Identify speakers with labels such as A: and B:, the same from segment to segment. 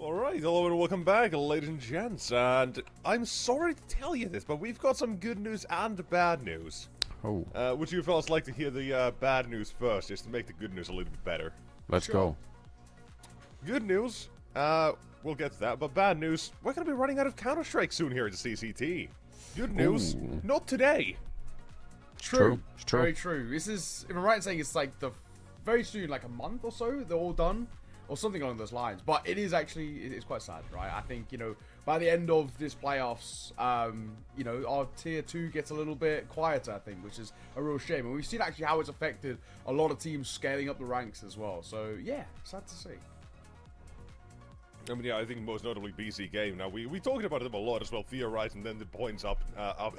A: Alright, hello and welcome back, ladies and gents, and I'm sorry to tell you this, but we've got some good news and bad news.
B: Oh.
A: Would you fellas like to hear the bad news first, just to make the good news a little bit better?
B: Let's go.
A: Good news, we'll get to that, but bad news, we're going to be running out of Counter-Strike soon here at the CCT. Good news, not today.
C: True.
B: It's true.
C: Very true. This is, if I'm right in saying it's like very soon, like a month or so, they're all done. Or something along those lines. But it is actually, it's quite sad, right? I think, by the end of this playoffs, our tier 2 gets a little bit quieter, I think, which is a real shame. And we've seen actually how it's affected a lot of teams scaling up the ranks as well. So, yeah, sad to see.
A: I mean, yeah, I think most notably BC Game. Now, we talked about them a lot as well, theorizing, then the points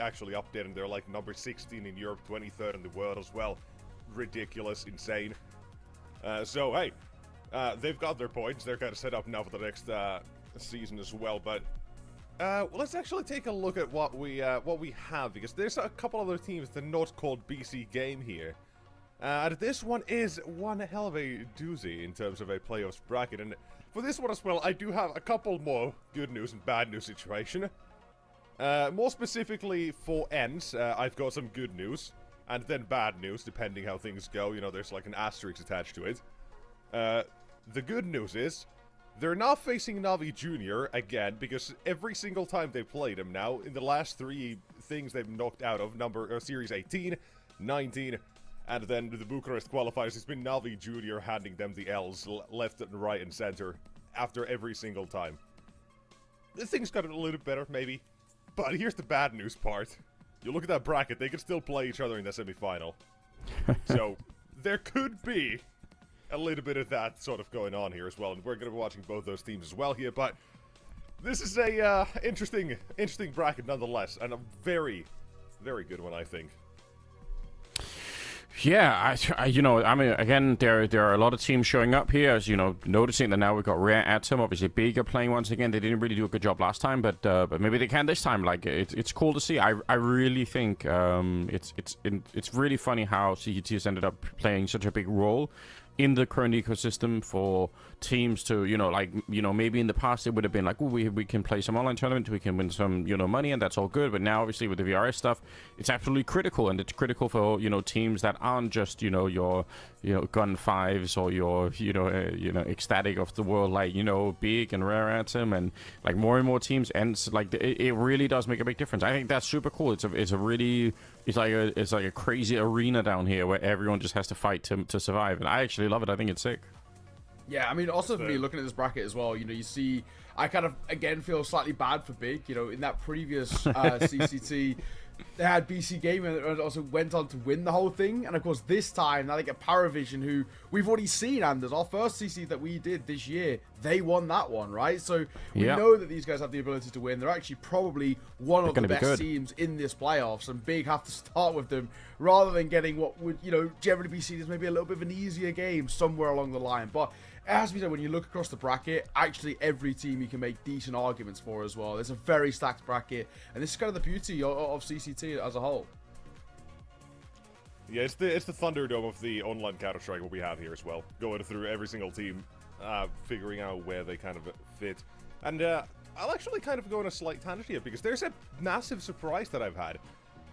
A: actually updated. They're like number 16 in Europe, 23rd in the world as well. Ridiculous, insane. So, hey. They've got their points. They're kind of set up now for the next season as well. But let's actually take a look at what we have, because there's a couple other teams that are not called BC Game here. And this one is one hell of a doozy in terms of a playoffs bracket. And for this one as well, I do have a couple more good news and bad news situation. More specifically for ends, I've got some good news and then bad news, depending how things go. There's like an asterisk attached to it. The good news is, they're not facing Navi Jr. again, because every single time they played him now, in the last 3 things they've knocked out of, Series 18, 19, and then the Bucharest qualifiers, it's been Navi Jr. handing them the L's left and right and center after every single time. Things got a little bit better, maybe, but here's the bad news part. You look at that bracket, they can still play each other in the semifinal. So, there could be a little bit of that sort of going on here as well, and we're going to be watching both those teams as well here, but this is a interesting bracket nonetheless, and a very, very good one, I think.
B: Yeah, I mean, again, there are a lot of teams showing up here, as noticing that now we've got Rare Atom, obviously Big are playing once again. They didn't really do a good job last time, but maybe they can this time. Like, it's cool to see. I really think it's really funny how CCT has ended up playing such a big role in the current ecosystem for teams to, maybe in the past it would have been like, oh, we can play some online tournament, we can win some, money, and that's all good. But now, obviously, with the VRS stuff, it's absolutely critical, and it's critical for, teams that aren't just, your, Gun 5s or your, Ecstatic of the world, like, Big and Rare Atom, and like more and more teams, and like it really does make a big difference. I think that's super cool. It's like a crazy arena down here where everyone just has to fight to survive, and I actually love it. I think it's sick.
C: Yeah, I mean, also for me, looking at this bracket as well, you see, I kind of, again, feel slightly bad for Big. In that previous CCT, they had BC Game and also went on to win the whole thing. And, of course, this time, I think at Paravision, who we've already seen, Anders, our first CCT that we did this year, they won that one, right? So we know that these guys have the ability to win. They're actually probably one of the best teams in this playoffs, and Big have to start with them rather than getting what would, generally be seen as maybe a little bit of an easier game somewhere along the line. But it has to be said, when you look across the bracket, actually every team you can make decent arguments for as well. There's a very stacked bracket, and this is kind of the beauty of CCT as a whole.
A: Yeah, it's the Thunderdome of the online Counter-Strike what we have here as well. Going through every single team, figuring out where they kind of fit. And I'll actually kind of go on a slight tangent here, because there's a massive surprise that I've had.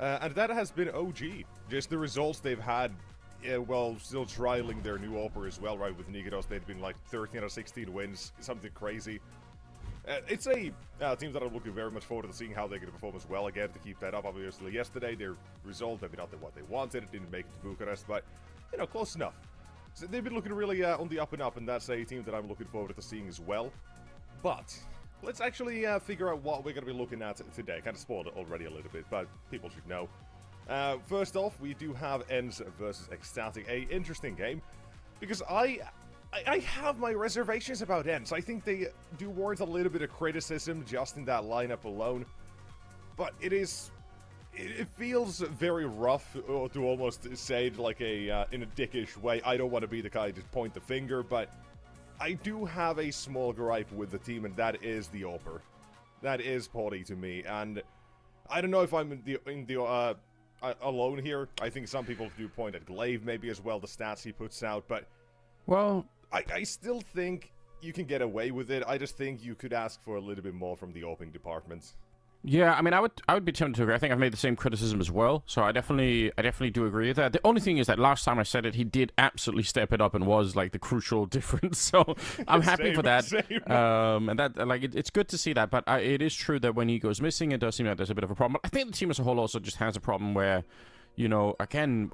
A: And that has been OG. Just the results they've had, well, still trialing their new AWPer as well, right? With Nigados, they'd been like 13 out of 16 wins, something crazy. It's a team that I'm looking very much forward to seeing how they're going to perform as well, again, to keep that up. Obviously, yesterday, their result, maybe not what they wanted, it didn't make it to Bucharest, but, close enough. So they've been looking really on the up and up, and that's a team that I'm looking forward to seeing as well. But let's actually figure out what we're going to be looking at today. Kind of spoiled it already a little bit, but people should know. First off, we do have Ends versus Ecstatic, a interesting game, because I have my reservations about Ends. I think they do warrant a little bit of criticism just in that lineup alone, but it feels very rough to almost say it like in a dickish way. I don't want to be the guy to point the finger, but I do have a small gripe with the team, and that is the AWPer. That is potty to me, and I don't know if I'm alone here. I think some people do point at Glaive maybe as well, the stats he puts out, but
B: well,
A: I still think you can get away with it. I just think you could ask for a little bit more from the opening department.
B: Yeah, I mean, I would be tempted to agree. I think I've made the same criticism as well, so I definitely do agree with that. The only thing is that last time I said it, he did absolutely step it up and was like the crucial difference. So I'm happy for that. And that like it's good to see that, but it is true that when he goes missing, it does seem like there's a bit of a problem. I think the team as a whole also just has a problem where, you know, again,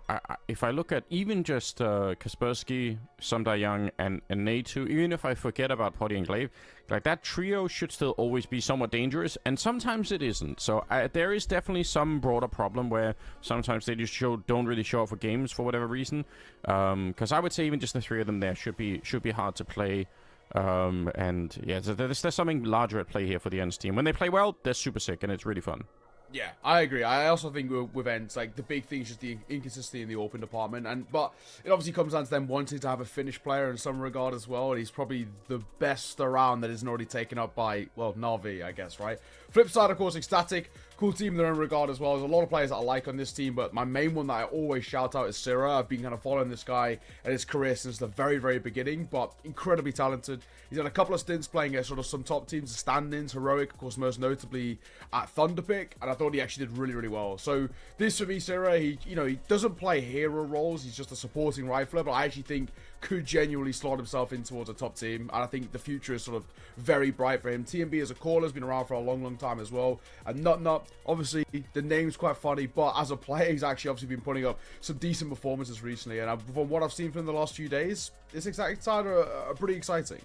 B: if I look at even just Kaspersky, Young, and Natu, even if I forget about Potty and Glaive, like that trio should still always be somewhat dangerous, and sometimes it isn't. So there is definitely some broader problem where sometimes they just don't really show up for games for whatever reason. Because I would say even just the three of them there should be hard to play. And yeah, there's something larger at play here for the Ents team. When they play well, they're super sick, and it's really fun.
C: Yeah, I agree. I also think with Ents, like, the big thing is just the inconsistency in the open department. But it obviously comes down to them wanting to have a finished player in some regard as well. And he's probably the best around that isn't already taken up by, well, Na'Vi, I guess, right? Flip side, of course, Ecstatic. Cool team in their own regard as well. There's a lot of players that I like on this team, but my main one that I always shout out is Syrah. I've been kind of following this guy and his career since the very, very beginning, but incredibly talented. He's had a couple of stints playing at sort of some top teams, stand-ins, Heroic, of course, most notably at Thunderpick, and I thought he actually did really, really well. So this for me, Syrah, he doesn't play hero roles. He's just a supporting rifler, but I actually think could genuinely slot himself in towards a top team, and I think the future is sort of very bright for him. TMB as a caller has been around for a long, long time as well, and Nut, obviously the name's quite funny, but as a player he's actually obviously been putting up some decent performances recently, and from what I've seen from the last few days, this exact side are pretty exciting.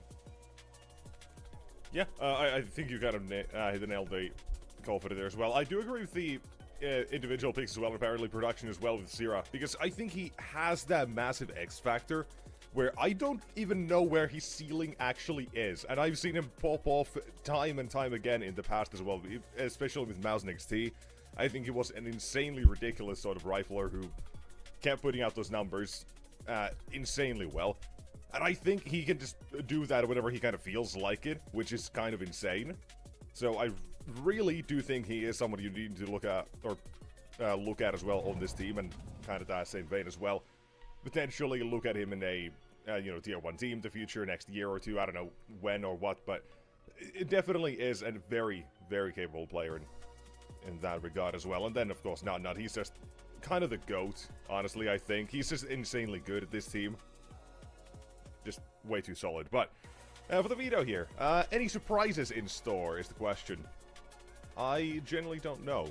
A: Yeah, I think you kind of hit the nail the call for it there as well. I do agree with the individual picks as well, and apparently production as well with Syrah, because I think he has that massive X factor where I don't even know where his ceiling actually is. And I've seen him pop off time and time again in the past as well, especially with Mouse and XT. I think he was an insanely ridiculous sort of rifler who kept putting out those numbers insanely well. And I think he can just do that whenever he kind of feels like it, which is kind of insane. So I really do think he is someone you need to look at, or look at as well on this team, and kind of that same vein as well. Potentially look at him in a tier 1 team the future, next year or two. I don't know when or what, but it definitely is a very, very capable player in that regard as well. And then of course Nut, he's just kind of the GOAT, honestly. I think he's just insanely good at this team, just way too solid. But for the Veto here, any surprises in store is the question. I generally don't know.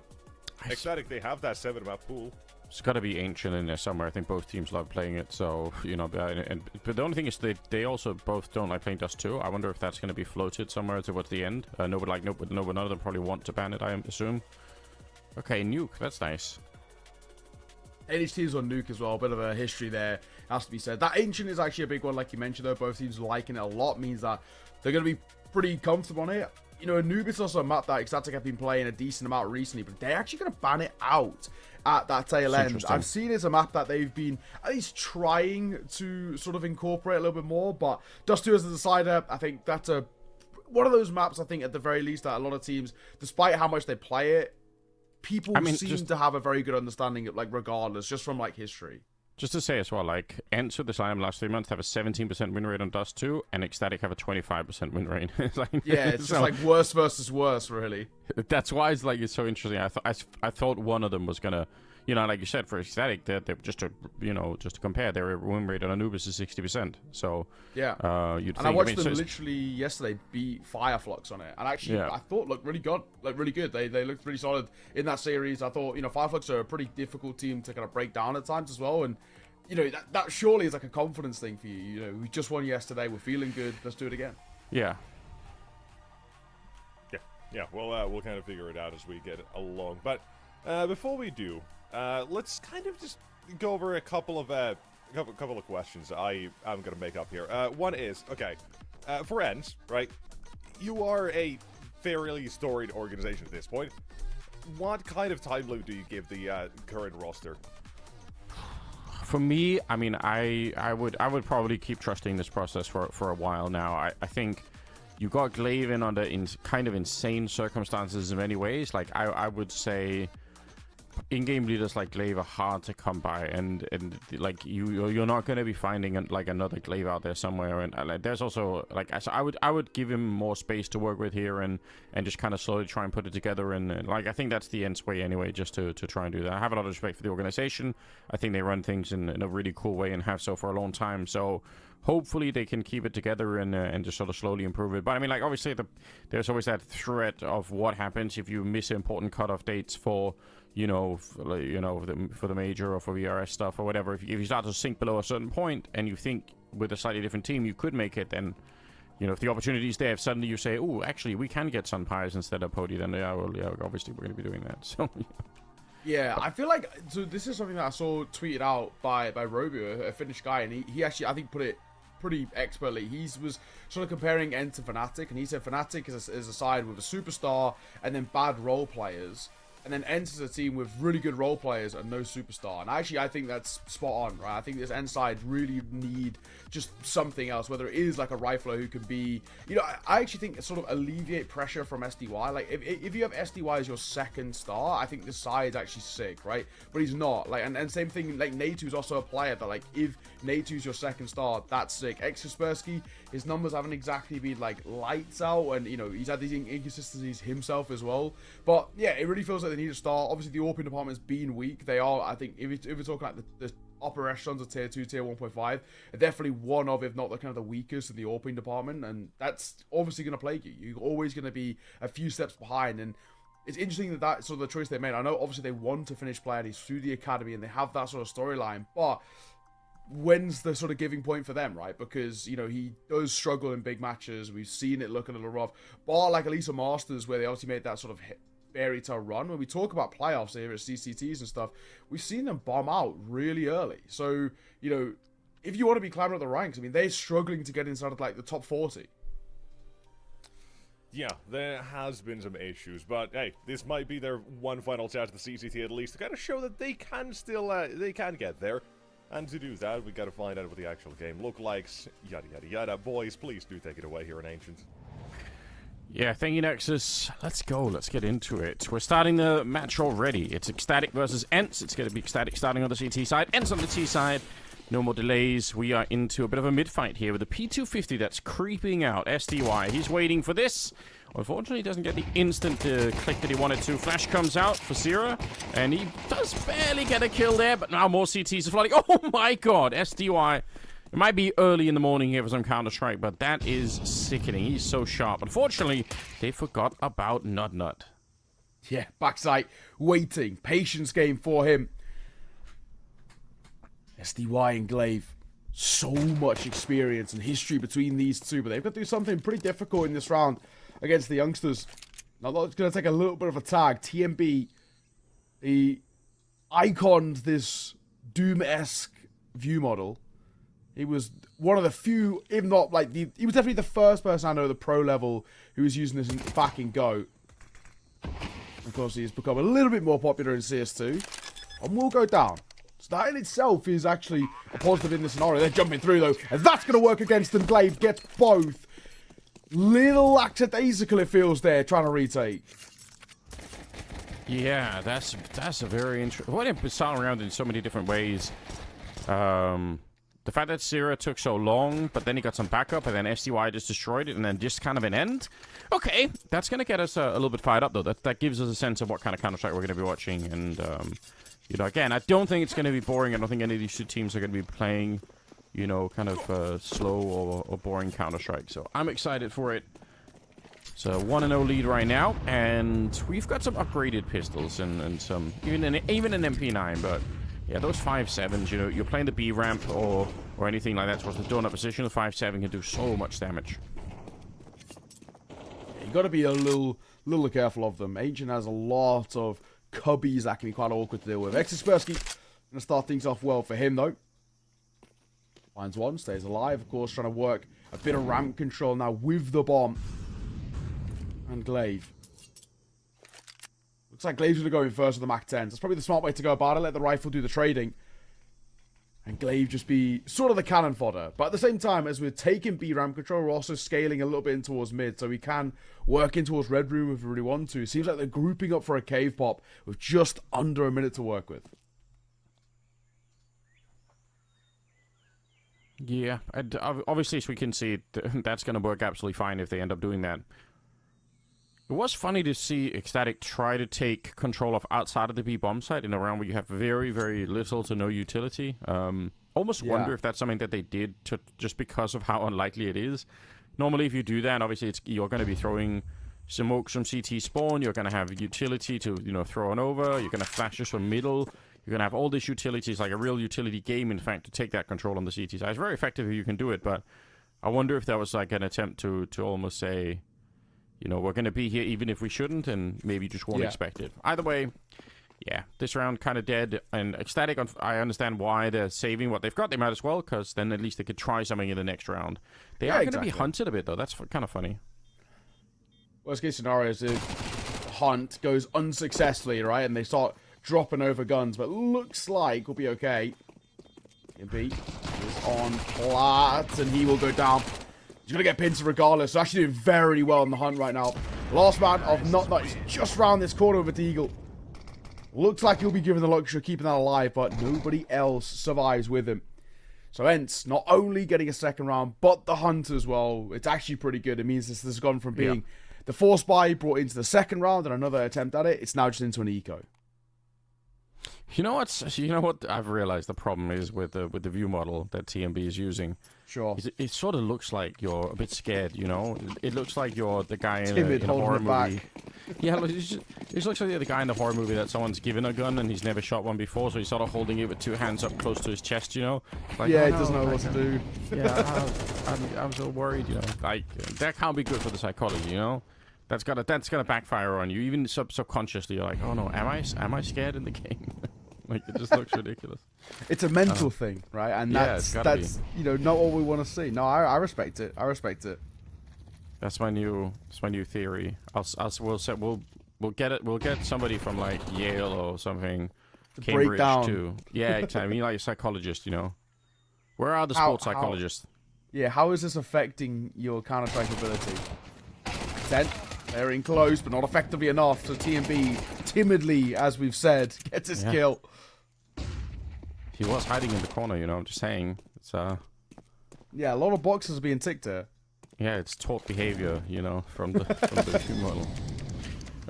A: Ecstatic, they have that 7-map pool.
B: It's got to be Ancient in there somewhere. I think both teams love playing it, so, you know, but the only thing is they also both don't like playing Dust 2. I wonder if that's going to be floated somewhere towards the end. None of them probably want to ban it, I assume. Okay, Nuke, that's nice.
C: NH teams on Nuke as well, a bit of a history there, has to be said. That Ancient is actually a big one, like you mentioned, though. Both teams liking it a lot, means that they're going to be pretty comfortable on it. You know, Anubis is also a map that Ecstatic have been playing a decent amount recently, but they're actually going to ban it out at that tail end. I've seen it's a map that they've been at least trying to sort of incorporate a little bit more, but Dust 2 as a decider, I think that's one of those maps, I think, at the very least, that a lot of teams, despite how much they play it, people seem to have a very good understanding of, like, regardless, just from, like, history.
B: Just to say as well, like, Ents with this item last 3 months have a 17% win rate on Dust 2, and Ecstatic have a 25% win rate.
C: It's just like worse versus worse, really.
B: That's why it's so interesting. I thought one of them was gonna, you know, like you said, for Ecstatic, they're just to compare, their win rate on Anubis is 60%. So
C: yeah, I watched them literally yesterday beat Fireflux on it, and actually I thought looked really good. They looked really solid in that series. I thought, you know, Fireflux are a pretty difficult team to kind of break down at times as well, and you know, that surely is like a confidence thing for you. You know, we just won yesterday, we're feeling good, let's do it again.
B: Yeah.
A: We'll kind of figure it out as we get along. But before we do, let's kind of just go over a couple of questions I'm gonna make up here. One is, okay, for Ents, right? You are a fairly storied organization at this point. What kind of time limit do you give the current roster?
B: For me, I mean, I would probably keep trusting this process for a while now. I think you got Glaive in under kind of insane circumstances in many ways. Like, I would say in-game leaders like Glaive are hard to come by, and like you're not going to be finding like another Glaive out there somewhere. And like, there's also like so I would give him more space to work with here, and just kind of slowly try and put it together. And like I think that's the end's way anyway, just to try and do that. I have a lot of respect for the organization. I think they run things in a really cool way and have so for a long time. So hopefully they can keep it together and just sort of slowly improve it. But I mean, like obviously there's always that threat of what happens if you miss important cutoff dates for for the major or for VRS stuff or whatever. If you start to sink below a certain point and you think with a slightly different team you could make it, then if the opportunity is there, if suddenly you say, oh, actually we can get Sunpires instead of Pody, then yeah, obviously we're going to be doing that. So
C: yeah, I feel like this is something that I saw tweeted out by Robio, a Finnish guy, and he actually, I think, put it pretty expertly. He was sort of comparing End to Fnatic, and he said Fnatic is a side with a superstar and then bad role players, and then End is a team with really good role players and no superstar. And actually, I think that's spot on, right? I think this End side really need just something else, whether it is like a rifler who can be, I actually think sort of alleviate pressure from SDY. Like if you have SDY as your second star, I think this side is actually sick, right? But he's not. Like and same thing, like Natu is also a player that like if Natu is your second star, that's sick. Kaspersky, his numbers haven't exactly been like lights out, and he's had these inconsistencies himself as well. But yeah, it really feels like they need a star. Obviously the AWPing department's been weak. They are, I think, if we're talking like the upper echelons of tier 2, tier 1.5, are definitely one of, if not the kind of the weakest in the AWPing department, and that's obviously going to plague you. You're always going to be a few steps behind, and it's interesting that that's sort of the choice they made. I know obviously they want to finish player, he's through the academy, and they have that sort of storyline, but when's the sort of giving point for them, right? Because, he does struggle in big matches. We've seen it look a little rough. Bar like Elisa Masters, where they obviously made that sort of fairy tale run. When we talk about playoffs here at CCTs and stuff, we've seen them bomb out really early. So, if you want to be climbing up the ranks, I mean, they're struggling to get inside of like the top 40.
A: Yeah, there has been some issues, but hey, this might be their one final chance at the CCT at least to kind of show that they can still, they can get there. And to do that, we gotta find out what the actual game look like, yada yada yada. Boys, please do take it away here in Ancient.
B: Yeah, thank you, Nexus. Let's go. Let's get into it. We're starting the match already. It's Ecstatic versus Ents. It's going to be Ecstatic starting on the CT side. Ents on the T side. No more delays. We are into a bit of a mid-fight here with a P250 that's creeping out. SDY, he's waiting for this. Unfortunately, he doesn't get the instant click that he wanted to. Flash comes out for Zira, and he does barely get a kill there, but now more CTs are flooding. Oh my god, SDY. It might be early in the morning here for some Counter-Strike, but that is sickening. He's so sharp. Unfortunately, they forgot about Nut.
C: Yeah, backside, waiting. Patience game for him. SDY and Glaive. So much experience and history between these two, but they've got to do something pretty difficult in this round against the youngsters. Now, that's going to take a little bit of a tag. TMB, he iconed this Doom-esque view model. He was one of the few, if not like he was definitely the first person I know at the pro level who was using this back in Go. Of course, he's become a little bit more popular in CS2 and will go down. So that in itself is actually a positive in this scenario. They're jumping through though, and that's going to work against them. Glaive gets both. Little lackadaisical it feels there, trying to retake.
B: Yeah, that's a very interesting. What it started around in so many different ways. The fact that Zira took so long, but then he got some backup, and then SDY just destroyed it, and then just kind of an end. Okay, that's going to get us a little bit fired up, though. That gives us a sense of what kind of Counter-Strike we're going to be watching. And, again, I don't think it's going to be boring. I don't think any of these two teams are going to be playing, kind of slow or boring Counter-Strike. So I'm excited for it. So 1-0 lead right now, and we've got some upgraded pistols and some, even an MP9, but... yeah, those 5.7s, you're playing the B ramp or anything like that, towards the donut position, the 5.7 can do so much damage.
C: Yeah, you got to be a little careful of them. Ancient has a lot of cubbies that can be quite awkward to deal with. Kaspersky going to start things off well for him, though. Finds one, stays alive, of course, trying to work a bit of ramp control now with the bomb. And Glaive. Looks like Glaive's going to go in first with the Mac 10s. That's probably the smart way to go about it. Let the rifle do the trading. and Glaive just be sort of the cannon fodder. But at the same time, as we're taking B ramp control, we're also scaling a little bit in towards mid, so we can work in towards red room if we really want to. It seems like they're grouping up for a cave pop with just under a minute to work with.
B: Yeah, and obviously, as we can see, that's going to work absolutely fine if they end up doing that. It was funny to see Ecstatic try to take control of outside of the B bomb site in a round where you have very, very little to no utility. Almost wonder if that's something that they did just because of how unlikely it is. Normally, if you do that, obviously you're going to be throwing smokes from CT spawn. You're going to have utility to throw on over. You're going to flashes from middle. You're going to have all these utilities, like a real utility game, in fact, to take that control on the CT side. It's very effective if you can do it, but I wonder if that was like an attempt to almost say, we're going to be here even if we shouldn't, and maybe just won't expect it. Either way, yeah, this round kind of dead. And Ecstatic, I understand why they're saving what they've got. They might as well, because then at least they could try something in the next round. They are going to be hunted a bit, though. That's kind of funny.
C: Worst case scenario is if hunt goes unsuccessfully, right, and they start dropping over guns, but looks like we'll be okay. B is on plat, and he will go down. He's going to get pinned regardless. So actually doing very well in the hunt right now. Last man of Not is just round this corner with the Eagle. Looks like he'll be given the luxury of keeping that alive, but nobody else survives with him. So hence, not only getting a second round, but the hunt as well. It's actually pretty good. It means this has gone from being the force buy brought into the second round and another attempt at it. It's now just into an eco.
B: You know what I've realized the problem is with the view model that TMB is using.
C: Sure.
B: It sort of looks like you're a bit scared, It looks like you're the guy in a horror movie.
C: Back.
B: Yeah, it looks like the guy in the horror movie that someone's given a gun and he's never shot one before, so he's sort of holding it with two hands up close to his chest, Like,
C: yeah, he doesn't know what to do.
B: Yeah, I'm so worried, Like, that can't be good for the psychology, That's gonna backfire on you, even subconsciously. You're like, oh no, am I scared in the game? Like, it just looks ridiculous.
C: It's a mental thing, right? And that's not what we want to see. No, I respect it. I respect it.
B: That's my new theory. We'll get somebody from like Yale or something,
C: to
B: Cambridge
C: break down.
B: too. Yeah, exactly. I mean, like a psychologist, Where are the sports psychologists?
C: How is this affecting your counter-strike ability? 10. They're in close, but not effectively enough. So TMB, timidly, as we've said, gets his kill.
B: He was hiding in the corner, I'm just saying. It's
C: Yeah, a lot of boxes are being ticked here.
B: Yeah, it's taught behavior, from the view model.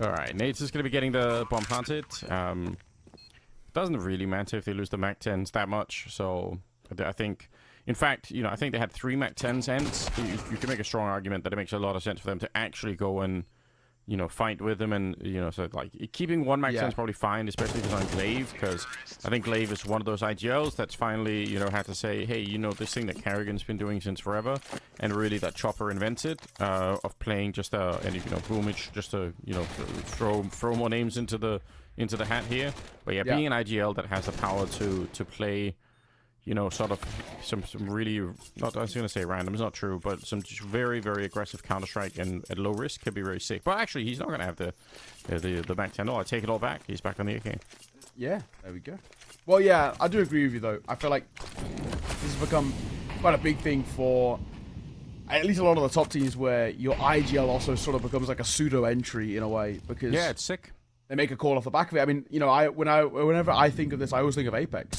B: All right, Nate's is going to be getting the bomb planted. Doesn't really matter if they lose the Mac 10s that much. So I think, in fact, I think they had 3 Mac 10s, and you can make a strong argument that it makes a lot of sense for them to actually go and, fight with them. And, so like keeping 1 Mac 10 is probably fine, especially if it's on Glaive, because I think Glaive is one of those IGLs that's finally, had to say, hey, this thing that Carrigan's been doing since forever, and really that Chopper invented, of playing just boomage, just to, throw more names into the hat here. But being an IGL that has the power to play, sort of some really, not, I was going to say random, it's not true, but some just very, very aggressive Counter-Strike and at low risk could be very sick. But actually, he's not going to have the Mac 10. No, I take it all back. He's back on the AK.
C: Yeah, there we go. Well, yeah, I do agree with you, though. I feel like this has become quite a big thing for at least a lot of the top teams, where your IGL also sort of becomes like a pseudo-entry in a way, because
B: yeah, it's sick.
C: They make a call off the back of it. I mean, whenever I think of this, I always think of Apex.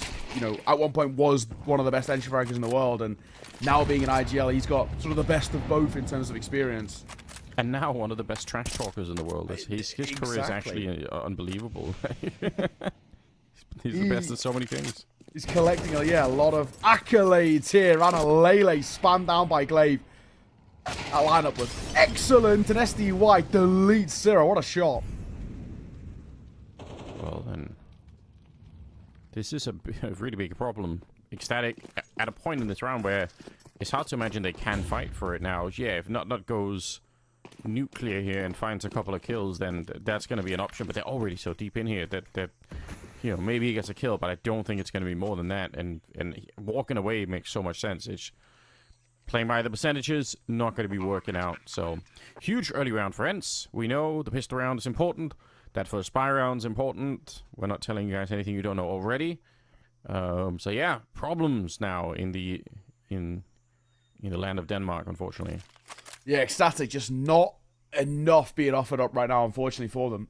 C: At one point was one of the best entry fraggers in the world, and now being an IGL, he's got sort of the best of both in terms of experience.
B: And now one of the best trash talkers in the world. His career is actually unbelievable. He's the best at so many things.
C: He's collecting a lot of accolades here. And a Lele spun down by Glaive. That lineup was excellent, and SDY deletes Zero. What a shot.
B: Well, then, this is a really big problem. Ecstatic, at a point in this round where it's hard to imagine they can fight for it now. Yeah, if Not goes nuclear here and finds a couple of kills, then that's going to be an option. But they're already so deep in here that maybe he gets a kill, but I don't think it's going to be more than that. And walking away makes so much sense. It's playing by the percentages, not going to be working out. So, huge early round for Ents. We know the pistol round is important. That first spy round's important. We're not telling you guys anything you don't know already. So yeah, problems now in the land of Denmark, unfortunately.
C: Yeah, Ecstatic just not enough being offered up right now, unfortunately for them.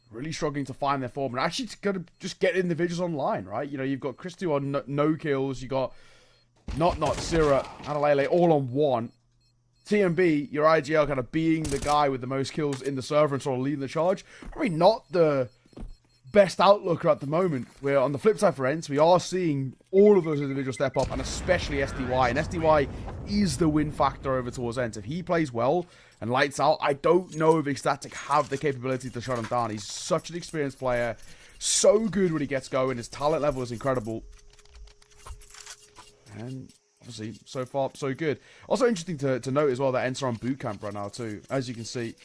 C: Really struggling to find their form and actually gonna just get individuals online, right? You know, you've got Christy on no kills, you got not Syrah, Adalele all on one. TMB, your IGL kind of being the guy with the most kills in the server and sort of leading the charge. Probably not the best outlook at the moment. Where on the flip side for Ents, we are seeing all of those individuals step up, and especially SDY. And SDY is the win factor over towards Ents. If he plays well and lights out, I don't know if Ecstatic have the capability to shut him down. He's such an experienced player, so good when he gets going. His talent level is incredible. And obviously, so far, so good. Also interesting to note as well that Ents are on boot camp right now too. As you can see,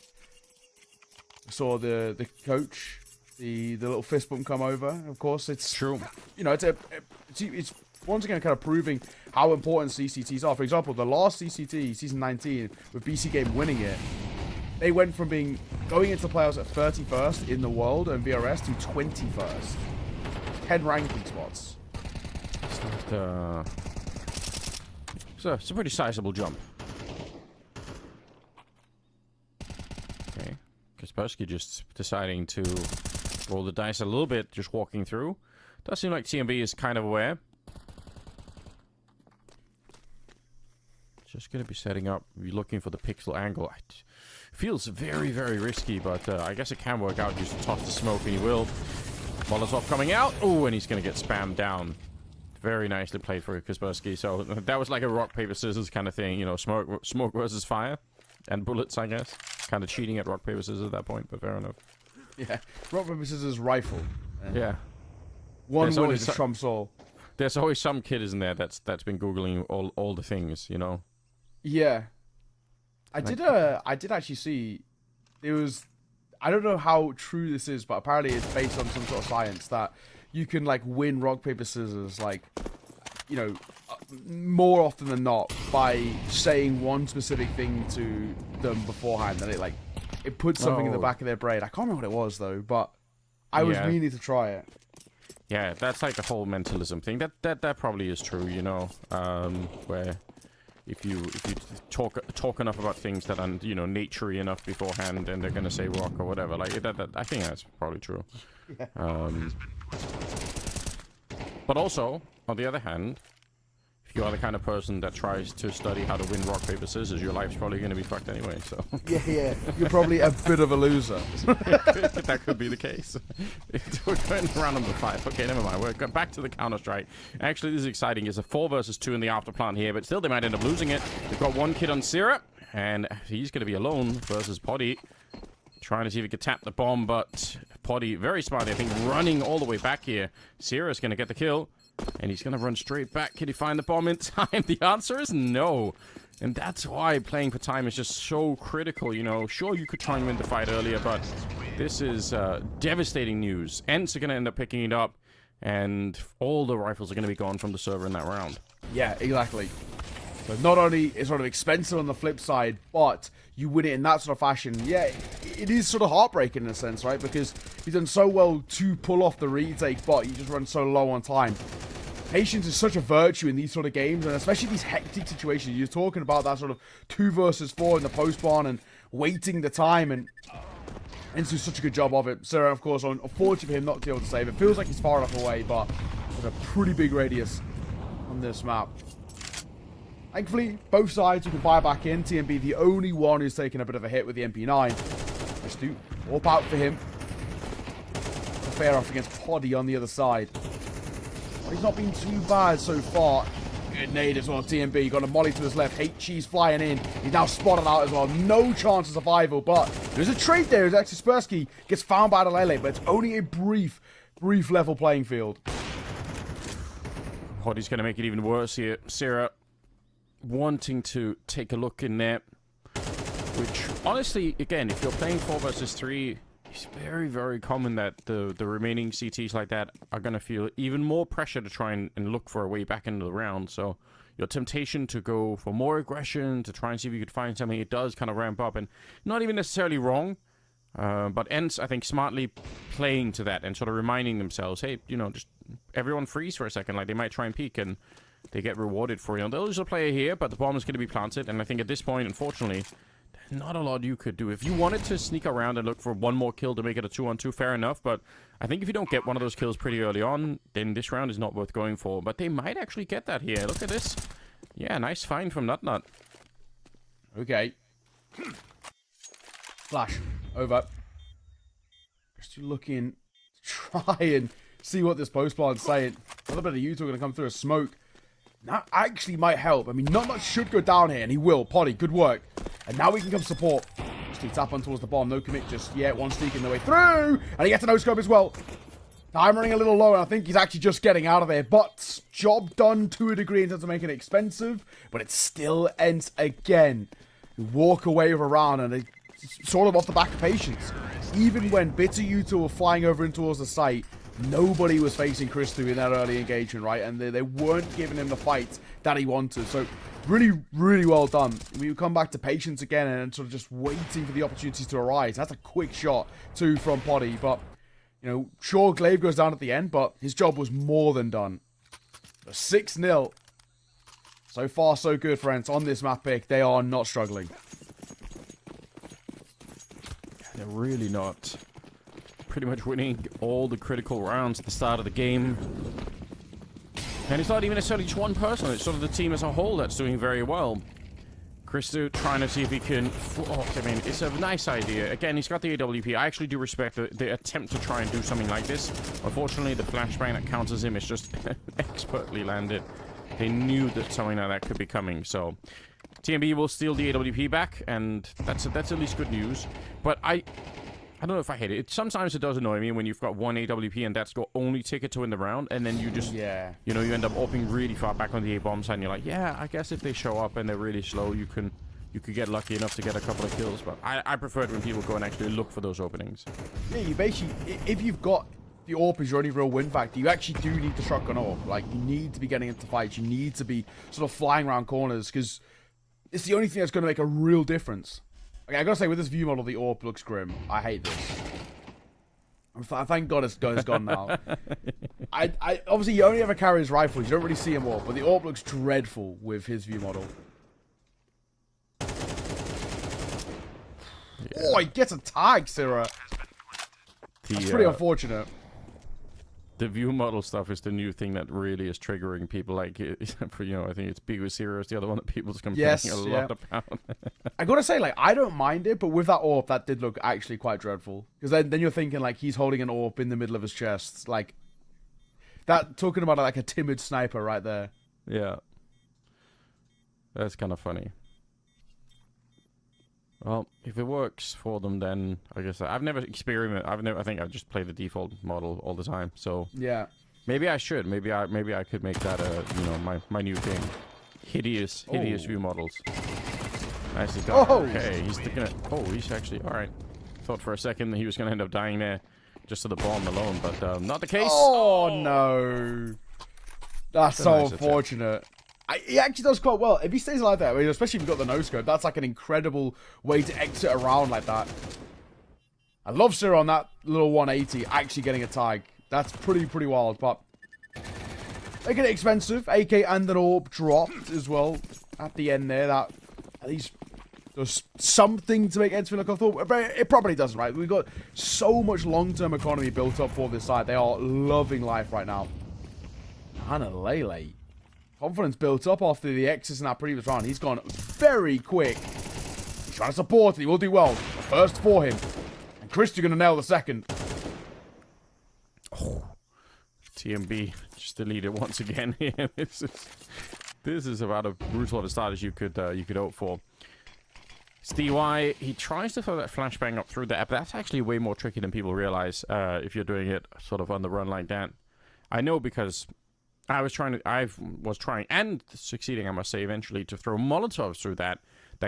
C: I saw the coach, the little fist bump come over. Of course, it's
B: true.
C: You know, it's once again kind of proving how important CCTs are. For example, the last CCT, season 19, with BC Game winning it, they went from going into playoffs at 31st in the world and VRS to 21st. 10 ranking spots.
B: It's a pretty sizable jump. Okay. Kaspersky just deciding to roll the dice a little bit, just walking through. Does seem like TMB is kind of aware. Just going to be setting up, be looking for the pixel angle. It feels very, very risky, but I guess it can work out. Just toss the smoke and he will. Molotov coming out. Oh, and he's going to get spammed down. Very nicely played for Kaspersky. So that was like a rock, paper, scissors kind of thing. You know, smoke versus fire. And bullets, I guess. Kind of cheating at rock, paper, scissors at that point, but fair enough.
C: Yeah. Rock, paper, scissors, rifle.
B: Yeah.
C: One win is trumps all.
B: There's always some kid, isn't there, that's been Googling all the things, you know?
C: Yeah. I did actually see, it was, I don't know how true this is, but apparently it's based on some sort of science that you can, like, win rock, paper, scissors, like, you know, more often than not by saying one specific thing to them beforehand, and it puts something in the back of their brain. I can't remember what it was, though, but I was meaning to try it.
B: Yeah, that's like the whole mentalism thing. That probably is true, you know, where if you talk enough about things that are, you know, naturey enough beforehand, and they're gonna say rock or whatever, like that I think that's probably true. Yeah. But also, on the other hand, if you are the kind of person that tries to study how to win rock, paper, scissors, your life's probably going to be fucked anyway, so...
C: Yeah. You're probably a bit of a loser.
B: That could be the case. We're going round number 5. Okay, never mind. We're back to the Counter-Strike. Actually, this is exciting. It's a 4 versus 2 in the afterplant here, but still they might end up losing it. They've got one kid on Syrah, and he's going to be alone versus Poddy. Trying to see if he could tap the bomb, but Poddy, very smart, I think, running all the way back here. Syrah's going to get the kill. And he's going to run straight back. Can he find the bomb in time? The answer is no. And that's why playing for time is just so critical, you know. Sure, you could try and win the fight earlier, but this is devastating news. Ents are going to end up picking it up, and all the rifles are going to be gone from the server in that round.
C: Yeah, exactly. So not only is it sort of expensive on the flip side, but you win it in that sort of fashion. Yeah, it is sort of heartbreaking in a sense, right? Because you've done so well to pull off the retake, but you just run so low on time. Patience is such a virtue in these sort of games, and especially these hectic situations. You're talking about that sort of 2 versus 4 in the post-spawn and waiting the time, and Ensu's such a good job of it. Syrah, of course, unfortunately for him not to be able to save. It feels like he's far enough away, but with a pretty big radius on this map. Thankfully, both sides you can buy back in. TMB, the only one who's taken a bit of a hit with the MP9. Just do warp out for him. Fair off against Poddy on the other side. But he's not been too bad so far. Good nade as well, TMB. Got a molly to his left. Cheese flying in. He's now spotted out as well. No chance of survival, but there's a trade there as Kaspersky gets found by Adalele, but it's only a brief level playing field.
B: Poddy's going to make it even worse here. Syrah wanting to take a look in there, which honestly, again, if you're playing 4 versus 3, it's very, very common that the remaining CTs like that are going to feel even more pressure to try and look for a way back into the round. So your temptation to go for more aggression, to try and see if you could find something, it does kind of ramp up, and not even necessarily wrong. But ends, I think, smartly playing to that and sort of reminding themselves, hey, just everyone freeze for a second. Like, they might try and peek and they get rewarded for it. They'll lose a player here, but the bomb is going to be planted. And I think at this point, unfortunately, there's not a lot you could do. If you wanted to sneak around and look for one more kill to make it a 2-on-2, fair enough. But I think if you don't get one of those kills pretty early on, then this round is not worth going for. But they might actually get that here. Look at this. Yeah, nice find from Nut.
C: Okay. Flash. Over. Just looking to try and see what this post plant's saying. A little bit of Utah going to come through a smoke. That actually might help. I mean, not much should go down here, and he will. Potty, good work. And now we can come support. Just tap on towards the bomb. No commit just yet. One sneaking the way through. And he gets a no-scope as well. Time running a little low, and I think he's actually just getting out of there. But job done to a degree in terms of making it expensive. But it still ends again. You walk away with a round, and it's sort of off the back of patience. Even when Bitter Utah were flying over in towards the site, nobody was facing Christu in that early engagement, right? And they weren't giving him the fight that he wanted. So really, really well done. We come back to patience again and sort of just waiting for the opportunities to arise. That's a quick shot, too, from Potty. But, sure, Glaive goes down at the end, but his job was more than done. 6-0. So far, so good, friends. On this map pick, they are not struggling.
B: They're really not. Pretty much winning all the critical rounds at the start of the game. And it's not even necessarily just one person, it's sort of the team as a whole that's doing very well. Christu trying to see if he can... it's a nice idea. Again, he's got the AWP. I actually do respect the attempt to try and do something like this. Unfortunately, the flashbang that counters him is just expertly landed. They knew that something like that could be coming, so... TMB will steal the AWP back, and that's at least good news. But I don't know if I hate it. Sometimes it does annoy me when you've got one AWP and that's your only ticket to win the round, and then you just, you end up opening really far back on the A-bomb side, and you're like, yeah, I guess if they show up and they're really slow, you could get lucky enough to get a couple of kills. But I prefer it when people go and actually look for those openings.
C: Yeah, you basically, if you've got the AWP as your only real win factor, you actually do need the shotgun AWP. Like, you need to be getting into fights. You need to be sort of flying around corners, because it's the only thing that's going to make a real difference. Okay, I gotta say, with this view model, the AWP looks grim. I hate this. Thank God it's gone now. I obviously, you only ever carry his rifles. You don't really see him AWP, but the AWP looks dreadful with his view model. Yeah. Oh, he gets a tag, Syrah. That's pretty unfortunate.
B: The view model stuff is the new thing that really is triggering people. Like, for I think it's Big with Zero is the other one that people's complaining a lot about.
C: I gotta say, like, I don't mind it, but with that AWP, that did look actually quite dreadful. Because then you're thinking, like, he's holding an AWP in the middle of his chest. Like, that, talking about, like, a timid sniper right there.
B: Yeah. That's kind of funny. Well, if it works for them, then I guess I've never experimented. I think I've just played the default model all the time. So
C: yeah,
B: maybe I should. Maybe I could make that my new thing. Hideous view models. Nicely done.
C: Oh,
B: okay, he's sticking it. Oh, he's actually all right. Thought for a second that he was going to end up dying there, just to the bomb alone, but not the case.
C: Oh no, that's so nice unfortunate. He actually does quite well. If he stays like that, I mean, especially if you've got the no-scope, that's like an incredible way to exit around like that. I love Sir on that little 180 actually getting a tag. That's pretty wild, but making it expensive. AK and an AWP dropped as well at the end there. That at least does something to make ends feel like I thought. But it probably doesn't, right? We've got so much long-term economy built up for this side. They are loving life right now. Hannah Lele. Confidence built up after the X's in that previous round. He's gone very quick. He's trying to support it. He will do well. The first for him. And Chris, you're going to nail the second.
B: Oh, TMB just deleted it once again here. This is about as brutal of a start as you could hope for. It's DY. He tries to throw that flashbang up through there, but that's actually way more tricky than people realize if you're doing it sort of on the run like that. I know because I was trying and succeeding, I must say, eventually to throw Molotovs through that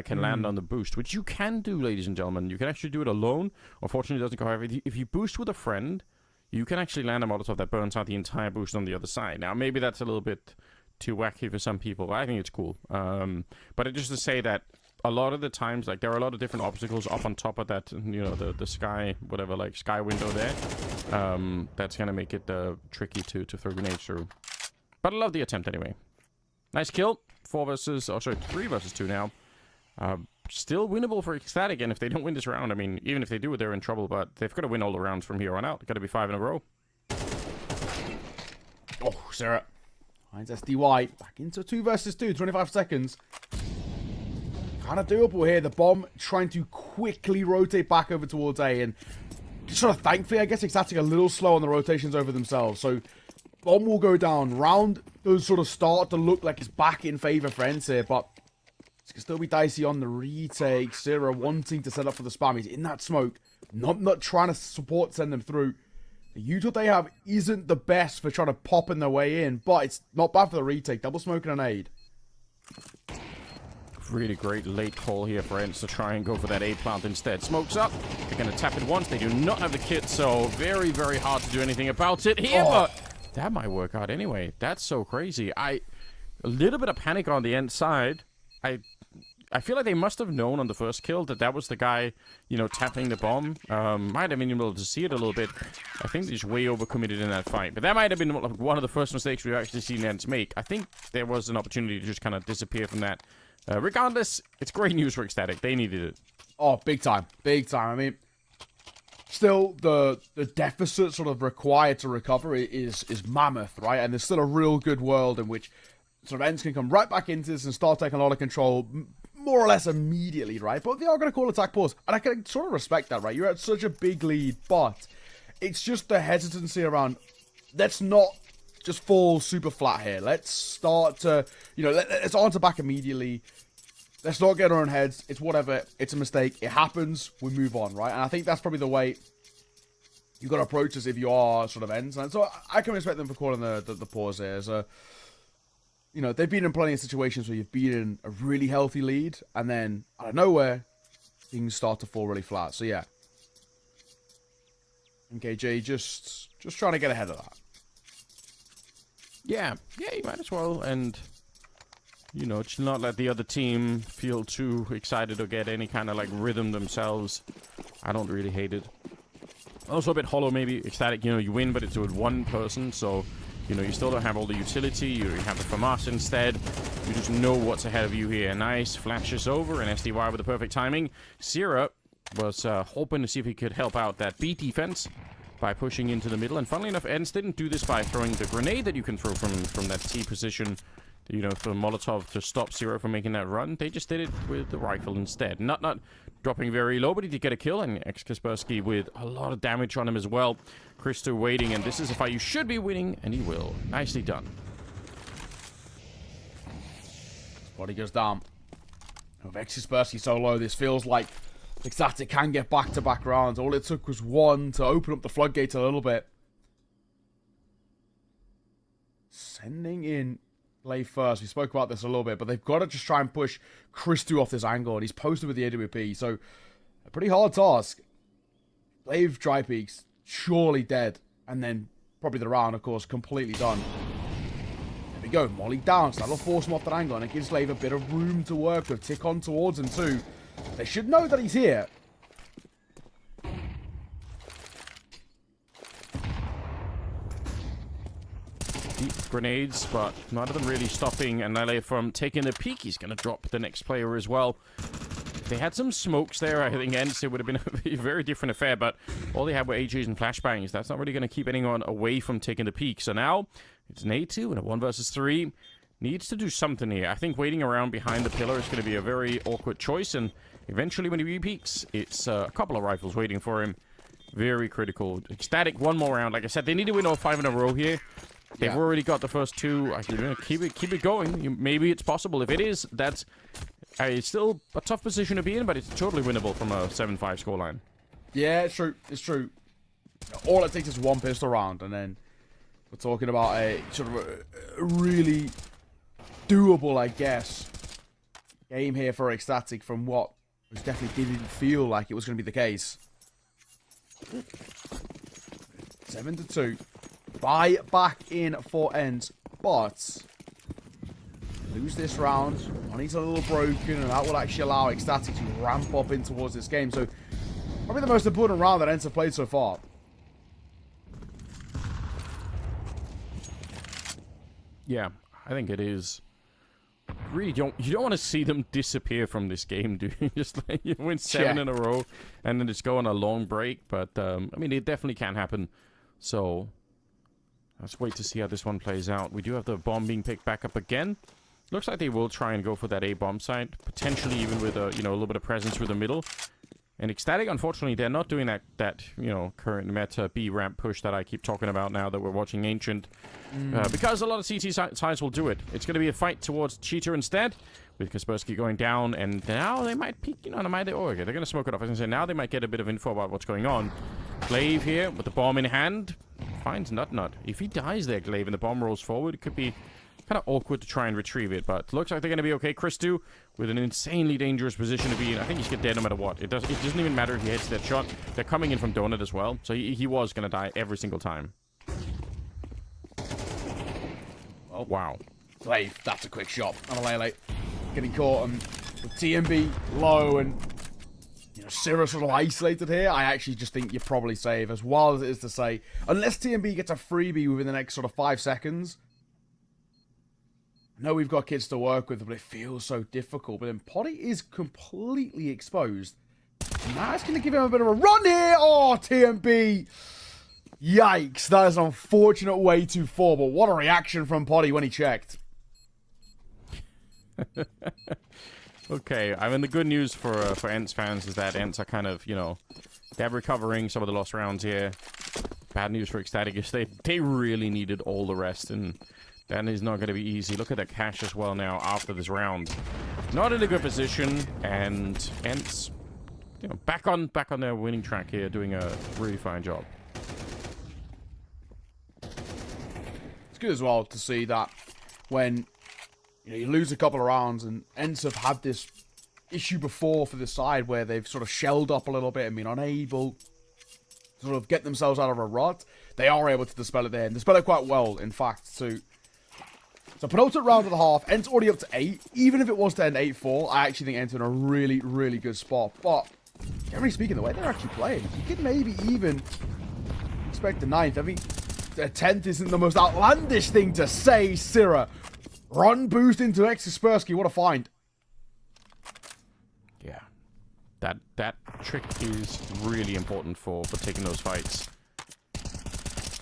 B: can land on the boost, which you can do, ladies and gentlemen. You can actually do it alone. Unfortunately, it doesn't go however. If you boost with a friend, you can actually land a Molotov that burns out the entire boost on the other side. Now, maybe that's a little bit too wacky for some people. I think it's cool. But just to say that a lot of the times, like, there are a lot of different obstacles up on top of that, you know, the sky, whatever, like, sky window there. That's gonna make it tricky to throw grenades through. But I love the attempt anyway. Nice kill. 3 versus 2 now. Still winnable for Ecstatic, and if they don't win this round, I mean, even if they do, they're in trouble, but they've got to win all the rounds from here on out. Got to be 5 in a row.
C: Oh, Sarah. Finds SDY. Back into 2 versus 2. 25 seconds. Kind of doable here. The bomb trying to quickly rotate back over towards A, and sort of thankfully, I guess Ecstatic a little slow on the rotations over themselves, so bomb will go down. Round does sort of start to look like it's back in favor for Ents here, but it's going to still be dicey on the retake. Zero wanting to set up for the spam. He's in that smoke. Not trying to send them through. The util they have isn't the best for trying to pop in their way in, but it's not bad for the retake. Double smoke and an aid.
B: Really great late call here for Ents to try and go for that A plant instead. Smokes up. They're going to tap it once. They do not have the kit, so very, very hard to do anything about it here, but that might work out anyway. That's so crazy. A little bit of panic on the Ents side. I feel like they must have known on the first kill that was the guy, you know, tapping the bomb. Might have been able to see it a little bit. I think they're just way overcommitted in that fight. But that might have been one of the first mistakes we've actually seen Ents make. I think there was an opportunity to just kind of disappear from that. Regardless, it's great news for Ecstatic. They needed it. Oh,
C: big time. Big time. I mean, still, the deficit sort of required to recover is mammoth, right? And there's still a real good world in which sort of Ents can come right back into this and start taking a lot of control more or less immediately, right? But they are going to call attack pause. And I can sort of respect that, right? You're at such a big lead, but it's just the hesitancy around, let's not just fall super flat here. Let's start to, you know, let's answer back immediately. Let's not get our own heads. It's whatever. It's a mistake. It happens. We move on, right? And I think that's probably the way you've got to approach this if you are sort of Ents. And so I can respect them for calling the pause here. So, you know, they've been in plenty of situations where you've been in a really healthy lead, and then out of nowhere, things start to fall really flat. So yeah, MKJ just trying to get ahead of that.
B: Yeah, you might as well, and you know, just not let the other team feel too excited or get any kind of like rhythm themselves. I don't really hate it. Also a bit hollow, maybe. Ecstatic, you know, you win, but it's with one person, so you know, you still don't have all the utility. You have the FAMAS instead. You just know what's ahead of you here. Nice. Flashes over, and SDY with the perfect timing. Sierra was hoping to see if he could help out that B defense by pushing into the middle. And funnily enough, Ents didn't do this by throwing the grenade that you can throw from that T position, you know, for Molotov to stop Zero from making that run. They just did it with the rifle instead. Not dropping very low, but he did get a kill, and Kaspersky with a lot of damage on him as well. Christo waiting, and this is a fight you should be winning, and he will. Nicely done.
C: Body goes down. With Kaspersky so low, this feels like Ecstatic can get back-to-back rounds. All it took was one to open up the floodgates a little bit. Sending in play first. We spoke about this a little bit, but they've got to just try and push Christo off this angle, and he's posted with the AWP, so a pretty hard task. Glaive dry peaks, surely dead, and then probably the round, of course, completely done. There we go, Molly down, so that'll force him off that angle, and it gives Glaive a bit of room to work with. Tick on towards him too. They should know that he's here.
B: Deep grenades, but none of them really stopping Annihilate from taking the peak. He's going to drop the next player as well. If they had some smokes there, I think Ents, it would have been a very different affair, but all they had were AGs and flashbangs. That's not really going to keep anyone away from taking the peak. So now, it's an A2 and a 1 versus 3. Needs to do something here. I think waiting around behind the pillar is going to be a very awkward choice, and eventually when he re-peaks, it's a couple of rifles waiting for him. Very critical. Ecstatic, one more round. Like I said, they need to win all 5 in a row here. They've already got the first 2. Keep it going. Maybe it's possible. If it is, that's it's still a tough position to be in, but it's totally winnable from a 7-5 scoreline.
C: Yeah, it's true. It's true. All it takes is one pistol round, and then we're talking about a sort of a really doable, I guess, game here for Ecstatic from what was definitely didn't feel like it was going to be the case. 7-2. Buy back in for Ents, but lose this round. Money's a little broken, and that will actually allow Ecstatic to ramp up in towards this game. So, probably the most important round that Ents have played so far.
B: Yeah, I think it is. Really you don't want to see them disappear from this game, do you? Just like you win 7 in a row and then just go on a long break. But I mean, it definitely can happen. So let's wait to see how this one plays out. We do have the bomb being picked back up again. Looks like they will try and go for that A bomb site, potentially even with a a little bit of presence through the middle. And Ecstatic, unfortunately, they're not doing that current meta B ramp push that I keep talking about now that we're watching Ancient. Because a lot of CT sides will do it. It's going to be a fight towards Cheater instead, with Kaspersky going down, and now they might peek, they're going to smoke it off. I was going to say, now they might get a bit of info about what's going on. Glaive here, with the bomb in hand, finds Nut. If he dies there, Glaive, and the bomb rolls forward, it could be kind of awkward to try and retrieve it, but looks like they're going to be okay. Christu, with an insanely dangerous position to be in. I think he's get dead no matter what. It doesn't even matter if he hits that shot. They're coming in from Donut as well, so he was going to die every single time.
C: Oh,
B: wow.
C: Glaive, that's a quick shot. Amalele getting caught with TMB low and Syrah sort of isolated here. I actually just think you probably save, as wild as it is to say. Unless TMB gets a freebie within the next sort of 5 seconds. I know we've got kids to work with, but it feels so difficult. But then Potty is completely exposed. Now it's going to give him a bit of a run here. Oh, TMB. Yikes. That is an unfortunate way to fall. But what a reaction from Potty when he checked.
B: Okay, I mean, the good news for Ents fans is that Ents are kind of, they're recovering some of the lost rounds here. Bad news for Ecstatic is they really needed all the rest, and that is not going to be easy. Look at that cash as well now after this round. Not in a good position, and Ents, back on their winning track here, doing a really fine job.
C: It's good as well to see that when you lose a couple of rounds, and Ents have had this issue before for the side where they've sort of shelled up a little bit and been unable to sort of get themselves out of a rut. They are able to dispel it there, and dispel it quite well, in fact. So penultimate round of the half, Ents already up to 8. Even if it was to end 8-4, I actually think Ents in a really, really good spot. But generally speaking, the way they're actually playing, you could maybe even expect the 9th. I mean, the 10th isn't the most outlandish thing to say, Syrah. Run boost into Kaspersky, what a find.
B: Yeah. That trick is really important for taking those fights.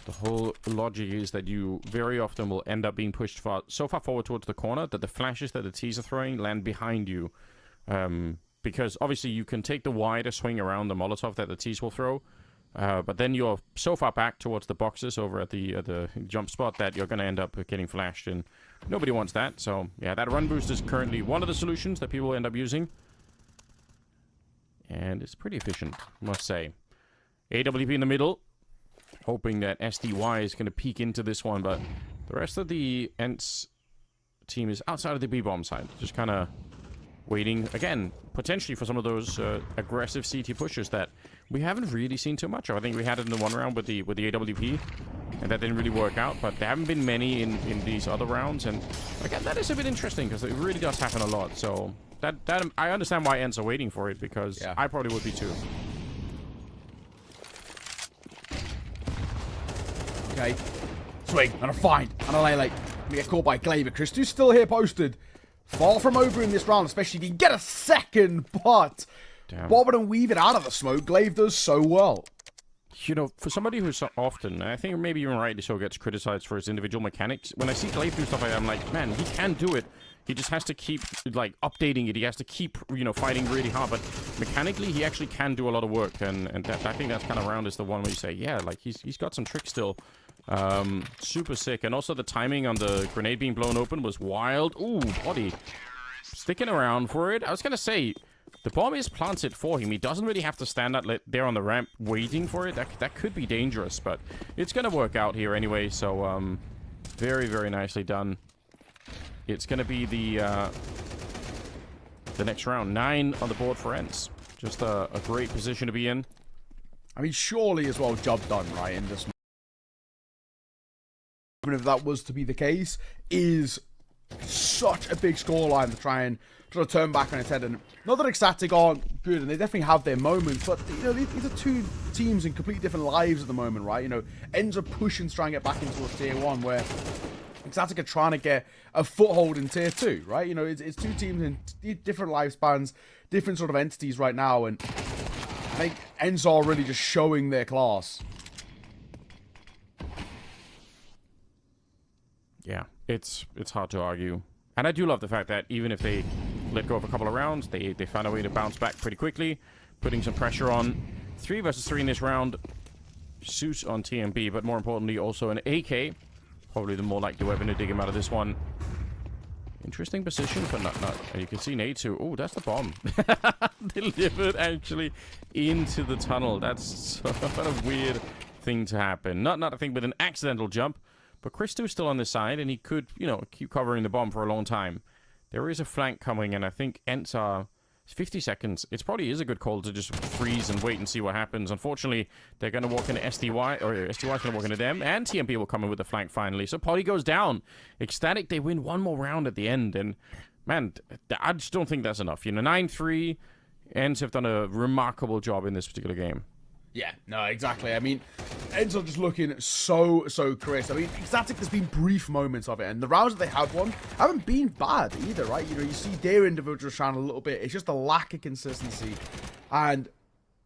B: The whole logic is that you very often will end up being pushed so far forward towards the corner that the flashes that the T's are throwing land behind you. Because obviously you can take the wider swing around the Molotov that the T's will throw. But then you're so far back towards the boxes over at the jump spot that you're going to end up getting flashed, and nobody wants that. So, yeah, that run boost is currently one of the solutions that people end up using. And it's pretty efficient, I must say. AWP in the middle, hoping that SDY is going to peek into this one, but the rest of the Ents team is outside of the B-bomb side, just kind of waiting, again, potentially for some of those aggressive CT pushes that we haven't really seen too much of. I think we had it in the one round with the AWP, and that didn't really work out, but there haven't been many in these other rounds, and again, that is a bit interesting, because it really does happen a lot, so that I understand why Ents are waiting for it, because yeah, I probably would be too.
C: Okay, swing, and a find, and a lay. We get caught by Glaive. Christu's still here posted. Far from over in this round, especially if you get a second, but bob it and weave it out of the smoke. Glaive does so well.
B: For somebody who's so often, I think maybe even rightly so, gets criticized for his individual mechanics, when I see Glaive do stuff like that, I'm like, man, he can do it. He just has to keep, updating it. He has to keep, fighting really hard. But mechanically, he actually can do a lot of work. And I think that's kind of round is the one where you say, yeah, he's got some tricks still. Super sick. And also the timing on the grenade being blown open was wild. Ooh, Body sticking around for it. I was going to say, the bomb is planted for him. He doesn't really have to stand out there on the ramp waiting for it. That could be dangerous, but it's going to work out here anyway. So, very, very nicely done. It's going to be the next round. 9 on the board for Ents. Just a great position to be in.
C: I mean, surely as well, job done, right, in this. Even if that was to be the case, is such a big scoreline to try and sort of turn back on its head. And not that Ecstatic aren't good, and they definitely have their moments, but you know, these are two teams in completely different lives at the moment, right? You know, ends up pushing to try and get back into tier 1, where Ecstatic are trying to get a foothold in tier 2, right? You know, it's two teams in different lifespans, different sort of entities right now, and I think Enzo are really just showing their class.
B: Yeah, it's hard to argue. And I do love the fact that even if they let go of a couple of rounds, they found a way to bounce back pretty quickly, putting some pressure on. 3 versus 3 in this round. Zeus on TMB, but more importantly also an AK. Probably the more likely weapon to dig him out of this one. Interesting position for Nut. And you can see Veto. Oh, that's the bomb. Delivered actually into the tunnel. That's sort of a weird thing to happen. Nut, I think, with an accidental jump. But Christo's still on this side, and he could, you know, keep covering the bomb for a long time. There is a flank coming, and I think Ents are 50 seconds. It probably is a good call to just freeze and wait and see what happens. Unfortunately, they're going to walk into SDY, or SDY's going to walk into them, and TMP will come in with the flank finally. So Potty goes down. Ecstatic, they win one more round at the end, and man, I just don't think that's enough. You know, 9-3, Ents have done a remarkable job in this particular game.
C: Yeah, no, exactly. I mean, Ends are just looking so crisp. I mean, Ecstatic, there's been brief moments of it, and the rounds that they have won haven't been bad either, right? You know, you see their individuals shine a little bit. It's just a lack of consistency. And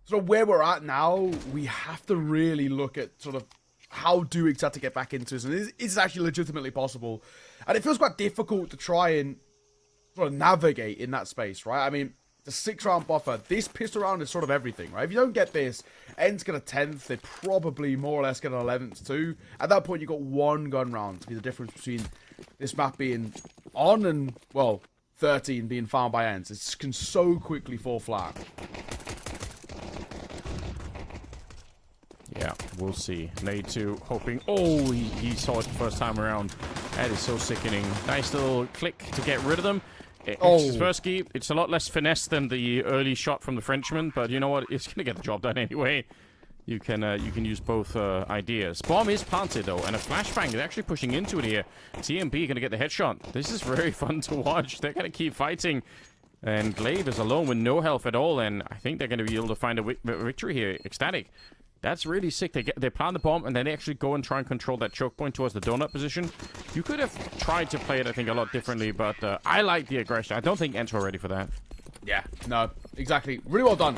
C: sort of where we're at now, we have to really look at sort of how do Ecstatic get back into this, and is it actually legitimately possible? And it feels quite difficult to try and sort of navigate in that space, right? I mean, the 6-round buffer, this pistol round is sort of everything, right? If you don't get this, Ends get a 10th, they probably more or less get an 11th too. At that point, you've got 1 gun round to be the difference between this map being on and, well, 13 being found by Ends. It can so quickly fall flat.
B: Yeah, we'll see. Veto hoping... Oh, he saw it the first time around. That is so sickening. Nice little click to get rid of them. It's his first key. It's a lot less finesse than the early shot from the Frenchman, but you know what? It's going to get the job done anyway. You can use both ideas. Bomb is planted, though, and a flashbang. They're actually pushing into it here. TMP going to get the headshot. This is very fun to watch. They're going to keep fighting. And Glaive is alone with no health at all, and I think they're going to be able to find a victory here. Ecstatic. That's really sick. They plant the bomb, and then they actually go and try and control that choke point towards the donut position. You could have tried to play it, I think, a lot differently, but I like the aggression. I don't think Ents are ready for that.
C: Yeah, no, exactly. Really well done.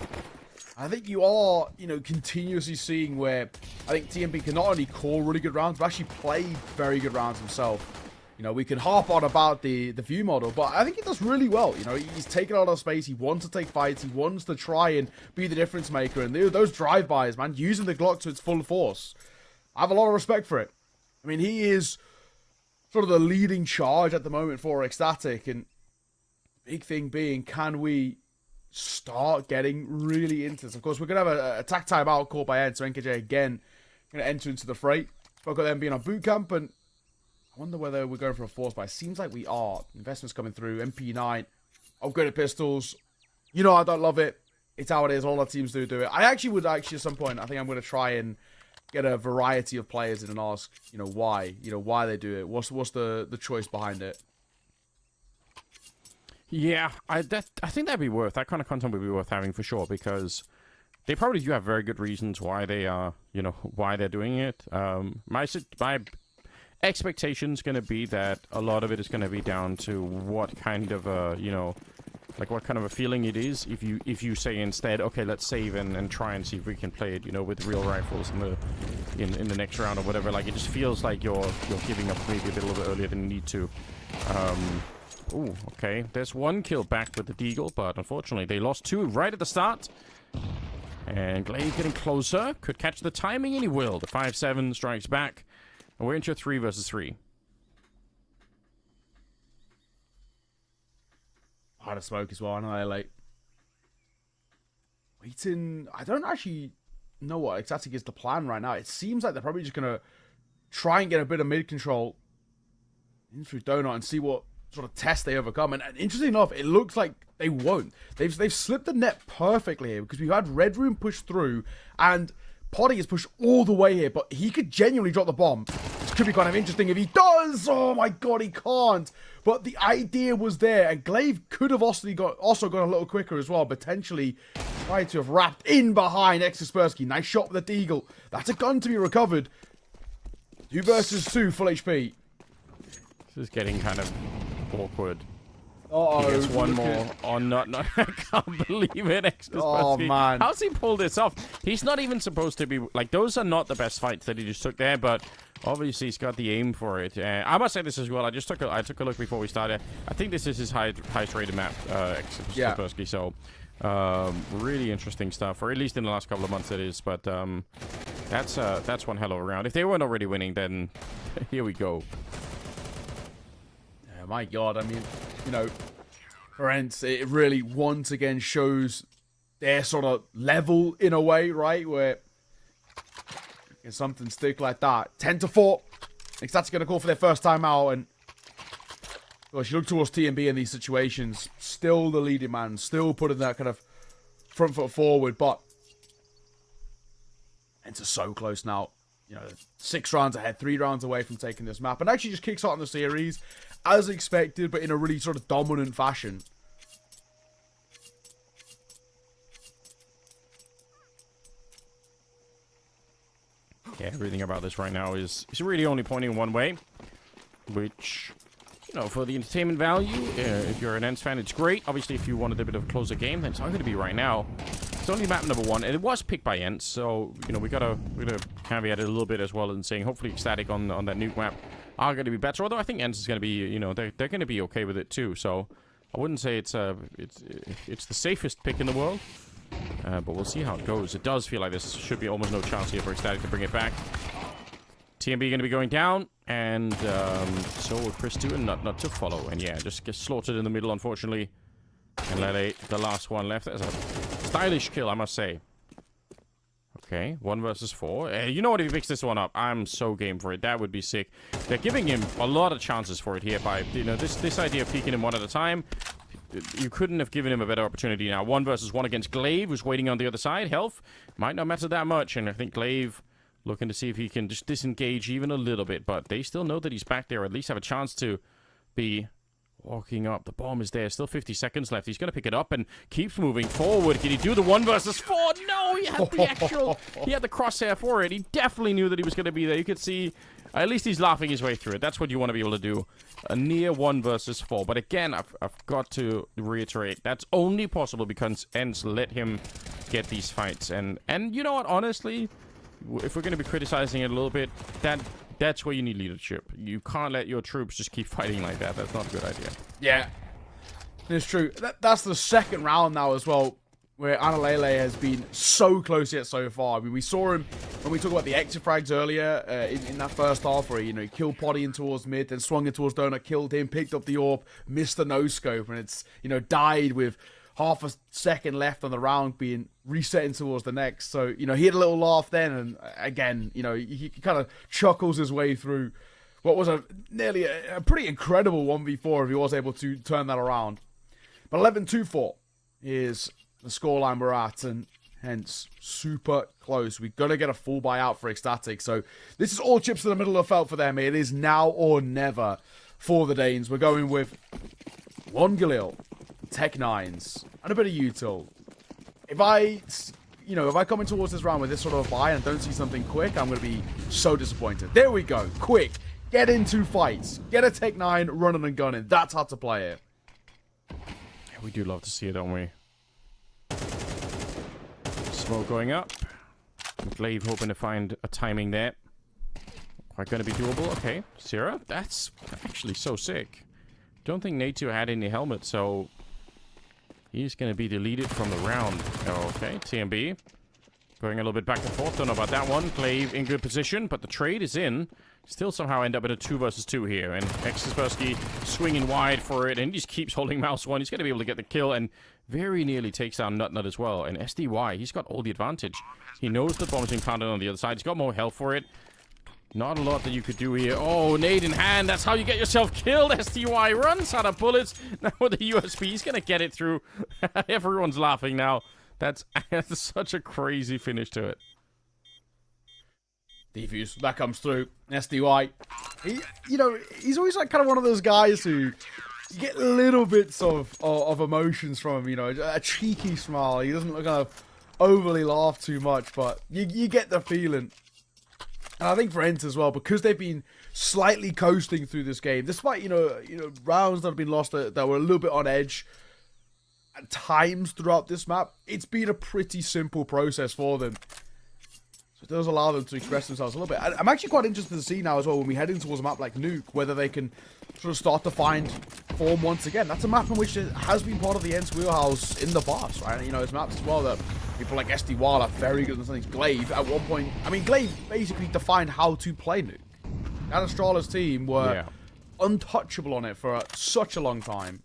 C: I think you are, you know, continuously seeing where I think TMP can not only call really good rounds, but actually play very good rounds himself. You know, we can harp on about the view model, but I think he does really well. You know, he's taken a lot of space. He wants to take fights. He wants to try and be the difference maker. And those drive-bys, man, using the Glock to its full force. I have a lot of respect for it. I mean, he is sort of the leading charge at the moment for Ecstatic. And big thing being, can we start getting really into this? Of course, we're going to have a attack timeout called by Ed. So NKJ, again, going to enter into the fray. Spoke about them being on boot camp, and I wonder whether we're going for a force buy. Seems like we are. Investments coming through. MP9. Upgraded pistols. You know, I don't love it. It's how it is. All our teams do it. I actually would at some point, I think I'm going to try and get a variety of players in and ask, you know, why. You know, why they do it. What's the choice behind it?
B: Yeah, I think that'd be worth. That kind of content would be worth having for sure, because they probably do have very good reasons why they are, you know, why they're doing it. My expectation's going to be that a lot of it is going to be down to what kind of you know, like what kind of a feeling it is. If you say instead, okay, let's save and try and see if we can play it, you know, with real rifles in the next round or whatever. Like, it just feels like you're giving up maybe a little bit earlier than you need to. Ooh, okay. There's 1 kill back with the Deagle, but unfortunately they lost 2 right at the start. And Glaive getting closer. Could catch the timing, and he will. The 5-7 strikes back. And we're into a 3 versus 3.
C: Hard to smoke as well. I know they're late. Waiting. I don't actually know what exactly is the plan right now. It seems like they're probably just going to try and get a bit of mid control in through Donut and see what sort of test they overcome. And interestingly enough, it looks like they won't. They've slipped the net perfectly here, because we've had Red Room push through, and Potty is pushed all the way here, but he could genuinely drop the bomb. It's could be kind of interesting if he does. Oh my god, he can't. But the idea was there, and Glaive could have also gone a little quicker as well. Potentially tried to have wrapped in behind Kaspersky. Nice shot with the Deagle. That's a gun to be recovered. 2 versus 2, full HP.
B: This is getting kind of awkward.
C: Uh-oh.
B: He gets one more. Oh, no. I can't believe it, Kaspersky.
C: Oh, man.
B: How's he pulled this off? He's not even supposed to be... Like, those are not the best fights that he just took there, but obviously he's got the aim for it. I must say this as well. I took a look before we started. I think this is his highest rated map, Kaspersky, so... really interesting stuff, or at least in the last couple of months it is, but that's one hell of a round. If they weren't already winning, then here we go.
C: Yeah, my god, I mean, you know, Brent, it really once again shows their sort of level in a way, right? Where if something stick like that, 10-4, that's going to call for their first time out, and well, you look towards TMB in these situations, still the leading man, still putting that kind of front foot forward, but Ents are so close now. You know, 6 rounds ahead, 3 rounds away from taking this map, and actually just kicks out in the series as expected, but in a really sort of dominant fashion.
B: Yeah, everything about this right now is really only pointing one way, which, you know, for the entertainment value, if you're an Ents fan, it's great. Obviously, if you wanted a bit of a closer game, then it's not going to be right now. It's only map number 1, and it was picked by Ents, so, you know, we're gonna caveat it a little bit as well, and saying hopefully Ecstatic on that nuke map are going to be better. Although I think Ents is going to be, you know, they're going to be okay with it too. So I wouldn't say it's the safest pick in the world, but we'll see how it goes. It does feel like this should be almost no chance here for Ecstatic to bring it back. TMB going to be going down, and so will Chris too, and not to follow. And yeah, just get slaughtered in the middle, unfortunately. And Lele, the last one left. That's a stylish kill, I must say. Okay, 1 versus 4. You know what, if he picks this one up, I'm so game for it. That would be sick. They're giving him a lot of chances for it here by, you know, this idea of peeking him one at a time. You couldn't have given him a better opportunity now. 1 versus 1 against Glaive, who's waiting on the other side. Health might not matter that much, and I think Glaive looking to see if he can just disengage even a little bit, but they still know that he's back there, or at least have a chance to be walking up. The bomb is there. Still 50 seconds left. He's going to pick it up and keeps moving forward. Can he do the 1 versus 4? No, he had he had the crosshair for it. He definitely knew that he was going to be there. You could see, at least he's laughing his way through it. That's what you want to be able to do. A near 1 versus 4. But again, I've got to reiterate, that's only possible because Ents let him get these fights. And you know what, honestly, if we're going to be criticizing it a little bit, that's where you need leadership. You can't let your troops just keep fighting like that. That's not a good idea.
C: Yeah, it's true. That's the second round now as well, where Analele has been so close yet so far. I mean, we saw him when we talked about the exit frags earlier in that first half, where, you know, he killed Potty in towards mid, then swung in towards Donut, killed him, picked up the orb, missed the no-scope, and it's, you know, died with half a second left on the round, being resetting towards the next. So, you know, he had a little laugh then, and again, you know, he kind of chuckles his way through what was nearly a pretty incredible 1v4 if he was able to turn that around. But 11-2-4 is the scoreline we're at, and hence super close. We've got to get a full buyout for Ecstatic. So this is all chips to the middle of the felt for them. It is now or never for the Danes. We're going with 1 Galil, Tech 9s, and a bit of util. If I come in towards this round with this sort of a buy and don't see something quick, I'm going to be so disappointed. There we go. Quick. Get into fights. Get a Tech 9 running and gunning. That's how to play it.
B: Yeah, we do love to see it, don't we? Smoke going up. Glaive hoping to find a timing there. Quite going to be doable. Okay, Sierra. That's actually so sick. Don't think Natu had any helmet, so he's going to be deleted from the round. Okay, TMB going a little bit back and forth. Don't know about that one. Glaive in good position, but the trade is in. Still somehow end up at a 2 versus 2 here. And Kaspersky swinging wide for it, and he just keeps holding mouse 1. He's going to be able to get the kill, and very nearly takes down Nut as well. And SDY, he's got all the advantage. He knows the bomb's being planted on the other side. He's got more health for it. Not a lot that you could do here. Oh, nade in hand. That's how you get yourself killed. SDY runs out of bullets. Now with the USB, he's going to get it through. Everyone's laughing now. That's such a crazy finish to it.
C: Defuse, that comes through. SDY. He's always like kind of one of those guys who you get little bits of emotions from him, a cheeky smile. He doesn't kind of overly laugh too much, but you get the feeling. And I think for Ents as well, because they've been slightly coasting through this game, despite, rounds that have been lost that were a little bit on edge at times throughout this map, it's been a pretty simple process for them. So it does allow them to express themselves a little bit. I'm actually quite interested to see now as well, when we head in towards a map like Nuke, whether they can sort of start to find form once again. That's a map in which it has been part of the Ents wheelhouse in the past, right? It's maps as well that people like SDY are very good at things. Glaive, at one point, Glaive basically defined how to play Nuke. And Astrala's team were untouchable on it for such a long time.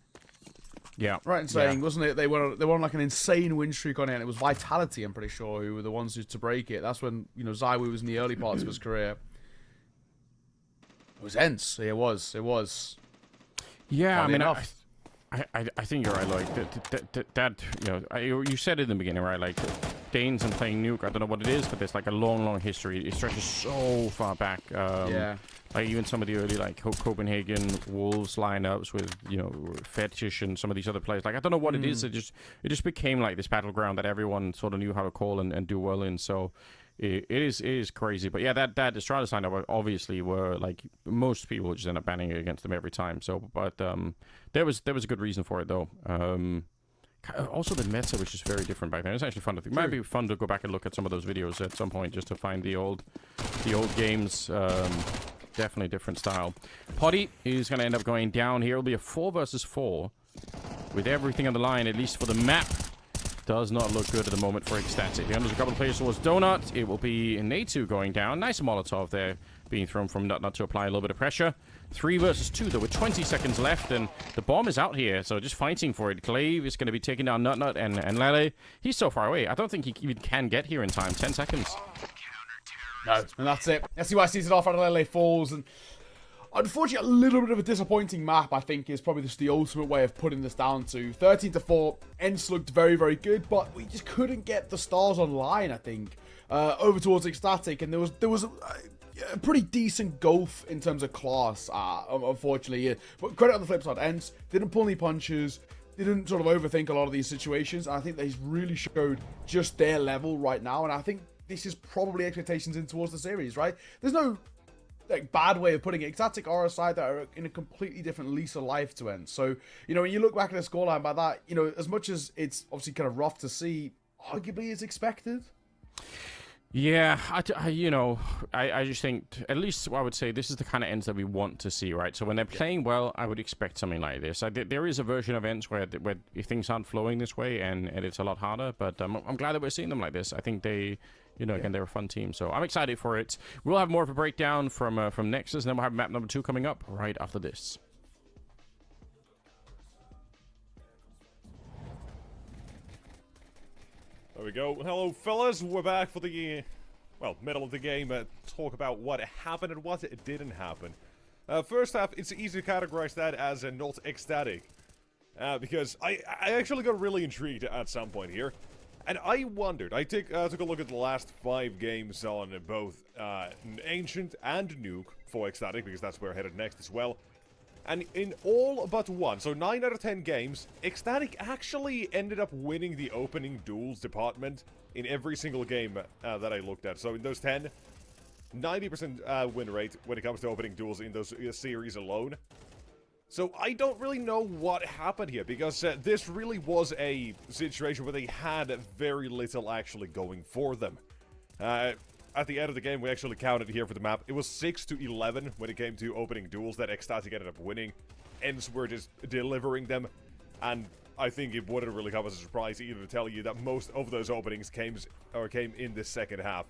B: Yeah.
C: Right in saying, wasn't it? They were on like an insane win streak on it, and it was Vitality, I'm pretty sure, who were the ones who to break it. That's when, Zywoo was in the early parts of his career. It was Ents. It was.
B: Yeah, I think you're right. Like you said it in the beginning, right? Like Danes and playing Nuke. I don't know what it is, but there's like a long history. It stretches so far back. Like even some of the early like Copenhagen Wolves lineups with Fetish and some of these other players. Like I don't know what it is. It just became like this battleground that everyone sort of knew how to call and do well in. So. It is crazy, but yeah, that Estrada lineup obviously were like most people just end up banning against them every time. So, but there was a good reason for it though. Also, the meta was just very different back then. It's actually fun to think. Might be fun to go back and look at some of those videos at some point just to find the old games. Definitely different style. Potty is going to end up going down here. It'll be a 4 versus 4 with everything on the line, at least for the map. Does not look good at the moment for Ecstatic. There's a couple of players towards Donut. It will be Natu going down. Nice Molotov there being thrown from Nut to apply a little bit of pressure. 3 versus 2 though with 20 seconds left, and the bomb is out here, so just fighting for it. Glaive is going to be taking down Nut and Lele. He's so far away. I don't think he even can get here in time. 10 seconds.
C: No, and that's it. SCY sees it off out of Lele falls, and unfortunately, a little bit of a disappointing map, I think, is probably just the ultimate way of putting this down to. 13-4, Ents looked very, very good, but we just couldn't get the stars online, I think, over towards Ecstatic, and there was a pretty decent gulf in terms of class, unfortunately. Yeah. But credit on the flip side, Ents didn't pull any punches, didn't sort of overthink a lot of these situations, and I think they really showed just their level right now, and I think this is probably expectations in towards the series, right? There's no bad way of putting it. Ecstatic are a side that are in a completely different lease of life to Ents. So, when you look back at the scoreline by that, as much as it's obviously kind of rough to see, arguably it's expected.
B: Yeah, I just think, at least I would say, this is the kind of Ents that we want to see, right? So when they're playing well, I would expect something like this. There is a version of Ents where if things aren't flowing this way and it's a lot harder, but I'm glad that we're seeing them like this. I think they... again, they're a fun team, so I'm excited for it. We'll have more of a breakdown from Nexus, and then we'll have map number 2 coming up right after this.
A: There we go. Hello, fellas. We're back for the, middle of the game. Talk about what happened and what didn't happen. First half, it's easy to categorize that as not ecstatic. Because I actually got really intrigued at some point here. And I wondered, I took a look at the last 5 games on both Ancient and Nuke for Ecstatic, because that's where I headed next as well. And in all but one, so 9 out of 10 games, Ecstatic actually ended up winning the opening duels department in every single game that I looked at. So in those 10, 90% win rate when it comes to opening duels in those series alone. So I don't really know what happened here, because this really was a situation where they had very little actually going for them. At the end of the game, we actually counted here for the map. It was 6-11 when it came to opening duels that Ecstatic ended up winning. Ents were just delivering them, and I think it wouldn't really come as a surprise either to tell you that most of those openings came in the second half.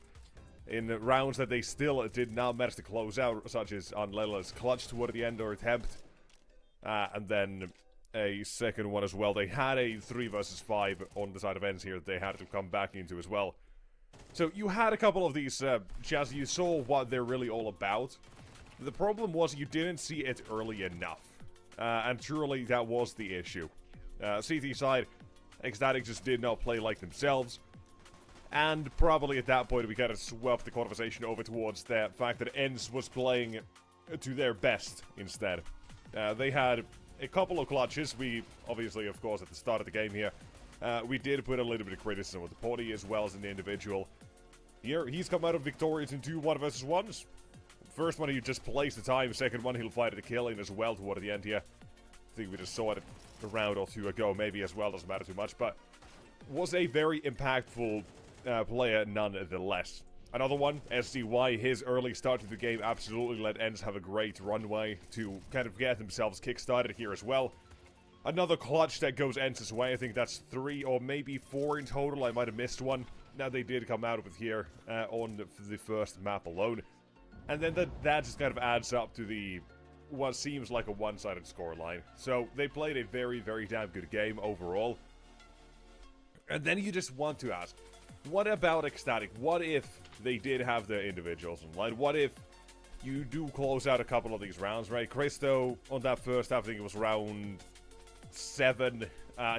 A: In rounds that they still did not manage to close out, such as on Lela's clutch toward the end or attempt. And then a second one as well. They had a 3 versus 5 on the side of Ents here that they had to come back into as well. So you had a couple of these chances. You saw what they're really all about. The problem was you didn't see it early enough. And truly that was the issue. CT side, Ecstatic just did not play like themselves. And probably at that point, we kind of swept the conversation over towards the fact that ENCE was playing to their best instead. They had a couple of clutches. We, obviously, of course, at the start of the game here, we did put a little bit of criticism with the party as well as in the individual. Here, he's come out of victorious in 2 1 versus 1s. First one, he just plays the time. Second one, he'll fight the killing as well toward the end here. I think we just saw it a round or 2 ago, maybe as well. Doesn't matter too much, but was a very impactful player nonetheless. Another one, SCY, his early start to the game absolutely let ENCE have a great runway to kind of get themselves kick-started here as well. Another clutch that goes ENCE's way. I think that's 3 or maybe 4 in total. I might have missed one. Now they did come out with here on the first map alone. And then that just kind of adds up to the what seems like a one-sided scoreline. So they played a very, very damn good game overall. And then you just want to ask, what about Ecstatic? What if they did have the individuals in line? What if you do close out a couple of these rounds, right? Christo, on that first half, I think it was round 7,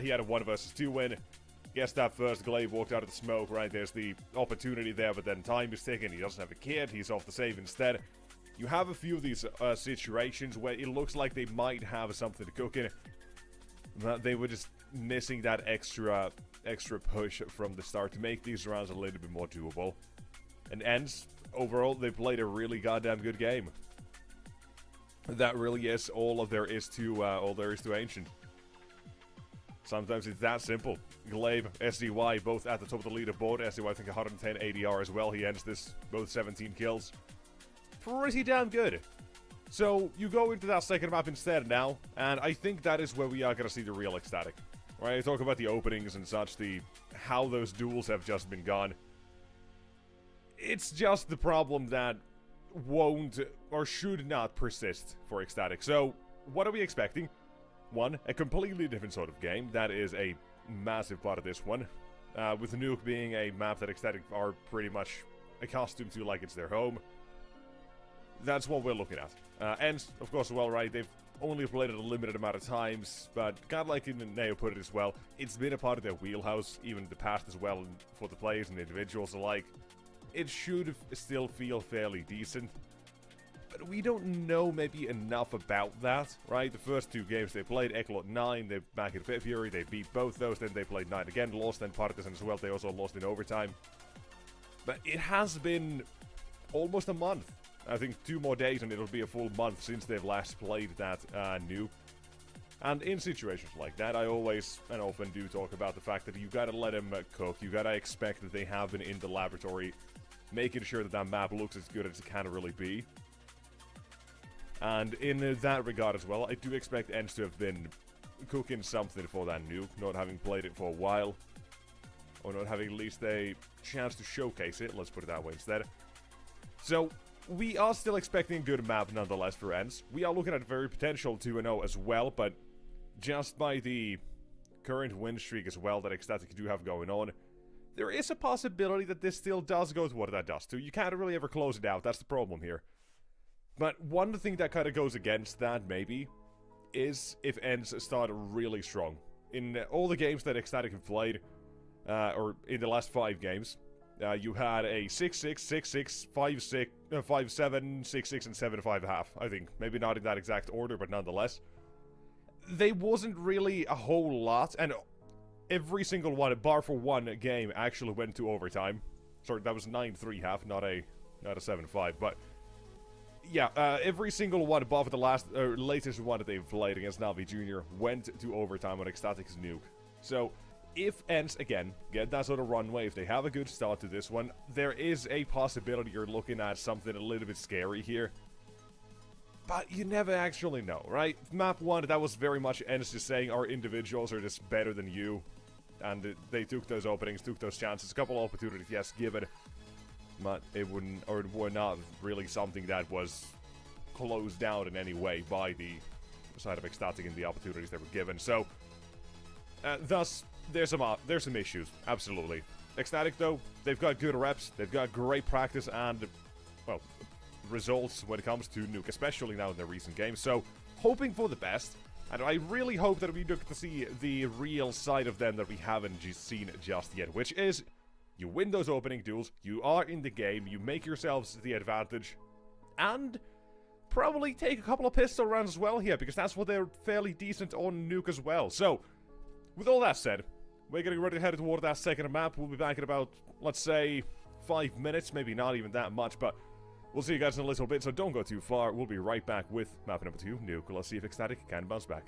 A: he had a 1 versus 2 win. Guess that first Glaive walked out of the smoke, right? There's the opportunity there, but then time is ticking. He doesn't have a kid. He's off the save instead. You have a few of these situations where it looks like they might have something to cook in. But they were just missing that extra push from the start to make these rounds a little bit more doable. And ENCE, overall, they played a really goddamn good game. That really is all there is to Ancient. Sometimes it's that simple. Glaive, SDY, both at the top of the leaderboard. SDY, I think, 110 ADR as well. He ends this, both 17 kills. Pretty damn good. So, you go into that second map instead now, and I think that is where we are going to see the real Ecstatic. Right, I talk about the openings and such, how those duels have just been gone. It's just the problem that won't, or should not persist for Ecstatic. So, what are we expecting? One, a completely different sort of game. That is a massive part of this one. With Nuke being a map that Ecstatic are pretty much accustomed to like it's their home. That's what we're looking at. And, of course, well, right, they've only played it a limited amount of times, but kind of like Neo put it as well, it's been a part of their wheelhouse, even in the past as well, for the players and the individuals alike. It should still feel fairly decent. But we don't know maybe enough about that, right? The first 2 games they played, Eklot 9, they're back in Pit Fury, they beat both those, then they played 9 again, lost, then Partisan as well, they also lost in overtime. But it has been almost a month. I think 2 more days and it'll be a full month since they've last played that new. And in situations like that, I always and often do talk about the fact that you gotta let them cook, you gotta expect that they have been in the laboratory, making sure that that map looks as good as it can really be. And in that regard as well, I do expect ENCE to have been cooking something for that nuke, not having played it for a while. Or not having at least a chance to showcase it, let's put it that way instead. So, we are still expecting a good map nonetheless for ENCE. We are looking at very potential 2-0 as well, but just by the current win streak as well that Ecstatic do have going on, there is a possibility that this still does go to what that does to. You can't really ever close it out, that's the problem here. But one thing that kind of goes against that, maybe, is if ENCE start really strong. In all the games that Ecstatic have played, or in the last 5 games, you had a 6-6, 6-6, 5-6, 5-7, 6-6, and 7-5.5. I think. Maybe not in that exact order, but nonetheless. There wasn't really a whole lot, and every single one, bar for one game, actually went to overtime. Sorry, that was 9-3 half, not a 7-5, but... yeah, every single one above the latest one that they've played against Navi Jr. went to overtime on Ecstatic's nuke. So, if ENCE, again, get that sort of runway, if they have a good start to this one, there is a possibility you're looking at something a little bit scary here. But you never actually know, right? Map 1, that was very much ENCE just saying our individuals are just better than you. And they took those openings, took those chances, a couple of opportunities, yes, given. But it wouldn't, or it were not really something that was closed down in any way by the side of Ecstatic in the opportunities they were given. So, thus, there's some issues, absolutely. Ecstatic, though, they've got good reps, they've got great practice, and, well, results when it comes to Nuke, especially now in their recent games. So, hoping for the best, and I really hope that we get to see the real side of them that we haven't seen just yet, which is You win those opening duels, you are in the game, you make yourselves the advantage, and probably take a couple of pistol rounds as well here, because that's what they're fairly decent on Nuke as well. So, with all that said, we're getting ready to head toward that second map. We'll be back in about, let's say, 5 minutes, maybe not even that much, but we'll see you guys in a little bit, so don't go too far. We'll be right back with map number 2, Nuke. Let's see if Ecstatic can bounce back.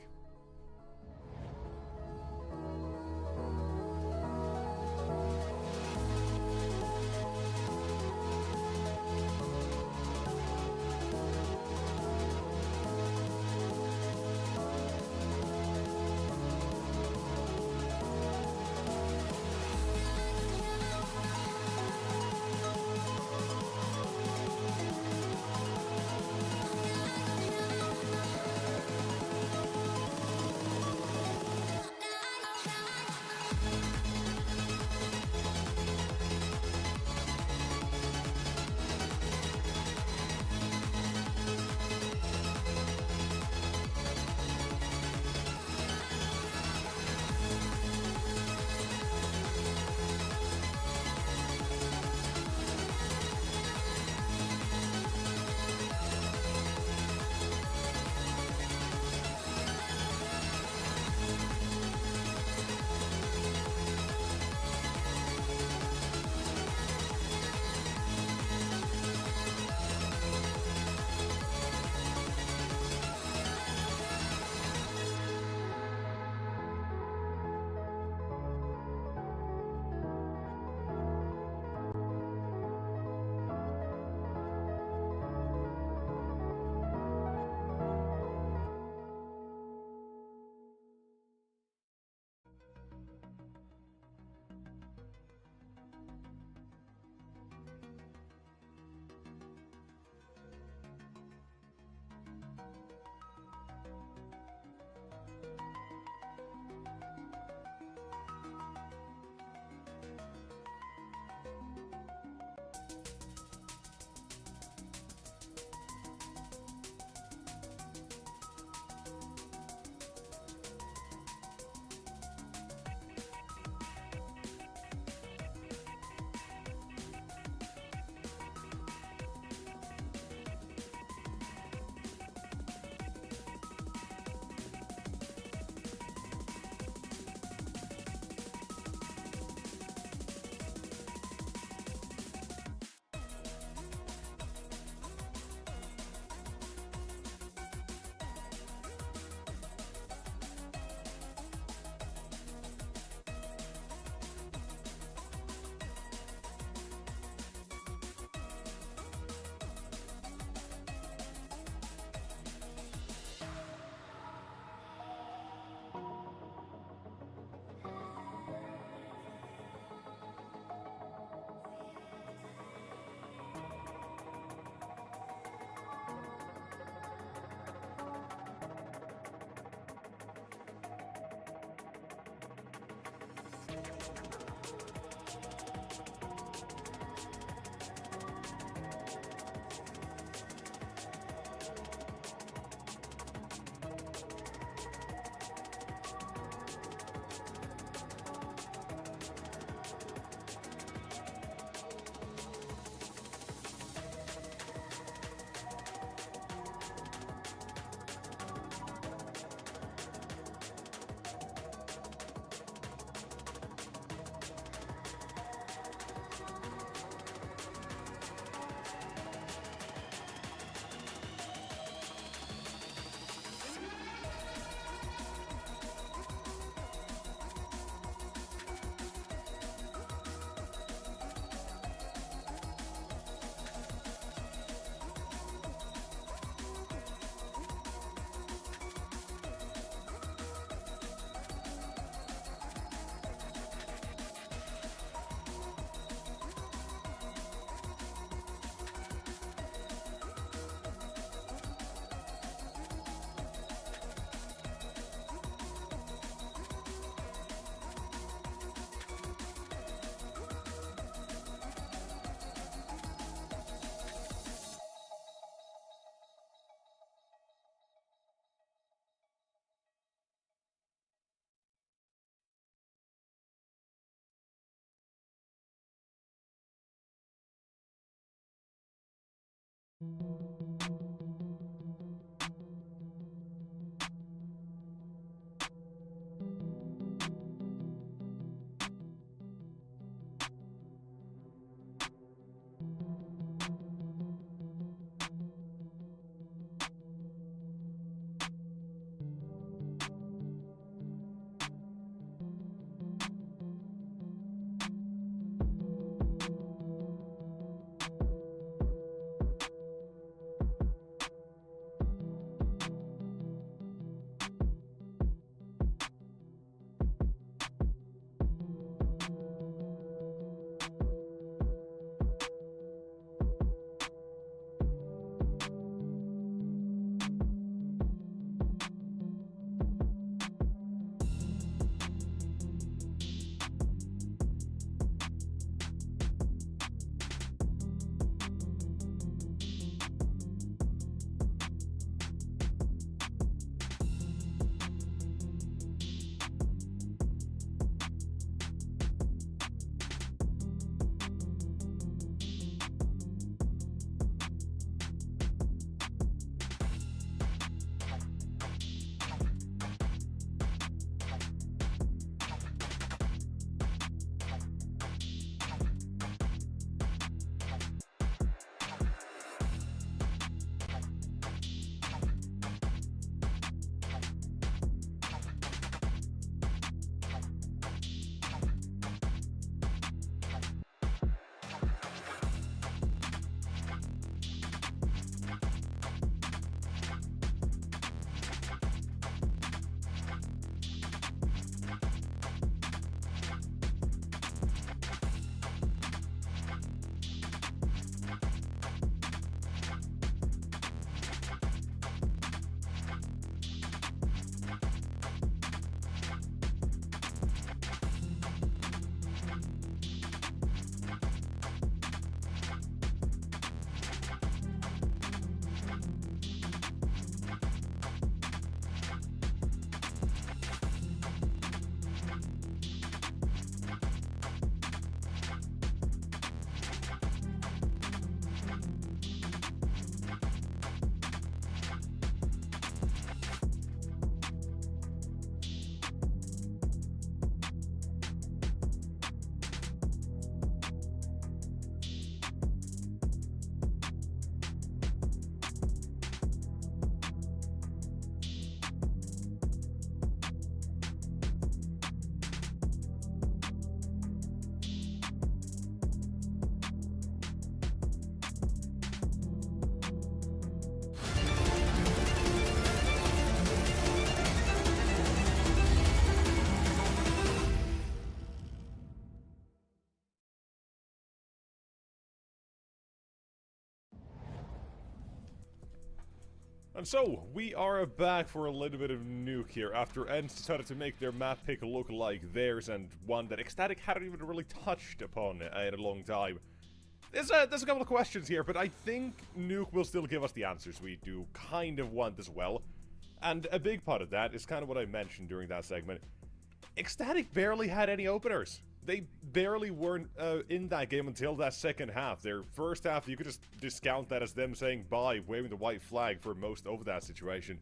A: And so, we are back for a little bit of nuke here, after Ents decided to make their map pick look like theirs, and one that Ecstatic hadn't even really touched upon in a long time. There's a couple of questions here, but I think Nuke will still give us the answers we do kind of want as well. And a big part of that is kind of what I mentioned during that segment. Ecstatic barely had any openers. They barely weren't in that game until that second half. Their first half, you could just discount that as them saying bye, waving the white flag for most of that situation.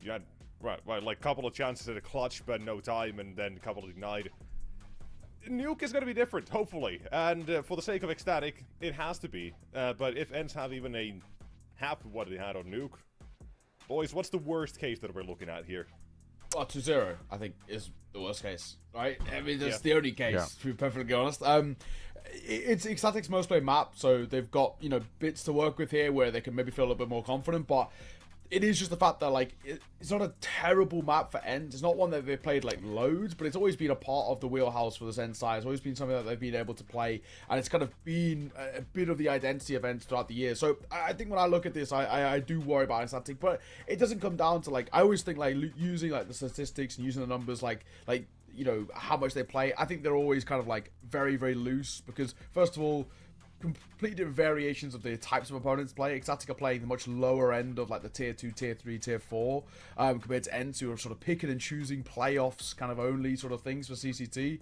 A: You had, right, like a couple of chances at a clutch, but no time, and then a couple denied. Nuke is going to be different, hopefully, and for the sake of Ecstatic, it has to be. But if Ents have even a half of what they had on Nuke, boys, what's the worst case that we're looking at here?
C: Well, 2-0, I think, is the worst case, right? I mean, that's the only case, to be perfectly honest. It's Ecstatic's most played map, so they've got, you know, bits to work with here where they can maybe feel a little bit more confident, but it is just the fact that, like, it's not a terrible map for Ents. It's not one that they've played, like, loads, but it's always been a part of the wheelhouse for the Zen side. It's always been something that they've been able to play, and it's kind of been a bit of the identity of Ents throughout the year. So I think when I look at this, I do worry about Ecstatic, but it doesn't come down to, like, I always think, like, using, like, the statistics and using the numbers, like you know, how much they play. I think they're always kind of, like, very, very loose, because, first of all, completely different variations of the types of opponents play. Ecstatic are playing the much lower end of, like, the tier 2, tier 3, tier 4, compared to Ents, who are sort of picking and choosing playoffs kind of only sort of things for CCT.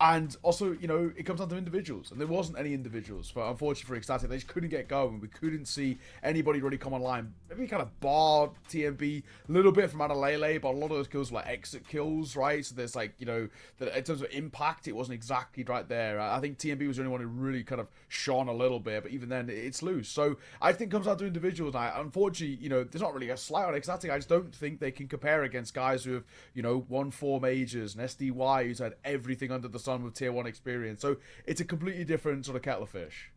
C: And also, you know, it comes down to individuals. And there wasn't any individuals, unfortunately, for Ecstatic. They just couldn't get going. We couldn't see anybody really come online. Maybe kind of bar TMB a little bit from Adalele, but a lot of those kills were like exit kills, right? So there's like, you know, in terms of impact, it wasn't exactly right there. I think TMB was the only one who really kind of shone a little bit, but even then, it's loose. So I think it comes down to individuals. And unfortunately, you know, there's not really a slight on Ecstatic. I just don't think they can compare against guys who have, you know, won 4 majors, and SDY, who's had everything under the sun with tier 1 experience. So it's a completely different sort of kettle of fish.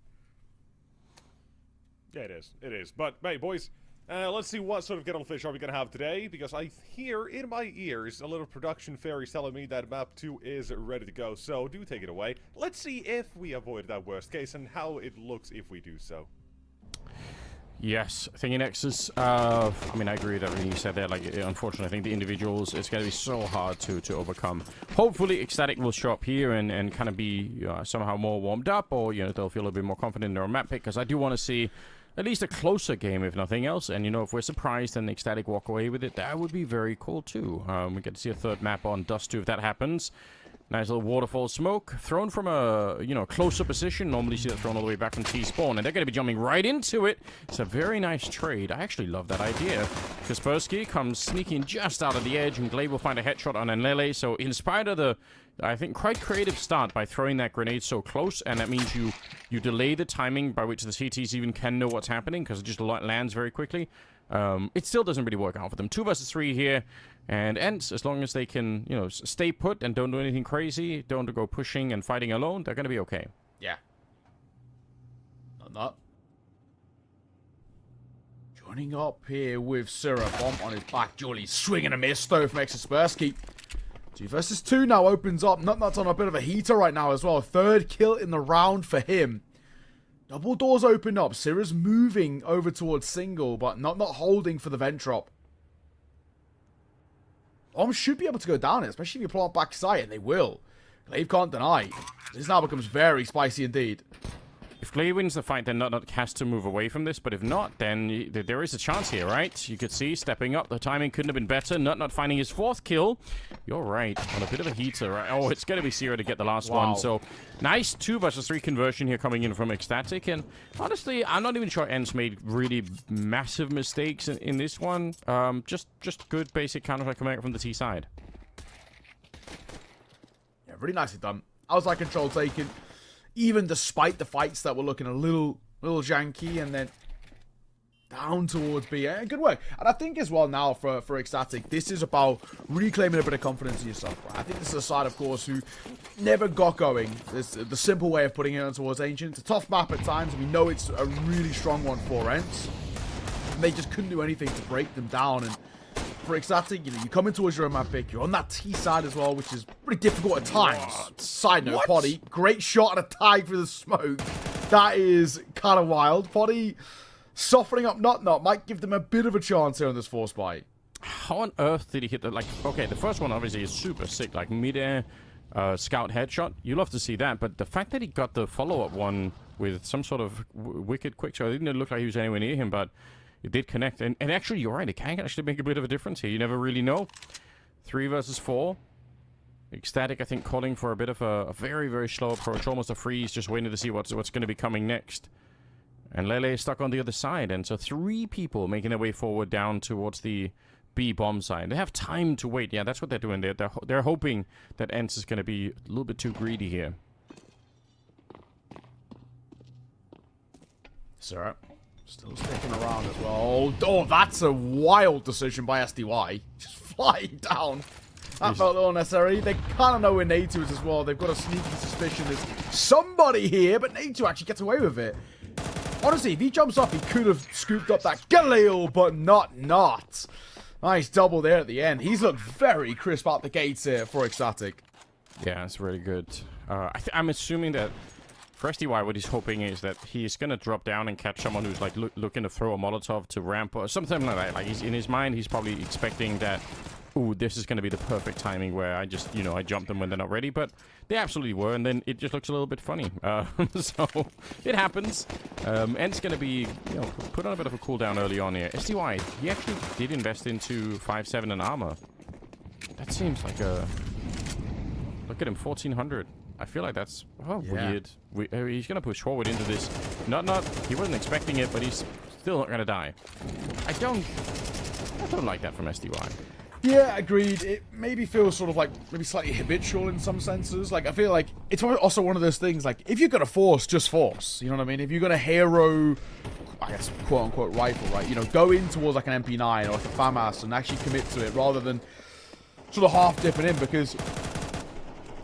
A: Yeah, it is. But hey, boys, let's see what sort of kettle of fish are we gonna have today, because I hear in my ears a little production fairy telling me that map 2 is ready to go. So do take it away. Let's see if we avoid that worst case and how it looks if we do so.
B: Yes, Thingy Nexus. I mean, I agree with everything you said there. Like, unfortunately, I think the individuals, it's going to be so hard to overcome. Hopefully, Ecstatic will show up here and kind of be somehow more warmed up, or, you know, they'll feel a bit more confident in their own map pick, because I do want to see at least a closer game, if nothing else. And, you know, if we're surprised and Ecstatic walk away with it, that would be very cool, too. We get to see a third map on Dust 2 if that happens. Nice little waterfall smoke thrown from a, you know, closer position. Normally you see that thrown all the way back from T-spawn, and they're going to be jumping right into it. It's a very nice trade. I actually love that idea. Kaspersky comes sneaking just out of the edge, and Glaive will find a headshot on Enlele. So in spite of the, I think, quite creative start by throwing that grenade so close, and that means you delay the timing by which the CTs even can know what's happening, because it just lands very quickly. It still doesn't really work out for them. 2 versus 3 here. And Ents, as long as they can, you know, stay put and don't do anything crazy, don't go pushing and fighting alone, they're going to be okay.
C: Yeah. Not. Joining up here with Syrah. Bomb on his back. Julie swinging a miss, though, from Kaspersky. 2 versus 2 now opens up. Nutnut's on a bit of a heater right now as well. 3rd kill in the round for him. Double doors open up. Syrah's moving over towards single, but not holding for the vent drop. Bomb should be able to go down it, especially if you plant back sight, and they will. Glaive can't deny. This now becomes very spicy indeed.
B: If Glaive wins the fight, then Nut has to move away from this, but if not, then there is a chance here, right? You could see, stepping up, the timing couldn't have been better. Nut finding his 4th kill. You're right, on a bit of a heater, right? Oh, it's going to be Syrah to get the last one, so nice 2 versus 3 conversion here coming in from Ecstatic, and honestly, I'm not even sure Ents made really massive mistakes in this one. Just good basic counter coming out from the T side.
C: Yeah, really nicely done. Outside control taken. Even despite the fights that were looking a little janky, and then down towards B. Good work. And I think as well now for Ecstatic, this is about reclaiming a bit of confidence in yourself. Right? I think this is a side, of course, who never got going. This the simple way of putting it on towards Ancient. It's a tough map at times, and we know it's a really strong one for Ents. And they just couldn't do anything to break them down. And for Ecstatic, you know, you come in towards your own map pick. You're on that T side as well, which is pretty difficult at times. Side note, Poddy, great shot and a tag through the smoke. That is kind of wild. Poddy softening up Nut might give them a bit of a chance here on this force buy.
B: How on earth did he hit the, like, okay, the first one obviously is super sick, like mid-air scout headshot. You love to see that, but the fact that he got the follow-up one with some sort of wicked quick shot, it didn't look like he was anywhere near him, but it did connect. And actually, you're right, it can actually make a bit of a difference here. You never really know. 3 versus 4. Ecstatic, I think, calling for a bit of a very, very slow approach, almost a freeze, just waiting to see what's going to be coming next. And Lele is stuck on the other side, and so 3 people making their way forward down towards the B bomb side. They have time to wait. Yeah, that's what they're doing. They're hoping that Ents is going to be a little bit too greedy here.
C: Sir, still sticking around as well. Oh, that's a wild decision by SDY. Just flying down. That felt a little unnecessary. They kind of know where Natu is as well. They've got a sneaky suspicion there's somebody here, but Natu actually gets away with it. Honestly, if he jumps up, he could have scooped up that Galileo, but not. Nice double there at the end. He's looked very crisp out the gates here for Ecstatic.
B: Yeah, it's really good. I'm assuming that for SDY, what he's hoping is that he's going to drop down and catch someone who's like looking to throw a Molotov to ramp or something like that. Like, he's in his mind, he's probably expecting that, ooh, this is going to be the perfect timing where I just, you know, I jump them when they're not ready. But they absolutely were, and then it just looks a little bit funny. So it happens. Ent's going to be, you know, put on a bit of a cooldown early on here. SDY, he actually did invest into 5.7 and armor. That seems like a... Look at him, 1400. I feel like that's weird. He's going to push forward into this. He wasn't expecting it, but he's still not going to die. I don't like that from SDY.
C: Yeah, agreed. It maybe feels sort of like maybe slightly habitual in some senses. Like, I feel like it's also one of those things, like, if you're going to force, just force. You know what I mean? If you're going to hero, I guess, quote-unquote rifle, right? You know, go in towards like an MP9 or like a FAMAS and actually commit to it rather than sort of half dipping in, because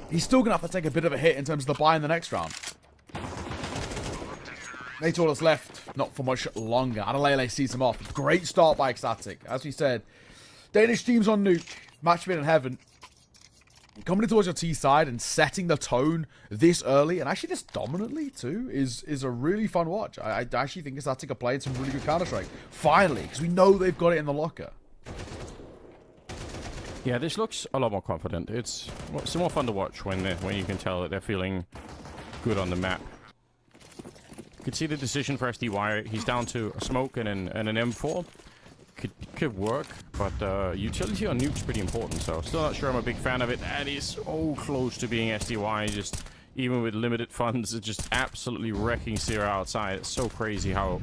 C: he's still going to have to take a bit of a hit in terms of the buy in the next round. Veto is left not for much longer. Adelaide sees him off. Great start by Ecstatic. As we said, Danish teams on Nuke, match made in heaven. Coming towards your T side and setting the tone this early, and actually this dominantly too, is a really fun watch. I actually think Ecstatic are playing some really good Counter-Strike. Finally, because we know they've got it in the locker.
B: Yeah, this looks a lot more confident. It's more fun to watch when you can tell that they're feeling good on the map. You could see the decision for SDY. He's down to a smoke and an M4. Could work, but utility on Nuke's pretty important, so still not sure I'm a big fan of it. That is so close to being SDY, just even with limited funds, it's just absolutely wrecking Sierra outside. It's so crazy how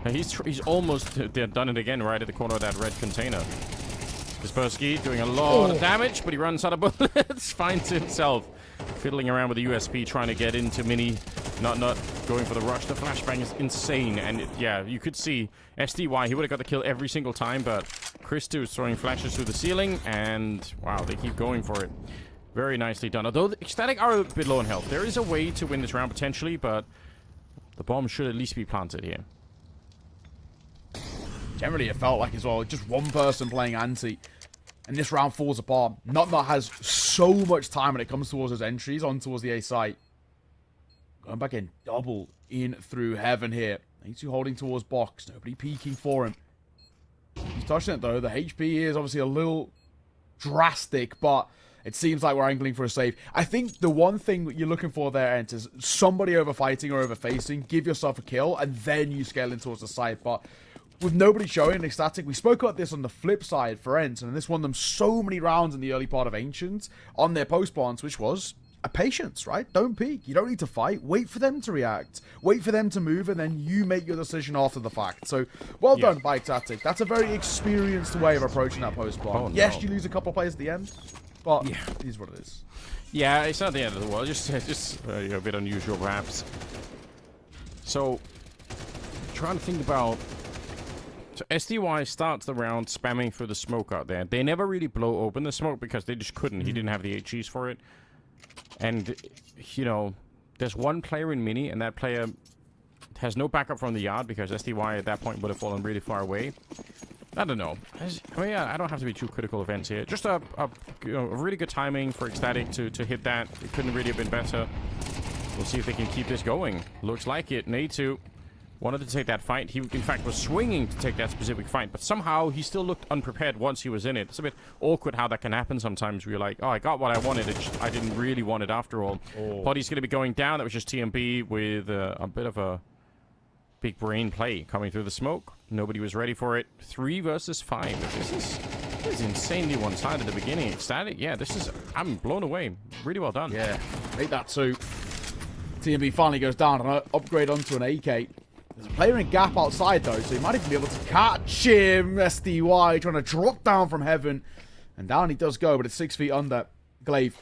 B: he's almost done it again right at the corner of that red container. Kaspersky doing a lot of damage, but he runs out of bullets, finds himself fiddling around with the USP, trying to get into Mini, not going for the rush. The flashbang is insane, and yeah, you could see SDY, he would have got the kill every single time, but Christo is throwing flashes through the ceiling, and wow, they keep going for it. Very nicely done. Although the Ecstatic are a bit low in health, there is a way to win this round potentially, but the bomb should at least be planted here.
C: Generally, it felt like as well, just one person playing anti, and this round falls apart. Not has so much time when it comes towards his entries on towards the A site. Going back in, double in through heaven here. He's holding towards box. Nobody peeking for him. He's touching it though. The HP is obviously a little drastic, but it seems like we're angling for a save. I think the one thing that you're looking for there, Ent, is somebody over fighting or over facing. Give yourself a kill, and then you scale in towards the side. But with nobody showing Ecstatic, we spoke about this on the flip side for Ent, and this won them so many rounds in the early part of Ancients on their post-bonds, which was a patience, right? Don't peek. You don't need to fight. Wait for them to react. Wait for them to move, and then you make your decision after the fact. So, well done by Ecstatic. That's a very experienced way of approaching that post-bond.
B: Oh, no.
C: Yes, you lose a couple of players at the end, but
B: yeah,
C: it is what it is.
B: Yeah, it's not the end of the world. Just you know, a bit unusual, perhaps. So, trying to think about. So SDY starts the round spamming through the smoke out there. They never really blow open the smoke because they just couldn't. He didn't have the HGs for it. And, you know, there's one player in Mini, and that player has no backup from the yard because SDY at that point would have fallen really far away. I don't know. I mean, yeah, I don't have to be too critical of events here. Just a really good timing for Ecstatic to hit that. It couldn't really have been better. We'll see if they can keep this going. Looks like it. Need to. Wanted to take that fight. He, in fact, was swinging to take that specific fight, but somehow he still looked unprepared once he was in it. It's a bit awkward how that can happen sometimes, where you're like, oh, I got what I wanted. I didn't really want it after all. Body's going to be going down. That was just TMB with a bit of a big brain play coming through the smoke. Nobody was ready for it. 3 versus 5. This is insanely one-sided at the beginning. Ecstatic. Yeah, I'm blown away. Really well done.
C: Yeah, make that too. TMB finally goes down and upgrade onto an AK. There's a player in gap outside, though, so he might even be able to catch him. SDY trying to drop down from heaven. And down he does go, but it's 6 feet under. Glaive.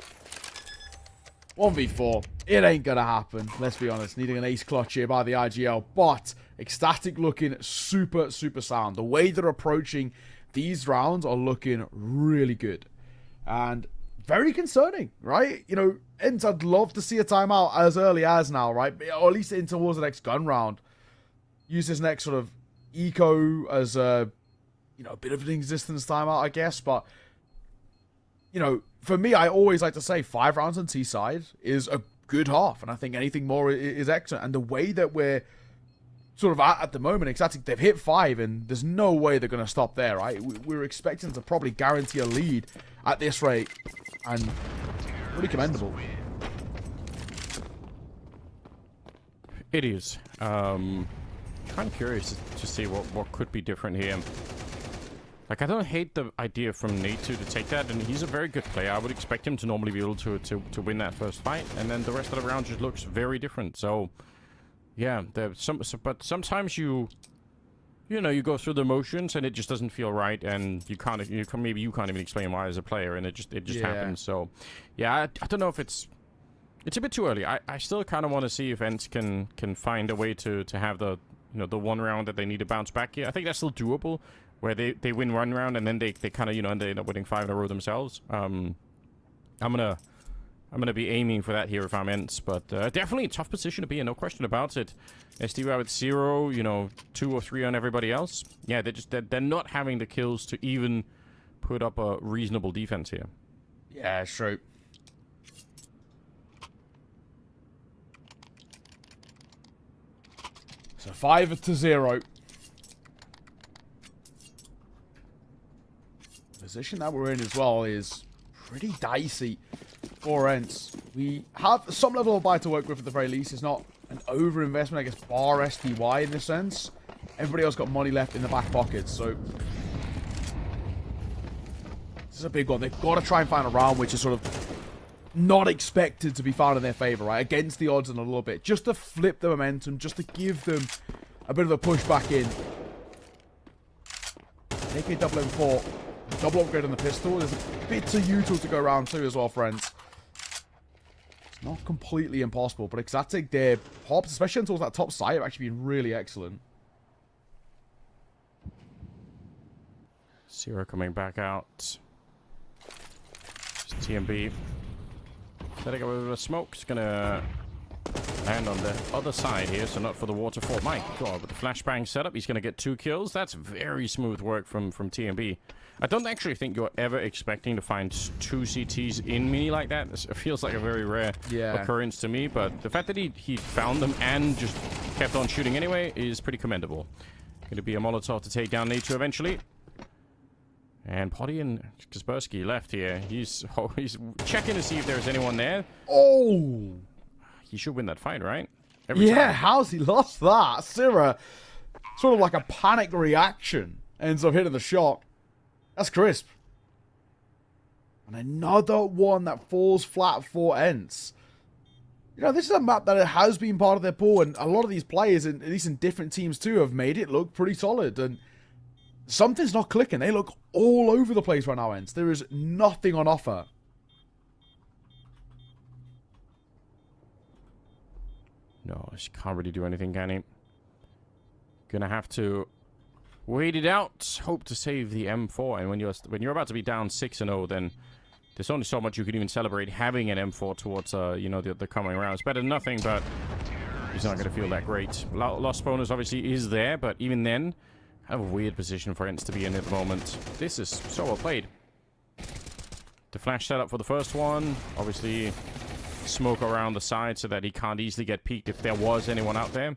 C: 1v4. It ain't going to happen. Let's be honest. Needing an ace clutch here by the IGL. But Ecstatic looking super, super sound. The way they're approaching these rounds are looking really good. And very concerning, right? You know, Ent, I'd love to see a timeout as early as now, right? Or at least in towards the next gun round. Use this next sort of eco as a, you know, a bit of an existence timeout, I guess. But, you know, for me, I always like to say 5 rounds on T side is a good half. And I think anything more is excellent. And the way that we're sort of at the moment, exactly, they've hit 5 and there's no way they're going to stop there, right? We're expecting to probably guarantee a lead at this rate. And really commendable.
B: It is. Kind of curious to see what could be different here. Like, I don't hate the idea from Nate to take that, and he's a very good player. I would expect him to normally be able to win that first fight, and then the rest of the round just looks very different. So, yeah, but sometimes you know, you go through the motions and it just doesn't feel right, and maybe you can't even explain why as a player, and it just happens. So, yeah, I don't know if it's a bit too early. I still kind of want to see if Ents can find a way to have the the one round that they need to bounce back here. I think that's still doable, where they win one round and then they kind of and they end up winning 5 in a row themselves. I'm gonna be aiming for that here if I'm Ents, but definitely a tough position to be in, no question about it. SDY with 0, 2 or 3 on everybody else. Yeah, they're not having the kills to even put up a reasonable defense here.
C: Yeah, true. So 5-0. The position that we're in as well is pretty dicey for Ents. We have some level of buy to work with at the very least. It's not an over-investment, I guess, bar SDY in this sense. Everybody else got money left in the back pockets, so this is a big one. They've got to try and find a round which is sort of not expected to be found in their favor, right? Against the odds in a little bit. Just to flip the momentum, just to give them a bit of a push back in. AK double M4. Double upgrade on the pistol. There's a bit of util to go around too as well, friends. It's not completely impossible, but Exotic, their hops, especially until that top side, have actually been really excellent.
B: Zero coming back out. Just TMB. Setting up a bit of a smoke. It's gonna land on the other side here, so not for the waterfall. My god, with the flashbang setup, he's gonna get 2 kills. That's very smooth work from TMB. I don't actually think you're ever expecting to find 2 CTs in Mini like that. It feels like a very rare occurrence to me, but the fact that he found them and just kept on shooting anyway is pretty commendable. Gonna be a Molotov to take down Nature eventually. And Potty and Kaspersky left here. He's checking to see if there's anyone there.
C: Oh!
B: He should win that fight, right?
C: Every time. How's he lost that? Syrah, sort of like a panic reaction, ends up hitting the shot. That's crisp. And another one that falls flat for Ents. This is a map that has been part of their pool, and a lot of these players, at least in different teams too, have made it look pretty solid. And something's not clicking. They look all over the place right now, Ents. There is nothing on offer.
B: No, she can't really do anything, can he? Gonna have to wait it out. Hope to save the M4. And when you're about to be down 6-0, then there's only so much you can even celebrate having an M4 towards the coming rounds. Better than nothing, but he's not gonna feel that great. Lost bonus obviously is there, but even then, have a weird position for Ents to be in at the moment. This is so well played. The flash setup for the first one. Obviously, smoke around the side so that he can't easily get peeked if there was anyone out there.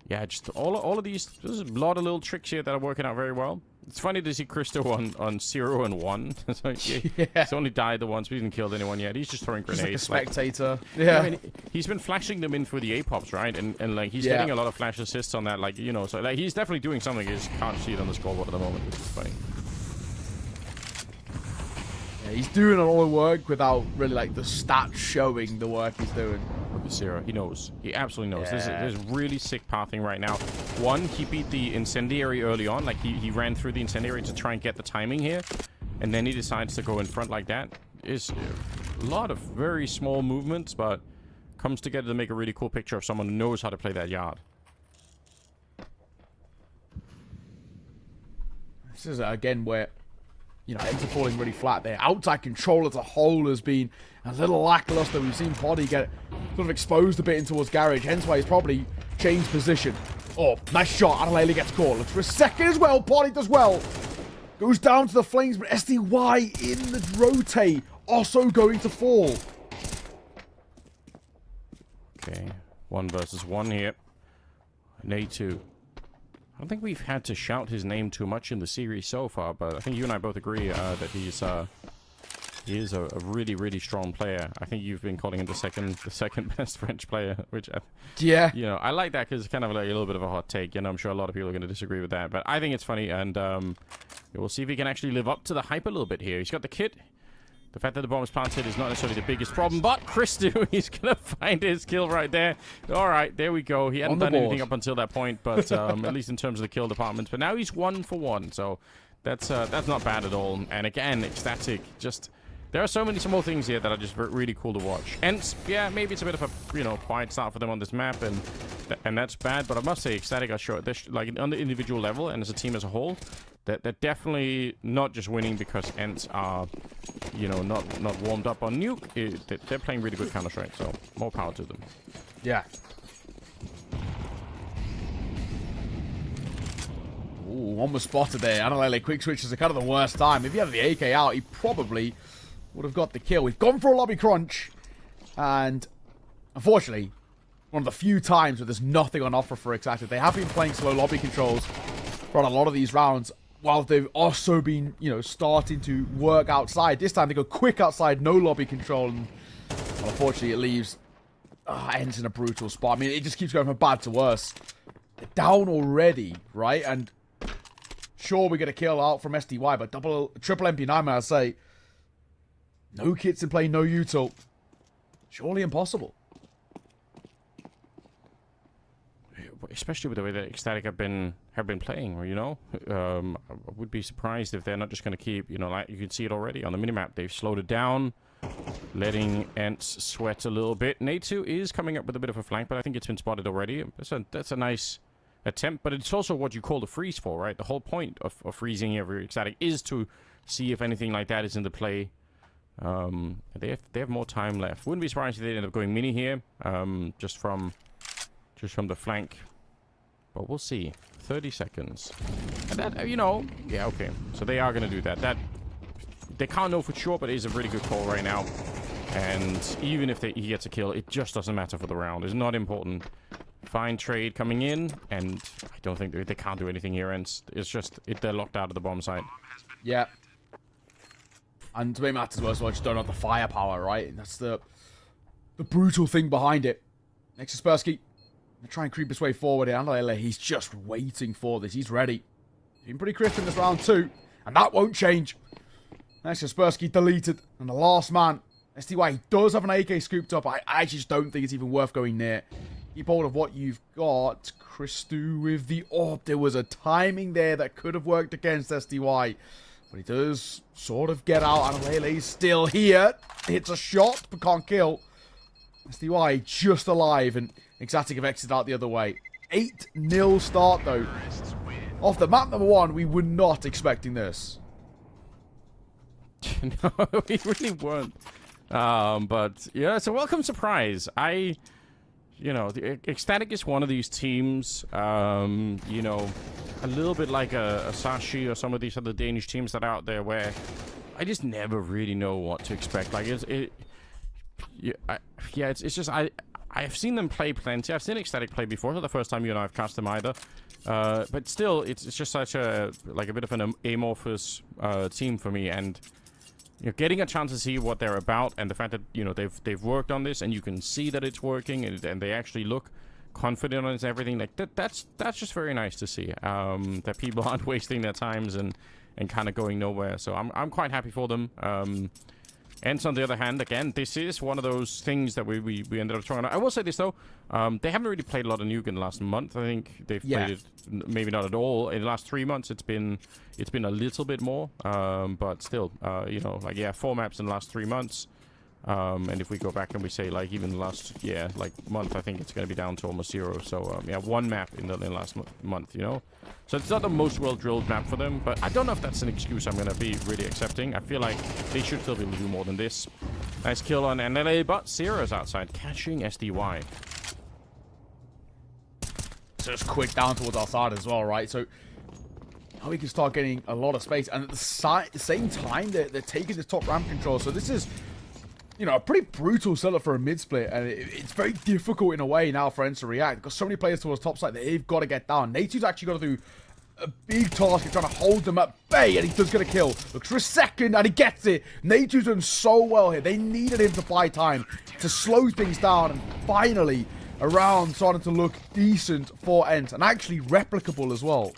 B: Yeah, just all of these. There's a lot of little tricks here that are working out very well. It's funny to see Christo on 0 and 1. So he's only died the once, but he hasn't killed anyone yet. He's just throwing grenades.
C: Like a spectator. Yeah.
B: I mean, he's been flashing them in for the A-pops, right? And like he's getting a lot of flash assists on that. Like so like he's definitely doing something. You just can't see it on the scoreboard at the moment, which is funny.
C: Yeah, he's doing a lot of work without really like the stats showing the work he's doing.
B: Zero. He knows. He absolutely knows.
C: Yeah.
B: There's really sick pathing right now. One, he beat the incendiary early on. Like, he ran through the incendiary to try and get the timing here. And then he decides to go in front like that. It's a lot of very small movements, but comes together to make a really cool picture of someone who knows how to play that yard.
C: This is, again, where Ents are falling really flat there. Outside control as a whole has been a little lackluster. We've seen Poddy get sort of exposed a bit in towards Garage, hence why he's probably changed position. Oh, nice shot. Adelaide gets caught. Looks for a second as well. Poddy does well. Goes down to the flames, but SDY in the rotate. Also going to fall.
B: Okay, 1 versus 1 here. Nate 2. I don't think we've had to shout his name too much in the series so far, but I think you and I both agree that he is a really, really strong player. I think you've been calling him the second best French player, which I like that because it's kind of like a little bit of a hot take. I'm sure a lot of people are going to disagree with that, but I think it's funny. And We'll see if he can actually live up to the hype a little bit here. He's got the kit. The fact that the bomb is planted is not necessarily the biggest problem, but Christu, he's going to find his kill right there. All right, there we go. He hadn't done anything up until that point, but at least in terms of the kill department. But now he's 1 for 1, so that's not bad at all. And again, ecstatic. Just there are so many small things here that are just really cool to watch. And yeah, maybe it's a bit of a quiet start for them on this map, and that's bad. But I must say, ecstatic are short. Like on the individual level and as a team as a whole. They're definitely not just winning because Ents are, not warmed up on Nuke. They're playing really good Counter-Strike, so more power to them.
C: Yeah. Ooh, one was spotted there. Analele quick switches are kind of the worst time. If he had the AK out, he probably would have got the kill. We've gone for a lobby crunch, and unfortunately, one of the few times where there's nothing on offer for Excited. They have been playing slow lobby controls for a lot of these rounds, while they've also been, starting to work outside. This time they go quick outside, no lobby control, and unfortunately it leaves Ents in a brutal spot. I mean, it just keeps going from bad to worse. They're down already, right? And sure, we get a kill out from SDY, but triple MP9, may I say, no kits in play, no util. Surely impossible.
B: Especially with the way that Ecstatic have been playing, I would be surprised if they're not just going to keep, like you can see it already on the minimap. They've slowed it down, letting Ents sweat a little bit. Natu is coming up with a bit of a flank, but I think it's been spotted already. That's a nice attempt, but it's also what you call the freeze for, right? The whole point of freezing every Ecstatic is to see if anything like that is in the play. They have more time left. Wouldn't be surprised if they end up going mini here, just from the flank. But we'll see. 30 seconds. And that, yeah, okay. So they are going to do that. They can't know for sure, but it is a really good call right now. And even if he gets a kill, it just doesn't matter for the round. It's not important. Fine trade coming in, and I don't think they can't do anything here. And it's just, they're locked out of the bomb site.
C: Yeah. And to make matters worse, I just don't have the firepower, right? And that's the brutal thing behind it. Next to Spursky. Try and creep his way forward here. He's just waiting for this. He's ready. Been pretty crisp in this round too. And that won't change. Next to Spursky deleted. And the last man. SDY, he does have an AK scooped up. I just don't think it's even worth going near. Keep hold of what you've got. Christu with the orb. There was a timing there that could have worked against SDY. But he does sort of get out. And Lele's still here. Hits a shot, but can't kill. SDY just alive. And Exotic have exited out the other way. 8-0 start, though. Off the map number 1, we were not expecting this.
B: No, we really weren't. But, yeah, it's a welcome surprise. The Ecstatic is one of these teams, a little bit like a Sashi or some of these other Danish teams that are out there where I just never really know what to expect. Like, it's just... I've seen them play plenty. I've seen Ecstatic play before. It's not the first time you and I have cast them either. But still, it's just such a bit of an amorphous team for me. And getting a chance to see what they're about, and the fact that they've worked on this, and you can see that it's working, and they actually look confident on it and everything. Like that's just very nice to see. That people aren't wasting their times and kind of going nowhere. So I'm quite happy for them. Ents, on the other hand, again, this is one of those things that we ended up trying. I will say this, though. They haven't really played a lot of Nuke in the last month. I think they've played it maybe not at all. In the last 3 months, it's been a little bit more. But still, 4 maps in the last 3 months. And if we go back and we say, even the last, month, I think it's going to be down to almost 0. So, 1 map in the last month, So it's not the most well-drilled map for them, but I don't know if that's an excuse I'm going to be really accepting. I feel like they should still be able to do more than this. Nice kill on NLA, but Zero's outside, catching SDY.
C: So it's quick down towards our side as well, right? So now we can start getting a lot of space. And at the same time, they're taking the top ramp control. So this is... a pretty brutal setup for a mid-split, and it's very difficult in a way now for Ents to react, because so many players towards top side, they've got to get down. Nature's actually got to do a big task of trying to hold them at bay, and he does get a kill. Looks for a second, and he gets it. Nature's done so well here. They needed him to buy time, to slow things down, and finally, a round starting to look decent for Ents, and actually replicable as well.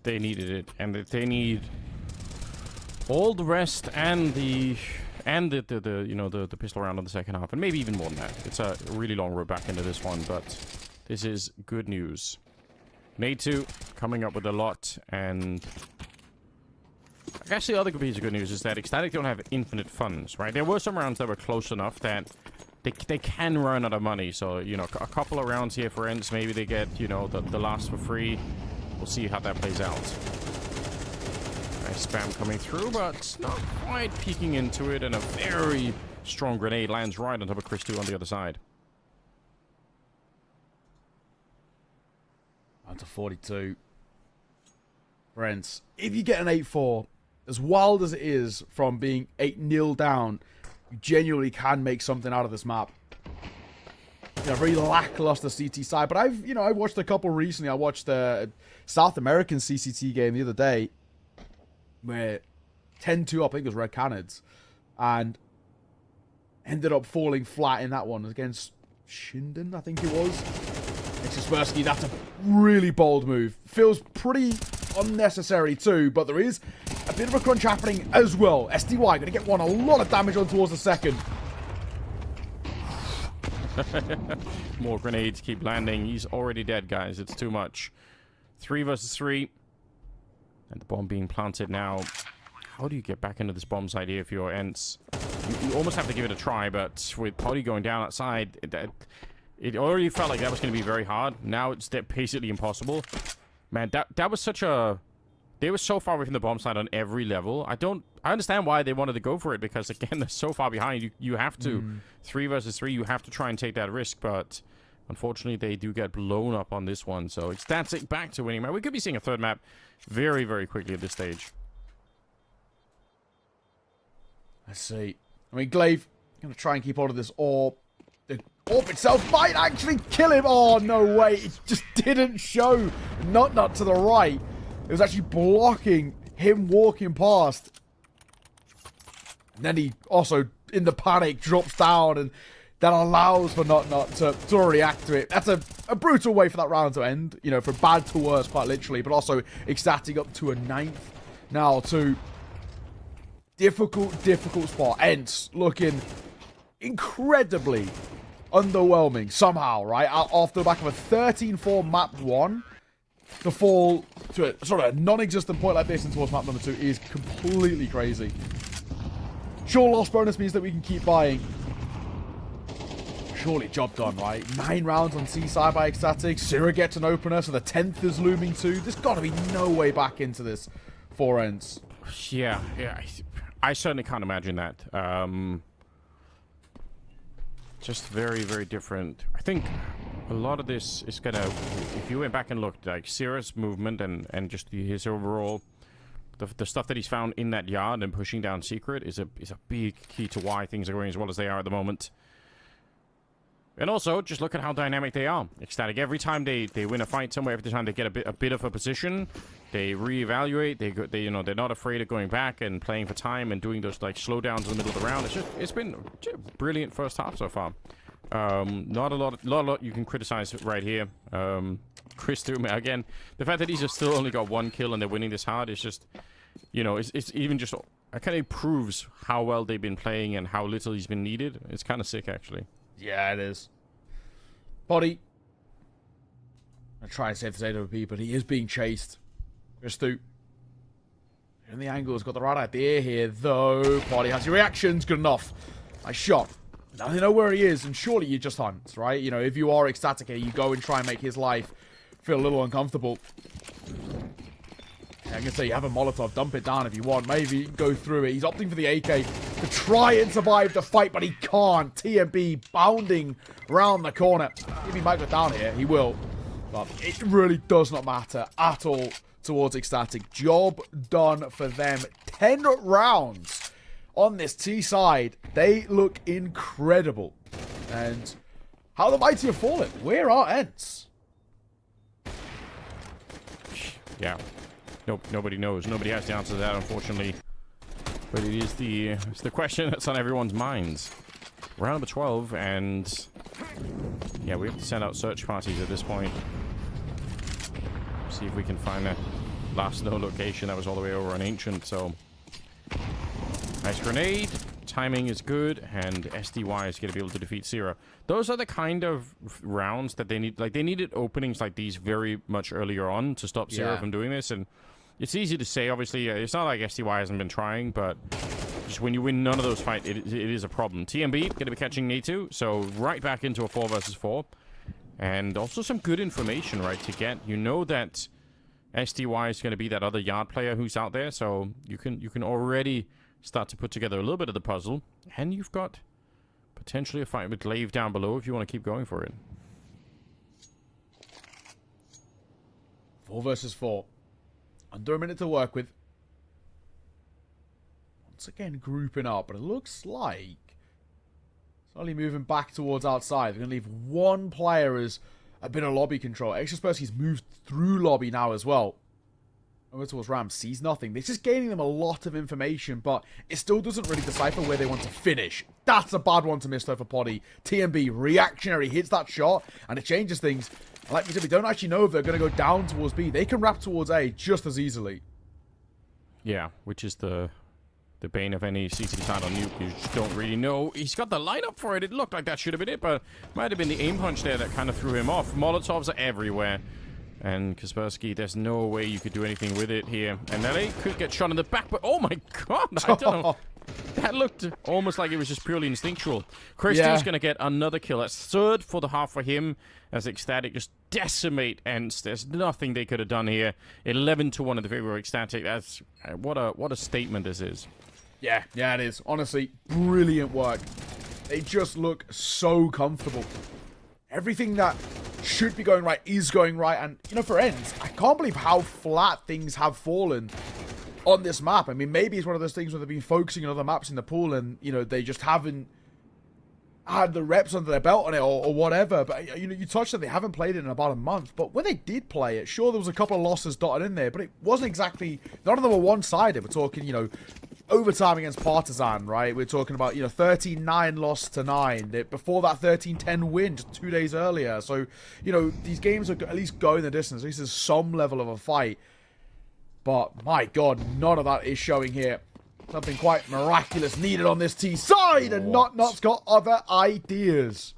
B: they needed it, and that they need all the rest and the pistol round in the second half, and maybe even more than that. It's a really long road back into this one, but this is good news. Veto coming up with a lot, and I guess the other piece of good news is that Ecstatic don't have infinite funds, right? There were some rounds that were close enough that they can run out of money, so, you know, a couple of rounds here for Ents, maybe they get, you know, the last for free. We'll see how that plays out. Nice spam coming through, but not quite peeking into it, and a very strong grenade lands right on top of Chris 2 on the other side.
C: On to 42. Friends, if you get an 8-4, as wild as it is from being 8-0 down, you genuinely can make something out of this map. You know, very lackluster CT side, but I've watched a couple recently. I watched the South American CCT game the other day, where 10-2 up, I think it was Red Canids, and ended up falling flat in that one against Shinden, I think it was. Kaspersky, that's a really bold move. Feels pretty unnecessary too, but there is a bit of a crunch happening as well. SDY going to get one a lot of damage on towards the second.
B: More grenades keep landing. He's already dead, guys. It's too much. 3 versus 3. And the bomb being planted now. How do you get back into this bomb site here if you're Ents? You almost have to give it a try, but with Potty going down outside, it already felt like that was going to be very hard. Now it's basically impossible. Man, that was such a... They were so far away from the bomb site on every level. I understand why they wanted to go for it, because, again, they're so far behind. You have to. 3 versus 3, you have to try and take that risk, but unfortunately, they do get blown up on this one. So it's Ecstatic back to winning map. We could be seeing a third map very, very quickly at this stage.
C: Let's see. I mean, Glaive going to try and keep hold of this orb. The orb itself might actually kill him. Oh, no way. It just didn't show. Not to the right. It was actually blocking him walking past. And then he also, in the panic, drops down, and that allows for not to react to it. That's a brutal way for that round to end. You know, from bad to worse, quite literally. But also, Ecstatic up to a 9th. Now to difficult spot. Ents looking incredibly underwhelming somehow, right? Off the back of a 13-4 map 1, to fall to a sort of non-existent point like this and towards map number 2 is completely crazy. Sure, loss bonus means that we can keep buying. Surely job done, right? 9 rounds on C-side by Ecstatic. Syrah gets an opener, so the 10th is looming too. There's got to be no way back into this for Ents.
B: Yeah. I certainly can't imagine that. Just very, very different. I think a lot of this is gonna... If you went back and looked, like, Syrah's movement and just his overall... The stuff that he's found in that yard and pushing down Secret is a big key to why things are going as well as they are at the moment. And also, just look at how dynamic they are. Ecstatic, every time they win a fight somewhere, every time they get a bit of a position, they reevaluate. They're not afraid of going back and playing for time and doing those like slowdowns in the middle of the round. It's been a brilliant first half so far. Not a lot you can criticize right here. Chris too, again, the fact that he's just still only got 1 kill and they're winning this hard is just, it's even just, it kind of proves how well they've been playing and how little he's been needed. It's kind of sick, actually.
C: Yeah, it is. Body. I'm trying to save this AWP, but he is being chased. Chris 2. And the angle's got the right idea here, though. Body has your reactions. Good enough. Nice shot. Now they know where he is, and surely you just hunt, right? You know, if you are Ecstatic here, you go and try and make his life feel a little uncomfortable. I can say you have a Molotov, dump it down if you want. Maybe go through it. He's opting for the AK to try and survive the fight, but he can't. TMB bounding around the corner. If he might go down here, he will. But it really does not matter at all towards Ecstatic. Job done for them. 10 rounds on this T side. They look incredible. And how the mighty have fallen. Where are Ents?
B: Yeah. Nope, nobody knows. Nobody has the answer to that, unfortunately. But it's the question that's on everyone's minds. Round number 12, and yeah, we have to send out search parties at this point. See if we can find last known location. That was all the way over on Ancient, so... Nice grenade. Timing is good, and SDY is going to be able to defeat Zero. Those are the kind of rounds that they need. Like, they needed openings like these very much earlier on to stop Zero from doing this, and it's easy to say, obviously. It's not like SDY hasn't been trying, but just when you win none of those fights, it is a problem. TMB going to be catching Natu, so right back into a 4 versus 4. And also some good information, right, to get. You know that SDY is going to be that other yard player who's out there, so you can already start to put together a little bit of the puzzle, and you've got potentially a fight with Glaive down below if you want to keep going for it.
C: 4 versus 4. Under a minute to work with. Once again, grouping up, but it looks like slowly moving back towards outside. They're going to leave one player as a bit of lobby control. Extra Spursky's moved through lobby now as well. Over towards Ram, sees nothing. This is gaining them a lot of information, but it still doesn't really decipher where they want to finish. That's a bad one to miss though for Poddy. TMB, reactionary, hits that shot, and it changes things. Like we said, we don't actually know if they're going to go down towards B. They can wrap towards A just as easily.
B: Yeah, which is the bane of any CCT side on nuke. You just don't really know. He's got the lineup for it. It looked like that should have been it, but might have been the aim punch there that kind of threw him off. Molotovs are everywhere. And Kaspersky, there's no way you could do anything with it here. And LA could get shot in the back, but oh my god, I don't know. That looked almost like it was just purely instinctual. Christian's going to get another kill. That's third for the half for him as Ecstatic just decimate Ents. There's nothing they could have done here. 11-1 in the favor of Ecstatic. That's what a statement this is.
C: Yeah, it is. Honestly, brilliant work. They just look so comfortable. Everything that should be going right is going right. And, you know, for Ents, I can't believe how flat things have fallen on this map. I mean, maybe it's one of those things where they've been focusing on other maps in the pool and, you know, they just haven't had the reps under their belt on it or whatever. But, you know, you touched that they haven't played it in about a month. But when they did play it, sure, there was a couple of losses dotted in there, but it wasn't exactly, none of them were one-sided. We're talking, you know, overtime against Partizan, right? We're talking about, you know, 13-9 loss to 9. Before that, 13-10 win just 2 days earlier. So, you know, these games are at least going the distance. At least there's some level of a fight. But, my God, none of that is showing here. Something quite miraculous needed on this T side, and Not's got other ideas.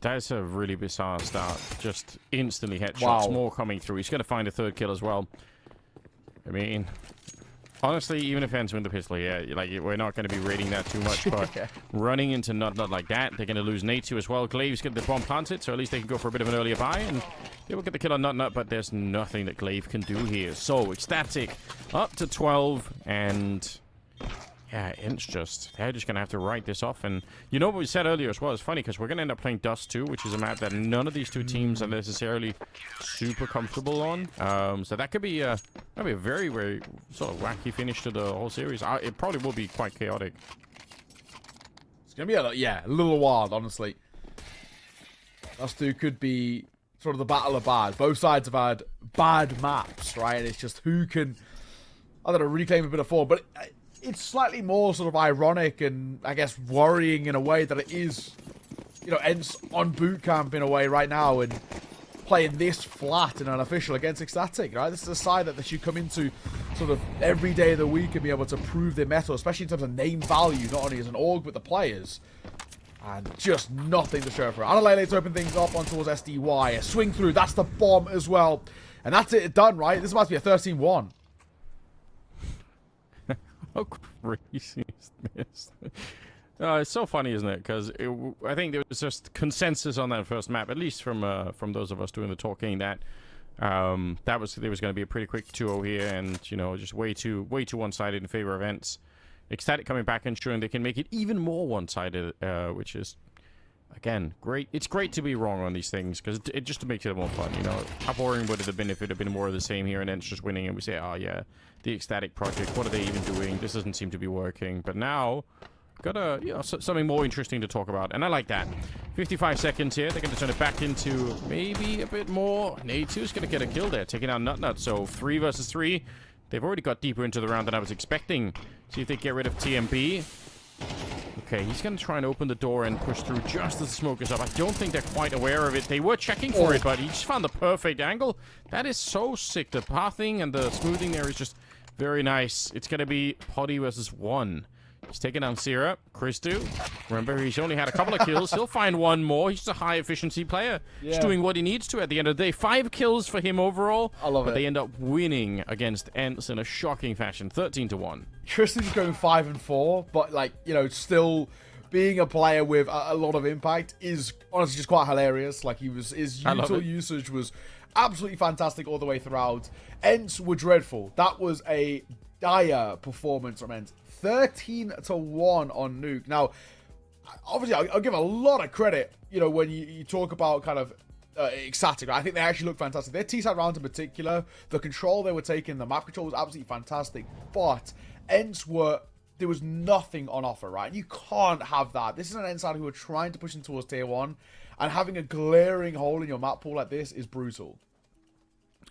B: That's a really bizarre start. Just instantly headshots.
C: Wow.
B: More coming through. He's going to find a third kill as well. I mean, honestly, even if Ents win the pistol here, like, we're not going to be rating that too much, but running into Not like that, they're going to lose Natu as well. Glaive's got the bomb planted, so at least they can go for a bit of an earlier buy, and they will get the kill on Not, but there's nothing that Glaive can do here. So, Ecstatic up to 12, and yeah, Ents they're just going to have to write this off. And you know what we said earlier as well, it's funny, because we're going to end up playing Dust 2, which is a map that none of these two teams are necessarily super comfortable on. So that could be a very, very sort of wacky finish to the whole series. It probably will be quite chaotic.
C: It's going to be a little wild, honestly. Dust 2 could be sort of the battle of bad. Both sides have had bad maps, right? It's just who can, I don't know, reclaim a bit of form. But it's slightly more sort of ironic and, I guess, worrying in a way that it is, you know, Ents on boot camp in a way right now and playing this flat and unofficial against Ecstatic, right? This is a side that they should come into sort of every day of the week and be able to prove their mettle, especially in terms of name value, not only as an org, but the players. And just nothing to show for it. Analele to open things up on towards SDY. A swing through, that's the bomb as well. And that's it done, right? This is about to be a 13-1.
B: How crazy is this? It's so funny, isn't it? Because I think there was just consensus on that first map, at least from those of us doing the talking, that there was going to be a pretty quick 2-0 here, and you know, just way too one-sided in favor of Ents. Ecstatic coming back, ensuring they can make it even more one-sided, which is, again, great. It's great to be wrong on these things, because it just makes it more fun, you know. How boring would it have been if it had been more of the same here and Ents just winning, and we say, oh yeah, the Ecstatic project, what are they even doing? This doesn't seem to be working. But now, got something more interesting to talk about, and I like that. 55 seconds here. They're going to turn it back into maybe a bit more. Natu's going to get a kill there, taking out Nut. So 3 versus 3. They've already got deeper into the round than I was expecting. See if they get rid of TMB. Okay, he's going to try and open the door and push through just as the smoke is up. I don't think they're quite aware of it. They were checking for it, but he just found the perfect angle. That is so sick. The pathing and the smoothing there is just very nice. It's going to be Poddy versus 1. He's taking down Sierra. Christu. Remember, he's only had a couple of kills. He'll find one more. He's just a high-efficiency player. Yeah. Just doing what he needs to at the end of the day. 5 kills for him overall.
C: I love it.
B: But they end up winning against Ents in a shocking fashion. 13-1.
C: Christu's going 5-4, but, like, you know, still being a player with a lot of impact is honestly just quite hilarious. Like, his util usage was absolutely fantastic all the way throughout. Ents were dreadful. That was a dire performance from Ents. 13-1 on Nuke. Now, obviously, I'll give a lot of credit, you know, when you talk about kind of ecstatic. I think they actually look fantastic. Their T-side round in particular, the control they were taking, the map control was absolutely fantastic. But Ents there was nothing on offer, right? You can't have that. This is an Ents side who are trying to push in towards tier 1, and having a glaring hole in your map pool like this is brutal.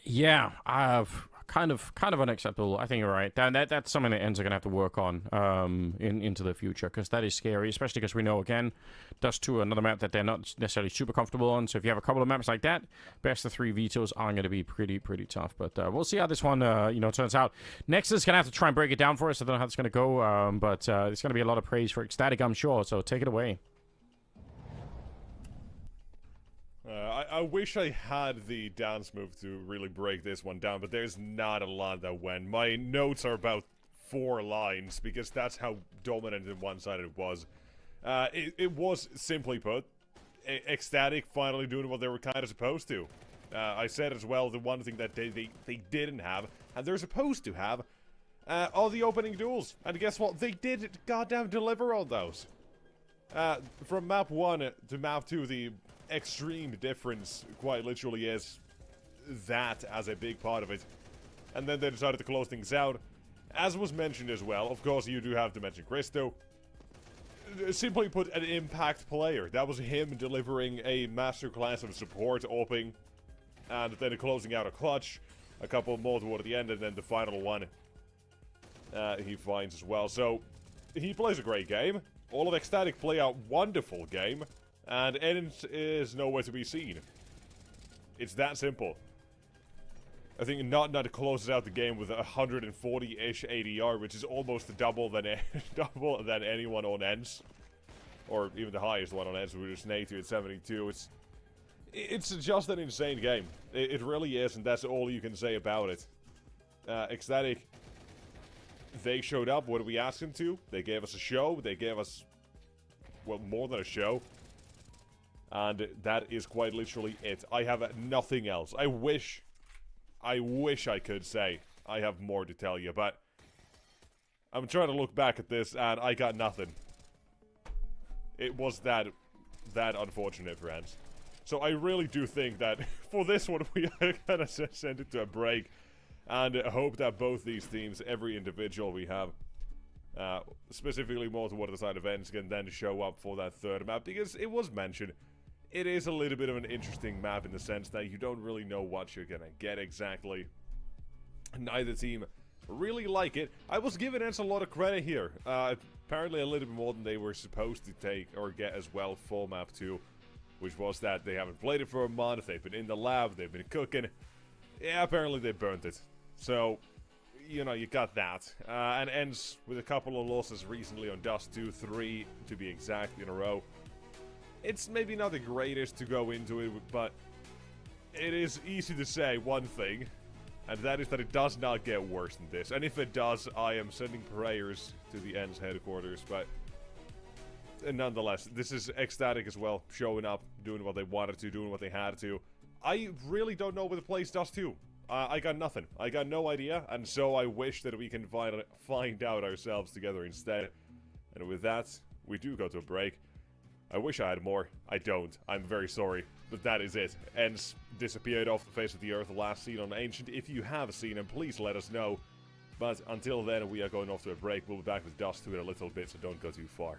B: Yeah, I've kind of unacceptable. I think you're right. That's something that Ents are going to have to work on into the future, because that is scary, especially because we know, again, Dust 2, another map that they're not necessarily super comfortable on. So if you have a couple of maps like that, best of 3 vetoes are going to be pretty tough. But we'll see how this one turns out. Next is going to have to try and break it down for us. I don't know how it's going to go, but it's going to be a lot of praise for Ecstatic, I'm sure. So take it away.
A: I wish I had the dance move to really break this one down, but there's not a lot that went. My notes are about 4 lines, because that's how dominant and one-sided it was. It was, simply put, Ecstatic finally doing what they were kind of supposed to. I said as well, the one thing that they didn't have, and they're supposed to have, are the opening duels. And guess what? They did goddamn deliver on those. From map 1 to map 2, the extreme difference quite literally is that as a big part of it. And then they decided to close things out. As was mentioned as well, of course you do have to mention Christo. Simply put, an impact player. That was him delivering a masterclass of support, opening, and then closing out a clutch. A couple more toward the end, and then the final one he finds as well. So, he plays a great game. All of Ecstatic play a wonderful game. And Ents is nowhere to be seen. It's that simple. I think Not closes out the game with 140-ish ADR, which is almost double than anyone on Ents, or even the highest one on Ents, which is Nate at 72. It's just an insane game. It really is, and that's all you can say about it. Ecstatic, they showed up when we asked them to. They gave us a show. They gave us, well, more than a show. And that is quite literally it. I have nothing else. I wish I could say I have more to tell you, but I'm trying to look back at this, and I got nothing. It was that unfortunate for Ents. So I really do think that for this one, we are gonna send it to a break, and hope that both these teams, every individual we have, specifically more toward the side of Ents, can then show up for that third map, because it was mentioned. It is a little bit of an interesting map in the sense that you don't really know what you're gonna get exactly. Neither team really like it. I was giving Ents a lot of credit here. Apparently a little bit more than they were supposed to take or get as well for map 2. Which was that they haven't played it for a month, they've been in the lab, they've been cooking. Yeah, apparently they burnt it. So, you know, you got that. And Ents with a couple of losses recently on Dust 2, 3 to be exact in a row. It's maybe not the greatest to go into it, but it is easy to say one thing, and that is that it does not get worse than this. And if it does, I am sending prayers to the Ents headquarters, but nonetheless, this is Ecstatic as well, showing up, doing what they wanted to, doing what they had to. I really don't know where the place does too. I got nothing. I got no idea, and so I wish that we can find out ourselves together instead. And with that, we do go to a break. I wish I had more. I don't. I'm very sorry. But that is it. Ents disappeared off the face of the earth, last seen on Ancient. If you have seen him, please let us know. But until then, we are going off to a break. We'll be back with Dust 2 in a little bit, so don't go too far.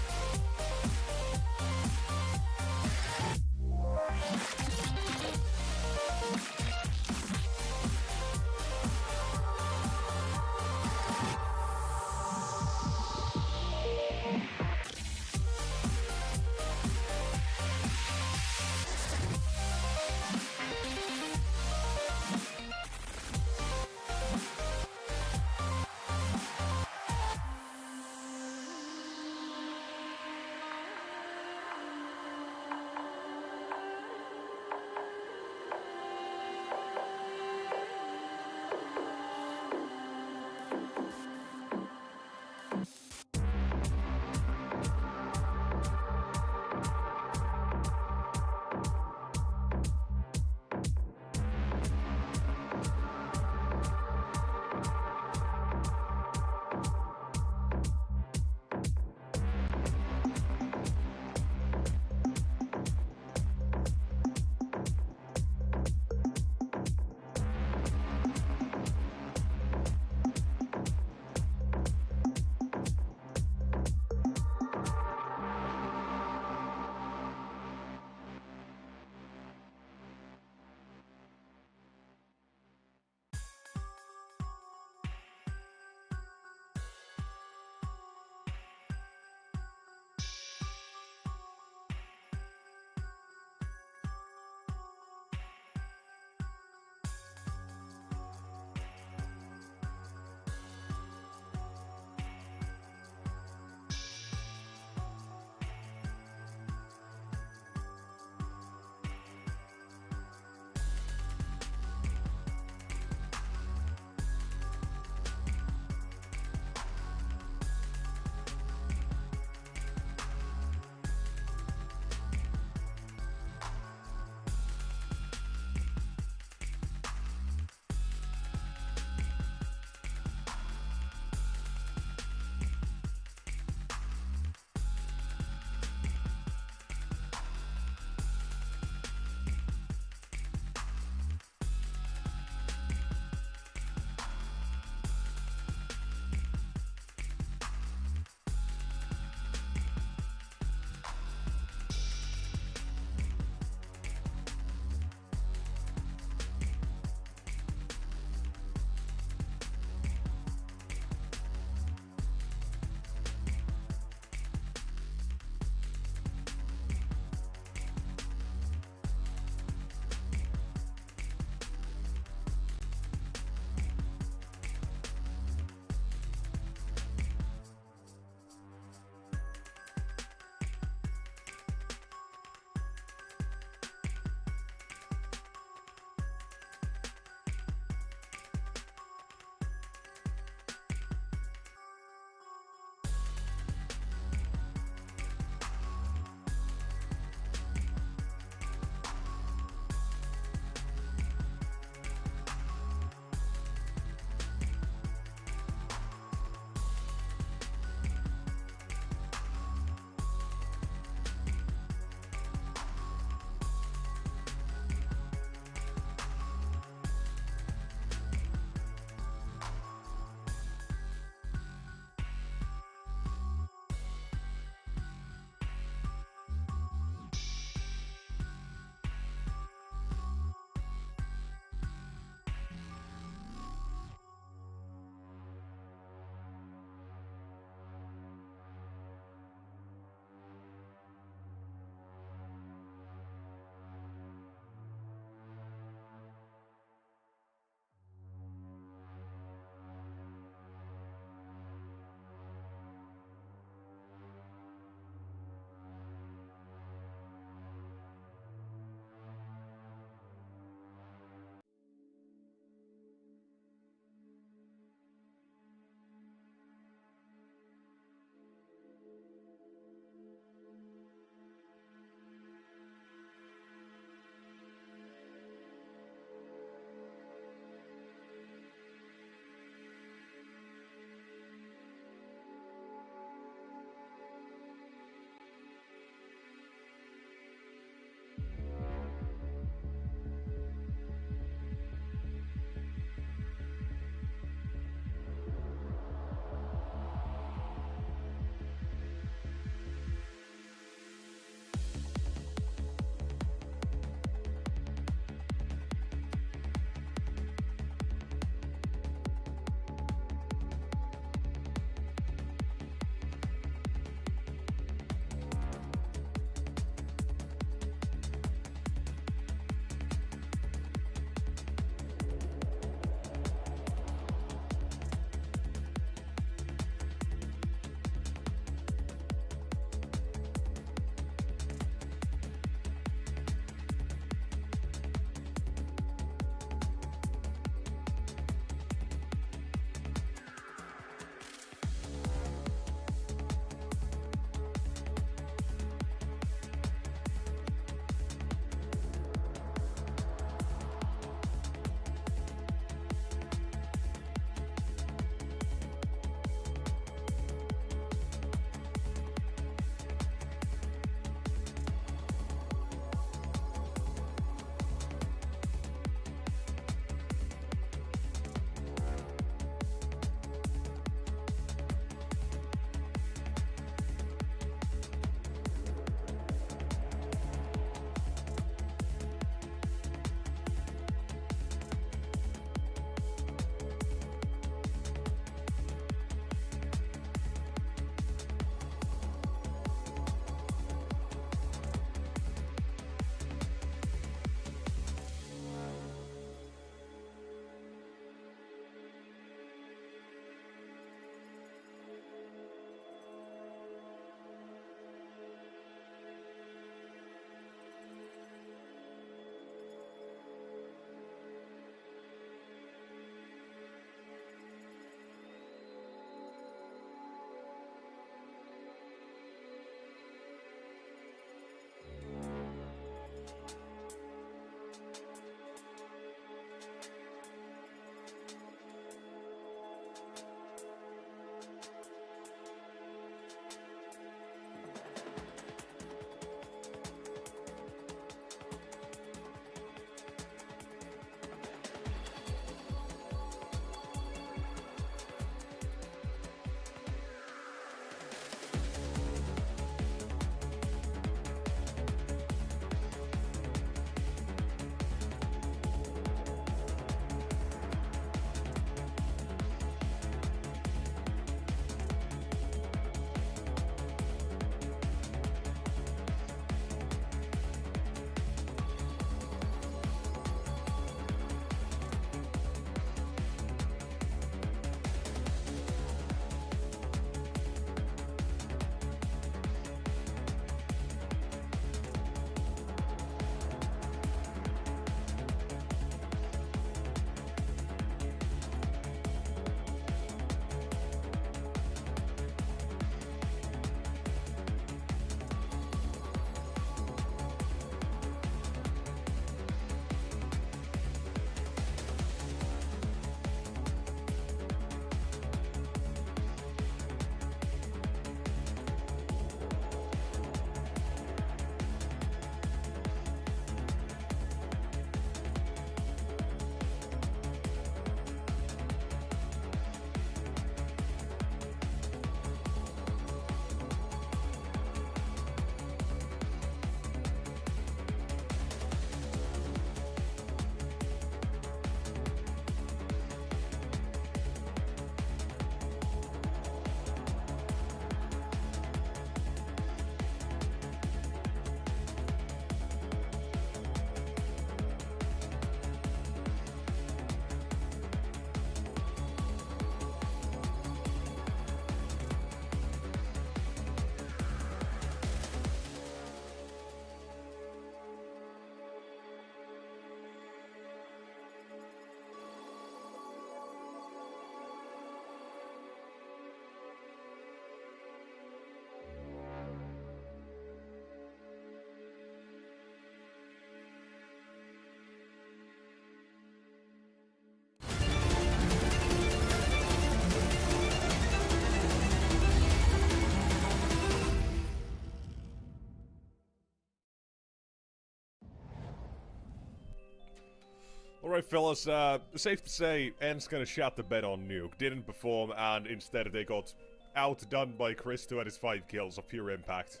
A: Alright, fellas, safe to say, Ent's gonna shut the bed on Nuke. Didn't perform, and instead they got outdone by Chris, who had his 5 kills of pure impact.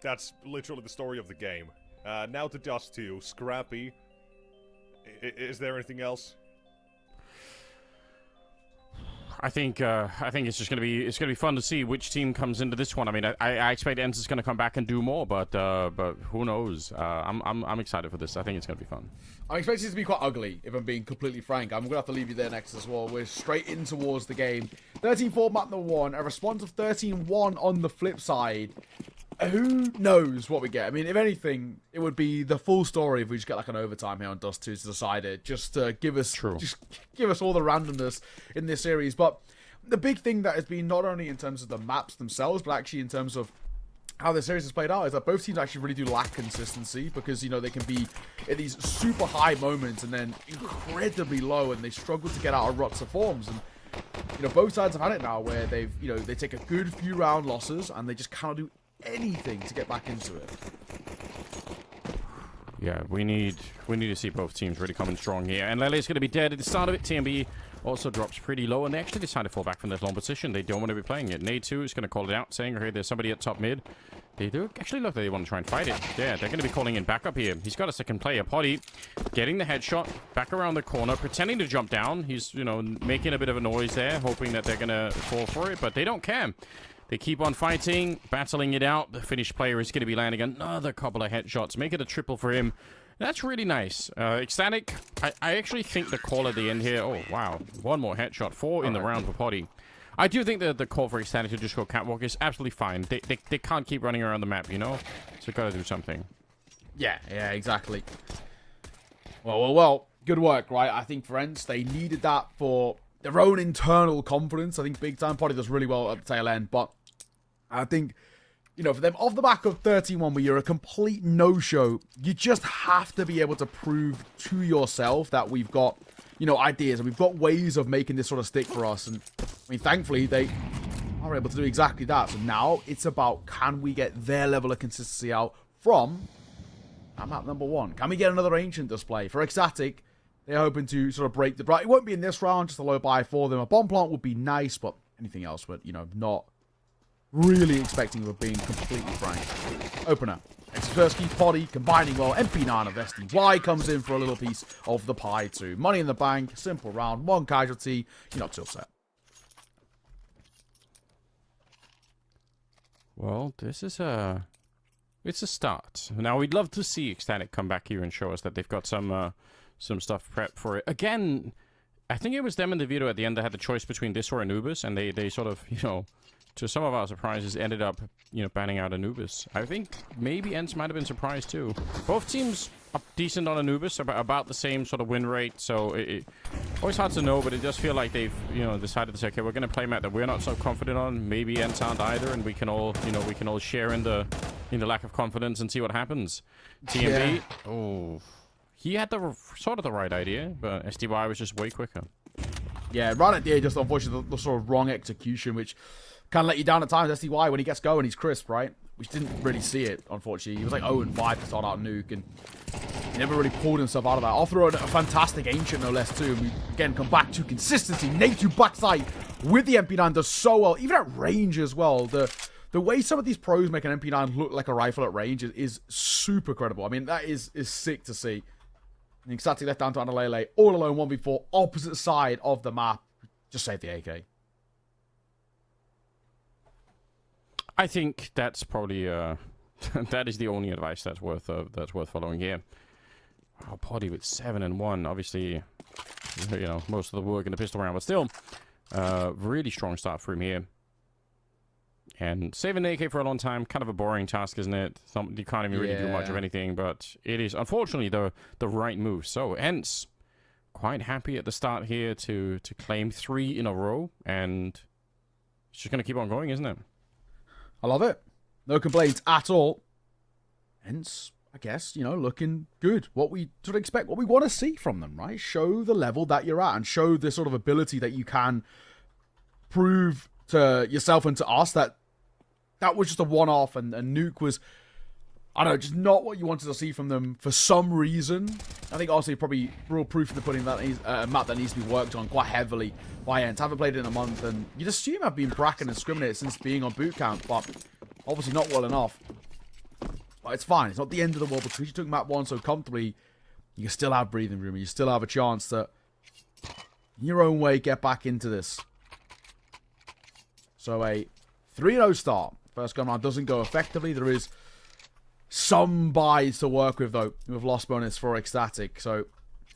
A: That's literally the story of the game. Now to Dust 2, Scrappy. Is there anything else?
B: I think it's just gonna be fun to see which team comes into this one. I mean, I expect Ents is gonna come back and do more, but who knows? I'm excited for this. I think it's gonna be fun.
C: I'm expecting it to be quite ugly, if I'm being completely frank. I'm gonna have to leave you there next as well. We're straight in towards the game. 13-4 map number 1, a response of 13-1 on the flip side. Who knows what we get? I mean, if anything, it would be the full story if we just get like an overtime here on Dust 2 to decide it. Just to give us all the randomness in this series. But the big thing that has been not only in terms of the maps themselves, but actually in terms of how the series has played out is that both teams actually really do lack consistency because, you know, they can be at these super high moments and then incredibly low and they struggle to get out of ruts of forms. And, you know, both sides have had it now where they've, you know, they take a good few round losses and they just cannot do anything to get back into it.
B: Yeah, we need to see both teams really coming strong here. And Lele's going to be dead at the start of it. TMB also drops pretty low, and they actually decide to fall back from this long position. They don't want to be playing it. Nade 2 is going to call it out, saying, okay, there's somebody at top mid. They do actually look like they want to try and fight it. Yeah, they're going to be calling in backup here. He's got a second player. Potty getting the headshot back around the corner, pretending to jump down. He's, you know, making a bit of a noise there, hoping that they're going to fall for it, but they don't care. They keep on fighting, battling it out. The finished player is going to be landing another couple of headshots. Make it a triple for him. That's really nice. Ecstatic, I actually think the call at the end here... Oh, wow. One more headshot. 4 in the round for Potty. I do think that the call for Ecstatic to just go catwalk is absolutely fine. They can't keep running around the map, you know? So gotta do something.
C: Yeah, exactly. Well. Good work, right? I think for Ents, they needed that for their own internal confidence. I think big time Potty does really well at the tail end, but I think, you know, for them, off the back of 13-1, where you're a complete no-show, you just have to be able to prove to yourself that we've got, you know, ideas and we've got ways of making this sort of stick for us. And, I mean, thankfully, they are able to do exactly that. So now it's about, can we get their level of consistency out from map number 1? Can we get another Ancient display? For Ecstatic, they're hoping to sort of break the... It won't be in this round, just a low buy for them. A bomb plant would be nice, but anything else, but, you know, not really expecting of being completely frank. Opener. Expersky, Potty, combining well. MP9 of SDY comes in for a little piece of the pie too. Money in the bank, simple round, 1 casualty. You're not too upset.
B: Well, this is it's a start. Now, we'd love to see Ecstatic come back here and show us that they've got some stuff prepped for it. Again, I think it was them in the video at the end that had the choice between this or Anubis, and they sort of, you know, to some of our surprises, ended up, you know, banning out Anubis. I think maybe Ents might have been surprised too. Both teams are decent on Anubis, about the same sort of win rate, so it always hard to know, but it does feel like they've, you know, decided to say, okay, we're going to play a map that we're not so confident on. Maybe Ents aren't either, and we can all, you know, we can all share in the lack of confidence and see what happens. TMB, oh, he had the sort of the right idea, but SDY was just way quicker.
C: Yeah, right at the end, just unfortunately the sort of wrong execution, which can let you down at times. SDY, when he gets going, he's crisp, right? We didn't really see it, unfortunately. He was like 0-5 to start out Nuke, and he never really pulled himself out of that. Off a fantastic Ancient, no less, too. And we, again, come back to consistency. Nade to backside with the MP9 does so well, even at range as well. The way some of these pros make an MP9 look like a rifle at range is super credible. I mean, that is sick to see. And Ecstatic left down to Analele, all alone 1v4, opposite side of the map. Just save the AK.
B: I think that's probably that is the only advice that's worth following here. Wow, Potty with 7 and 1. Obviously, you know, most of the work in the pistol round, but still, really strong start for him here. And saving the AK for a long time, kind of a boring task, isn't it? You can't even really do much of anything, but it is unfortunately the right move. So, Ents quite happy at the start here to claim 3 in a row, and it's just gonna keep on going, isn't it?
C: I love it. No complaints at all. Hence, I guess, you know, looking good. What we sort of expect, what we want to see from them, right? Show the level that you're at and show the sort of ability that you can prove to yourself and to us that was just a one-off and Nuke was I don't know, just not what you wanted to see from them for some reason. I think also probably real proof in the pudding that a map that needs to be worked on quite heavily by Ents. Haven't played it in a month, and you'd assume I've been Bracken and Discriminate since being on boot camp, but obviously not well enough. But it's fine. It's not the end of the world, because you took map 1 so comfortably, you can still have breathing room. You still have a chance to, in your own way, get back into this. So a 3-0 start. First gun round doesn't go effectively. There is some buys to work with, though, with loss bonus for Ecstatic. So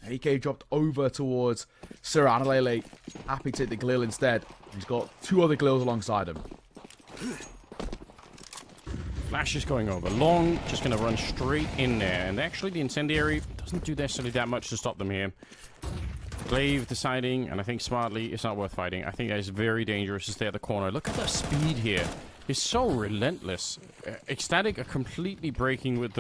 C: AK dropped over towards Syrah. Analele happy to take the Glil instead. He's got 2 other Glils alongside him.
B: Flash is going over. Long just going to run straight in there. And actually, the Incendiary doesn't do necessarily that much to stop them here. Glaive deciding, and I think smartly, it's not worth fighting. I think that is very dangerous to stay at the corner. Look at the speed here. It's so relentless. Ecstatic are completely breaking with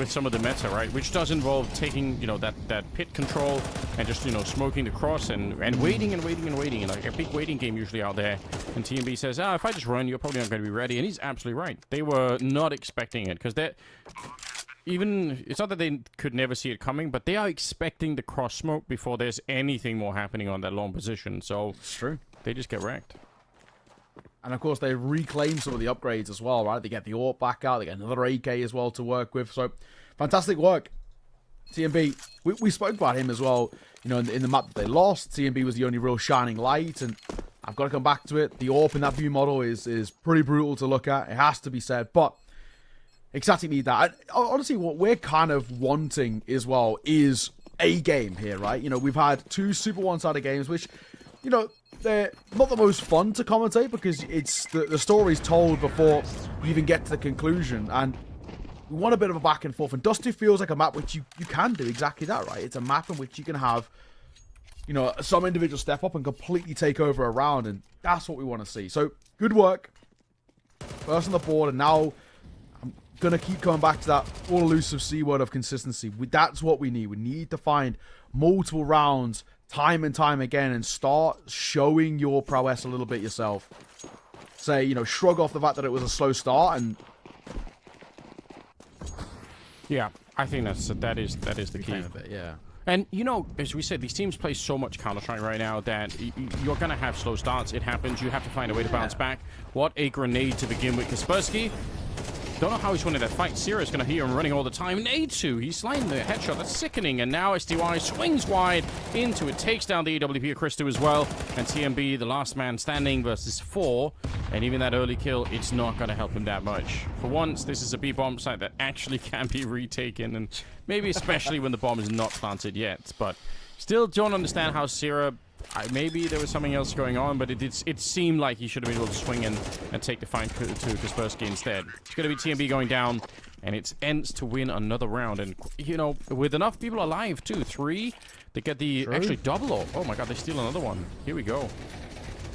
B: some of the meta, right? Which does involve taking, you know, that pit control and just, you know, smoking the cross and waiting and waiting and waiting. Like a big waiting game usually out there. And TMB says, if I just run, you're probably not going to be ready. And he's absolutely right. They were not expecting it, because they're... Even, it's not that they could never see it coming, but they are expecting the cross smoke before there's anything more happening on that long position. So
C: it's true.
B: They just get wrecked.
C: And of course, they reclaim some of the upgrades as well, right? They get the AWP back out, they get another AK as well to work with. So fantastic work. TMB, we spoke about him as well, you know, in the map that they lost. TMB was the only real shining light, and I've got to come back to it. The AWP in that view model is pretty brutal to look at. It has to be said, but exactly need that. And honestly, what we're kind of wanting as well is a game here, right? You know, we've had 2 super one-sided games, which, you know, they're not the most fun to commentate, because it's the story's told before you even get to the conclusion, and we want a bit of a back and forth. And Dust 2 feels like a map which you can do exactly that, right? It's a map in which you can have, you know, some individual step up and completely take over a round, and that's what we want to see. So good work. First on the board, and now gonna keep coming back to that all elusive C word of consistency. That's what we need. We need to find multiple rounds time and time again and start showing your prowess a little bit yourself. Say, you know, shrug off the fact that it was a slow start, and
B: yeah, I think that is the key.
C: A bit, yeah.
B: And, you know, as we said, these teams play so much Counter-Strike right now that you're going to have slow starts. It happens. You have to find a way to bounce back. What a grenade to begin with. Kaspersky, don't know how he's winning that fight. Sierra's going to hear him running all the time. And A2, he's sliding the headshot. That's sickening. And now SDY swings wide into it. Takes down the AWP of Christo as well. And TMB, the last man standing versus 4. And even that early kill, it's not going to help him that much. For once, this is a B-bomb site that actually can be retaken. And maybe especially when the bomb is not planted yet. But still don't understand how Sierra... maybe there was something else going on, but it seemed like he should have been able to swing and take the fight to Kaspersky instead. It's going to be TMB going down, and it's Ents to win another round. And, you know, with enough people alive, too. 3, they get the actually double AWP. Oh, my God, they steal another one. Here we go.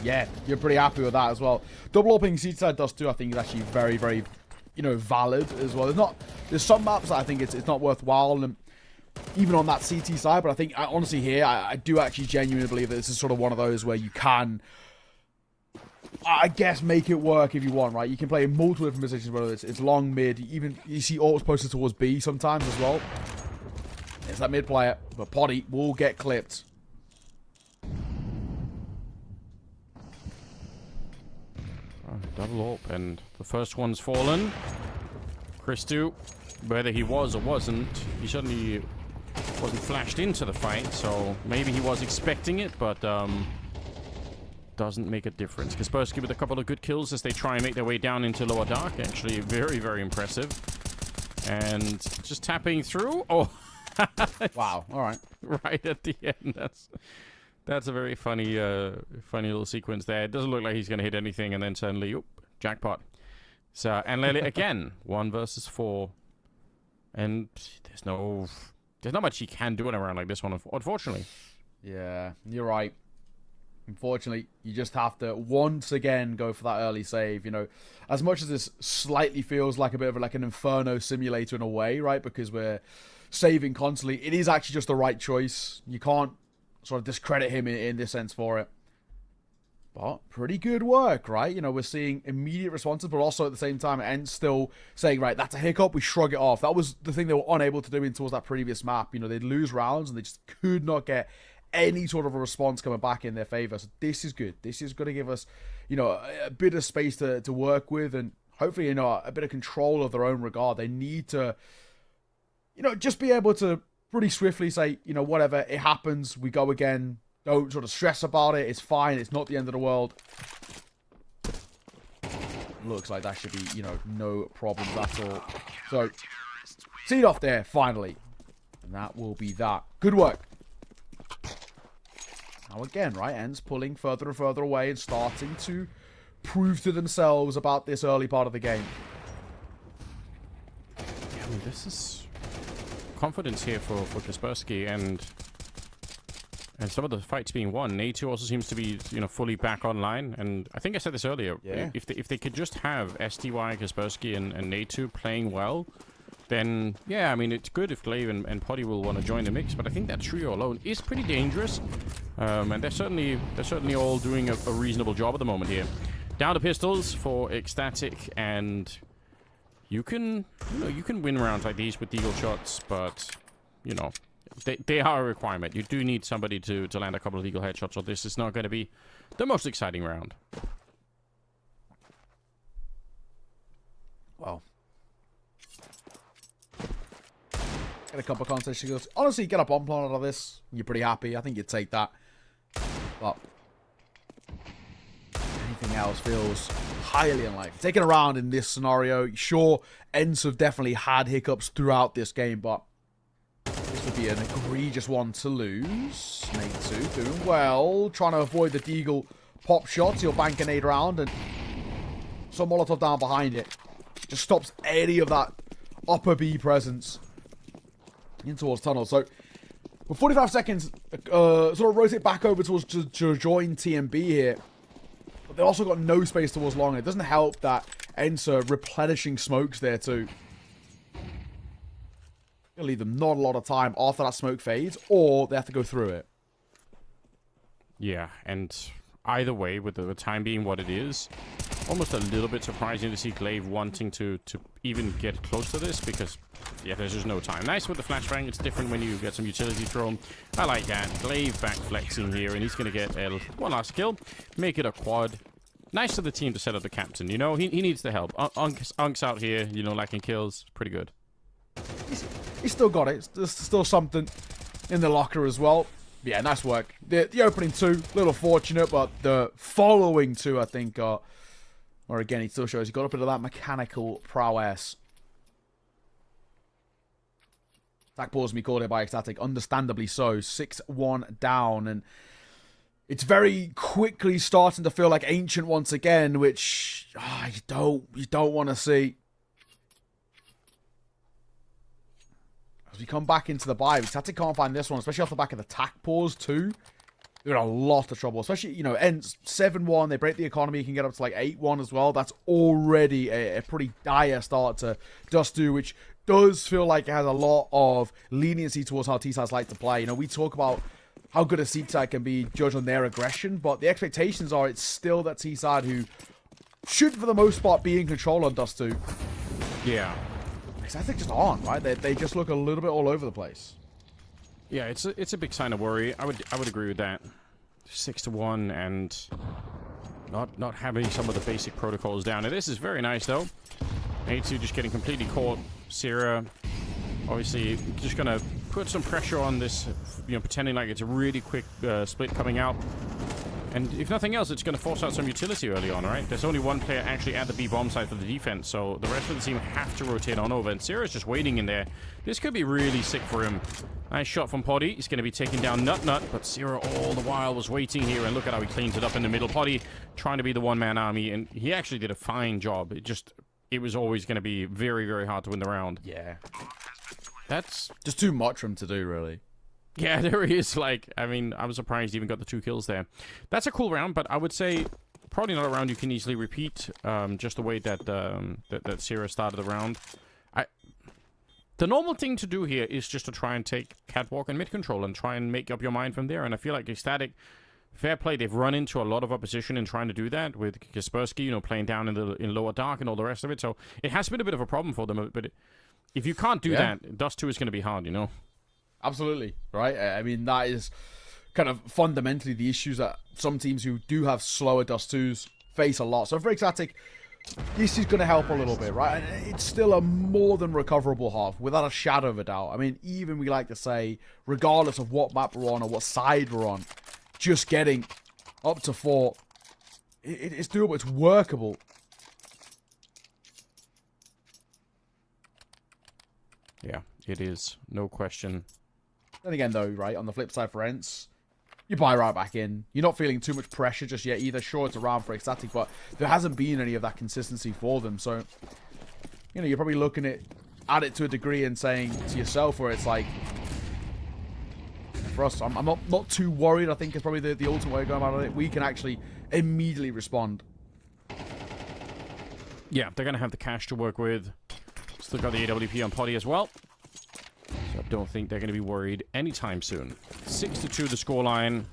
C: Yeah, you're pretty happy with that as well. Double AWPing Seaside does too, I think, is actually very, very, you know, valid as well. There's some maps that I think it's not worthwhile, and even on that CT side, but I think, honestly, here, I do actually genuinely believe that this is sort of one of those where you can, I guess, make it work if you want, right? You can play in multiple different positions, whether it's long, mid, even you see AWPs posted towards B sometimes as well. It's that mid player, but Poddy will get clipped.
B: Double AWP, and the first one's fallen. Christo, whether he was or wasn't, he certainly wasn't flashed into the fight, so maybe he was expecting it, but doesn't make a difference. Kaspersky with a couple of good kills as they try and make their way down into lower dark. Actually, very, very impressive. And just tapping through. Oh,
C: wow! All right,
B: right at the end. That's a very funny, funny little sequence there. It doesn't look like he's going to hit anything, and then suddenly, oop, jackpot. So, and Lele again, 1 versus 4, and there's not much he can do in a round like this one, unfortunately.
C: Yeah, you're right. Unfortunately, you just have to once again go for that early save. You know, as much as this slightly feels like a bit of like an Inferno simulator in a way, right? Because we're saving constantly, it is actually just the right choice. You can't sort of discredit him in this sense for it. But pretty good work, right? You know, we're seeing immediate responses, but also at the same time, and still saying, right, that's a hiccup, we shrug it off. That was the thing they were unable to do in towards that previous map. You know, they'd lose rounds and they just could not get any sort of a response coming back in their favor. So this is good. This is going to give us, you know, a bit of space to work with and hopefully, you know, a bit of control of their own regard. They need to, you know, just be able to pretty swiftly say, you know, whatever, it happens, we go again. Don't sort of stress about it. It's fine. It's not the end of the world. Looks like that should be, you know, no problems at all. So, seed off there, finally. And that will be that. Good work. Now again, right, Ends pulling further and further away and starting to prove to themselves about this early part of the game.
B: Yeah, I mean, this is confidence here for Kaspersky and some of the fights being won. A2 also seems to be, you know, fully back online. And I think I said this earlier.
C: Yeah.
B: If they could just have STY, Kaspersky, and A2 playing well, then, yeah, I mean, it's good if Glaive and Potty will want to join the mix. But I think that trio alone is pretty dangerous. And they're certainly all doing a reasonable job at the moment here. Down to pistols for Ecstatic, and you can win rounds like these with Deagle shots, but, you know, they are a requirement. You do need somebody to land a couple of Eagle headshots, or this is not going to be the most exciting round.
C: Well, get a couple of contests. Honestly, get a bomb plan out of this. You're pretty happy. I think you'd take that. But anything else feels highly unlikely. Taking a round in this scenario, sure, Ends have definitely had hiccups throughout this game, but this would be an egregious one to lose. Snake 2 doing well. Trying to avoid the Deagle pop shots. He'll bank an 8 round and some Molotov down behind it. Just stops any of that upper B presence in towards tunnel. So, with 45 seconds, sort of rotate back over towards to join TMB here. But they also got no space towards long. It doesn't help that Ensa replenishing smokes there too. Gonna leave them not a lot of time after that smoke fades, or they have to go through it.
B: Yeah, and either way, with the time being what it is, almost a little bit surprising to see Glaive wanting to even get close to this, because, yeah, there's just no time. Nice with the flashbang. It's different when you get some utility thrown. I like that. Glaive back flexing here, and he's going to get one last kill. Make it a quad. Nice to the team to set up the captain, you know? He needs the help. Unk's out here, you know, lacking kills. Pretty good.
C: He's still got it. There's still something in the locker as well. Yeah, nice work. The opening 2, a little fortunate, but the following 2, I think, or again, he still shows he got a bit of that mechanical prowess. Attack pause me called it by Ecstatic, understandably so. 6-1 down, and it's very quickly starting to feel like Ancient once again, which you don't want to see. As we come back into the buy, Ecstatic can't find this one, especially off the back of the attack pause too. They're in a lot of trouble, especially, you know, ends 7-1. They break the economy, can get up to like 8-1 as well. That's already a pretty dire start to Dust 2, which does feel like it has a lot of leniency towards how T-Sides like to play. You know, we talk about how good a C-Side can be judged on their aggression, but the expectations are it's still that T-Side who should, for the most part, be in control on Dust 2.
B: Yeah.
C: I think just on, right? They just look a little bit all over the place.
B: Yeah, it's a big sign of worry. I would agree with that. 6-1 and not having some of the basic protocols down. And this is very nice though. A2 just getting completely caught. Sierra obviously just gonna put some pressure on this, you know, pretending like it's a really quick split coming out. And if nothing else, it's going to force out some utility early on, right? There's only one player actually at the B bomb site for the defense, so the rest of the team have to rotate on over. And Sierra's just waiting in there. This could be really sick for him. Nice shot from Potty. He's going to be taking down Nut, but Sierra all the while was waiting here, and look at how he cleans it up in the middle. Potty trying to be the one-man army, and he actually did a fine job. It was always going to be very, very hard to win the round.
C: Yeah.
B: That's
C: just too much for him to do, really.
B: Yeah, there is, like, I mean, I was surprised he even got the 2 kills there. That's a cool round, but I would say probably not a round you can easily repeat, just the way that that Sierra started the round. The normal thing to do here is just to try and take Catwalk and mid control and try and make up your mind from there, and I feel like Ecstatic fair play. They've run into a lot of opposition in trying to do that with Kaspersky, you know, playing down in lower dark and all the rest of it. So it has been a bit of a problem for them. But if you can't do that, Dust 2 is going to be hard, you know?
C: Absolutely, right? I mean, that is kind of fundamentally the issues that some teams who do have slower Dust 2s face a lot. So for Ecstatic, this is going to help a little bit, right? And it's still a more than recoverable half, without a shadow of a doubt. I mean, even we like to say, regardless of what map we're on or what side we're on, just getting up to 4, it's doable, it's workable.
B: Yeah, it is. No question.
C: Then again, though, right, on the flip side for Ents, you buy right back in. You're not feeling too much pressure just yet either. Sure, it's around for Ecstatic, but there hasn't been any of that consistency for them. So, you know, you're probably looking at it to a degree and saying to yourself where it's like, for us, I'm not too worried. I think it's probably the ultimate way of going about it. We can actually immediately respond.
B: Yeah, they're going to have the cash to work with. Still got the AWP on Potty as well. So I don't think they're going to be worried anytime soon. 6-2 the scoreline.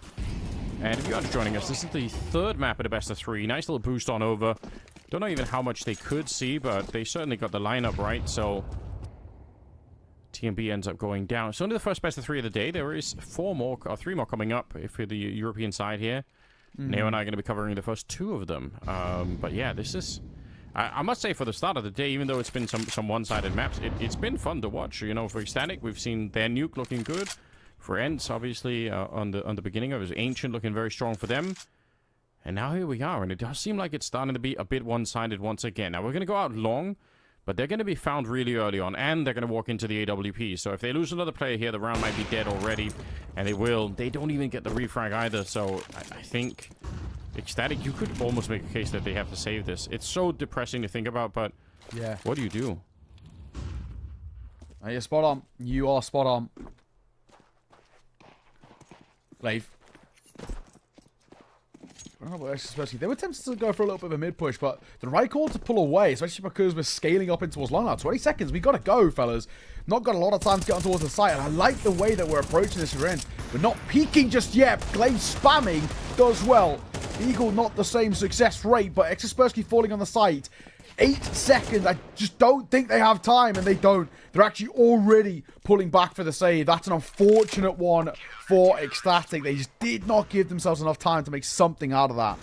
B: And if you are just joining us, this is the 3rd map at a best of 3. Nice little boost on over. Don't know even how much they could see, but they certainly got the lineup right. So TMB ends up going down. It's only the first best of 3 of the day. There is 3 more coming up for the European side here. Neo and I are going to be covering the first 2 of them. But yeah, this is... I must say, for the start of the day, even though it's been some one-sided maps, it's been fun to watch. You know, for Ecstatic, we've seen their nuke looking good. For Ents, obviously, on the beginning of it was Ancient looking very strong for them. And now here we are, and it does seem like it's starting to be a bit one-sided once again. Now, we're going to go out long, but they're going to be found really early on, and they're going to walk into the AWP. So if they lose another player here, the round might be dead already, and they will. They don't even get the refrag either, so I think... Ecstatic, you could almost make a case that they have to save this. It's so depressing to think about, but
C: yeah,
B: what do you do?
C: You're spot on. You are spot on. Glaive. Especially, they were tempted to go for a little bit of a mid push, but the right call to pull away, especially because we're scaling up into towards long now. 20 seconds, we gotta go, fellas. Not got a lot of time to get on towards the site, and I like the way that we're approaching this end. We're not peeking just yet. Glaive spamming does well. Eagle not the same success rate, but Kaspersky falling on the site. 8 seconds. I just don't think they have time, and they don't. They're actually already pulling back for the save. That's an unfortunate one for Ecstatic. They just did not give themselves enough time to make something out of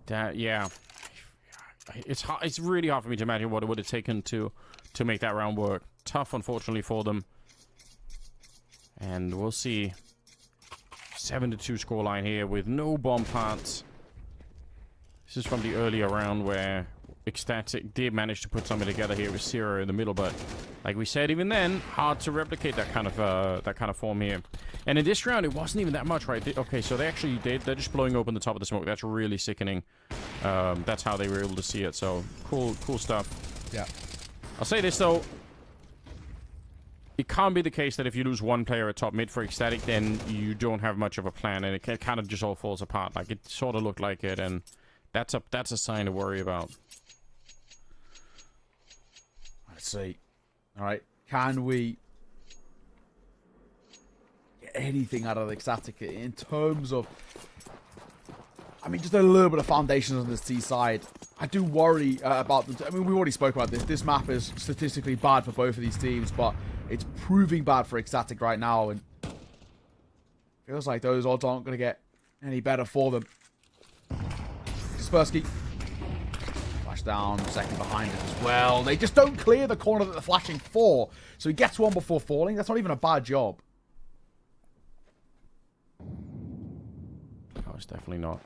C: that.
B: Yeah. It's hard, it's really hard for me to imagine what it would have taken to make that round work. Tough, unfortunately, for them. And we'll see. 7-2 scoreline here with no bomb plants. This is from the earlier round where Ecstatic did manage to put something together here with Zero in the middle, but like we said, even then, hard to replicate that kind of form here. And in this round, it wasn't even that much, right? Okay, so they're just blowing open the top of the smoke. That's really sickening. That's how they were able to see it. So cool stuff.
C: Yeah.
B: I'll say this though. It can't be the case that if you lose one player at top mid for Ecstatic, then you don't have much of a plan, and it kind of just all falls apart. Like, it sort of looked like it, and that's a sign to worry about.
C: Let's see. All right, can we get anything out of the Ecstatic in terms of... I mean, just a little bit of foundations on this T side. I do worry about them. I mean, we already spoke about this. This map is statistically bad for both of these teams, but it's proving bad for Ecstatic right now, and feels like those odds aren't going to get any better for them. Kaspersky. Flash down, second behind it as well. They just don't clear the corner that they're flashing for, so he gets one before falling. That's not even a bad job.
B: Oh, it's definitely not.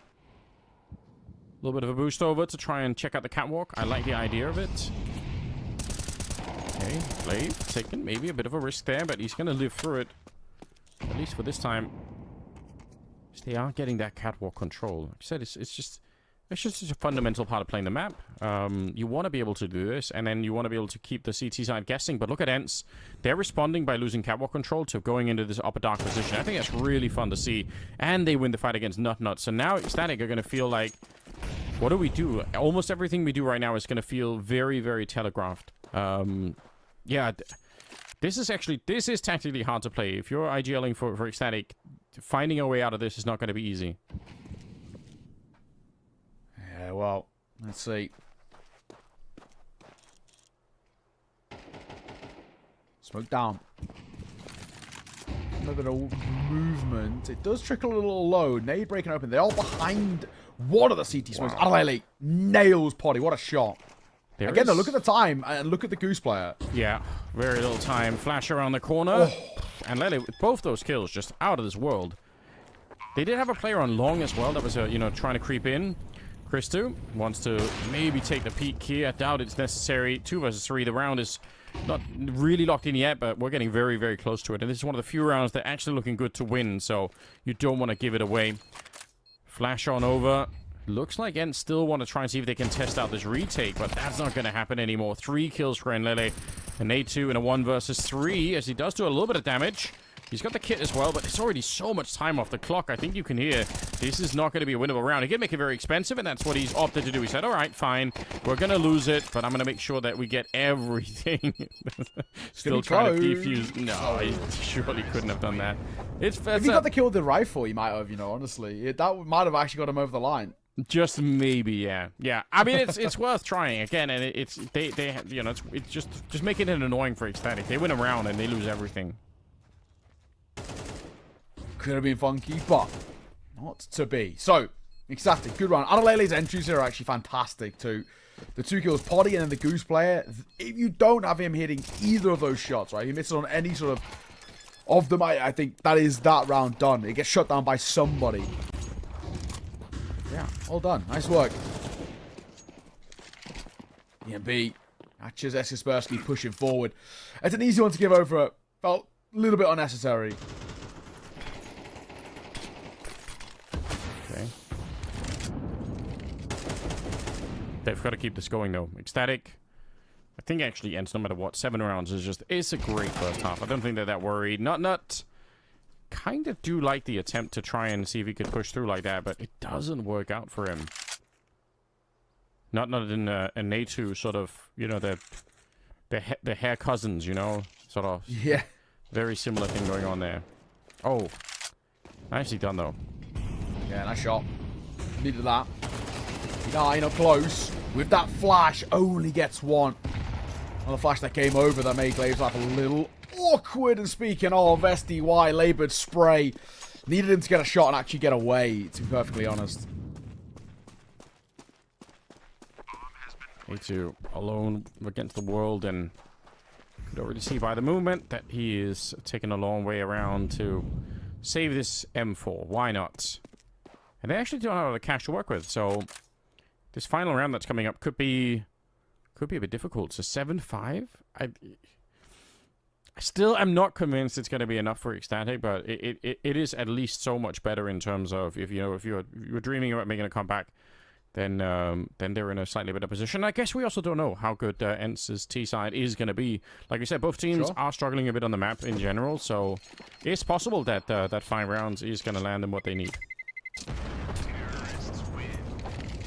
B: A little bit of a boost over to try and check out the catwalk. I like the idea of it. Okay, Glaive taking maybe a bit of a risk there, but he's going to live through it. At least for this time. They are getting that catwalk control. Like I said, it's just a fundamental part of playing the map. You want to be able to do this, and then you want to be able to keep the CT side guessing. But look at Ents. They're responding by losing catwalk control to going into this upper dark position. I think that's really fun to see. And they win the fight against Nut. So now Ecstatic are going to feel like, what do we do? Almost everything we do right now is going to feel very, very telegraphed. Yeah, this is tactically hard to play. If you're IGLing for Ecstatic, finding a way out of this is not going to be easy.
C: Yeah, well, let's see. Smoke down. A little bit of movement. It does trickle a little low. Nade breaking open. They're all behind one of the CT smokes.
B: Wow.
C: Adelaide nails Poddy. What a shot. Again, though, look at the time and look at the Goose player.
B: Yeah, very little time. Flash around the corner.
C: Oh.
B: And Lele, with both those kills, just out of this world. They did have a player on long as well that was, trying to creep in. Christu wants to maybe take the peek here. I doubt it's necessary. 2 versus 3. The round is not really locked in yet, but we're getting very, very close to it. And this is one of the few rounds that are actually looking good to win, so you don't want to give it away. Flash on over. Looks like Ents still want to try and see if they can test out this retake, but that's not going to happen anymore. 3 kills for Enlele. An A2 and a 1 versus 3, as he does do a little bit of damage. He's got the kit as well, but there's already so much time off the clock. I think you can hear this is not going to be a winnable round. He can make it very expensive, and that's what he's opted to do. He said, all right, fine. We're going to lose it, but I'm going to make sure that we get everything. Still trying to defuse. No, he surely couldn't have done that. If he
C: got the kill with the rifle, he might have, honestly. That might have actually got him over the line.
B: Just maybe, yeah. Yeah, I mean, it's worth trying. Again, and it's just making it annoying for Ecstatic. They win a round, and they lose everything.
C: Could have been funky, but not to be. So, Ecstatic, good round. Adelele's entries here are actually fantastic too. The 2 kills, Poddy and then the Goose player. If you don't have him hitting either of those shots, right, if he misses on any sort of them, I think that is that round done. It gets shut down by somebody. Yeah, all done. Nice work. EMB catches Kaspersky pushing forward. It's an easy one to give over. Felt a little bit unnecessary.
B: Okay. They've got to keep this going, though. Ecstatic, I think, actually ends no matter what. 7 rounds is a great first half. I don't think they're that worried. Nut. Kind of do like the attempt to try and see if he could push through like that, but it doesn't work out for him. Not in an A2 sort of, the hair cousins, sort of.
C: Yeah.
B: Very similar thing going on there. Oh, nicely done though.
C: Yeah, nice shot. Needed that. 9 up close with that flash. Only gets 1. On the flash that came over that made Glaves life a little awkward. And speaking of SDY, laboured spray. Needed him to get a shot and actually get away, to be perfectly honest.
B: A2 alone against the world, and you could already see by the movement that he is taking a long way around to save this M4. Why not? And they actually don't have a lot of cash to work with, so this final round that's coming up could be a bit difficult. So 7-5? I still am not convinced it's going to be enough for Ecstatic, but it is at least so much better in terms of if you're dreaming about making a comeback, then they're in a slightly better position. I guess we also don't know how good Ents' T side is going to be. Like we said, both teams are struggling a bit on the map in general, so it's possible that that 5 rounds is going to land them what they need.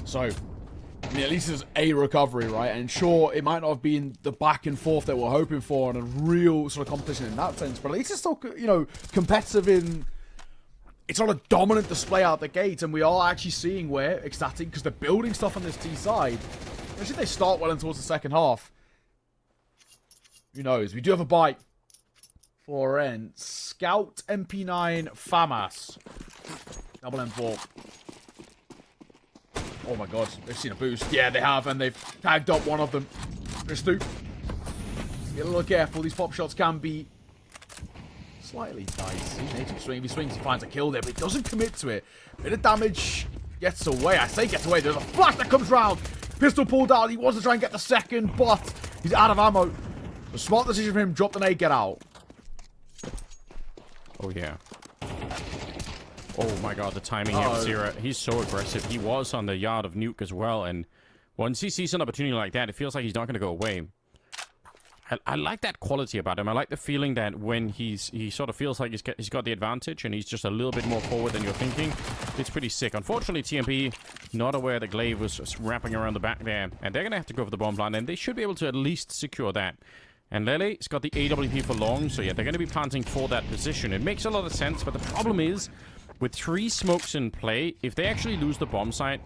C: So, I mean, at least there's a recovery, right? And sure, it might not have been the back and forth that we're hoping for and a real sort of competition in that sense, but at least it's still, competitive in... It's not a dominant display out the gate, and we are actually seeing where Ecstatic, because they're building stuff on this T side, especially if they start well in towards the second half. Who knows? We do have a bite for Ents. Scout MP9 FAMAS. Double M4. Oh my god, they've seen a boost. Yeah, they have, and they've tagged up one of them. Christu. Get a little careful. These pop shots can be slightly dicey. Native swing. If he swings, he finds a kill there, but he doesn't commit to it. Bit of damage. Gets away. I say gets away. There's a flash that comes round. Pistol pulled out. He wants to try and get the second, but he's out of ammo. A smart decision for him. Drop the nade, get out.
B: Oh, yeah. Oh my god, the timing here for Zira. He's so aggressive. He was on the yard of Nuke as well, and once he sees an opportunity like that, it feels like he's not going to go away. I like that quality about him. I like the feeling that when he sort of feels like he's got the advantage and he's just a little bit more forward than you're thinking. It's pretty sick. Unfortunately, TMP not aware that Glaive was wrapping around the back there, and they're going to have to go for the bomb plant, and they should be able to at least secure that. And Lele's got the AWP for long, so yeah, they're going to be planting for that position. It makes a lot of sense, but the problem is, with 3 smokes in play, if they actually lose the bomb site,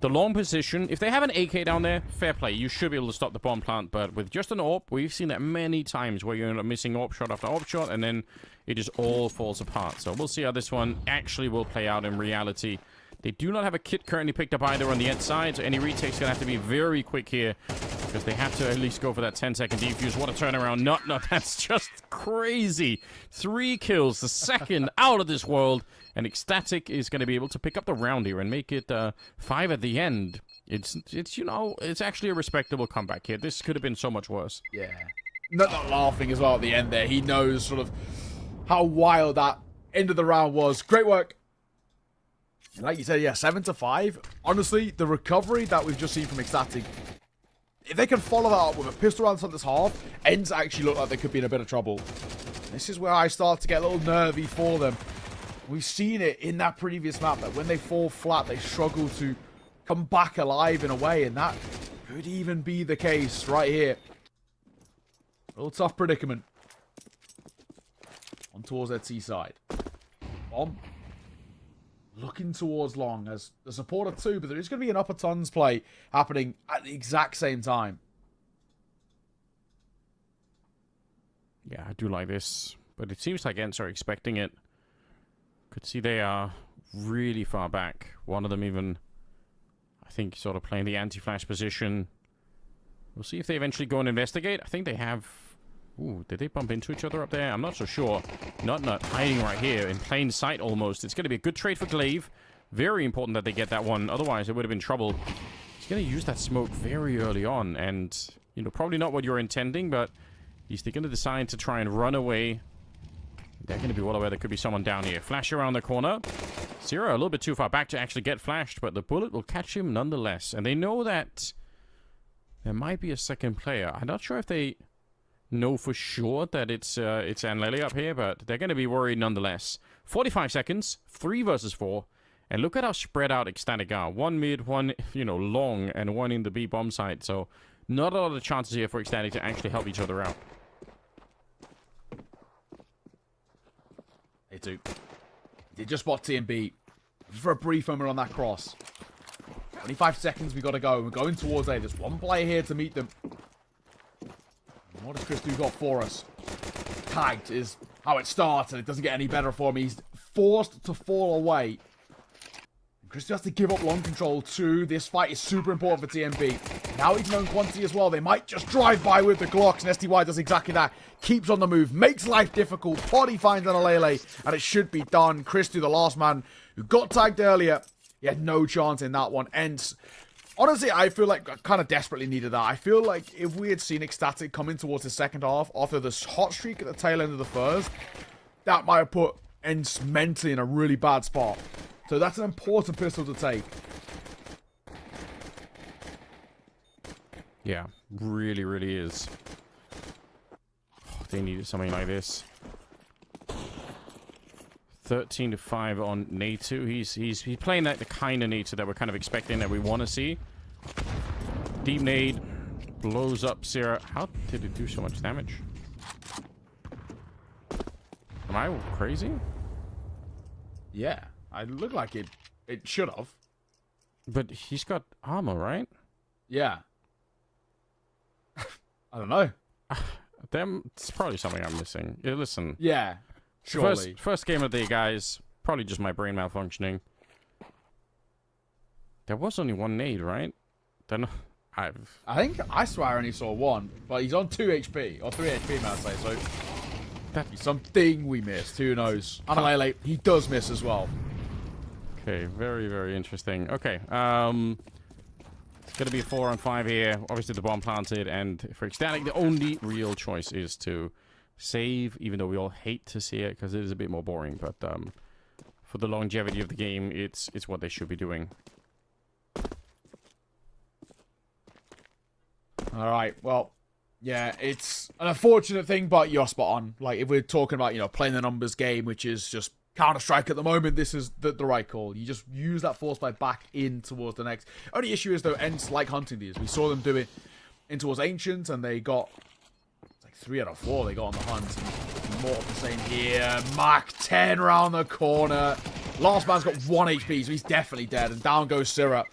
B: the long position, if they have an AK down there, fair play. You should be able to stop the bomb plant, but with just an AWP, we've seen that many times where you end up missing AWP shot after AWP shot, and then it just all falls apart. So we'll see how this one actually will play out in reality. They do not have a kit currently picked up either on the inside, so any retake's going to have to be very quick here, because they have to at least go for that 10-second defuse. What a turnaround. No, that's just crazy. 3 kills, the second out of this world, and Ecstatic is going to be able to pick up the round here and make it 5 at the end. It's you know, it's actually a respectable comeback here. This could have been so much worse.
C: Yeah. Not laughing as well at the end there. He knows sort of how wild that end of the round was. Great work. Like you said, yeah, 7-5. Honestly, the recovery that we've just seen from Ecstatic, if they can follow that up with a pistol round at this half, ends actually look like they could be in a bit of trouble. This is where I start to get a little nervy for them. We've seen it in that previous map, that when they fall flat, they struggle to come back alive in a way, and that could even be the case right here. A little tough predicament. On towards their T side. Bomb. Looking towards long as the supporter too, but there is going to be an upper tons play happening at the exact same time.
B: Yeah, I do like this, but it seems like Ents are expecting it. Could see they are really far back. One of them even, I think, sort of playing the anti-flash position. We'll see if they eventually go and investigate. I think they have... Ooh, did they bump into each other up there? I'm not so sure. Not hiding right here in plain sight almost. It's going to be a good trade for Glaive. Very important that they get that one. Otherwise, it would have been trouble. He's going to use that smoke very early on. And, you know, probably not what you're intending, but he's going to decide to try and run away. They're going to be well aware there could be someone down here. Flash around the corner. Zero a little bit too far back to actually get flashed, but the bullet will catch him nonetheless. And they know that there might be a second player. I'm not sure if they know for sure that it's Anlele up here, but they're going to be worried nonetheless. 45 seconds, 3 versus 4, and look at how spread out Ecstatic are. 1 mid, 1, you know, long, and 1 in the B bomb site. So not a lot of chances here for Ecstatic to actually help each other out.
C: They do. They just spot TMB for a brief moment on that cross. 25 seconds we got to go. We're going towards A. There's one player here to meet them. What has Chris got for us? Tagged is how it starts, and it doesn't get any better for him. He's forced to fall away. Chris has to give up long control too. This fight is super important for TMB. Now he's known quantity as well. They might just drive by with the Glocks, and STY does exactly that. Keeps on the move, makes life difficult. Potty finds Analele, and it should be done. Chris, the last man who got tagged earlier, he had no chance in that one. And honestly, I feel like I kind of desperately needed that. I feel like if we had seen Ecstatic coming towards the second half after this hot streak at the tail end of the first, that might have put Ents mentally in a really bad spot. So that's an important pistol to take.
B: Yeah, really, really is. Oh, they needed something like this. 13-5 on Natu. He's playing like the kind of Natu that we're kind of expecting, that we want to see. Deep nade blows up Sierra. How did it do so much damage? Am I crazy?
C: Yeah, I look like it should have.
B: But he's got armor, right?
C: Yeah. I don't know.
B: It's probably something I'm missing. Yeah, listen.
C: Yeah. Surely.
B: First game of the day, guys. Probably just my brain malfunctioning. There was only one nade, right? Then
C: I I swear I only saw one, but he's on 2 HP or 3 HP, man. Say so. That's something we missed. Who knows? Analele, he does miss as well.
B: Okay, very, very interesting. Okay, it's gonna be a 4-on-5 here. Obviously, the bomb planted, and for Ecstatic, the only real choice is to save, even though we all hate to see it because it is a bit more boring. But for the longevity of the game, it's what they should be doing.
C: All right, well, yeah, it's an unfortunate thing, but you're spot on. Like, if we're talking about, you know, playing the numbers game, which is just Counter-Strike at the moment, this is the right call. You just use that force play back in towards the next. Only issue is, though, Ents like hunting these. We saw them do it in towards Ancient, and they got like 3 out of 4 they got on the hunt. More of the same here. Mach 10 around the corner. Last man's got 1 HP, so he's definitely dead. And down goes Syrah.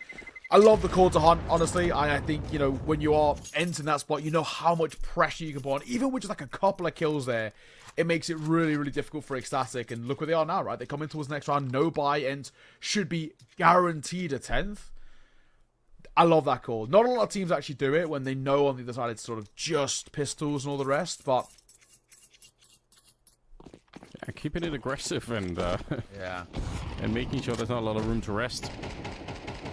C: I love the call to hunt, honestly. I think, you know, when you are entering that spot, you know how much pressure you can put on. Even with just like a couple of kills there, it makes it really, really difficult for Ecstatic. And look where they are now, right? They come in towards the next round, no buy, and should be guaranteed a 10th. I love that call. Not a lot of teams actually do it when they know on the other side it's sort of just pistols and all the rest, but...
B: yeah, keeping it aggressive and
C: yeah,
B: and making sure there's not a lot of room to rest.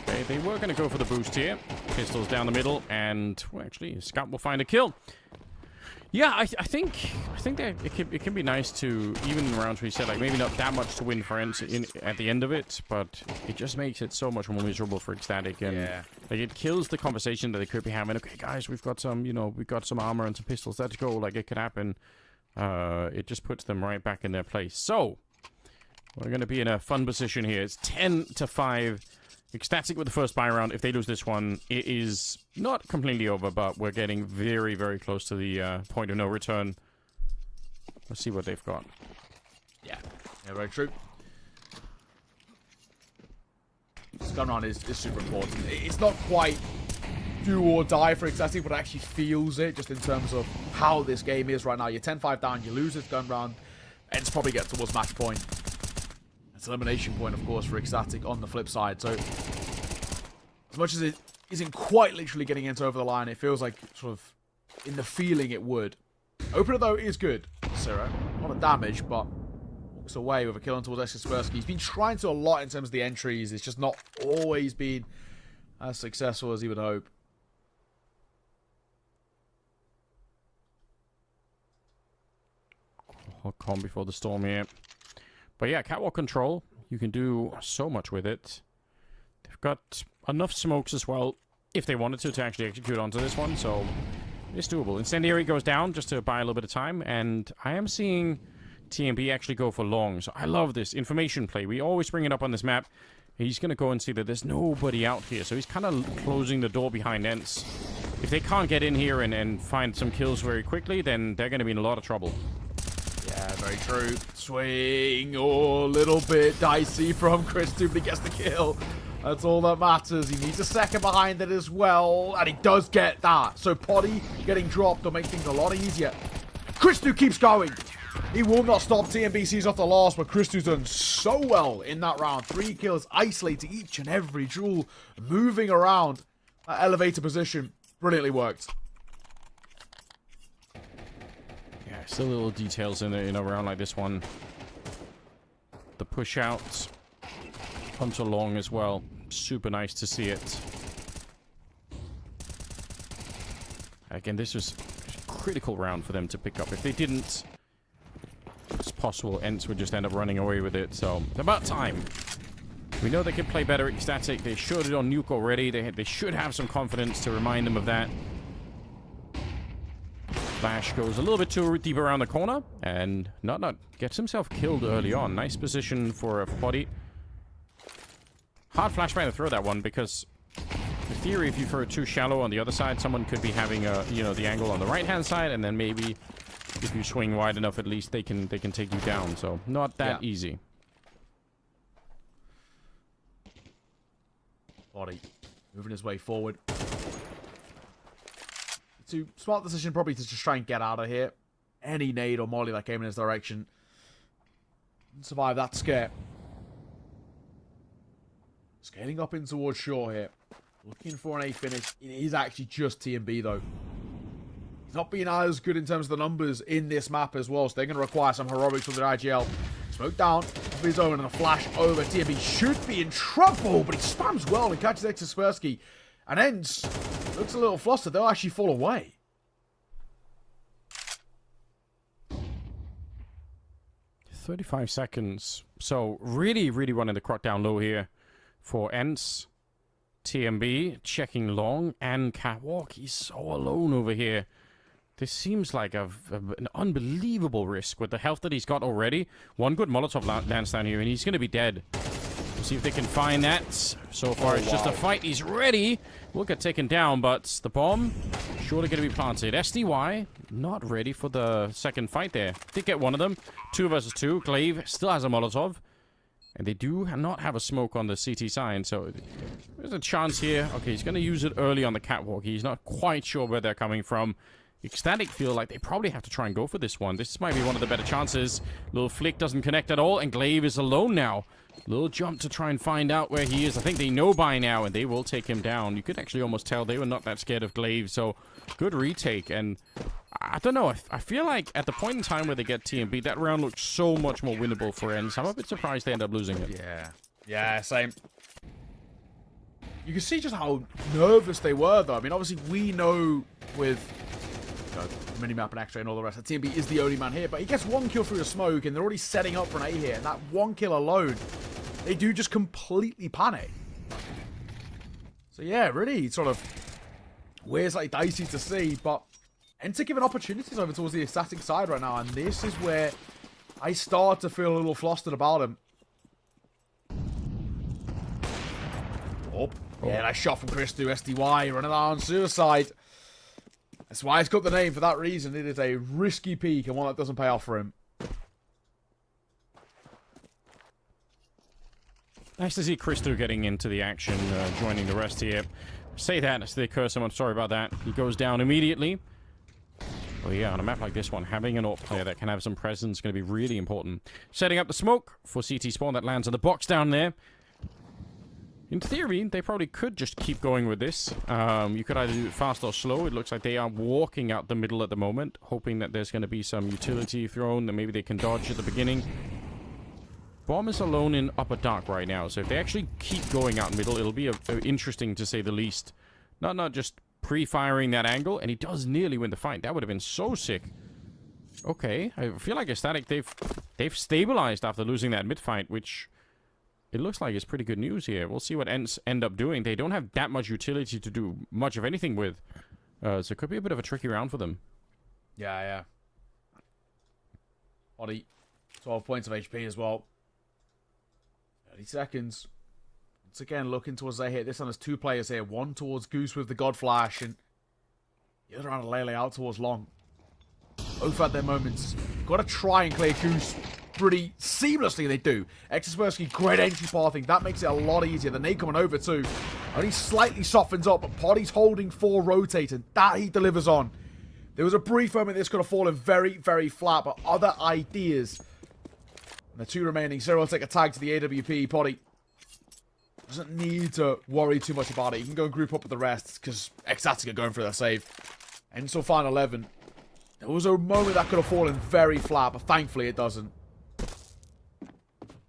B: Okay, they were going to go for the boost here. Pistols down the middle, and well, actually, Scout will find a kill. Yeah, I think that it can be nice to, even in rounds where you said like maybe not that much to win for Ents at the end of it, but it just makes it so much more miserable for Ecstatic, and like it kills the conversation that they could be having. Okay, guys, we've got some, you know, we've got some armor and some pistols. Let's go. Like it could happen. It just puts them right back in their place. So we're going to be in a fun position here. It's 10-5. Ecstatic with the first buy round. If they lose this one, it is not completely over, but we're getting very, very close to the point of no return. Let's see what they've got.
C: Yeah, very true. This gun round is super important. It's not quite do or die for Ecstatic, but it actually feels it just in terms of how this game is right now. You're 10-5 down, you lose this gun round, and it's probably get towards match point. It's elimination point, of course, for Ecstatic on the flip side. So, as much as it isn't quite literally getting Ents over the line, it feels like sort of in the feeling it would. Opener, though, is good. Syrah, a lot of damage, but walks away with a kill on towards Kaspersky. He's been trying to a lot in terms of the entries. It's just not always been as successful as he would hope.
B: Calm before the storm here. But yeah, catwalk control. You can do so much with it. They've got enough smokes as well, if they wanted to actually execute onto this one. So it's doable. Incendiary goes down just to buy a little bit of time. And I am seeing TMB actually go for long. So I love this information play. We always bring it up on this map. He's going to go and see that there's nobody out here. So he's kind of closing the door behind Ents. If they can't get in here and find some kills very quickly, then they're going to be in a lot of trouble.
C: Yeah, very true. Swing, a little bit dicey from Christu, but he gets the kill. That's all that matters. He needs a second behind it as well, and he does get that. So Poddy getting dropped will make things a lot easier. Christu keeps going. He will not stop. TMBC's off the last, but Christu's done so well in that round. 3 kills, isolating each and every jewel, moving around that elevator position. Brilliantly worked.
B: Still little details in a round like this one. The push out onto long as well. Super nice to see it. Again, this was a critical round for them to pick up. If they didn't, it's possible Ents would just end up running away with it. So it's about time. We know they can play better Ecstatic. They showed it on Nuke already. They should have some confidence to remind them of that. Flash goes a little bit too deep around the corner, and Nut gets himself killed early on. Nice position for a Poddy. Hard flashbang to throw that one, because in theory, if you throw it too shallow on the other side, someone could be having the angle on the right-hand side, and then maybe if you swing wide enough, at least they can take you down. So not that easy.
C: Poddy moving his way forward. Smart decision probably to just try and get out of here. Any nade or molly that came in his direction. Survive that scare. Scaling up in towards shore here. Looking for an A finish. It is actually just TMB though. He's not being as good in terms of the numbers in this map as well. So they're going to require some heroics from the IGL. Smoke down of his own and a flash over. TMB should be in trouble, but he spams well and catches Kaspersky. And Ents looks a little flustered. They'll actually fall away.
B: "35 seconds. So really, really running the clock down low here for Ents. TMB checking long and catwalk. He's so alone over here. This seems like an unbelievable risk with the health that he's got already. One good Molotov lands down here and he's going to be dead. We'll see if they can find that. So far, it's just a fight. He's ready. Will get taken down, but the bomb surely going to be planted. SDY, not ready for the second fight there. Did get one of them. 2 versus 2. Glaive still has a Molotov. And they do not have a smoke on the CT sign, so there's a chance here. Okay, he's going to use it early on the catwalk. He's not quite sure where they're coming from. Ecstatic feel like they probably have to try and go for this one. This might be one of the better chances. Little flick doesn't connect at all, and Glaive is alone now. Little jump to try and find out where he is. I think they know by now, and they will take him down. You could actually almost tell they were not that scared of Glaive, so good retake. And I don't know, I feel like at the point in time where they get TMB, that round looked so much more winnable for ENCE. I'm a bit surprised they end up losing it.
C: Yeah, same. You can see just how nervous they were, though. I mean, obviously, we know with minimap and X-ray and all the rest, that TMB is the only man here, but he gets 1 kill through the smoke, and they're already setting up for an A here, and that 1 kill alone, they do just completely panic. So yeah, really sort of weird, like dicey to see, but ENCE giving opportunities over towards the Ecstatic side right now, and this is where I start to feel a little flustered about him. Oh, yeah, nice shot from Chris to SDY, running on suicide. That's why it's got the name for that reason. It is a risky peak and one that doesn't pay off for him.
B: Nice to see Christo getting into the action, joining the rest here. Say that as they curse him. I'm sorry about that. He goes down immediately. Oh yeah, on a map like this one, having an AWP player that can have some presence is going to be really important. Setting up the smoke for CT spawn that lands on the box down there. In theory, they probably could just keep going with this. You could either do it fast or slow. It looks like they are walking out the middle at the moment, hoping that there's going to be some utility thrown, that maybe they can dodge at the beginning. Bomb is alone in upper dark right now, so if they actually keep going out middle, it'll be interesting to say the least. Not just pre-firing that angle, and he does nearly win the fight. That would have been so sick. Okay, I feel like Ecstatic, they've stabilized after losing that mid-fight, which it looks like it's pretty good news here. We'll see what ENCE end up doing. They don't have that much utility to do much of anything with, so it could be a bit of a tricky round for them.
C: Yeah. Body, 12 points of HP as well. 30 seconds. Once again, looking towards their hit. This one has 2 players here. One towards Goose with the God Flash, and the other on a Lele out towards Long. Both had their moments. Got to try and clear Goose pretty seamlessly. They do. Exaspersky, great entry pathing. That makes it a lot easier. The nade coming over too. Only slightly softens up, but Poddy's holding 4 rotating. That he delivers on. There was a brief moment this could have fallen very, very flat, but other ideas. And the 2 remaining. Zero will take a tag to the AWP. Poddy doesn't need to worry too much about it. He can go and group up with the rest because Ecstatic are going for their save. And so final 11. There was a moment that could have fallen very flat, but thankfully it doesn't.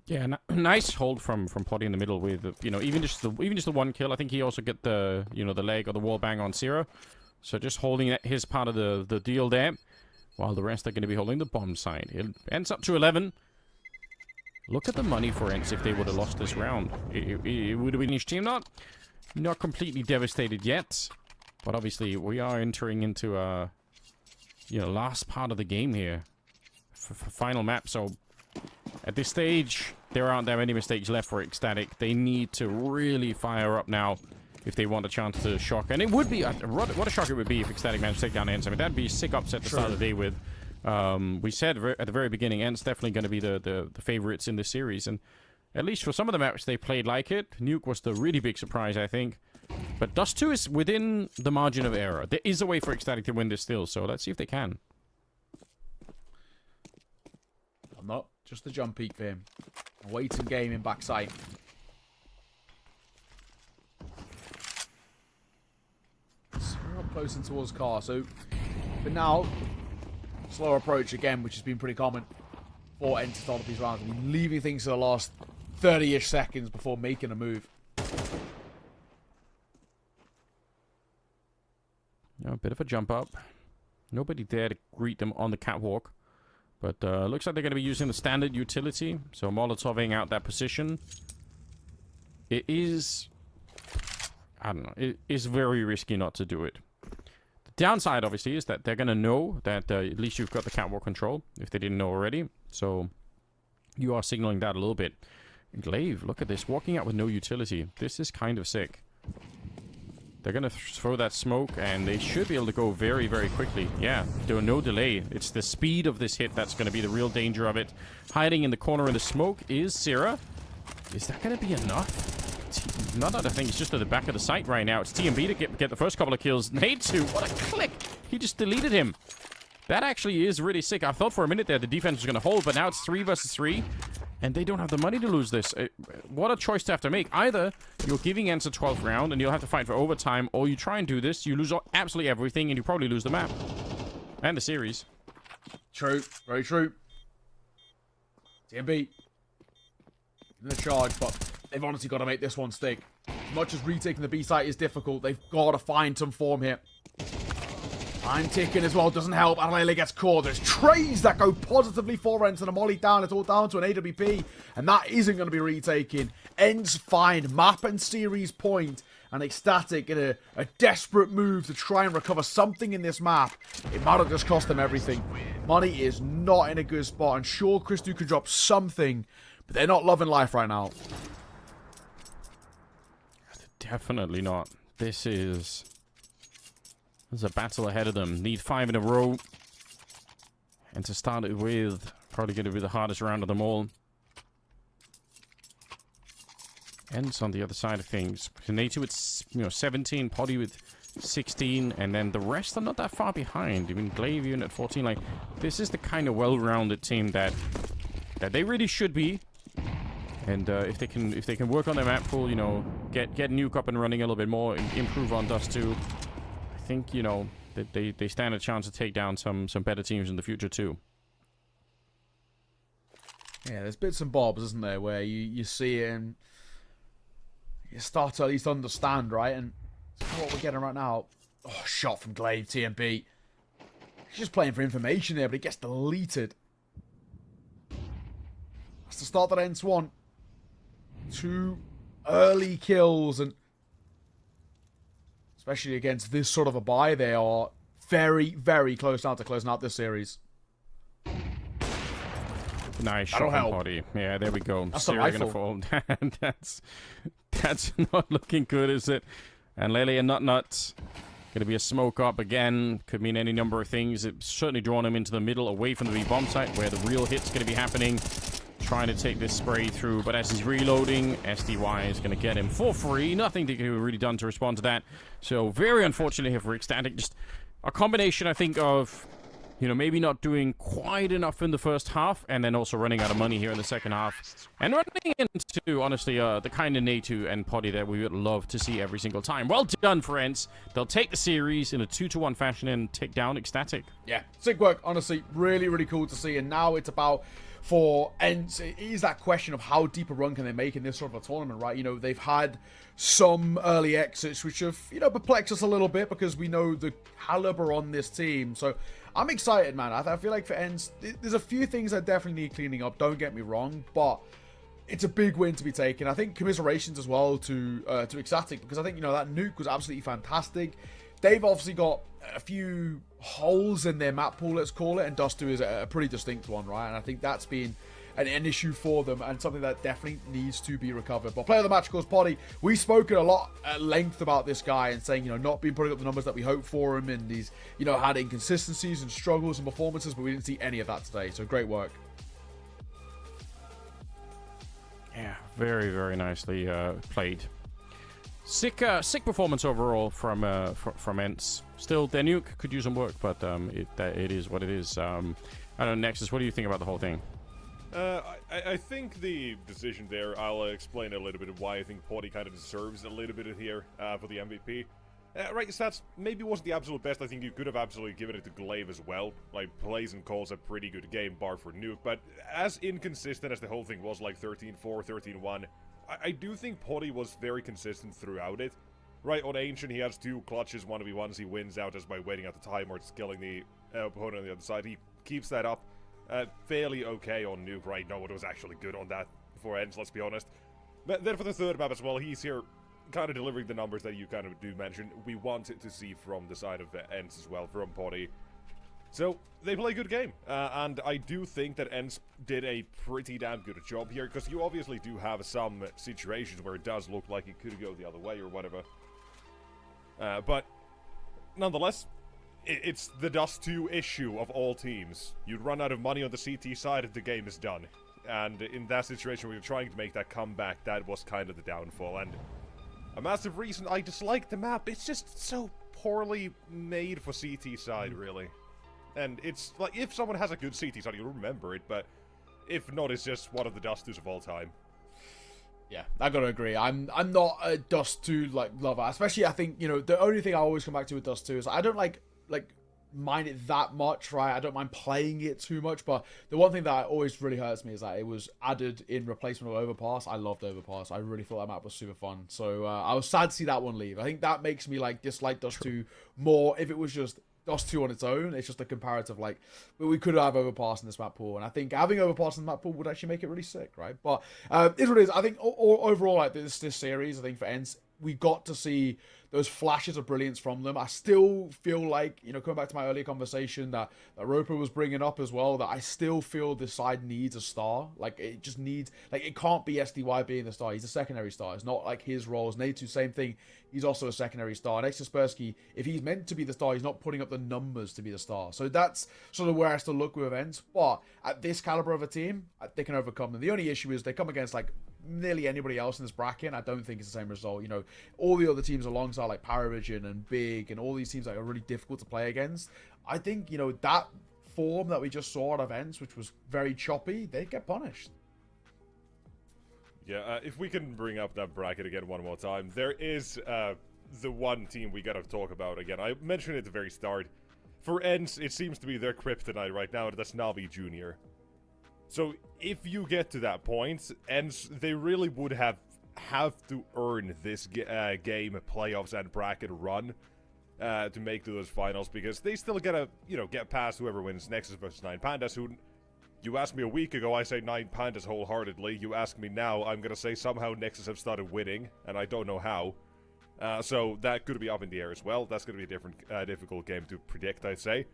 B: Yeah, nice hold from Poddy in the middle with, you know, even just the 1 kill. I think he also get the, you know, the leg or the wall bang on Zero. So just holding his part of the deal there, while the rest are going to be holding the bomb side. It ends up to 11. Look at the money for ENCE if they would have lost this round. It would have been each team not completely devastated yet, but obviously we are entering into a, you know, last part of the game here for final map. So at this stage, there aren't that many mistakes left for Ecstatic. They need to really fire up now if they want a chance to shock. And it would be, what a shock it would be if Ecstatic managed to take down ENCE. I mean, that'd be a sick upset to start the day with. We said at the very beginning, ENCE definitely going to be the favorites in this series. And at least for some of the maps, they played like it. Nuke was the really big surprise, I think. But Dust 2 is within the margin of error. There is a way for Ecstatic to win this still, so let's see if they can.
C: Not just the jump peak for him. A waiting game in backside. So we're up close and towards car. So, but now, slower approach again, which has been pretty common for ENCE to start up these rounds. I mean, leaving things to the last 30-ish seconds before making a move.
B: A bit of a jump up. Nobody there to greet them on the catwalk. But looks like they're going to be using the standard utility. So Molotoving out that position. It is, I don't know, it is very risky not to do it. The downside, obviously, is that they're going to know that at least you've got the catwalk control, if they didn't know already. So you are signaling that a little bit. Glaive, look at this, walking out with no utility. This is kind of sick. They're going to throw that smoke, and they should be able to go very, very quickly. Yeah, doing no delay. It's the speed of this hit that's going to be the real danger of it. Hiding in the corner in the smoke is Sierra. Is that going to be enough? Not that I think it's just at the back of the site right now. It's TMB to get the first couple of kills. Nate2, what a click! He just deleted him. That actually is really sick. I thought for a minute there the defense was going to hold, but now it's 3 versus 3. And they don't have the money to lose this. What a choice to have to make. Either you're giving Ents a 12th round and you'll have to fight for overtime, or you try and do this, you lose absolutely everything, and you probably lose the map. And the series.
C: True. Very true. TMB. In the charge, but they've honestly got to make this one stick. As much as retaking the B site is difficult, they've got to find some form here. Time ticking as well, doesn't help. Adelaide gets caught. There's trays that go positively for Ents and a molly down. It's all down to an AWP, and that isn't going to be retaken. Ents find map and series point, and Ecstatic in a desperate move to try and recover something in this map. It might have just cost them everything. Money is not in a good spot, and sure, Christu could drop something, but they're not loving life right now.
B: Definitely not. There's a battle ahead of them. Need 5 in a row. And to start it with, probably going to be the hardest round of them all. Ents on the other side of things. Nate2 with 17, Poddy with 16, and then the rest are not that far behind. I mean, Glavian at 14. Like, this is the kind of well-rounded team that they really should be. And if they can work on their map pool, get Nuke up and running a little bit more, improve on Dust 2. I think, that they stand a chance to take down some better teams in the future too.
C: Yeah, there's bits and bobs, isn't there, where you see it and you start to at least understand, right? And what we're getting right now. Oh, shot from Glaive, TMB. He's just playing for information there, but it gets deleted. That's the start that Ents want. 2 early kills, and especially against this sort of a buy, they are very, very close now to closing out this series.
B: Nice shot from Poddy. Yeah, there we go.
C: That's
B: Syria gonna fall. That's not looking good, is it? And Lele and Nut gonna be a smoke up again. Could mean any number of things. It's certainly drawn him into the middle, away from the B-bomb site, where the real hit's gonna be happening. Trying to take this spray through, but as he's reloading, SDY is going to get him for free. Nothing they could have really done to respond to that. So very unfortunate here for Ecstatic. Just a combination, I think, of maybe not doing quite enough in the first half, and then also running out of money here in the second half, and running into honestly the kind of Nate2 and Poddy that we would love to see every single time. Well done, friends. They'll take the series in a 2-1 fashion and take down Ecstatic.
C: Yeah, sick work. Honestly, really, really cool to see. And now it's about. For Ents, it is that question of how deep a run can they make in this sort of a tournament, right? They've had some early exits which have, perplexed us a little bit because we know the caliber on this team. So I'm excited, man. I feel like for Ents, there's a few things that definitely need cleaning up. Don't get me wrong, but it's a big win to be taken. I think commiserations as well to Ecstatic, because I think, that nuke was absolutely fantastic. They've obviously got a few holes in their map pool, let's call it, and Dust 2 is a pretty distinct one, right? And I think that's been an issue for them and something that definitely needs to be recovered. But player of the match, of course, Poddy. We've spoken a lot at length about this guy and saying, not been putting up the numbers that we hoped for him, and he's, had inconsistencies and struggles and performances, but we didn't see any of that today. So great work.
B: Yeah, very, very nicely played. Sick performance overall from Ents. Still, their nuke could use some work, but it is what it is. I don't know, Nexus, what do you think about the whole thing?
A: I think the decision there, I'll explain a little bit of why I think Poddy kind of deserves a little bit here for the MVP. Right, stats maybe wasn't the absolute best. I think you could have absolutely given it to Glaive as well. Like, plays and calls a pretty good game, bar for nuke, but as inconsistent as the whole thing was, like 13-4, 13-1, I do think Poddy was very consistent throughout it. Right, on Ancient, he has 2 clutches, 1v1s, he wins out just by waiting at the time or just killing the opponent on the other side. He keeps that up. Fairly okay on Nuke, right? No one was actually good on that for Ents, let's be honest. But then for the third map as well, he's here kind of delivering the numbers that you kind of do mention. We want to see from the side of Ents as well, from Poddy. So, they play a good game, and I do think that Ents did a pretty damn good job here, because you obviously do have some situations where it does look like it could go the other way or whatever. But nonetheless, it's the Dust 2 issue of all teams. You'd run out of money on the CT side if the game is done. And in that situation where you're trying to make that comeback, that was kind of the downfall. And a massive reason I dislike the map, it's just so poorly made for CT side, really. And it's like, if someone has a good CT side, you'll remember it, but if not, it's just one of the Dust 2s of all time.
C: Yeah, I gotta agree. I'm not a Dust 2 like lover. Especially, I think, you know, the only thing I always come back to with Dust 2 is I don't like mind it that much, right? I don't mind playing it too much, but the one thing that always really hurts me is that it was added in replacement of Overpass. I loved Overpass. I really thought that map was super fun. So I was sad to see that one leave. I think that makes me like dislike Dust 2 more. If it was just Dust 2 on its own, it's just a comparative, like, we could have Overpass in this map pool, and I think having Overpass in the map pool would actually make it really sick, right? But it's what it is. I think overall, like, this series, I think for ENCE, we got to see those flashes of brilliance from them. I still feel like, you know, coming back to my earlier conversation that Roper was bringing up as well, that I still feel this side needs a star. Like, it just needs, like, it can't be SDY being the star. He's a secondary star. It's not like his roles. Natu, same thing. He's also a secondary star. And Kaspersky, if he's meant to be the star, he's not putting up the numbers to be the star. So that's sort of where I still look with events. But at this caliber of a team, they can overcome them. The only issue is they come against, like, nearly anybody else in this bracket, and I don't think it's the same result. You know, all the other teams alongside, like Paravision and Big and all these teams that are really difficult to play against, I think, you know, that form that we just saw at events, which was very choppy, they get punished.
A: Yeah, if we can bring up that bracket again one more time, there is the one team we gotta talk about again. I mentioned it at the very start. For ENCE, it seems to be their kryptonite right now, and that's Na'Vi Jr. So if you get to that point, ENCE, they really would have to earn this game, playoffs, and bracket run to make to those finals, because they still gotta, you know, get past whoever wins Nexus versus 9 Pandas, who, you asked me a week ago, I say 9 Pandas wholeheartedly. You ask me now, I'm gonna say somehow Nexus have started winning, and I don't know how. So that could be up in the air as well. That's gonna be a different, difficult game to predict, I'd say.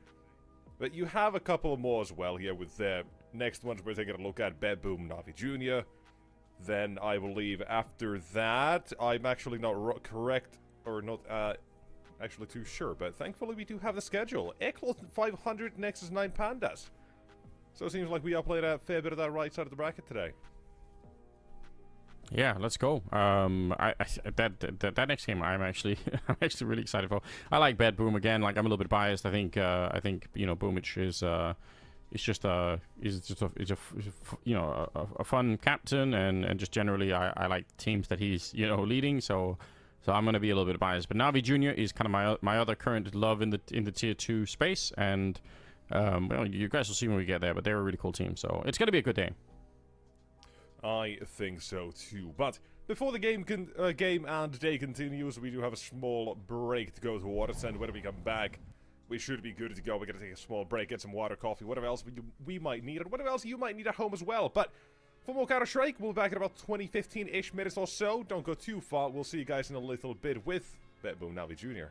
A: But you have a couple more as well here with the next ones we're taking a look at: Bedboom, Na'Vi Jr. Then I believe after that, I'm actually not correct, or not actually too sure, but thankfully we do have the schedule. Equal 500 Nexus 9 Pandas. So it seems like we played a fair bit of that right side of the bracket today.
B: Yeah, let's go. That next game, I'm actually really excited for. I like Bad Boom again. Like, I'm a little bit biased. I think you know, Boomich is just a fun captain, and just generally I like teams that he's, you know, leading. So I'm gonna be a little bit biased. But Na'Vi Jr. is kind of my other current love in the tier 2 space, and well, you guys will see when we get there. But they're a really cool team, so it's gonna be a good day.
A: I think so too. But before the game and day continues, we do have a small break to go towards, and when we come back, we should be good to go. We're going to take a small break, get some water, coffee, whatever else we might need, and whatever else you might need at home as well. But for more Counter-Strike, we'll be back in about 20, 15-ish minutes or so. Don't go too far. We'll see you guys in a little bit with Bedboom Na'Vi Jr.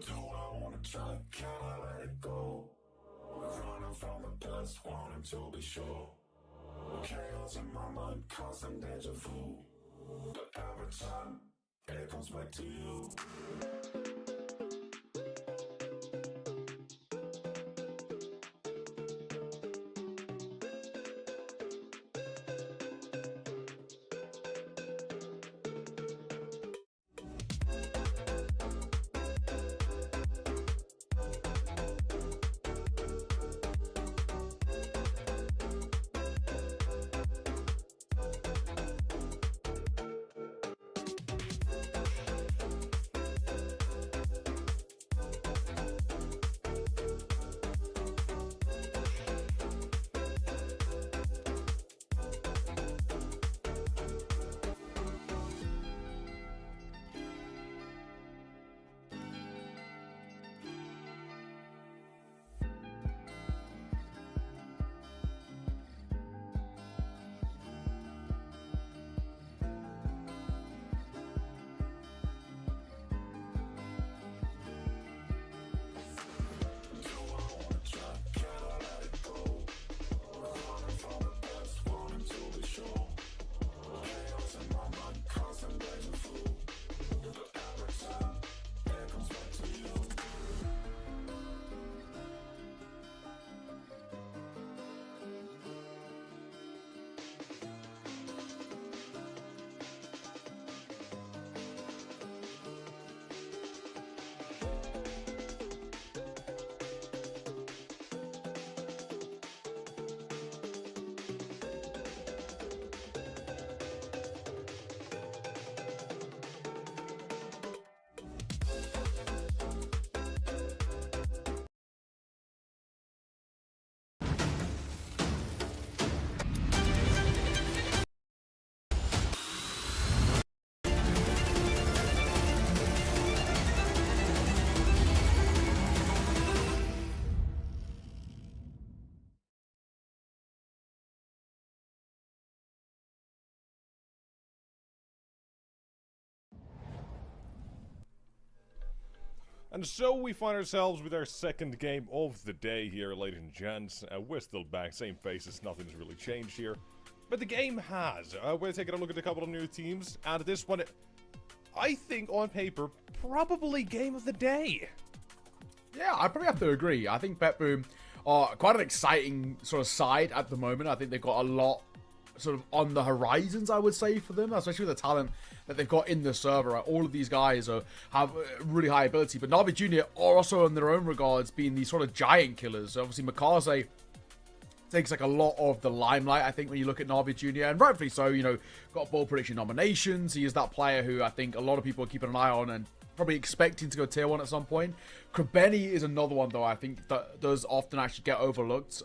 D: Do I wanna try? Can I let it go? We're running from the past, wanting to be sure. Chaos in my mind, constant deja vu. But every time, it comes back to you.
A: And so we find ourselves with our second game of the day here, ladies and gents. We're still back, same faces, nothing's really changed here. But the game has. We're taking a look at a couple of new teams, and this one, I think on paper, probably game of the day.
C: Yeah, I probably have to agree. I think BetBoom are quite an exciting sort of side at the moment. I think they've got a lot sort of on the horizons, I would say, for them, especially with the talent that they've got in the server. Right? All of these guys have really high ability, but Na'Vi Jr. are also in their own regards being these sort of giant killers. Obviously, Makaze takes like a lot of the limelight, I think, when you look at Na'Vi Jr. And rightfully so, you know, got ball prediction nominations. He is that player who I think a lot of people are keeping an eye on and probably expecting to go tier 1 at some point. Krebeni is another one, though, I think that does often actually get overlooked.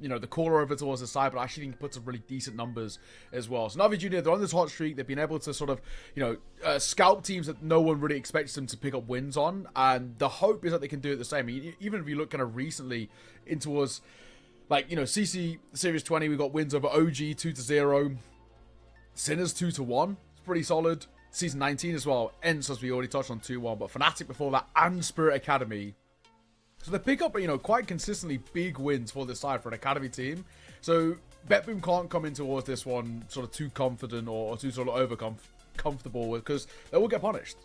C: You know, the caller over towards the side, but I actually think he puts some really decent numbers as well. So Na'Vi Jr., they're on this hot streak. They've been able to sort of, you know, scalp teams that no one really expects them to pick up wins on. And the hope is that they can do it the same. I mean, even if you look kind of recently in towards, like, you know, CC Series 20, we got wins over OG 2-0, Sinners 2-1. It's pretty solid. Season 19 as well. Ents, as we already touched on, 2-1. But Fnatic before that and Spirit Academy. So they pick up, you know, quite consistently big wins for this side for an Academy team. So BetBoom can't come in towards this one sort of too confident or too sort of comfortable with, because they will get punished.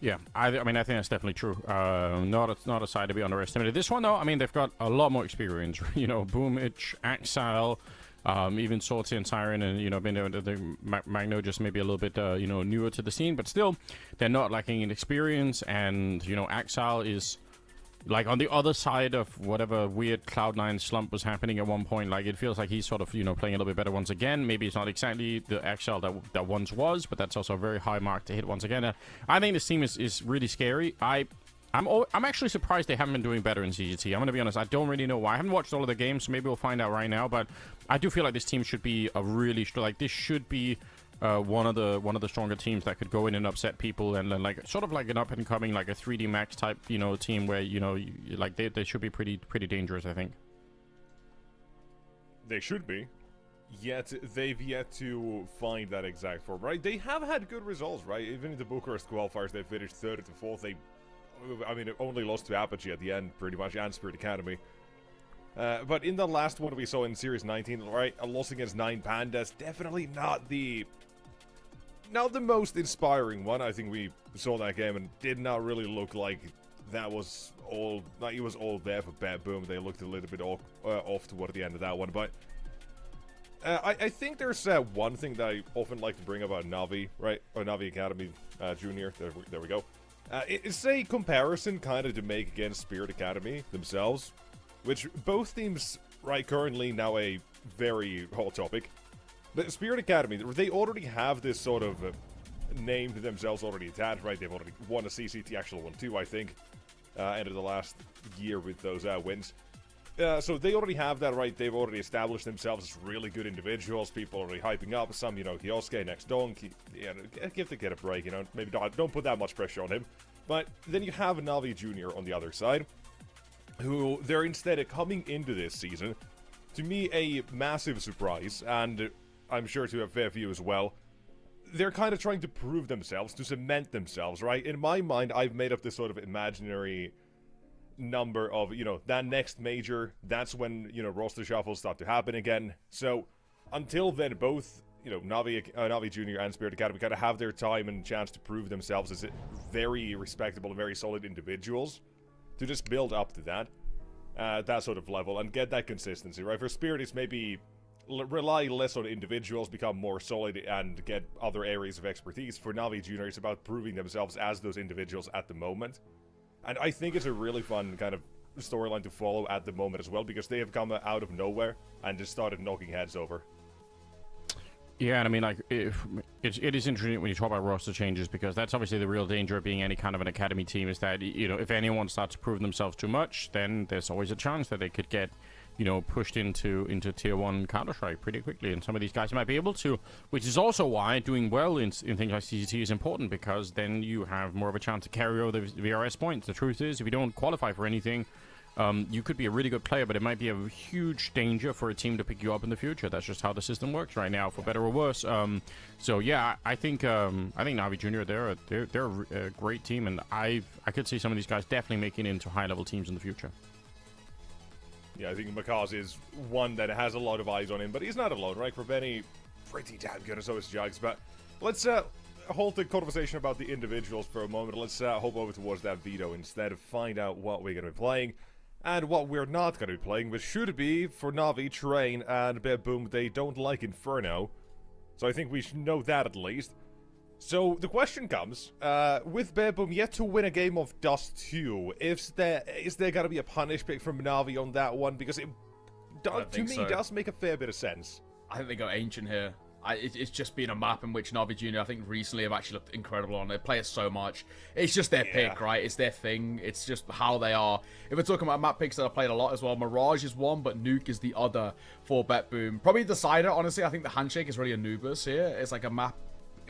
B: Yeah, I mean, I think that's definitely true. Not a side to be underestimated. This one, though, I mean, they've got a lot more experience. You know, Boomich, Axile, even Salty and Siren, and, you know, Magno just maybe a little bit, you know, newer to the scene, but still, they're not lacking in experience. And, you know, Axile is like on the other side of whatever weird Cloud9 slump was happening at one point. Like, it feels like he's sort of, you know, playing a little bit better once again. Maybe it's not exactly the Axile that once was, but that's also a very high mark to hit once again. I think this team is really scary. I'm actually surprised they haven't been doing better in CCT. I'm going to be honest. I don't really know why. I haven't watched all of the games, so maybe we'll find out right now. But I do feel like this team should be a really this should be one of the stronger teams that could go in and upset people, and then like sort of like an up and coming like a 3D Max type, you know, team where, you know, they should be pretty dangerous, I think.
A: They should be. yet they've yet to find that exact form, right? They have had good results, right? Even in the Bucharest qualifiers, they finished 3rd to 4th. They, I mean, only lost to Apogee at the end, pretty much, and Spirit Academy. But in the last one we saw in Series 19, right, a loss against 9 Pandas, definitely not the most inspiring one. I think we saw that game and did not really look like that was all, like it was all there for Bad Boom. They looked a little bit off toward the end of that one, but I think there's one thing that I often like to bring about Navi, right? Or Navi Academy Junior. There we go. It's a comparison kind of to make against Spirit Academy themselves, which both teams, right, currently now a very hot topic. The Spirit Academy, they already have this sort of name to themselves already attached, right? They've already won a CCT, actual one too, I think, end of the last year with those wins. So they already have that, right? They've already established themselves as really good individuals. People already hyping up some, you know, Kioske next Donk. Yeah, give the kid a break, you know. Maybe don't put that much pressure on him. But then you have Navi Junior on the other side, who they're instead coming into this season, to me, a massive surprise, and I'm sure to a fair few as well. They're kind of trying to prove themselves, to cement themselves, right? In my mind, I've made up this sort of imaginary number of, you know, that next major, that's when, you know, roster shuffles start to happen again. So until then, both, you know, Navi Junior and Spirit Academy kind of have their time and chance to prove themselves as very respectable and very solid individuals, to just build up to that sort of level and get that consistency, right? For Spirit, it's maybe rely less on individuals, become more solid, and get other areas of expertise. For Navi Junior, it's about proving themselves as those individuals at the moment. And I think it's a really fun kind of storyline to follow at the moment as well, because they have come out of nowhere and just started knocking heads over.
B: Yeah, and I mean, like, it is interesting when you talk about roster changes, because that's obviously the real danger of being any kind of an academy team, is that, you know, if anyone starts to prove themselves too much, then there's always a chance that they could get, you know, pushed into Tier 1 Counter-Strike pretty quickly, and some of these guys might be able to, which is also why doing well in things like CCT is important, because then you have more of a chance to carry over the VRS points. The truth is, if you don't qualify for anything, you could be a really good player, but it might be a huge danger for a team to pick you up in the future. That's just how the system works right now, for better or worse. So yeah, I think Navi Junior, they're a great team, and I could see some of these guys definitely making it into high-level teams in the future.
A: Yeah, I think Makaz is one that has a lot of eyes on him, but he's not alone, right? For Benny, pretty damn good, and so is Jugs. But let's hold the conversation about the individuals for a moment. Let's hop over towards that Veto instead, of find out what we're going to be playing and what we're not going to be playing, which should be, for Navi, Train, and Boom, they don't like Inferno. So I think we should know that at least. So the question comes, with Boom yet to win a game of Dust 2, is there going to be a punish pick from Navi on that one? Because it to me does make a fair bit of sense.
C: I think they go Ancient here. It's just been a map in which Navi Junior, I think, recently have actually looked incredible on. They play it so much. It's just their pick, right? It's their thing. It's just how they are. If we're talking about map picks that I've played a lot as well, Mirage is one, but Nuke is the other for Boom. Probably Decider, honestly. I think the Handshake is really Anubis here. It's like a map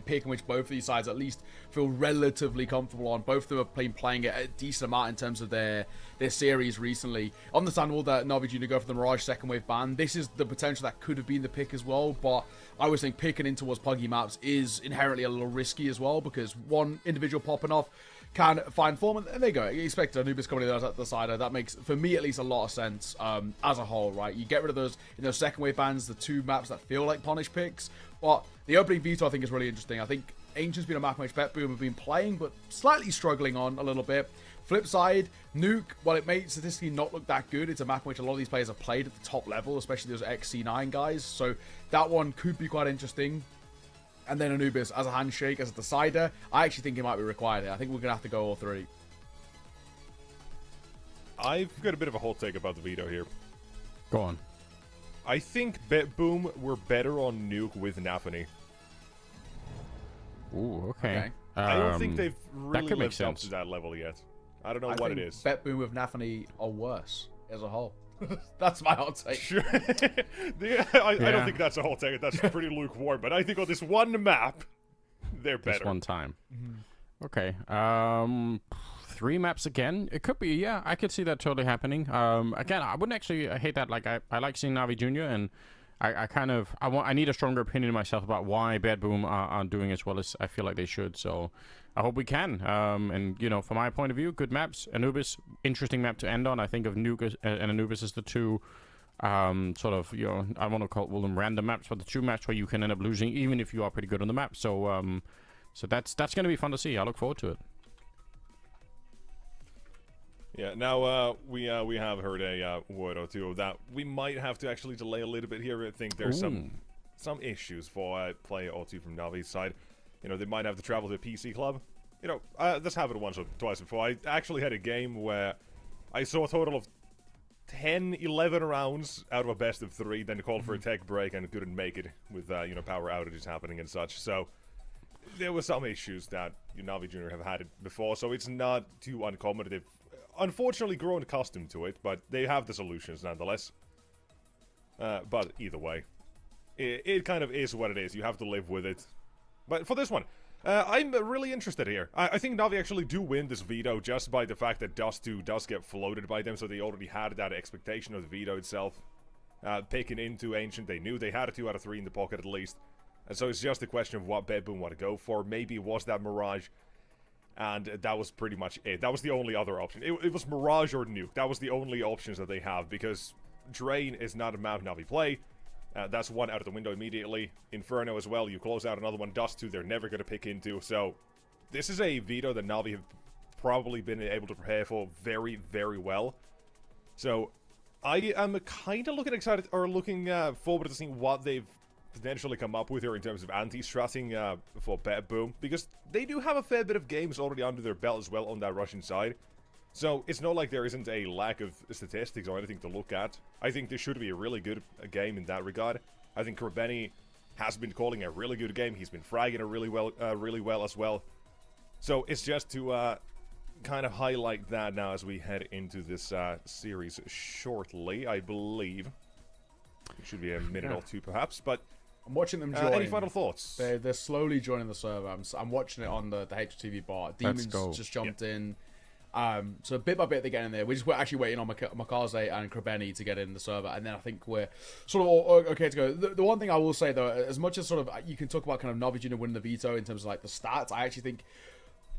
C: pick in which both of these sides at least feel relatively comfortable on. Both of them have been playing it a decent amount in terms of their series recently. Understandable that Navi Junior go for the Mirage second wave ban. This is the potential that could have been the pick as well, but I always think picking in towards Puggy maps is inherently a little risky as well, because one individual popping off can find form, and there you go. You expect Anubis coming in as at the side. That makes, for me at least, a lot of sense as a whole, right? You get rid of those, you know, second wave bans, the two maps that feel like punish picks, but the opening Veto I think is really interesting. I think Ancient's been a map which Boom have been playing, but slightly struggling on a little bit. Flip side, Nuke, while it may statistically not look that good, it's a map in which a lot of these players have played at the top level, especially those XC9 guys, so that one could be quite interesting. And then Anubis as a Handshake, as a Decider, I actually think it might be required here. I think we're going to have to go all three.
A: I've got a bit of a hot take about the Veto here.
B: Go on.
A: I think Boom were better on Nuke with Nafany.
B: Ooh, okay.
A: I don't think they've really lived up to that level yet. I don't know what it is.
C: Boom with Nafany are worse as a whole. That's my hot take.
A: Sure. I don't think that's a hot take. That's pretty lukewarm. But I think on this one map, they're better.
B: This one time. Okay. 3 maps again. It could be, yeah. I could see that totally happening. Again, I wouldn't actually hate that. Like, I like seeing Navi Junior, and I need a stronger opinion of myself about why Bad Boom aren't doing as well as I feel like they should. So I hope we can. And from my point of view, good maps. Anubis, interesting map to end on. I think of Nuke and Anubis as the two sort of I want to call them random maps, but the two maps where you can end up losing even if you are pretty good on the map. So so that's going to be fun to see. I look forward to it.
A: Yeah, now we have heard a word or two of that. We might have to actually delay a little bit here. I think there's some issues for player or two from Navi's side. They might have to travel to a PC club. This happened once or twice before. I actually had a game where I saw a total of 10, 11 rounds out of a best of 3, then called for a tech break and couldn't make it with, power outages happening and such. So there were some issues that Navi Junior have had it before, so it's not too uncommon. They've unfortunately grown accustomed to it, but they have the solutions nonetheless. But either way, it kind of is what it is. You have to live with it. But for this one, I'm really interested here. I think Navi actually do win this Veto just by the fact that Dust 2 does get floated by them, so they already had that expectation of the Veto itself. Picking into Ancient, they knew they had a 2 out of 3 in the pocket at least. And so it's just a question of what Bedboom want to go for. Maybe it was that Mirage, and that was pretty much it. That was the only other option. It was Mirage or Nuke. That was the only options that they have, because Drain is not a map Navi play. That's one out of the window immediately. Inferno as well, you close out another one. Dust 2, they're never going to pick into. So, this is a Veto that Navi have probably been able to prepare for very, very well. So, I am kind of looking forward to seeing what they've potentially come up with here in terms of anti-stratting for Boom, because they do have a fair bit of games already under their belt as well on that Russian side. So, it's not like there isn't a lack of statistics or anything to look at. I think this should be a really good game in that regard. I think Krabeni has been calling a really good game. He's been fragging it really well as well. So, it's just to kind of highlight that now as we head into this series shortly, I believe. It should be a minute or two, perhaps, but
C: I'm watching them join.
A: Any final thoughts?
C: They're slowly joining the server. I'm watching it on the HTV bar. Demons just jumped in. So bit by bit they're getting there. We're actually waiting on Makaze and Krabeni to get in the server, and then I think we're sort of all okay to go. The one thing I will say though, as much as sort of you can talk about kind of Navi Junior winning the Veto in terms of like the stats, I actually think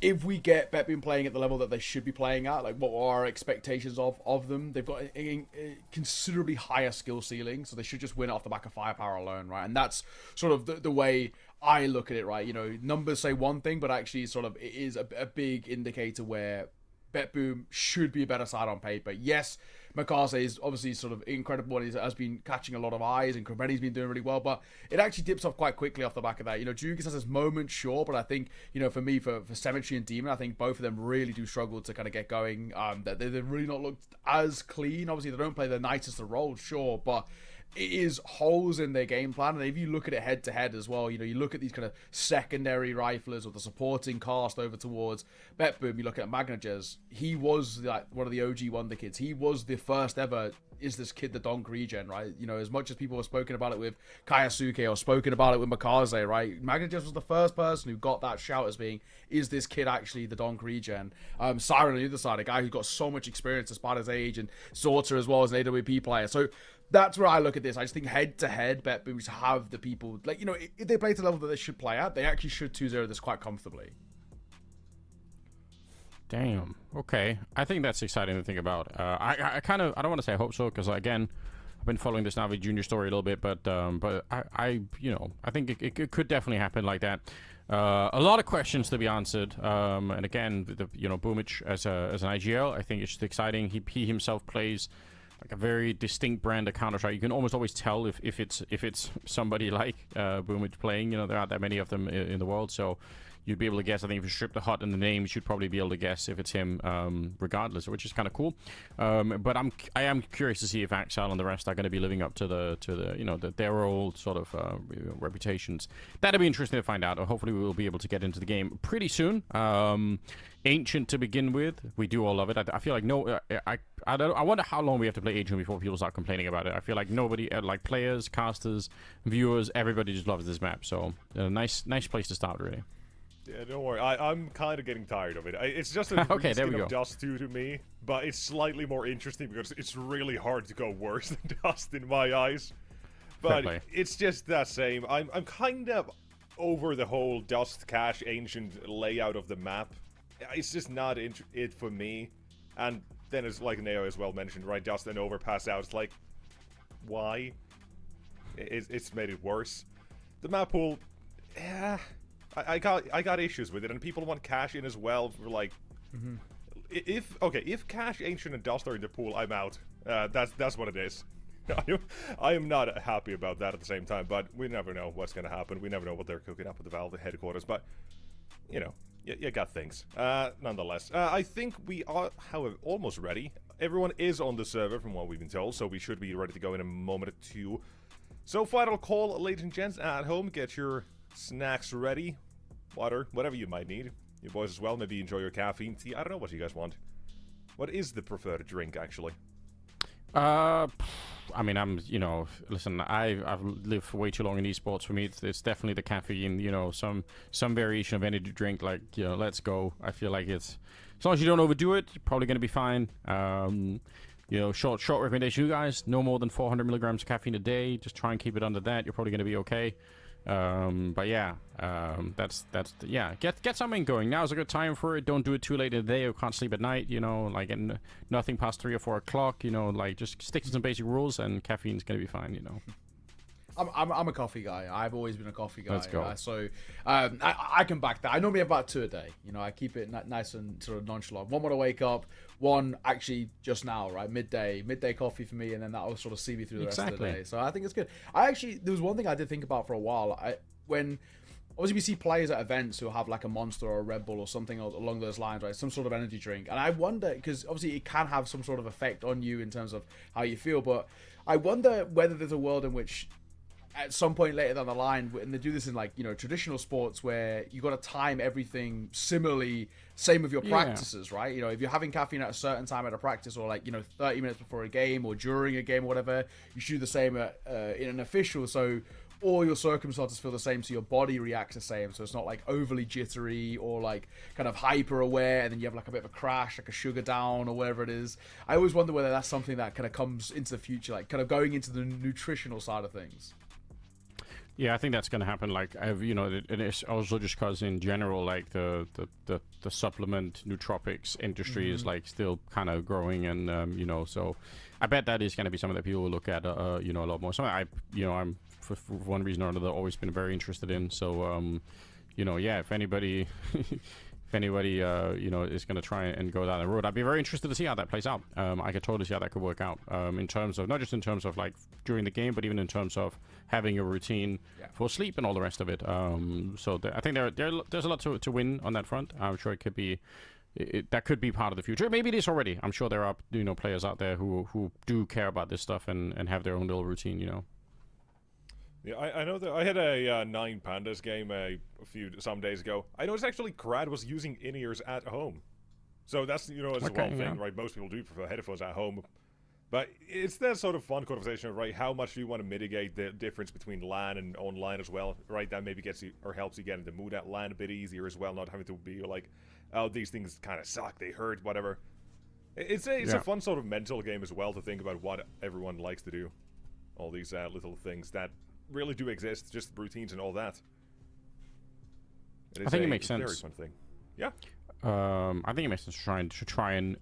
C: if we get Betboom playing at the level that they should be playing at, like what are our expectations of them, they've got a considerably higher skill ceiling, so they should just win it off the back of firepower alone, right? And that's sort of the way I look at it, right? Numbers say one thing, but actually sort of it is a big indicator where Betboom should be a better side on paper. Yes, Makaze is obviously sort of incredible and has been catching a lot of eyes, and Krabeni's been doing really well, but it actually dips off quite quickly off the back of that. Jugis has his moment, sure, but I think, for me, for Cemetery and Demon, I think both of them really do struggle to kind of get going. They've really not looked as clean. Obviously, they don't play the nicest of roles, sure, but it is holes in their game plan, and if you look at it head to head as well, you look at these kind of secondary riflers or the supporting cast over towards Betboom. You look at Magnagez, he was like one of the OG Wonder Kids. He was the first ever is this kid the Donk regen, right? As much as people have spoken about it with Kayasuke or spoken about it with Makaze, right? Magnagez was the first person who got that shout as being, is this kid actually the Donk regen? Siren on the other side, a guy who got so much experience despite his age, and Sorter as well as an AWP player. So that's where I look at this. I just think head-to-head, Betboom have the people, if they play to the level that they should play at, they actually should 2-0 this quite comfortably.
B: Damn. Okay. I think that's exciting to think about. I don't want to say I hope so, because again, I've been following this Navi Junior story a little bit, but I think it could definitely happen like that. A lot of questions to be answered. And again, Boomich as an IGL, I think it's just exciting. He himself plays like a very distinct brand of Counter-Strike. You can almost always tell if it's somebody like Boomich playing. There aren't that many of them in the world, so you'd be able to guess. I think if you strip the HUD and the name, you should probably be able to guess if it's him, regardless, which is kind of cool. But I am curious to see if Axel and the rest are going to be living up to their old sort of reputations. That'll be interesting to find out. Hopefully, we will be able to get into the game pretty soon. Ancient to begin with, we do all love it. I feel like I wonder how long we have to play Ancient before people start complaining about it. I feel like nobody, like players, casters, viewers, everybody just loves this map. So nice place to start, really.
A: Yeah, don't worry. I'm kind of getting tired of it. It's just a
B: okay, there we go.
A: Of Dust 2 to me, but it's slightly more interesting because it's really hard to go worse than Dust in my eyes. But it's just the same. I'm kind of over the whole Dust Cache Ancient layout of the map. It's just not it for me. And then it's like Neo as well mentioned, right? Dust and Overpass out. It's like, why? It's made it worse. The map pool, yeah, I got issues with it, and people want cash in as well. For like, if Cache Ancient and Dust are in the pool, I'm out. That's what it is. I am not happy about that at the same time, but we never know what's going to happen. We never know what they're cooking up at the Valve headquarters, but, you know, you got things. Nonetheless, I think we are, however, almost ready. Everyone is on the server from what we've been told, so we should be ready to go in a moment or two. So, final call, ladies and gents, at home. Get your snacks ready. Water, whatever you might need. You boys as well, maybe enjoy your caffeine, tea. I don't know what you guys want. What is the preferred drink, actually?
B: I mean, listen, I've lived for way too long in esports. For me, it's definitely the caffeine, some variation of energy drink, like, let's go. I feel like as long as you don't overdo it, you're probably going to be fine. Short recommendation, you guys, no more than 400 milligrams of caffeine a day. Just try and keep it under that. You're probably going to be okay. But yeah, get something going. Now's a good time for it. Don't do it too late in the day or can't sleep at night, like nothing past 3 or 4 o'clock, just stick to some basic rules and caffeine's gonna be fine,
C: I'm a coffee guy. I've always been a coffee guy.
B: Let's go.
C: I can back that. I normally have about 2 a day. I keep it nice and sort of nonchalant. One when I wake up, one actually just now, right? Midday coffee for me, and then that'll sort of see me through the rest of the day. So I think it's good. There was one thing I did think about for a while. When obviously we see players at events who have like a Monster or a Red Bull or something along those lines, right? Some sort of energy drink. And I wonder, because obviously it can have some sort of effect on you in terms of how you feel, but I wonder whether there's a world in which at some point later down the line, and they do this in like, traditional sports where you got to time everything similarly, same with your practices, right? If you're having caffeine at a certain time at a practice or like, 30 minutes before a game or during a game or whatever, you should do the same in an official. So all your circumstances feel the same, so your body reacts the same. So it's not like overly jittery or like kind of hyper aware, and then you have like a bit of a crash, like a sugar down or whatever it is. I always wonder whether that's something that kind of comes into the future, like kind of going into the nutritional side of things.
B: Yeah, I think that's going to happen. Like, and it's also just because in general, like the supplement nootropics industry is like still kind of growing, and so I bet that is going to be something that people will look at, a lot more. Something I'm for one reason or another always been very interested in. So, if anybody. If anybody, is going to try and go down the road, I'd be very interested to see how that plays out. I could totally see how that could work out in terms of, not just in terms of like during the game, but even in terms of having a routine for sleep and all the rest of it. I think there's a lot to win on that front. I'm sure it could be, that could be part of the future. Maybe it is already. I'm sure there are, players out there who do care about this stuff and have their own little routine,
A: Yeah, I know that I had a 9 Pandas game some days ago. I noticed actually Crad was using in-ears at home. So that's, it's one thing, right? Most people do prefer headphones at home. But it's that sort of fun conversation of, right, how much do you want to mitigate the difference between LAN and online as well, right? That maybe gets you, or helps you get in the mood at LAN a bit easier as well, not having to be like, oh, these things kind of suck, they hurt, whatever. It's a fun sort of mental game as well to think about what everyone likes to do. All these little things that really do exist, just routines and all that.
B: I think it makes sense.
A: Very fun thing. Yeah.
B: I think it makes sense to try and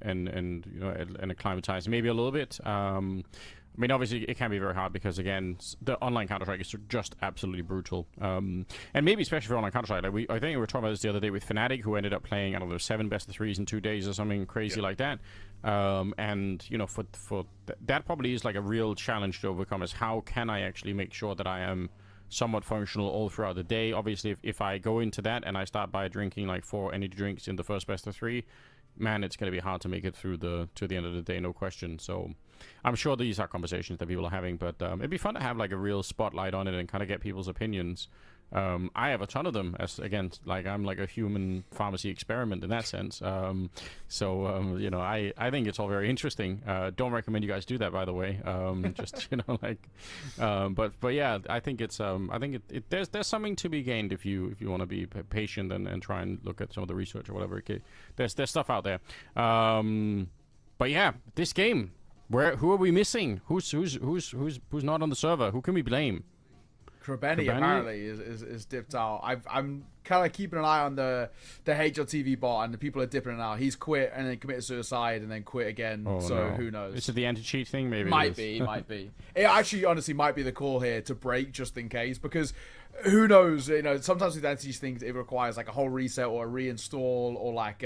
B: acclimatize maybe a little bit. I mean, obviously, it can be very hard because, again, the online Counter-Strike is just absolutely brutal. And maybe especially for online Counter-Strike. Like I think we were talking about this the other day with Fnatic, who ended up playing, I don't know, 7 best of 3s in 2 days or something crazy like that. And, for that probably is like a real challenge to overcome, is how can I actually make sure that I am somewhat functional all throughout the day. Obviously, if I go into that and I start by drinking like 4 energy drinks in the first best of 3, man, it's going to be hard to make it through to the end of the day, no question. So I'm sure these are conversations that people are having, but it'd be fun to have like a real spotlight on it and kind of get people's opinions. I have a ton of them, as again, like I'm like a human pharmacy experiment in that sense. I think it's all very interesting. Don't recommend you guys do that, by the way. But yeah, I think it's there's something to be gained if you want to be patient and try and look at some of the research or whatever. There's stuff out there. But yeah, this game, Who are we missing? Who's not on the server? Who can we blame?
C: Krabeni apparently is dipped out. I'm kind of keeping an eye on the HLTV bot, and the people are dipping it out. He's quit and then committed suicide and then quit again. Oh, so no. Who knows?
B: Is it the anti-cheat thing? Maybe
C: might be. It actually honestly might be the call here to break just in case, because who knows? You know, sometimes with anti-cheat things it requires like a whole reset or a reinstall or like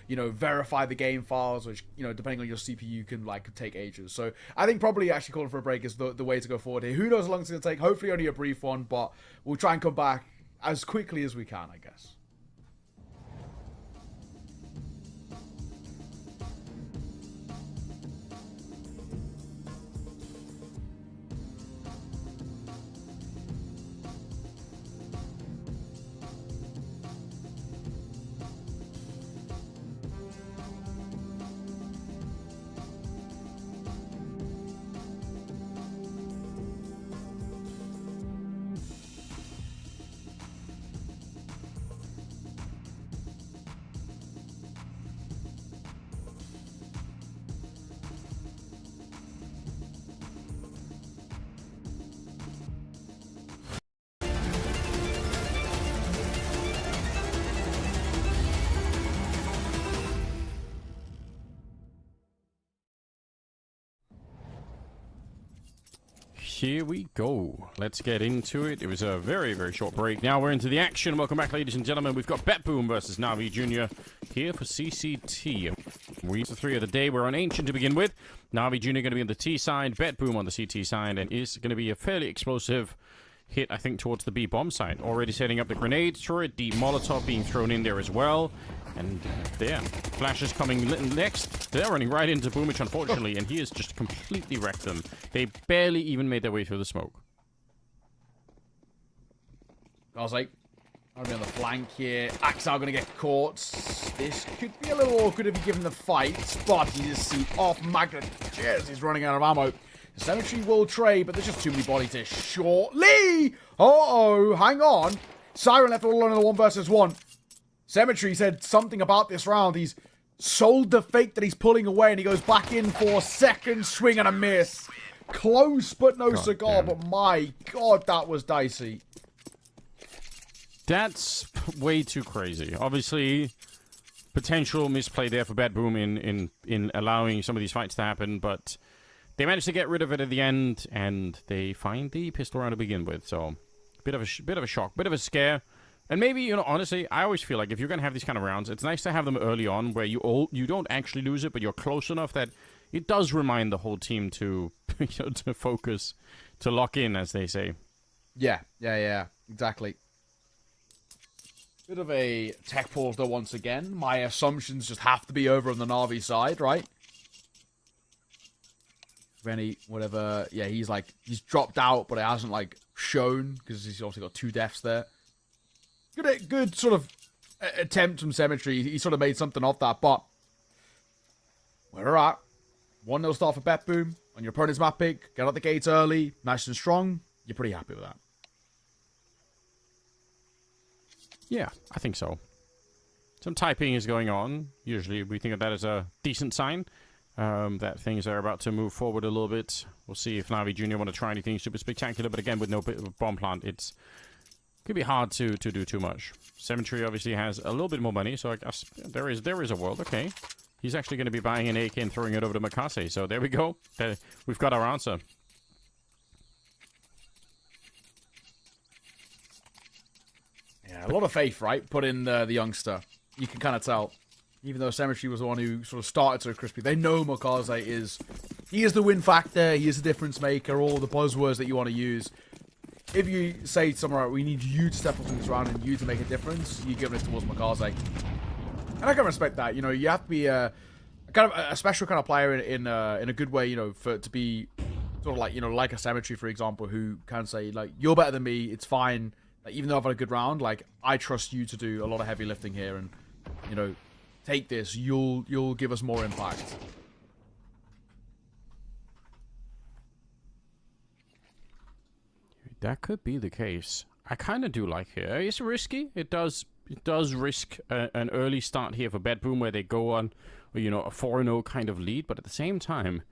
C: verify the game files, which depending on your CPU can like take ages. So I think probably actually calling for a break is the way to go forward here. Who knows how long it's gonna take? Hopefully only a brief one, but we'll try and come back as quickly as we can, I guess.
B: Here we go. Let's get into it. It was a very, very short break. Now we're into the action. Welcome back, ladies and gentlemen. We've got BetBoom versus Na'Vi Jr. here for CCT. We the 3 of the day. We're on Ancient to begin with. Na'Vi Jr. going to be on the T side, BetBoom on the CT side, and is going to be a fairly explosive hit, I think, towards the B bomb side. Already setting up the grenade turret, the Molotov being thrown in there as well. And there, flashes coming next. They're running right into Boomich, unfortunately, and he has just completely wrecked them. They barely even made their way through the smoke.
C: I was like, I'll be on the flank here. Axel gonna get caught. This could be a little awkward if you give him the fight, but he just see off Magnet. Cheers, he's running out of ammo. The Cemetery will trade, but there's just too many bodies here shortly. Uh-oh, hang on. Siren left all alone in the 1 versus 1. Cemetery said something about this round. He's sold the fake that he's pulling away, and he goes back in for a second swing and a miss. Close, but no cigar. Damn. But my God, that was dicey.
B: That's way too crazy. Obviously, potential misplay there for BetBoom in allowing some of these fights to happen, but they managed to get rid of it at the end, and they find the pistol round to begin with. So, bit of a shock, bit of a scare. And maybe, honestly, I always feel like if you're going to have these kind of rounds, it's nice to have them early on where you don't actually lose it, but you're close enough that it does remind the whole team to, to focus, to lock in, as they say.
C: Yeah, exactly. Bit of a tech pause, though, once again. My assumptions just have to be over on the Na'Vi side, right? Rennie, whatever, yeah, he's dropped out, but it hasn't, shown, because he's obviously got 2 deaths there. Good sort of attempt from Cemetery. He sort of made something of that, but where we're at, 1-0 start for BetBoom on your opponent's map pick. Get out the gates early, nice and strong. You're pretty happy with that.
B: Yeah, I think so. Some typing is going on. Usually we think of that as a decent sign. That things are about to move forward a little bit. We'll see if Na'Vi Jr. want to try anything super spectacular, but again, with no bomb plant, it's could be hard to do too much. Cemetery obviously has a little bit more money, so I guess there is a world. Okay, he's actually going to be buying an AK and throwing it over to Makase. So there we go. We've got our answer.
C: Yeah, a lot of faith, right? Put in the youngster. You can kind of tell. Even though Cemetery was the one who sort of started so crispy, they know Makase is the win factor. He is the difference maker. All the buzzwords that you want to use. If you say to someone, right, we need you to step up in this round and you to make a difference, you're giving it towards Makase. And I can respect that. You have to be a kind of a special kind of player in a good way, for to be sort of like a Cemetery, for example, who can say, you're better than me, it's fine. Even though I've had a good round, I trust you to do a lot of heavy lifting here and, take this, you'll give us more impact.
B: That could be the case. I kind of do like here. It's risky. It does risk an early start here for BetBoom where they go on, a 4-0 kind of lead. But at the same time,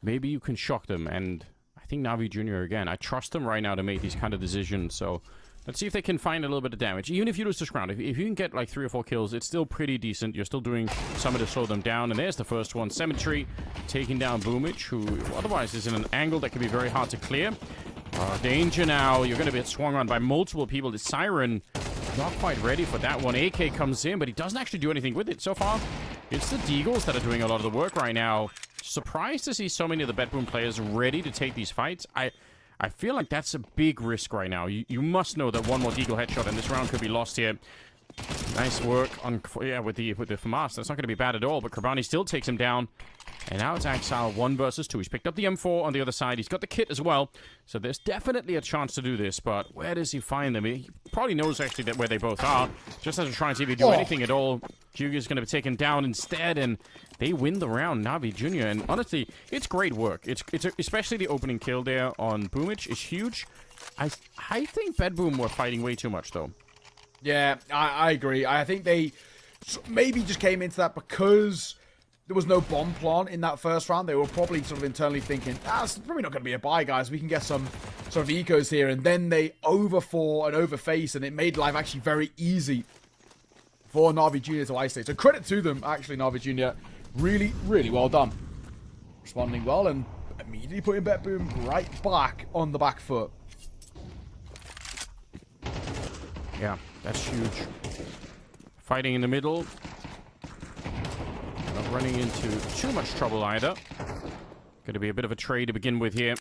B: maybe you can shock them. And I think Na'Vi Jr. again, I trust them right now to make these kind of decisions. So let's see if they can find a little bit of damage. Even if you lose this round, if you can get like 3 or 4 kills, it's still pretty decent. You're still doing something to slow them down. And there's the first one. Symmetry taking down Boomich, who otherwise is in an angle that can be very hard to clear. Danger now. You're going to get swung on by multiple people. The Siren not quite ready for that one. AK comes in, but he doesn't actually do anything with it so far. It's the Deagles that are doing a lot of the work right now. Surprised to see so many of the BetBoom players ready to take these fights. I feel like that's a big risk right now. You must know that one more Deagle headshot and this round could be lost here. Nice work on with the FAMAS. That's not going to be bad at all, but Krabani still takes him down. And now it's Axile 1 versus 2. He's picked up the M4 on the other side. He's got the kit as well. So there's definitely a chance to do this, but where does he find them? He probably knows actually that where they both are. Just has to try and see if he do anything at all. Hyuga is going to be taken down instead, and they win the round, Na'Vi Jr. And honestly, it's great work. It's especially the opening kill there on Boomich is huge. I think BetBoom were fighting way too much, though.
C: Yeah, I agree. I think they maybe just came into that because there was no bomb plant in that first round. They were probably sort of internally thinking, it's probably not going to be a buy, guys. We can get some sort of ecos here. And then they overfought and overface, and it made life actually very easy for Na'Vi Jr. to isolate. So credit to them, actually, Na'Vi Jr. Really, really well done. Responding well and immediately putting BetBoom right back on the back foot.
B: Yeah, that's huge. Fighting in the middle. Not running into too much trouble either. Going to be a bit of a trade to begin with here.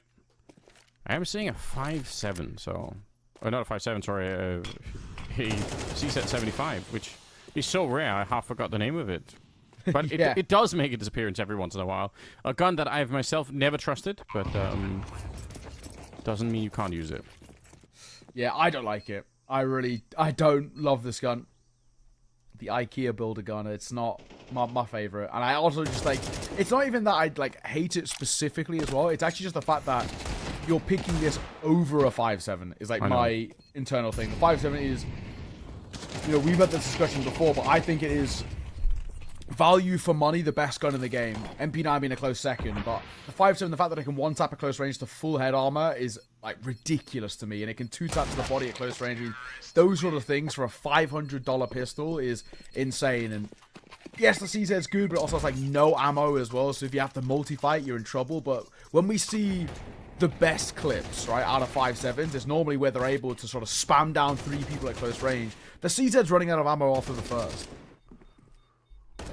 B: I am seeing a 5-7, so... Oh, not a 5-7, sorry. A CCT-75, which is so rare, I half forgot the name of it. But it does make its appearance every once in a while. A gun that I've myself never trusted, but doesn't mean you can't use it.
C: Yeah, I don't like it. I don't love this gun. The IKEA builder gun, it's not my favorite. And I also just like, it's not even that I like hate it specifically as well. It's actually just the fact that you're picking this over a 5.7 is like my internal thing. The 5.7 is, you know, we've had this discussion before, but I think it is value for money, the best gun in the game. MP9 being a close second, but the 5.7, the fact that it can one tap at close range to full head armor is like ridiculous to me, and it can 2-tap to the body at close range. Those sort of things for a $500 pistol is insane. And yes, the CZ's good, but also it's like no ammo as well, so if you have to multi-fight, you're in trouble. But when we see the best clips, right, out of 5.7s, it's normally where they're able to sort of spam down 3 people at close range. The CZ's running out of ammo after the first.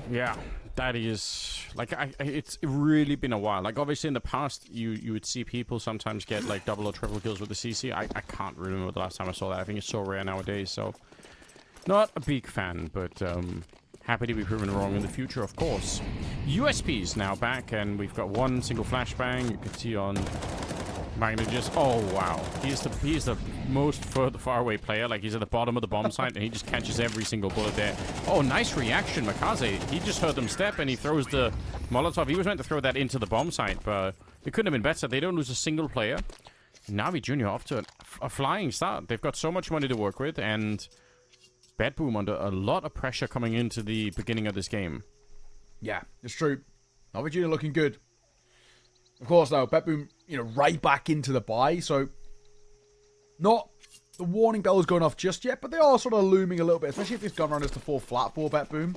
B: Yeah, that is like it's really been a while. Like obviously in the past, you would see people sometimes get like double or triple kills with the CC. I can't remember the last time I saw that. I think it's so rare nowadays. So not a big fan, but happy to be proven wrong in the future, of course. USP's now back, and we've got one single flashbang. You can see on Magna just, oh wow, he's the most far away player. Like he's at the bottom of the bomb site, and he just catches every single bullet there. Oh, nice reaction, Makaze. He just heard them step, and he throws the Molotov. He was meant to throw that into the bomb site, but it couldn't have been better. They don't lose a single player. Na'Vi Jr. off to a flying start. They've got so much money to work with, and BetBoom under a lot of pressure coming into the beginning of this game.
C: Yeah, it's true. Na'Vi Jr. looking good. Of course, though, BetBoom, you know, right back into the buy, so not the warning bell is going off just yet, but they are sort of looming a little bit, especially if this gun run is to fall flat for BetBoom.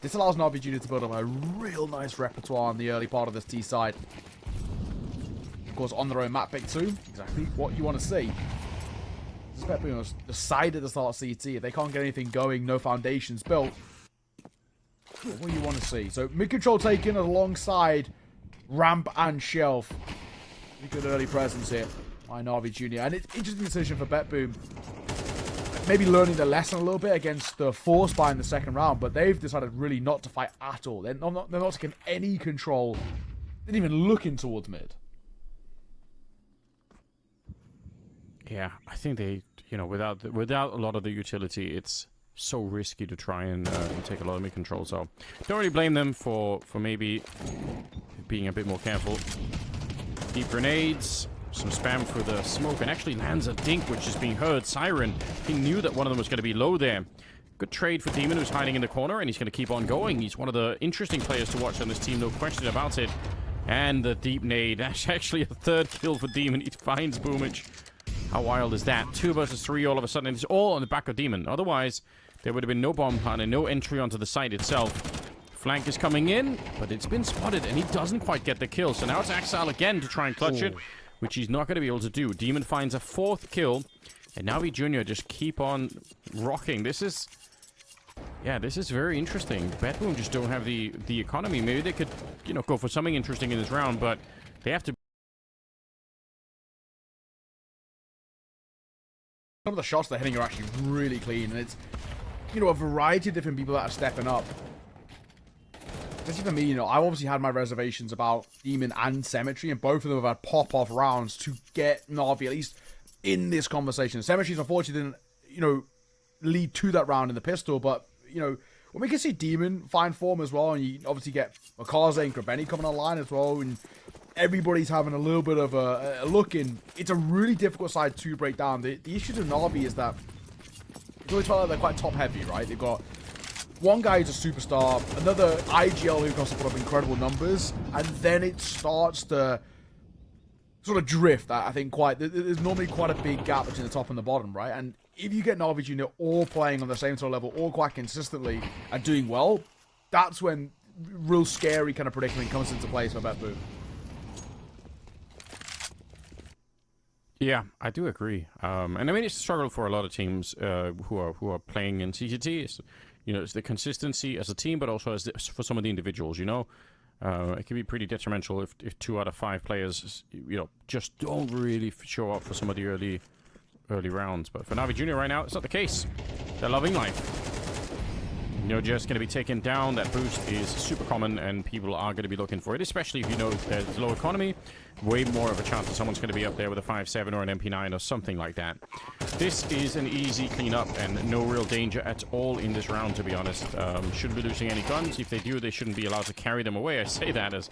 C: This allows Na'Vi Jr. to build up a real nice repertoire on the early part of this T side. Of course, on their own map pick too, exactly what you want to see. This is BetBoom decided to start CT. If they can't get anything going, no foundations built, what do you want to see? So mid control taken alongside ramp and shelf. Pretty good early presence here by Na'Vi Jr. And it's an interesting decision for BetBoom. Maybe learning the lesson a little bit against the force buy in the second round, but they've decided really not to fight at all. They're not taking any control. They're not even looking towards mid.
B: Yeah, I think they, you know, without a lot of the utility, it's so risky to try and take a lot of mid control. So don't really blame them for maybe being a bit more careful. Deep grenades, some spam for the smoke, and actually lands a dink, which is being heard. Siren, he knew that one of them was going to be low there. Good trade for Demon, who's hiding in the corner, and he's going to keep on going. He's one of the interesting players to watch on this team, no question about it. And the deep nade. That's actually a third kill for Demon. He finds Boomage. How wild is that? 2 versus 3 all of a sudden. It's all on the back of Demon. Otherwise, there would have been no bomb plant and no entry onto the site itself. Flank is coming in, but it's been spotted, and he doesn't quite get the kill. So now it's Axal again to try and clutch it, which he's not going to be able to do. Demon finds a 4th kill, and Navi Jr. just keep on rocking. This is... Yeah, this is very interesting. Bedboom just don't have the economy. Maybe they could, you know, go for something interesting in this round, but they have to...
C: Some of the shots they're hitting are actually really clean, and it's, you know, a variety of different people that are stepping up. Especially for me, you know, I obviously had my reservations about Demon and Cemetery, and both of them have had pop-off rounds to get Na'Vi at least in this conversation. Cemetery's unfortunately didn't, you know, lead to that round in the pistol, but, you know, when we can see Demon find form as well, and you obviously get Makaze and Kraveni coming online as well, and everybody's having a little bit of a look in, it's a really difficult side to break down. The issue to Na'Vi is that it's always felt like they're quite top-heavy, right? They've got one guy who's a superstar, another IGL who can put up incredible numbers, and then it starts to sort of drift. I think there's normally quite a big gap between the top and the bottom, right? And if you get Na'Vi Jr. all playing on the same sort of level, all quite consistently, and doing well, that's when real scary kind of predicament comes into place for Betboom.
B: Yeah, I do agree. And I mean, it's a struggle for a lot of teams who are playing in CCT. It's, you know, it's the consistency as a team, but also for some of the individuals, you know. It can be pretty detrimental if 2 out of 5 players, you know, just don't really show up for some of the early rounds. But for Navi Jr. right now, it's not the case. They're loving life. You know, just going to be taken down. That boost is super common, and people are going to be looking for it, especially if you know there's low economy. Way more of a chance that someone's going to be up there with a 5.7 or an MP9 or something like that. This is an easy cleanup and no real danger at all in this round, to be honest. Shouldn't be losing any guns. If they do, they shouldn't be allowed to carry them away. I say that as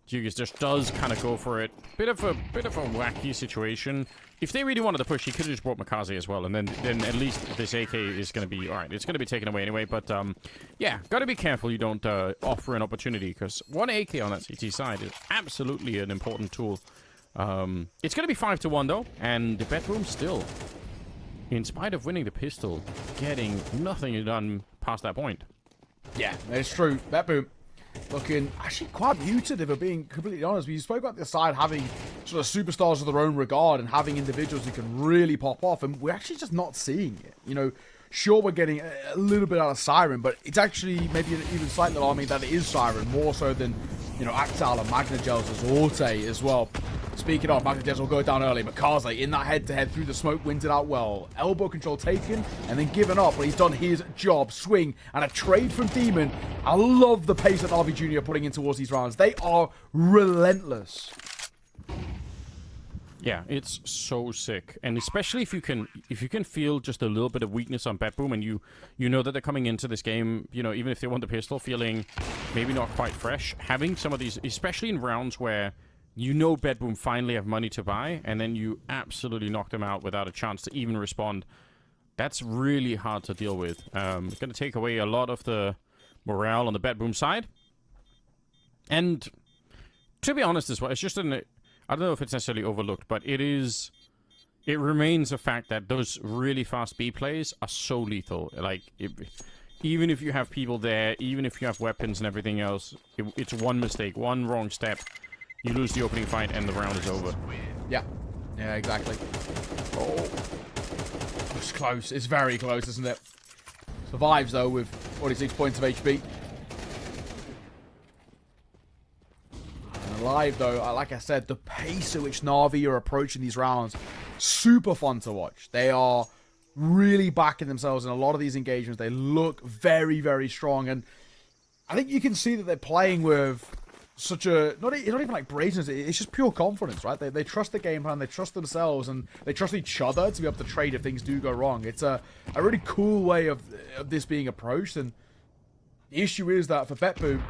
B: Jugis just does kind of go for it. Bit of a wacky situation. If they really wanted to push, he could have just brought Makaze as well, and then at least this AK is going to be alright. It's going to be taken away anyway, but yeah, got to be careful you don't offer an opportunity, because one AK on that CT side is absolutely an important tool. It's going to be 5-1 though, and the Bedroom still, in spite of winning the pistol, getting nothing done past that point.
C: Yeah, it's true. Bedroom looking actually quite muted, if we're being completely honest. We spoke about this side having sort of superstars of their own regard and having individuals who can really pop off, and we're actually just not seeing it. You know, sure, we're getting a little bit out of Siren, but it's actually maybe even slightly alarming that it is Siren, more so than, you know, Actal and Magnagels as Orte as well. Speaking of, Magnagels will go down early. Makaze in that head-to-head through the smoke wins it out well. Elbow control taken and then given up, but he's done his job. Swing and a trade from Demon. I love the pace that Navi Jr. are putting in towards these rounds. They are relentless.
B: Yeah, it's so sick, and especially if you can feel just a little bit of weakness on Bedboom, and you know that they're coming into this game, you know, even if they want the pistol, feeling maybe not quite fresh, having some of these, especially in rounds where you know Bedboom finally have money to buy, and then you absolutely knock them out without a chance to even respond. That's really hard to deal with. It's going to take away a lot of the morale on the Bedboom side, and to be honest as well, it's just I don't know if it's necessarily overlooked, but it remains a fact that those really fast B plays are so lethal. Like, even if you have people there, even if you have weapons and everything else, it's one mistake, one wrong step, you lose the opening fight and the round is over.
C: Yeah. Yeah, exactly. Oh. It's close. It's very close, isn't it? Survives, though, with 46 points of HP. Alive, though, like I said, the pace at which Na'Vi are approaching these rounds, super fun to watch. They are really backing themselves in a lot of these engagements. They look very, very strong, and I think you can see that they're playing with such a, it's not even like brazenness, it's just pure confidence, right? They trust the game plan, they trust themselves, and they trust each other to be able to trade if things do go wrong. It's a really cool way of this being approached, and the issue is that for Betboom,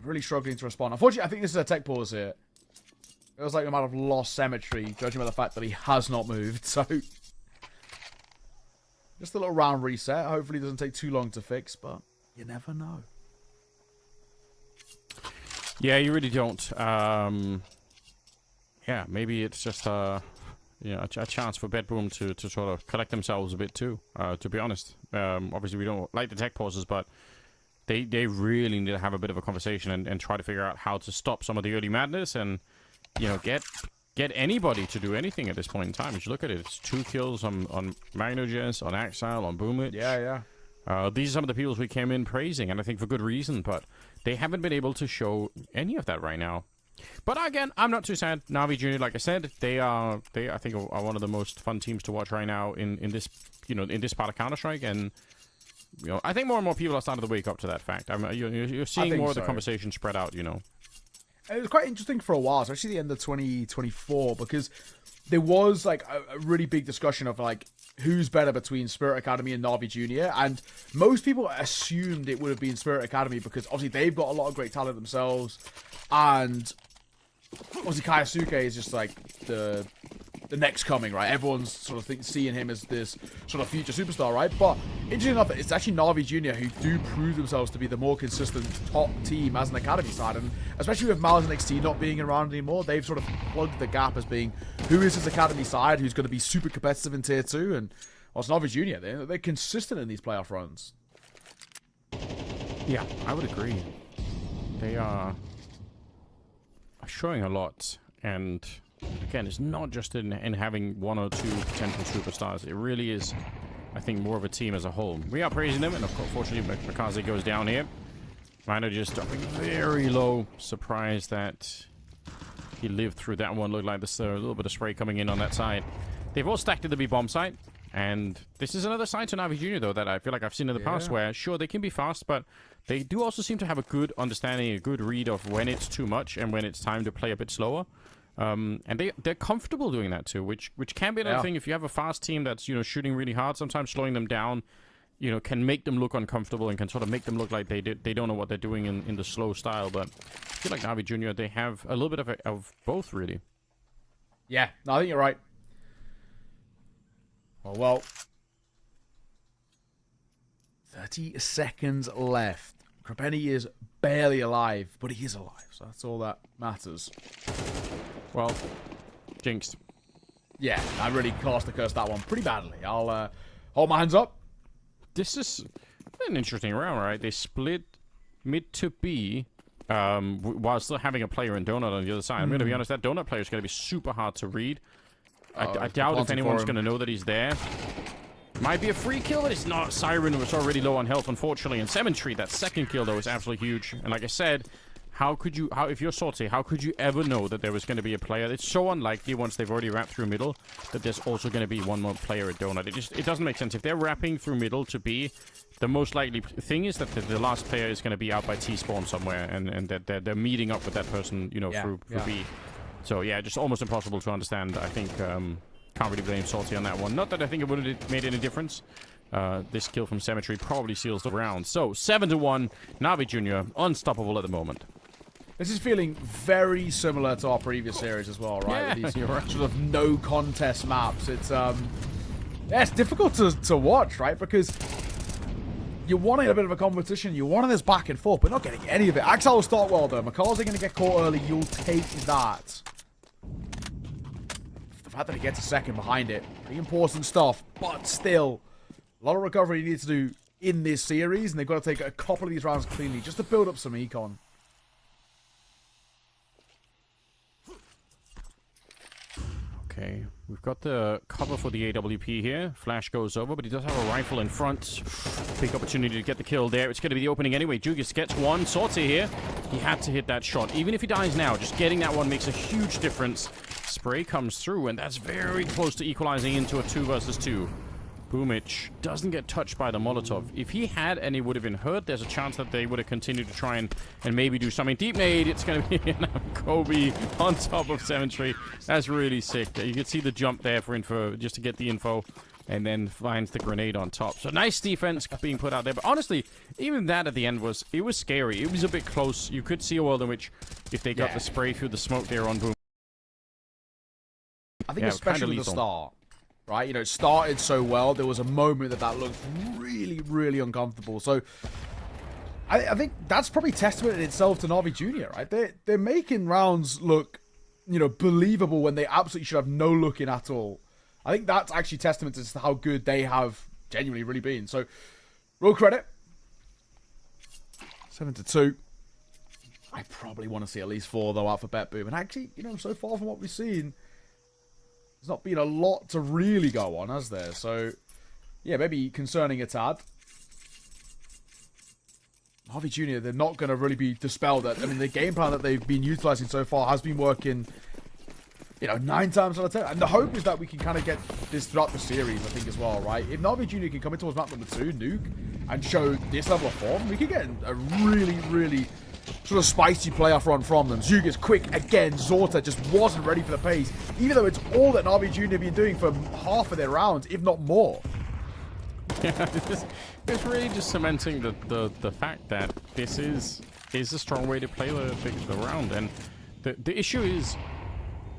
C: really struggling to respond. Unfortunately, I think this is a tech pause here. It feels like we might have lost Cemetery, judging by the fact that he has not moved. So, just a little round reset. Hopefully it doesn't take too long to fix, but you never know.
B: Yeah, you really don't. Yeah, maybe it's just a chance for Bedroom to sort of collect themselves a bit too. To be honest, obviously we don't like the tech pauses, but they really need to have a bit of a conversation and try to figure out how to stop some of the early madness and get anybody to do anything at this point in time. If you look at it, it's 2 kills on Magnoges, on Axile, on Boomich.
C: Yeah.
B: These are some of the people we came in praising, and I think for good reason, but they haven't been able to show any of that right now. But again, I'm not too sad. Na'Vi Junior, like I said, they I think are one of the most fun teams to watch right now in this part of Counter-Strike, and I think more and more people are starting to wake up to that fact. You're seeing more of the conversation spread out. It
C: was quite interesting for a while, especially the end of 2024, because there was like a really big discussion of like who's better between Spirit Academy and Na'Vi Junior, and most people assumed it would have been Spirit Academy because obviously they've got a lot of great talent themselves, and obviously Kaisuke is just like the next coming, right? Everyone's sort of seeing him as this sort of future superstar, right? But interesting enough, it's actually Na'Vi Junior who do prove themselves to be the more consistent top team as an academy side, and especially with Miles and XT not being around anymore, they've sort of plugged the gap as being who is his academy side, who's going to be super competitive in tier 2, and also Na'Vi Junior, they're consistent in these playoff runs.
B: Yeah, I would agree. They are showing a lot, and again, it's not just in having 1 or 2 potential superstars. It really is, I think, more of a team as a whole. We are praising them, and of course, fortunately, Makaze goes down here. Miner just dropping very low. Surprised that he lived through that one. Looked like there's a little bit of spray coming in on that side. They've all stacked to the B bomb site, and this is another side to Na'Vi Junior, though, that I feel like I've seen in the past where, sure, they can be fast, but they do also seem to have a good understanding, a good read of when it's too much and when it's time to play a bit slower. And they're comfortable doing that too, which can be another thing. If you have a fast team that's shooting really hard, sometimes slowing them down, can make them look uncomfortable and can sort of make them look like they don't know what they're doing in the slow style. But I feel like Na'Vi Junior, they have a little bit of both, really.
C: Yeah, no, I think you're right. Well, 30 seconds left. Krapeni is barely alive, but he is alive, so that's all that matters.
B: Well, jinxed.
C: Yeah, I really cast the curse that one pretty badly. I'll hold my hands up.
B: This is an interesting round, right? They split mid to B while still having a player in Donut on the other side. I'm going to be honest, that Donut player is going to be super hard to read. I doubt if anyone's going to know that he's there. Might be a free kill, but it's not. Siren was already low on health, unfortunately. And Cemetery, that second kill, though, is absolutely huge. And like I said, if you're Salty, how could you ever know that there was going to be a player? It's so unlikely once they've already wrapped through middle that there's also going to be one more player at Donut. It doesn't make sense. If they're wrapping through middle to B, the most likely thing is that the last player is going to be out by T-spawn somewhere, and that they're meeting up with that person, through B. So yeah, just almost impossible to understand. I think can't really blame Salty on that one. Not that I think it would have made any difference. This kill from Cemetery probably seals the round. So 7-1, Na'Vi Junior unstoppable at the moment.
C: This is feeling very similar to our previous series as well, right?
B: Yeah,
C: With these
B: you're right.
C: sort of no contest maps. It's it's difficult to watch, right? Because you're wanting a bit of a competition, you're wanting this back and forth, but not getting any of it. Axel will start well though. Makaze going to get caught early. You'll take that. The fact that he gets a second behind it, pretty important stuff. But still, a lot of recovery he needs to do in this series, and they've got to take a couple of these rounds cleanly just to build up some econ.
B: Okay, we've got the cover for the AWP here. Flash goes over, but he does have a rifle in front. Big opportunity to get the kill there. It's going to be the opening anyway. Jugas gets one. Sortie here. He had to hit that shot. Even if he dies now, just getting that one makes a huge difference. Spray comes through, and that's very close to equalizing into a 2 versus 2. Boomich doesn't get touched by the Molotov. If he had and he would have been hurt, there's a chance that they would have continued to try and maybe do something. Deep nade, it's going to be Kobe on top of Cemetery. That's really sick. You can see the jump there for info, just to get the info, and then finds the grenade on top. So nice defense being put out there. But honestly, even that at the end was scary. It was a bit close. You could see a world in which if they got the spray through the smoke there on Boom.
C: I think especially at the start. Right, it started so well. There was a moment that looked really, really uncomfortable. So I think that's probably testament in itself to Na'Vi Jr., right? They're making rounds look, believable when they absolutely should have no look in at all. I think that's actually testament to how good they have genuinely really been. So, real credit. 7-2. I probably want to see at least 4, though, out for BetBoom. And actually, so far from what we've seen, there's not been a lot to really go on, has there? So, yeah, maybe concerning a tad. Na'Vi Jr., they're not going to really be dispelled. The game plan that they've been utilizing so far has been working, 9 times out of 10. And the hope is that we can kind of get this throughout the series, I think, as well, right? If Na'Vi Jr. can come in towards map number 2, Nuke, and show this level of form, we could get a really, really sort of spicy playoff run from them. Zug quick again. Zorta just wasn't ready for the pace, even though it's all that Na'Vi Jr. have been doing for half of their rounds, if not more.
B: Yeah, it's really just cementing the fact that this is a strong way to play the round. And the issue is,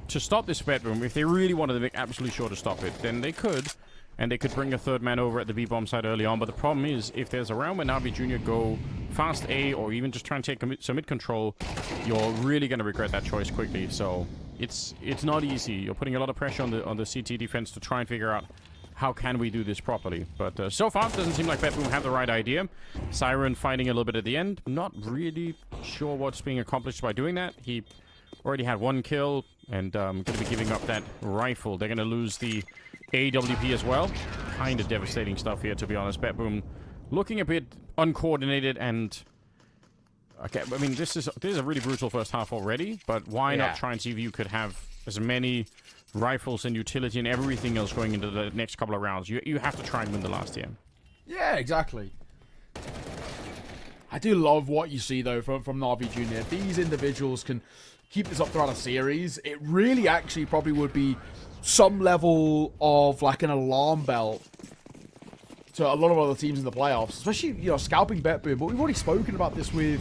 B: to stop this BetBoom, if they really wanted to make absolutely sure to stop it, then they could. And they could bring a third man over at the B-bomb side early on. But the problem is, if there's a round where Na'Vi Jr. go fast A, or even just try and take some mid control, you're really going to regret that choice quickly. So it's not easy. You're putting a lot of pressure on the CT defense to try and figure out how can we do this properly. But so far, it doesn't seem like BetBoom have the right idea. Siren fighting a little bit at the end. Not really sure what's being accomplished by doing that. He already had 1 kill, and going to be giving up that rifle. They're going to lose the AWP as well. Kind of devastating stuff here, to be honest. BetBoom looking a bit uncoordinated, and okay, this is a really brutal first half already, but why not try and see if you could have as many rifles and utility and everything else going into the next couple of rounds. You have to try and win the last year.
C: Yeah, exactly. I do love what you see, though, from Na'Vi Jr. If these individuals can keep this up throughout a series, it really actually probably would be some level of like an alarm bell to a lot of other teams in the playoffs, especially, scalping BetBoom. But we've already spoken about this with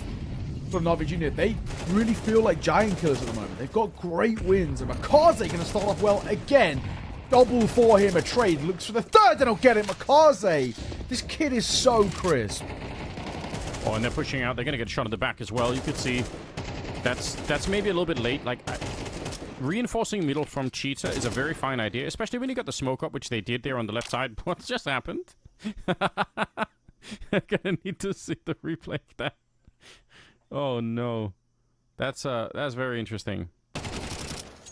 C: sort of Na'Vi Jr. They really feel like giant killers at the moment. They've got great wins, and Makaze going to start off well again. Double for him, a trade. Looks for the third, they don't get it. Makaze, this kid is so crisp.
B: Oh, and they're pushing out. They're going to get shot at the back as well. You could see that's maybe a little bit late. Like, reinforcing middle from Cheetah is a very fine idea, especially when you got the smoke up, which they did there on the left side. What just happened? I'm gonna need to see the replay of that. Oh no, that's very interesting.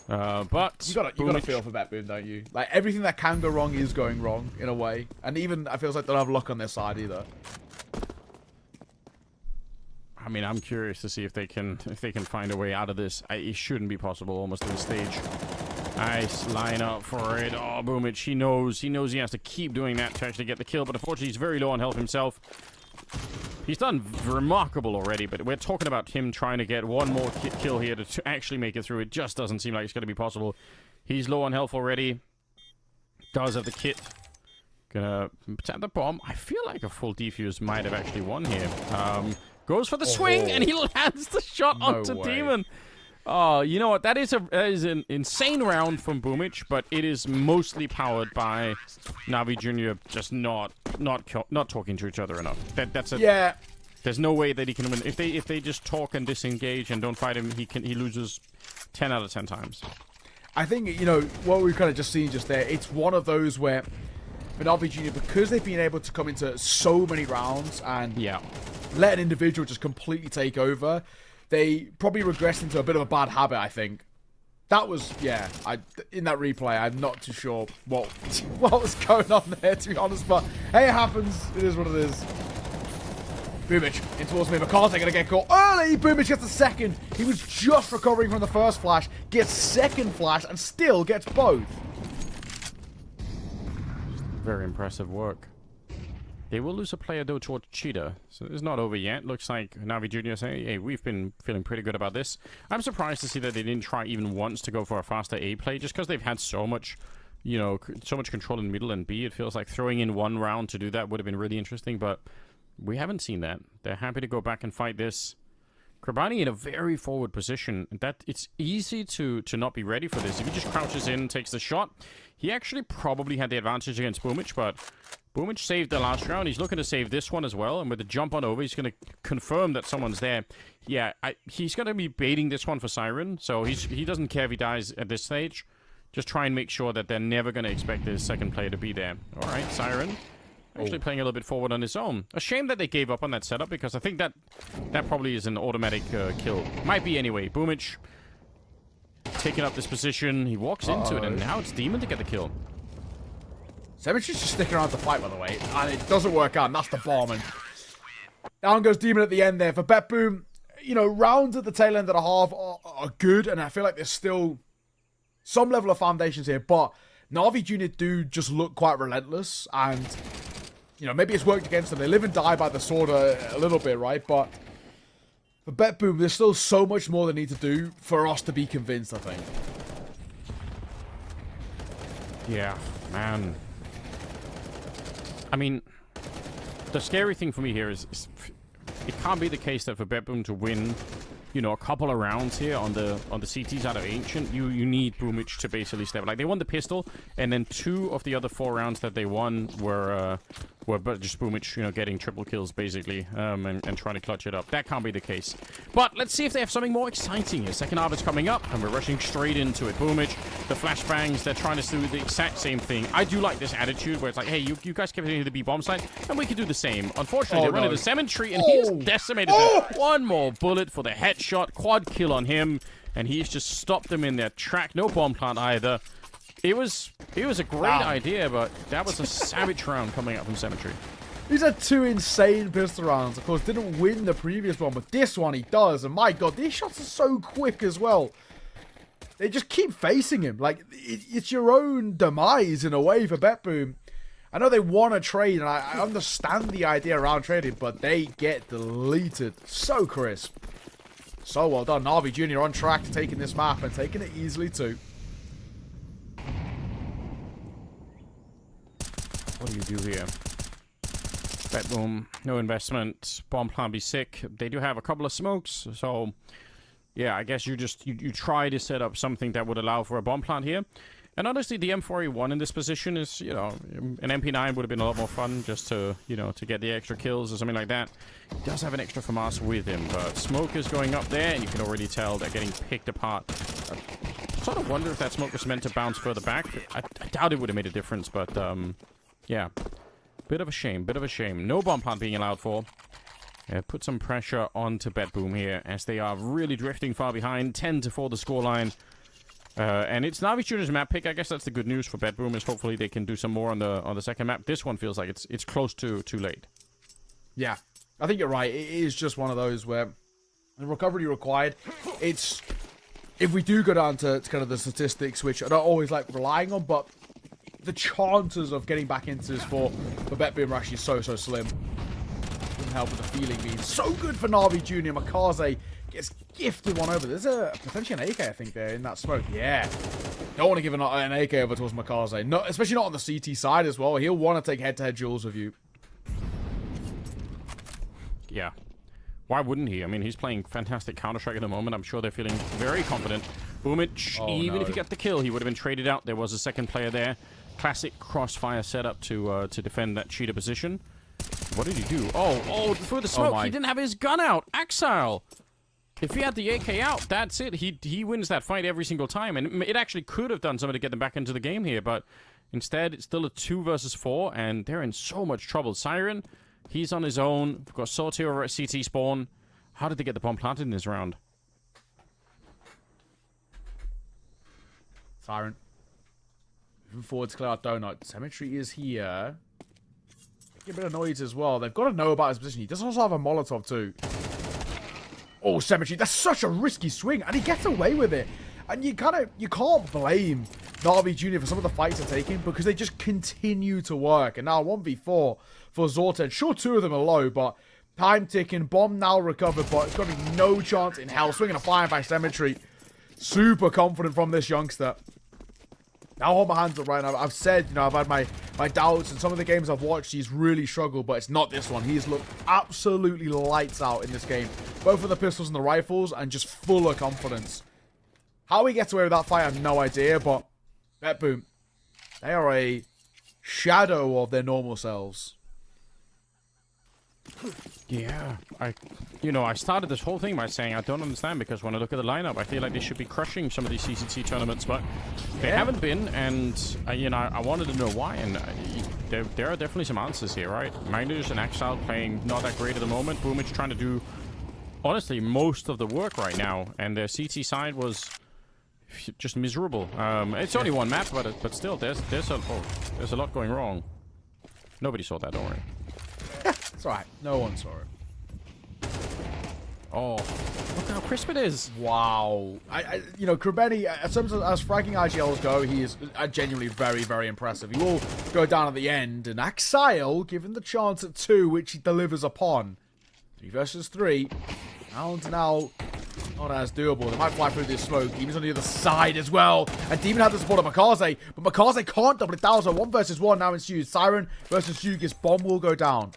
B: But
C: you gotta feel for BetBoom, don't you? Like, everything that can go wrong is going wrong in a way, and even I feels like they don't have luck on their side either.
B: I'm curious to see if they can find a way out of this. It shouldn't be possible almost at this stage. Nice line up for it. Oh, Boomich, he knows he has to keep doing that to actually get the kill, but unfortunately he's very low on health himself. He's done remarkable already, but we're talking about him trying to get one more kill here to actually make it through. It just doesn't seem like it's going to be possible. He's low on health already. Does have the kit. Gonna tap the bomb. I feel like a full defuse might have actually won here. Goes for the swing, and he lands the shot onto Demon. Oh, you know what? That is an insane round from Boomich, but it is mostly powered by Na'Vi Jr. just not talking to each other enough. Yeah. There's no way that he can win. If they just talk and disengage and don't fight him, he loses 10 out of 10 times.
C: I think, what we've kind of just seen just there, it's one of those where Na'Vi Jr., because they've been able to come into so many rounds and let an individual just completely take over, they probably regressed into a bit of a bad habit, I think. That was, in that replay, I'm not too sure what was going on there, to be honest, but hey, it happens. It is what it is. Boomich in towards me. Makaze going to get caught early. Boomich gets the second. He was just recovering from the first flash, gets second flash, and still gets both.
B: Very impressive work. They will lose a player, though, towards Cheetah. So it's not over yet. Looks like Na'Vi Jr. saying, hey, we've been feeling pretty good about this. I'm surprised to see that they didn't try even once to go for a faster A play, just because they've had so much, so much control in middle and B. It feels like throwing in one round to do that would have been really interesting, but we haven't seen that. They're happy to go back and fight this. Krabani in a very forward position. That it's easy to not be ready for this. If he just crouches in, takes the shot, he actually probably had the advantage against Boomich, but Boomich saved the last round. He's looking to save this one as well. And with the jump on over, he's going to confirm that someone's there. Yeah, he's going to be baiting this one for Siren. So he doesn't care if he dies at this stage. Just try and make sure that they're never going to expect the second player to be there. All right, Siren. Actually playing a little bit forward on his own. A shame that they gave up on that setup, because I think that probably is an automatic kill. Might be anyway. Boomich taking up this position. He walks into it, and now it's Demon to get the kill.
C: Symmetry's just sticking around to fight, by the way, and it doesn't work out, and that's the bomb. And down goes Demon at the end there. For Bet Boom, you know, rounds at the tail end of the half are good, and I feel like there's still some level of foundations here, but Na'Vi Jr. do just look quite relentless, and, you know, maybe it's worked against them. They live and die by the sword a little bit, right? But for Bet Boom, there's still so much more they need to do for us to be convinced, I think.
B: Yeah, man. I mean, the scary thing for me here is it can't be the case that for Bet Boom to win, you know, a couple of rounds here on the CTs out of Ancient, you need Boomich to basically step. Like, they won the pistol, and then 2 of the other 4 rounds that they won were just Boomich, you know, getting triple kills, basically, and trying to clutch it up. That can't be the case. But let's see if they have something more exciting here. Second half is coming up, and we're rushing straight into it. Boomich, the flashbangs, they're trying to do the exact same thing. I do like this attitude where it's like, hey, you guys keep hitting to the B bomb site, and we can do the same. Unfortunately, they run into the cemetery, and he's decimated. One more bullet for the headshot, quad kill on him, and he's just stopped them in their track. No bomb plant either. It was a great idea, but that was a savage round coming up from Cemetery.
C: These are 2 insane pistol rounds. Of course, didn't win the previous one, but this one he does. And my god, these shots are so quick as well. They just keep facing him. Like, it's your own demise in a way for Bet Boom. I know they want to trade, and I understand the idea around trading, but they get deleted. So crisp. So well done. Na'Vi Jr. on track to taking this map and taking it easily too.
B: What do you do here? Bet Boom, no investment. Bomb plant be sick. They do have a couple of smokes, so yeah, I guess you try to set up something that would allow for a bomb plant here. And honestly, the M4A1 in this position is, you know, an MP9 would have been a lot more fun just to, you know, to get the extra kills or something like that. He does have an extra FAMAS with him, but smoke is going up there, and you can already tell they're getting picked apart. I sort of wonder if that smoke was meant to bounce further back. I doubt it would have made a difference, but yeah, bit of a shame, No bomb plant being allowed for. Put some pressure onto Bet Boom here, as they are really drifting far behind. 10-4 the scoreline. And it's Na'Vi Jr.'s map pick. I guess that's the good news for Bet Boom, is hopefully they can do some more on the second map. This one feels like it's close to too late.
C: Yeah, I think you're right. It is just one of those where the recovery required. It's, if we do go down to kind of the statistics, which I don't always like relying on, but the chances of getting back into this for Bet Boom are actually so slim. Doesn't help with the feeling being so good for Na'Vi Jr. Makaze gets gifted one over. There's potentially an AK, I think, there in that smoke. Yeah. Don't want to give an AK over towards Makaze. No, especially not on the CT side as well. He'll want to take head-to-head duels with you.
B: Yeah. Why wouldn't he? I mean, he's playing fantastic Counter-Strike at the moment. I'm sure they're feeling very confident. Boomich, even if he got the kill, he would have been traded out. There was a second player there. Classic crossfire setup to defend that cheater position. What did he do? Oh, through the smoke. He didn't have his gun out. Axile. If he had the AK out, that's it. He wins that fight every single time. And it actually could have done something to get them back into the game here. But instead, it's still a 2 versus 4. And they're in so much trouble. Siren, he's on his own. We've got Sorty over at CT spawn. How did they get the bomb planted in this round?
C: Siren. Moving forward to clear out Donut. Cemetery is here. Making a bit of noise as well. They've got to know about his position. He does also have a Molotov too. Oh, Cemetery. That's such a risky swing. And he gets away with it. And you can't blame Na'Vi Jr. for some of the fights they're taking, because they just continue to work. And now 1v4 for Zorted. Sure, 2 of them are low, but time ticking. Bomb now recovered, but it's got to be no chance in hell. Swinging a fire by Cemetery. Super confident from this youngster. I'll hold my hands up right now. I've said, you know, I've had my doubts, and some of the games I've watched, he's really struggled, but it's not this one. He's looked absolutely lights out in this game. Both with the pistols and the rifles, and just full of confidence. How he gets away with that fight, I have no idea, but Bet Boom, they are a shadow of their normal selves.
B: Yeah, I started this whole thing by saying I don't understand, because when I look at the lineup, I feel like they should be crushing some of these CCT tournaments, but they haven't been, and I wanted to know why, and there are definitely some answers here, right? Magnus and Axel playing not that great at the moment. Boomich trying to do, honestly, most of the work right now, and their CT side was just miserable. It's only one map, but still, there's a lot going wrong. Nobody saw that, don't worry.
C: It's alright. No one saw it.
B: Oh, look how crisp it is.
C: Wow. Krubeni, as fragging IGLs go, he is genuinely very, very impressive. He will go down at the end, and Axile, given the chance at 2, which he delivers upon. 3 versus 3. Now not as doable. They might fly through this smoke. Demon's on the other side as well. And Demon has the support of Makaze, but Makaze can't double it down, so 1 versus 1 now ensues. Siren versus Yugis. Bomb will go down.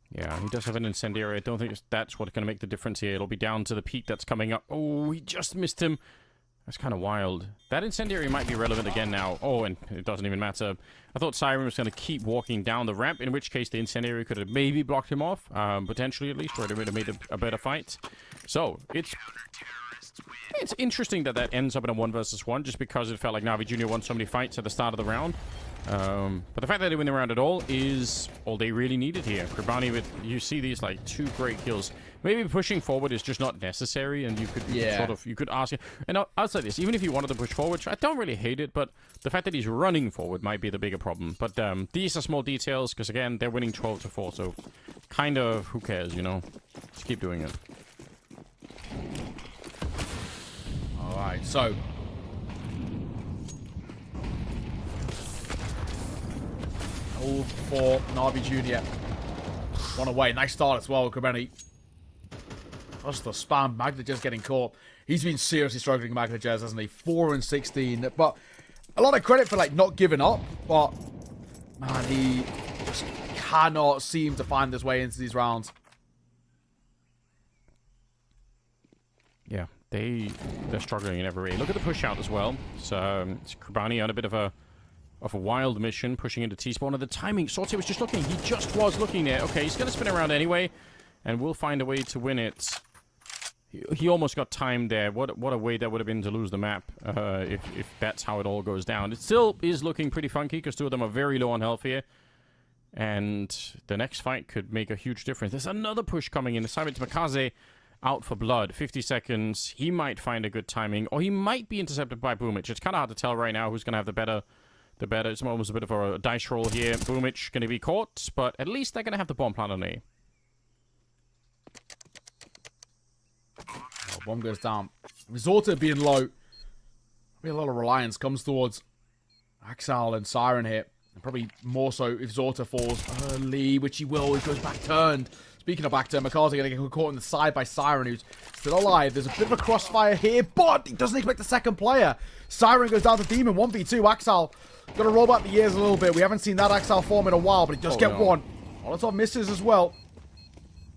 B: Yeah, he does have an incendiary. I don't think that's what's going to make the difference here. It'll be down to the peak that's coming up. Oh, he just missed him. That's kind of wild. That incendiary might be relevant again now. Oh, and it doesn't even matter. I thought Siren was going to keep walking down the ramp, in which case the incendiary could have maybe blocked him off. Potentially, at least, or it would have made a better fight. So, it's interesting that ends up in a 1 versus 1, just because it felt like Na'Vi Jr. won so many fights at the start of the round. But the fact that they win the round at all is all they really needed here. Kribani, you see these like 2 great kills. Maybe pushing forward is just not necessary, and you could ask. And I'll say this: even if you wanted to push forward, I don't really hate it, but the fact that he's running forward might be the bigger problem. But these are small details, because again, they're winning 12-4, so kind of who cares, Just keep doing it.
C: All right, so. All for Na'Vi Jr. 1 away. Nice start as well, Krubeni. Just the spam. Magnajez getting caught. He's been seriously struggling, Magnajez, hasn't he? 4-16. But a lot of credit for, not giving up. But, man, he just cannot seem to find his way into these rounds.
B: Yeah, they're struggling in every way. Look at the push out as well. So, it's Krubani on a bit of a wild mission, pushing into T-spawn. And the timing, Sorte was just looking. He just was looking there. Okay, he's going to spin around anyway, and we'll find a way to win it. He almost got timed there. What a way that would have been to lose the map, if that's how it all goes down. It still is looking pretty funky, because 2 of them are very low on health here. And the next fight could make a huge difference. There's another push coming in. This time it's Makaze out for blood. 50 seconds. He might find a good timing, or he might be intercepted by Boomich. It's kind of hard to tell right now who's going to have the better. It's almost a bit of a dice roll here. Boomich going to be caught, but at least they're going to have the bomb plant on A.
C: Oh, bomb goes down. Resorta being low. Probably a lot of reliance comes towards Axel and Siren here. And probably more so if Zorta falls early, which he will. He goes back turned. Speaking of back turn, McCarthy going to get caught in the side by Siren, who's still alive. There's a bit of a crossfire here, but he doesn't expect the second player. Siren goes down to Demon, 1v2. Axel got to roll back the years a little bit. We haven't seen that Axel form in a while, but he does get one. Molotov misses as well.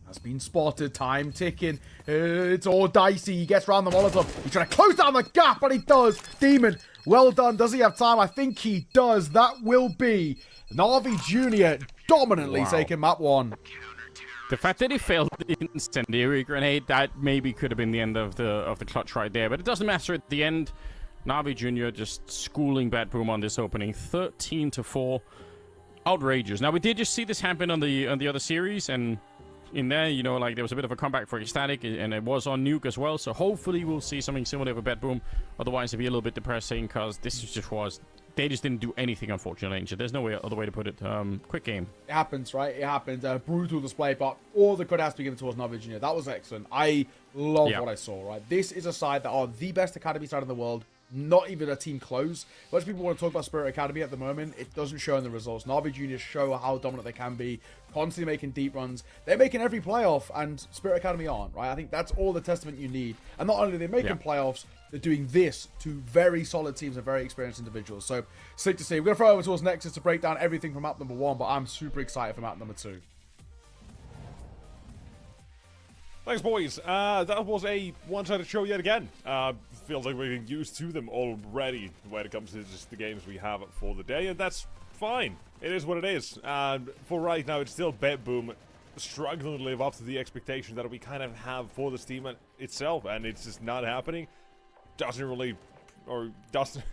C: Has been spotted. Time ticking. It's all dicey. He gets around the Molotov. He's trying to close down the gap, and he does. Demon, well done. Does he have time? I think he does. That will be Na'Vi Jr. dominantly taking map 1.
B: The fact that he failed the incendiary grenade, that maybe could have been the end of the clutch right there. But it doesn't matter at the end. Na'Vi Jr. just schooling Bad Boom on this opening. 13-4. Outrageous. Now, we did just see this happen on the other series, and in there, there was a bit of a comeback for Ecstatic, and it was on Nuke as well. So hopefully we'll see something similar for Bad Boom. Otherwise, it'd be a little bit depressing, because this just was... They just didn't do anything, unfortunately. There's no other way to put it. Quick game.
C: It happens, right? It happens. Brutal display, but all the credit has to be given towards Na'Vi Jr. That was excellent. I love what I saw, right? This is a side that are the best Academy side in the world. Not even a team close. Much people want to talk about Spirit Academy at the moment. It doesn't show in the results. Na'Vi Jr. show how dominant they can be. Constantly making deep runs. They're making every playoff, and Spirit Academy aren't, right? I think that's all the testament you need. And not only are they making playoffs, they're doing this to very solid teams and very experienced individuals. So, sick to see. We're going to throw over towards Nexus to break down everything from map number 1, but I'm super excited for map number 2.
A: Thanks, boys. That was a one-sided show yet again. Feels like we're getting used to them already when it comes to just the games we have for the day, and that's fine. It is what it is. For right now, it's still BetBoom struggling to live up to the expectation that we kind of have for this team itself, and it's just not happening. Doesn't really, or doesn't.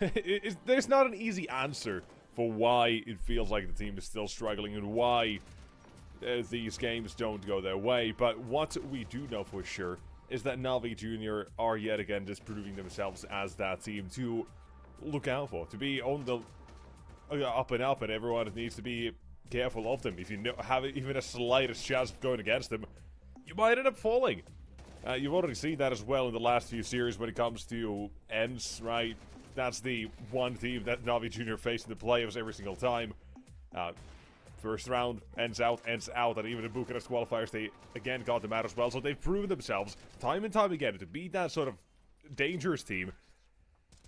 A: There's not an easy answer for why it feels like the team is still struggling and why these games don't go their way. But what we do know for sure is that Navi Jr. are yet again disproving themselves as that team to look out for, to be on the up and up, and everyone needs to be careful of them. If you have even a slightest chance of going against them, you might end up falling. You've already seen that as well in the last few series when it comes to ends, right? That's the one team that Navi Jr. faced in the playoffs every single time. First round, ends out, and even in Bucharest qualifiers, they again got them out as well. So they've proven themselves time and time again to be that sort of dangerous team.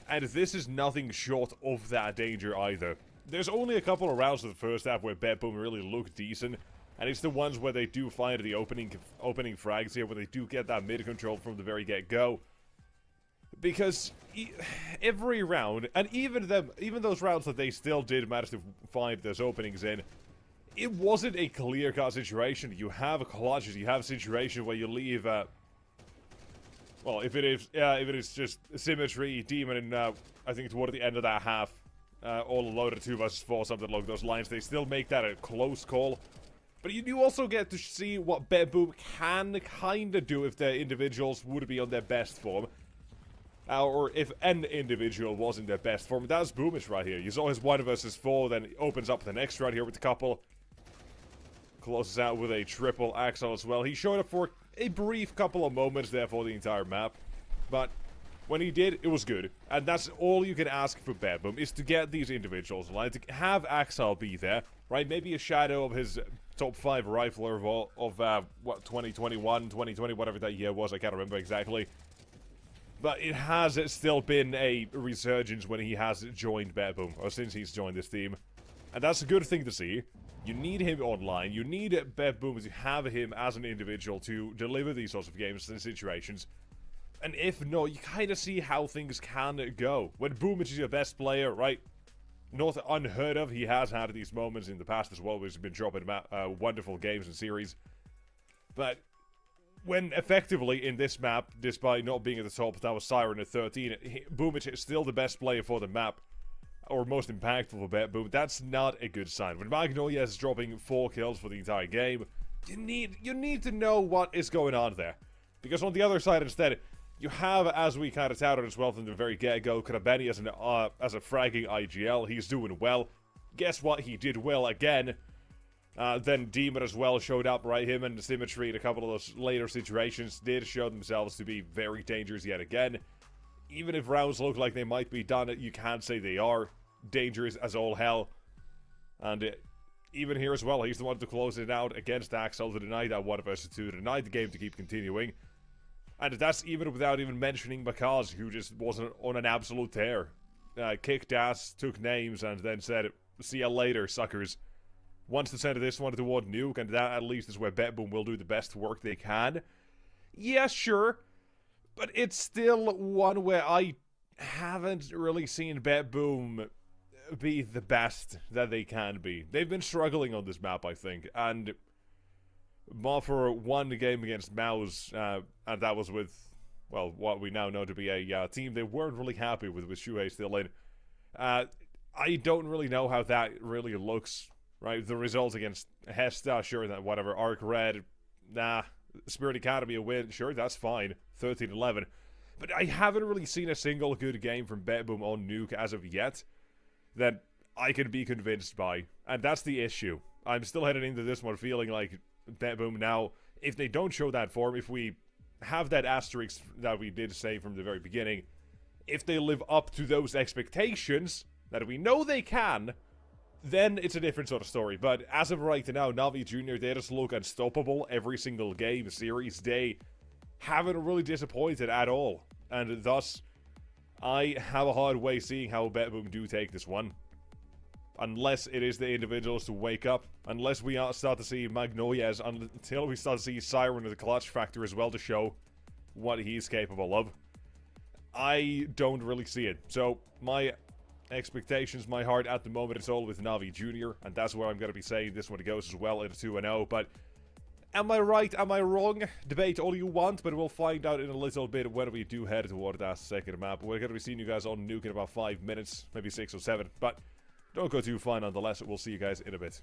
A: And this is nothing short of that danger either. There's only a couple of rounds of the first half where BetBoom really look decent, and it's the ones where they do find the opening frags here, where they do get that mid control from the very get-go. Because every round, and even those rounds that they still did manage to find those openings in, it wasn't a clear-cut situation. You have clutches, you have a situation where you leave, well, if it is just Symmetry, Demon, and I think toward the end of that half, all loaded 2 versus 4, something along those lines, they still make that a close call. But you do also get to see what BetBoom can kind of do if their individuals would be on their best form. Or if an individual was in their best form. That's Boomish right here. You saw his 1 versus 4, then he opens up the next right here with a couple. Closes out with a triple axle as well. He showed up for a brief couple of moments there for the entire map. But when he did, it was good. And that's all you can ask for BetBoom, is to get these individuals aligned, to have Axel be there, right? Maybe a shadow of his top 5 rifler of what, 2021, 2020, whatever that year was, I can't remember exactly. But it has still been a resurgence when he has joined BetBoom, or since he's joined this team. And that's a good thing to see. You need him online, you need BetBoom to have him as an individual to deliver these sorts of games and situations. And if not, you kind of see how things can go. When Boomich is your best player, right? Not unheard of, he has had these moments in the past as well, where he's been dropping wonderful games and series. But when effectively in this map, despite not being at the top, that was Siren at 13, Boomich is still the best player for the map, or most impactful for BetBoom. That's not a good sign. When Magnolia is dropping 4 kills for the entire game, you need to know what is going on there. Because on the other side instead, you have, as we kind of touted as well from the very get-go, Krabeni as a fragging IGL. He's doing well. Guess what? He did well again. Then Demon as well showed up, right? Him and Symmetry in a couple of those later situations did show themselves to be very dangerous yet again. Even if rounds look like they might be done, you can't say they are dangerous as all hell. And even here as well, he's the one to close it out against Axel to deny that 1 versus 2, to deny the game to keep continuing. And that's even without even mentioning Makaz, who just wasn't on an absolute tear. Kicked ass, took names, and then said, "See ya later, suckers." Wants to send this one toward Nuke, and that at least is where BetBoom will do the best work they can. Yeah, sure. But it's still one where I haven't really seen BetBoom be the best that they can be. They've been struggling on this map, I think, and more for one game against Mouse, and that was with, well, what we now know to be a team they weren't really happy with Shuhei still in. I don't really know how that really looks, right? The results against Hesta, sure, that whatever, Arc Red, nah. Spirit Academy a win, sure, that's fine, 13-11. But I haven't really seen a single good game from BetBoom on Nuke as of yet that I can be convinced by, and that's the issue. I'm still heading into this one feeling like BetBoom now, if they don't show that form, if we have that asterisk that we did say from the very beginning, if they live up to those expectations, that we know they can, then it's a different sort of story. But as of right now, Navi Jr., they just look unstoppable every single game, series, day. Haven't really disappointed at all. And thus, I have a hard way seeing how BetBoom do take this one. unless it is the individuals to wake up, unless we start to see Magnolias, until we start to see Siren in the clutch factor as well to show what he's capable of. I don't really see it. So, my expectations, my heart at the moment is all with Navi Jr., and that's where I'm going to be saying this one goes as well at 2-0, but am I right, am I wrong? Debate all you want, but we'll find out in a little bit when we do head toward that second map. We're going to be seeing you guys on Nuke in about 5 minutes, maybe 6 or 7, but don't go too far nonetheless. We'll see you guys in a bit.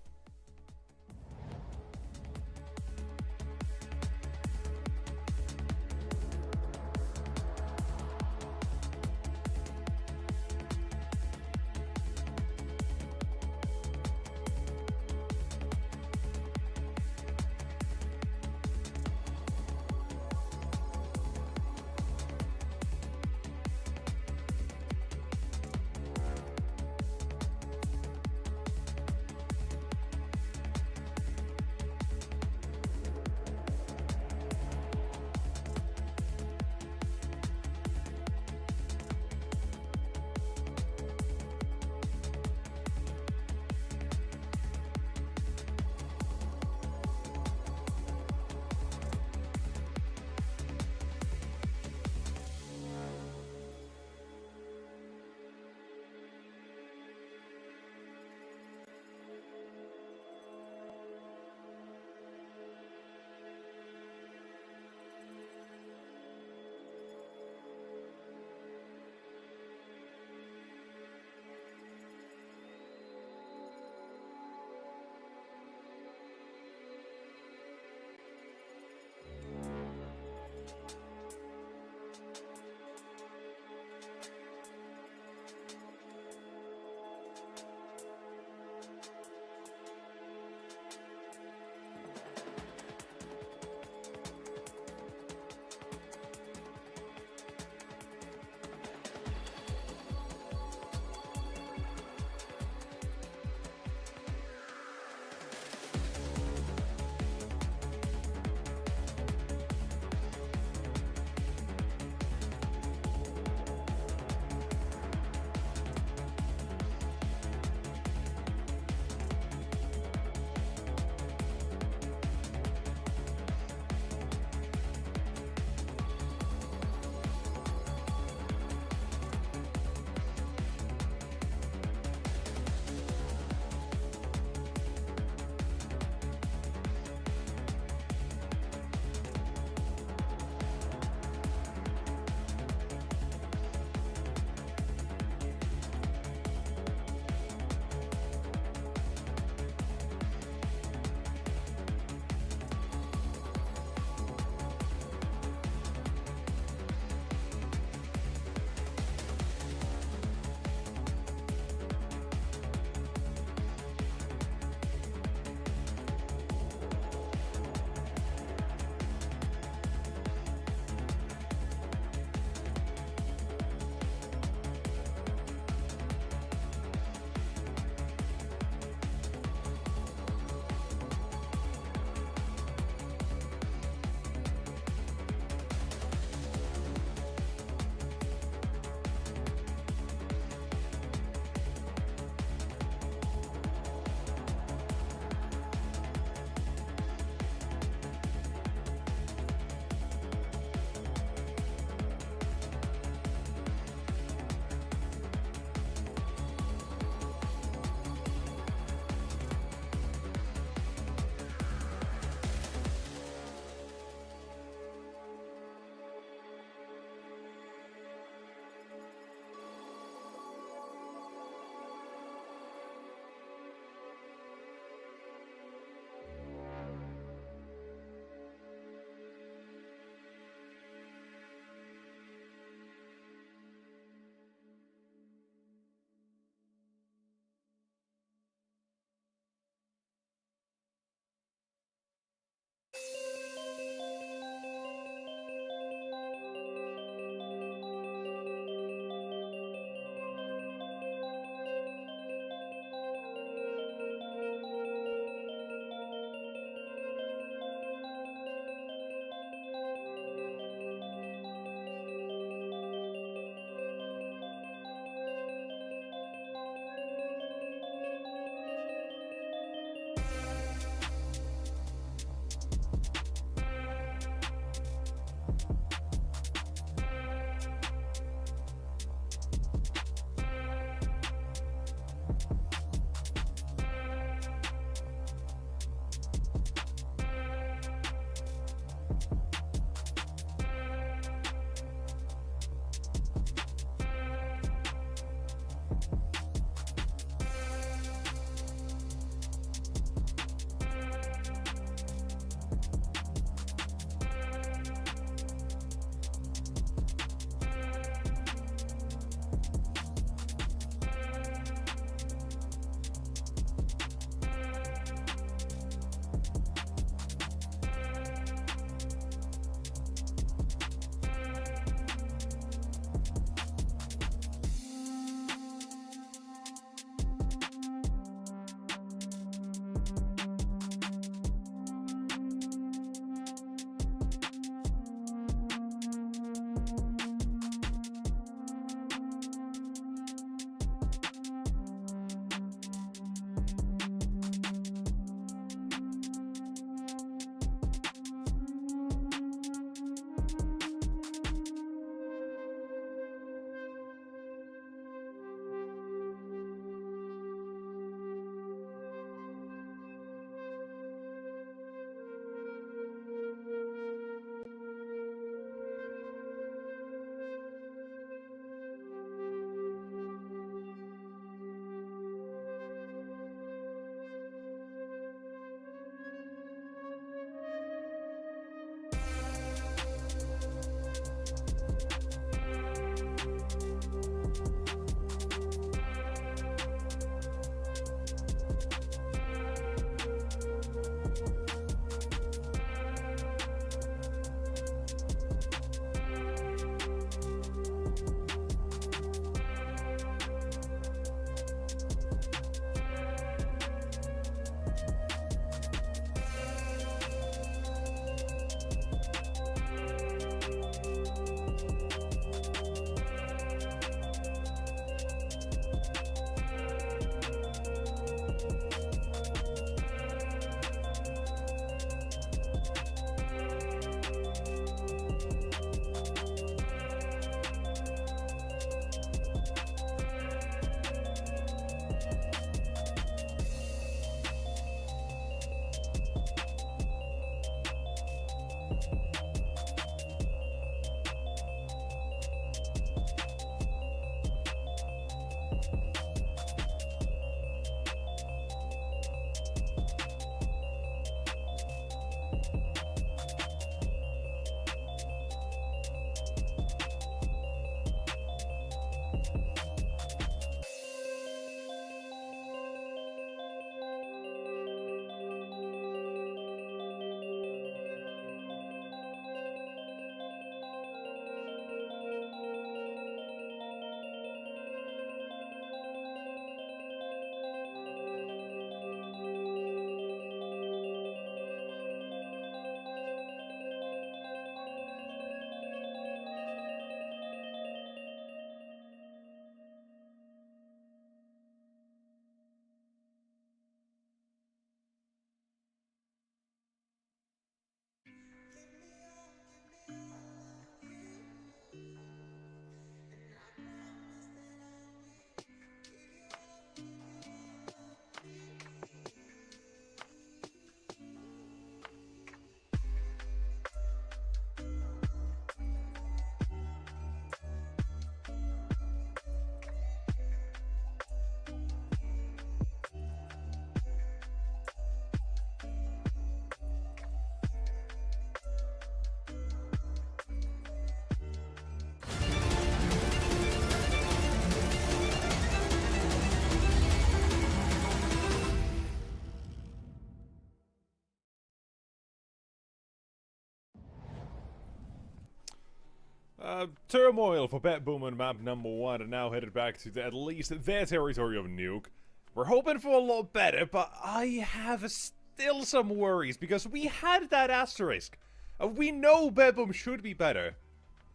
A: Turmoil for Bet Boom on map number 1, and now headed back to at least their territory of Nuke. We're hoping for a lot better, but I have still some worries, because we had that asterisk. We know Bet Boom should be better,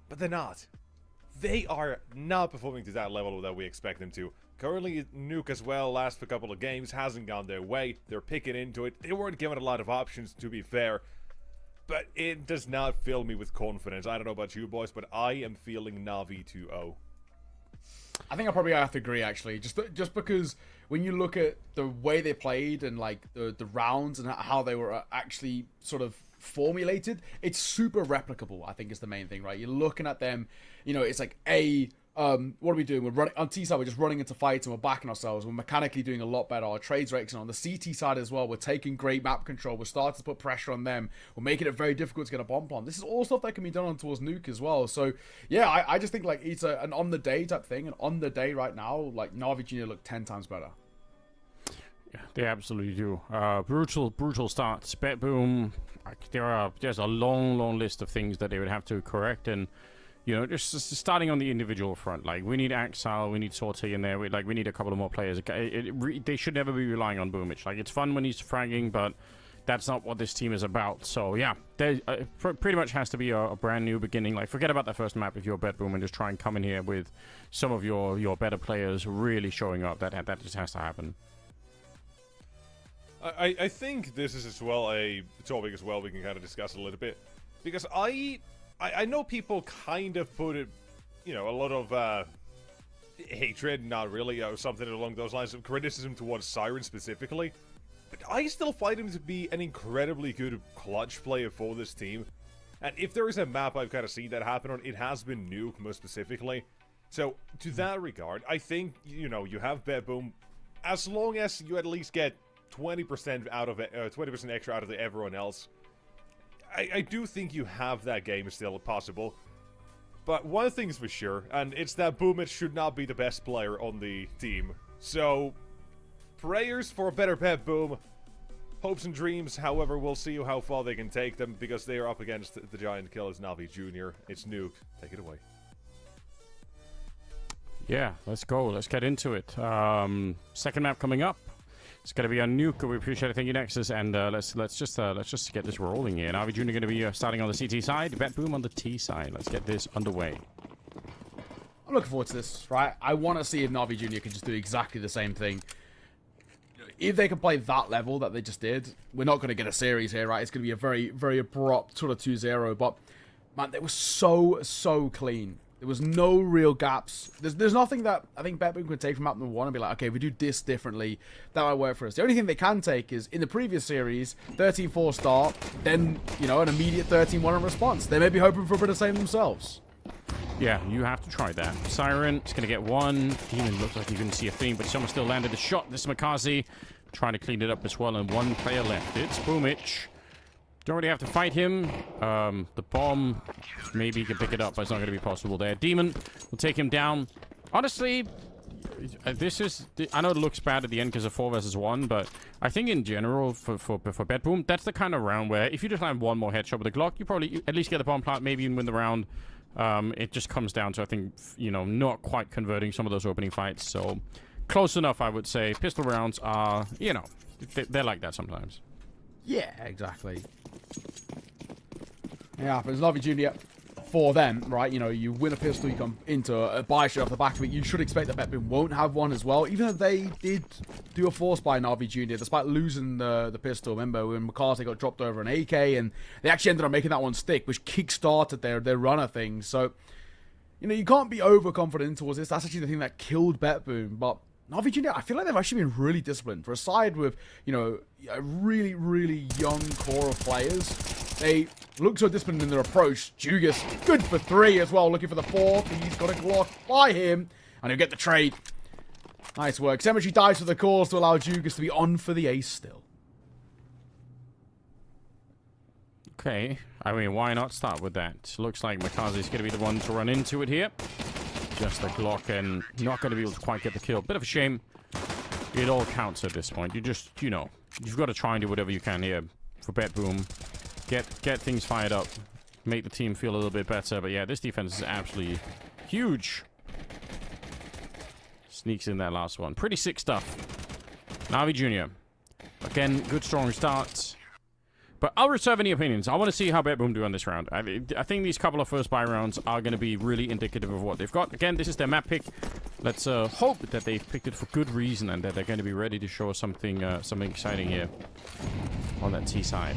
A: but they're not. They are not performing to that level that we expect them to. Currently, Nuke as well, last for a couple of games, hasn't gone their way. They're picking into it. They weren't given a lot of options, to be fair. But it does not fill me with confidence. I don't know about you boys, but I am feeling Na'Vi 2-0.
C: I think I probably have to agree, actually. Just because when you look at the way they played and like the rounds and how they were actually sort of formulated, it's super replicable, I think is the main thing, right? You're looking at them, you know, it's like what are we doing? We're running on T side, we're just running into fights and we're backing ourselves. We're mechanically doing a lot better. Our trades are excellent. On the CT side as well, we're taking great map control. We're starting to put pressure on them. We're making it very difficult to get a bomb on. This is all stuff that can be done on towards Nuke as well. So yeah, I just think like it's an on the day type thing, and on the day right now, like Na'Vi Junior look 10 times better.
B: Yeah, they absolutely do. Brutal starts. Bet Boom. There's a long list of things that they would have to correct, and you know, just starting on the individual front. Like, we need Axile, we need Sortie in there. We need a couple of more players. They should never be relying on Boomich. Like, it's fun when he's fragging, but that's not what this team is about. So yeah, there pretty much has to be a brand new beginning. Like, forget about that first map if you're Bet Boom, and just try and come in here with some of your better players really showing up. That just has to happen.
A: I think this is as well a topic as well we can kind of discuss a little bit, because I know people kind of put it, you know, a lot of hatred, not really, something along those lines of criticism towards Siren specifically, but I still find him to be an incredibly good clutch player for this team. And if there is a map I've kind of seen that happen on, it has been Nuke most specifically. So to that regard, I think, you know, you have Bet Boom, as long as you at least get 20% out of it, 20% extra out of everyone else, I do think you have that game still possible. But one thing is for sure, and it's that Boomich should not be the best player on the team. So, prayers for a better Bet Boom. Hopes and dreams, however, we'll see how far they can take them, because they are up against the giant killers Na'Vi Jr. It's Nuke. Take it away.
B: Yeah, let's go. Let's get into it. Second map coming up. It's going to be a Nuke. We appreciate it. Thank you, Nexus. And let's just get this rolling here. Na'Vi Junior going to be starting on the CT side. Bet Boom on the T side. Let's get this underway.
C: I'm looking forward to this, right? I want to see if Na'Vi Junior can just do exactly the same thing. If they can play that level that they just did, we're not going to get a series here, right? It's going to be a very, very abrupt sort of 2-0. But, man, they were so clean. There was no real gaps. There's nothing that I think Bet Boom can take from map number 1 and be like, okay, if we do this differently, that might work for us. The only thing they can take is, in the previous series, 13-4 start, then, you know, an immediate 13-1 in response. They may be hoping for a bit of same themselves.
B: Yeah, you have to try that. Siren is going to get one. Demon looks like you can see a theme, but someone still landed a shot. This is Makazi trying to clean it up as well, and one player left. It's Boomich. Don't really have to fight him. The bomb, maybe he can pick it up, but it's not going to be possible there. Demon will take him down. Honestly, this is... I know it looks bad at the end because of 4 versus 1, but I think in general, for Bet Boom, that's the kind of round where if you just land one more headshot with a Glock, you probably at least get the bomb plant, maybe even win the round. It just comes down to, I think, you know, not quite converting some of those opening fights. So, close enough, I would say. Pistol rounds are, you know, they're like that sometimes.
C: Yeah, exactly. Yeah, but it's Na'Vi Junior for them, right? You know, you win a pistol, you come into a buy shot off the back of it. You should expect that Bet Boom won't have one as well, even though they did do a force buy Na'Vi Junior, despite losing the pistol. Remember when McCarthy got dropped over an AK, and they actually ended up making that one stick, which kick-started their runner thing. So, you know, you can't be overconfident towards this. That's actually the thing that killed Bet Boom, but Na'Vi Junior, I feel like they've actually been really disciplined. For a side with, you know, a really, really young core of players, they look so disciplined in their approach. Jugas, good for 3 as well, looking for the 4th. He's got a Glock by him, and he'll get the trade. Nice work. Cemetery dives for the cause to allow Jugas to be on for the ace still.
B: Okay, I mean, why not start with that? Looks like Makazi's going to be the one to run into it here. Just a Glock and not going to be able to quite get the kill. Bit of a shame. It all counts at this point. You just, you know, you've got to try and do whatever you can here for Bet Boom. Get things fired up. make the team feel a little bit better. But yeah, this defense is absolutely huge. Sneaks in that last one. Pretty sick stuff. Na'Vi Jr. Again, good strong start. But I'll reserve any opinions. I want to see how BetBoom do on this round. I think these couple of first buy rounds are going to be really indicative of what they've got. Again, this is their map pick. Let's hope that they've picked it for good reason and that they're going to be ready to show us something exciting here on that T side.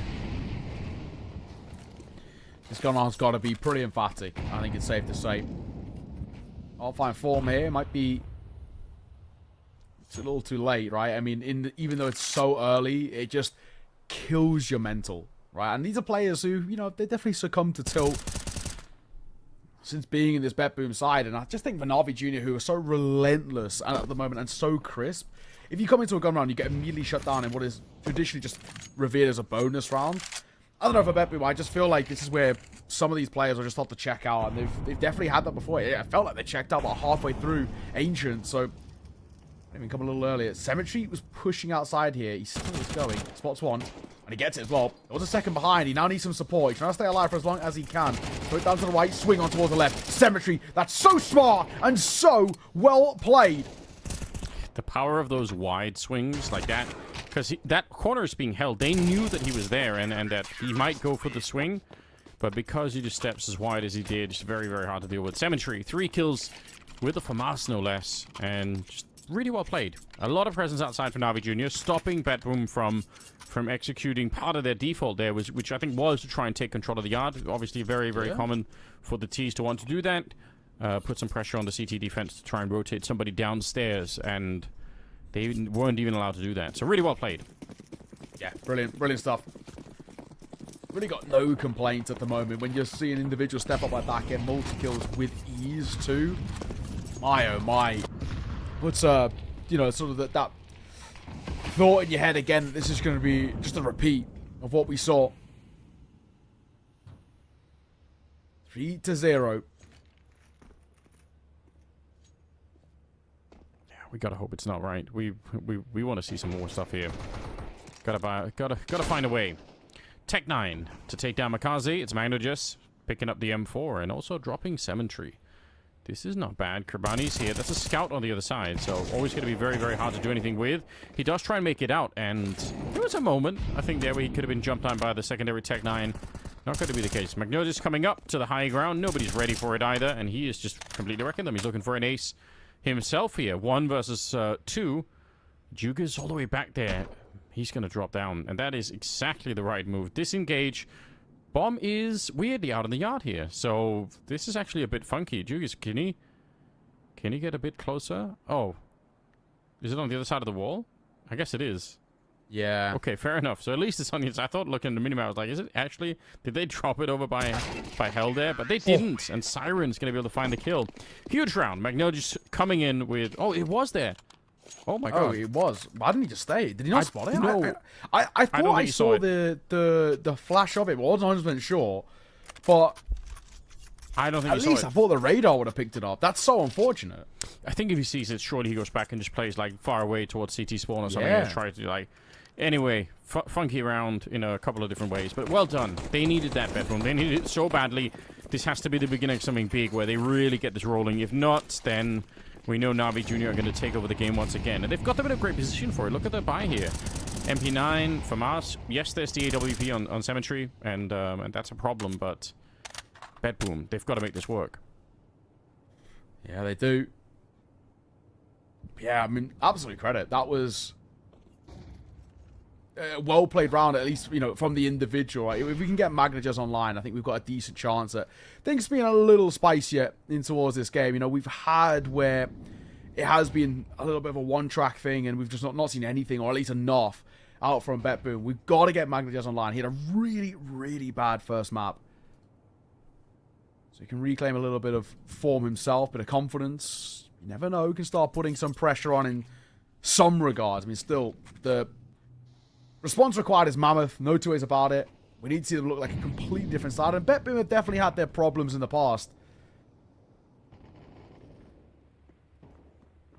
C: This gunround's got to be pretty emphatic. I think it's safe to say. I'll find form here. Might be... It's a little too late, right? I mean, even though it's so early, it just kills your mental, right? And these are players who, you know, they definitely succumb to tilt since being in this BetBoom side. And I just think Na'Vi Jr., who are so relentless at the moment and so crisp, if you come into a gun round, you get immediately shut down in what is traditionally just revered as a bonus round. I don't know for BetBoom, I just feel like this is where some of these players are just off to check out, and they've definitely had that before. Yeah, I felt like they checked out about halfway through Ancient, so even come a little earlier. Cemetery was pushing outside here. He still is going. Spots one. And he gets it as well. It was a second behind. He now needs some support. He's trying to stay alive for as long as he can. Throw it down to the right. Swing on towards the left. Cemetery. That's so smart and so well played.
B: The power of those wide swings like that. Because that corner is being held. They knew that he was there and that he might go for the swing. But because he just steps as wide as he did, it's very, very hard to deal with. Cemetery. 3 kills with a FAMAS, no less. And just really well played. A lot of presence outside for Na'Vi Jr. Stopping BetBoom from executing part of their default there, which I think was to try and take control of the yard. Obviously very, very common for the T's to want to do that. Put some pressure on the CT defense to try and rotate somebody downstairs, and they weren't even allowed to do that. So really well played.
C: Yeah, brilliant. Brilliant stuff. Really got no complaints at the moment. When you're seeing individuals step up like that, get multi-kills with ease too. My oh my. What's you know, sort of that thought in your head again, this is going to be just a repeat of what we saw. 3-0.
B: Yeah, we gotta hope it's not right. We want to see some more stuff here. Gotta find a way. Tech 9 to take down Makaze. It's Magnogis picking up the M4 and also dropping Cemetery. This is not bad. Kurbani's here. That's a scout on the other side, so always going to be very, very hard to do anything with. He does try and make it out, and there was a moment, I think, there where he could have been jumped on by the secondary Tech 9. Not going to be the case. Magnosius coming up to the high ground. Nobody's ready for it either, and he is just completely wrecking them. He's looking for an ace himself here. 1 versus 2. Juga's all the way back there. He's going to drop down, and that is exactly the right move. Disengage. Bomb is weirdly out in the yard here, so this is actually a bit funky. Jugas, can he get a bit closer? Oh, is it on the other side of the wall? I guess it is.
C: Yeah.
B: Okay, fair enough. So at least it's on the inside. I thought looking at the minimap, I was like, is it actually? Did they drop it over by Hell there? But they didn't, and Siren's going to be able to find the kill. Huge round. Magnolia's coming in with... Oh, it was there. Oh my god.
C: Oh, it was. Why didn't he just stay? Did he not spot it?
B: No.
C: I thought I saw the flash of it. I wasn't 100% sure. But
B: I don't think
C: at least I thought the radar would have picked it up. That's so unfortunate.
B: I think if he sees it, surely he goes back and just plays like far away towards CT spawn or something and try to like... Anyway, funky round in a couple of different ways. But well done. They needed that bedroom. They needed it so badly. This has to be the beginning of something big where they really get this rolling. If not, then... We know Na'Vi Jr. are going to take over the game once again. And they've got them in a great position for it. Look at the buy here. MP9, FAMAS. Yes, there's the AWP on Cemetery. And that's a problem, but... BetBoom. They've got to make this work.
C: Yeah, they do. Yeah, I mean, absolute credit. That was... a well-played round, at least, you know, from the individual. Right? If we can get Magnagers online, I think we've got a decent chance at things being a little spicier in towards this game. You know, we've had where it has been a little bit of a one-track thing, and we've just not seen anything, or at least enough, out from BetBoom. We've got to get Magnagers online. He had a really, really bad first map. So he can reclaim a little bit of form himself, bit of confidence. You never know, he can start putting some pressure on in some regards. I mean, still, the... response required is mammoth. No two ways about it. We need to see them look like a completely different side. And BetBoom have definitely had their problems in the past.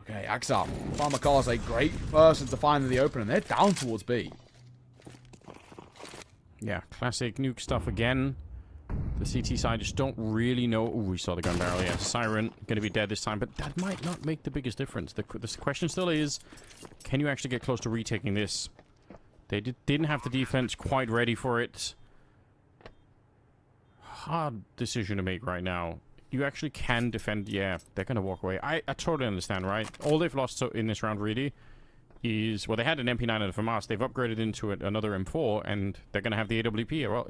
C: Okay, Axel. Pharmacar's a great person to find in the open. And they're down towards B.
B: Yeah, classic nuke stuff again. The CT side just don't really know. Oh, we saw the gun barrel. Yeah, Siren going to be dead this time, but that might not make the biggest difference. The question still is, can you actually get close to retaking this? They didn't have the defense quite ready for it. Hard decision to make right now. You actually can defend. Yeah, they're going to walk away. I totally understand, right? All they've lost in this round, really, is... Well, they had an MP9 and a FAMAS. They've upgraded into another M4, and they're going to have the AWP here. Well,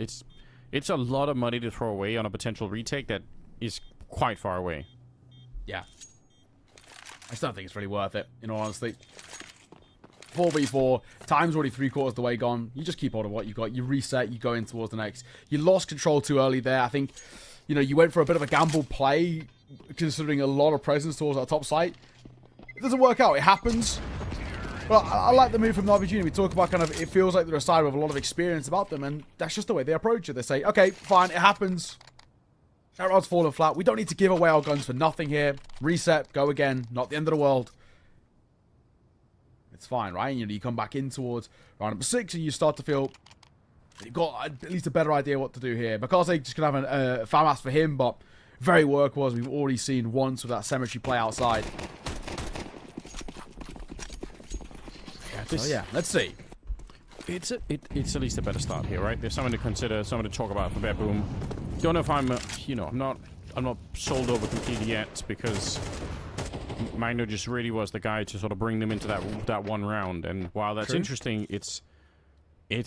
B: it's a lot of money to throw away on a potential retake that is quite far away.
C: Yeah. I still don't think it's really worth it, in all honesty. 4v4, time's already 3/4 of the way gone. You just keep hold of what you've got. You reset, you go in towards the next. You lost control too early there. I think, you know, you went for a bit of a gamble play, considering a lot of presence towards that top site. It doesn't work out. It happens. But I like the move from Navi Junior. We talk about kind of, it feels like they're a side with a lot of experience about them, and that's just the way they approach it. They say, okay, fine, it happens. That round's fallen flat. We don't need to give away our guns for nothing here. Reset, go again. Not the end of the world. It's fine, right? You know, you come back in towards round number 6, and you start to feel you've got at least a better idea what to do here. Because they just can have a FAMAS for him, but very workhorse. We've already seen once with that cemetery play outside. So yeah, let's see.
B: It's at least a better start here, right? There's something to consider, something to talk about for Bad Boom. Don't know if I'm, you know, I'm not sold over completely yet, because Magno just really was the guy to sort of bring them into that one round. And while that's interesting, it's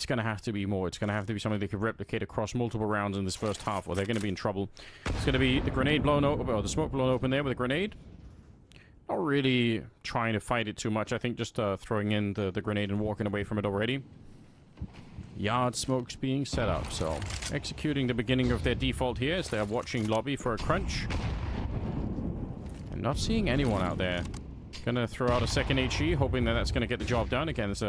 B: gonna have to be more. It's gonna have to be something they could replicate across multiple rounds in this first half, or they're gonna be in trouble. It's gonna be the grenade blown open, or the smoke blown open there with a grenade. Not really trying to fight it too much. I think just throwing in the grenade and walking away from it already. Yard smokes being set up, so executing the beginning of their default here as they're watching lobby for a crunch. And not seeing anyone out there. Gonna throw out a second HE, hoping that that's gonna get the job done. Again, it's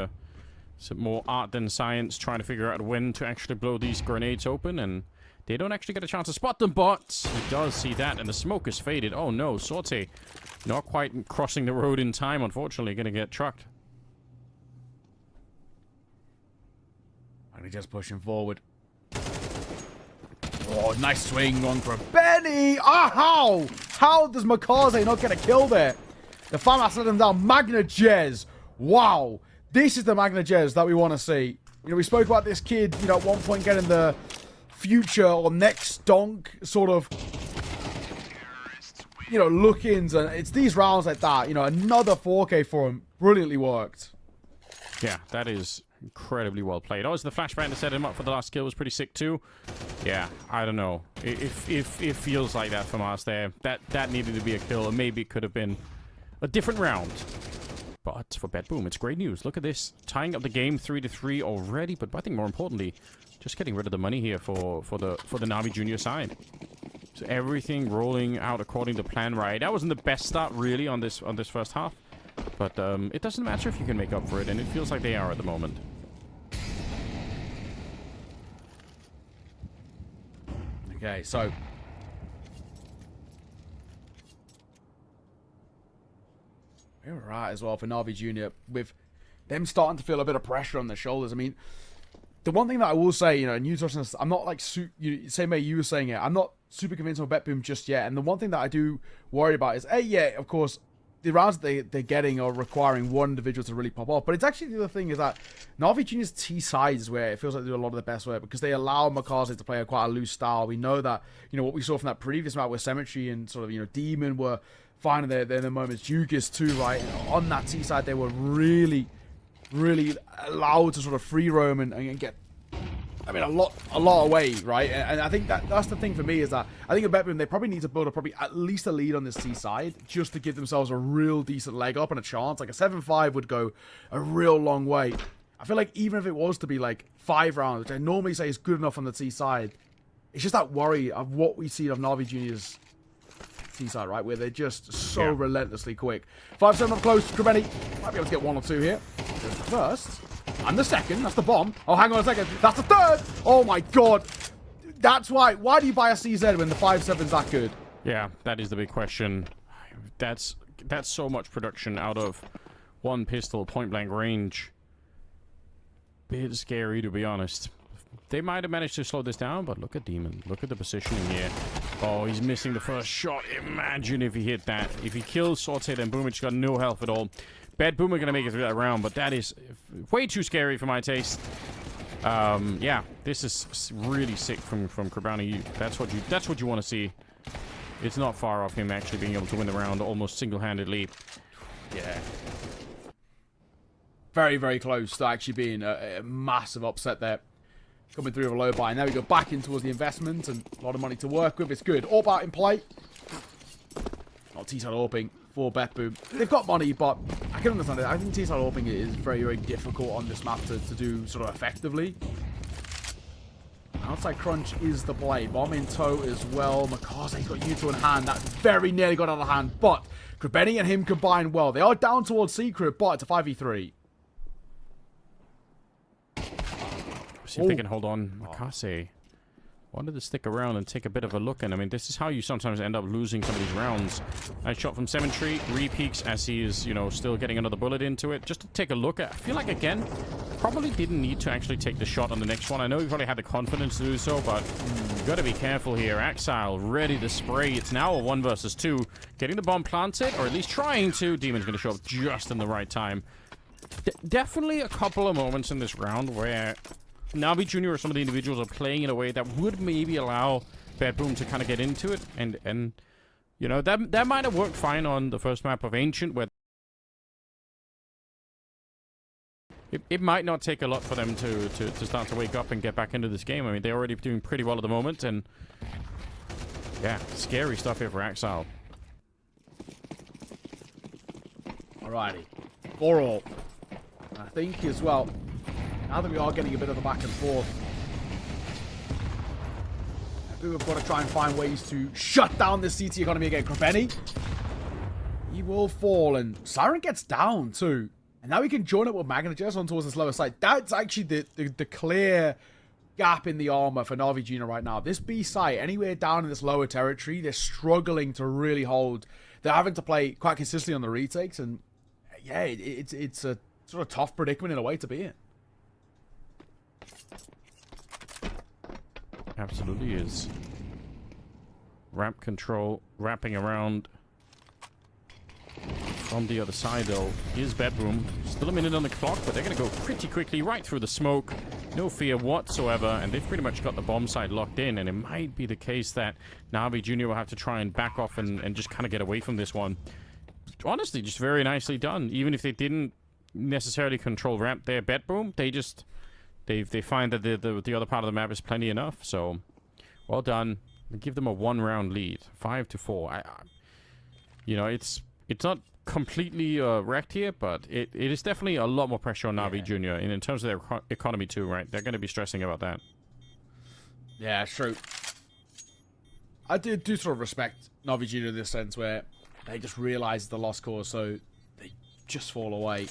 B: more art than science, trying to figure out when to actually blow these grenades open, and they don't actually get a chance to spot them, but he does see that, and the smoke is faded. Oh no, Sorte not quite crossing the road in time, unfortunately, gonna get trucked.
C: And he's just pushing forward. Oh, nice swing on for Benny! Ah, how does Makaze not get a kill there? The FAMAS let him down. Magna Jez. Wow. This is the Magna Jez that we want to see. You know, we spoke about this kid, you know, at one point getting the future or next donk sort of, you know, look-ins, and it's these rounds like that. You know, another 4K for him. Brilliantly worked.
B: Yeah, that is incredibly well played. Oh, the flashbang to set him up for the last kill was pretty sick too. Yeah, I don't know. It feels like that from us there. That needed to be a kill, or maybe it could have been a different round. But for Bad Boom, it's great news. Look at this. Tying up the game 3-3 already, but I think more importantly, just getting rid of the money here for the Navi Junior side. So everything rolling out according to plan, right? That wasn't the best start really on this first half, but it doesn't matter if you can make up for it, and it feels like they are at the moment.
C: Okay, so we're right as well for Navi Junior, with them starting to feel a bit of pressure on their shoulders. I mean, the one thing that I will say, you know, and you touched on this, I'm not like, same way you were saying it, I'm not super convinced on Bet Boom just yet. And the one thing that I do worry about is, yeah, of course, the rounds that they're getting are requiring one individual to really pop off. But it's actually the other thing is that Navi Junior's T sides is where it feels like they do a lot of the best work, because they allow Makaze to play quite a loose style. We know that, you know, what we saw from that previous map where Cemetery and sort of, you know, Demon were finding their moments. Jugis too, right? And on that T side, they were really allowed to sort of free roam and get, I mean, a lot away, right? And I think that's the thing for me, is that I think at Bet Boom, they probably need to build probably at least a lead on this T side just to give themselves a real decent leg up and a chance. Like a 7-5 would go a real long way. I feel like even if it was to be like 5 rounds, which I normally say is good enough on the T side, it's just that worry of what we see of Navi Junior's T side, right? Where they're just so relentlessly quick. 5-7 up close. Krabeni might be able to get 1 or 2 here. There's the first. And the second. That's the bomb. Oh, hang on a second. That's the third. Oh my god. That's why. Why do you buy a CZ when the 5-7's that good?
B: Yeah, that is the big question. That's so much production out of one pistol, point blank range. Bit scary, to be honest. they might have managed to slow this down, but look at Demon. Look at the positioning here. Oh, he's missing the first shot. Imagine if he hit that. If he kills Sorted and Boomich got no health at all. Bad Boomer gonna make it through that round, but that is way too scary for my taste. Yeah, this is really sick from Krabani. That's what you want to see. It's not far off him actually being able to win the round almost single-handedly.
C: Yeah. Very, very close to actually being a massive upset there. Coming through with a low buy. Now we go back in towards the investment and a lot of money to work with. It's good. Orb out in play. Not T-side Orping for Betboom. They've got money, but I can understand it. I think T-side Orping is very, very difficult on this map to do sort of effectively. Outside crunch is the play. Bomb in tow as well. Makaze got Yuto in hand. That very nearly got out of hand, but Krabeni and him combine well. They are down towards Secret, but it's a 5v3.
B: See if they can hold on. Makaze wanted to stick around and take a bit of a look, and I mean, this is how you sometimes end up losing some of these rounds. Nice shot from Cemetery. Re-peeks as he is, you know, still getting another bullet into it. Just to take a look at, I feel like, again, probably didn't need to actually take the shot on the next one. I know he probably had the confidence to do so, but you got to be careful here. Axile ready to spray. It's now a 1 versus 2. Getting the bomb planted, or at least trying to. Demon's going to show up just in the right time. Definitely a couple of moments in this round where Navi Jr. or some of the individuals are playing in a way that would maybe allow Bad Boom to kind of get into it, and you know, that might have worked fine on the first map of Ancient, where it might not take a lot for them to start to wake up and get back into this game. I mean, they're already doing pretty well at the moment, and yeah, scary stuff here for Axile.
C: Alrighty. 4-all. I think as well, now that we are getting a bit of the back and forth, I think we've got to try and find ways to shut down this CT economy again. Krabeni, he will fall, and Siren gets down too. And now we can join up with Magnagers on towards this lower side. That's actually the clear gap in the armor for Navi Junior right now. This B site, anywhere down in this lower territory, they're struggling to really hold. They're having to play quite consistently on the retakes, and yeah, it's a sort of tough predicament in a way to be in.
B: Absolutely is. Ramp control wrapping around from the other side, though. Here's Bedroom. Still a minute on the clock, but they're going to go pretty quickly right through the smoke. No fear whatsoever, and they've pretty much got the bomb site locked in, and it might be the case that Navi Jr. will have to try and back off and just kind of get away from this one. Honestly, just very nicely done. Even if they didn't necessarily control ramp there, Bedroom, they find that the other part of the map is plenty enough, so well done. We give them a 1-round lead, 5-4. You know, it's not completely wrecked here, but it is definitely a lot more pressure on Navi Jr. And in terms of their economy too, right? They're going to be stressing about that.
C: Yeah, true. I do sort of respect Navi Jr. in this sense, where they just realize the lost cause, so they just fall away.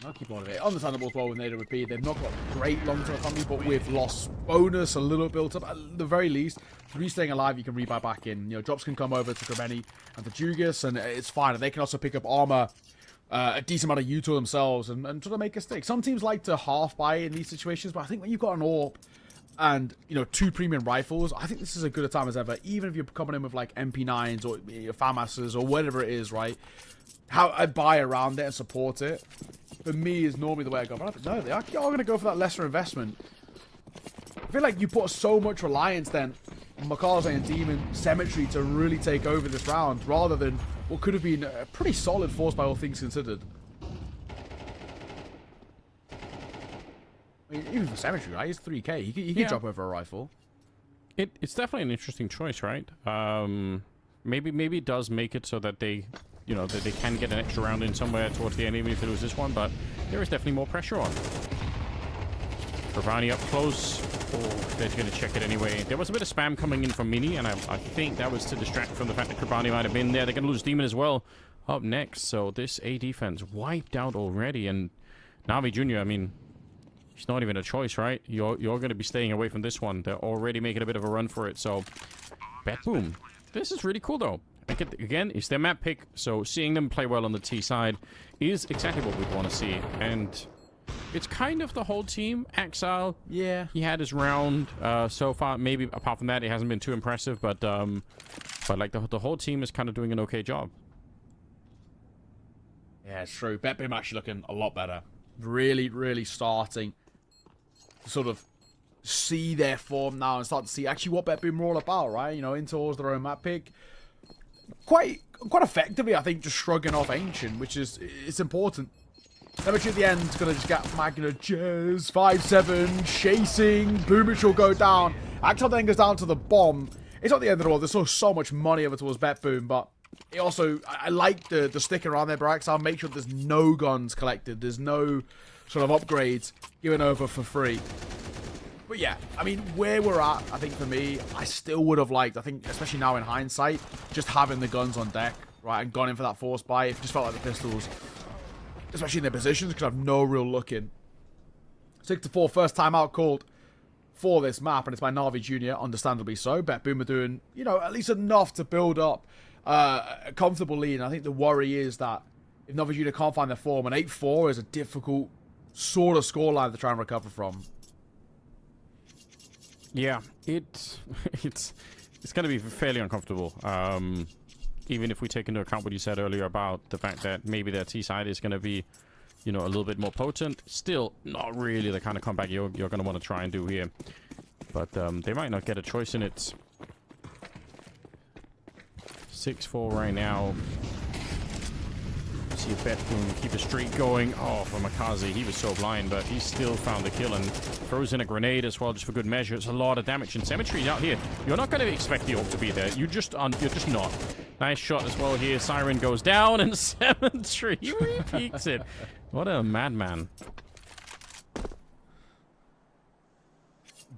C: I'll keep on it. Understandable as well with Nader with B. They've not got great long-term economy, but with loss bonus a little built up. At the very least, through you staying alive, you can rebuy back in. You know, drops can come over to Krabeni and to Jugas, and it's fine. And they can also pick up armor, a decent amount of Util themselves, and sort of make a stick. Some teams like to half buy in these situations, but I think when you've got an AWP and, you know, 2 premium rifles, I think this is as good a time as ever. Even if you're coming in with like MP9s or FAMASs or whatever it is, right? How I buy around it and support it, for me, is normally the way I go. But no, they are going to go for that lesser investment. I feel like you put so much reliance then on Makaze and Demon Cemetery to really take over this round, rather than what could have been a pretty solid force by all things considered. I mean, even for Cemetery, right? He's 3k. He can drop over a rifle.
B: It's definitely an interesting choice, right? Maybe it does make it so that they, you know, that they can get an extra round in somewhere towards the end, even if they lose this one, but there is definitely more pressure on. Ravani up close. Oh, they're going to check it anyway. There was a bit of spam coming in from Mini, and I think that was to distract from the fact that Krabani might have been there. They're going to lose Demon as well up next, so this A defense wiped out already, and Navi Jr., I mean, it's not even a choice, right? You're going to be staying away from this one. They're already making a bit of a run for it, so boom. This is really cool, though. Again, it's their map pick, so seeing them play well on the T side is exactly what we'd want to see. And it's kind of the whole team. Exile,
C: Yeah.
B: he had his round so far. Maybe apart from that, it hasn't been too impressive, but like the whole team is kind of doing an okay job.
C: Yeah, it's true. BetBoom actually looking a lot better. Really, really starting to sort of see their form now and start to see actually what BetBoom are all about, right? You know, in towards their own map pick. Quite effectively, I think, just shrugging off Ancient, which is it's important. Cemetery at the end is going to just get Magna Jez, 5-7, chasing, Boomich will go down. Axel then goes down to the bomb. It's not the end of the world. There's so much money over towards BetBoom, but it also, I like the sticking around there, Brax. I'll make sure there's no guns collected. There's no sort of upgrades given over for free. But yeah, I mean, where we're at, I think for me, I still would have liked, I think, especially now in hindsight, just having the guns on deck, right, and gone in for that force buy. It just felt like the pistols, especially in their positions, could have no real look in. 6-4, first timeout called for this map, and it's by Na'Vi Jr., understandably so. BetBoom are doing, you know, at least enough to build up a comfortable lead. And I think the worry is that if Na'Vi Jr. can't find their form, an 8-4 is a difficult sort of scoreline to try and recover from.
B: Yeah, it's going to be fairly uncomfortable. Even if we take into account what you said earlier about the fact that maybe their T side is going to be, you know, a little bit more potent. Still, not really the kind of comeback you're going to want to try and do here. But they might not get a choice in it. 6-4 right now. See a BetBoom keep a streak going. Oh, for Makaze, he was so blind, but he still found the kill and throws in a grenade as well, just for good measure. It's a lot of damage. And Cemetery out here, you're not going to expect the orb to be there. You're just not. Nice shot as well here. Siren goes down, and Cemetery repeats it. What a madman.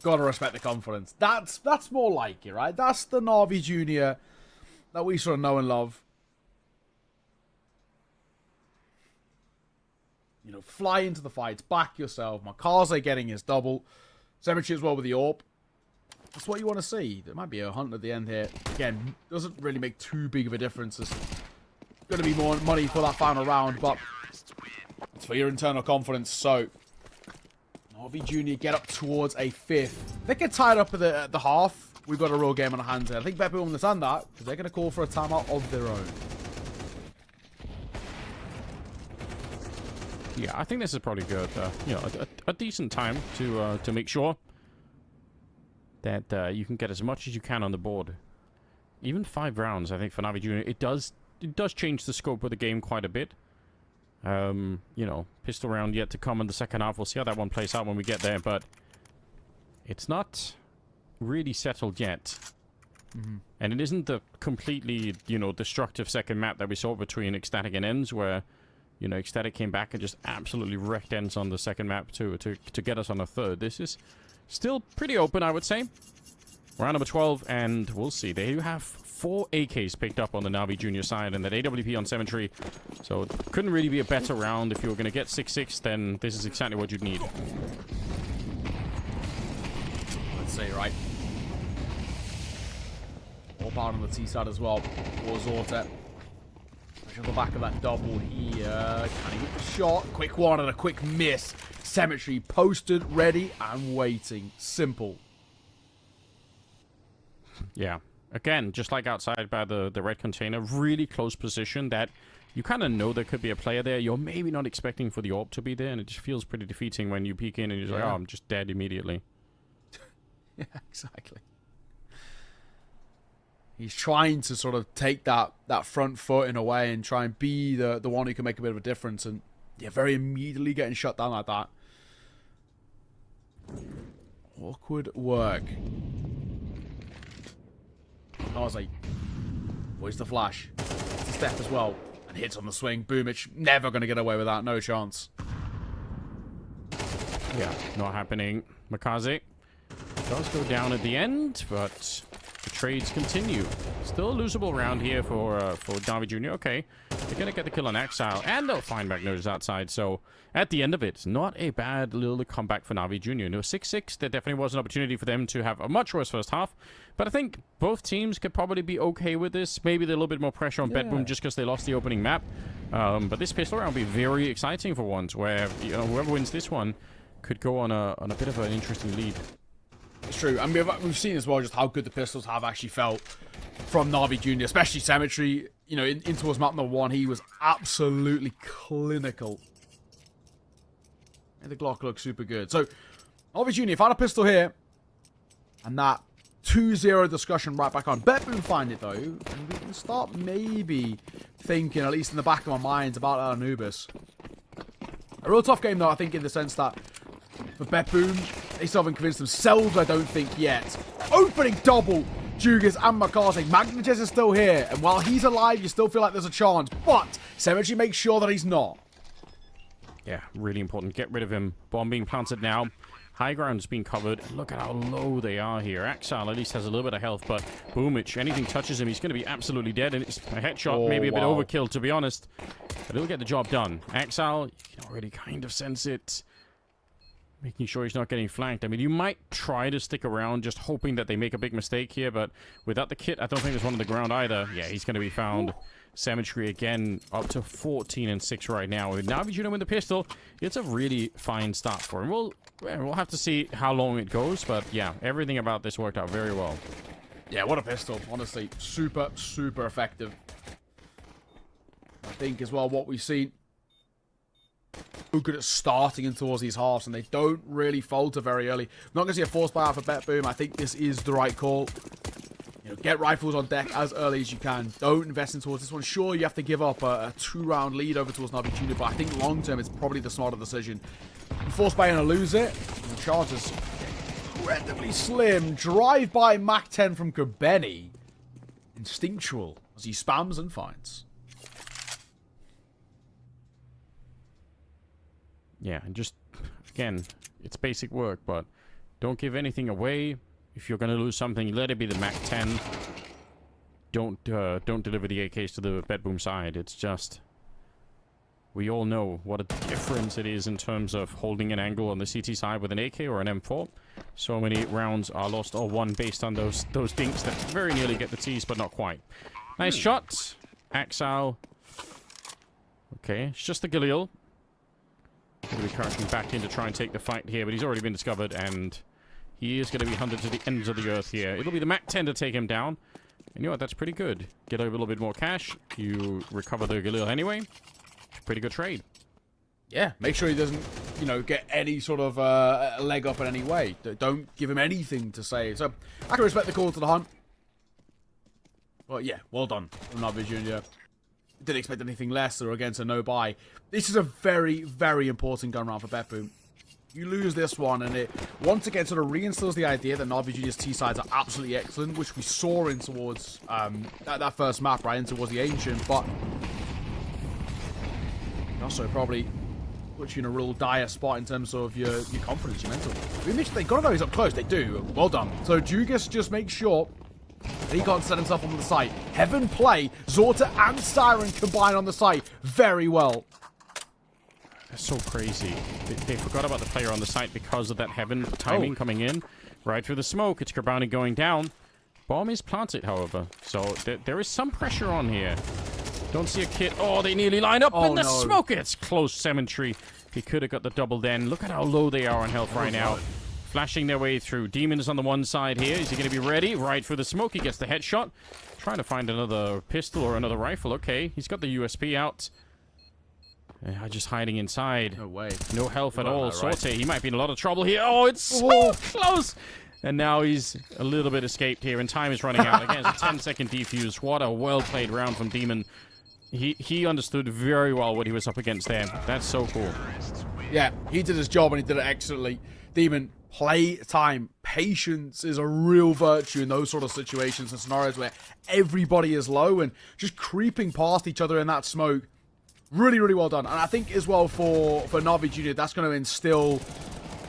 C: Gotta respect the confidence. That's more like it, right? That's the Na'Vi Jr. that we sort of know and love. You know, fly into the fights, back yourself. Makaze getting his double. Cemetery as well with the AWP. That's what you want to see. There might be a hunt at the end here. Again, doesn't really make too big of a difference. There's going to be more money for that final round, but it's for your internal confidence. So, Na'Vi Jr. get up towards a 5th. They get tied up at the half. We've got a real game on our hands here. I think BetBoom will understand that, because they're going to call for a timeout of their own.
B: Yeah, I think this is probably good. You know, a decent time to make sure that you can get as much as you can on the board. Even 5 rounds, I think, for Na'Vi Jr. It does change the scope of the game quite a bit. You know, pistol round yet to come in the second half. We'll see how that one plays out when we get there, but it's not really settled yet. Mm-hmm. And it isn't the completely, you know, destructive second map that we saw between Ecstatic and Ends, where, you know, Ecstatic came back and just absolutely wrecked Ends on the second map to get us on a third. This is still pretty open, I would say. Round number 12, and we'll see. They do have 4 AKs picked up on the Na'Vi Jr. side, and that AWP on Cemetery. So it couldn't really be a better round. If you were going to get 6-6, then this is exactly what you'd need.
C: Let's see, right? All part on the T side as well. For Zortet. Push on the back of that double here. Can he get the shot? Quick one and a quick miss. Cemetery posted, ready, and waiting. Simple.
B: Yeah. Again, just like outside by the red container, really close position that you kind of know there could be a player there. You're maybe not expecting for the AWP to be there, and it just feels pretty defeating when you peek in and you're like, oh, I'm just dead immediately.
C: Yeah, exactly. He's trying to sort of take that front foot in a way and try and be the one who can make a bit of a difference, and yeah, very immediately getting shut down like that. Awkward work. Kaze. Boys the flash. It's a step as well. And hits on the swing. Boomich never going to get away with that. No chance.
B: Yeah, not happening. Makaze does go down at the end, but the trades continue. Still a losable round here for Na'Vi Jr. Okay, they're going to get the kill on Exile, and they'll find Magno's outside. So at the end of it, not a bad little comeback for Na'Vi Jr. No, 6-6, there definitely was an opportunity for them to have a much worse first half. But I think both teams could probably be okay with this. Maybe a little bit more pressure on BetBoom just because they lost the opening map. But this pistol round will be very exciting for once, where whoever wins this one could go on a bit of an interesting lead.
C: It's true. I mean, we've seen as well just how good the pistols have actually felt from Na'Vi Jr., especially Cemetery. In towards map number 1, he was absolutely clinical. And the Glock looks super good. So, Na'Vi Jr. found a pistol here. And that 2-0 discussion right back on. BetBoom find it, though. And we can start maybe thinking, at least in the back of our minds, about Anubis. A real tough game, though, I think, in the sense that for BetBoom, they still haven't convinced themselves, I don't think, yet. Opening double, Jugas and McCarthy. Magnetist is still here, and while he's alive, you still feel like there's a chance, but Cemetery makes sure that he's not.
B: Yeah, really important. Get rid of him. Bomb being planted now. High ground's being covered. Look at how low they are here. Axal at least has a little bit of health, but Boomich, anything touches him, he's going to be absolutely dead, and it's a headshot, maybe a bit overkill, to be honest. But it'll get the job done. Axal, you can already kind of sense it. Making sure he's not getting flanked. I mean, you might try to stick around just hoping that they make a big mistake here, but without the kit, I don't think there's one on the ground either. Yeah, he's going to be found. Cemetery again up to 14-6 right now. With Na'Vi Jr. with the pistol, it's a really fine start for him. We'll have to see how long it goes, but yeah, everything about this worked out very well.
C: Yeah, what a pistol. Honestly, super, super effective. I think as well what we've seen, who good at starting in towards these halves, and they don't really falter very early. I'm not going to see a force buyout for BetBoom. I think this is the right call. Get rifles on deck as early as you can. Don't invest in towards this one. Sure, you have to give up a 2-round lead over towards Na'Vi Jr., but I think long-term it's probably the smarter decision. Force buy and lose it. And the chances incredibly slim. Drive-by Mach 10 from Gabeni. Instinctual as he spams and finds.
B: Yeah, and just, again, it's basic work, but don't give anything away. If you're going to lose something, let it be the Mach 10. Don't deliver the AKs to the BetBoom side. It's just, we all know what a difference it is in terms of holding an angle on the CT side with an AK or an M4. So many rounds are lost or won based on those dinks that very nearly get the Ts, but not quite. Nice shot. Axal. Okay, it's just the Galil. Going to be crashing back in to try and take the fight here, but he's already been discovered, and he is going to be hunted to the ends of the earth here. It'll be the Mach 10 to take him down. And you know what? That's pretty good. Get a little bit more cash. You recover the Galil anyway. Pretty good trade.
C: Yeah, make sure he doesn't, get any sort of leg up in any way. Don't give him anything to say. So, I can respect the call to the hunt. Well, yeah, well done from Na'Vi Jr. Didn't expect anything less or against a no-buy. This is a very, very important gun round for BetBoom. You lose this one, and it once again sort of reinstills the idea that Na'Vi Jr.'s T-sides are absolutely excellent, which we saw in towards that first map, right, in towards the Ancient, but also probably puts you in a real dire spot in terms of your confidence, your mental. They got to know he's up close. They do. Well done. So Jugas just makes sure that he can't set himself on the site. Heaven play. Zorta and Siren combine on the site very well.
B: That's so crazy. They forgot about the player on the site because of that Heaven timing coming in. Right through the smoke. It's Grabani going down. Bomb is planted, however. So there is some pressure on here. Don't see a kit. Oh, they nearly line up in the smoke. It's close. Cemetery. He could have got the double then. Look at how low they are on health right now. Flashing their way through. Demons on the one side here. Is he going to be ready? Right through the smoke. He gets the headshot. Trying to find another pistol or another rifle. Okay. He's got the USP out. Just hiding inside.
C: No way.
B: No health at all. Sorte, he might be in a lot of trouble here. Oh, it's so close. And now he's a little bit escaped here, and time is running out. Again, it's a 10-second defuse. What a well-played round from Demon. He understood very well what he was up against there. That's so cool.
C: Yeah, he did his job, and he did it excellently. Demon, play time. Patience is a real virtue in those sort of situations and scenarios where everybody is low and just creeping past each other in that smoke. Really, really well done. And I think as well for Na'Vi Jr., that's going to instill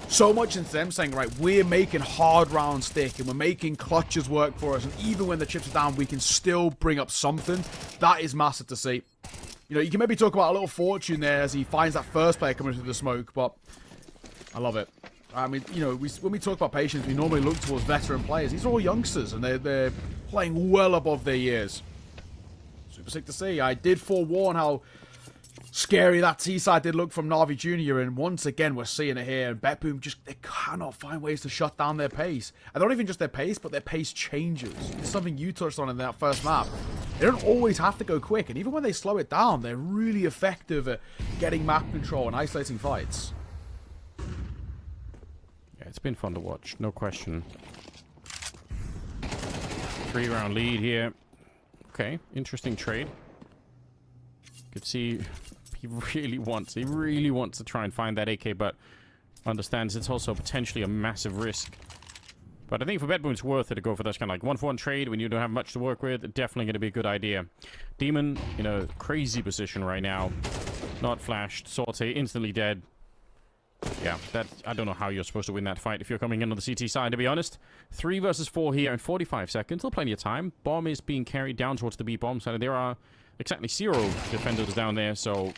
C: so much into them, saying, right, we're making hard rounds stick and we're making clutches work for us. And even when the chips are down, we can still bring up something. That is massive to see. You can maybe talk about a little fortune there as he finds that first player coming through the smoke, but I love it. I mean, when we talk about patience, we normally look towards veteran players. These are all youngsters, and they're playing well above their years. Super sick to see. I did forewarn how scary that T-side did look from Na'Vi Jr. And once again, we're seeing it here. And BetBoom just, they cannot find ways to shut down their pace. And not even just their pace, but their pace changes. It's something you touched on in that first map. They don't always have to go quick. And even when they slow it down, they're really effective at getting map control and isolating fights.
B: Yeah, it's been fun to watch, no question. 3-round lead here. Okay, interesting trade. Could see he really wants to try and find that AK, but understands it's also potentially a massive risk. But I think for BetBoom it's worth it to go for this kind of like 1-for-1 trade when you don't have much to work with. Definitely going to be a good idea. Demon in a crazy position right now. Not flashed. Sorte instantly dead. Yeah, that I don't know how you're supposed to win that fight if you're coming in on the CT side, to be honest. 3 versus 4 here in 45 seconds. Still plenty of time. Bomb is being carried down towards the B bomb side. There are exactly 0 defenders down there, so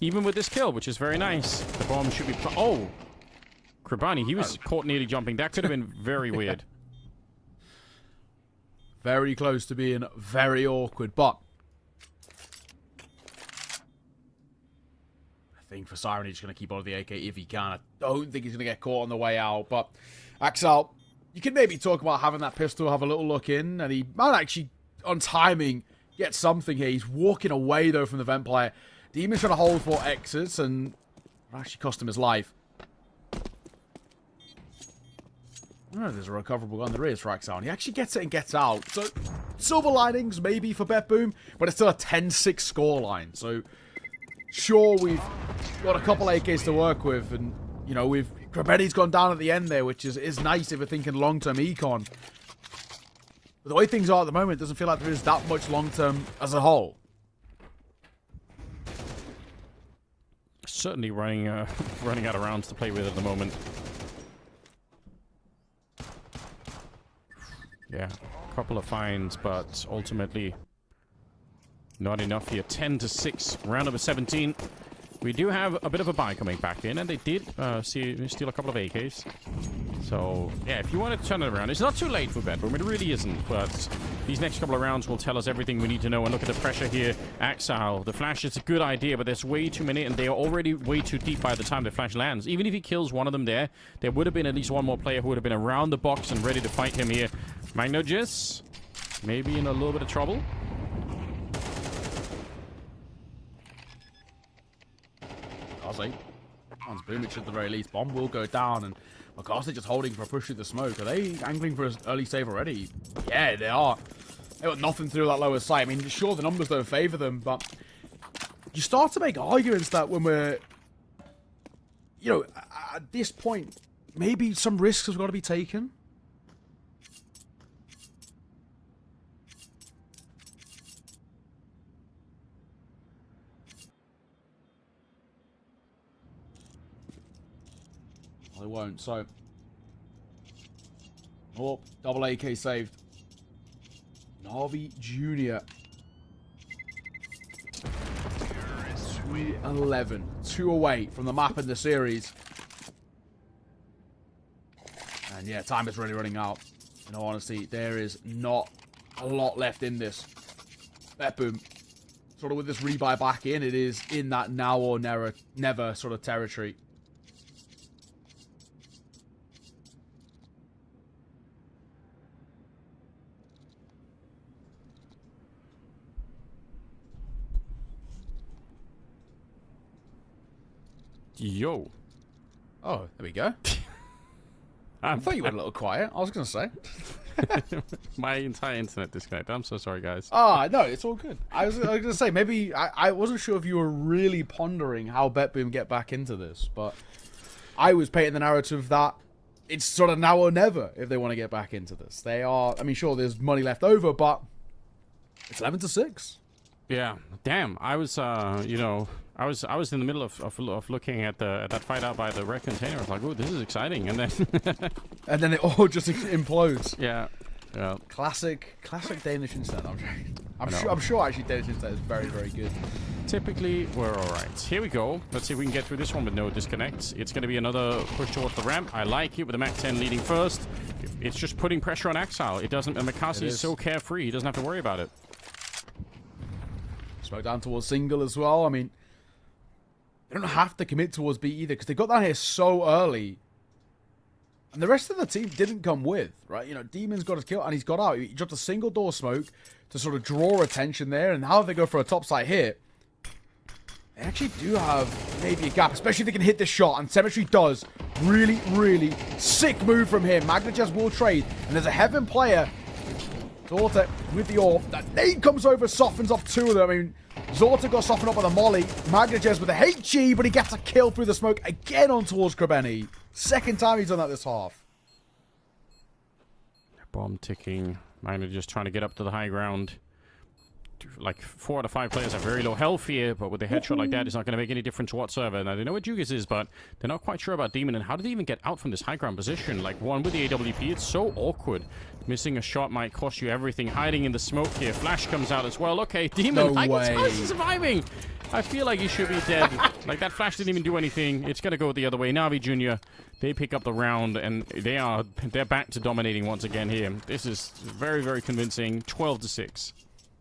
B: even with this kill, which is very nice, the bomb should be... Oh! Kribani, he was caught nearly jumping. That could have been very weird.
C: Very close to being very awkward, but I think for Siren, he's going to keep on the AK if he can. I don't think he's going to get caught on the way out, but Axel, you can maybe talk about having that pistol, have a little look in, and he might actually, on timing, get something here. He's walking away, though, from the vent player. Demon's trying to hold for exits, and it actually cost him his life. I don't know if there's a recoverable gun. There is for Axel. He actually gets it and gets out. So, silver linings, maybe, for BetBoom, but it's still a 10-6 scoreline. So, sure, we've got a couple AKs to work with, and, you know, Krabeni's gone down at the end there, which is nice if we're thinking long-term econ. But the way things are at the moment, it doesn't feel like there is that much long-term as a whole.
B: Certainly running out of rounds to play with at the moment. Yeah, a couple of finds, but ultimately not enough here. 10-6, round number 17. We do have a bit of a buy coming back in, and they did steal a couple of AKs. So, yeah, if you want to turn it around, it's not too late for BetBoom. It really isn't, but these next couple of rounds will tell us everything we need to know. And look at the pressure here. Axel, the flash is a good idea, but there's way too many, and they are already way too deep by the time the flash lands. Even if he kills one of them there would have been at least one more player who would have been around the box and ready to fight him here. Magnogus, maybe in a little bit of trouble.
C: Ozzy. On Boomich at the very least. Bomb will go down, and McCarthy just holding for a push through the smoke. Are they angling for an early save already? Yeah, they are. They got nothing through that lower side. I mean, sure, the numbers don't favor them, but you start to make arguments that when we're, you know, at this point, maybe some risks have got to be taken. They won't, so... Oh, double AK saved. Na'Vi Jr. 3-11. 2 away from the map in the series. And yeah, time is really running out. In all honesty, there is not a lot left in this. BetBoom, sort of with this rebuy back in, it is in that now or never sort of territory.
B: Yo.
C: Oh, there we go. I thought you went a little quiet. I was going to say.
B: My entire internet disconnected. I'm so sorry, guys.
C: Ah, no, it's all good. I was going to say, maybe I wasn't sure if you were really pondering how BetBoom get back into this, but I was painting the narrative that it's sort of now or never if they want to get back into this. They are, I mean, sure, there's money left over, but it's 11-6.
B: Yeah, damn. I was, you know, I was in the middle of looking at that fight out by the red container. I was like, oh, this is exciting, and then
C: and then it all just implodes.
B: Yeah, yeah.
C: Classic Danish instead. I'm sure actually Danish instead is very, very good.
B: Typically, we're all right. Here we go. Let's see if we can get through this one with no disconnects. It's going to be another push towards the ramp. I like it with the Mac 10 leading first. It's just putting pressure on Axel. It doesn't. And McCarthy is so carefree. He doesn't have to worry about it.
C: Smoke down towards single as well. I mean, They don't have to commit towards B either because they got down here so early. And the rest of the team didn't come with, right? You know, Demon's got his kill and he's got out. He dropped a single door smoke to sort of draw attention there. And how they go for a topside hit, they actually do have maybe a gap, especially if they can hit this shot. And Symmetry does. Really, really sick move from him. Magnajez will trade. And there's a Heaven player. Zorta with the orb. That nade comes over, softens off two of them. I mean, Zorta got softened up with a molly. Magnajez with a HG, but he gets a kill through the smoke again on towards Krebeni. Second time he's done that this half.
B: Bomb ticking. Magna just trying to get up to the high ground. Like 4 out of 5 players have very low health here, but with a headshot like that, it's not going to make any difference whatsoever. Now, they know what Jugas is, but they're not quite sure about Demon. And how did they even get out from this high ground position? Like, one with the AWP, it's so awkward. Missing a shot might cost you everything. Hiding in the smoke here. Flash comes out as well. Okay, Demon,
C: no way.
B: How is he surviving? I feel like he should be dead. Like, that flash didn't even do anything. It's going to go the other way. Navi Jr., they pick up the round, and they're back to dominating once again here. This is very, very convincing. 12-6.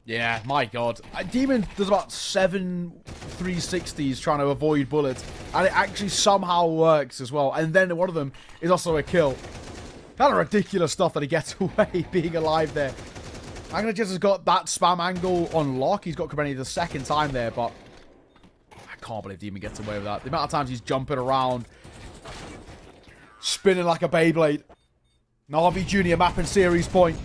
C: Yeah, my God. Demon does about 7 360s trying to avoid bullets, and it actually somehow works as well. And then one of them is also a kill. Kind of ridiculous stuff that he gets away being alive there. Magnajez has got that spam angle on lock. He's got Krebeni the second time there, but I can't believe Demon gets away with that. The amount of times he's jumping around, spinning like a Beyblade. Na'Vi Jr. mapping series point.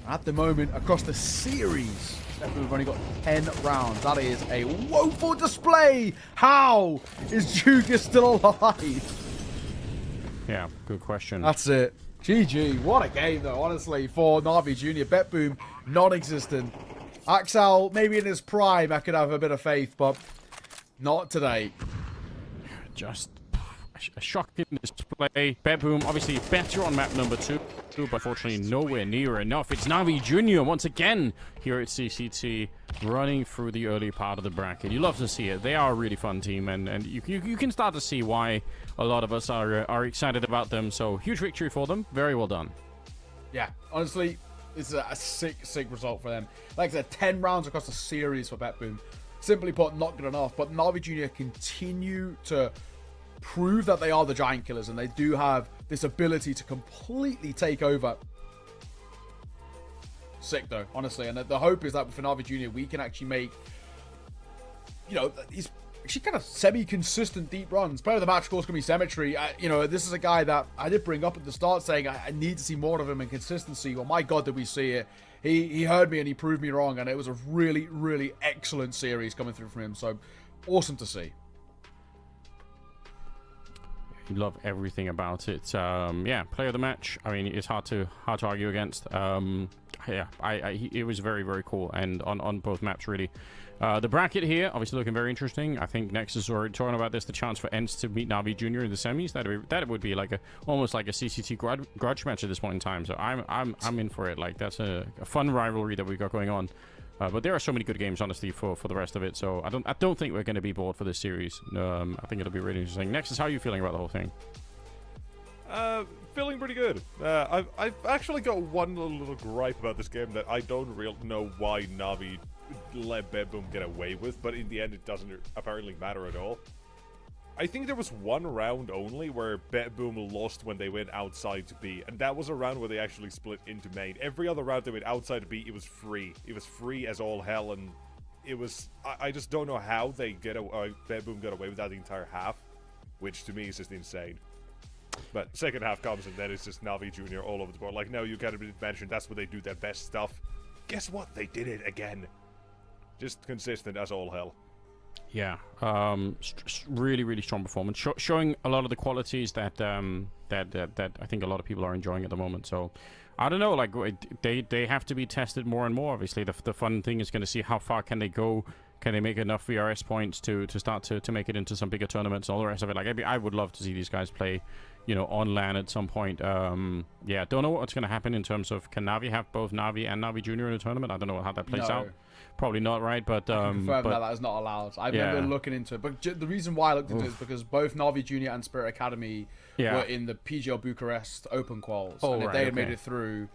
C: At the moment, across the series, we've only got 10 rounds. That is a woeful display. How is Jugas still alive?
B: Yeah, good question.
C: That's it. GG. What a game, though, honestly, for Na'Vi Jr. Bet Boom, non-existent. Axel, maybe in his prime, I could have a bit of faith, but not today.
B: Just a shocking display. Bedboom obviously better on map number 2, but unfortunately nowhere near enough. It's Na'Vi Jr. once again here at CCT, running through the early part of the bracket. You love to see it. They are a really fun team, and you can start to see why a lot of us are excited about them. So huge victory for them. Very well done.
C: Yeah, honestly, it's a sick result for them. Like I said, 10 rounds across the series for Betboom. Simply put, not good enough. But Na'Vi Jr. continue to prove that they are the giant killers, and they do have this ability to completely take over. Sick though, honestly, and the hope is that for Na'Vi Jr. we can actually make, you know, he's actually kind of semi-consistent deep runs. Player of the match, of course, going to be Symmetry. You know, this is a guy that I did bring up at the start, saying I need to see more of him in consistency. Well, my God, did we see it? He heard me and he proved me wrong, and it was a really, really excellent series coming through from him. So awesome to see.
B: You love everything about it. Yeah, player of the match. I mean, it's hard to argue against. Yeah, it was very, very cool, and on both maps really. The bracket here obviously looking very interesting. I think Nexus already talking about this, the chance for ENCE to meet Na'Vi Jr. in the semis. That would be like almost like a CCT grudge match at this point in time. So I'm in for it. Like, that's a fun rivalry that we got going on. But there are so many good games, honestly, for the rest of it. So I don't think we're going to be bored for this series. I think it'll be really interesting. Nexus, how are you feeling about the whole thing?
A: Feeling pretty good. I've actually got one little gripe about this game that I don't really know why Na'Vi let Bedboom get away with, but in the end it doesn't apparently matter at all. I think there was one round only where Bedboom lost when they went outside to B, and that was a round where they actually split into main. Every other round they went outside to B, it was free. It was free as all hell, and it was... I just don't know how they Bedboom got away with that the entire half, which to me is just insane. But second half comes, and then it's just Na'Vi Jr. all over the board. Like, no, you kind of mentioned that's where they do their best stuff. Guess what? They did it again. Just consistent as all hell.
B: Yeah, really, really strong performance, showing a lot of the qualities that that I think a lot of people are enjoying at the moment. So, I don't know, like they have to be tested more and more. Obviously, the fun thing is going to see how far can they go. Can they make enough VRS points to start to make it into some bigger tournaments and all the rest of it? Like, I would love to see these guys play, you know, on LAN at some point. Yeah, don't know what's going to happen in terms of, can Na'Vi have both Na'Vi and Na'Vi Jr. in a tournament? I don't know how that plays out. Probably not, right? But
C: confirm that is not allowed. I remember looking into it, but the reason why I looked into it is because both Na'Vi Jr. and Spirit Academy were in the PGL Bucharest Open Quals, and if they had made it through,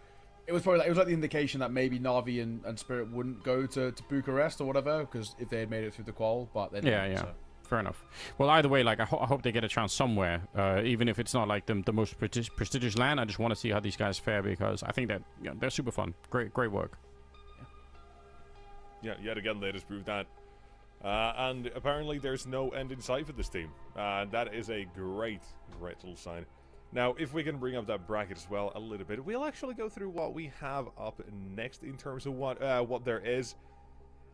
C: it was like the indication that maybe Navi and Spirit wouldn't go to Bucharest or whatever, because if they had made it through the qual, but they didn't.
B: Yeah.
C: So.
B: Fair enough. Well, either way, like I hope they get a chance somewhere, even if it's not like the most prestigious land. I just want to see how these guys fare, because I think that they're super fun. Great work.
A: Yeah, yet again they just proved that. And apparently there's no end in sight for this team. That is a great little sign. Now, if we can bring up that bracket as well a little bit, we'll actually go through what we have up next in terms of what there is.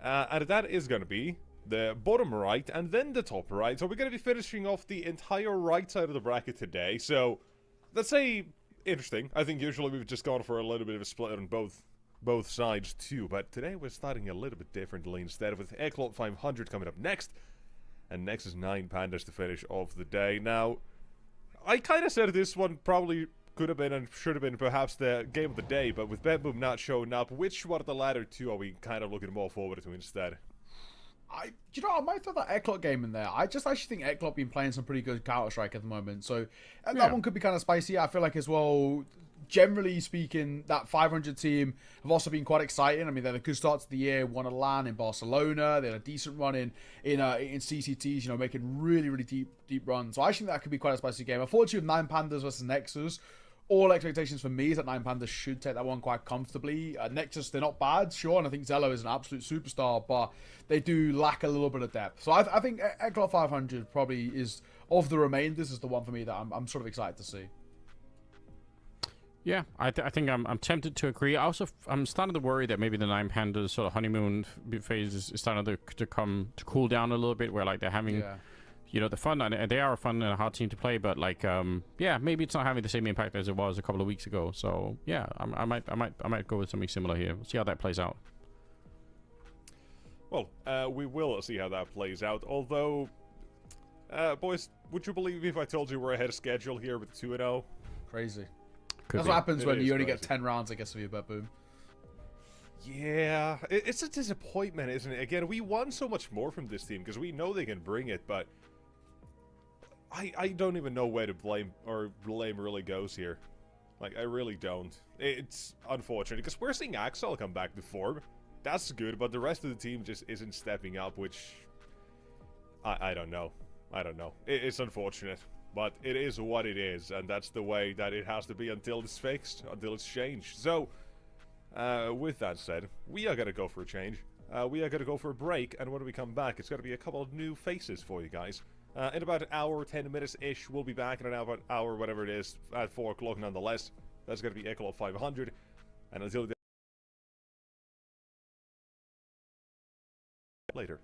A: And that is going to be the bottom right and then the top right. So we're going to be finishing off the entire right side of the bracket today. So that's interesting. I think usually we've just gone for a little bit of a split on both sides too, but today we're starting a little bit differently instead, with Eclot 500 coming up next, and next is 9 Pandas to finish off the day. Now, I kind of said this one probably could have been and should have been perhaps the game of the day, but with Bedboom not showing up, which one of the latter two are we kind of looking more forward to instead?
C: I might throw that Eclot game in there. I just actually think Eclot been playing some pretty good Counter-Strike at the moment, so that one could be kind of spicy. I feel like as well, generally speaking, that 500 team have also been quite exciting. I mean, they had a good start to the year, won a LAN in Barcelona, they had a decent run in CCTs, making really deep runs. So I think that could be quite a spicy game. Unfortunately, with 9 Pandas versus Nexus, all expectations for me is that 9 Pandas should take that one quite comfortably. Nexus, they're not bad, sure, and I think Zello is an absolute superstar, but they do lack a little bit of depth. So I think Eclot 500 probably is, of the remainders, is the one for me that I'm sort of excited to see.
B: Yeah, I think I'm tempted to agree. I'm starting to worry that maybe the 9 Pandas sort of honeymoon phase is starting to cool down a little bit, where like they're having the fun, and they are a fun and a hard team to play, but like maybe it's not having the same impact as it was a couple of weeks ago. So yeah, I might go with something similar here. We'll see how that plays out.
A: Well, we will see how that plays out. Although, boys, would you believe me if I told you we're ahead of schedule here with 2-0?
C: Crazy. That's what happens when you only get 10 rounds, I guess, for your bet boom.
A: Yeah, it's a disappointment, isn't it? Again, we won so much more from this team because we know they can bring it, but I don't even know where to blame really goes here. Like, I really don't. It's unfortunate because we're seeing Axel come back to form. That's good, but the rest of the team just isn't stepping up, which I don't know. It's unfortunate. But it is what it is, and that's the way that it has to be until it's fixed, until it's changed. So, with that said, we are going to go for a change. We are going to go for a break, and when we come back, it's going to be a couple of new faces for you guys. In about an hour, 10 minutes-ish, we'll be back in an hour, whatever it is, at 4 o'clock nonetheless. That's going to be Eclot 500, and until then, later.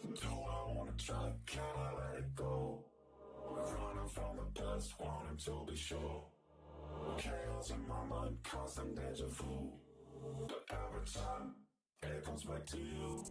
D: Do I wanna try? Can I let it go? We're running from the past, wanting to be sure. Chaos in my mind, constant deja vu. But every time, it comes back to you.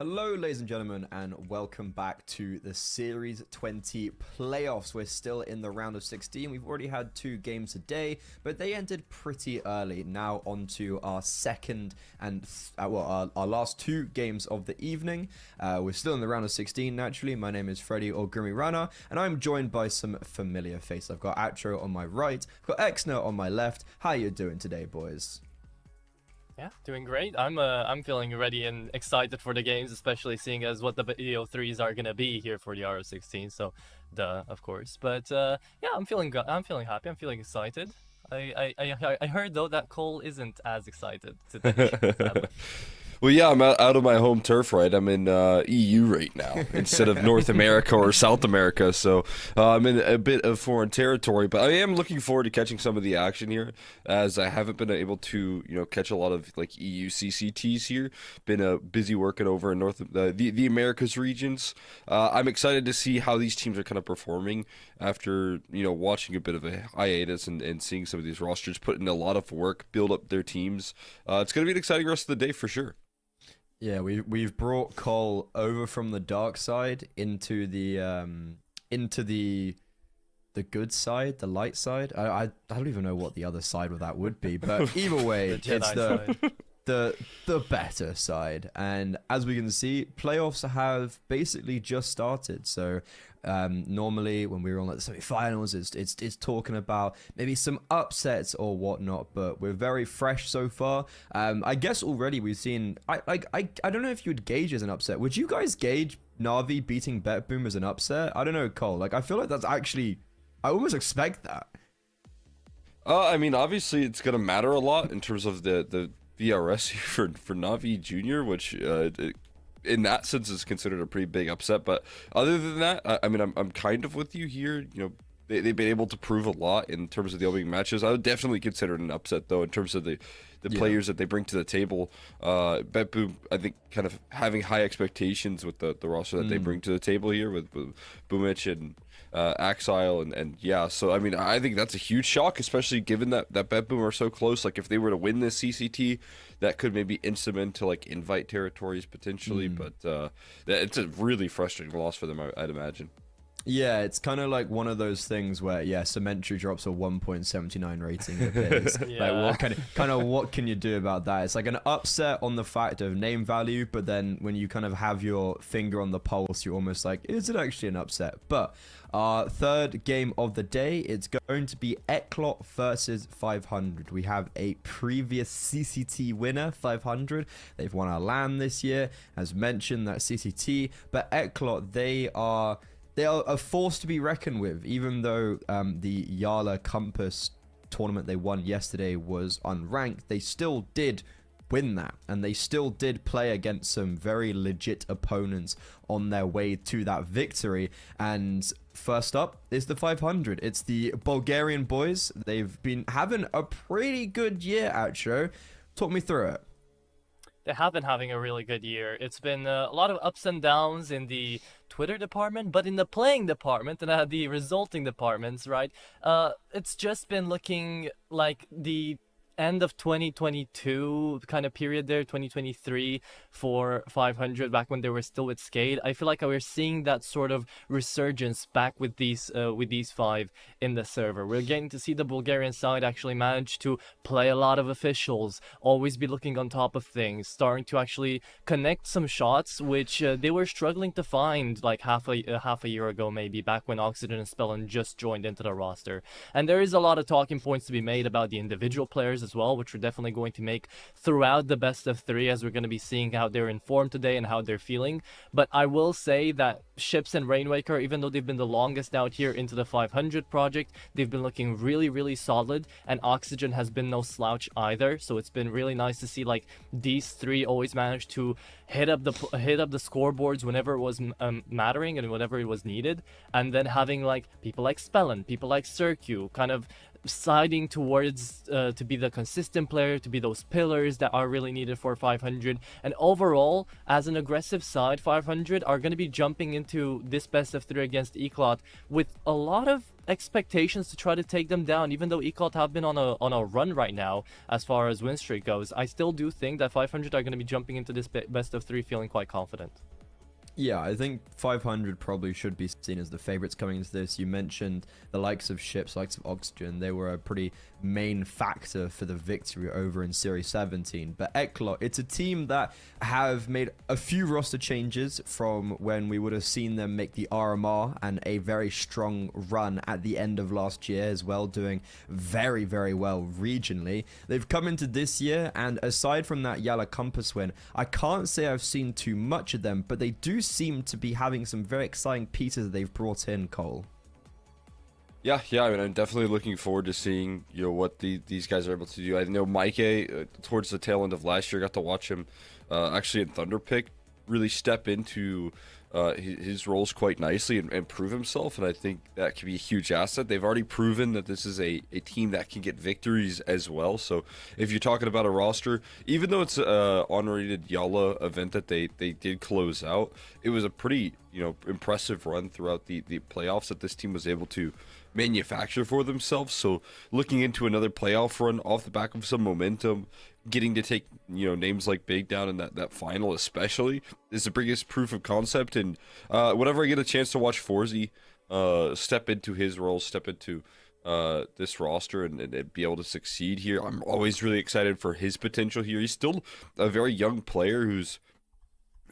E: Hello, ladies and gentlemen, and welcome back to the Series 20 playoffs. We're still in the round of 16. We've already had 2 games today, but they ended pretty early. Now on to our second and, our last 2 games of the evening. We're still in the round of 16, naturally. My name is Freddy or Grimmy Runner, and I'm joined by some familiar faces. I've got Atro on my right, I've got Exner on my left. How you doing today, boys?
F: Yeah, doing great. I'm feeling ready and excited for the games, especially seeing as what the video 3s are gonna be here for the RO16. So, of course. But yeah, I'm feeling happy. I'm feeling excited. I heard though that Cole isn't as excited today. Sadly.
G: Well, yeah, I'm out of my home turf, right? I'm in EU right now instead of North America or South America, so I'm in a bit of foreign territory. But I am looking forward to catching some of the action here, as I haven't been able to, catch a lot of like EU CCTs here. Been busy working over in the Americas regions. I'm excited to see how these teams are kind of performing after watching a bit of a hiatus and seeing some of these rosters put in a lot of work, build up their teams. It's going to be an exciting rest of the day for sure.
E: Yeah, we've brought Cole over from the dark side into the good side, the light side. I don't even know what the other side of that would be, but either way, it's the better side. And as we can see, playoffs have basically just started. So normally when we were on like the semi-finals, it's talking about maybe some upsets or whatnot, but we're very fresh so far. I guess already we've seen, I don't know if you would gauge as an upset. Would you guys gauge Na'Vi beating BetBoom as an upset? I don't know, Cole. Like, I feel like that's actually, I almost expect that.
G: I mean, obviously it's gonna matter a lot in terms of the VRS for Na'Vi Junior, which in that sense is considered a pretty big upset. But other than that, I mean, I'm kind of with you here. They've been able to prove a lot in terms of the opening matches. I would definitely consider it an upset, though, in terms of the players that they bring to the table. BetBoom, I think, kind of having high expectations with the roster that they bring to the table here with Boomich and Axile and yeah. So, I mean, I think that's a huge shock, especially given that BetBoom are so close. Like, if they were to win this CCT, that could maybe inch them into, like, invite territories potentially. But it's a really frustrating loss for them, I'd imagine.
E: Yeah, it's kind of like one of those things where, Cemetery drops a 1.79 rating. It appears.
F: Yeah.
E: Like, what can you do about that? It's like an upset on the fact of name value, but then when you kind of have your finger on the pulse, you're almost like, is it actually an upset? But our third game of the day, it's going to be Eklot versus 500. We have a previous CCT winner, 500. They've won our LAN this year, as mentioned, that CCT. But Eklot, they are a force to be reckoned with, even though the Yala Compass tournament they won yesterday was unranked. They still did win that, and they still did play against some very legit opponents on their way to that victory. And first up is the 500. It's the Bulgarian boys. They've been having a pretty good year, Atro. Talk me through it.
F: They have been having a really good year. It's been a lot of ups and downs in the Twitter department, but in the playing department and the resulting departments, right? It's just been looking like the end of 2022 kind of period there, 2023 for 500, back when they were still with Skate. I feel like we're seeing that sort of resurgence back with these 5 in the server. We're getting to see the Bulgarian side actually manage to play a lot of officials, always be looking on top of things, starting to actually connect some shots, which they were struggling to find like half a year ago, maybe, back when Oxygen and Spellin just joined into the roster. And there is a lot of talking points to be made about the individual players as well, which we're definitely going to make throughout the best of 3, as we're going to be seeing how they're informed today and how they're feeling. But I will say that Ships and Rainwaker, even though they've been the longest out here into the 500 project, they've been looking really, really solid, and Oxygen has been no slouch either. So it's been really nice to see like these 3 always manage to hit up the scoreboards whenever it was mattering and whenever it was needed, and then having like people like Spellin, people like Circu kind of siding towards to be the consistent player, to be those pillars that are really needed for 500. And overall, as an aggressive side, 500 are going to be jumping into this best of 3 against Eclot with a lot of expectations to try to take them down. Even though Eclot have been on a run right now as far as win streak goes, I still do think that 500 are going to be jumping into this best of 3 feeling quite confident.
E: Yeah, I think 500 probably should be seen as the favorites coming into this. You mentioned the likes of Ships, likes of Oxygen. They were a pretty main factor for the victory over in Series 17. But Eclot, it's a team that have made a few roster changes from when we would have seen them make the RMR and a very strong run at the end of last year as well, doing very, very well regionally. They've come into this year, and aside from that Yala Compass win, I can't say I've seen too much of them, but they do seem to be having some very exciting pieces that they've brought in, Cole.
G: Yeah, I mean, I'm definitely looking forward to seeing, you know, what these guys are able to do. I know Mike, towards the tail end of last year, got to watch him actually in Thunderpick really step into his roles quite nicely and prove himself, and I think that can be a huge asset. They've already proven that this is a team that can get victories as well. So if you're talking about a roster, even though it's a unrated Yala event that they did close out, it was a pretty, you know, impressive run throughout the playoffs that this team was able to manufacture for themselves. So looking into another playoff run off the back of some momentum, getting to take, you know, names like Big down in that final especially is the biggest proof of concept. And whenever I get a chance to watch Forzy step into his role, step into this roster and be able to succeed here, I'm always really excited for his potential here. He's still a very young player who's,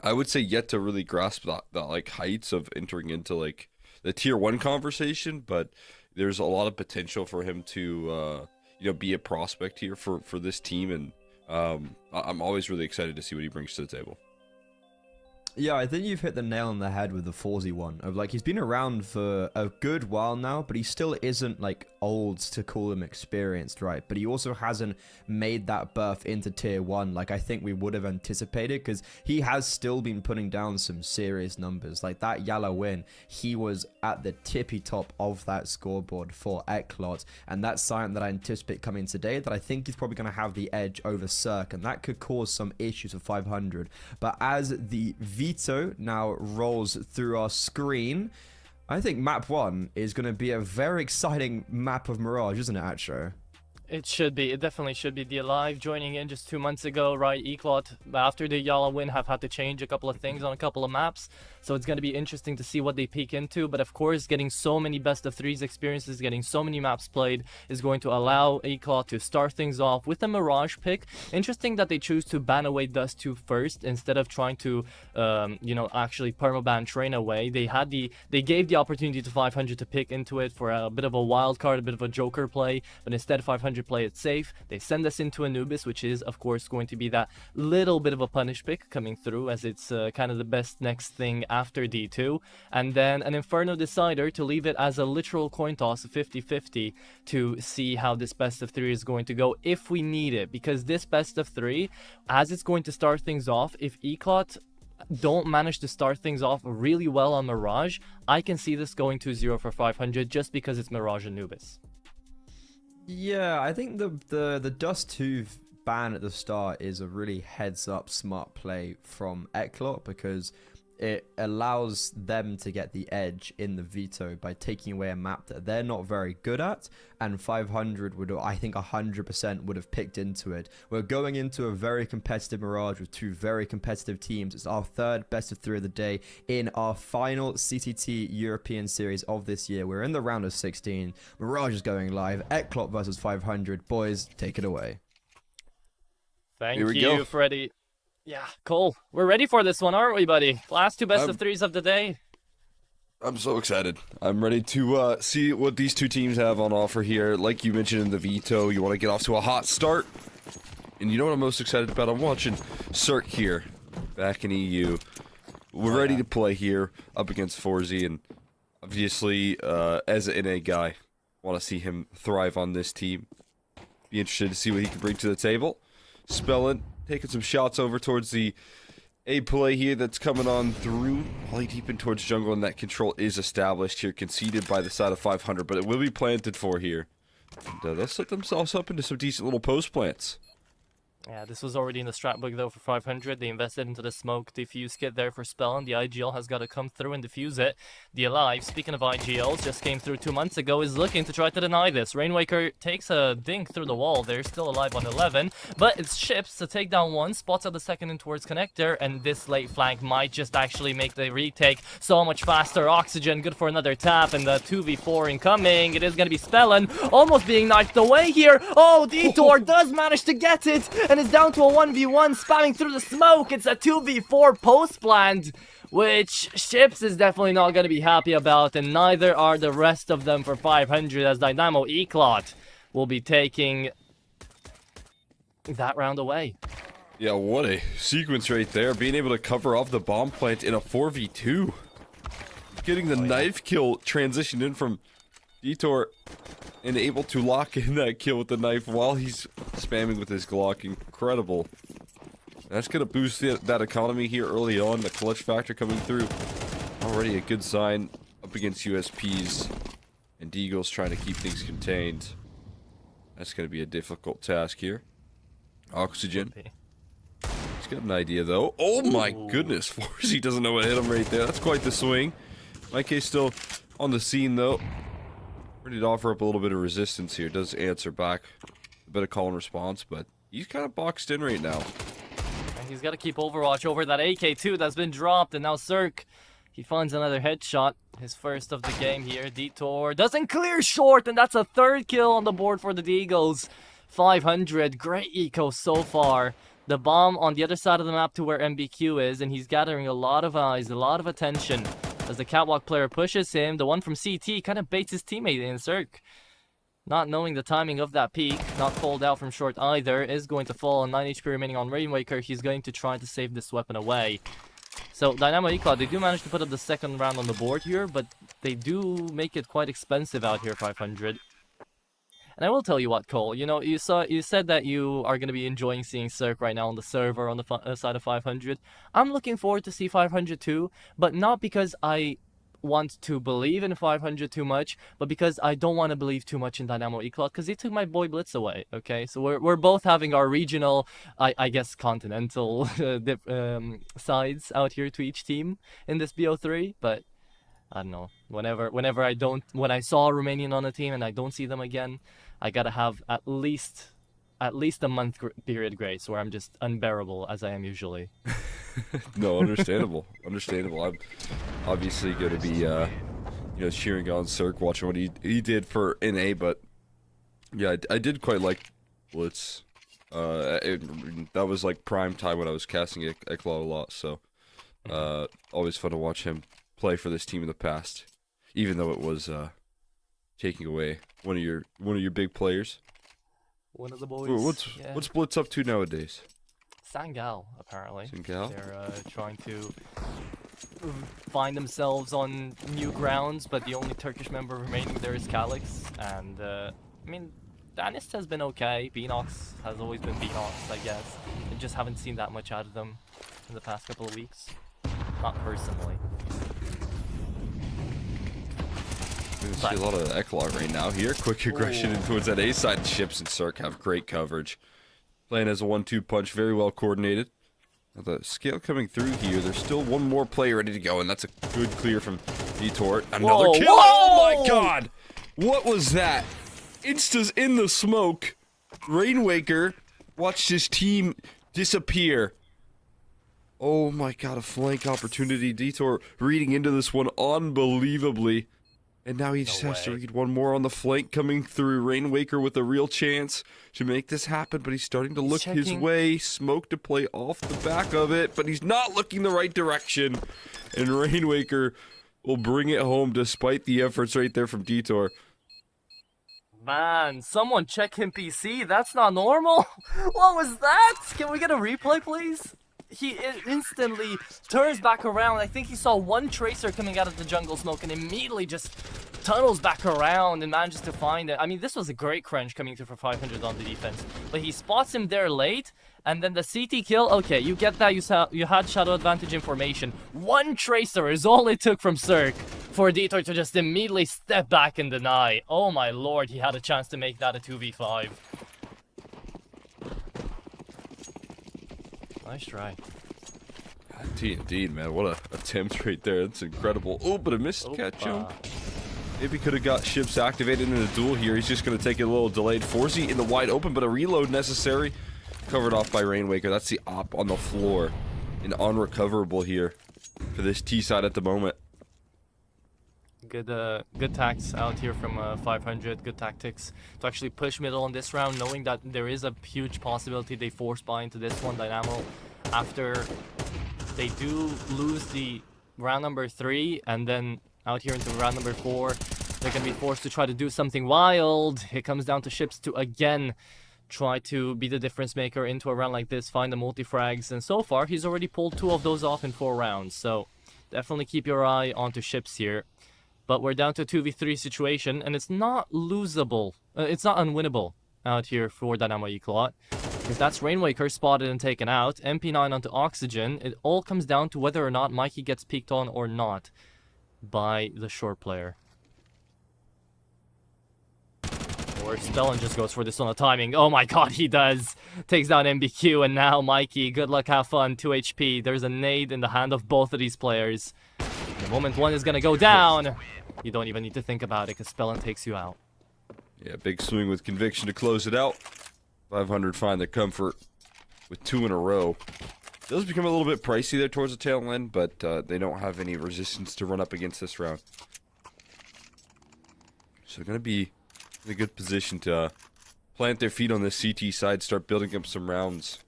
G: I would say, yet to really grasp the like heights of entering into like the tier 1 conversation, but there's a lot of potential for him to you know, be a prospect here for this team, and I'm always really excited to see what he brings to the table.
E: Yeah, I think you've hit the nail on the head with the Forzy one. Of like, he's been around for a good while now, but he still isn't like old to call him experienced, right? But he also hasn't made that berth into tier 1 like I think we would have anticipated, because he has still been putting down some serious numbers. Like that Yala win, he was at the tippy top of that scoreboard for Eclot, and that's something that I anticipate coming today, that I think he's probably going to have the edge over Cirque, and that could cause some issues for 500. But as the Veto now rolls through our screen, I think map 1 is going to be a very exciting map of Mirage, isn't it, Atro?
F: It should be. It definitely should be. The Alive joining in just 2 months ago, right? Eclot, after the Yala win, have had to change a couple of things on a couple of maps. So it's going to be interesting to see what they peek into. But of course, getting so many best of 3s experiences, getting so many maps played is going to allow Eclot to start things off with a Mirage pick. Interesting that they choose to ban away Dust 2 first instead of trying to, you know, actually permaban Train away. They gave the opportunity to 500 to pick into it for a bit of a wild card, a bit of a Joker play. But instead, 500 play it safe. They send us into Anubis, which is of course going to be that little bit of a punish pick coming through, as it's kind of the best next thing after D2, and then an Inferno Decider to leave it as a literal coin toss, 50-50, to see how this best of 3 is going to go if we need it, because this best of 3, as it's going to start things off, if Eclot don't manage to start things off really well on Mirage, I can see this going 2-0 for 500 just because it's Mirage Anubis.
E: Yeah, I think the Dust 2 ban at the start is a really heads up smart play from Eclot, because it allows them to get the edge in the Veto by taking away a map that they're not very good at, and 500 would, I think 100% would have picked into it. We're going into a very competitive Mirage with 2 very competitive teams. It's our 3rd best of 3 of the day in our final CCT European Series of this year. We're in the round of 16. Mirage is going live. Eclot versus 500. Boys, take it away.
F: Thank you, Freddie. Yeah, Cole, we're ready for this one, aren't we, buddy? Last 2 best of 3s of the day.
G: I'm so excited. I'm ready to see what these 2 teams have on offer here. Like you mentioned in the Veto, you want to get off to a hot start. And you know what I'm most excited about? I'm watching Cirque here, back in EU. We're ready to play here up against Forzy, and obviously, as an NA guy, want to see him thrive on this team. Be interested to see what he can bring to the table. Spellin taking some shots over towards the A play here that's coming on through. Play deep in towards jungle, and that control is established here, conceded by the side of 500, but it will be planted for here. And they'll set themselves up into some decent little post plants.
F: Yeah, this was already in the strat book though for 500. They invested into the smoke defuse kit there for Spell, and the IGL has got to come through and defuse it. The Alive, speaking of IGLs, just came through 2 months ago, is looking to try to deny this. Rainwaker takes a dink through the wall. They're still alive on 11, but it's Ships to take down one, spots out the second in towards Connector, and this late flank might just actually make the retake so much faster. Oxygen, good for another tap, and the 2v4 incoming. It is going to be Spellin, almost being knifed away here. Oh, Detour does manage to get it, and it's down to a 1v1, spamming through the smoke. It's a 2v4 post-planned, which Ships is definitely not going to be happy about, and neither are the rest of them for 500, as Dynamo Eclot will be taking that round away.
G: Yeah, what a sequence right there. Being able to cover off the bomb plant in a 4v2. Getting the knife kill transitioned in from Detour and able to lock in that kill with the knife while he's spamming with his Glock. Incredible. That's going to boost that economy here early on. The clutch factor coming through. Already a good sign up against USPs. And Deagle's trying to keep things contained. That's going to be a difficult task here. Oxygen. He's got an idea though. Oh my goodness. Forsey doesn't know what hit him right there. That's quite the swing. Mike still on the scene though. Ready to offer up a little bit of resistance here. Does answer back. A bit of call and response, but he's kind of boxed in right now.
F: And he's got to keep Overwatch over that AK2 that's been dropped, and now Cirque, he finds another headshot. His first of the game here. Detour doesn't clear short, and that's a third kill on the board for the Deagles. 500, great eco so far. The bomb on the other side of the map to where MBQ is, and he's gathering a lot of eyes, a lot of attention. As the catwalk player pushes him, the one from CT kind of baits his teammate in. Cirque, not knowing the timing of that peak, not called out from short either, is going to fall on 9 HP remaining on Rainwaker. He's going to try to save this weapon away. So Dynamo Eclot, they do manage to put up the second round on the board here, but they do make it quite expensive out here, 500. And I will tell you what, Cole, you know, you said that you are going to be enjoying seeing Cirque right now on the server on the side of 500. I'm looking forward to see 500 too, but not because I want to believe in 500 too much, but because I don't want to believe too much in Dynamo Eclot, because he took my boy Blitz away, okay? So we're both having our regional, I guess continental sides out here to each team in this BO3, but I don't know. Whenever I saw a Romanian on a team and I don't see them again, I gotta have at least a month period grace where I'm just unbearable as I am usually.
G: No, understandable. Understandable. I'm obviously gonna be cheering on Cirque, watching what he did for NA, but yeah, I did quite like Blitz. That was like prime time when I was casting Eclot a lot, so always fun to watch him play for this team in the past, even though it was taking away one of your big players.
F: One of the boys.
G: What's Blitz up to nowadays?
F: Sangal, apparently.
G: Sangal?
F: They're trying to find themselves on new grounds, but the only Turkish member remaining there is Calix. And I mean, Danist has been okay. Beanox has always been Beanox, I guess. I just haven't seen that much out of them in the past couple of weeks. Not personally.
G: We see a lot of Eclot right now here. Quick aggression in towards that A side. Ships and Cirque have great coverage. Playing as a 1-2 punch, very well coordinated. Now the scale coming through here. There's still one more player ready to go, and that's a good clear from Detour. Another kill!
F: Whoa!
G: Oh my god! What was that? Insta's in the smoke. Rainwaker watched his team disappear. Oh my god, a flank opportunity. Detour reading into this one unbelievably. And now he just has to read one more on the flank coming through. Rainwaker with a real chance to make this happen, but he's starting to look his way. Smoke to play off the back of it, but he's not looking the right direction. And Rainwaker will bring it home despite the efforts right there from Detour.
F: Man, someone check him PC. That's not normal. What was that? Can we get a replay, please? He instantly turns back around. I think he saw one tracer coming out of the jungle smoke and immediately just tunnels back around and manages to find it. I mean, this was a great crunch coming through for 500 on the defense. But he spots him there late, and then the CT kill. Okay, you get that. You had shadow advantage information. One tracer is all it took from Cirque for Detour to just immediately step back and deny. Oh my lord, he had a chance to make that a 2v5. Nice try.
G: Indeed, man. What a attempt right there. That's incredible. Oh, but a missed catch jump. Maybe could have got ships activated in a duel here. He's just going to take it a little delayed. Forzy in the wide open, but a reload necessary. Covered off by Rainwaker. That's the op on the floor. And unrecoverable here for this T side at the moment.
F: Good tactics out here from 500. Good tactics to actually push middle on this round, knowing that there is a huge possibility they force buy into this one. Dynamo, after they do lose the round number 3, and then out here into round number 4, they're going to be forced to try to do something wild. It comes down to Ships to again try to be the difference maker into a round like this, find the multi-frags, and so far he's already pulled 2 of those off in 4 rounds, so definitely keep your eye onto Ships here. But we're down to a 2v3 situation, and it's not losable, it's not unwinnable out here for Dynamo Eclot, because that's Rainwaker spotted and taken out, MP9 onto Oxygen. It all comes down to whether or not Mikey gets peeked on or not by the short player. Or Spellin just goes for this on the timing. Oh my god, he does! Takes down MBQ, and now Mikey, good luck, have fun, 2 HP. There's a nade in the hand of both of these players. The moment one is gonna go down, you don't even need to think about it, because Spellin takes you out.
G: Yeah, big swing with conviction to close it out. 500 find their comfort with 2 in a row. Does become a little bit pricey there towards the tail end, but they don't have any resistance to run up against this round. So they're going to be in a good position to plant their feet on the CT side, start building up some rounds.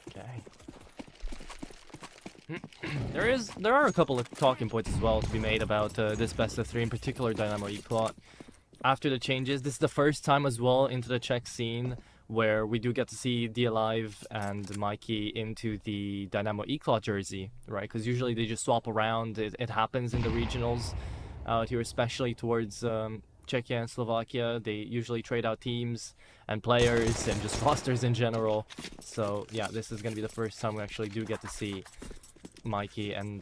F: Okay. There are a couple of talking points as well to be made about this best of 3, in particular Dynamo Eclot. After the changes, this is the first time as well into the Czech scene where we do get to see D-Alive and Mikey into the Dynamo Eclot jersey, right? Because usually they just swap around. It happens in the regionals out here, especially towards Czechia and Slovakia. They usually trade out teams and players and just rosters in general. So yeah, this is going to be the first time we actually do get to see Mikey and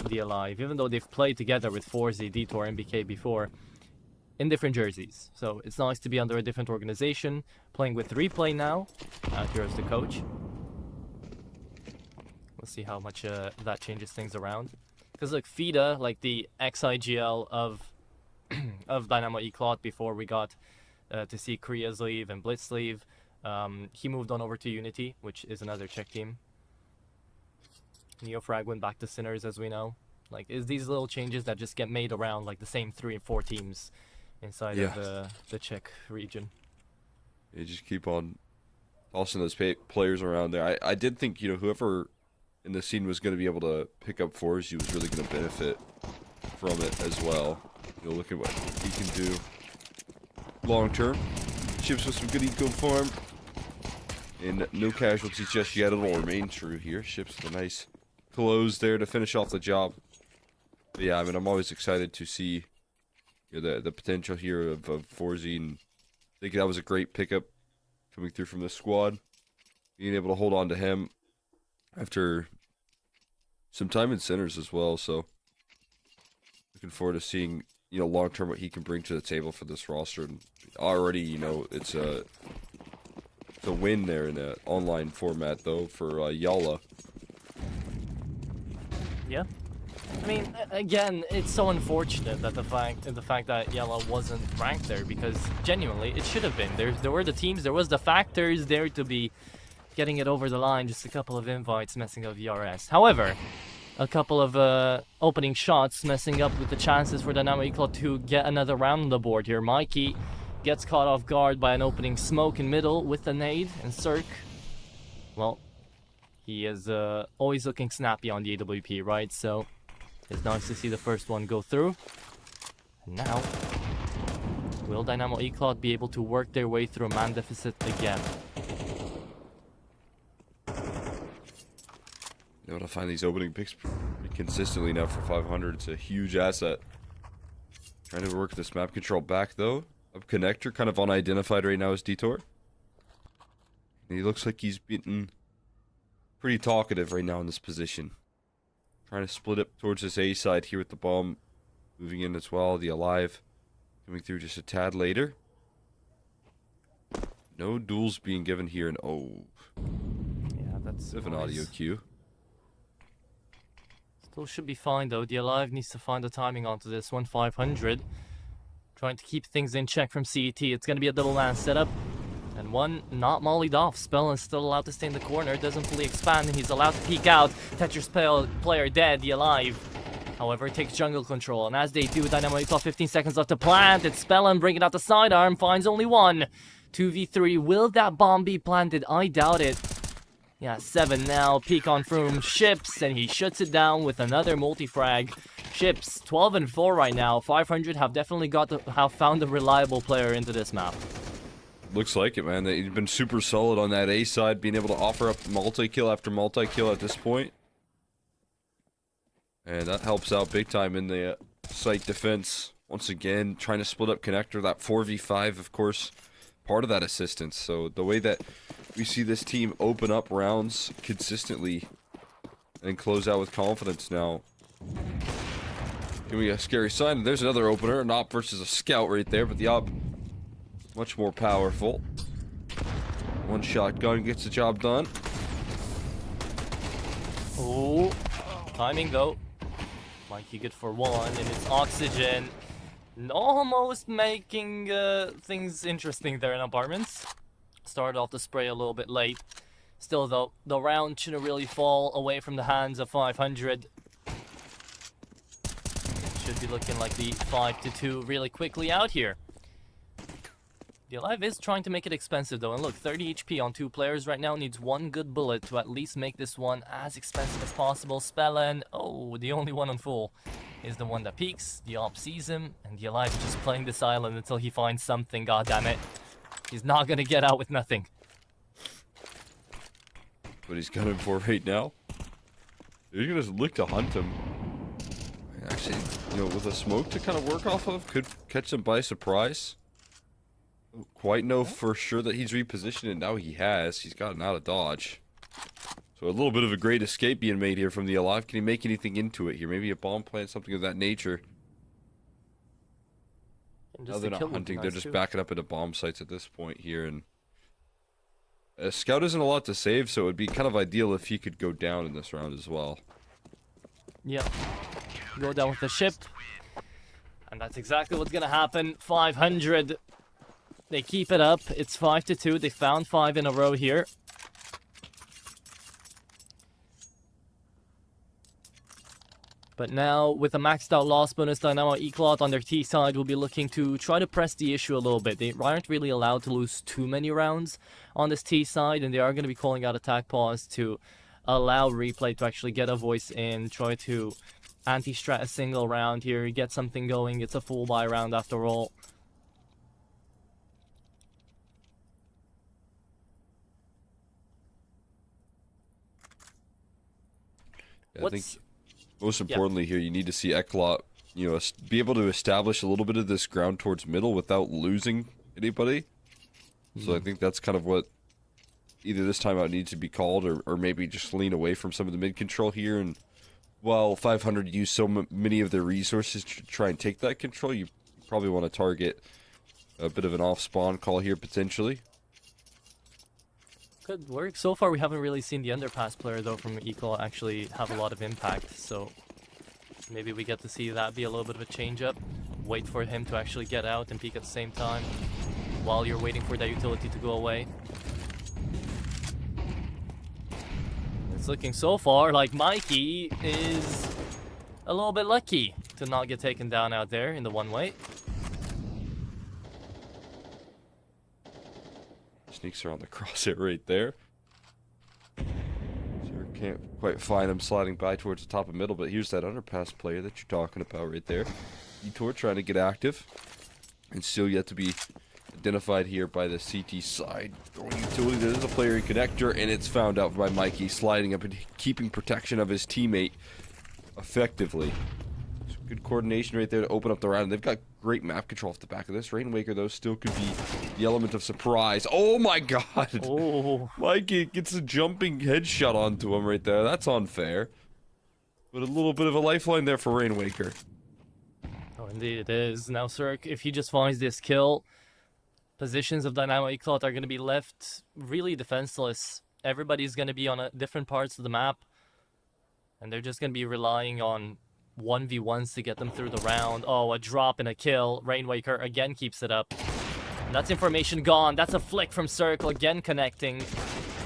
F: D-Alive, even though they've played together with Forzy, Detour, and BK before, in different jerseys. So it's nice to be under a different organization, playing with Replay now, out here as the coach. We'll see how much that changes things around. Because look, FIDA, like the ex-IGL of Dynamo Eclot before we got to see Korea's leave and Blitz leave, he moved on over to Unity, which is another Czech team. Neofrag went back to Sinners, as we know. Like, is these little changes that just get made around like the same 3 and 4 teams inside of the Czech region.
G: You just keep on tossing those players around there. I did think, you know, whoever in the scene was going to be able to pick up Forzy was really going to benefit from it as well. You know, look at what he can do long term. Ships with some good eco farm. And no casualties just yet. It'll remain true here. Ships with a nice close there to finish off the job. But yeah, I mean, I'm always excited to see, you know, the potential here of Forzy, and I think that was a great pickup coming through from this squad. Being able to hold on to him after some time in centers as well, so looking forward to seeing, you know, long term what he can bring to the table for this roster. And already, you know, it's a win there in the online format though for Yala.
F: Yeah. I mean, again, it's so unfortunate that the fact that Yellow wasn't ranked there, because genuinely it should have been. There were the teams, there was the factors there to be getting it over the line. Just a couple of invites messing up VRS. However, a couple of opening shots messing up with the chances for Dynamo Eclot to get another round on the board here. Mikey gets caught off guard by an opening smoke in middle with the nade, and Cirque, well, he is always looking snappy on the AWP, right? So it's nice to see the first one go through. And now, will Dynamo Eclot be able to work their way through a man deficit again?
G: Able to find these opening picks pretty consistently now for 500. It's a huge asset. Trying to work this map control back though. Up connector, kind of unidentified right now is Detour. And he looks like he's beaten pretty talkative right now in this position. trying to split it towards this A side here with the bomb moving in as well. The Alive coming through just a tad later. No duels being given here, and
F: Yeah, that's
G: bit of an audio cue.
F: Still should be fine though. The Alive needs to find the timing onto this one. 500. Trying to keep things in check from CET. It's going to be a double man setup. And one not mollied off. Spellin still allowed to stay in the corner. Doesn't fully expand and he's allowed to peek out. Tetris player dead. The Alive, however, takes jungle control. And as they do, Dynamo got 15 seconds left to plant. It's Spellin bringing out the sidearm. Finds only one. 2v3. Will that bomb be planted? I doubt it. Yeah, 7 now. Peek on Froome. Ships. And he shuts it down with another multi-frag. Ships 12 and 4 right now. 500 have definitely have found a reliable player into this map.
G: Looks like it, man. They've been super solid on that A side, being able to offer up multi-kill after multi-kill at this point. And that helps out big time in the site defense. Once again, trying to split up connector. That 4v5, of course, part of that assistance. So the way that we see this team open up rounds consistently and close out with confidence now. Give me a scary sign. There's another opener. An op versus a scout right there, but the op much more powerful. One shotgun gets the job done.
F: Oh, timing though. Mikey good for one, and it's Oxygen. Almost making things interesting there in Apartments. Started off the spray a little bit late. Still though, the round shouldn't really fall away from the hands of 500. Should be looking like the 5-2 really quickly out here. The Alive is trying to make it expensive though, and look, 30 HP on 2 players right now. Needs one good bullet to at least make this one as expensive as possible. Spellin, oh, the only one on full is the one that peaks. The op sees him, and the Alive is just playing this island until he finds something, goddammit. He's not gonna get out with nothing.
G: What he's gunning for right now. He's gonna look to hunt him. Actually, you know, with a smoke to kind of work off of, could catch him by surprise. Don't quite know for sure that he's repositioned, and now he has. He's gotten out of dodge. So a little bit of a great escape being made here from the Alive. Can he make anything into it here? Maybe a bomb plant, something of that nature. Now they're not hunting, they're just backing up into bomb sites at this point here. And a scout isn't a lot to save, so it would be kind of ideal if he could go down in this round as well.
F: Yep. Go down with the ship. And that's exactly what's gonna happen. 500. They keep it up. It's 5-2. They found 5 in a row here. But now, with a maxed out loss bonus, Dynamo Eclot on their T side will be looking to try to press the issue a little bit. They aren't really allowed to lose too many rounds on this T side, and they are going to be calling out attack pause to allow Replay to actually get a voice in, try to anti-strat a single round here, get something going. It's a full buy round after all.
G: Yeah, I think most importantly here, you need to see Eklot, you know, be able to establish a little bit of this ground towards middle without losing anybody. So I think that's kind of what either this timeout needs to be called, or maybe just lean away from some of the mid control here. And while 500 use so many of their resources to try and take that control, you probably want to target a bit of an off spawn call here potentially.
F: Good work. So far, we haven't really seen the underpass player, though, from Equal actually have a lot of impact. So maybe we get to see that be a little bit of a change-up. Wait for him to actually get out and peek at the same time while you're waiting for that utility to go away. It's looking so far like Mikey is a little bit lucky to not get taken down out there in the one-way.
G: Sneaks around the crosshair right there. Sure can't quite find him sliding by towards the top of middle, but here's that underpass player that you're talking about right there. Etor trying to get active, and still yet to be identified here by the CT side. Throwing utility, there is a player in connector, and it's found out by Mikey, sliding up and keeping protection of his teammate effectively. So good coordination right there to open up the round. They've got great map control off the back of this. Rainwaker, though, still could be the element of surprise. Oh my god!
F: Oh.
G: Mikey gets a jumping headshot onto him right there. That's unfair. But a little bit of a lifeline there for Rainwaker.
F: Oh, indeed it is. Now, Cirque, if he just finds this kill, positions of Dynamo Eclot are going to be left really defenseless. Everybody's going to be on different parts of the map, and they're just going to be relying on 1v1s to get them through the round. Oh, a drop and a kill. Rainwaker again keeps it up. And that's information gone. That's a flick from Circle, again connecting.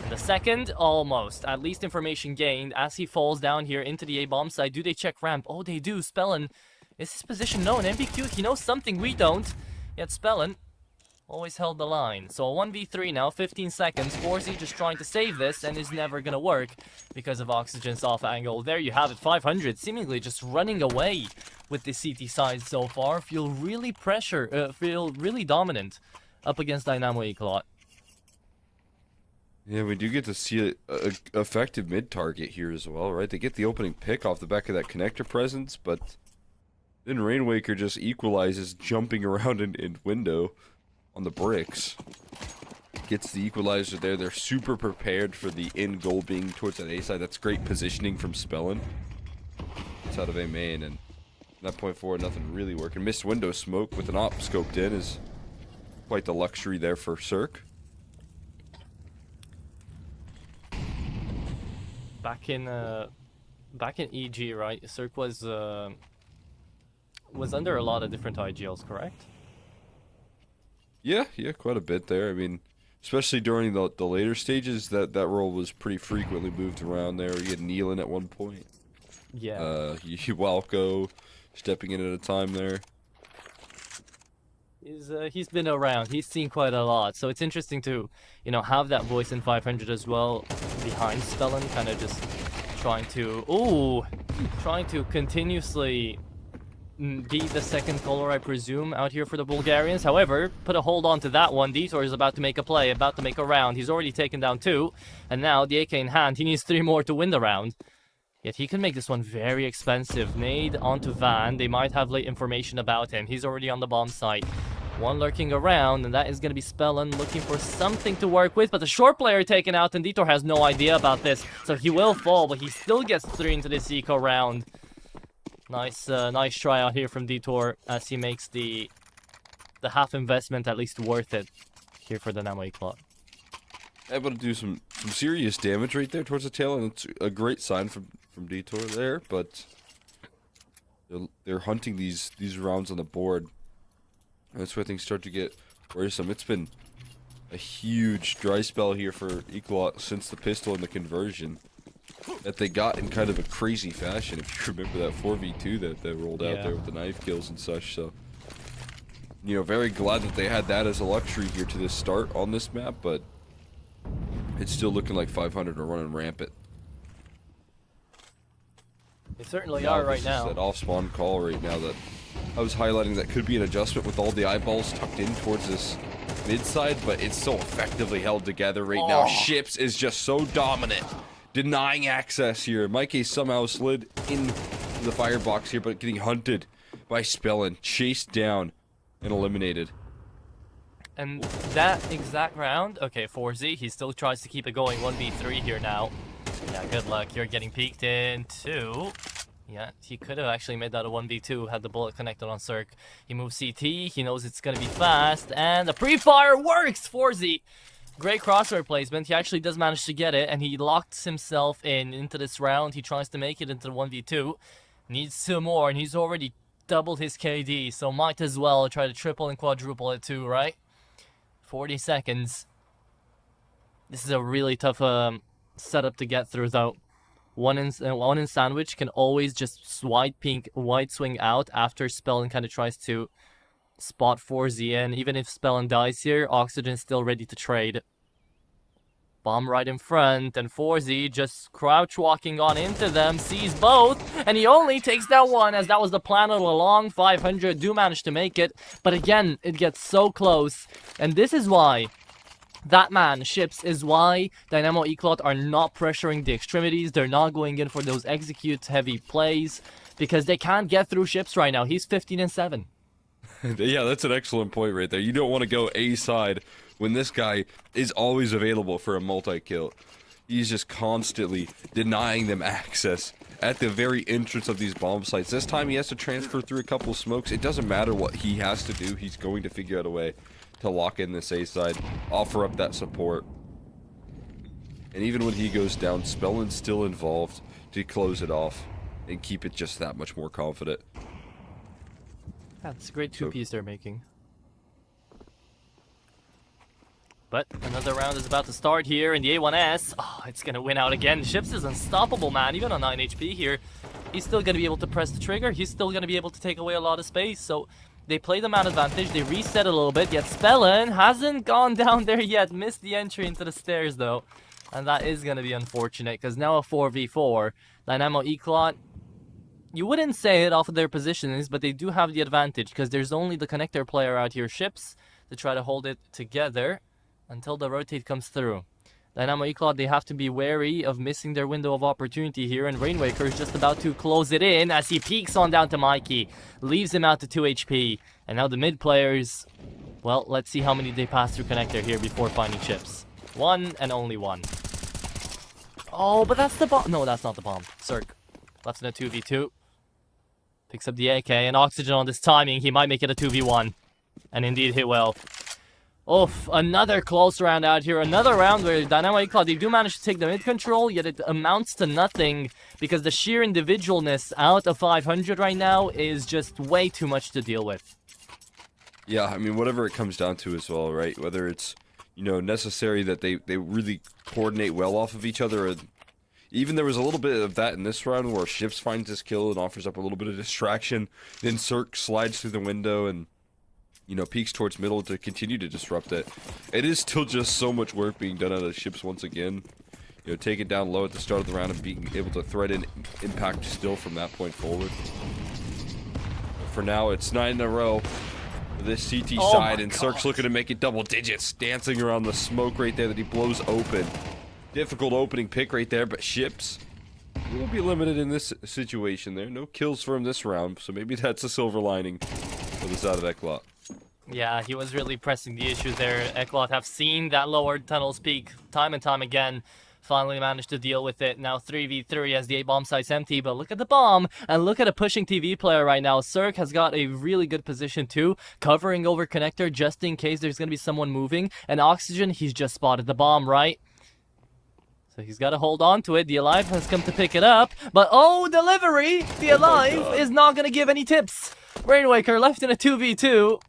F: And the second, almost. At least information gained as he falls down here into the A-bomb side. Do they check ramp? Oh, they do. Spellin, is his position known? MBQ, he knows something we don't. Yet Spellin always held the line. So a 1v3 now, 15 seconds. Forzy just trying to save this and is never going to work because of Oxygen's off angle. There you have it, 500 seemingly just running away with the CT side so far. Feel really dominant up against Dynamo Eclot.
G: Yeah, we do get to see a effective mid-target here as well, right? They get the opening pick off the back of that connector presence, but then Rainwaker just equalizes, jumping around in window on the bricks. Gets the equalizer there. They're super prepared for the end goal being towards that A side. That's great positioning from Spellin. It's out of A main, and from that point forward, nothing really working. Missed window smoke with an op scoped in is quite the luxury there for Cirque.
F: Back in EG, right? Cirque was under a lot of different IGLs, correct?
G: Yeah, quite a bit there. I mean, especially during the later stages, that role was pretty frequently moved around there. You had Nealon at one point.
F: Yeah.
G: Walco stepping in at a time there.
F: He's been around. He's seen quite a lot. So it's interesting to, have that voice in 500 as well behind Spellin, kind of just trying to continuously be the second caller, I presume, out here for the Bulgarians. However, put a hold on to that one. Detour is about to make a play, about to make a round. He's already taken down 2, and now the AK in hand. He needs 3 more to win the round. Yet he can make this one very expensive. Nade onto Van. They might have late information about him. He's already on the bomb site. One lurking around, and that is going to be Spellin looking for something to work with. But the short player taken out, and Detour has no idea about this. So he will fall, but he still gets 3 into this eco round. Nice try out here from Detour as he makes the half investment at least worth it here for the Dynamo Eclot.
G: Able to do some serious damage right there towards the tail, and it's a great sign from Detour there, but they're hunting these rounds on the board. And that's where things start to get worrisome. It's been a huge dry spell here for Eclot since the pistol and the conversion that they got in kind of a crazy fashion. If you remember that 4v2 that rolled out there with the knife kills and such, so very glad that they had that as a luxury here to this start on this map, but it's still looking like 500 are running rampant.
F: They certainly are right now.
G: That off-spawn call right now that I was highlighting, that could be an adjustment with all the eyeballs tucked in towards this mid side, but it's so effectively held together right now. Ships is just so dominant, denying access here. Mikey somehow slid into the firebox here, but getting hunted by Spellin, chased down and eliminated.
F: And that exact round, okay, 4Z, he still tries to keep it going. 1v3 here now. Yeah, good luck. You're getting peeked in too. Yeah, he could have actually made that a 1v2 had the bullet connected on Cirque. He moves CT, he knows it's going to be fast, and the pre-fire works! 4Z. Great crosshair placement. He actually does manage to get it, and he locks himself into this round. He tries to make it into the 1v2. Needs 2 more, and he's already doubled his KD, so might as well try to triple and quadruple it too, right? 40 seconds. This is a really tough setup to get through, though. One in sandwich can always just wide swing out after Spellin kind of tries to spot 4Z in. Even if Spellin dies here, Oxygen's still ready to trade. Bomb right in front, and 4Z just crouch walking on into them, sees both, and he only takes down 1, as that was the plan all along. 500 do manage to make it, but again, it gets so close, and this is why that man, Ships, is why Dynamo Eclot are not pressuring the extremities. They're not going in for those execute-heavy plays, because they can't get through Ships right now. He's 15-7.
G: Yeah, that's an excellent point right there. You don't want to go A side when this guy is always available for a multi-kill. He's just constantly denying them access at the very entrance of these bomb sites. This time he has to transfer through a couple of smokes. It doesn't matter what he has to do. He's going to figure out a way to lock in this A side, offer up that support. And even when he goes down, Spellin's still involved to close it off and keep it just that much more confident.
F: That's a great two-piece they're making. But another round is about to start here in the A1S. Oh, it's going to win out again. Ships is unstoppable, man. Even on 9 HP here, he's still going to be able to press the trigger. He's still going to be able to take away a lot of space. So they play the man advantage. They reset a little bit. Yet Spellin hasn't gone down there yet. Missed the entry into the stairs, though. And that is going to be unfortunate, because now a 4v4. Dynamo Eclot, you wouldn't say it off of their positions, but they do have the advantage, because there's only the connector player out here, Ships, to try to hold it together until the rotate comes through. Dynamo Eclot, they have to be wary of missing their window of opportunity here, and Rainwaker is just about to close it in as he peeks on down to Mikey, leaves him out to 2 HP, and now the mid players, well, let's see how many they pass through connector here before finding Chips. One and only one. Oh, but that's the bomb. No, that's not the bomb. Cirque left in a 2v2. Picks up the AK and Oxygen on this timing. He might make it a 2v1. And indeed hit well. Oof, another close round out here. Another round where Dynamo Eclot, they do manage to take the mid control, yet it amounts to nothing because the sheer individualness out of 500 right now is just way too much to deal with.
G: Yeah, I mean, whatever it comes down to as well, right? Whether it's, you know, necessary that they really coordinate well off of each other. And even there was a little bit of that in this round where Ships finds his kill and offers up a little bit of distraction. Then Cirque slides through the window and, you know, peeks towards middle to continue to disrupt it. It is still just so much work being done out of Ships once again. You know, take it down low at the start of the round and being able to thread in impact still from that point forward. For now, it's 9 in a row. This CT side, and Cirque's looking to make it double digits, dancing around the smoke right there that he blows open. Difficult opening pick right there, but Ships will be limited in this situation there. No kills for him this round, so maybe that's a silver lining for the side of Eclot.
F: Yeah, he was really pressing the issues there. Eclot have seen that lower tunnels peak time and time again. Finally managed to deal with it. Now 3v3 as the 8 bomb site's empty, but look at the bomb and look at a pushing TV player right now. Cirque has got a really good position too, covering over connector just in case there's going to be someone moving. And Oxygen, he's just spotted the bomb, right? So he's got to hold on to it. The Alive has come to pick it up, but oh, delivery! The Alive is not going to give any tips. Rainwaker left in a 2v2.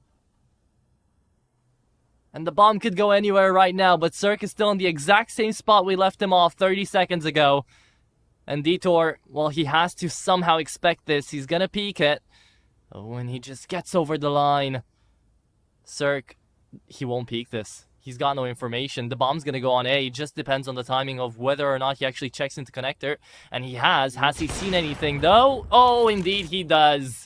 F: And the bomb could go anywhere right now, but Cirque is still in the exact same spot we left him off 30 seconds ago. And Detour, well, he has to somehow expect this. He's gonna peek it. Oh, when he just gets over the line. Cirque, he won't peek this. He's got no information. The bomb's gonna go on A. It just depends on the timing of whether or not he actually checks into connector. And he has. Has he seen anything, though? Oh, indeed he does.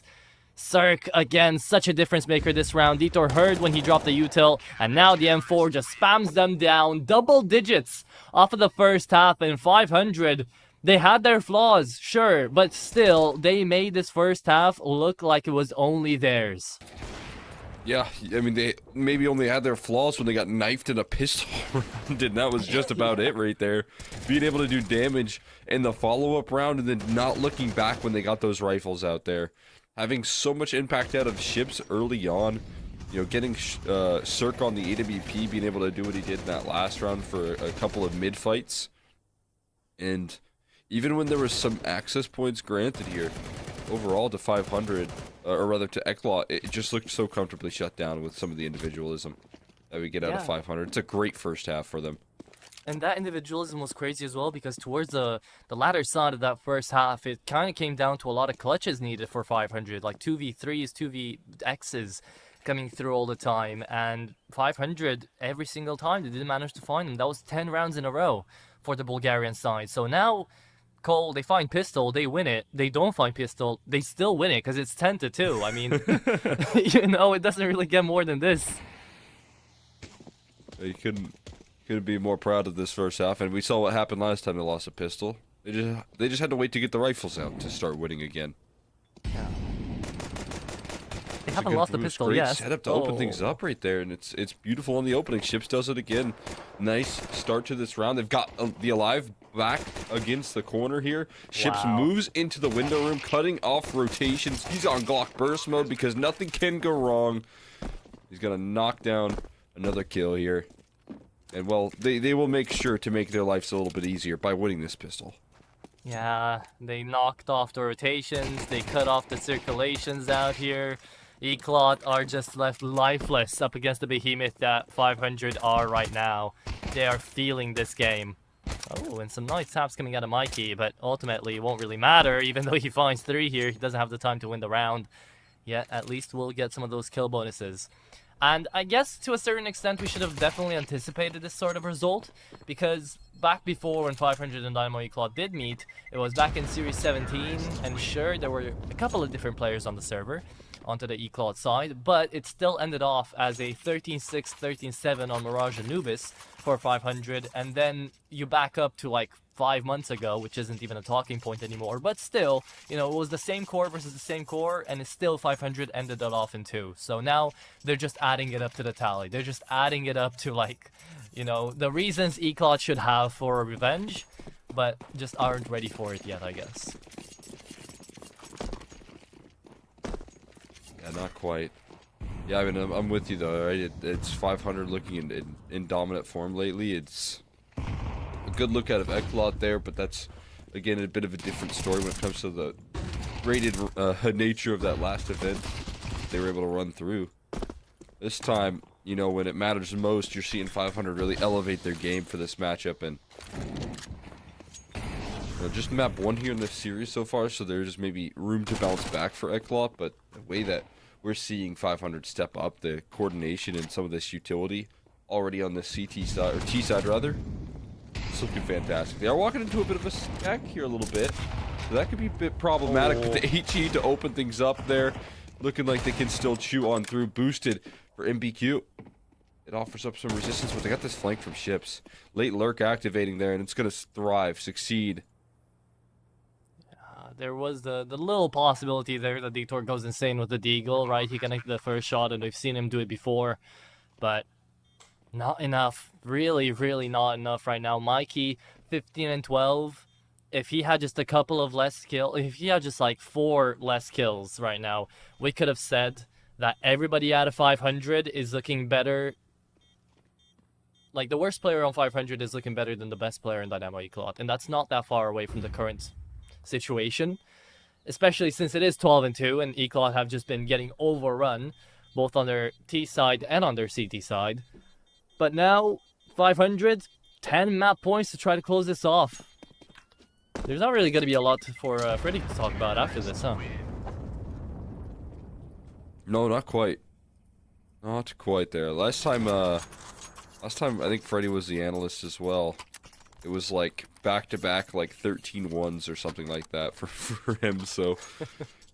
F: Cirque, again, such a difference maker this round. Detour heard when he dropped the util, and now the M4 just spams them down. Double digits off of the first half in 500. They had their flaws, sure, but still, they made this first half look like it was only theirs.
G: Yeah, I mean, they maybe only had their flaws when they got knifed in a pistol round, and that was just about it right there. Being able to do damage in the follow-up round and then not looking back when they got those rifles out there. Having so much impact out of Ships early on, you know, getting Cirque on the AWP, being able to do what he did in that last round for a couple of mid-fights. And even when there was some access points granted here, overall to 500, or rather to Eclot, it just looked so comfortably shut down with some of the individualism that we get out of 500. It's a great first half for them.
F: And that individualism was crazy as well, because towards the latter side of that first half, it kind of came down to a lot of clutches needed for 500, like 2v3s, 2vx's coming through all the time, and 500 every single time they didn't manage to find them. That was 10 rounds in a row for the Bulgarian side. So now, Cole, they find pistol, they win it. They don't find pistol, they still win it, because it's 10-2. I mean, you know, it doesn't really get more than this.
G: You couldn't be more proud of this first half, and we saw what happened last time they lost a pistol. They just had to wait to get the rifles out to start winning again.
F: Yeah. haven't lost the pistol
G: great
F: yet.
G: setup to open things up right there, and it's beautiful on the opening. Ships does it again. Nice start to this round. They've got the Alive back against the corner here. Ships moves into the window room, cutting off rotations. He's on Glock burst mode because nothing can go wrong. He's gonna knock down another kill here. And well, they will make sure to make their lives a little bit easier by winning this pistol.
F: Yeah, they knocked off the rotations, they cut off the circulations out here. Eclot are just left lifeless up against the behemoth that 500 are right now. They are feeling this game. Oh, and some nice taps coming out of Mikey, but ultimately it won't really matter. Even though he finds 3 here, he doesn't have the time to win the round. Yet, at least we'll get some of those kill bonuses. And I guess to a certain extent we should have definitely anticipated this sort of result, because back before when 500 and Dynamo Eclot did meet, it was back in Series 17, and sure, there were a couple of different players on the server onto the Eclot side, but it still ended off as a 13-6, 13-7 on Mirage Anubis for 500, and then you back up to like 5 months ago, which isn't even a talking point anymore, but still, you know, it was the same core versus the same core, and it's still 500 ended it off in 2. So now they're just adding it up to the tally. They're just adding it up to, like, you know, the reasons Eclot should have for a revenge, but just aren't ready for it yet, I guess.
G: Yeah, not quite. Yeah, I mean, I'm with you though, right? It's 500 looking in dominant form lately. It's a good look out of Eclot there, but that's, again, a bit of a different story when it comes to the rated nature of that last event they were able to run through. This time, you know, when it matters the most, you're seeing 500 really elevate their game for this matchup, and you know, just map 1 here in this series so far, so there's maybe room to bounce back for Eclot, but the way that we're seeing 500 step up, the coordination and some of this utility already on the CT side, or T side rather, it's looking fantastic. They are walking into a bit of a stack here a little bit, so that could be a bit problematic with the HE to open things up there. Looking like they can still chew on through. Boosted for MBQ. It offers up some resistance, but they got this flank from ships. Late lurk activating there, and it's going to thrive, succeed.
F: There was the little possibility there that Detour goes insane with the Deagle, right? He connected the first shot, and we've seen him do it before, but not enough. Really, really not enough right now. Mikey, 15 and 12. If he had just a couple of less kills, if he had just like 4 less kills right now, we could have said that everybody out of 500 is looking better. Like, the worst player on 500 is looking better than the best player in Dynamo Eclot, and that's not that far away from the current situation, especially since it is 12 and 2, and Eclot have just been getting overrun both on their T side and on their CT side. But now 500, 10 map points to try to close this off. There's not really going to be a lot for Freddy to talk about after this, huh?
G: No, not quite. Not quite there. Last time I think Freddy was the analyst as well. It was like back-to-back, like 13 ones or something like that for him. So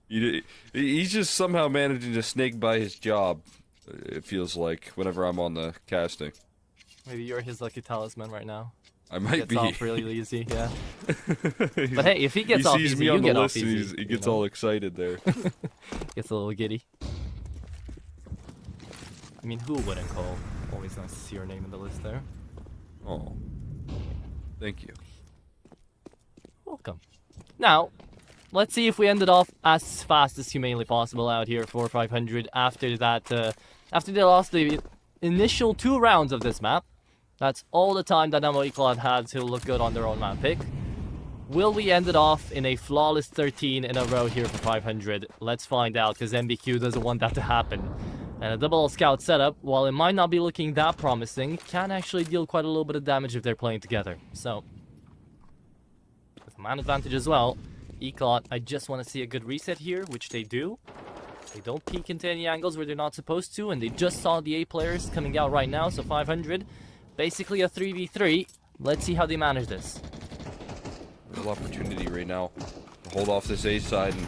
G: he's just somehow managing to snake by his job. It feels like whenever I'm on the casting.
F: Maybe you're his lucky talisman right now.
G: I might be.
F: Gets off really easy, yeah. But hey, if he gets off easy, you get off easy.
G: He gets all excited there.
F: Gets a little giddy. I mean, who wouldn't call? Always nice to see your name in the list there.
G: Oh, thank you.
F: Welcome. Now, let's see if we ended off as fast as humanly possible out here for 500 after that. After they lost the initial 2 rounds of this map. That's all the time Dynamo Eclot had to look good on their own map pick. Will we end it off in a flawless 13 in a row here for 500? Let's find out, because MBQ doesn't want that to happen. And a double scout setup, while it might not be looking that promising, can actually deal quite a little bit of damage if they're playing together. So, with man advantage as well, Eclot, I just want to see a good reset here, which they do. They don't peek into any angles where they're not supposed to, and they just saw the A players coming out right now, so 500, basically a 3v3. Let's see how they manage this.
G: Real opportunity right now to hold off this A side and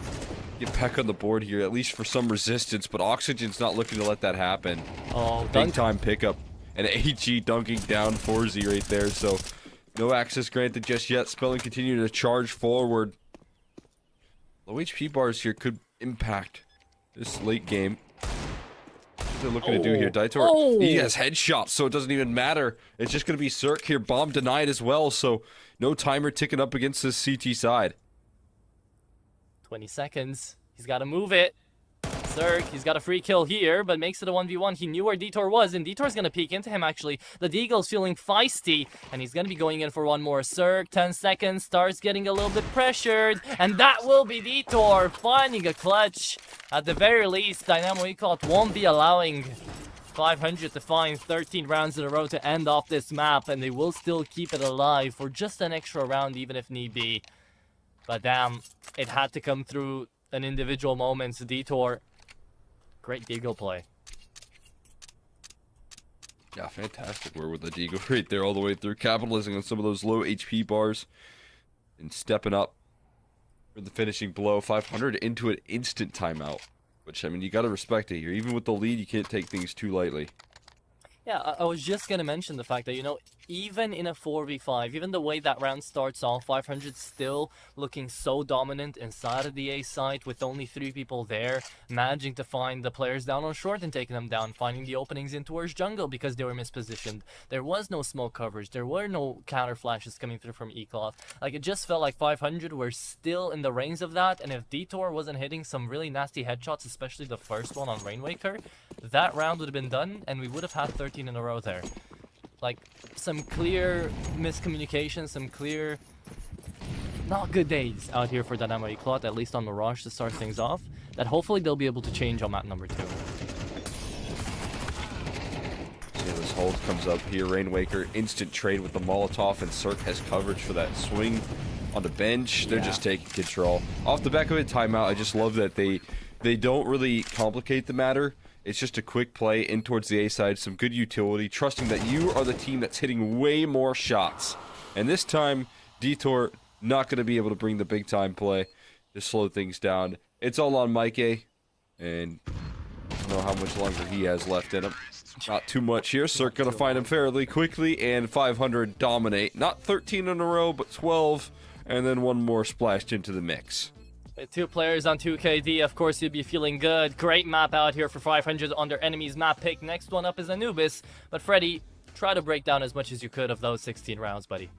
G: get back on the board here, at least for some resistance, but Oxygen's not looking to let that happen.
F: Oh,
G: big time pickup, and AG dunking down 4Z right there, so no access granted just yet. Spelling continuing to charge forward. Low HP bars here could impact this late game. they're looking to do here. Daitor, he has headshots, so it doesn't even matter. It's just going to be Cirque here. Bomb denied as well, so no timer ticking up against this CT side.
F: 20 seconds. He's got to move it. Cirque, he's got a free kill here, but makes it a 1v1. He knew where Detour was, and Detour's going to peek into him, actually. The Deagle's feeling feisty, and he's going to be going in for one more. Cirque, 10 seconds, starts getting a little bit pressured, and that will be Detour finding a clutch. At the very least, Dynamo Eclat won't be allowing 500 to find 13 rounds in a row to end off this map, and they will still keep it alive for just an extra round, even if need be. But damn, it had to come through an individual moment. Detour, great Deagle play.
G: Yeah, fantastic work with the Deagle right there all the way through, capitalizing on some of those low HP bars and stepping up for the finishing blow. 500 into an instant timeout, which, I mean, you got to respect it here. Even with the lead, you can't take things too lightly.
F: Yeah, I was just going to mention the fact that, you know, even in a 4v5, even the way that round starts off, 500 still looking so dominant inside of the A site with only 3 people there, managing to find the players down on short and taking them down, finding the openings in towards jungle because they were mispositioned. There was no smoke coverage, there were no counter flashes coming through from Eclat. Like, it just felt like 500 were still in the range of that, and if Detour wasn't hitting some really nasty headshots, especially the first one on Rainwaker, that round would have been done, and we would have had 13 in a row there. Like, some clear miscommunication, some clear not good days out here for Dynamo Eclat, at least on Mirage to start things off, that hopefully they'll be able to change on map number 2.
G: See how this hold comes up here. Rainwaker, instant trade with the Molotov, and Cirque has coverage for that swing on the bench. They're just taking control. Off the back of a timeout, I just love that they don't really complicate the matter. It's just a quick play in towards the A side, some good utility, trusting that you are the team that's hitting way more shots. And this time, Detour not going to be able to bring the big time play to slow things down. It's all on Mike A, and I don't know how much longer he has left in him. Not too much here. Cirque going to find him fairly quickly, and 500 dominate. Not 13 in a row, but 12, and then one more splashed into the mix.
F: With 2 players on 2KD, of course you'd be feeling good. Great map out here for 500 on their enemy's map pick. Next one up is Anubis. But Freddy, try to break down as much as you could of those 16 rounds, buddy.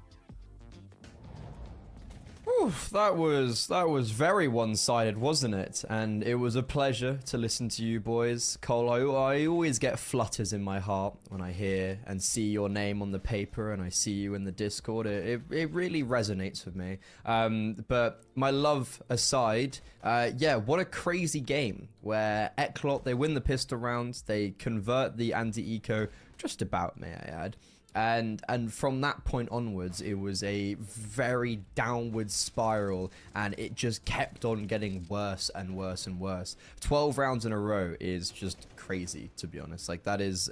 E: Oof, that was very one-sided, wasn't it? And it was a pleasure to listen to you boys. Cole, I always get flutters in my heart when I hear and see your name on the paper and I see you in the Discord. It really resonates with me. But my love aside, yeah, what a crazy game where Eclat, they win the pistol rounds, they convert the anti-eco, just about, may I add. And from that point onwards, it was a very downward spiral, and it just kept on getting worse and worse and worse. 12 rounds in a row is just crazy, to be honest. Like, that is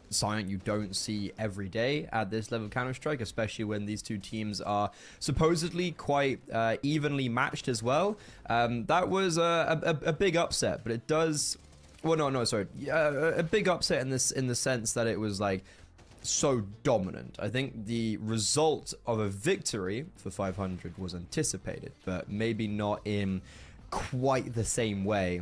E: something you don't see every day at this level of Counter-Strike, especially when these two teams are supposedly quite evenly matched as well. That was a big upset, but it does... Well, no, sorry. A big upset in the sense that it was like so dominant. I think the result of a victory for 500 was anticipated, but maybe not in quite the same way.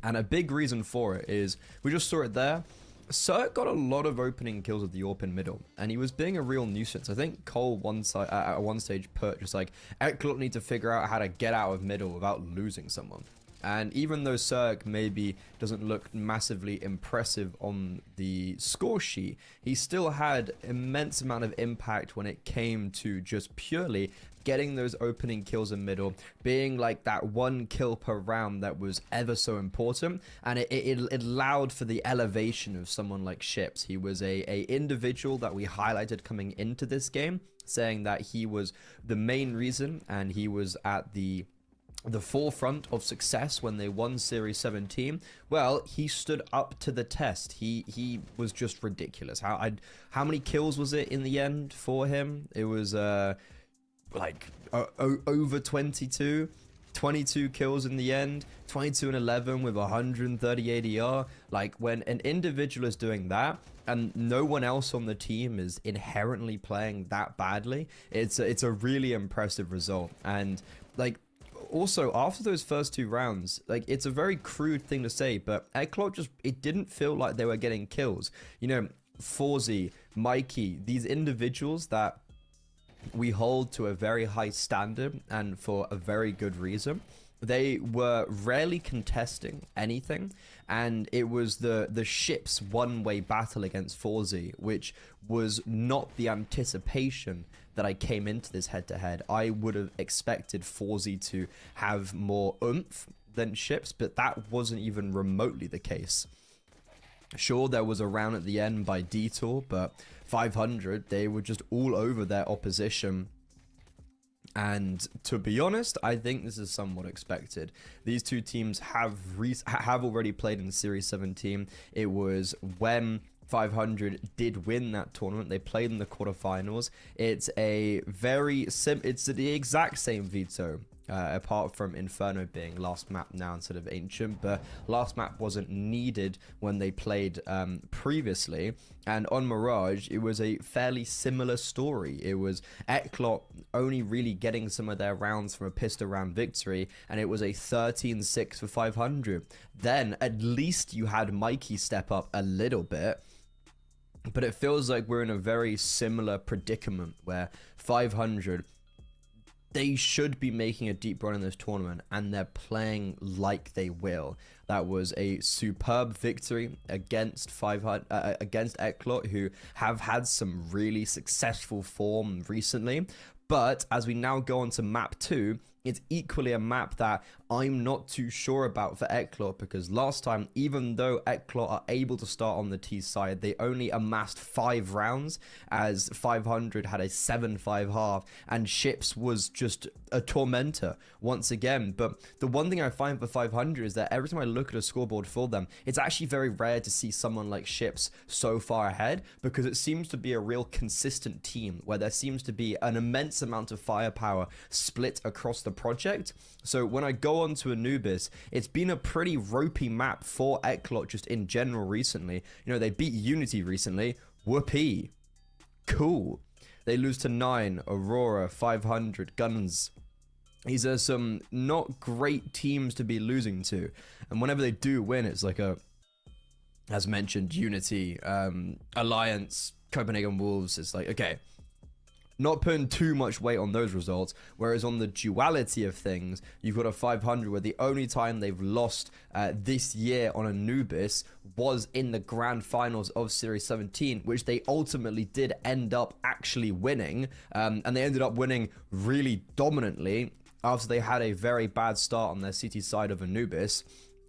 E: And a big reason for it is, we just saw it there, Cirque got a lot of opening kills at the AWP in middle, and he was being a real nuisance. I think Cole at one stage put just like, Eclat need to figure out how to get out of middle without losing someone. And even though Cirque maybe doesn't look massively impressive on the score sheet, he still had immense amount of impact when it came to just purely getting those opening kills in middle, being like that 1 kill per round that was ever so important. And it allowed for the elevation of someone like Ships. He was a individual that we highlighted coming into this game, saying that he was the main reason, and he was at the forefront of success when they won Series 17. Well, he stood up to the test. He was just ridiculous. How many kills was it in the end for him? It was like over 22 kills in the end, 22 and 11 with 130 ADR. Like, when an individual is doing that and no one else on the team is inherently playing that badly, it's a really impressive result. And like, also, after those first 2 rounds, like, it's a very crude thing to say, but Eklot just, it didn't feel like they were getting kills. You know, Forzy, Mikey, these individuals that we hold to a very high standard and for a very good reason, they were rarely contesting anything, and it was the ship's one-way battle against Forzy, which was not the anticipation that I came into this head-to-head. I would have expected Forzy to have more oomph than ships, but that wasn't even remotely the case. Sure, there was a round at the end by Detour, but 500, they were just all over their opposition. And to be honest, I think this is somewhat expected. These two teams have already played in Series 17. It was when 500 did win that tournament. They played in the quarterfinals. It's a it's the exact same Veto. Apart from Inferno being last map now instead of Ancient, but last map wasn't needed when they played previously. And on Mirage, it was a fairly similar story. It was Eklot only really getting some of their rounds from a pistol round victory, and it was a 13-6 for 500. Then at least you had Mikey step up a little bit, but it feels like we're in a very similar predicament where 500, they should be making a deep run in this tournament, and they're playing like they will. That was a superb victory against against Eklot, who have had some really successful form recently. But as we now go on to map 2, it's equally a map that I'm not too sure about for Eklot, because last time, even though Eklot are able to start on the T side, they only amassed 5 rounds, as 500 had a 7-5 half, and Ships was just a tormentor once again. But the one thing I find for 500 is that every time I look at a scoreboard for them, it's actually very rare to see someone like Ships so far ahead, because it seems to be a real consistent team where there seems to be an immense amount of firepower split across the project. So when I go on to Anubis, it's been a pretty ropey map for Eklot just in general recently. You know, they beat Unity recently. Whoopee. Cool. They lose to 9, Aurora, 500, Guns. These are some not great teams to be losing to. And whenever they do win, it's like a, as mentioned, Unity, Alliance, Copenhagen Wolves. It's like, okay, not putting too much weight on those results, whereas on the duality of things, you've got a 500 where the only time they've lost this year on Anubis was in the grand finals of Series 17, which they ultimately did end up actually winning, and they ended up winning really dominantly after they had a very bad start on their CT side of Anubis.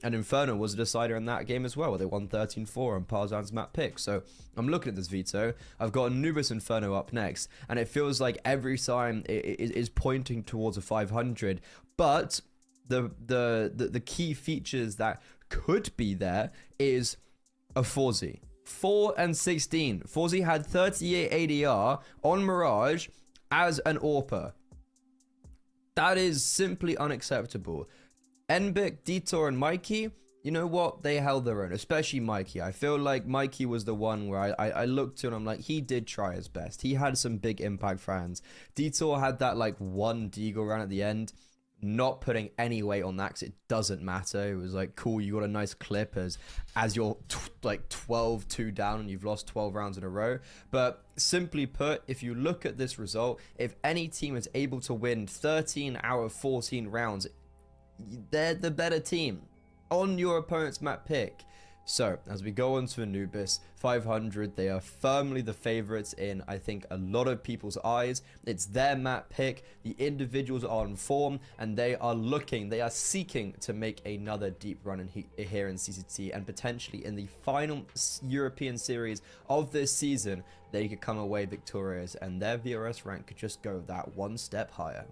E: And Inferno was a decider in that game as well, where they won 13-4 on Parzan's map pick. So I'm looking at this Veto. I've got Anubis Inferno up next, and it feels like every sign is pointing towards a 500. But the key features that could be there is a Forzy. 4 and 16. Forzy had 38 ADR on Mirage as an AWPer. That is simply unacceptable. Enbic, Detour, and Mikey, you know what? They held their own, especially Mikey. I feel like Mikey was the one where I looked to and I'm like, he did try his best. He had some big impact fans. Detour had that like one deagle round at the end, not putting any weight on that because it doesn't matter. It was like, cool, you got a nice clip as you're like 12-2 down and you've lost 12 rounds in a row. But simply put, if you look at this result, if any team is able to win 13 out of 14 rounds, they're the better team on your opponent's map pick. So as we go on to Anubis, 500, they are firmly the favorites in, I think, a lot of people's eyes. It's their map pick. The individuals are on form, and they are seeking to make another deep run here in CCT, and potentially in the final European series of this season, they could come away victorious, and their VRS rank could just go that one step higher.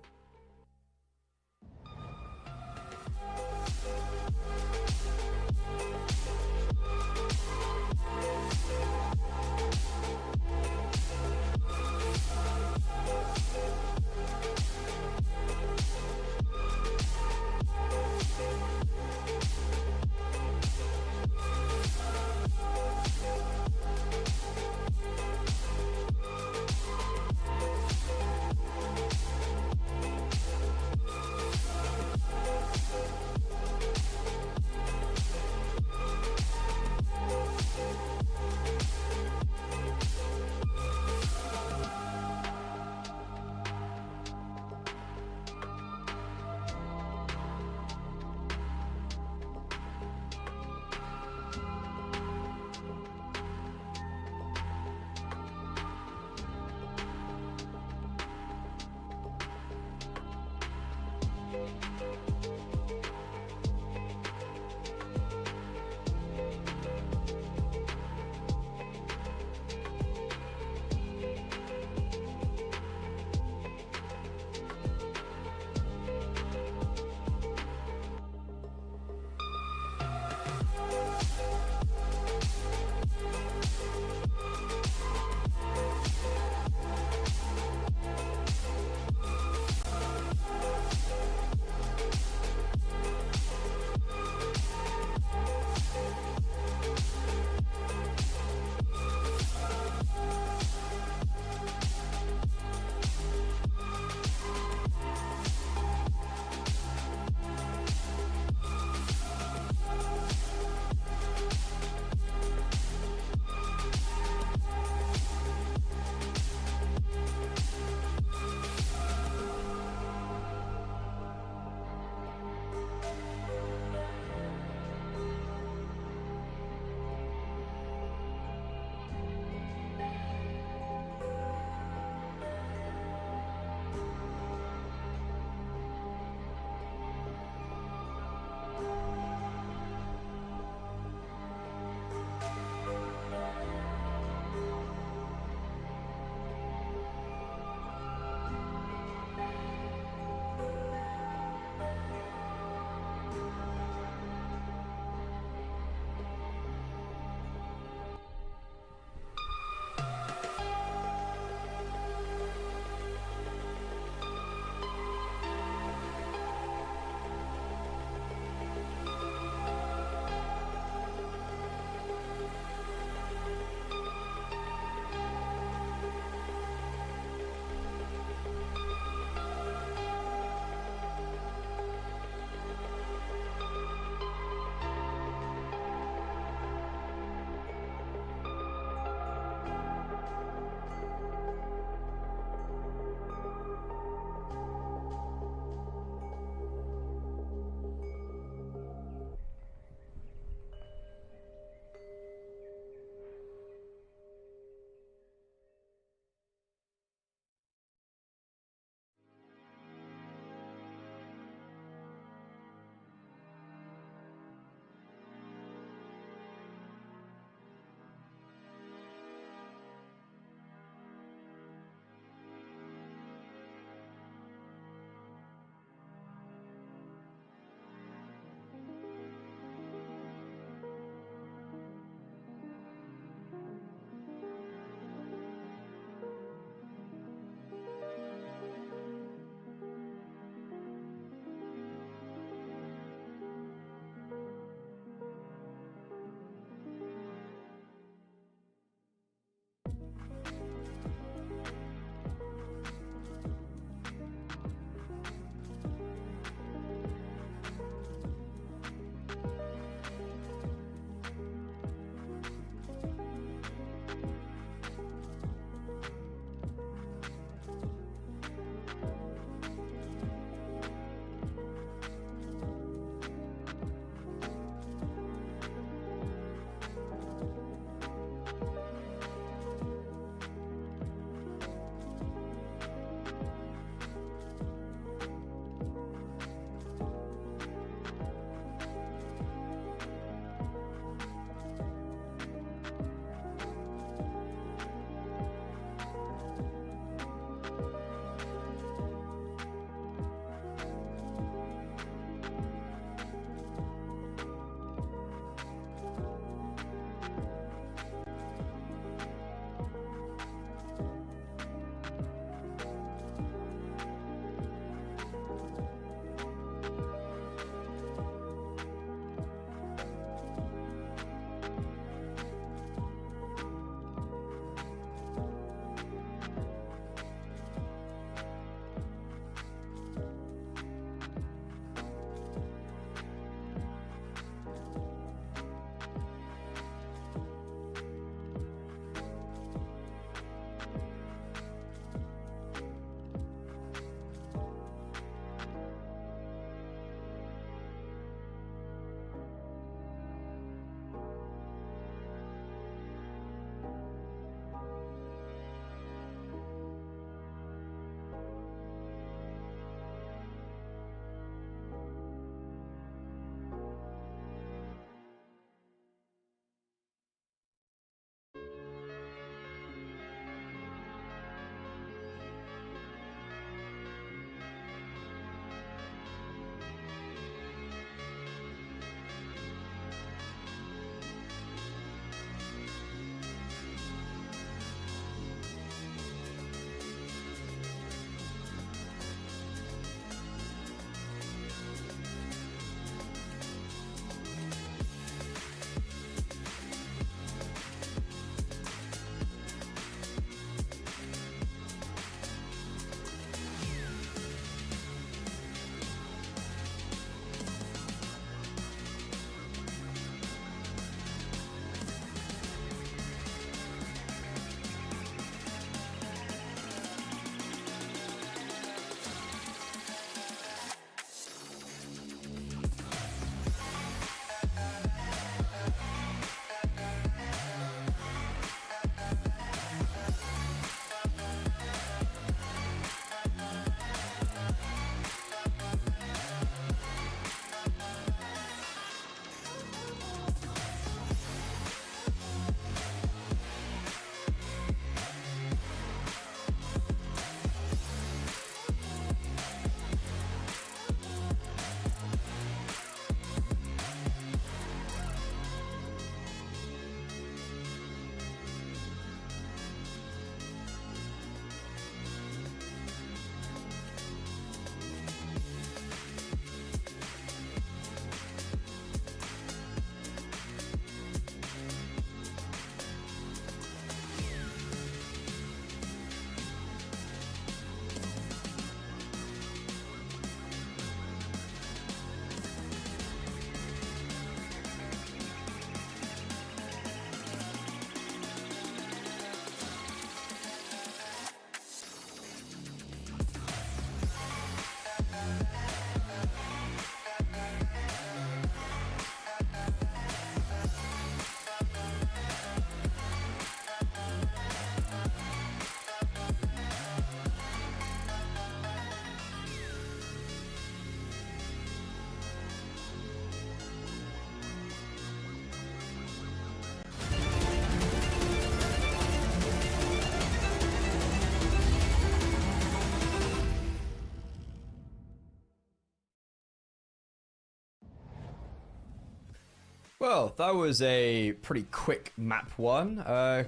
E: Well, that was a pretty quick map one.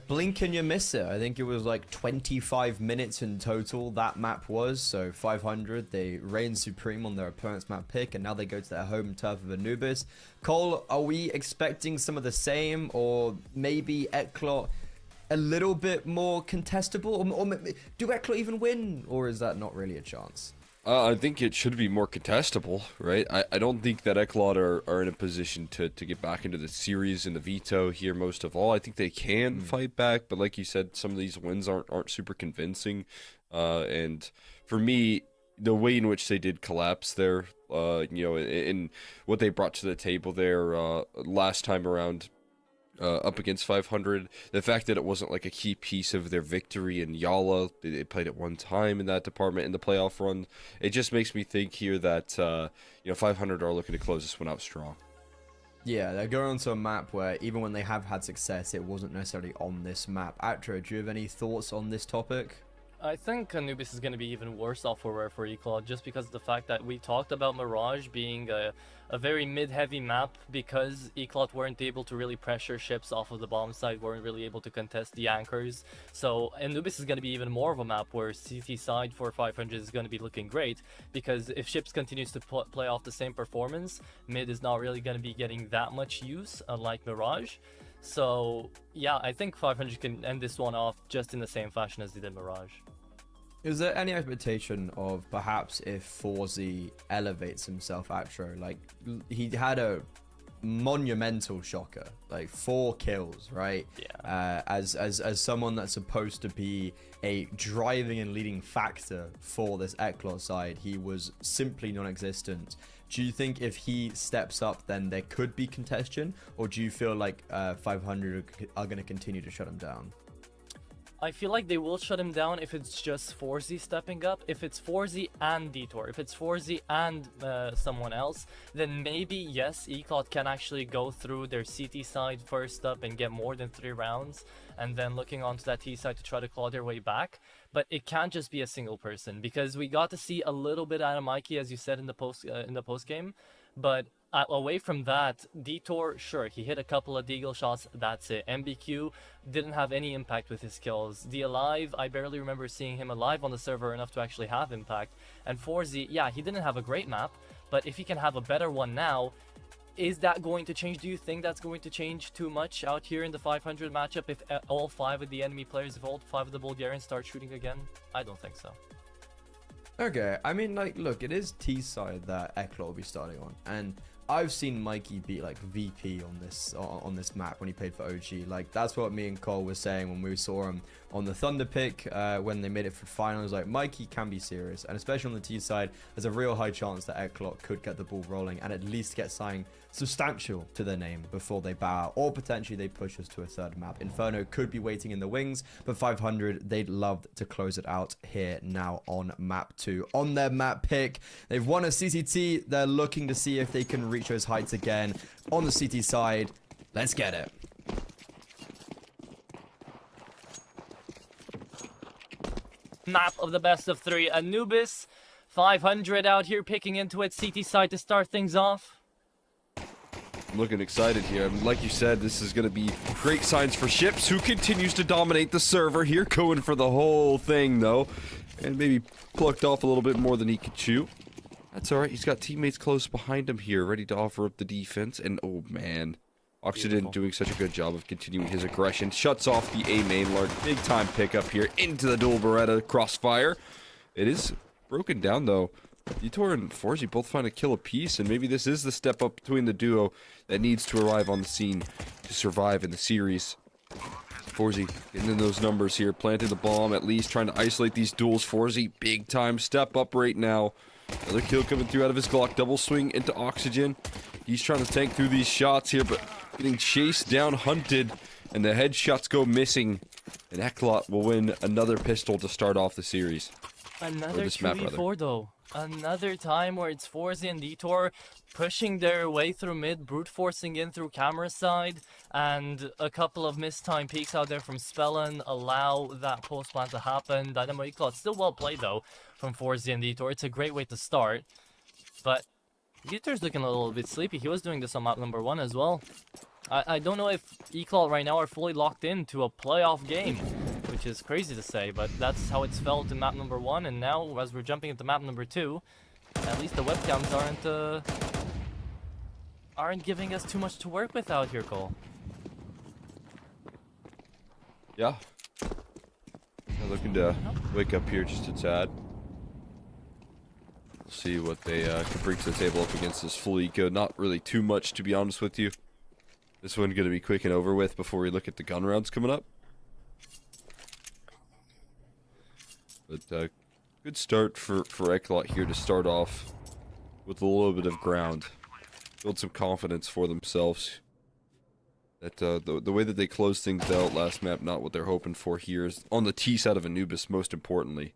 E: Blink and you miss it. I think it was like 25 minutes in total that map was. So 500, they reigned supreme on their opponent's map pick, and now they go to their home turf of Anubis. Cole, are we expecting some of the same, or maybe Eklot a little bit more contestable? Or do Eklot even win, or is that not really a chance?
G: I think it should be more contestable, right? I don't think that Eklot are in a position to get back into the series in the Veto here most of all. I think they can fight back, but like you said, some of these wins aren't super convincing. And for me, the way in which they did collapse there, in what they brought to the table there last time around, up against 500, the fact that it wasn't like a key piece of their victory in Yala, they played it one time in that department in the playoff run, it just makes me think here that 500 are looking to close this one out strong.
E: Yeah, they're going onto a map where even when they have had success, it wasn't necessarily on this map. Atro, do you have any thoughts on this topic?
F: I think Anubis is going to be even worse off for Eclod, just because of the fact that we talked about Mirage being a very mid-heavy map, because Eclod weren't able to really pressure ships off of the bomb side, weren't really able to contest the anchors. So Anubis is going to be even more of a map where CT side for 500 is going to be looking great, because if ships continues to play off the same performance, mid is not really going to be getting that much use, unlike Mirage. So yeah, I think 500 can end this one off just in the same fashion as they did Mirage.
E: Is there any expectation of perhaps if Forzy elevates himself, Atro? Like, he had a monumental shocker, like 4 kills, right?
F: Yeah.
E: As someone that's supposed to be a driving and leading factor for this Eklot side, he was simply non-existent. Do you think if he steps up, then there could be contention, or do you feel like 500 are going to continue to shut him down?
F: I feel like they will shut him down if it's just Forzy stepping up. If it's Forzy and Detour, if it's Forzy and someone else, then maybe, yes, Eclot can actually go through their CT side first up and get more than 3 rounds, and then looking onto that T side to try to claw their way back. But it can't just be a single person, because we got to see a little bit out of Mikey, as you said in the post game, but away from that, Detour, sure, he hit a couple of deagle shots, that's it. MBQ didn't have any impact with his kills. The Alive, I barely remember seeing him alive on the server enough to actually have impact. And Forzy, yeah, he didn't have a great map, but if he can have a better one now, is that going to change? Do you think that's going to change too much out here in the 500 matchup if all 5 of the enemy players, if all 5 of the Bulgarians start shooting again? I don't think so.
E: Okay, I mean, like, look, it is T side that Eklot will be starting on, and I've seen Mikey beat like VP on this map when he played for OG. Like, that's what me and Cole were saying when we saw him on the Thunder pick when they made it for finals. Like, Mikey can be serious, and especially on the T side, there's a real high chance that Eklot could get the ball rolling and at least get something substantial to their name before they bow out, or potentially they push us to a 3rd map. Inferno could be waiting in the wings, but 500, they'd love to close it out here now on map 2. On their map pick, they've won a CCT. They're looking to see if they can reach those heights again on the CT side. Let's get it.
F: Map of the best of 3. Anubis, 500 out here picking into it. CT side to start things off.
G: I'm looking excited here. I mean, like you said, this is going to be great signs for Ships, who continues to dominate the server here, going for the whole thing, though. And maybe plucked off a little bit more than he could chew. That's alright. He's got teammates close behind him here, ready to offer up the defense. And, oh, man. Oxygen doing such a good job of continuing his aggression. Shuts off the A main lark. Big time pickup here into the dual Beretta crossfire. It is broken down, though. Detour and Forzy both find a kill apiece, and maybe this is the step up between the duo that needs to arrive on the scene to survive in the series. Forzy getting in those numbers here, planting the bomb, at least trying to isolate these duels. Forzy, big time step up right now. Another kill coming through out of his Glock, double swing into Oxygen. He's trying to tank through these shots here, but getting chased down, hunted, and the headshots go missing. And Eklot will win another pistol to start off the series.
F: Another 2v4 though. Another time where it's Forzy and Detour pushing their way through mid, brute forcing in through camera side, and a couple of missed time peeks out there from Spellen allow that post plant to happen. Dynamo Eclot still well played though from Forzy and Detour. It's a great way to start, but Detour's looking a little bit sleepy. He was doing this on map number 1 as well. I don't know if Eclot right now are fully locked into a playoff game, which is crazy to say, but that's how it's felt in map number 1, and now as we're jumping into map number 2, at least the webcams aren't giving us too much to work with out here, Cole.
G: Yeah. I'm looking to wake up here just a tad. See what they can bring to the table up against this full eco. Not really too much, to be honest with you. This one going to be quick and over with before we look at the gun rounds coming up. But good start for Eclot here to start off with a little bit of ground. Build some confidence for themselves. That the way that they closed things out last map, not what they're hoping for here, is on the T side of Anubis, most importantly.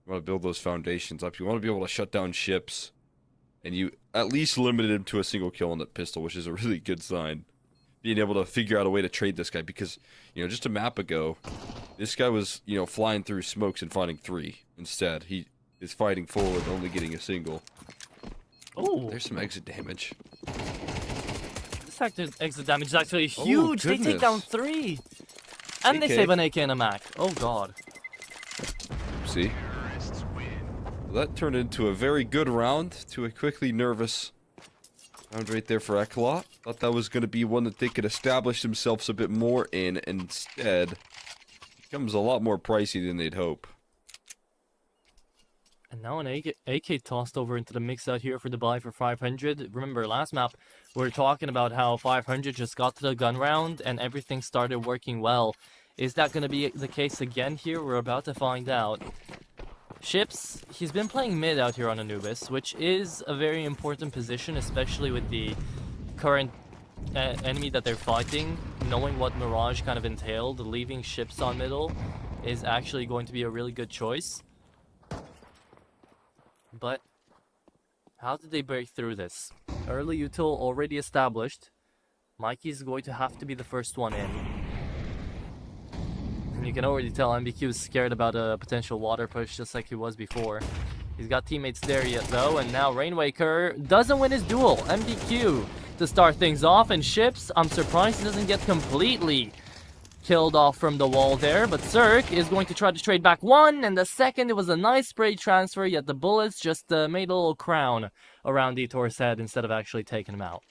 G: You want to build those foundations up. You want to be able to shut down ships. And you at least limited him to a single kill on that pistol, which is a really good sign. Being able to figure out a way to trade this guy, because, you know, just a map ago, this guy was, you know, flying through smokes and finding 3. Instead, he is fighting forward, only getting a single.
F: Oh,
G: There's some exit damage.
F: this exit damage is actually huge. They take down 3. And they
G: AK.
F: save an AK and a Mac. Oh god.
G: See? That turned into a very good round to a quickly nervous round right there for Eclot. Thought that was going to be one that they could establish themselves a bit more in. Instead, it becomes a lot more pricey than they'd hope.
F: And now an AK tossed over into the mix out here for the buy for 500. Remember, last map, we were talking about how 500 just got to the gun round and everything started working well. Is that going to be the case again here? We're about to find out. Ships, he's been playing mid out here on Anubis, which is a very important position, especially with the current enemy that they're fighting. Knowing what Mirage kind of entailed, leaving ships on middle is actually going to be a really good choice. But how did they break through this? Early util already established. Mikey's going to have to be the first one in. And you can already tell MBQ is scared about a potential water push, just like he was before. He's got teammates there yet though, and now Rainwaker doesn't win his duel. MBQ to start things off, and Ships, I'm surprised he doesn't get completely killed off from the wall there, but Cirque is going to try to trade back 1, and the second, it was a nice spray transfer, yet the bullets just made a little crown around Etor's head instead of actually taking him out.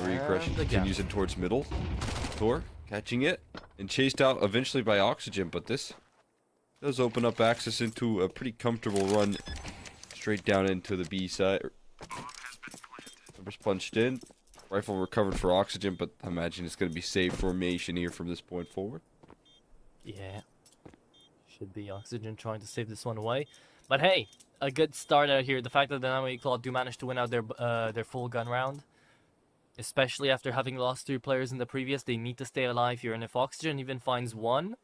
G: Regression continues in towards middle. Thor catching it and chased out eventually by Oxygen, but this does open up access into a pretty comfortable run straight down into the B side. Numbers punched in. Rifle recovered for Oxygen, but I imagine it's going to be safe formation here from this point forward.
F: Yeah. Should be Oxygen trying to save this one away. But hey, a good start out here. The fact that the Dynamic Claw do manage to win out their full gun round, especially after having lost 3 players in the previous, they need to stay alive here. And if Oxygen even finds 1,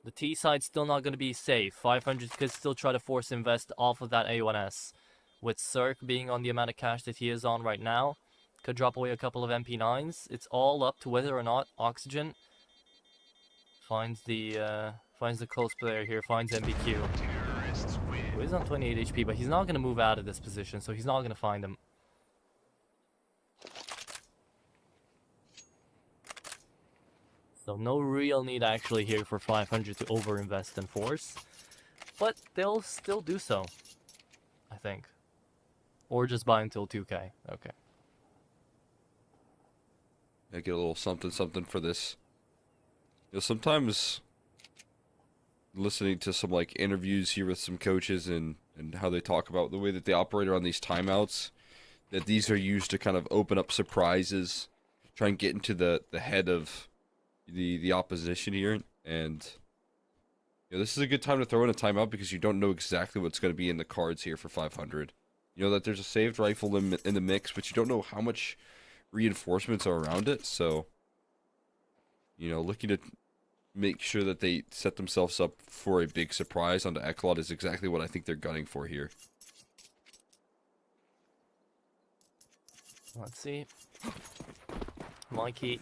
F: the T side's still not going to be safe. 500 could still try to force invest off of that A1S. With Cirque being on the amount of cash that he is on right now, could drop away a couple of MP9s. It's all up to whether or not Oxygen finds the close player here, finds MBQ. Who is on 28 HP, but he's not going to move out of this position, so he's not going to find him. So no real need actually here for 500 to overinvest and force. But they'll still do so, I think. Or just buy until 2k. Okay.
G: I get a little something for this. You know, sometimes listening to some like interviews here with some coaches and how they talk about the way that they operate around these timeouts, that these are used to kind of open up surprises, try and get into the head of the opposition here, and you know, this is a good time to throw in a timeout because you don't know exactly what's going to be in the cards here for 500. You know that there's a saved rifle in the mix, but you don't know how much reinforcements are around it, so you know, looking to make sure that they set themselves up for a big surprise onto Eclot is exactly what I think they're gunning for here.
F: Let's see. Mikey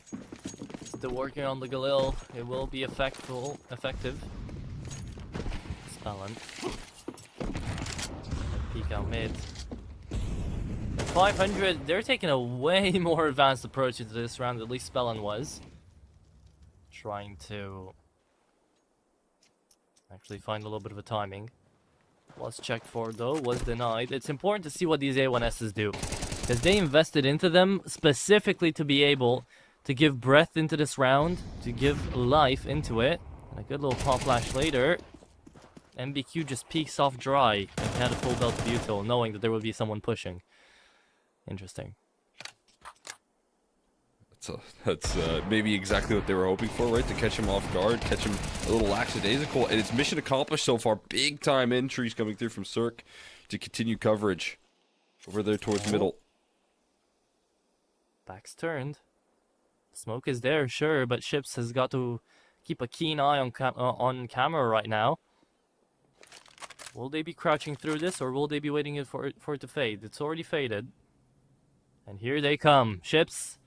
F: still working on the Galil. It will be effective. Spellin. out mid. At 500, they're taking a way more advanced approach into this round, at least Spellin was. Trying to actually find a little bit of a timing. Was checked for though, was denied. It's important to see what these A1Ss do, because they invested into them specifically to be able to give breath into this round, to give life into it. And a good little pop flash later. MBQ just peeks off dry and had a full belt Veto, knowing that there would be someone pushing. Interesting.
G: That's maybe exactly what they were hoping for, right? To catch him off guard, catch him a little lackadaisical, and it's mission accomplished so far. Big time entries coming through from Cirque to continue coverage over there towards middle.
F: Back's turned. Smoke is there, sure, but Ships has got to keep a keen eye on camera right now. Will they be crouching through this, or will they be waiting for it to fade? It's already faded. And here they come. Ships,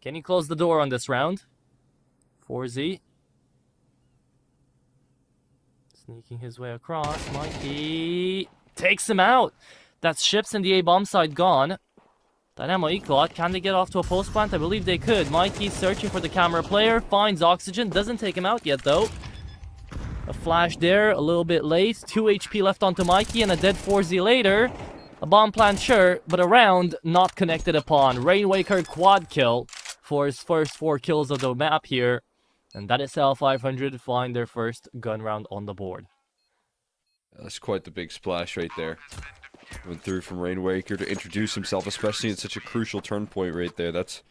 F: can you close the door on this round? 4Z. Sneaking his way across. Mikey takes him out. That's Ships and the A-bomb side gone. Dynamo Eclot, can they get off to a post plant? I believe they could. Mikey searching for the camera player, finds Oxygen, doesn't take him out yet though. A flash there, a little bit late. 2 HP left onto Mikey and a dead 4Z later. A bomb plant, sure, but a round not connected upon. Rainwaker quad kill for his first 4 kills of the map here. And that is how 500 find their first gun round on the board.
G: That's quite the big splash right there. Went through from Rainwaker to introduce himself, especially in such a crucial turn point right there. That's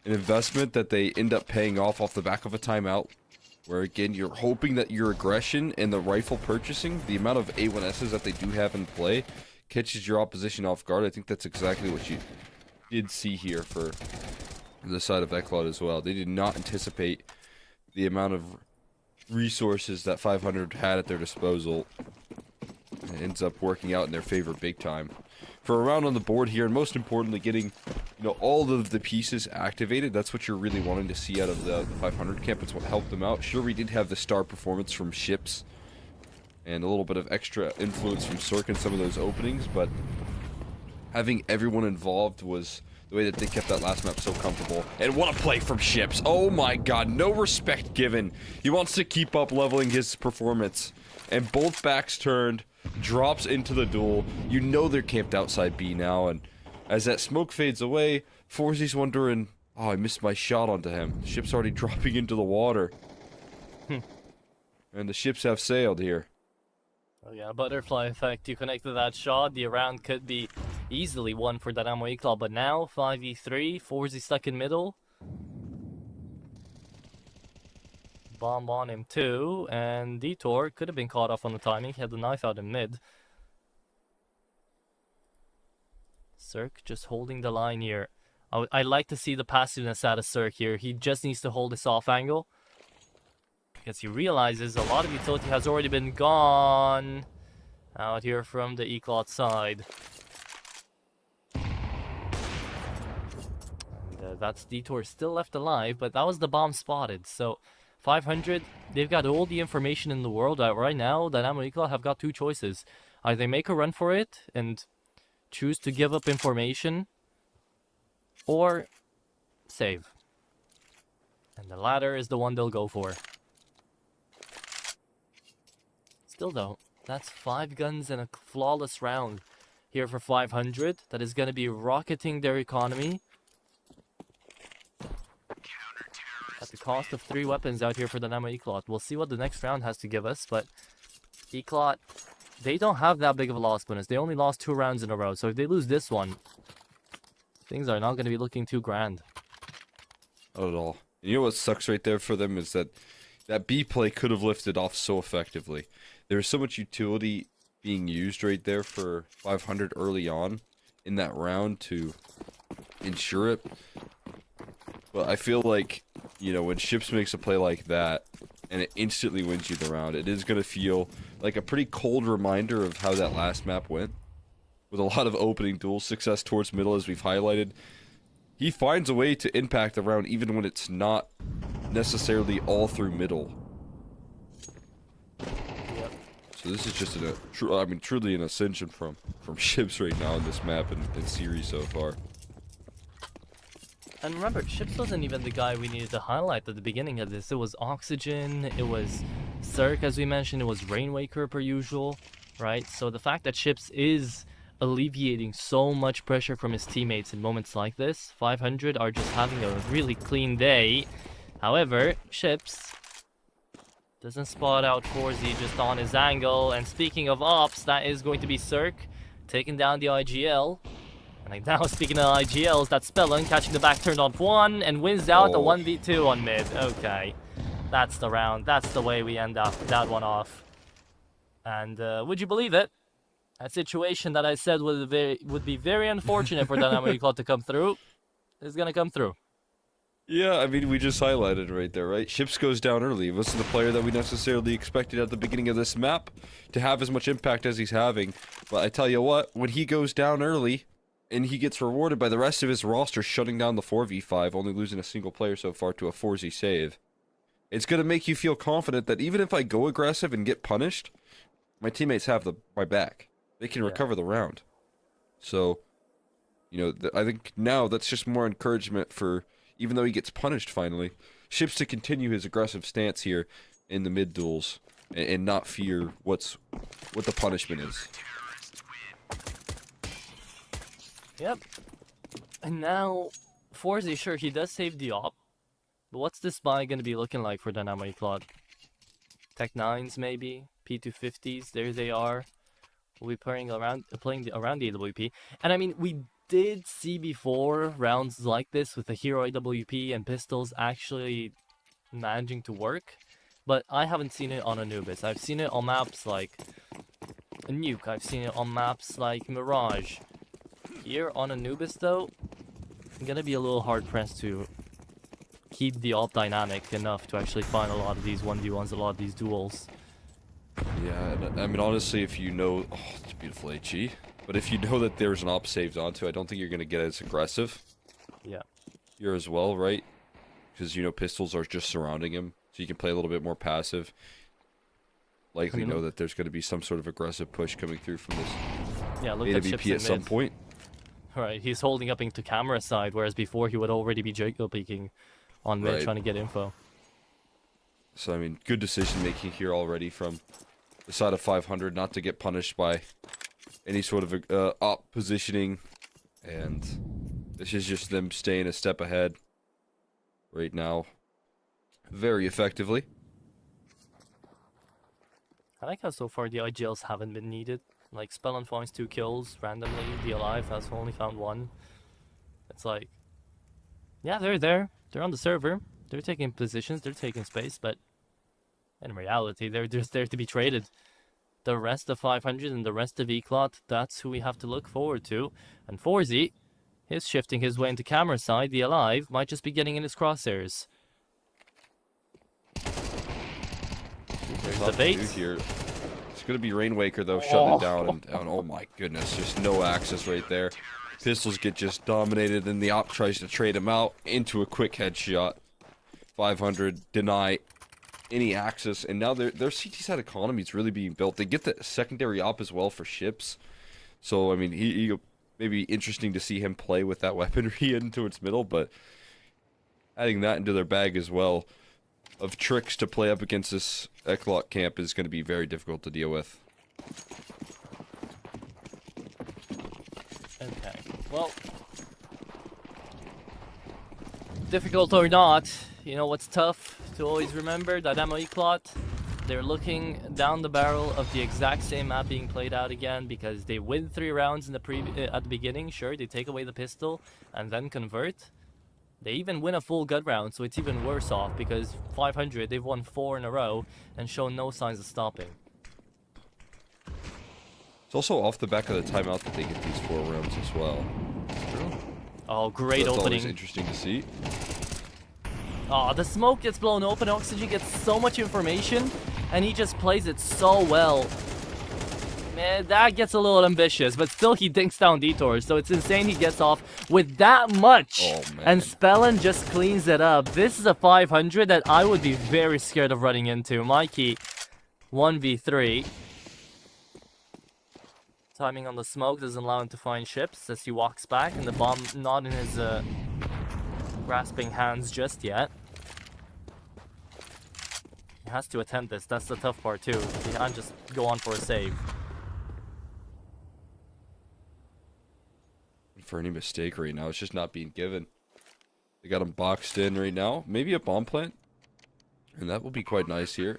G: an investment that they end up paying off the back of a timeout. Where again, you're hoping that your aggression and the rifle purchasing, the amount of A1Ss that they do have in play, catches your opposition off guard. I think that's exactly what you did see here for the side of Eclot as well. They did not anticipate the amount of resources that 500 had at their disposal. It ends up working out in their favor big time. For a round on the board here, and most importantly, getting all of the pieces activated. That's what you're really wanting to see out of the 500 camp. It's what helped them out. Sure, we did have the star performance from Ships and a little bit of extra influence from Cirque in some of those openings, but having everyone involved was the way that they kept that last map so comfortable. And what a play from Ships. Oh my god, no respect given. He wants to keep up leveling his performance. And both backs turned, drops into the duel. You know they're camped outside B now, and as that smoke fades away, 4Z's wondering, oh, I missed my shot onto him. The ship's already dropping into the water. And the ships have sailed here.
F: Oh yeah, butterfly effect. You connected that shot, the round could be easily won for Dynamo Eclot, but now 5v3, 4Z stuck in middle. Bomb on him too, and Detour could have been caught off on the timing. He had the knife out in mid. Cirque just holding the line here. I like to see the passiveness out of Cirque here. He just needs to hold this off angle, because he realizes a lot of utility has already been gone out here from the Eclot side. And that's Detour still left alive, but that was the bomb spotted. So 500, they've got all the information in the world right now. Dynamo Eclot have got two choices. Either make a run for it and choose to give up information, or save. And the latter is the one they'll go for. Still though, that's 5 guns and a flawless round here for 500. That is going to be rocketing their economy at the cost of 3 weapons out here for the Dynamo Eclot. We'll see what the next round has to give us, but Eclot, they don't have that big of a loss bonus. They only lost 2 rounds in a row, so if they lose this one, things are not going to be looking too grand.
G: Not at all. You know what sucks right there for them is that B play could have lifted off so effectively. There was so much utility being used right there for 500 early on in that round to ensure it. But I feel like, when Ships makes a play like that and it instantly wins you the round, it is going to feel like a pretty cold reminder of how that last map went. With a lot of opening duel success towards middle, as we've highlighted. He finds a way to impact the round even when it's not necessarily all through middle.
F: Yep.
G: So this is just truly an ascension from Ships right now in this map and series so far.
F: And remember, Ships wasn't even the guy we needed to highlight at the beginning of this. It was Oxygen, it was Cirque, as we mentioned, it was Rainwaker per usual, right? So the fact that Ships is alleviating so much pressure from his teammates in moments like this, 500 are just having a really clean day. However, Ships doesn't spot out 4Z just on his angle. And speaking of ops, that is going to be Cirque taking down the IGL. And like now, speaking of IGLs, that's Spellin catching the back turn on 1 and wins out the 1v2 on mid. Okay, that's the round. That's the way we end up that one off. And would you believe it? That situation that I said would be very unfortunate for Dynamo Eclat to come through is gonna come through.
G: Yeah, I mean, we just highlighted right there, right? Ships goes down early. He wasn't the player that we necessarily expected at the beginning of this map to have as much impact as he's having. But I tell you what, when he goes down early and he gets rewarded by the rest of his roster shutting down the 4v5, only losing a single player so far to a 4Z save, it's going to make you feel confident that even if I go aggressive and get punished, my teammates have my back. They can recover the round. So, you know, I think now that's just more encouragement for, even though he gets punished finally, Ships to continue his aggressive stance here in the mid duels and not fear what the punishment is.
F: Yep. And now, 4Z, sure, he does save the op. But what's this buy going to be looking like for Dynamo Eclat? Tech 9s maybe? P250s, there they are. We'll be playing around the AWP. And I mean, we did see before rounds like this with the Hero AWP and pistols actually managing to work. But I haven't seen it on Anubis. I've seen it on maps like Nuke. I've seen it on maps like Mirage. Here on Anubis though, I'm gonna be a little hard pressed to keep the op dynamic enough to actually find a lot of these 1v1s, a lot of these duels.
G: Yeah, I mean, honestly, if you know... Oh, it's beautiful HE. But if you know that there's an op saved onto, I don't think you're going to get as aggressive.
F: Yeah.
G: Here as well, right? Because, you know, pistols are just surrounding him, so you can play a little bit more passive. Likely know that there's going to be some sort of aggressive push coming through from this AWP at some point.
F: Right, he's holding up into camera side, whereas before he would already be Jacob peeking on mid trying to get info.
G: So, I mean, good decision making here already from the side of 500 not to get punished by any sort of op positioning. And this is just them staying a step ahead right now very effectively.
F: I like how so far the IGLs haven't been needed. Like, Spellin finds 2 kills randomly, the Alive has only found 1. It's like, yeah, they're there. They're on the server. They're taking positions, they're taking space, but in reality, they're just there to be traded. The rest of 500 and the rest of Eclat, that's who we have to look forward to. And 4Z is shifting his way into camera side. The Alive might just be getting in his crosshairs. There's the bait.
G: Here. It's going to be Rainwaker, though, shutting it down. And oh my goodness, just no access right there. Pistols get just dominated, and the op tries to trade him out into a quick headshot. 500 deny any access, and now their CT side economy is really being built. They get the secondary op as well for Ships, so I mean, he may be interesting to see him play with that weaponry into its middle, but adding that into their bag as well of tricks to play up against this Eclat camp is going to be very difficult to deal with.
F: Okay, well, difficult or not, you know what's tough to always remember? Dynamo Eclat, they're looking down the barrel of the exact same map being played out again because they win 3 rounds in the at the beginning. Sure, they take away the pistol and then convert. They even win a full gut round, so it's even worse off because 500, they've won 4 in a row and shown no signs of stopping.
G: It's also off the back of the timeout that they get these 4 rounds as well.
F: True. Oh, great
G: so that's
F: opening.
G: Always interesting to see.
F: Oh, the smoke gets blown open. Oxygen gets so much information, and he just plays it so well. Man, that gets a little ambitious, but still he dinks down detours, so it's insane he gets off with that much.
G: Oh, man.
F: And Spellin just cleans it up. This is a 500 that I would be very scared of running into. Mikey, 1v3. Timing on the smoke doesn't allow him to find ships as he walks back, and the bomb not in his grasping hands just yet. He has to attempt this. That's the tough part too. He can't just go on for a save.
G: For any mistake right now, it's just not being given. They got him boxed in right now. Maybe a bomb plant, and that will be quite nice here.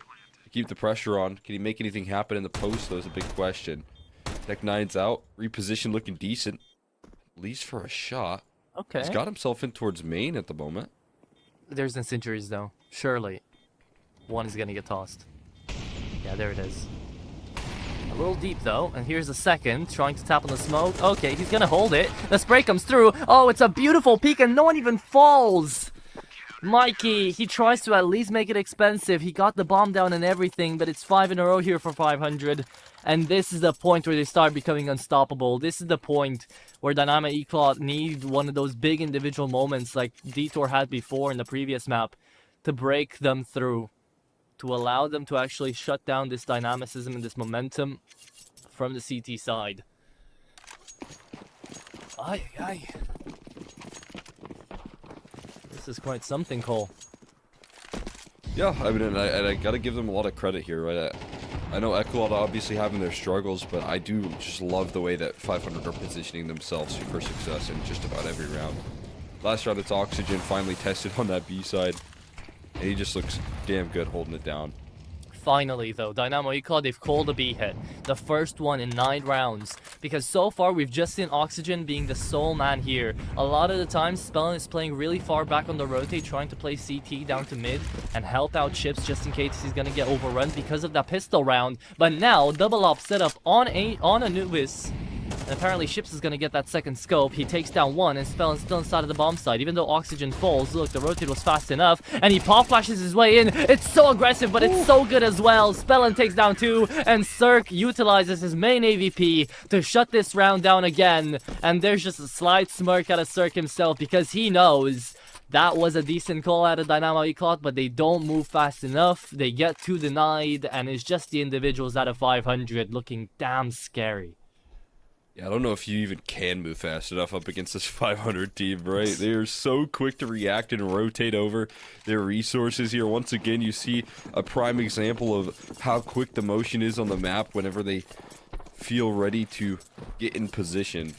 G: Keep the pressure on. Can he make anything happen in the post, though, is a big question. Tech 9's out. Reposition looking decent. Leaves for a shot.
F: Okay.
G: He's got himself in towards main at the moment.
F: There's no injuries though. Surely. One is gonna get tossed. Yeah, there it is. A little deep though, and here's the second, trying to tap on the smoke. Okay, he's gonna hold it. The spray comes through. Oh, it's a beautiful peek, and no one even falls. Mikey, he tries to at least make it expensive. He got the bomb down and everything, but it's 5 in a row here for 500. And this is the point where they start becoming unstoppable. This is the point where Dynamo Eclot need one of those big individual moments like Detour had before in the previous map to break them through, to allow them to actually shut down this dynamicism and this momentum from the CT side. Aye, aye. This is quite something, Cole.
G: Yeah, I mean, and I gotta give them a lot of credit here, right? I know Eclot obviously having their struggles, but I do just love the way that 500 are positioning themselves for success in just about every round. Last round, it's Oxygen finally tested on that B side, and he just looks damn good holding it down.
F: Finally, though, Dynamo Eclot, they've called a B hit. The first one in 9 rounds. Because so far, we've just seen Oxygen being the sole man here. A lot of the time, Spellin is playing really far back on the rotate, trying to play CT down to mid and help out Chips just in case he's gonna get overrun because of that pistol round. But now, double op setup on Anubis. And apparently Ships is going to get that second scope. He takes down one, and Spellin's still inside of the bomb site. Even though Oxygen falls, look, the rotate was fast enough, and he pop flashes his way in. It's so aggressive, but it's so good as well. Spellin takes down 2, and Cirque utilizes his main AVP to shut this round down again. And there's just a slight smirk out of Cirque himself, because he knows that was a decent call out of Dynamo Eclot, but they don't move fast enough. They get 2 denied, and it's just the individuals out of 500 looking damn scary.
G: Yeah, I don't know if you even can move fast enough up against this 500 team, right? They are so quick to react and rotate over their resources here. Once again, you see a prime example of how quick the motion is on the map whenever they feel ready to get in position.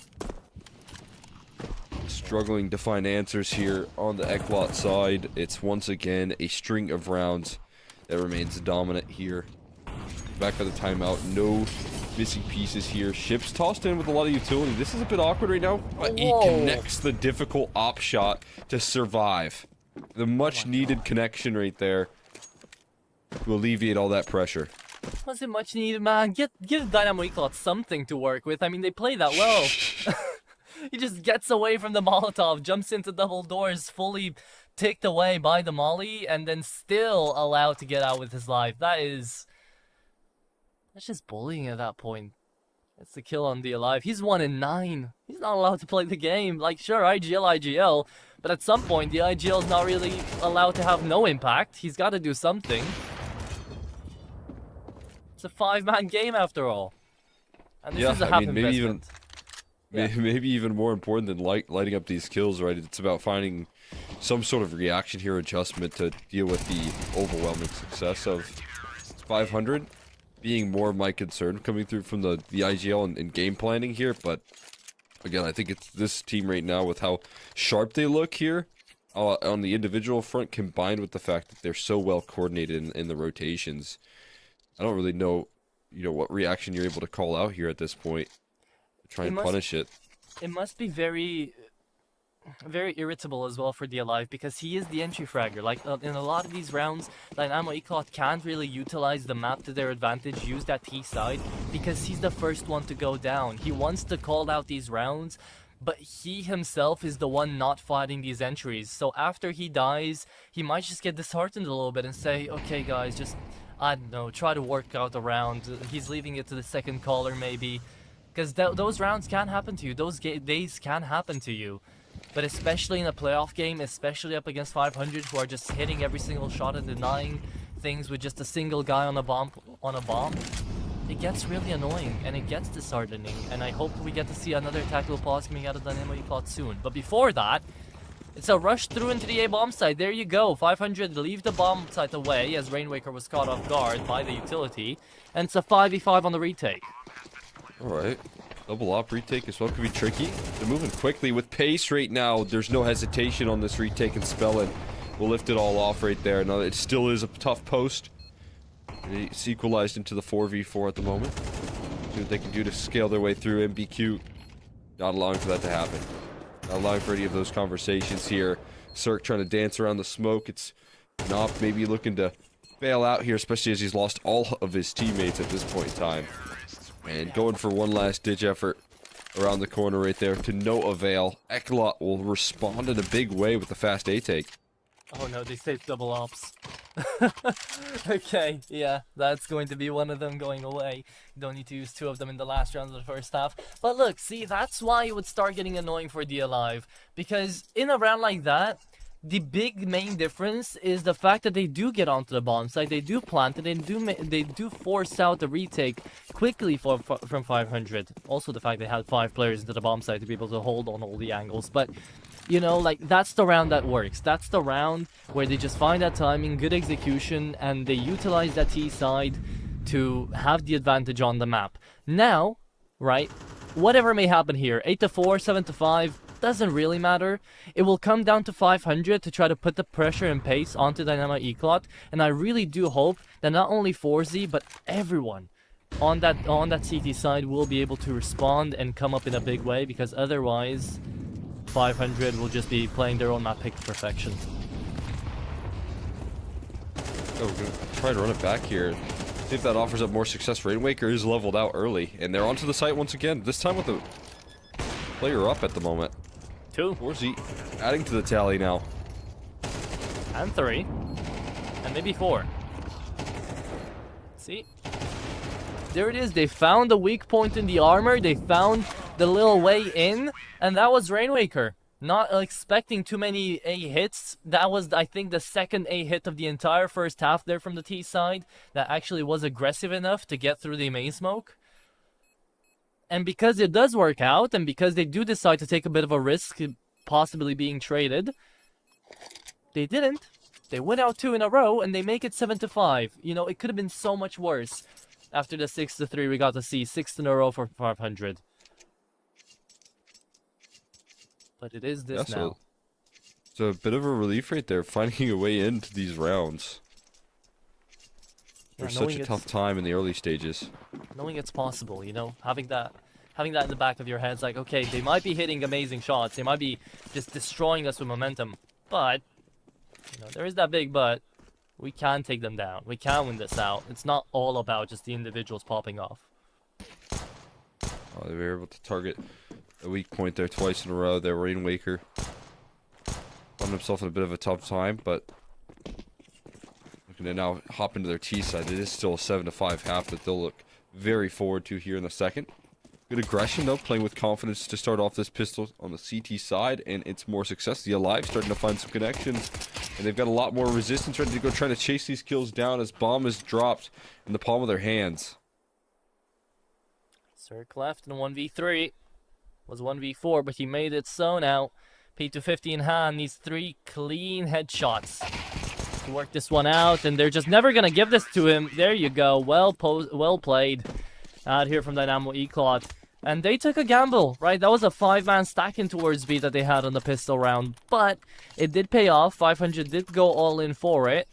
G: Struggling to find answers here on the Eclot side. It's once again a string of rounds that remains dominant here. Back by the timeout, no missing pieces here. Ships tossed in with a lot of utility. This is a bit awkward right now, but he connects the difficult op shot to survive. The much needed connection right there to alleviate all that pressure.
F: Was it much needed, man? Give Dynamo Eclot something to work with. I mean, they play that well. He just gets away from the Molotov, jumps into double doors, fully ticked away by the Molly, and then still allowed to get out with his life. That's just bullying at that point. It's the kill on the alive. He's 1 in 9. He's not allowed to play the game. Like, sure, IGL, but at some point, the IGL is not really allowed to have no impact. He's got to do something. It's a 5-man game after all. And this is a half investment.
G: Maybe even more important than lighting up these kills, right? It's about finding some sort of reaction here, adjustment to deal with the overwhelming success of 500. Being more of my concern coming through from the IGL and game planning here, but again, I think it's this team right now with how sharp they look here on the individual front, combined with the fact that they're so well coordinated in the rotations. I don't really know, what reaction you're able to call out here at this point. Try and punish it.
F: It must be very irritable as well for the Alive, because he is the entry fragger. Like, in a lot of these rounds, Dynamo Eclot can't really utilize the map to their advantage, use that T side, because he's the first one to go down. He wants to call out these rounds, but he himself is the one not fighting these entries. So after he dies, he might just get disheartened a little bit and say, okay guys, just, I don't know, try to work out a round. He's leaving it to the second caller maybe. Because those rounds can happen to you. Those days can happen to you. But especially in a playoff game, especially up against 500 who are just hitting every single shot and denying things with just a single guy on a bomb, it gets really annoying and it gets disheartening, and I hope we get to see another tactical pause coming out of Dynamo Eclot soon. But before that, it's a rush through into the A bomb site. There you go. 500 leave the bomb site away as Rainwaker was caught off guard by the utility, and it's a 5v5 on the retake.
G: Alright. Double op retake as well could be tricky. They're moving quickly with pace right now. There's no hesitation on this retake, and Spellin will lift it all off right there. Now, it still is a tough post. It's equalized into the 4v4 at the moment. See what they can do to scale their way through. MBQ not allowing for that to happen. Not allowing for any of those conversations here. Cirque trying to dance around the smoke. It's Nop maybe looking to bail out here, especially as he's lost all of his teammates at this point in time. And going for one last ditch effort around the corner right there to no avail. Eklot will respond in a big way with the fast A take.
F: Oh no, they saved double ops. Okay, yeah, that's going to be one of them going away. You don't need to use 2 of them in the last round of the first half. But look, see, that's why it would start getting annoying for DLive. Because in a round like that, the big main difference is the fact that they do get onto the bomb site, they do plant it, they do force out the retake quickly from 500. Also the fact they had 5 players into the bomb site to be able to hold on all the angles. But, you know, like, that's the round that works. That's the round where they just find that timing, good execution, and they utilize that T side to have the advantage on the map. Now, right, whatever may happen here, 8-4, 7-5, doesn't really matter. It will come down to 500 to try to put the pressure and pace onto Dynamo Eclot, and I really do hope that not only 4Z but everyone on that CT side will be able to respond and come up in a big way, because otherwise 500 will just be playing their own map pick to perfection.
G: Oh, we're gonna try to run it back here. See if that offers up more success. Rainwaker is leveled out early, and they're onto the site once again. This time with the player up at the moment.
F: 2.
G: 4Z adding to the tally now.
F: And 3. And maybe 4. See? There it is. They found the weak point in the armor. They found the little way in. And that was Rainwaker. Not expecting too many A hits. That was, I think, the second A hit of the entire first half there from the T side. That actually was aggressive enough to get through the main smoke. And because it does work out, and because they do decide to take a bit of a risk, possibly being traded, they didn't. They win out 2 in a row, and they make it 7-5. You know, it could have been so much worse. After the 6-3, we got to see 6 in a row for 500. But it is this now.
G: So a bit of a relief right there, finding a way into these rounds. There's such a tough time in the early stages.
F: Knowing it's possible, you know, having that in the back of your head, it's like, okay, they might be hitting amazing shots, they might be just destroying us with momentum, but, you know, there is that big but. We can take them down. We can win this out. It's not all about just the individuals popping off.
G: Oh, they were able to target a weak point there twice in a row. There, Rainwaker found himself in a bit of a tough time, but looking to now hop into their T side. It is still a 7-5 half that they'll look very forward to here in the second. Good aggression, though, playing with confidence to start off this pistol on the CT side, and it's more success. The Alive starting to find some connections, and they've got a lot more resistance ready to go trying to chase these kills down as bomb is dropped in the palm of their hands.
F: Cirque left in 1v3. Was 1v4, but he made it so now. P250 in hand, needs 3 clean headshots to work this one out, and they're just never going to give this to him. There you go. Well played out here from Dynamo Eclot. And they took a gamble, right? That was a 5-man stacking towards B that they had on the pistol round. But it did pay off. 500 did go all in for it.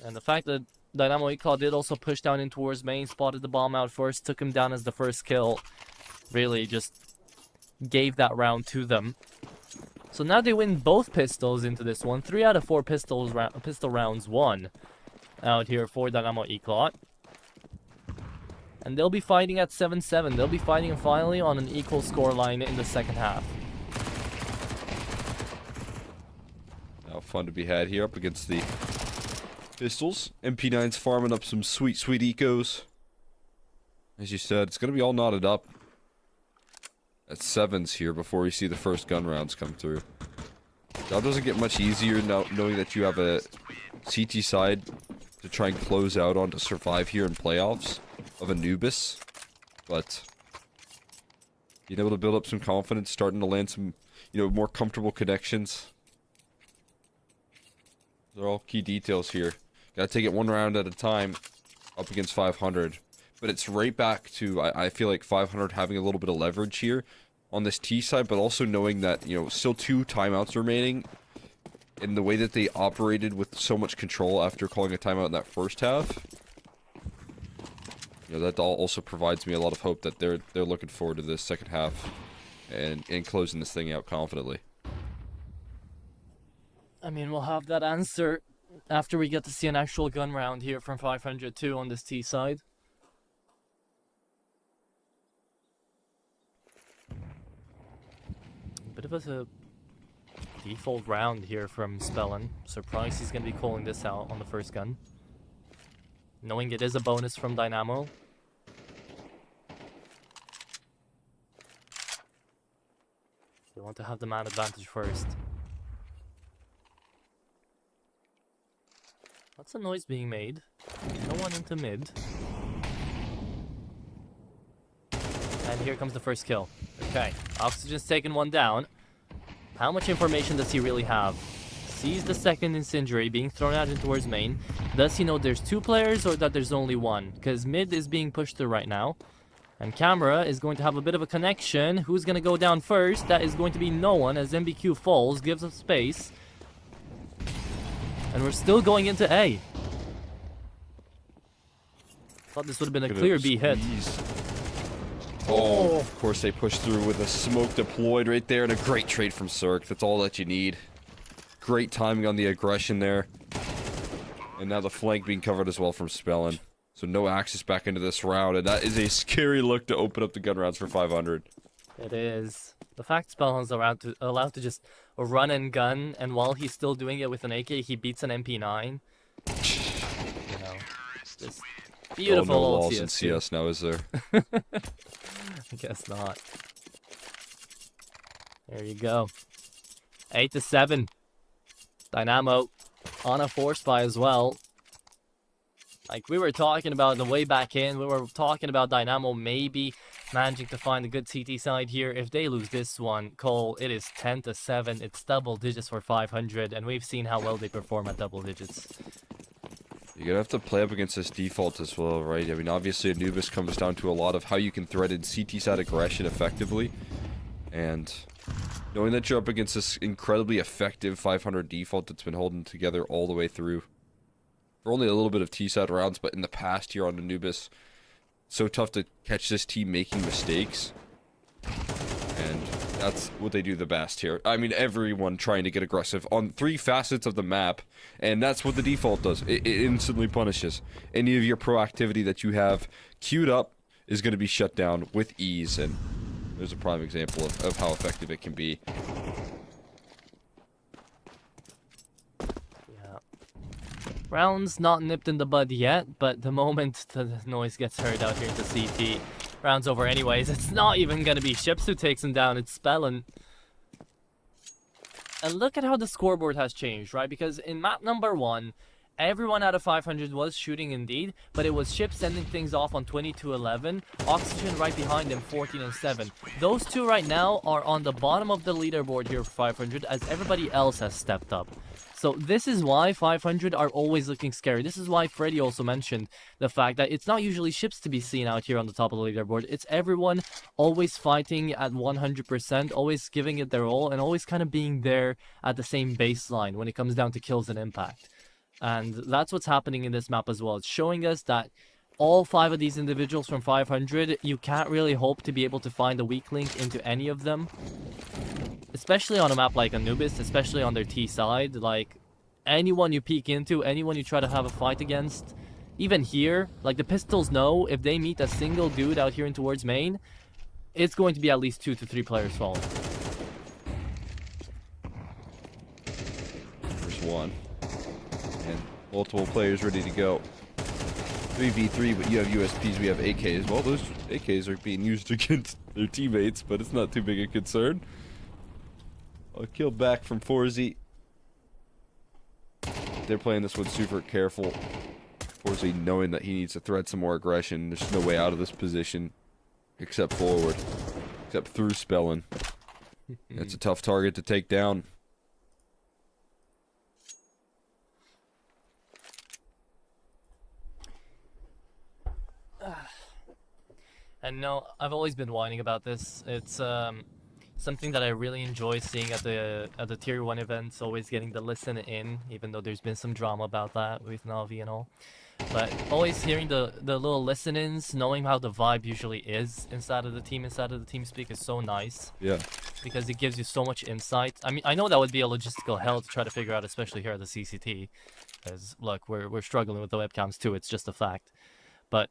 F: And the fact that Dynamo Eclot did also push down in towards main, spotted the bomb out first, took him down as the first kill. Really just gave that round to them. So now they win both pistols into this one. 3 out of 4 pistol rounds won out here for Dynamo Eclot. And they'll be fighting at 7-7. They'll be fighting finally on an equal scoreline in the second half.
G: Now fun to be had here up against the pistols. MP9's farming up some sweet, sweet ecos. As you said, it's going to be all knotted up at 7s here before you see the first gun rounds come through. Job doesn't get much easier now, knowing that you have a CT side to try and close out on to survive here in playoffs of Anubis. But being able to build up some confidence, starting to land some, more comfortable connections. They're all key details here. Gotta take it one round at a time up against 500. But it's right back to, I feel like 500 having a little bit of leverage here on this T side, but also knowing that, still 2 timeouts remaining. In the way that they operated with so much control after calling a timeout in that first half. That all also provides me a lot of hope that they're looking forward to this second half and closing this thing out confidently.
F: I mean, we'll have that answer after we get to see an actual gun round here from 502 on this T side. Bit of a default round here from Spellin. Surprised he's going to be calling this out on the first gun. Knowing it is a bonus from Dynamo. They want to have the man advantage first. Lots of noise being made. No one into mid. And here comes the first kill. Okay, Oxygen's taken one down. How much information does he really have? Sees the second incendiary being thrown out in towards main. Does he know there's 2 players or that there's only 1? Because mid is being pushed through right now. And Camera is going to have a bit of a connection. Who's going to go down first? That is going to be no one as MBQ falls, gives up space. And we're still going into A. Thought this would have been a clear B hit.
G: Oh, of course they push through with a smoke deployed right there and a great trade from Cirque. That's all that you need. Great timing on the aggression there. And now the flank being covered as well from Spellin. So no access back into this round, and that is a scary look to open up the gun rounds for 500.
F: It is. The fact Spellhan's allowed to just run and gun, and while he's still doing it with an AK, he beats an MP9. Just beautiful
G: no
F: old
G: walls
F: CS2.
G: in CS now, is there?
F: I guess not. There you go. 8-7. Dynamo on a force buy as well. Like we were talking about the way back in, we were talking about Dynamo maybe managing to find a good CT side here. If they lose this one, Cole, it is 10-7. It's double digits for 500, and we've seen how well they perform at double digits.
G: You're gonna have to play up against this default as well, right? I mean, obviously Anubis comes down to a lot of how you can thread in CT side aggression effectively. And knowing that you're up against this incredibly effective 500 default that's been holding together all the way through. For only a little bit of T-side rounds, but in the past here on Anubis, so tough to catch this team making mistakes. And that's what they do the best here. I mean, everyone trying to get aggressive on 3 facets of the map, and that's what the default does. It instantly punishes. Any of your proactivity that you have queued up is going to be shut down with ease, and there's a prime example of how effective it can be.
F: Rounds not nipped in the bud yet, but the moment the noise gets heard out here into CT, round's over anyways. It's not even gonna be Ships who takes him down, it's Spellin. And look at how the scoreboard has changed, right? Because in map number 1, everyone out of 500 was shooting indeed, but it was Ships sending things off on 22-11, Oxygen right behind them 14-7. Those 2 right now are on the bottom of the leaderboard here for 500 as everybody else has stepped up. So this is why 500 are always looking scary. This is why Freddy also mentioned the fact that it's not usually Ships to be seen out here on the top of the leaderboard. It's everyone always fighting at 100%, always giving it their all, and always kind of being there at the same baseline when it comes down to kills and impact. And that's what's happening in this map as well. It's showing us that all 5 of these individuals from 500, you can't really hope to be able to find a weak link into any of them. Especially on a map like Anubis, especially on their T side. Like, anyone you peek into, anyone you try to have a fight against, even here, like the Pistols know if they meet a single dude out here in towards main, it's going to be at least 2 to 3 players falling.
G: There's one. And multiple players ready to go. 3v3, but you have USPs, we have AKs. Well, those AKs are being used against their teammates, but it's not too big a concern. A kill back from 4Z. They're playing this one super careful. Forza knowing that he needs to thread some more aggression. There's no way out of this position except forward, except through spelling. It's a tough target to take down.
F: And no, I've always been whining about this. It's something that I really enjoy seeing at the tier 1 events, always getting the listen in, even though there's been some drama about that with Navi and all. But always hearing the little listen-ins, knowing how the vibe usually is inside of the team speak is so nice.
G: Yeah.
F: Because it gives you so much insight. I mean, I know that would be a logistical hell to try to figure out, especially here at the CCT. Because, look, we're struggling with the webcams too, it's just a fact. But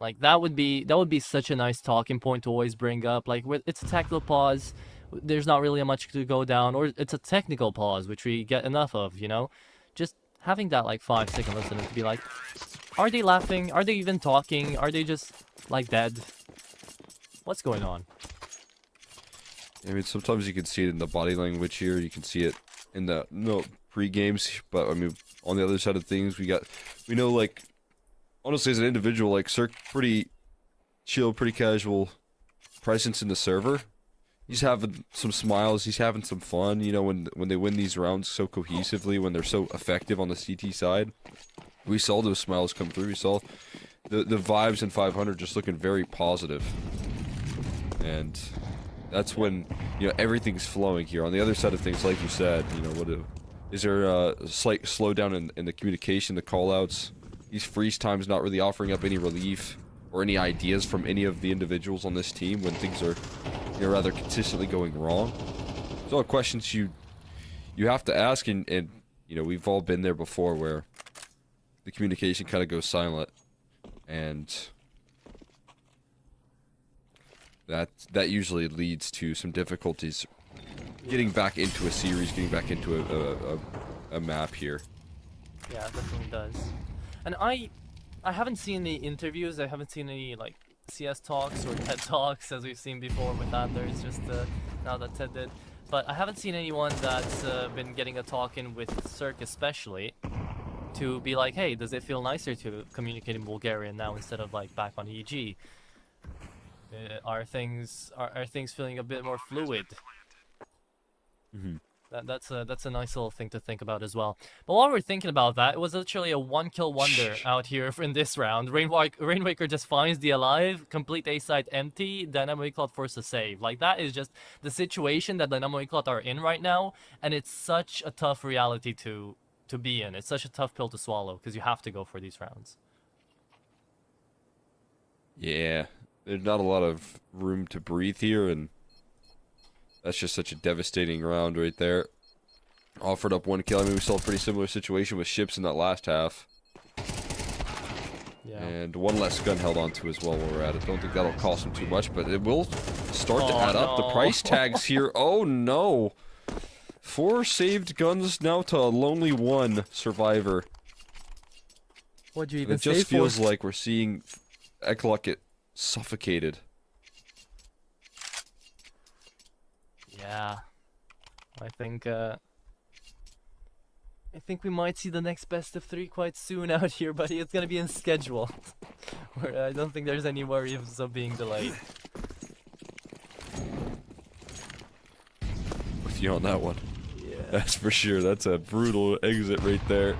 F: like that would be such a nice talking point to always bring up. Like it's a tactical pause, there's not really much to go down, or it's a technical pause, which we get enough of, you know? Just having that like 5-second listen to be like, are they laughing? Are they even talking? Are they just like dead? What's going on?
G: I mean, sometimes you can see it in the body language here. You can see it in the pre-games. But I mean, on the other side of things, we know like, honestly, as an individual, like Cirque, pretty chill, pretty casual presence in the server. He's having some smiles. He's having some fun. You know, when they win these rounds so cohesively, when they're so effective on the CT side, we saw those smiles come through. We saw the vibes in 500 just looking very positive, and that's when, you know, everything's flowing here. On the other side of things, like you said, you know, is there a slight slowdown in the communication, the callouts? These freeze times not really offering up any relief or any ideas from any of the individuals on this team when things are, you know, rather consistently going wrong. There's all questions you have to ask, and you know, we've all been there before where the communication kind of goes silent, and that usually leads to some difficulties getting back into a series, getting back into a map here.
F: Yeah, it definitely does. And I haven't seen any interviews, I haven't seen any like CS talks or TED talks as we've seen before with Anders, just now that Ted did. But I haven't seen anyone that's been getting a talk in with Cirque especially to be like, hey, does it feel nicer to communicate in Bulgarian now instead of like back on EG? Are things feeling a bit more fluid?
G: Mm-hmm.
F: That's a nice little thing to think about as well. But while we're thinking about that, it was literally a one-kill wonder out here in this round. Rainwaker just finds the alive, complete A site empty, Dynamo Eclot forces a save. Like, that is just the situation that Dynamo Eclot are in right now, and it's such a tough reality to be in. It's such a tough pill to swallow, because you have to go for these rounds.
G: Yeah, there's not a lot of room to breathe here, and that's just such a devastating round right there. Offered up 1 kill. I mean, we saw a pretty similar situation with Ships in that last half.
F: Yeah.
G: And one less gun held on to as well while we're at it. Don't think that'll cost him too much, but it will start to add up. The price tags here. Oh no! 4 saved guns now to a lonely 1 survivor.
F: What'd you even
G: It just feels like we're seeing Eklok get suffocated.
F: Yeah, I think we might see the next best of 3 quite soon out here, buddy. It's gonna be in schedule. Where I don't think there's any worries of being delayed.
G: With you on that one.
F: Yeah.
G: That's for sure. That's a brutal exit right there.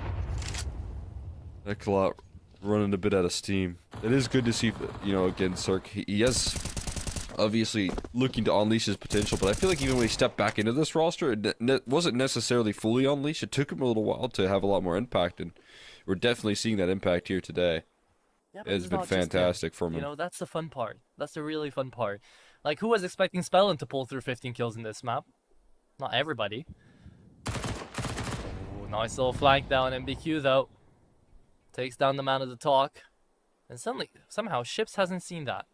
G: Eklot running a bit out of steam. It is good to see, you know, again, Cirque. He has obviously looking to unleash his potential, but I feel like even when he stepped back into this roster, it wasn't necessarily fully unleashed. It took him a little while to have a lot more impact, and we're definitely seeing that impact here today.
F: Yeah, but
G: It's been fantastic for him.
F: You know, that's the fun part. That's the really fun part. Like, who was expecting Spellin to pull through 15 kills in this map? Not everybody. Ooh, nice little flank down MBQ though. Takes down the man of the talk. And suddenly, somehow, Ships hasn't seen that.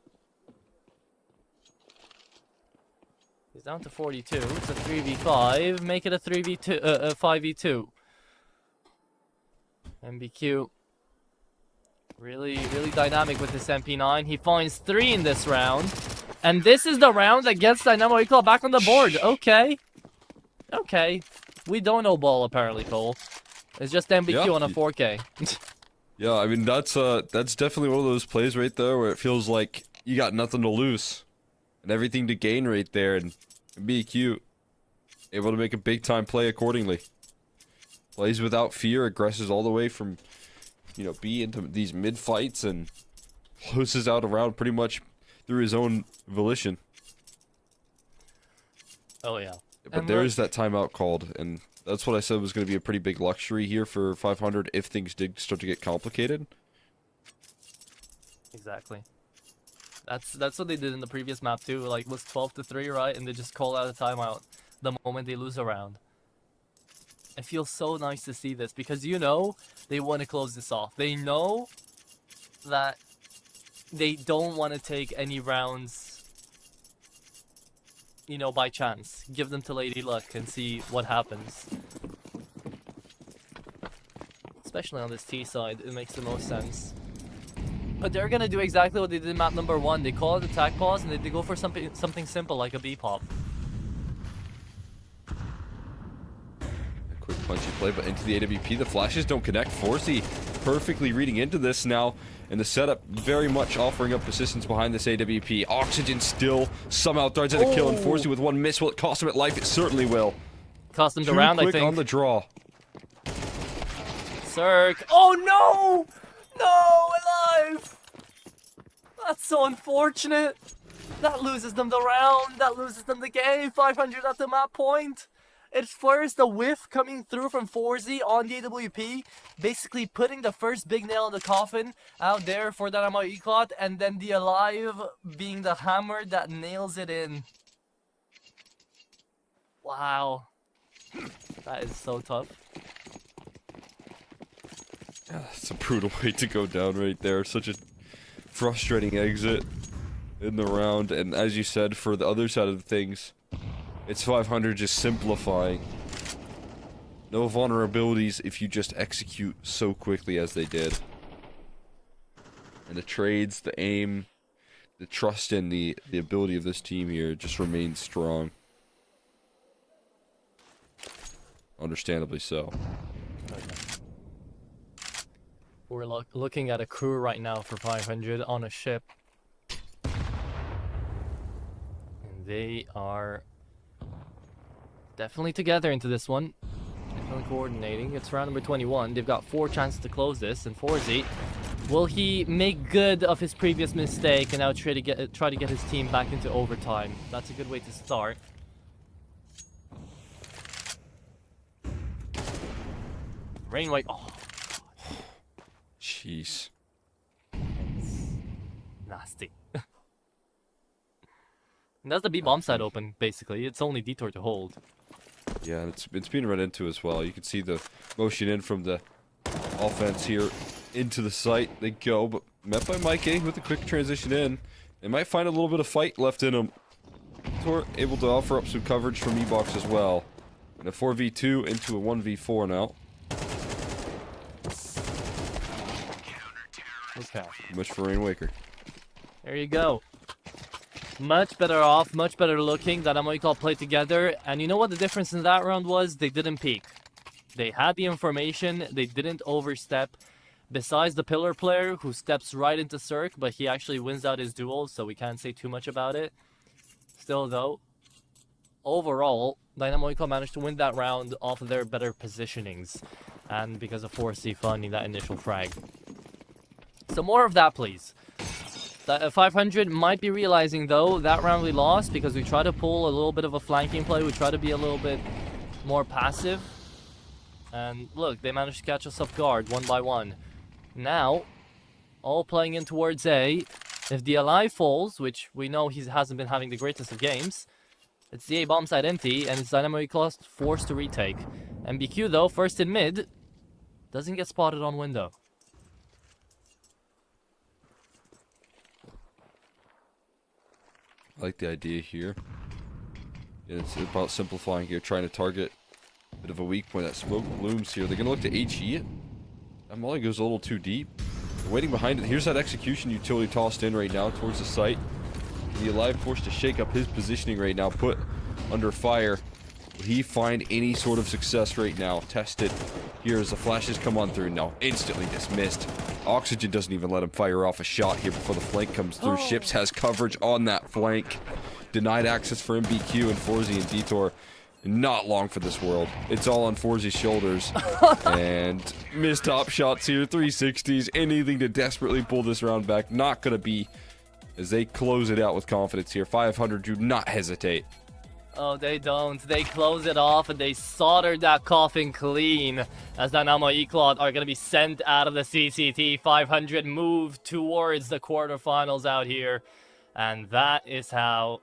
F: He's down to 42. It's a 3v5. Make it a 3v2, 5v2. MBQ. Really dynamic with this MP9. He finds 3 in this round. And this is the round that gets Dynamo Eclot back on the board. Okay. Okay. We don't know ball, apparently, Cole. It's just MBQ
G: Yeah.
F: on a 4K.
G: Yeah, I mean that's definitely one of those plays right there where it feels like you got nothing to lose and everything to gain right there, and BQ able to make a big time play accordingly. Plays without fear, aggresses all the way from, you know, B into these mid fights and closes out a round pretty much through his own volition.
F: Oh yeah.
G: But
F: And
G: there
F: look-
G: is that timeout called, and that's what I said was going to be a pretty big luxury here for 500 if things did start to get complicated.
F: Exactly. That's what they did in the previous map too. Like, it was 12-3, right? And they just call out a timeout the moment they lose a round. It feels so nice to see this because, you know, they want to close this off. They know that they don't want to take any rounds, you know, by chance. Give them to Lady Luck and see what happens. Especially on this T side, it makes the most sense. But they're gonna do exactly what they did in map number 1. They call it attack pause and they go for something simple like a B pop.
G: Quick punchy play, but into the AWP. The flashes don't connect. Forsey perfectly reading into this now. And the setup very much offering up persistence behind this AWP. Oxygen still somehow threads at a kill. And Forsey with one miss. Will it cost him at life? It certainly will.
F: Cost them the
G: Too
F: round, I
G: quick
F: think.
G: on the draw.
F: Cirque. Oh no! No, alive! That's so unfortunate. That loses them the round. That loses them the game. 500 at the map point. It's first a whiff coming through from Forsey on the AWP, basically putting the first big nail in the coffin out there for Dynamo Eclot, and then the alive being the hammer that nails it in. Wow. That is so tough.
G: It's a brutal way to go down right there. Such a frustrating exit in the round. And as you said, for the other side of things, it's 500 just simplifying. No vulnerabilities if you just execute so quickly as they did. And the trades, the aim, the trust in the ability of this team here just remains strong. Understandably so.
F: We're looking at a crew right now for 500 on a ship. And they are definitely together into this one. Definitely coordinating. It's round number 21. They've got 4 chances to close this. And Forsey, will he make good of his previous mistake and now try to get his team back into overtime? That's a good way to start. Rainway. Oh,
G: Jeez.
F: it's nasty. And that's the B bomb side open, basically. It's only Detour to hold.
G: Yeah, it's being run into as well. You can see the motion in from the offense here into the site. They go, but met by Mikey with a quick transition in. They might find a little bit of fight left in them. Detour able to offer up some coverage from E-Box as well. And a 4v2 into a 1v4 now.
F: Okay.
G: Much for Rainwaker.
F: There you go. Much better off, much better looking. Dynamo Eclot played together. And you know what the difference in that round was? They didn't peek. They had the information. They didn't overstep. Besides the pillar player who steps right into Cirque, but he actually wins out his duel, so we can't say too much about it. Still though, overall, Dynamo Eclot managed to win that round off of their better positionings. And because of Forsey funding that initial frag. So more of that, please. 500 might be realizing, though, that round we lost because we tried to pull a little bit of a flanking play. We tried to be a little bit more passive. And look, they managed to catch us off guard, 1 by 1. Now, all playing in towards A. If the Alive falls, which we know he hasn't been having the greatest of games, it's the A bomb side empty, and it's Dynamo Eclot forced to retake. MBQ, though, first in mid, doesn't get spotted on window.
G: I like the idea here. It's about simplifying here, trying to target a bit of a weak point. That smoke blooms here. They're going to look to HE it. That molly goes a little too deep. They're waiting behind it. Here's that execution utility tossed in right now towards the site. The Alive forced to shake up his positioning right now, put under fire Will he find any sort of success right now? Test it. Here as the flashes come on through. No, instantly dismissed. Oxygen doesn't even let him fire off a shot here before the flank comes through. Ships has coverage on that flank. Denied access for MBQ and Forzy and Detour. Not long for this world. It's all on Forzy's shoulders. And missed top shots here. 360s. Anything to desperately pull this round back. Not going to be, as they close it out with confidence here. 500 do not hesitate.
F: Oh, they don't. They close it off and they solder that coffin clean as Dynamo Eclot are going to be sent out of the CCT. 500 move towards the quarterfinals out here. And that is how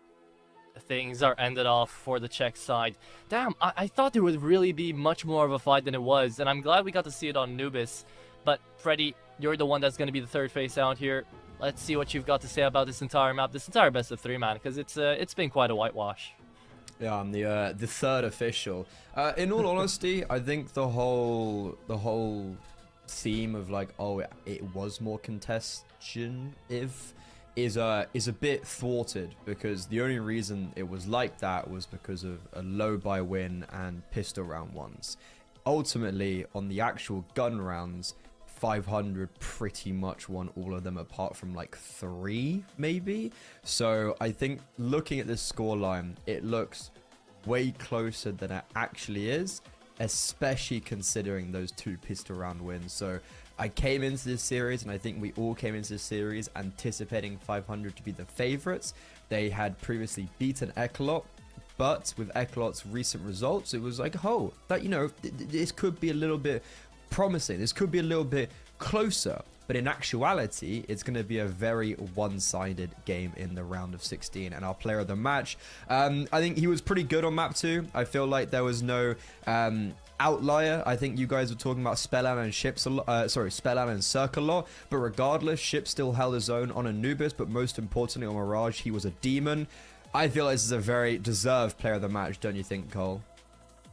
F: things are ended off for the Czech side. Damn, I thought there would really be much more of a fight than it was. And I'm glad we got to see it on Anubis. But Freddy, you're the one that's going to be the third face out here. Let's see what you've got to say about this entire map, this entire best of 3, man, because it's been quite a whitewash.
E: Yeah, I'm the third official. In all honesty, I think the whole theme of like, oh, it was more contestion is a bit thwarted, because the only reason it was like that was because of a low buy win and pistol round ones. Ultimately, on the actual gun rounds, 500 pretty much won all of them apart from like 3 maybe. So I think looking at this scoreline, it looks way closer than it actually is, especially considering those 2 pistol round wins. So I came into this series, and I think we all came into this series anticipating 500 to be the favorites. They had previously beaten Eclot, but with Eclot's recent results, it was like, oh, that, you know, this could be a little bit promising. This could be a little bit closer, but in actuality, it's going to be a very one-sided game in the round of 16. And our player of the match, I think he was pretty good on map 2. I feel like there was no outlier. I think you guys were talking about Spellan and Ships, Spellan and Cirque a lot, but regardless, Ship still held his own on Anubis, but most importantly on Mirage, he was a demon. I feel like this is a very deserved player of the match, don't you think, Cole?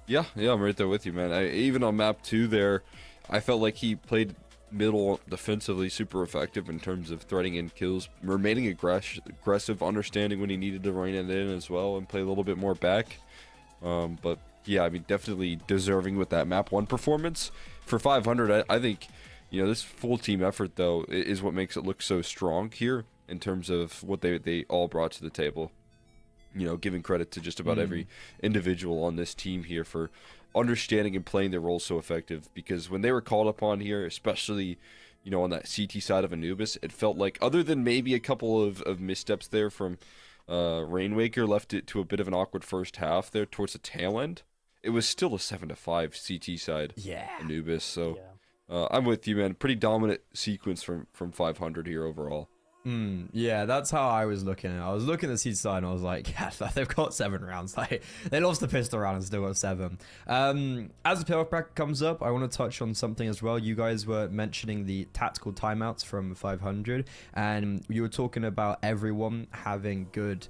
G: Yeah, I'm right there with you, man. Even on map 2 there, I felt like he played middle defensively super effective in terms of threading in kills, remaining aggressive, understanding when he needed to rein it in as well, and play a little bit more back. But yeah, I mean, definitely deserving with that map 1 performance. For 500, I think, you know, this full team effort, though, is what makes it look so strong here in terms of what they all brought to the table. You know, giving credit to just about every individual on this team here for understanding and playing their role so effective, because when they were called upon here, especially, you know, on that CT side of Anubis, it felt like, other than maybe a couple of missteps there from Rainwaker, left it to a bit of an awkward first half there towards the tail end, it was still a 7-5 CT side Anubis. So I'm with you, man. Pretty dominant sequence from 500 here overall.
E: Yeah, that's how I was looking at it. I was looking at the seed side and I was like, yeah, they've got 7 rounds. Like, they lost the pistol round and still got 7. As the playoff bracket comes up, I want to touch on something as well. You guys were mentioning the tactical timeouts from 500, and you were talking about everyone having good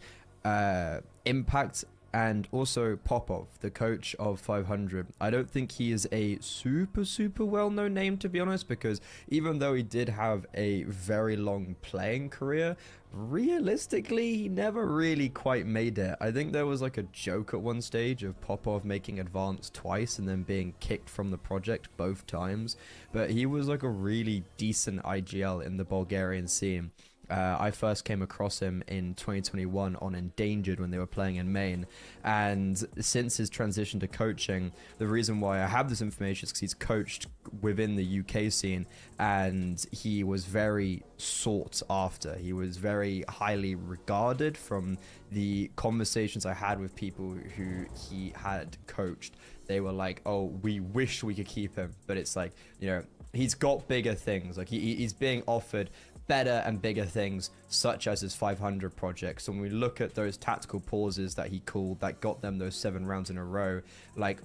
E: impact. And also Popov, the coach of 500. I don't think he is a super well-known name, to be honest, because even though he did have a very long playing career, realistically, he never really quite made it. I think there was like a joke at one stage of Popov making advance twice and then being kicked from the project both times. But he was like a really decent IGL in the Bulgarian scene. I first came across him in 2021 on Endangered when they were playing in main, and since his transition to coaching, the reason why I have this information is because he's coached within the UK scene, and he was very sought after. He was very highly regarded from the conversations I had with people who he had coached. They were like, oh, we wish we could keep him, but it's like, you know, he's got bigger things. Like he's being offered better and bigger things, such as his 500 project. So when we look at those tactical pauses that he called that got them those 7 rounds in a row, like,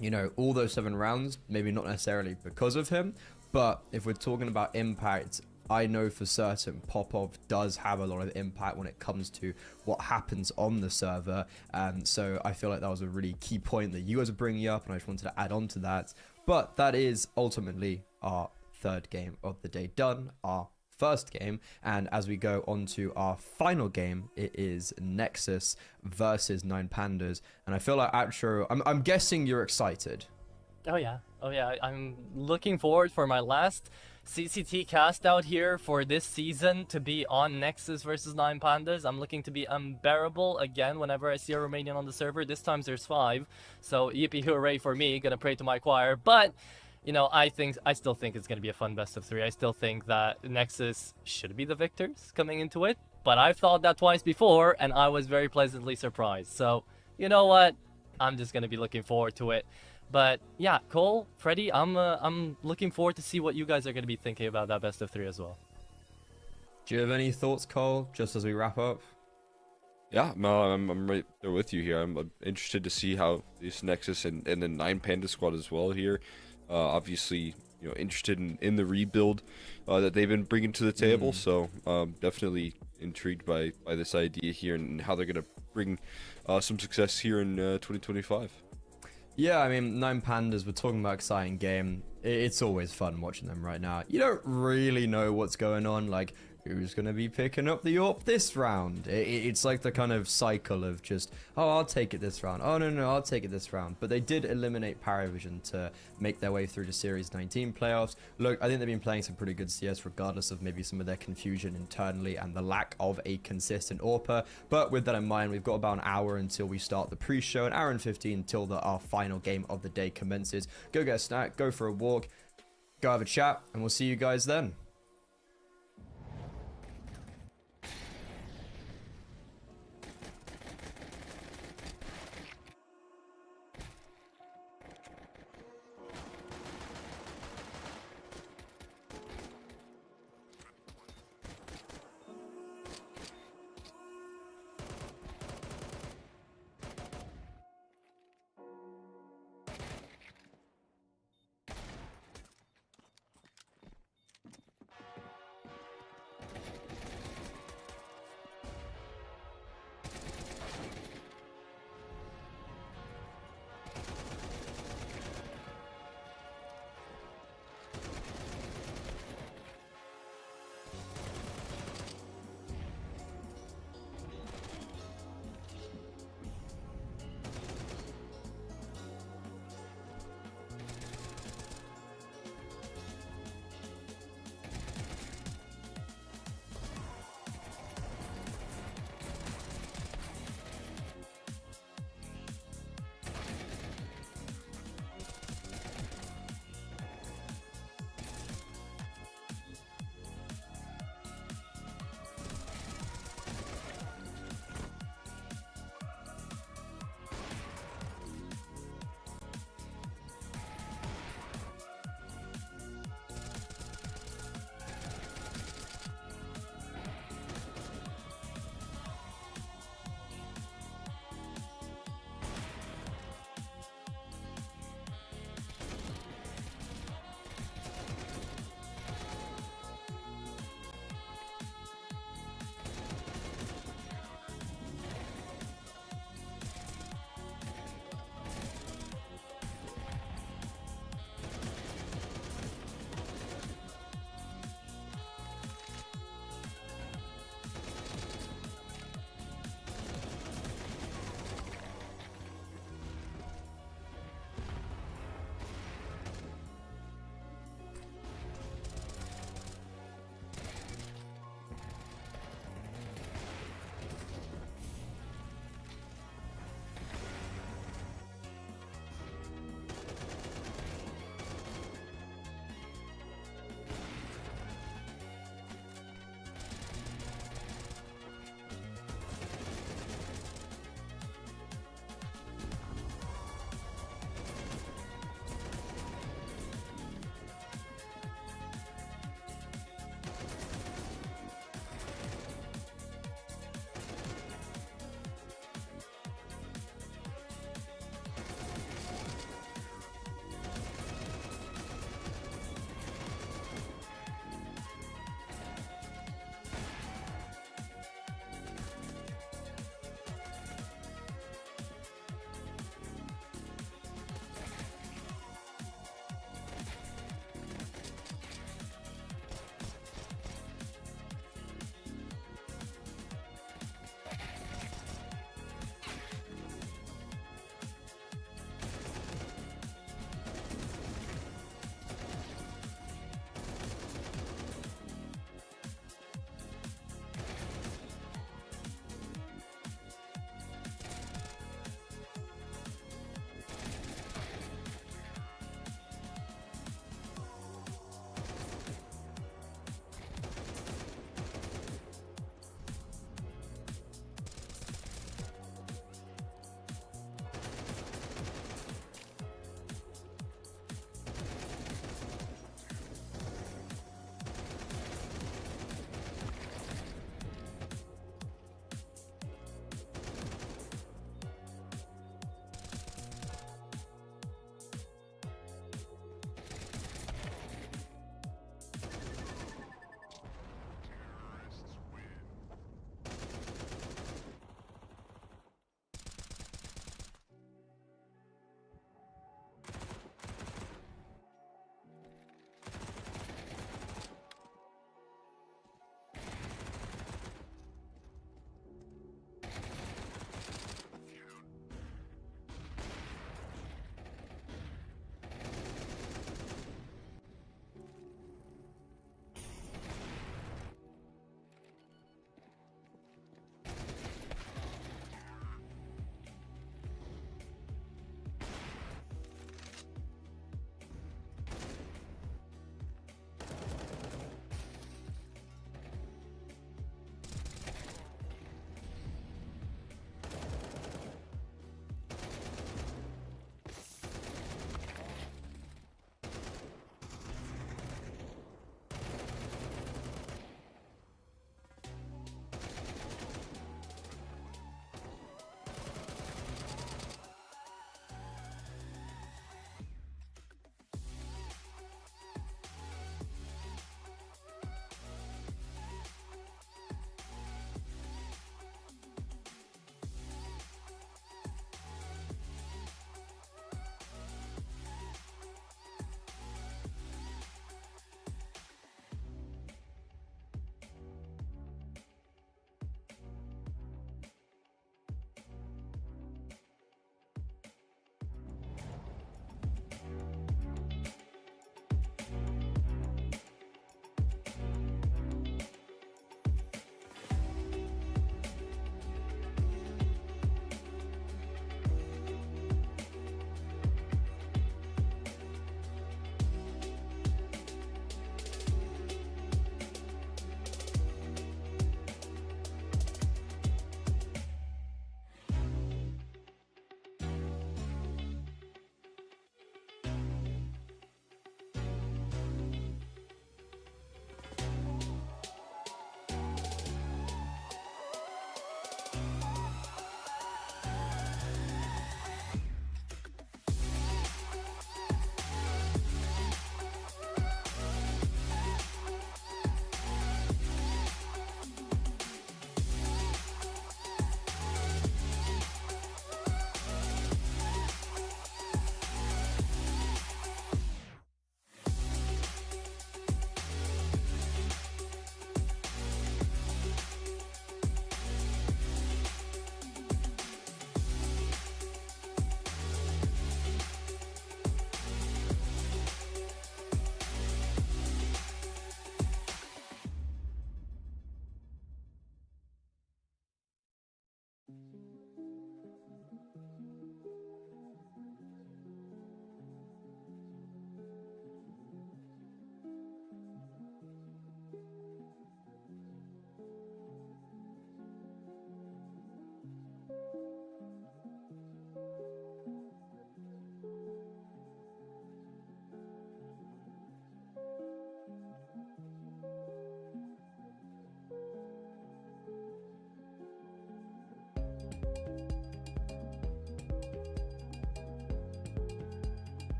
E: you know, all those 7 rounds, maybe not necessarily because of him, but if we're talking about impact, I know for certain Popov does have a lot of impact when it comes to what happens on the server. So I feel like that was a really key point that you guys are bringing up, and I just wanted to add on to that. But that is ultimately our third game of the day done, our first game. And as we go on to our final game, it is Nexus versus 9Pandas. And I feel like, Atro, I'm guessing you're excited.
F: Oh yeah, I'm looking forward for my last CCT cast out here for this season to be on Nexus versus 9Pandas. I'm looking to be unbearable again whenever I see a Romanian on the server. This time there's 5, so yippee hooray for me, gonna pray to my choir. But, you know, I still think it's gonna be a fun best of 3. I still think that Nexus should be the victors coming into it, but I've thought that twice before, and I was very pleasantly surprised. So, you know what? I'm just gonna be looking forward to it. But yeah, Cole, Freddy, I'm looking forward to see what you guys are going to be thinking about that best of 3 as well.
E: Do you have any thoughts, Cole, just as we wrap up?
G: Yeah, no, I'm right there with you here. I'm interested to see how this Nexus and the 9Panda squad as well here. Obviously, you know, interested in the rebuild that they've been bringing to the table. So definitely intrigued by this idea here and how they're going to bring some success here in 2025.
E: Yeah, I mean, 9Pandas, we're talking about exciting game. It's always fun watching them right now. You don't really know what's going on, like, who's going to be picking up the AWP this round? It's like the kind of cycle of just, oh, I'll take it this round. Oh, no, I'll take it this round. But they did eliminate Paravision to make their way through to Series 19 playoffs. Look, I think they've been playing some pretty good CS regardless of maybe some of their confusion internally and the lack of a consistent AWPer. But with that in mind, we've got about an hour until we start the pre-show, an hour and 15 until our final game of the day commences. Go get a snack, go for a walk, go have a chat, and we'll see you guys then.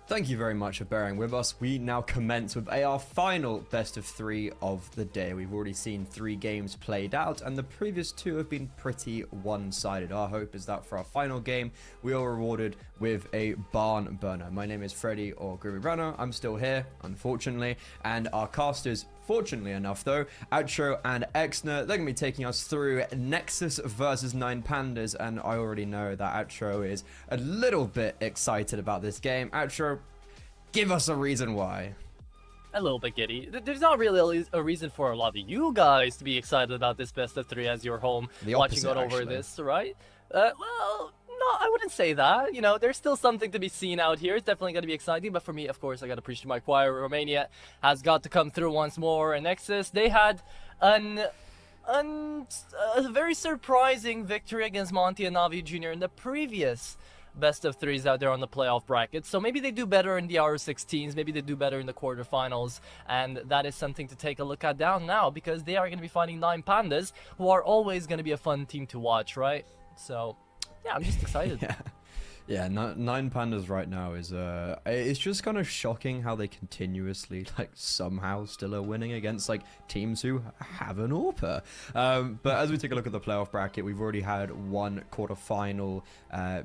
E: Thank you very much for bearing with us. We now commence with our final best of 3 of the day. We've already seen 3 games played out, and the previous 2 have been pretty one-sided. Our hope is that for our final game, we are rewarded with a barn burner. My name is Freddy, or Grimmy Runner. I'm still here, unfortunately, and our casters, fortunately enough though, Outro and Exner, they're going to be taking us through Nexus versus 9 Pandas, and I already know that Outro is a little bit excited about this game. Outro, give us a reason why.
F: A little bit giddy. There's not really a reason for a lot of you guys to be excited about this best of 3 as you're home watching it over
E: actually.
F: This, right? Well, no, I wouldn't say that. You know, there's still something to be seen out here. It's definitely going to be exciting, but for me, of course, I got to preach to my choir. Romania has got to come through once more. And Nexus, they had a very surprising victory against Monty and Navi Jr. in the previous best of 3s out there on the playoff bracket. So maybe they do better in the R16s, maybe they do better in the quarterfinals, and that is something to take a look at down now, because they are going to be fighting 9 Pandas, who are always going to be a fun team to watch, right? So yeah, I'm just excited.
E: Yeah, 9 Pandas right now is it's just kind of shocking how they continuously like somehow still are winning against like teams who have an AWPer. But as we take a look at the playoff bracket, we've already had 1 quarterfinal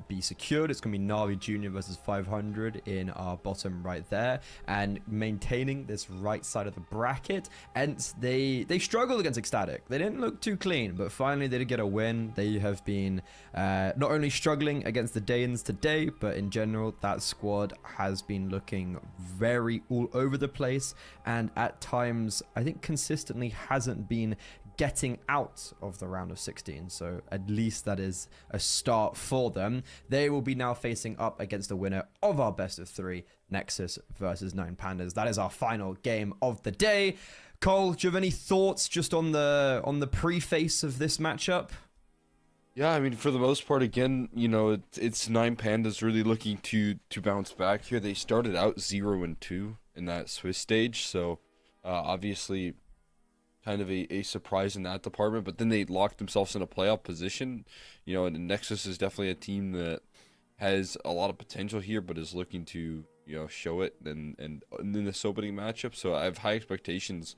E: be secured. It's gonna be Navi Jr. versus 500 in our bottom right there, and maintaining this right side of the bracket. And they struggled against Ecstatic. They didn't look too clean, but finally they did get a win. They have been not only struggling against the Danes today, but in general that squad has been looking very all over the place, and at times I think consistently hasn't been getting out of the round of 16, so at least that is a start for them. They will be now facing up against the winner of our best of 3, Nexus versus 9 Pandas. That is our final game of the day. Cole, do you have any thoughts just on the preface of this matchup?
G: Yeah, I mean, for the most part, again, you know, it's 9 Pandas really looking to bounce back here. They started out 0-2 in that Swiss stage, so obviously kind of a surprise in that department, but then they locked themselves in a playoff position, you know, and Nexus is definitely a team that has a lot of potential here, but is looking to, you know, show it and in this opening matchup. So I have high expectations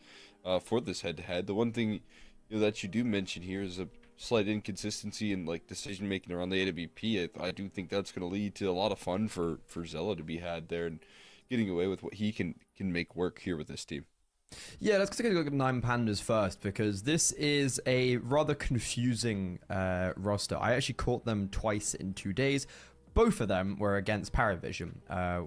G: for this head-to-head. The one thing, you know, that you do mention here is a slight inconsistency in like decision making around the AWP. I do think that's going to lead to a lot of fun for Zella to be had there and getting away with what he can make work here with this team.
E: Yeah, let's take a look at 9 Pandas first, because this is a rather confusing roster. I actually caught them twice in 2 days. Both of them were against Paravision.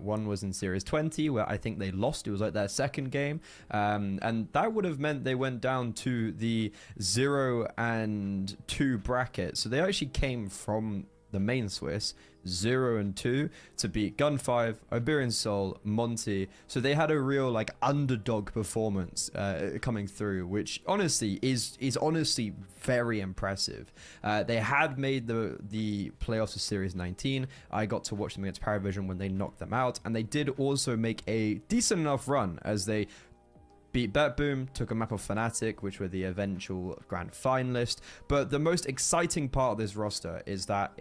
E: One was in Series 20, where I think they lost. It was like their second game. And that would have meant they went down to the 0-2 bracket. So they actually came from the main Swiss, 0-2, to beat Gun5, Iberian Soul, Monty. So they had a real like underdog performance coming through, which honestly is honestly very impressive. They had made the playoffs of Series 19. I got to watch them against Paravision when they knocked them out, and they did also make a decent enough run as they beat BetBoom, took a map of Fnatic, which were the eventual grand finalist. But the most exciting part of this roster is that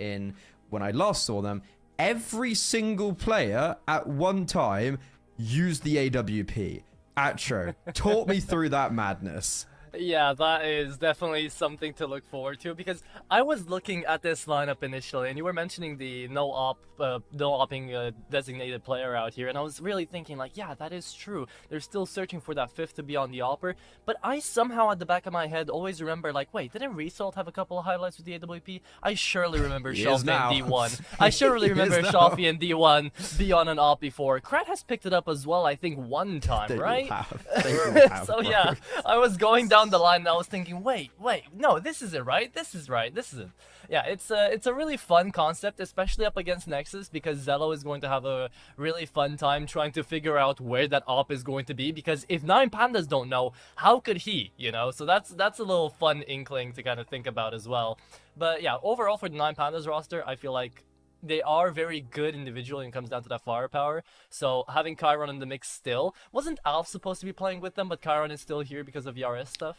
E: when I last saw them, every single player at one time used the AWP. Atro, talk me through that madness.
F: Yeah, that is definitely something to look forward to, because I was looking at this lineup initially, and you were mentioning the no opping designated player out here, and I was really thinking like, yeah, that is true. They're still searching for that 5th to be on the opper, but I somehow at the back of my head always remember like, wait, didn't Result have a couple of highlights with the AWP? I surely remember Shafi and D1. I surely remember Shafi and D1 be on an op before. Krat has picked it up as well, I think one time,
E: They
F: right?
E: will have,
F: So
E: bro.
F: yeah, I was going down the line and I was thinking, wait, no, this isn't right. This is right. This isn't. Yeah, it's a really fun concept, especially up against Nexus, because Zello is going to have a really fun time trying to figure out where that op is going to be, because if 9 Pandas don't know, how could he, you know? So that's a little fun inkling to kind of think about as well. But yeah, overall for the 9 Pandas roster, I feel like they are very good individually when it comes down to that firepower. So having Chiron in the mix still, wasn't Alf supposed to be playing with them, but Chiron is still here because of VRS stuff?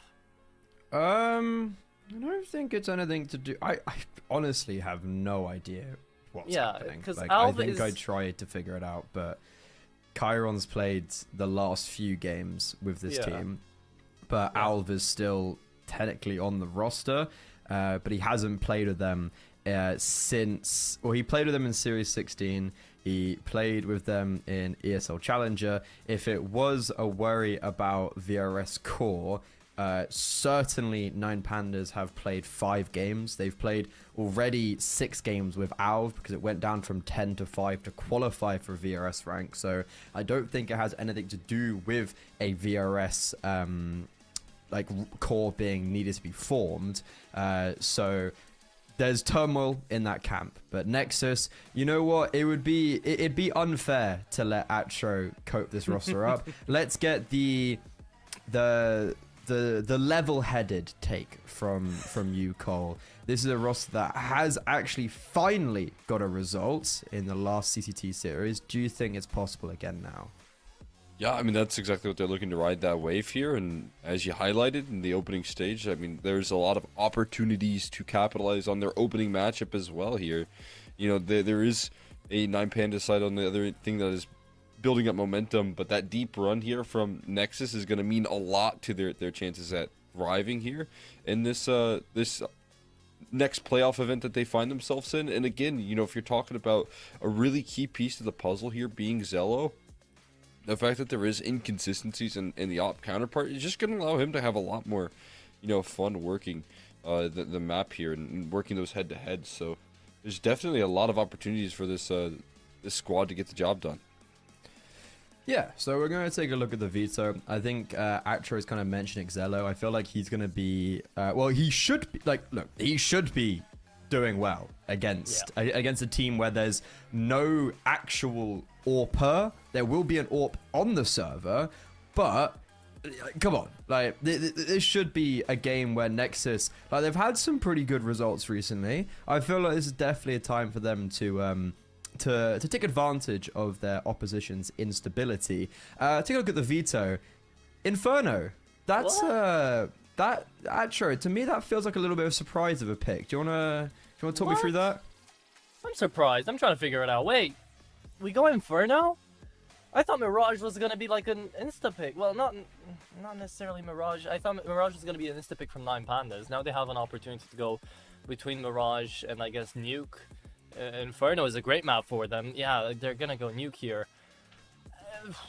E: I don't think it's anything to do. I honestly have no idea what's happening.
F: Because
E: Like,
F: Alva
E: I think
F: is...
E: I tried to figure it out, but Chiron's played the last few games with this
F: Yeah.
E: team, but Alv is still technically on the roster, but he hasn't played with them since. Well, he played with them in Series 16. He played with them in ESL Challenger. If it was a worry about VRS core, certainly Nine Pandas have played 5 games. They've played already 6 games with Alv because it went down from 10 to 5 to qualify for VRS rank. So I don't think it has anything to do with a VRS like core being needed to be formed. So there's turmoil in that camp, but Nexus, you know what? It'd be unfair to let Atro cope this roster up. Let's get the level-headed take from you, Cole. This is a roster that has actually finally got a result in the last CCT series. Do you think it's possible again now?
G: Yeah, I mean, that's exactly what they're looking to ride that wave here. And as you highlighted in the opening stage, I mean, there's a lot of opportunities to capitalize on their opening matchup as well here. You know, there is a Nine Panda side on the other thing that is building up momentum, but that deep run here from Nexus is going to mean a lot to their chances at thriving here in this this next playoff event that they find themselves in. And again, you know, if you're talking about a really key piece of the puzzle here being Zello, the fact that there is inconsistencies in the op counterpart is just going to allow him to have a lot more, you know, fun working the map here and working those head-to-heads. So there's definitely a lot of opportunities for this this squad to get the job done.
E: Yeah, so we're going to take a look at the veto. I think Atro is kind of mentioning Zello. I feel like he's going to be, well, he should be, like, look, he should be doing well against a team where there's no actual AWPer. There will be an AWP on the server, but come on, like this should be a game where Nexus, like, they've had some pretty good results recently. I feel like this is definitely a time for them to take advantage of their opposition's instability. Take a look at the veto. Inferno. That's that Atro, to me that feels like a little bit of a surprise of a pick. Do you wanna talk me through that?
F: I'm surprised. I'm trying to figure it out. Wait, we go Inferno? I thought Mirage was gonna be like an insta pick. Well, not necessarily Mirage. I thought Mirage was gonna be an insta pick from Nine Pandas. Now they have an opportunity to go between Mirage and I guess Nuke. Inferno is a great map for them. Yeah, they're gonna go Nuke here.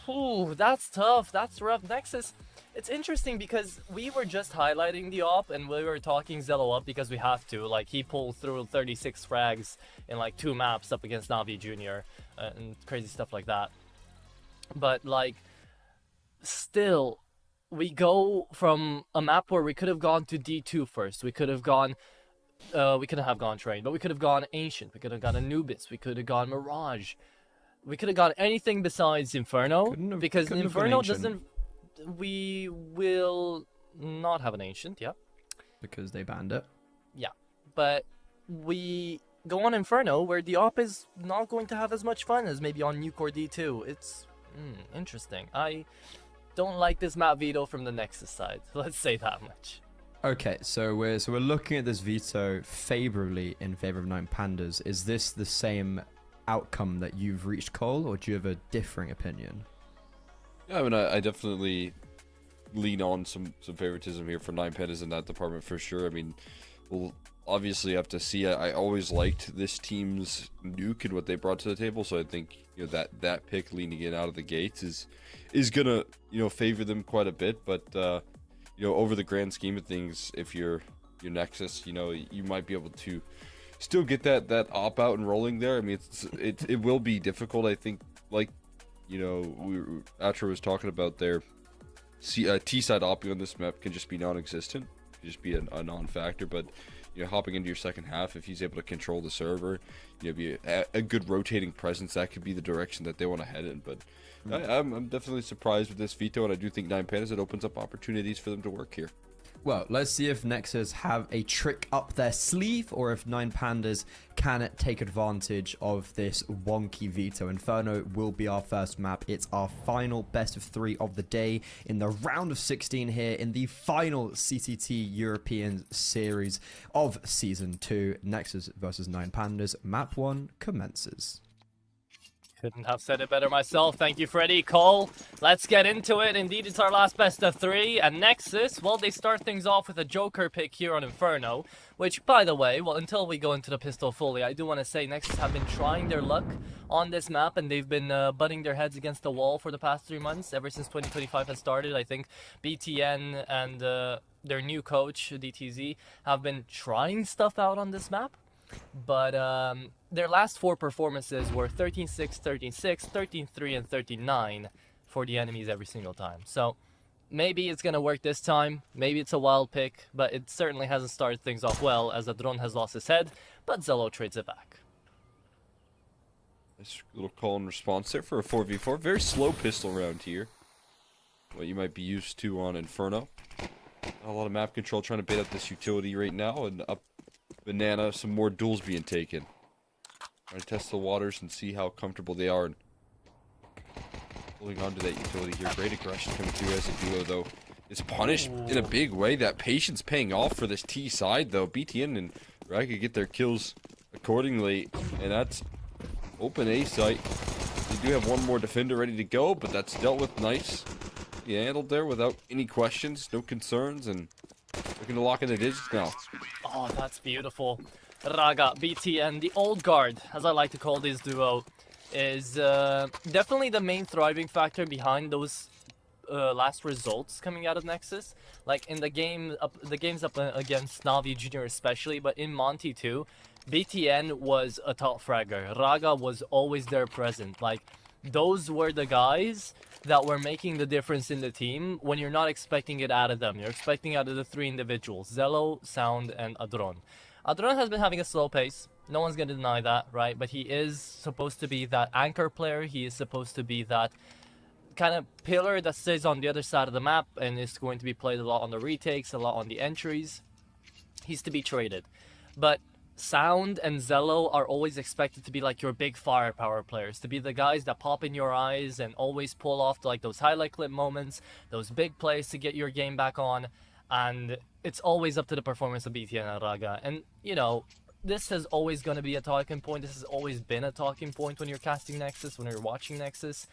F: Ooh, that's tough. That's rough. Nexus. It's interesting because we were just highlighting the op and we were talking Zello up because we have to. Like, he pulled through 36 frags in like 2 maps up against Navi Jr. And crazy stuff like that. But like, still, we go from a map where we could have gone to D2 first. We could have gone, we couldn't have gone Train, but we could have gone Ancient. We could have gone Anubis. We could have gone Mirage. We could have gone anything besides Inferno because Inferno doesn't. We will not have an Ancient, yeah.
E: Because they banned it.
F: Yeah, but we go on Inferno where the op is not going to have as much fun as maybe on Nuke or D2. It's interesting. I don't like this map veto from the Nexus side. Let's say that much.
E: Okay, so we're looking at this veto favorably in favor of Nine Pandas. Is this the same outcome that you've reached, Cole, or do you have a differing opinion?
G: Yeah, I mean, I definitely lean on some favoritism here for Nine Pandas in that department for sure. I mean, we'll obviously have to see. I always liked this team's Nuke and what they brought to the table, so I think, you know, that pick leaning in out of the gates is gonna, you know, favor them quite a bit. But you know, over the grand scheme of things, if you're Nexus, you know, you might be able to still get that op out and rolling there. I mean, it will be difficult, I think, like, you know, Atro was talking about their T-side opping on this map can just be non-existent, just be a non-factor. But, you know, hopping into your second half, if he's able to control the server, you know, be a good rotating presence, that could be the direction that they want to head in. But I'm definitely surprised with this veto, and I do think Nine Pandas, it opens up opportunities for them to work here.
E: Well, let's see if Nexus have a trick up their sleeve or if Nine Pandas can take advantage of this wonky veto. Inferno will be our first map. It's our final best of 3 of the day in the round of 16 here in the final CCT European series of Season 2. Nexus versus Nine Pandas. Map 1 commences.
F: Couldn't have said it better myself. Thank you, Freddy. Cole, let's get into it. Indeed, it's our last best of 3. And Nexus, well, they start things off with a Joker pick here on Inferno. Which, by the way, well, until we go into the pistol fully, I do want to say Nexus have been trying their luck on this map. And they've been butting their heads against the wall for the past 3 months. Ever since 2025 has started, I think BTN and their new coach, DTZ, have been trying stuff out on this map. But their last 4 performances were 13-6, 13-6, 13-3, and 13-9 for the enemies every single time. So maybe it's going to work this time. Maybe it's a wild pick, but it certainly hasn't started things off well as Adron has lost his head, but Zello trades it back.
G: Nice little call and response there for a 4v4. Very slow pistol round here. What you might be used to on Inferno. A lot of map control trying to bait up this utility right now, and up Banana, some more duels being taken. Trying to test the waters and see how comfortable they are. And holding on to that utility here. Great aggression coming through as a duo, though. Is punished in a big way. That patience paying off for this T side, though. BTN and Raga get their kills accordingly. And that's open A site. They do have one more defender ready to go, but that's dealt with nice. Yeah, handled there without any questions, no concerns, and looking to lock in the digits now.
F: Oh, that's beautiful. Raga, BTN, the old guard, as I like to call this duo, is definitely the main thriving factor behind those last results coming out of Nexus. Like in the games up against Na'Vi Junior especially, but in Monty too, BTN was a top fragger. Raga was always there present. Like those were the guys that were making the difference in the team when you're not expecting it out of them. You're expecting out of the 3 individuals, Zello, Sound, and Adron. Adron has been having a slow pace. No one's going to deny that, right? But he is supposed to be that anchor player. He is supposed to be that kind of pillar that stays on the other side of the map and is going to be played a lot on the retakes, a lot on the entries. He's to be traded. But Sound and Zello are always expected to be like your big firepower players, to be the guys that pop in your eyes and always pull off like those highlight clip moments, those big plays to get your game back on, and it's always up to the performance of BTN and Raga. And, you know, this is always going to be a talking point. This has always been a talking point when you're casting Nexus, when you're watching Nexus.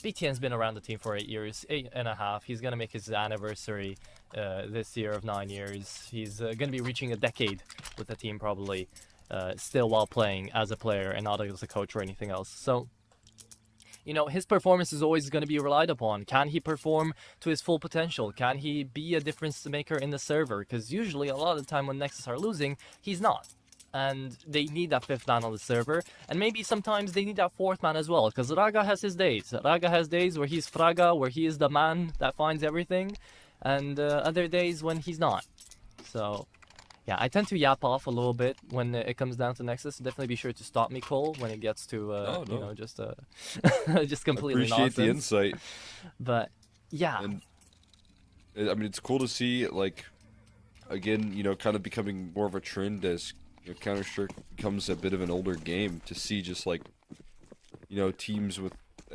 F: BTN's been around the team for 8 years, 8.5. He's going to make his anniversary this year of 9 years. He's going to be reaching a decade with the team probably, still while playing as a player and not as a coach or anything else. So, you know, his performance is always going to be relied upon. Can he perform to his full potential? Can he be a difference maker in the server? Because usually a lot of the time when Nexus are losing, he's not. And they need that 5th man on the server. And maybe sometimes they need that 4th man as well. Because Raga has his days. Raga has days where he's Fraga, where he is the man that finds everything. And other days when he's not. So, yeah, I tend to yap off a little bit when it comes down to Nexus. Definitely be sure to stop me, Cole, when it gets to, you know, just just completely
G: Appreciate
F: nonsense.
G: the insight.
F: But, yeah.
G: And, I mean, it's cool to see, like, again, you know, kind of becoming more of a trend as Counter-Strike becomes a bit of an older game, to see just like, you know, teams with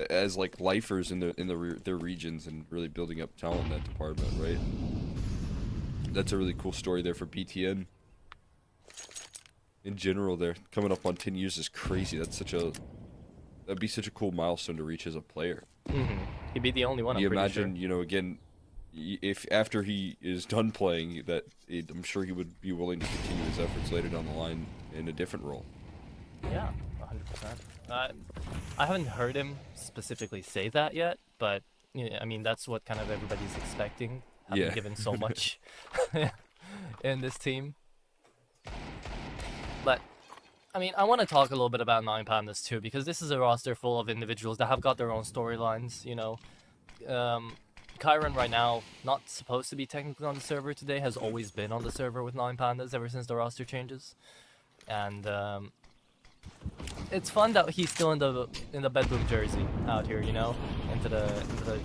G: as like lifers in their regions and really building up talent in that department, right? That's a really cool story there for BTN. In general, there coming up on 10 years is crazy. That'd be such a cool milestone to reach as a player.
F: He'd be the only one.
G: You
F: I'm pretty
G: imagine,
F: sure.
G: you know, again, if after he is done playing, I'm sure he would be willing to continue his efforts later down the line in a different role.
F: Yeah, 100%. I haven't heard him specifically say that yet, but you know, I mean that's what kind of everybody's expecting, having given so much in this team. But I mean, I want to talk a little bit about 9 Pandas too, because this is a roster full of individuals that have got their own storylines. You know, Kyron right now, not supposed to be technically on the server today, has always been on the server with 9 Pandas ever since the roster changes. And it's fun that he's still in the bedroom jersey out here, you know, into the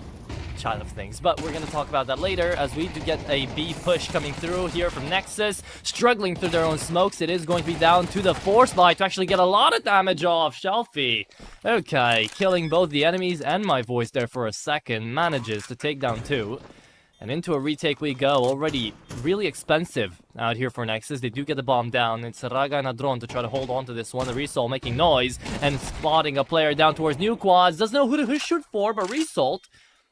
F: child of things. But we're going to talk about that later as we do get a B push coming through here from Nexus, struggling through their own smokes. It is going to be down to the Force Light to actually get a lot of damage off. Shelfie, okay, killing both the enemies and my voice there for a second, manages to take down 2. And into a retake we go. Already really expensive out here for Nexus. They do get the bomb down. It's Raga and Adron to try to hold on to this one. The Result making noise and spotting a player down towards New Quads. Doesn't know who to shoot for, but Result,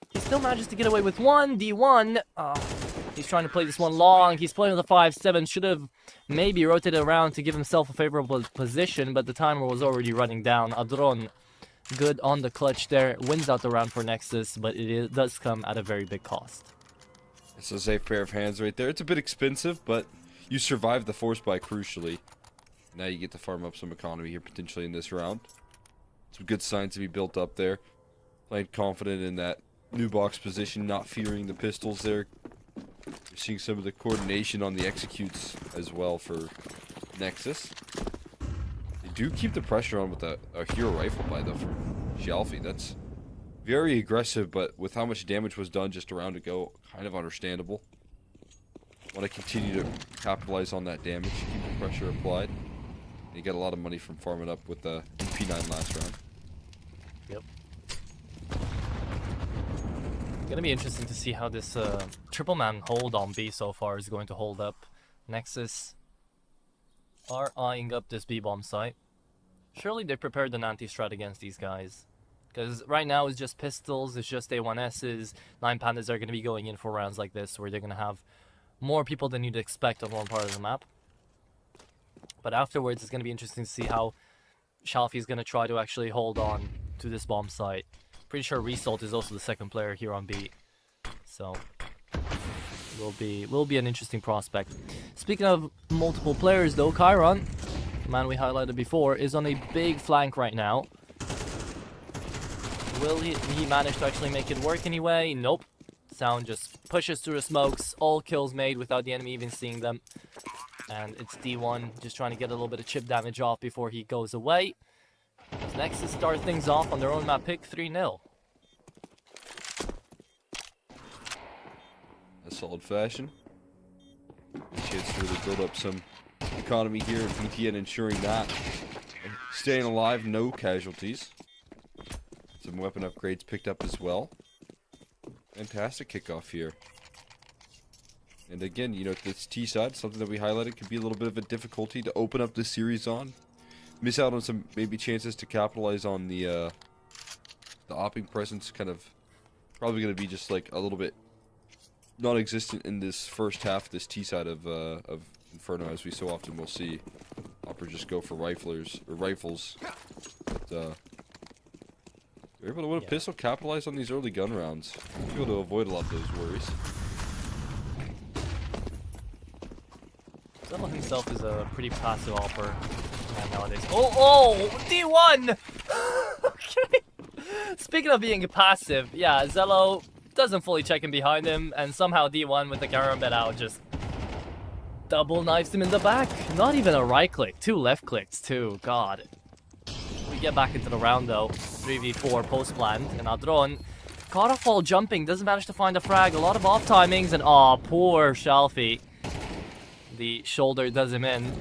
F: he still manages to get away with one. D1, he's trying to play this one long. He's playing with a 5-7. Should have maybe rotated around to give himself a favorable position, but the timer was already running down. Adron, good on the clutch there. Wins out the round for Nexus, but it does come at a very big cost.
G: It's a safe pair of hands right there. It's a bit expensive, but you survived the force buy crucially. Now you get to farm up some economy here potentially in this round. Some good signs to be built up there. Playing confident in that new box position, not fearing the pistols there. You're seeing some of the coordination on the executes as well for Nexus. They do keep the pressure on with a hero rifle buy though for Shalfie. That's very aggressive, but with how much damage was done just a round ago, kind of understandable. Want to continue to capitalize on that damage, keep the pressure applied. And you got a lot of money from farming up with the P9 last round.
F: Yep. Gonna be interesting to see how this triple man hold on B so far is going to hold up. Nexus are eyeing up this B-bomb site. Surely they prepared an anti-strat against these guys. Because right now it's just pistols, it's just A1Ss. 9 Pandas are going to be going in for rounds like this where they're going to have more people than you'd expect on one part of the map. But afterwards it's going to be interesting to see how Shalfie is going to try to actually hold on to this bomb site. Pretty sure Result is also the second player here on B. So will be an interesting prospect. Speaking of multiple players though, Chiron, the man we highlighted before, is on a big flank right now. Will he manage to actually make it work anyway? Nope. Sound just pushes through the smokes. All kills made without the enemy even seeing them. And it's D1 just trying to get a little bit of chip damage off before he goes away. Nexus start things off on their own map pick 3-0.
G: A solid fashion. Chance to really build up some economy here in BTN, ensuring that staying alive, no casualties. Some weapon upgrades picked up as well. Fantastic kickoff here. And again, you know, this T side, something that we highlighted, could be a little bit of a difficulty to open up this series on. Miss out on some maybe chances to capitalize on the opping presence. Kind of probably going to be just like a little bit non-existent in this first half. This T side of Inferno, as we so often will see. Opper just go for rifles. But, you're able to win a pistol, capitalize on these early gun rounds. You're able to avoid a lot of those worries.
F: Zella himself is a pretty passive offer nowadays. Oh, D1! Okay. Speaking of being passive, yeah, Zello doesn't fully check in behind him, and somehow D1 with the Garambet out just double knifes him in the back. Not even a right click, 2 left clicks too, god. We get back into the round though. 3v4 post plant, and Adron caught off while jumping, doesn't manage to find a frag. A lot of off timings, and poor Shalfie. The shoulder does him in.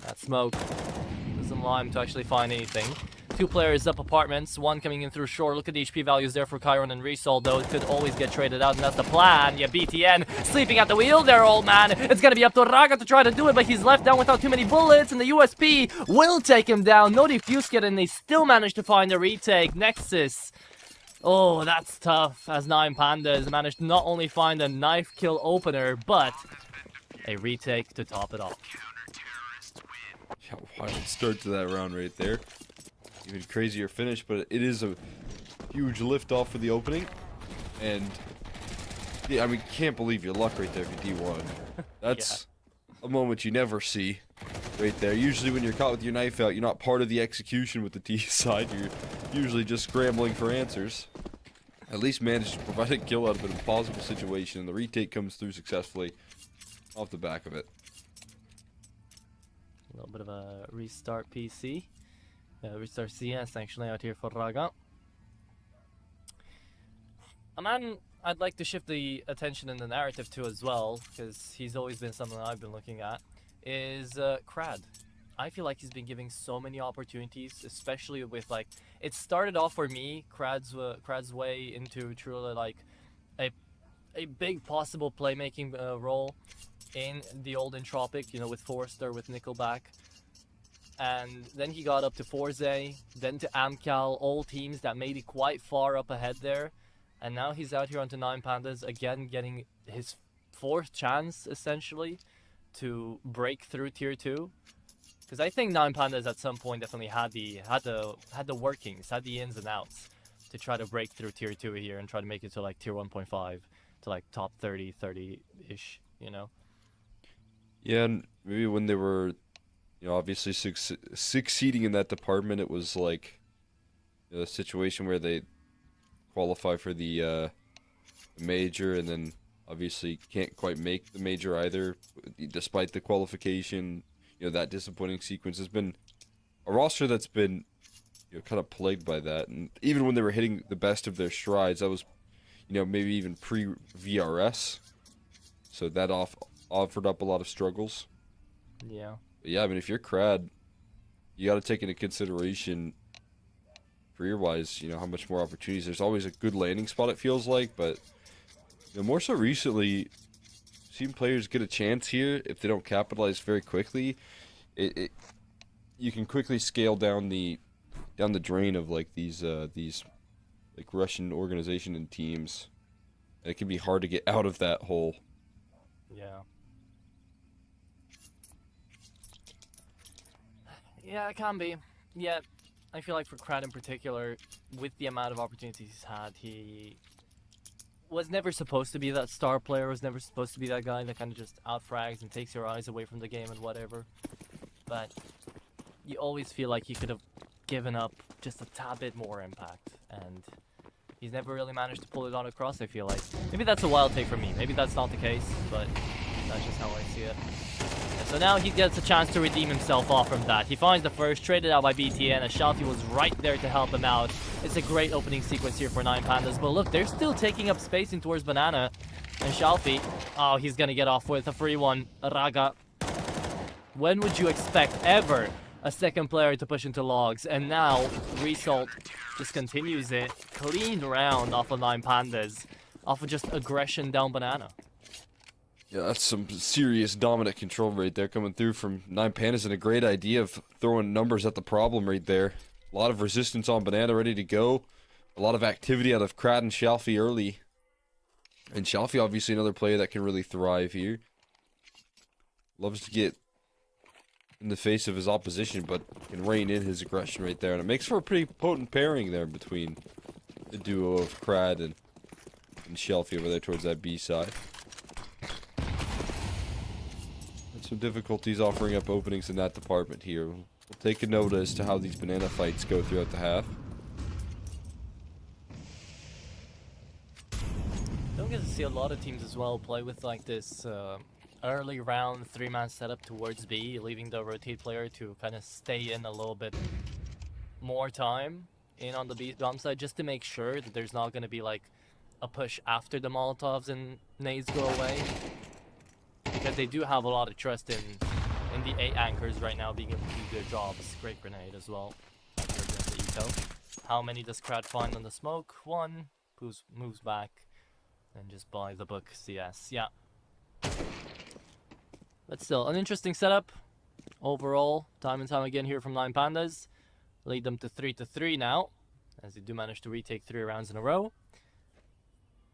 F: That smoke doesn't allow him to actually find anything. 2 players up apartments, 1 coming in through shore. Look at the HP values there for Chiron and Resol, though. It could always get traded out, and that's the plan. Yeah, BTN sleeping at the wheel there, old man. It's gonna be up to Raga to try to do it, but he's left down without too many bullets, and the USP will take him down. No defuse kit, and they still manage to find a retake. Nexus. Oh, that's tough, as 9 Pandas managed to not only find a knife kill opener, but a retake to top it off.
G: Yeah, wild start to that round right there. Even crazier finish, but it is a huge lift off for the opening. And yeah, I mean, can't believe your luck right there for D1. That's a moment you never see right there. Usually when you're caught with your knife out, you're not part of the execution with the T side. You're usually just scrambling for answers. At least managed to provide a kill out of an impossible situation, and the retake comes through successfully off the back of it.
F: A little bit of a restart PC. Restart CS actually out here for Raga. A man I'd like to shift the attention and the narrative to as well, because he's always been something I've been looking at, is Crad. I feel like he's been giving so many opportunities, especially with like, it started off for me, Crad's way into truly like a a big possible playmaking role in the old Entropic, you know, with Forrester, with Nickelback. And then he got up to Forze, then to Amcal, all teams that made it quite far up ahead there. And now he's out here onto 9 Pandas, again getting his 4th chance, essentially, to break through Tier 2. Because I think 9 Pandas at some point definitely had the workings, had the ins and outs to try to break through Tier 2 here and try to make it to like Tier 1.5, to like top 30-ish, you know?
G: Yeah, and maybe when they were, obviously succeeding in that department, it was like a situation where they qualify for the major and then obviously can't quite make the major either, despite the qualification. That disappointing sequence has been a roster that's been kind of plagued by that. And even when they were hitting the best of their strides, that was maybe even pre-VRS, so that offered up a lot of struggles.
F: Yeah.
G: But yeah, I mean, if you're Crad, you got to take into consideration career-wise, how much more opportunities. There's always a good landing spot, it feels like, but more so recently, seen players get a chance here. If they don't capitalize very quickly, you can quickly scale down the drain of like these like Russian organization and teams. And it can be hard to get out of that hole.
F: Yeah. Yeah, it can be. Yeah, I feel like for Crad in particular, with the amount of opportunities he's had, he was never supposed to be that star player, was never supposed to be that guy that kind of just outfrags and takes your eyes away from the game and whatever. But you always feel like he could have given up just a tad bit more impact, and he's never really managed to pull it on across, I feel like. Maybe that's a wild take for me, maybe that's not the case, but that's just how I see it. And so now he gets a chance to redeem himself off from that. He finds the first, traded out by BTN, as Shalfie was right there to help him out. It's a great opening sequence here for 9 Pandas, but look, they're still taking up space in towards Banana. And Shalfie, oh, he's gonna get off with a free one. Raga. When would you expect ever a second player to push into logs? And now, Result just continues it. Clean round off of 9 Pandas. Off of just aggression down Banana.
G: Yeah, that's some serious dominant control right there coming through from 9 Pandas, and a great idea of throwing numbers at the problem right there. A lot of resistance on Banana ready to go. A lot of activity out of Crad and Shalfie early. And Shalfie obviously another player that can really thrive here. Loves to get in the face of his opposition, but can rein in his aggression right there. And it makes for a pretty potent pairing there between the duo of Crad and Shalfie over there towards that B side. Some difficulties offering up openings in that department here. We'll take a note as to how these Banana fights go throughout the half.
F: Don't get to see a lot of teams as well play with like this early round 3-man setup towards B, leaving the rotate player to kind of stay in a little bit more time in on the B bomb side, just to make sure that there's not going to be like a push after the Molotovs and nades go away. Because they do have a lot of trust in the 8 anchors right now being able to do their jobs. Great grenade as well. Against the Eco. How many does Crad find on the smoke? 1. Moves back. And just buy the book CS. Yeah. But still, an interesting setup. Overall, time and time again here from 9 Pandas. Lead them to 3-3 now. As they do manage to retake 3 rounds in a row.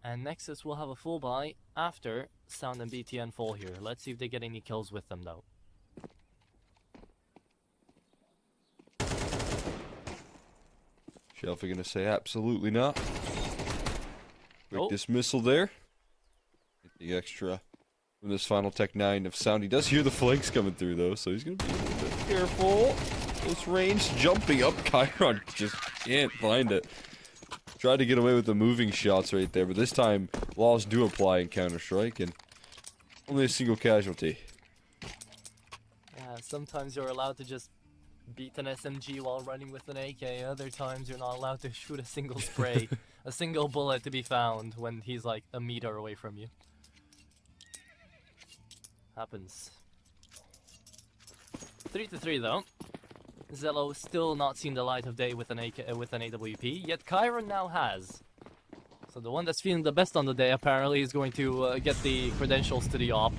F: And Nexus will have a full buy after Sound and BTN fall here. Let's see if they get any kills with them though.
G: Shalfie gonna say absolutely not. Quick dismissal there. Get the extra from this final Tech 9 of Sound. He does hear the flanks coming through though, so he's gonna be a little bit careful. Close range jumping up. Chiron just can't find it. Tried to get away with the moving shots right there, but this time laws do apply in Counter-Strike, and only a single casualty.
F: Yeah, sometimes you're allowed to just beat an SMG while running with an AK. Other times you're not allowed to shoot a single spray, a single bullet to be found when he's like a meter away from you. Happens. 3-3 though. Zello still not seen the light of day with an AWP, yet Chiron now has. So the one that's feeling the best on the day apparently is going to get the credentials to the op.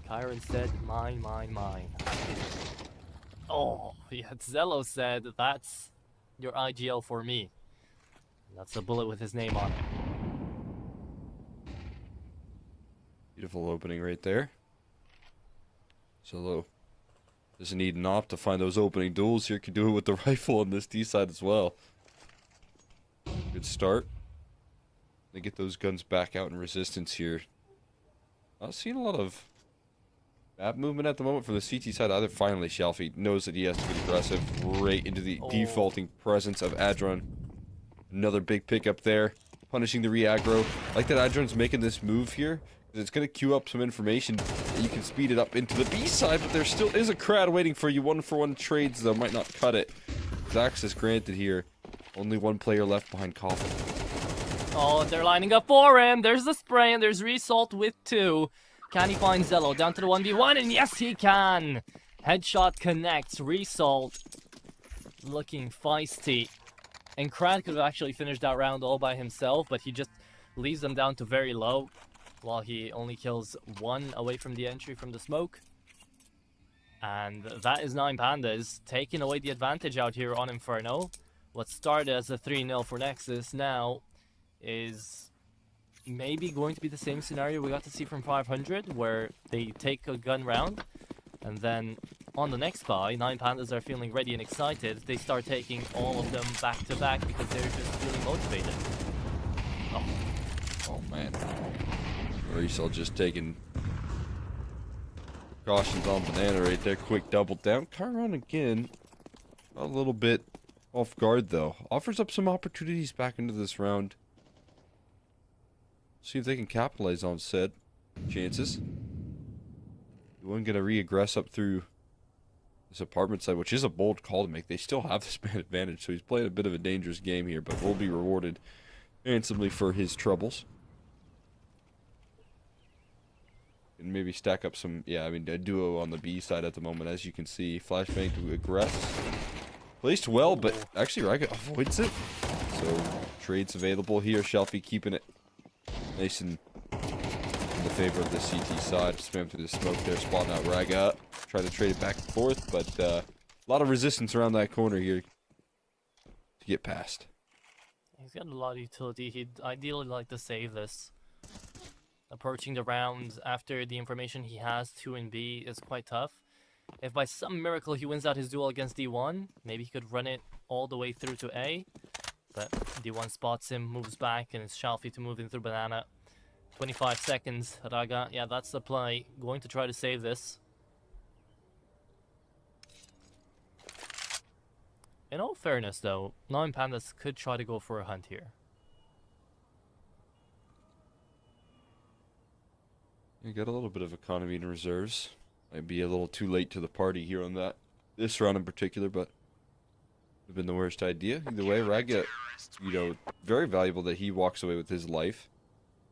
F: Kyron said, mine, mine, mine. Oh, yeah, Zello said, that's your IGL for me. That's a bullet with his name on it.
G: Beautiful opening right there. Solo doesn't need an op to find those opening duels here. Can do it with the rifle on this D side as well. Good start. They get those guns back out in resistance here. Not seeing a lot of map movement at the moment from the CT side either. Finally, Shelfie knows that he has to get aggressive right into the defaulting presence of Adron. Another big pickup there, punishing the re-aggro. I like that Adron's making this move here, because it's going to queue up some information. You can speed it up into the B side, but there still is a crowd waiting for you. 1-for-1 trades, though, might not cut it. Access granted here. Only one player left behind Coffin.
F: Oh, they're lining up for him. There's the spray, and there's Result with 2. Can he find Zello? Down to the 1v1, and yes, he can! Headshot connects. Result looking feisty. And Kran could have actually finished that round all by himself, but he just leaves them down to very low, while he only kills 1 away from the entry from the smoke. And that is 9 Pandas taking away the advantage out here on Inferno. What started as a 3-0 for Nexus now is maybe going to be the same scenario we got to see from 500, where they take a gun round, and then on the next buy, 9 Pandas are feeling ready and excited. They start taking all of them back to back because they're just feeling motivated.
G: Oh man. Result just taking precautions on Banana right there. Quick double down. Chiron again. A little bit off guard though. Offers up some opportunities back into this round. See if they can capitalize on said chances. The one gonna re-aggress up through this apartment side, which is a bold call to make. They still have this man advantage, so he's playing a bit of a dangerous game here, but will be rewarded handsomely for his troubles. And maybe stack up some, yeah, I mean, a duo on the B side at the moment, as you can see. Flashbang to aggress. Placed well, but actually Raga avoids it. So, trades available here. Shelfie keeping it nice and in the favor of the CT side. Spam through the smoke there, spotting out Raga. Try to trade it back and forth, but a lot of resistance around that corner here to get past.
F: He's got a lot of utility. He'd ideally like to save this. Approaching the round after the information he has 2 and B is quite tough. If by some miracle he wins out his duel against D1, maybe he could run it all the way through to A. But D1 spots him, moves back, and it's Shelfie to move in through Banana. 25 seconds, Raga. Yeah, that's the play. Going to try to save this. In all fairness, though, 9 Pandas could try to go for a hunt here.
G: You got a little bit of economy in reserves. Might be a little too late to the party here on that. This round in particular, but would have been the worst idea. Either way, Raga, you know, very valuable that he walks away with his life.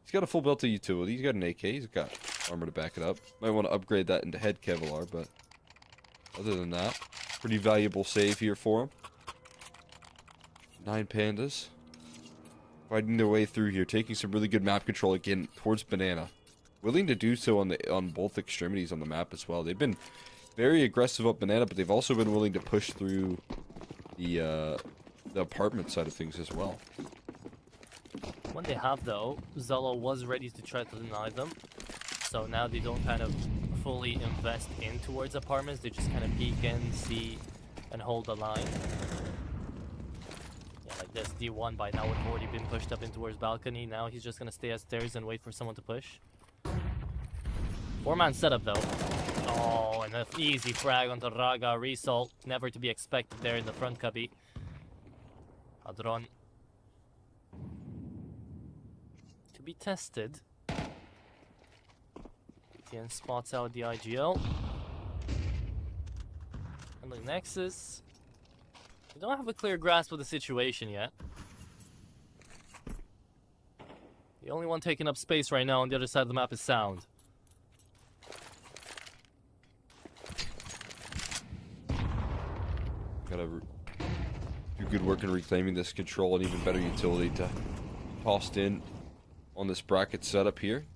G: He's got a full belt of utility. He's got an AK. He's got armor to back it up. Might want to upgrade that into head Kevlar, but other than that, pretty valuable save here for him. 9 Pandas fighting their way through here, taking some really good map control again towards Banana. Willing to do so on both extremities on the map as well. They've been very aggressive up Banana, but they've also been willing to push through the apartment side of things as well.
F: When they have, though, Zello was ready to try to deny them. So now they don't kind of fully invest in towards apartments. They just kind of peek in, see, and hold the line. Yeah, like this D1 by now would have already been pushed up in towards balcony. Now he's just going to stay upstairs and wait for someone to push. 4-man setup, though. Oh, and an easy frag onto Raga. Result, never to be expected there in the front cubby. Hadron. To be tested. TN spots out the IGL. And the Nexus. We don't have a clear grasp of the situation yet. The only one taking up space right now on the other side of the map is Sound.
G: Gotta do good work in reclaiming this control, and even better utility to tossed in on this bracket setup here.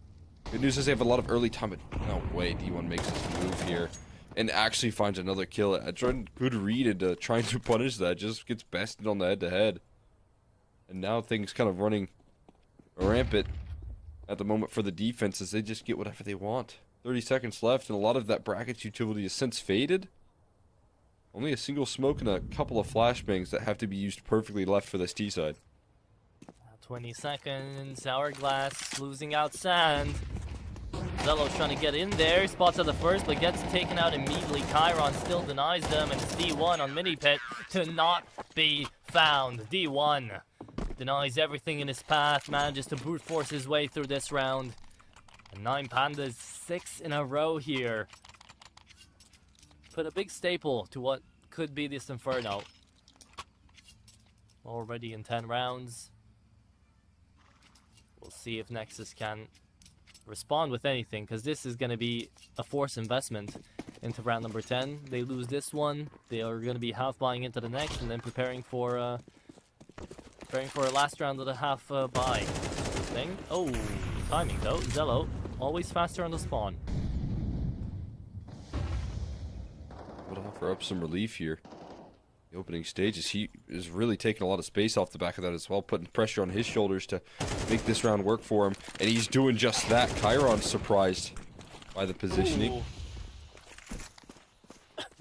G: Good news is they have a lot of early time, but no way D1 makes this move here and actually finds another kill. Jordan, good read into trying to punish that, just gets bested on the head-to-head. And now things kind of running rampant at the moment for the defense as they just get whatever they want. 30 seconds left, and a lot of that bracket's utility has since faded. Only a single smoke and a couple of flashbangs that have to be used perfectly left for this T-side.
F: 20 seconds, Hourglass losing out sand. Zelo's trying to get in there, spots at the first, but gets taken out immediately. Chiron still denies them, and it's D1 on Mini Pit to not be found. D1 denies everything in his path, manages to brute force his way through this round. And 9 Pandas, 6 in a row here. Put a big staple to what could be this Inferno. Already in 10 rounds. We'll see if Nexus can respond with anything, because this is going to be a forced investment into round number 10. They lose this one, they are going to be half buying into the next, and then preparing for a last round of the half buy thing. Oh, timing though. Zelo always faster on the spawn.
G: Would offer up some relief here. The opening stages, he is really taking a lot of space off the back of that as well, putting pressure on his shoulders to make this round work for him, and he's doing just that. Chiron's surprised by the positioning.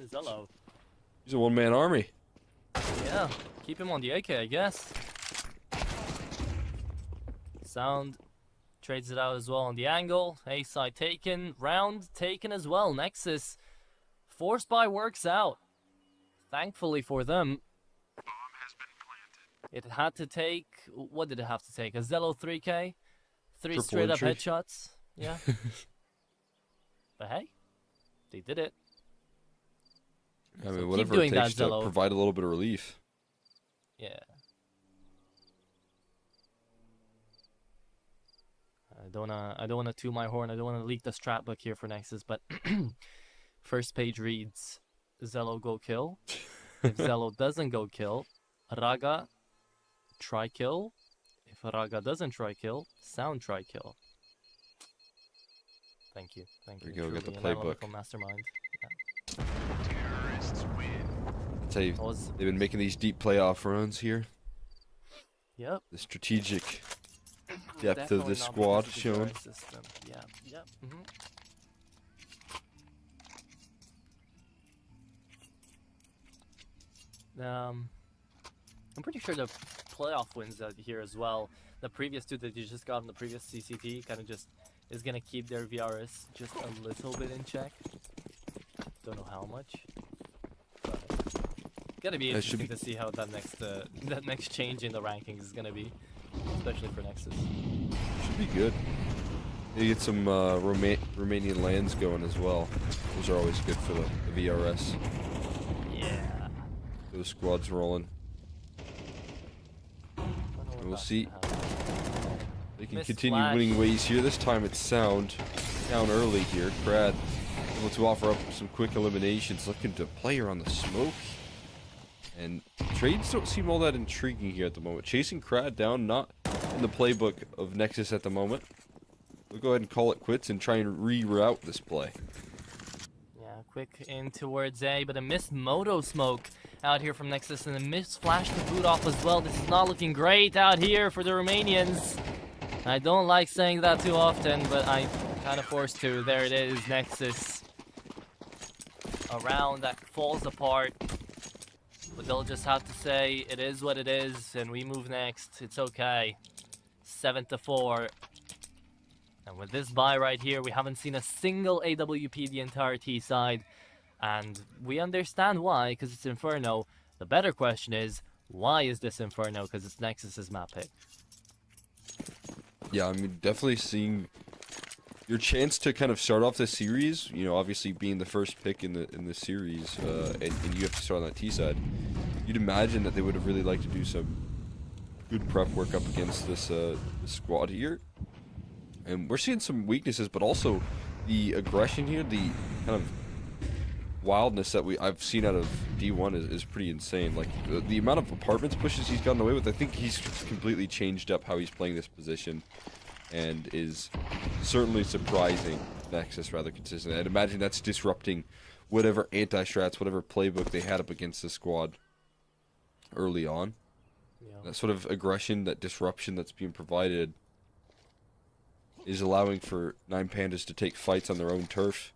F: Zelo.
G: He's a one-man army.
F: Yeah, keep him on the AK, I guess. Sound trades it out as well on the angle. A side taken, round taken as well. Nexus force buy works out. Thankfully for them, it had to take, what did it have to take? A Zelo 3K? 3
G: Triple
F: straight up
G: entry.
F: headshots? Yeah. But hey, they did it.
G: I mean,
F: So
G: whatever
F: keep
G: it
F: doing that,
G: takes to
F: Zelo.
G: provide a little bit of relief.
F: Yeah. I don't wanna toot my horn, I don't wanna leak the strat book here for Nexus, but first page reads Zelo go kill. If Zelo doesn't go kill, Raga try kill. If Raga doesn't try kill, Sound try kill. Thank you. Thank
G: There
F: you.
G: you go, get the
F: Truly an analytical
G: playbook.
F: mastermind.
G: I'll tell you,
F: Was
G: they've been making these deep playoff runs here.
F: yep.
G: The strategic depth of
F: Definitely
G: this
F: not
G: squad
F: because of the
G: shown.
F: GR system. Yeah. Yep. I'm pretty sure the playoff wins out here as well. The previous two that you just got in the previous CCT kind of just is gonna keep their VRS just a little bit in check. Don't know how much. But gonna be
G: That should
F: interesting to see how that next change in the rankings is gonna be, especially for Nexus.
G: Should be good. You get some Romanian lands going as well. Those are always good for the VRS.
F: Yeah.
G: Those squads rolling. We'll see. They can
F: Missed
G: continue
F: flash.
G: winning ways here. This time it's Sound down early here. Crad able to offer up some quick eliminations, looking to play her on the smoke. And trades don't seem all that intriguing here at the moment. Chasing Crad down, not in the playbook of Nexus at the moment. We'll go ahead and call it quits and try and reroute this play.
F: Yeah, quick in towards A, but a missed Moto smoke out here from Nexus, and a missed flash to boot off as well. This is not looking great out here for the Romanians. I don't like saying that too often, but I'm kind of forced to. There it is, Nexus. A round that falls apart. But they'll just have to say, it is what it is, and we move next. It's okay. 7-4. And with this buy right here, we haven't seen a single AWP the entire T side. And we understand why, because it's Inferno. The better question is, why is this Inferno? Because it's Nexus's map pick.
G: Yeah, I mean, definitely seeing your chance to kind of start off this series, you know, obviously being the first pick in the series, and you have to start on that T side. You'd imagine that they would have really liked to do some good prep work up against this squad here. And we're seeing some weaknesses, but also the aggression here, the kind of wildness that I've seen out of D1 is pretty insane. Like the amount of apartments pushes he's gotten away with, I think he's completely changed up how he's playing this position, and is certainly surprising Nexus rather consistently. I'd imagine that's disrupting whatever anti-strats, whatever playbook they had up against the squad early on.
F: Yeah.
G: That sort of aggression, that disruption that's being provided is allowing for 9Pandas to take fights on their own turf,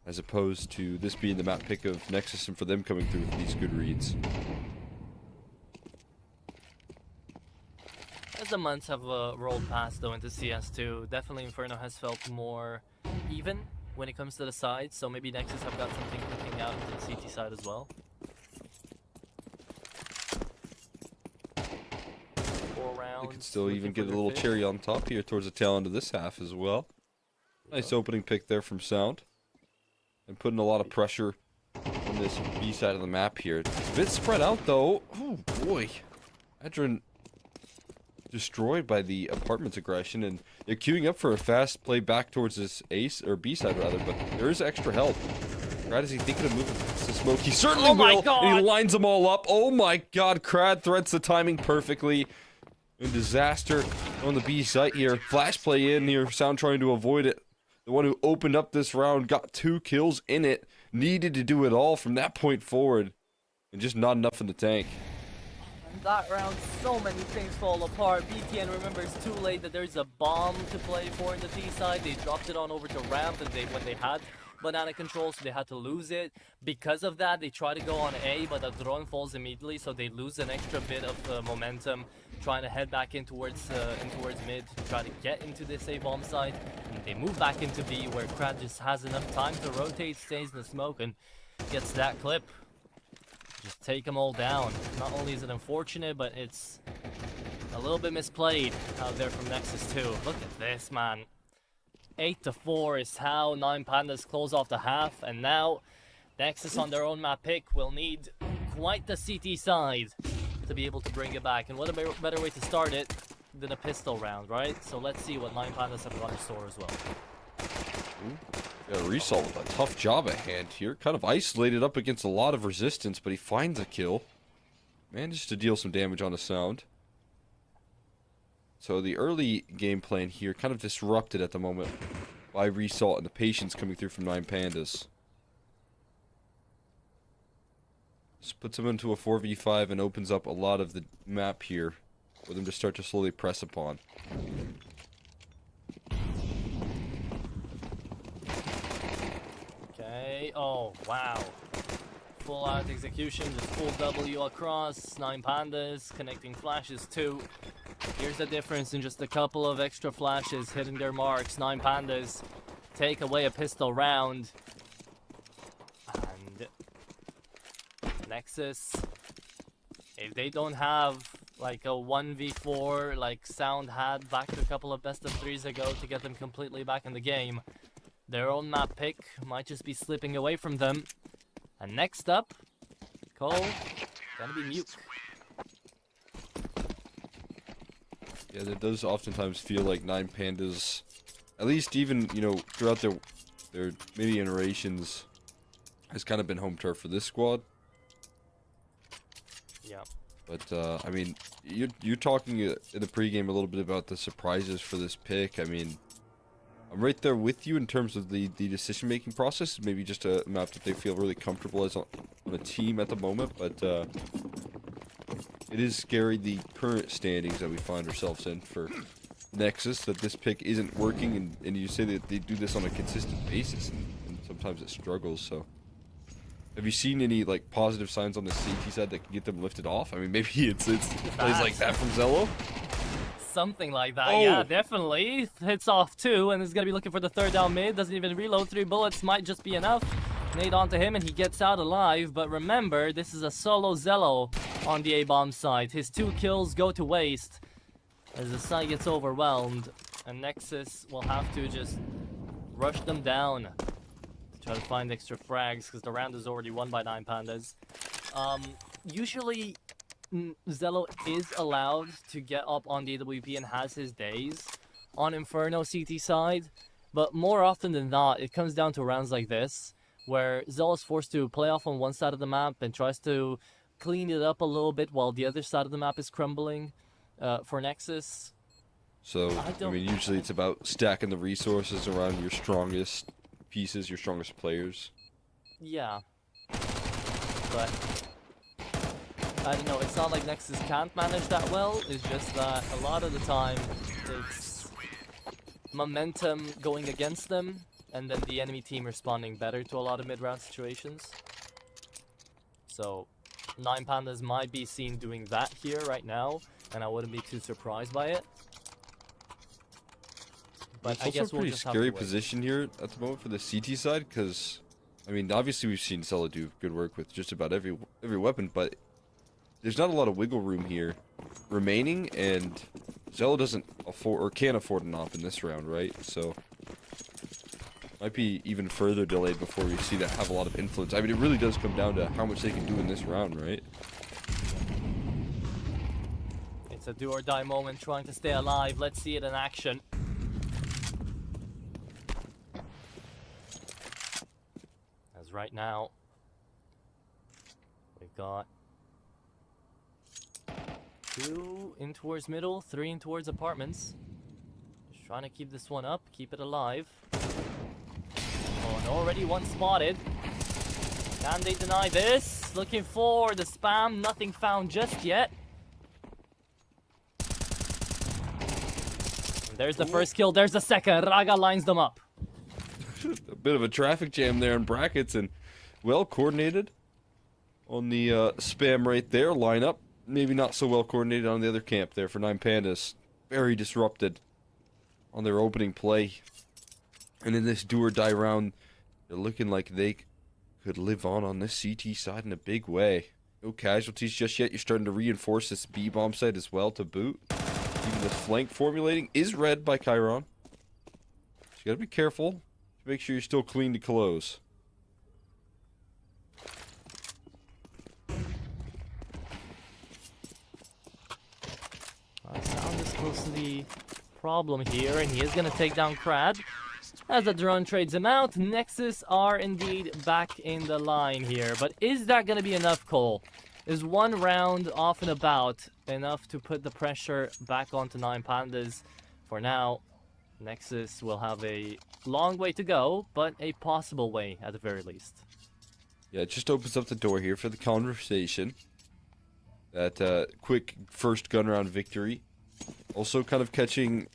G: as opposed to this being the map pick of Nexus and for them coming through with these good reads.
F: As the months have rolled past though into CS2, definitely Inferno has felt more even when it comes to the sides, so maybe Nexus have got something cooking out into the CT side as well. 4 rounds.
G: They could still even get a little cherry on top here towards the tail end of this half as well. Nice opening pick there from Sound. And putting a lot of pressure on this B side of the map here. It's a bit spread out though. Oh boy. Adrian destroyed by the apartment's aggression, and they're queuing up for a fast play back towards this ace, or B side rather, but there is extra help. Crad, is he thinking of moving to smoke? He certainly will, and he lines them all up. Oh my god, Crad threads the timing perfectly. And Disaster on the B site here. Flash play in here, Sound trying to avoid it. The one who opened up this round, got 2 kills in it, needed to do it all from that point forward, and just not enough in the tank.
F: And that round, so many things fall apart. BTN remembers too late that there's a bomb to play for in the T side. They dropped it on over to ramp, and when they had banana control, so they had to lose it. Because of that, they try to go on A, but the drone falls immediately, so they lose an extra bit of momentum, trying to head back in towards mid to try to get into this A bomb site. And they move back into B, where Crad just has enough time to rotate, stays in the smoke, and gets that clip. Just take them all down. Not only is it unfortunate, but it's a little bit misplayed out there from Nexus 2. Look at this, man. 8-4 is how 9Pandas close off the half, and now Nexus on their own map pick will need quite the CT side to be able to bring it back. And what a better way to start it than a pistol round, right? So let's see what 9Pandas have got in store as well.
G: Got a Result with a tough job at hand here. Kind of isolated up against a lot of resistance, but he finds a kill. Managed to deal some damage on a Sound. So the early game plan here kind of disrupted at the moment by Result and the patience coming through from 9Pandas. This puts them into a 4v5 and opens up a lot of the map here for them to start to slowly press upon.
F: Okay, oh wow. Full out execution, just full W across. 9Pandas connecting flashes too. Here's the difference in just a couple of extra flashes hitting their marks. 9Pandas take away a pistol round. And Nexus, if they don't have like a 1v4 like Sound had back a couple of best of 3s ago to get them completely back in the game, their own map pick might just be slipping away from them. And next up, Cole, gonna be Mute.
G: Yeah, it does oftentimes feel like 9Pandas, at least even, you know, throughout their many iterations, has kind of been home turf for this squad.
F: Yeah.
G: But, I mean, you're talking in the pregame a little bit about the surprises for this pick. I mean, I'm right there with you in terms of the decision-making process. Maybe just a map that they feel really comfortable as on a team at the moment, but it is scary, the current standings that we find ourselves in for Nexus, that this pick isn't working, and you say that they do this on a consistent basis, and sometimes it struggles, so. Have you seen any, like, positive signs on the CT side that can get them lifted off? I mean, maybe it's plays like that from Zello?
F: Something like that,
G: Oh.
F: yeah, definitely. Hits off 2, and is gonna be looking for the 3rd down mid. Doesn't even reload. 3 bullets might just be enough. Nade onto him, and he gets out alive. But remember, this is a solo Zello on the A-bomb side. His 2 kills go to waste as the side gets overwhelmed, and Nexus will have to just rush them down to try to find extra frags, because the round is already won by 9Pandas. Usually Zello is allowed to get up on the AWP and has his days on Inferno CT side, but more often than not, it comes down to rounds like this, where Zell is forced to play off on one side of the map and tries to clean it up a little bit while the other side of the map is crumbling for Nexus.
G: So, I mean, usually it's about stacking the resources around your strongest pieces, your strongest players.
F: Yeah. But I don't know, it's not like Nexus can't manage that well, it's just that a lot of the time it's momentum going against them and then the enemy team responding better to a lot of mid-round situations. So 9 Pandas might be seen doing that here right now, and I wouldn't be too surprised by it. But
G: It's
F: I
G: also
F: guess
G: a
F: we'll
G: pretty
F: just have
G: scary
F: to wait.
G: position here at the moment for the CT side, because, I mean, obviously we've seen Zella do good work with just about every weapon, but there's not a lot of wiggle room here remaining, and Zella doesn't afford, or can't afford an op in this round, right? So, might be even further delayed before we see that have a lot of influence. I mean, it really does come down to how much they can do in this round, right?
F: It's a do or die moment, trying to stay alive. Let's see it in action. As right now, we've got 2 in towards middle, 3 in towards apartments. Just trying to keep this one up, keep it alive. Oh, and already one spotted. Can they deny this? Looking for the spam, nothing found just yet. And there's the first kill, there's the second. Raga lines them up.
G: A bit of a traffic jam there in brackets, and well coordinated on the spam right there lineup. Maybe not so well coordinated on the other camp there for 9 Pandas. Very disrupted on their opening play. And in this do or die round, they're looking like they could live on this CT side in a big way. No casualties just yet. You're starting to reinforce this B bomb site as well to boot. Even this flank formulating is read by Chiron. So you gotta be careful. Make sure you're still clean to close.
F: Sound is close to the problem here, and he is going to take down Crad. As the drone trades him out, Nexus are indeed back in the line here. But is that going to be enough, Cole? Is one round off and about enough to put the pressure back onto 9 Pandas? For now, Nexus will have a long way to go, but a possible way at the very least.
G: Yeah, it just opens up the door here for the conversation. That quick first gun round victory. Also kind of catching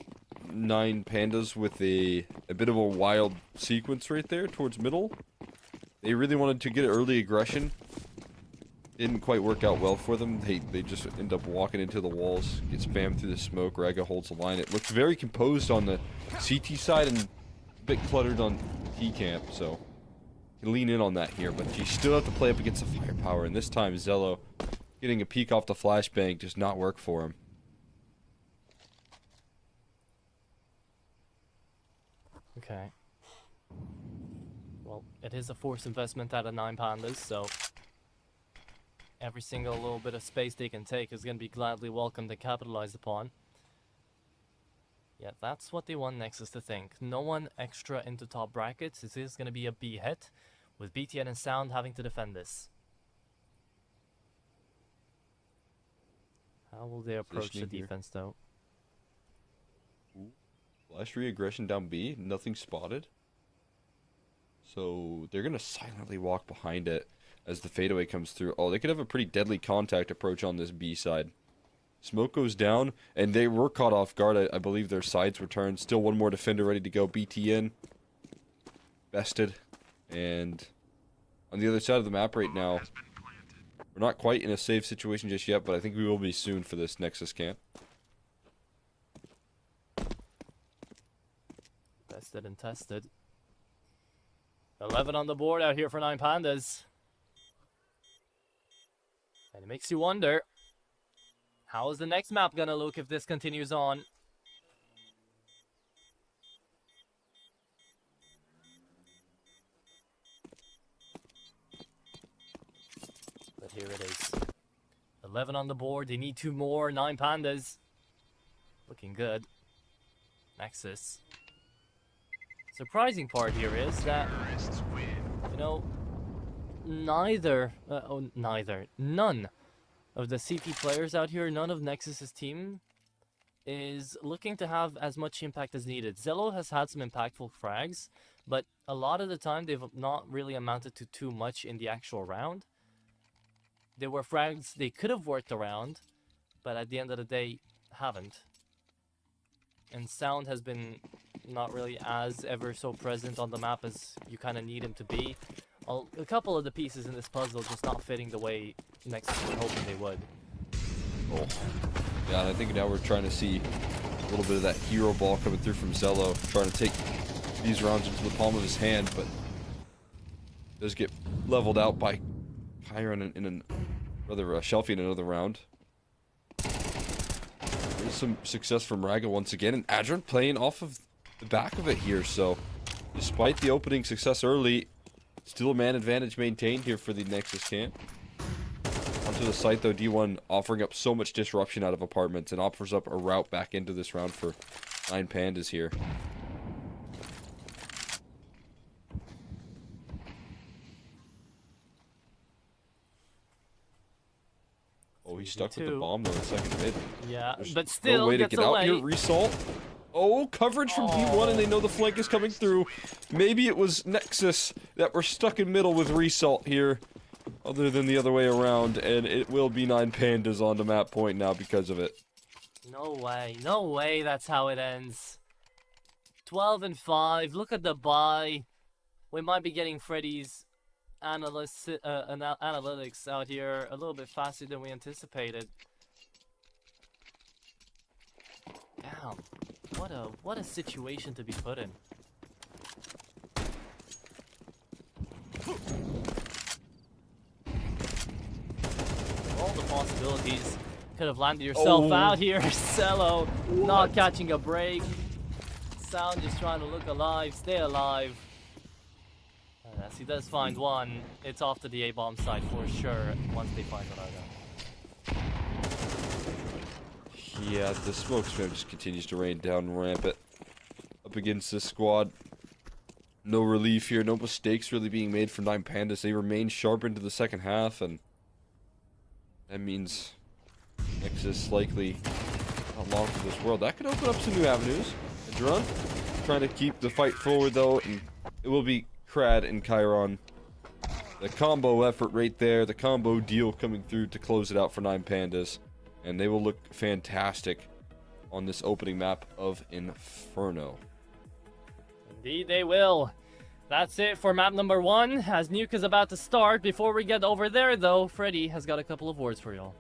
G: 9 Pandas with a bit of a wild sequence right there towards middle. They really wanted to get early aggression. Didn't quite work out well for them. They just end up walking into the walls, get spammed through the smoke. Raga holds the line. It looks very composed on the CT side and a bit cluttered on T camp, so can lean in on that here. But you still have to play up against the firepower, and this time Zello getting a peek off the flashbang does not work for him.
F: Okay. Well, it is a forced investment out of 9 Pandas, so every single little bit of space they can take is going to be gladly welcomed and capitalized upon. Yeah, that's what they want Nexus to think. No one extra into top brackets. This is going to be a B hit, with BTN and Sound having to defend this. How will they approach the defense, though?
G: Flash re-aggression down B, nothing spotted. So they're going to silently walk behind it as the fadeaway comes through. Oh, they could have a pretty deadly contact approach on this B side. Smoke goes down, and they were caught off guard. I believe their sides were turned. Still one more defender ready to go. BTN bested. And on the other side of the map right now, we're not quite in a safe situation just yet, but I think we will be soon for this Nexus camp.
F: Bested and tested. 11 on the board out here for 9 Pandas. And it makes you wonder, how is the next map gonna look if this continues on? But here it is. 11 on the board, they need 2 more. 9 Pandas. Looking good. Nexus. Surprising part here is that, know, none of the CT players out here, none of Nexus's team is looking to have as much impact as needed. Zello has had some impactful frags, but a lot of the time they've not really amounted to too much in the actual round. There were frags they could have worked around, but at the end of the day, haven't. And Sound has been not really as ever so present on the map as you kind of need him to be. A couple of the pieces in this puzzle just not fitting the way Nexus were hoping they would.
G: Oh. Yeah, and I think now we're trying to see a little bit of that hero ball coming through from Zello, trying to take these rounds into the palm of his hand, but does get leveled out by Chiron in rather Shelfie in another round. There's some success from Raga once again, and Adron playing off of the back of it here, so despite the opening success early, still a man advantage maintained here for the Nexus camp. Onto the site though, D1 offering up so much disruption out of apartments and offers up a route back into this round for 9 Pandas here. Oh, he's stuck with the bomb though in second mid.
F: Yeah,
G: There's
F: but still
G: no way to
F: gets
G: get
F: away.
G: out here. Result. Oh, coverage from D1, and they know the flank is coming through. Maybe it was Nexus that were stuck in middle with Result here, other than the other way around, and it will be 9 Pandas on the map point now because of it.
F: No way that's how it ends. 12 and 5, look at the buy. We might be getting Freddy's analytics out here a little bit faster than we anticipated. Damn, what a situation to be put in. All the possibilities. Could have landed yourself out here. Cello not catching a break. Sound just trying to look alive, stay alive. As he does find one, it's off to the A-bomb side for sure once they find another.
G: Yeah, the smoke spam just continues to rain down rampant up against this squad. No relief here, no mistakes really being made for 9 Pandas. They remain sharp into the second half, and that means Nexus likely not long for this world. That could open up some new avenues. And Duran trying to keep the fight forward though, and it will be Crad and Chiron. The combo effort right there, the combo deal coming through to close it out for 9 Pandas. And they will look fantastic on this opening map of Inferno.
F: Indeed they will. That's it for map number 1, as Nuke is about to start. Before we get over there though, Freddy has got a couple of words for y'all.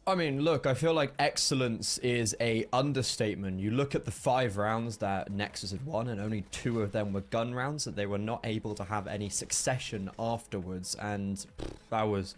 E: I mean, look, I feel like excellence is a understatement. You look at the 5 rounds that Nexus had won, and only 2 of them were gun rounds, that they were not able to have any succession afterwards, and that was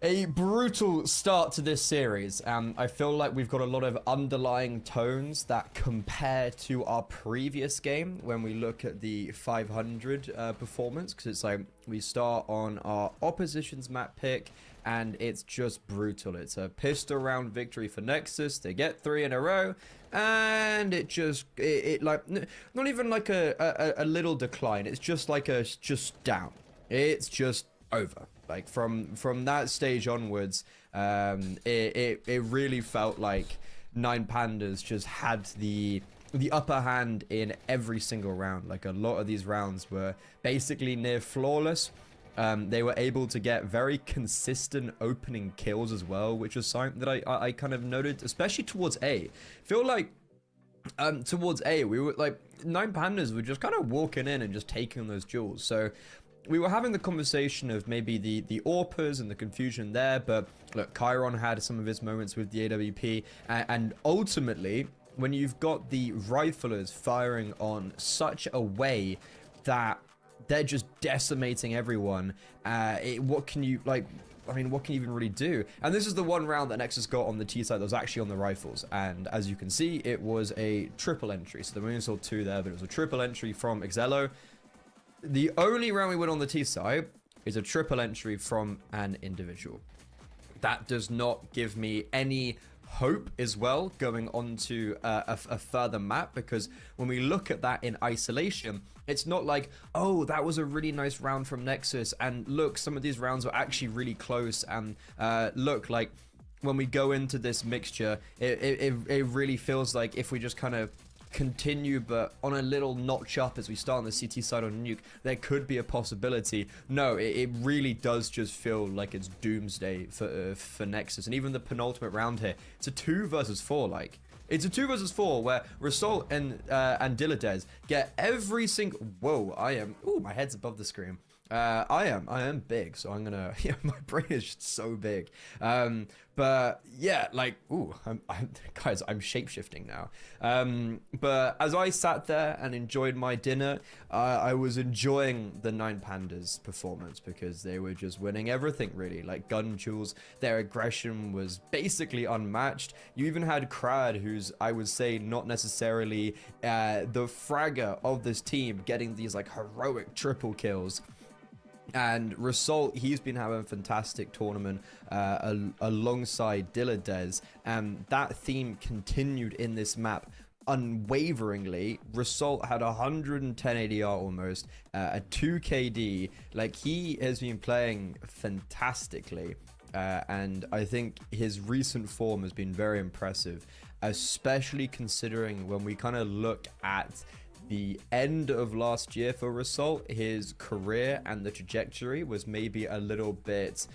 E: a brutal start to this series. I feel like we've got a lot of underlying tones that compare to our previous game when we look at the 500 performance, because it's like we start on our opposition's map pick and it's just brutal. It's a pistol round victory for Nexus. They get 3 in a row, and it just it like not even like a little decline. It's just like just down. It's just over. Like from that stage onwards, it really felt like 9 Pandas just had the upper hand in every single round. Like a lot of these rounds were basically near flawless. They were able to get very consistent opening kills as well, which was something that I kind of noted, especially towards A. feel like towards A, we were like 9 Pandas were just kind of walking in and just taking those duels. So we were having the conversation of maybe the AWPers and the confusion there, but look, Chiron had some of his moments with the AWP, and ultimately, when you've got the riflers firing on such a way that they're just decimating everyone, what can you, like, I mean, what can you even really do? And this is the one round that Nexus got on the T side that was actually on the rifles, and as you can see, it was a triple entry. So the we saw 2 there, but it was a triple entry from Exello. The only round we win on the T side is a triple entry from an individual. That does not give me any hope as well going on to a further map, because when we look at that in isolation, it's not like, oh, that was a really nice round from Nexus, and look, some of these rounds were actually really close, and look, like, when we go into this mixture, it really feels like if we just kind of continue but on a little notch up as we start on the CT side on Nuke, there could be a possibility. No, it really does just feel like it's doomsday for Nexus. And even the penultimate round here, it's a 2 versus 4. Like, it's a 2 versus 4 where Rasol and Diladez get every single... Whoa, ooh, my head's above the screen. I am big, so I'm gonna... Yeah, my brain is just so big. But yeah, like, ooh, guys, I'm shape-shifting now. But as I sat there and enjoyed my dinner, I was enjoying the 9 Pandas performance, because they were just winning everything, really. Like, gun duels, their aggression was basically unmatched. You even had Krad, who's, I would say, not necessarily the fragger of this team, getting these, like, heroic triple kills. And Rasol, he's been having a fantastic tournament alongside Diladez, and that theme continued in this map unwaveringly. Rasol had 110 ADR almost, a 2 KD. Like, he has been playing fantastically, and I think his recent form has been very impressive, especially considering when we kind of look at the end of last year for Rasol. His career and the trajectory was maybe a little bit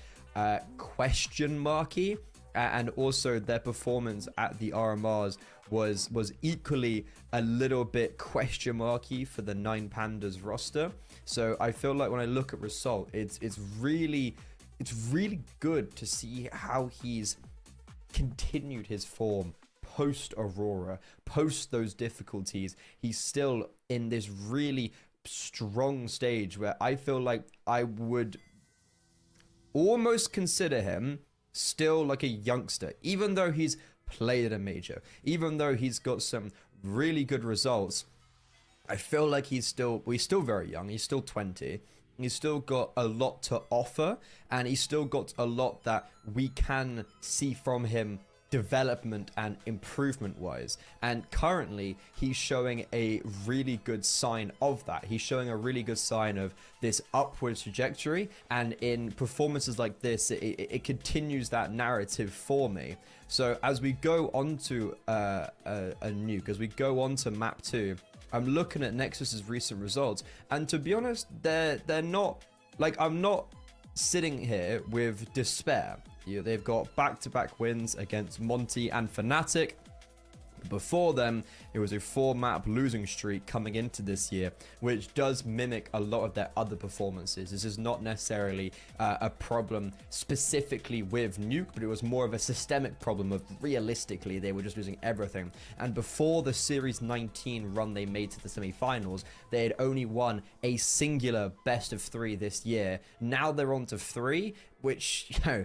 E: question marky, and also their performance at the RMRs was equally a little bit question marky for the 9 Pandas roster. So I feel like when I look at Rasol, it's really good to see how he's continued his form post Aurora, post those difficulties. He's still in this really strong stage where I feel like I would almost consider him still like a youngster, even though he's played at a major, even though he's got some really good results. I feel like he's still very young. He's still 20. He's still got a lot to offer, and he's still got a lot that we can see from him development and improvement wise, and currently he's showing a really good sign of that. He's showing a really good sign of this upward trajectory, and in performances like this, it continues that narrative for me. So as we go on to a nuke, as we go on to map 2, I'm looking at Nexus's recent results, and to be honest, they're not, like, I'm not sitting here with despair. They've got back-to-back wins against Monty and Fnatic. Before them, it was a 4-map losing streak coming into this year, which does mimic a lot of their other performances. This is not necessarily a problem specifically with Nuke, but it was more of a systemic problem of, realistically, they were just losing everything. And before the Series 19 run they made to the semi-finals, they had only won a singular best of 3 this year. Now they're on to 3, which, you know,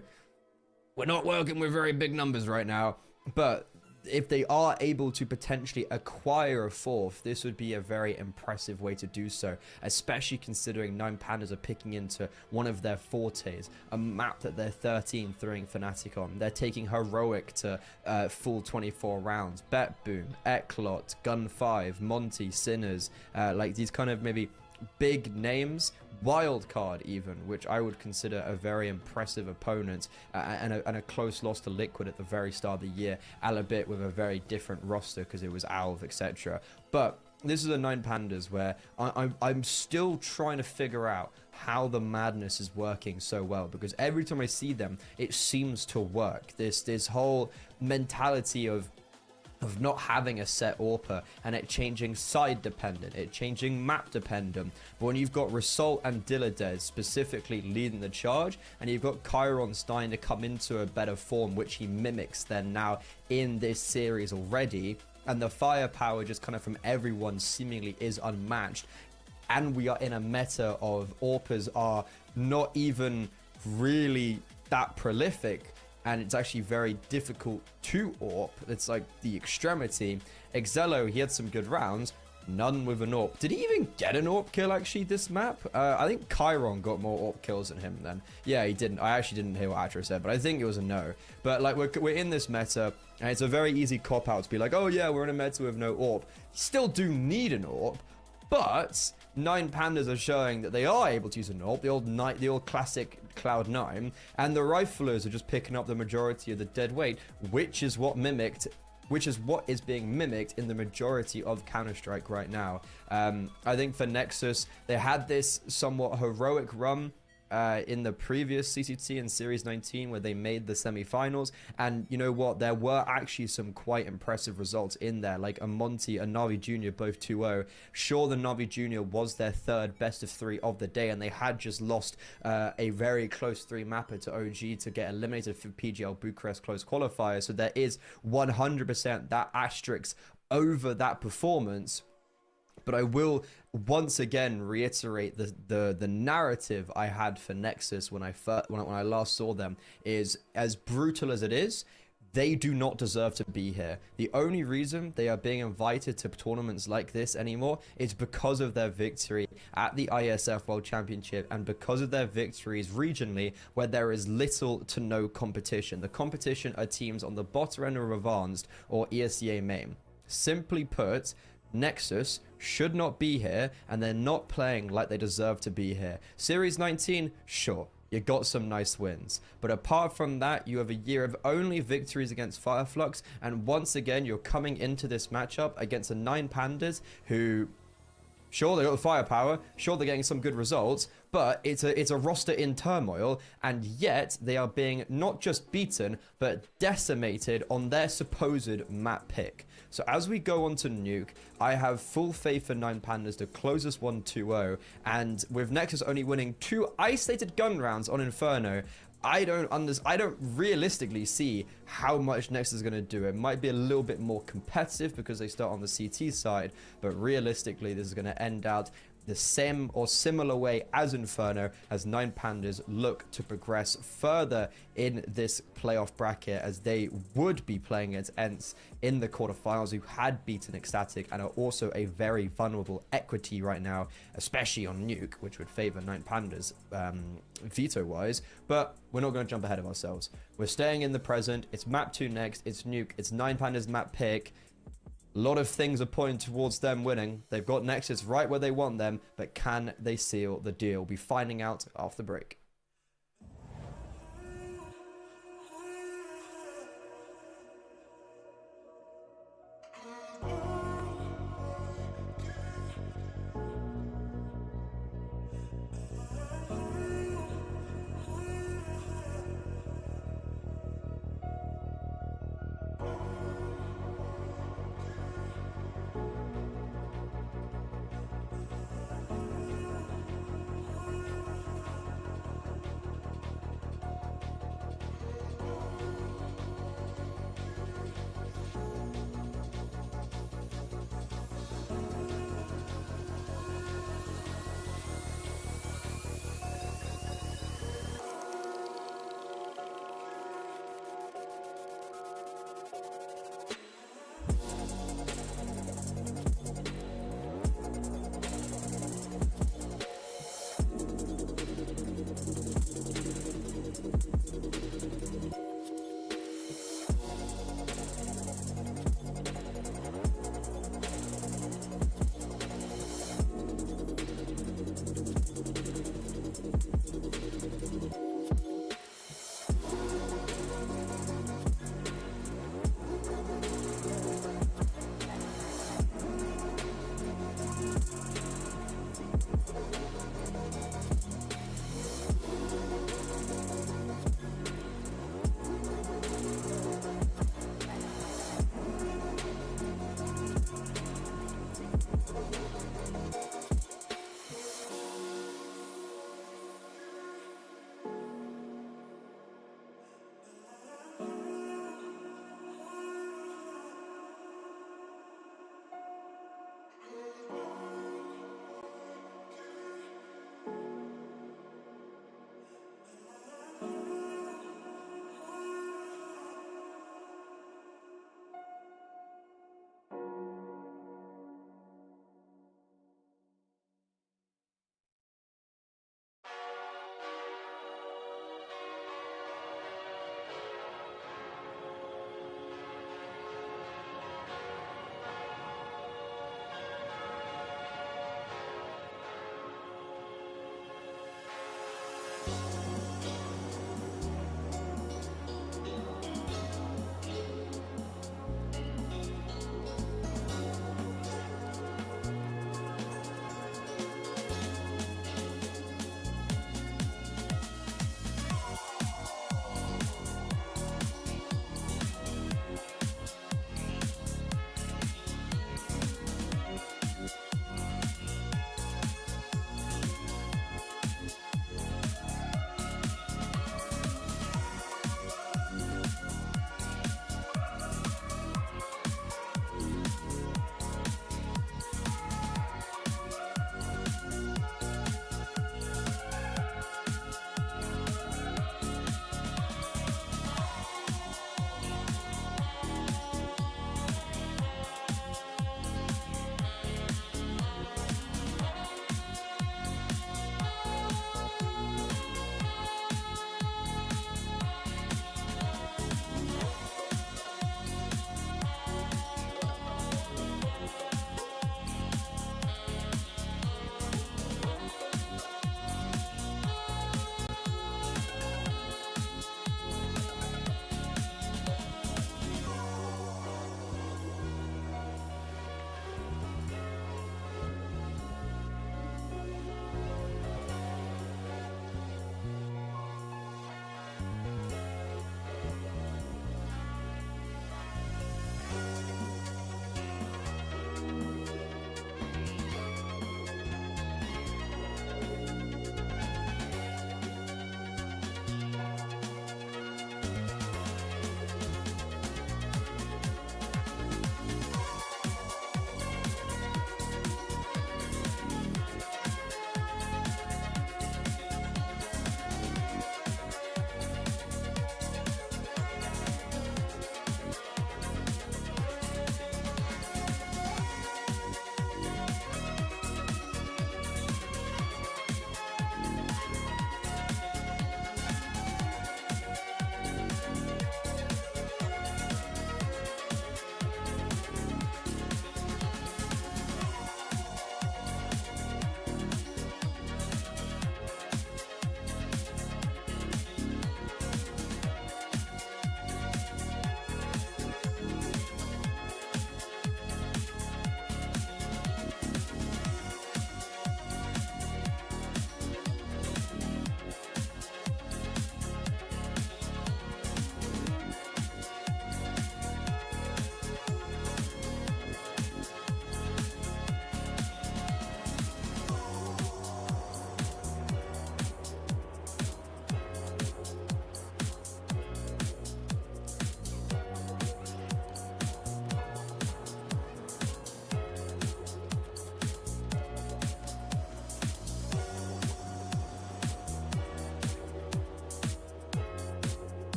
E: we're not working with very big numbers right now, but if they are able to potentially acquire a 4th, this would be a very impressive way to do so, especially considering 9 Pandas are picking into one of their fortes, a map that they're 13th throwing Fnatic on. They're taking Heroic to full 24 rounds, Bet Boom, Eklot, Gun 5, Monty, Sinners, like these kind of maybe big names, Wildcard even, which I would consider a very impressive opponent, and a close loss to Liquid at the very start of the year, albeit with a very different roster because it was Alv, etc. But this is a 9 Pandas where I'm still trying to figure out how the madness is working so well, because every time I see them, it seems to work. This whole mentality of not having a set AWPer and it changing side dependent, it changing map dependent. But when you've got Rasol and Diladez specifically leading the charge, and you've got Chiron starting to come into a better form, which he mimics then now in this series already, and the firepower just kind of from everyone seemingly is unmatched, and we are in a meta of AWPers are not even really that prolific, and it's actually very difficult to AWP. It's like the extremity. Excello, he had some good rounds, None with an AWP. Did he even get an AWP kill, actually, this map? I think Chiron got more AWP kills than him then. Yeah, he didn't. I actually didn't hear what Atro said, but I think it was a no. But, like, we're in this meta, and it's a very easy cop-out to be like, oh, yeah, we're in a meta with no AWP. You still do need an AWP, but 9 Pandas are showing that they are able to use an AWP, the old classic Cloud9, and the Riflers are just picking up the majority of the dead weight, which is what is being mimicked in the majority of Counter-Strike right now. I think for Nexus, they had this somewhat heroic run in the previous CCT in Series 19 where they made the semi-finals, and you know what, there were actually some quite impressive results in there, like a Monty and Navi Jr. both 2-0. Sure, the Navi Jr. was their third best of 3 of the day, and they had just lost a very close 3 mapper to OG to get eliminated for PGL Bucharest close qualifier, so there is 100% that asterisk over that performance. But I will once again reiterate the narrative I had for Nexus when I last saw them is, as brutal as it is, they do not deserve to be here. The only reason they are being invited to tournaments like this anymore is because of their victory at the ISF World Championship and because of their victories regionally where there is little to no competition. The competition are teams on the bottom end of Advanced or ESEA main. Simply put, Nexus should not be here, and they're not playing like they deserve to be here. Series 19, sure, you got some nice wins, but apart from that, you have a year of only victories against Fireflux, and once again, you're coming into this matchup against a 9 Pandas who, sure, they got the firepower, sure, they're getting some good results, but it's a roster in turmoil, and yet they are being not just beaten, but decimated on their supposed map pick. So as we go on to Nuke, I have full faith in 9 Pandas to close this one 2-0, and with Nexus only winning 2 isolated gun rounds on Inferno, I don't realistically see how much Nexus is going to do. It might be a little bit more competitive because they start on the CT side, but realistically this is going to end out the same or similar way as Inferno, as 9 Pandas look to progress further in this playoff bracket, as they would be playing against ENCE in the quarterfinals, who had beaten Ecstatic and are also a very vulnerable equity right now, especially on Nuke, which would favor 9 Pandas veto wise. But we're not going to jump ahead of ourselves. We're staying in the present. It's map 2 next. It's Nuke. It's 9 Pandas map pick. A lot of things are pointing towards them winning. They've got Nexus right where they want them, but can they seal the deal? We'll be finding out after the break.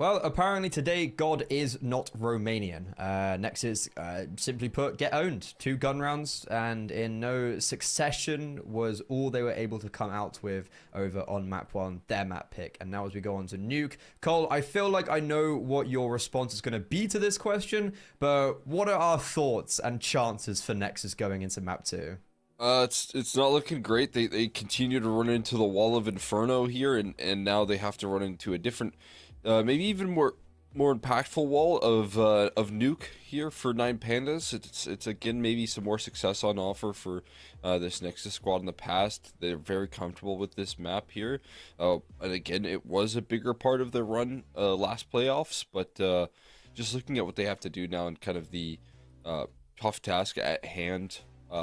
E: Well, apparently today, God is not Romanian. Nexus, simply put, get owned. 2 gun rounds, and in no succession was all they were able to come out with over on map 1, their map pick. And now as we go on to Nuke, Cole, I feel like I know what your response is going to be to this question, but what are our thoughts and chances for Nexus going into map 2?
G: It's not looking great. They continue to run into the wall of Inferno here, and now they have to run into a different, maybe even more impactful wall of Nuke here for 9Pandas. It's again maybe some more success on offer for this Nexus squad in the past. They're very comfortable with this map here, and again it was a bigger part of their run last playoffs, but just looking at what they have to do now and kind of the tough task at hand.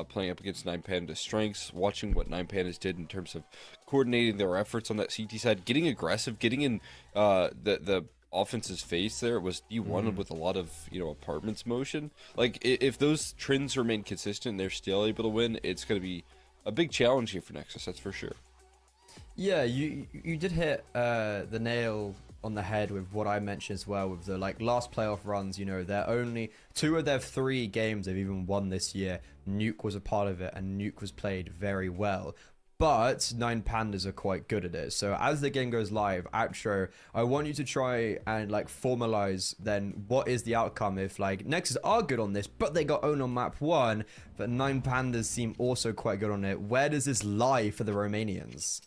G: Playing up against 9Panda's strengths, watching what 9Pandas did in terms of coordinating their efforts on that CT side, getting aggressive, getting in the offense's face there. It was D1 with a lot of, apartments motion. Like, if those trends remain consistent and they're still able to win, it's going to be a big challenge here for Nexus, that's for sure.
E: Yeah, you did hit the nail on the head with what I mentioned as well, with the last playoff runs. They're only 2 of their 3 games they've even won this year. Nuke was a part of it, and Nuke was played very well. But 9Pandas are quite good at it. So as the game goes live, Atro, I want you to try and formalize then what is the outcome if Nexus are good on this, but they got owned on map 1, but 9Pandas seem also quite good on it. Where does this lie for the Romanians?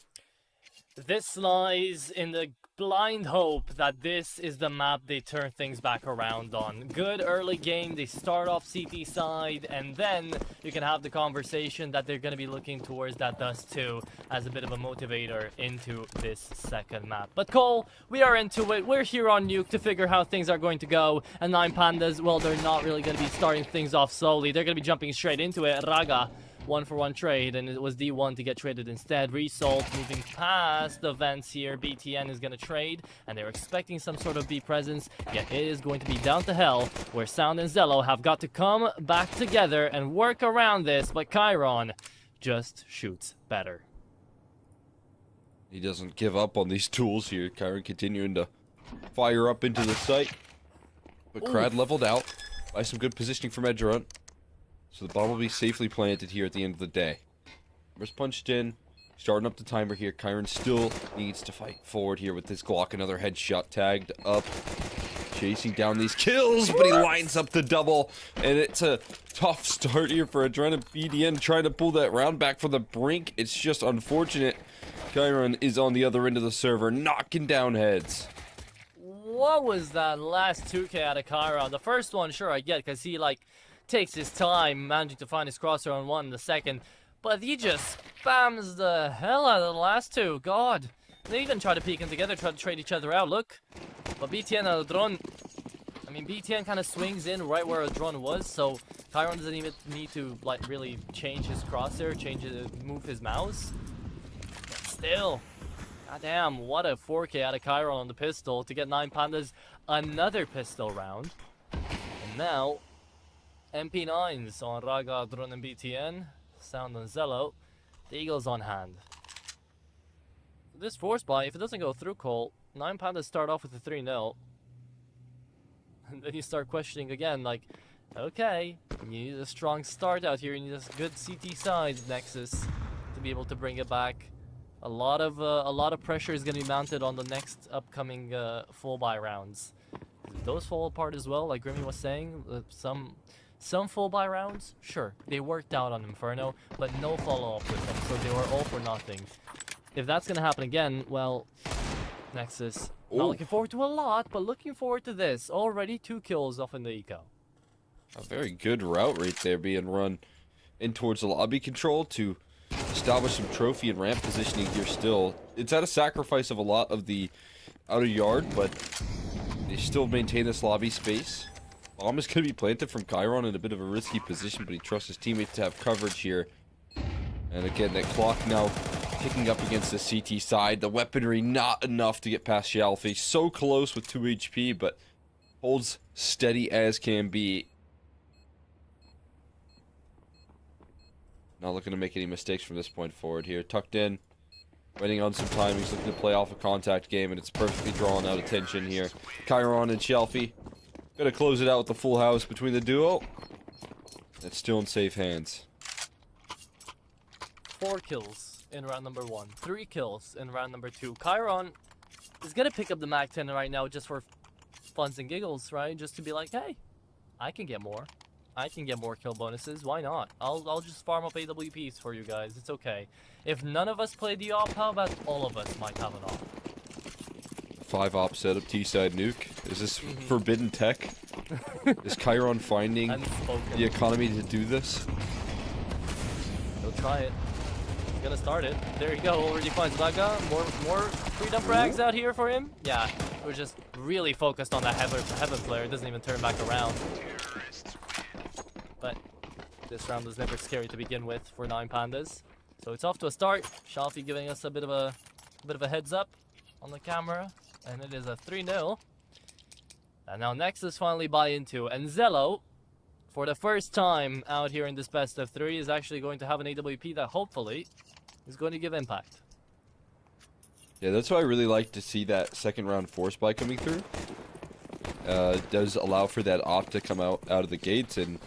F: This lies in the blind hope that this is the map they turn things back around on. Good early game, they start off CT side, and then you can have the conversation that they're going to be looking towards that Dust 2 as a bit of a motivator into this second map. But Cole, we are into it. We're here on Nuke to figure how things are going to go, and 9Pandas, well, they're not really going to be starting things off slowly. They're going to be jumping straight into it. Raga, 1-for-1 trade, and it was D1 to get traded instead. Result moving past the vents here. BTN is going to trade, and they're expecting some sort of B presence, yet it is going to be down to hell, where Sound and Zello have got to come back together and work around this, but Chiron just shoots better.
G: He doesn't give up on these tools here. Chiron continuing to fire up into the site, but Crad leveled out by some good positioning from Edgerun. So the bomb will be safely planted here at the end of the day. Numbers punched in, starting up the timer here. Chiron still needs to fight forward here with this Glock. Another headshot tagged up, chasing down these kills, but he lines up the double, and it's a tough start here for Adrenaline BDN trying to pull that round back from the brink. It's just unfortunate. Chiron is on the other end of the server, knocking down heads.
F: What was that last 2K out of Chiron? The first one, sure, I get, because he, takes his time managing to find his crosshair on one in the second, but he just spams the hell out of the last 2. God, they even try to peek in together, try to trade each other out. Look, but BTN and Drone, BTN kind of swings in right where Drone was, so Chiron doesn't even need to really change his crosshair, move his mouse. But still, goddamn, what a 4K out of Chiron on the pistol to get 9Pandas another pistol round. And now MP9s on Raga, Drone, and BTN. Sound on Zello. The Eagles on hand. This force buy, if it doesn't go through, Cole, 9Pandas start off with a 3-0. And then you start questioning again, okay, you need a strong start out here. You need a good CT side Nexus to be able to bring it back. A lot of pressure is going to be mounted on the next upcoming full buy rounds. If those fall apart as well, like Grimmy was saying, some full buy rounds, sure, they worked out on Inferno, but no follow-up with them, so they were all for nothing. If that's gonna happen again, well, Nexus, not looking forward to a lot, but looking forward to this. Already 2 kills off in the eco.
G: A very good route right there being run in towards the lobby control to establish some trophy and ramp positioning here still. It's at a sacrifice of a lot of the outer yard, but they still maintain this lobby space. Bomb is going to be planted from Chiron in a bit of a risky position, but he trusts his teammates to have coverage here. And again, that clock now picking up against the CT side. The weaponry not enough to get past Shalfie. So close with 2 HP, but holds steady as can be. Not looking to make any mistakes from this point forward here. Tucked in. Waiting on some time. He's looking to play off a contact game, and it's perfectly drawing out attention here. Chiron and Shelfie gonna close it out with the full house between the duo. It's still in safe hands.
F: 4 kills in round number 1. 3 kills in round number 2. Chiron is gonna pick up the Mag 10 right now just for funs and giggles, right? Just to be like, hey, I can get more. I can get more kill bonuses. Why not? I'll just farm up AWPs for you guys. It's okay. If none of us play the op, how about all of us might have an op?
G: 5-op setup, T-side nuke. Is this forbidden tech? Is Chiron finding
F: Unspoken.
G: the economy to do this?
F: He'll try it. He's gonna start it. There you go. Already finds Laga. More freedom frags out here for him. Yeah, we're just really focused on that heaven player. It doesn't even turn back around. But this round was never scary to begin with for 9 Pandas. So it's off to a start. Shelfie giving us a bit of a heads up on the camera, and it is a 3-0. And now Nexus finally buy into, and Zello, for the first time out here in this best of 3, is actually going to have an AWP that hopefully is going to give impact.
G: Yeah, that's why I really like to see that second round force buy coming through. It does allow for that op to come out of the gates, and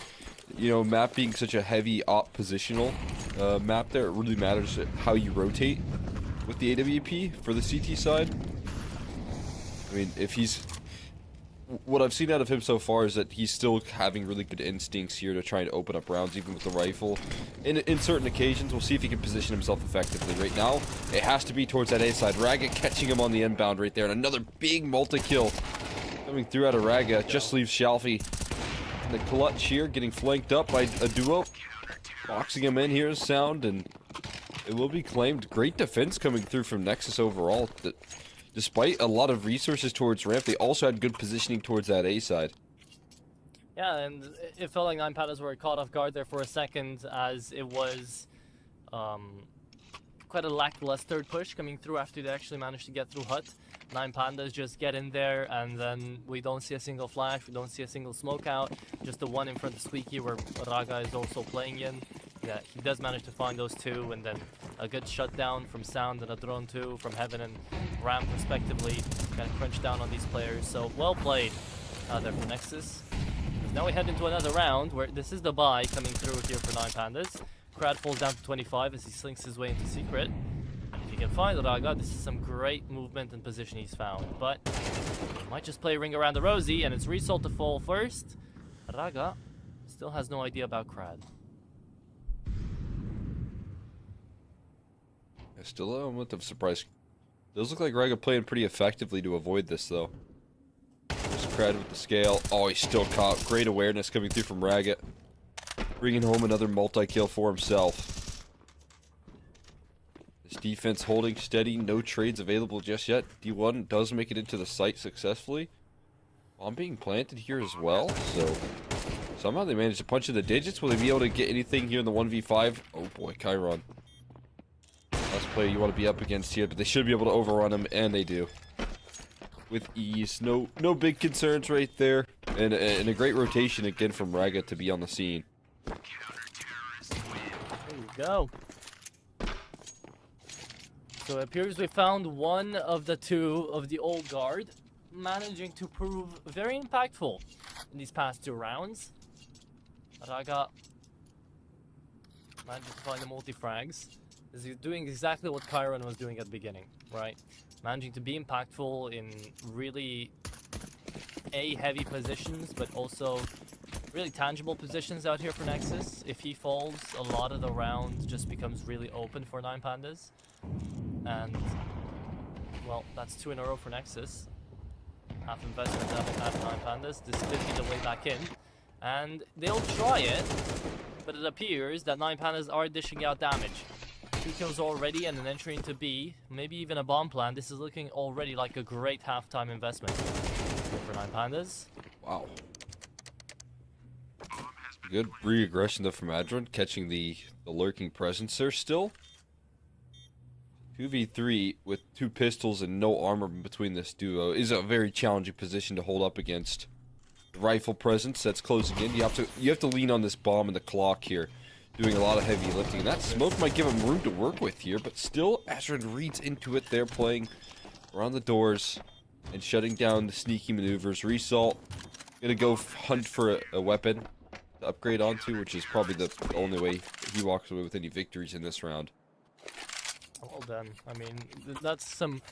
G: you know, map being such a heavy op positional map there, it really matters how you rotate with the AWP for the CT side. I mean, if he's... What I've seen out of him so far is that he's still having really good instincts here to try and open up rounds, even with the rifle. In certain occasions, we'll see if he can position himself effectively. Right now, it has to be towards that A side. Raga catching him on the inbound right there, and another big multi-kill coming through out of Raga. Just leaves Shelfie in the clutch here, getting flanked up by a duo. Boxing him in here is sound, and it will be claimed. Great defense coming through from Nexus overall. Despite a lot of resources towards ramp, they also had good positioning towards that A side.
F: Yeah, and it felt like 9 Pandas were caught off guard there for a second, as it was quite a lackluster push coming through after they actually managed to get through Hut. 9 Pandas just get in there, and then we don't see a single flash, we don't see a single smoke out, just the one in front of Squeaky where Raga is also playing in. Yeah, he does manage to find those two, and then a good shutdown from Sound and a drone too from Heaven and Ramp respectively. Kind of crunch down on these players, so well played there for Nexus. Now we head into another round where this is the buy coming through here for 9 Pandas. Crad falls down to 25 as he slinks his way into Secret. If he can find Raga, this is some great movement and position he's found, but he might just play Ring Around the Rosie, and it's Result to fall first. Raga still has no idea about Crad.
G: Still a moment of surprise. Does look like Raga playing pretty effectively to avoid this, though. Just Crad with the scale. Oh, he's still caught. Great awareness coming through from Raga. Bringing home another multi-kill for himself. His defense holding steady. No trades available just yet. D1 does make it into the site successfully. Bomb being planted here as well, so... Somehow they managed to punch in the digits. Will they be able to get anything here in the 1v5? Oh boy, Chiron. Last player you want to be up against here, but they should be able to overrun him, and they do. With ease. No big concerns right there. And a great rotation again from Raga to be on the scene.
F: There you go. So it appears we found one of the two of the old guard, managing to prove very impactful in these past 2 rounds. Raga managed to find the multi-frags. He's doing exactly what Chiron was doing at the beginning, right? Managing to be impactful in really A-heavy positions, but also really tangible positions out here for Nexus. If he falls, a lot of the round just becomes really open for 9 Pandas. And, well, that's 2 in a row for Nexus. Half investment, half 9 Pandas. This could be the way back in. And they'll try it, but it appears that 9 Pandas are dishing out damage. 2 kills already and an entry into B, maybe even a bomb plan. This is looking already like a great halftime investment for 9 Pandas.
G: Wow. Good re-aggression though from Adron, catching the lurking presence there still. 2v3 with 2 pistols and no armor between this duo is a very challenging position to hold up against. The rifle presence that's closing in. You have to lean on this bomb and the clock here doing a lot of heavy lifting. That smoke might give him room to work with here, but still, Azrin reads into it. They're playing around the doors and shutting down the sneaky maneuvers. Result, gonna go hunt for a weapon to upgrade onto, which is probably the only way he walks away with any victories in this round.
F: Well done. I mean, that's some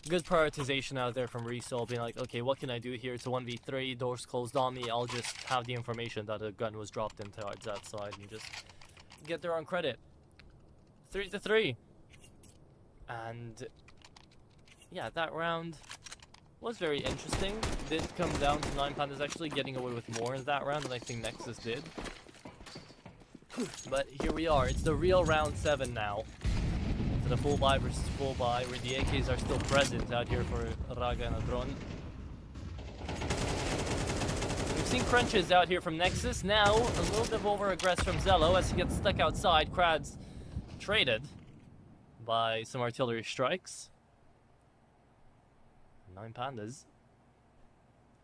F: good prioritization out there from Resol, being like, okay, what can I do here? It's a 1v3, doors closed on me, I'll just have the information that a gun was dropped in towards that side and just get their own credit. 3-3. And yeah, that round was very interesting. Did come down to 9 Pandas actually getting away with more in that round than I think Nexus did. But here we are, it's the real round 7 now. The full buy versus full buy, where the AKs are still present out here for Raga and Adron. We've seen crunches out here from Nexus. Now, a little bit of over-aggress from Zello as he gets stuck outside. Krad's traded by some artillery strikes. 9 Pandas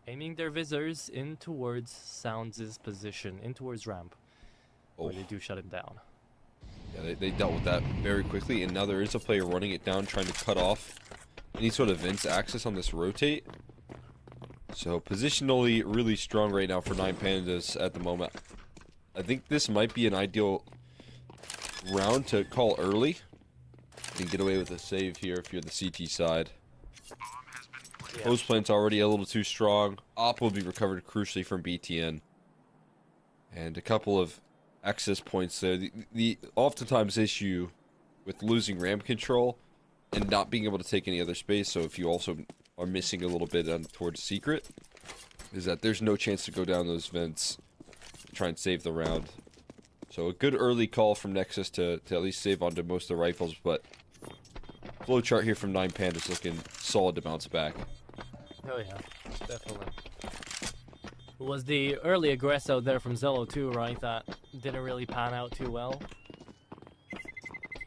F: aiming their visors in towards Sounds' position, in towards ramp, where they do shut him down.
G: Yeah, they dealt with that very quickly, and now there is a player running it down, trying to cut off any sort of Vince access on this rotate. So positionally really strong right now for 9 Pandas at the moment. I think this might be an ideal round to call early. You can get away with a save here if you're the CT side.
F: Yeah.
G: Post plant's already a little too strong. Op will be recovered crucially from BTN. And a couple of access points there. The oftentimes issue with losing ramp control and not being able to take any other space, so if you also are missing a little bit on towards secret, is that there's no chance to go down those vents to try and save the round. So a good early call from Nexus to at least save onto most of the rifles, but flowchart here from 9 Pandas looking solid to bounce back.
F: Oh yeah, definitely. It was the early aggress out there from Zello too, right? That didn't really pan out too well.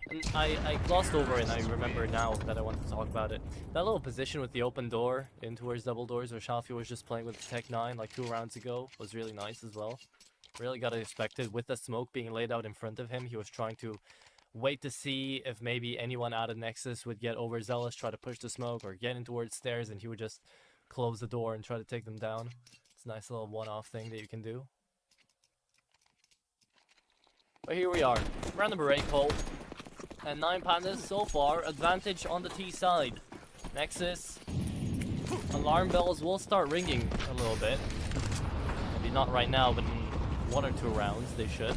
F: And I glossed over it, and I remember now that I wanted to talk about it. That little position with the open door in towards double doors where Shafi was just playing with the Tech 9 like 2 rounds ago was really nice as well. Really got to respect it. With the smoke being laid out in front of him, he was trying to wait to see if maybe anyone out of Nexus would get overzealous, try to push the smoke, or get in towards stairs, and he would just close the door and try to take them down. It's a nice little one-off thing that you can do. But here we are, round number 8 Cole. And 9 Pandas so far, advantage on the T side. Nexus, alarm bells will start ringing a little bit. Maybe not right now, but in 1 or 2 rounds they should.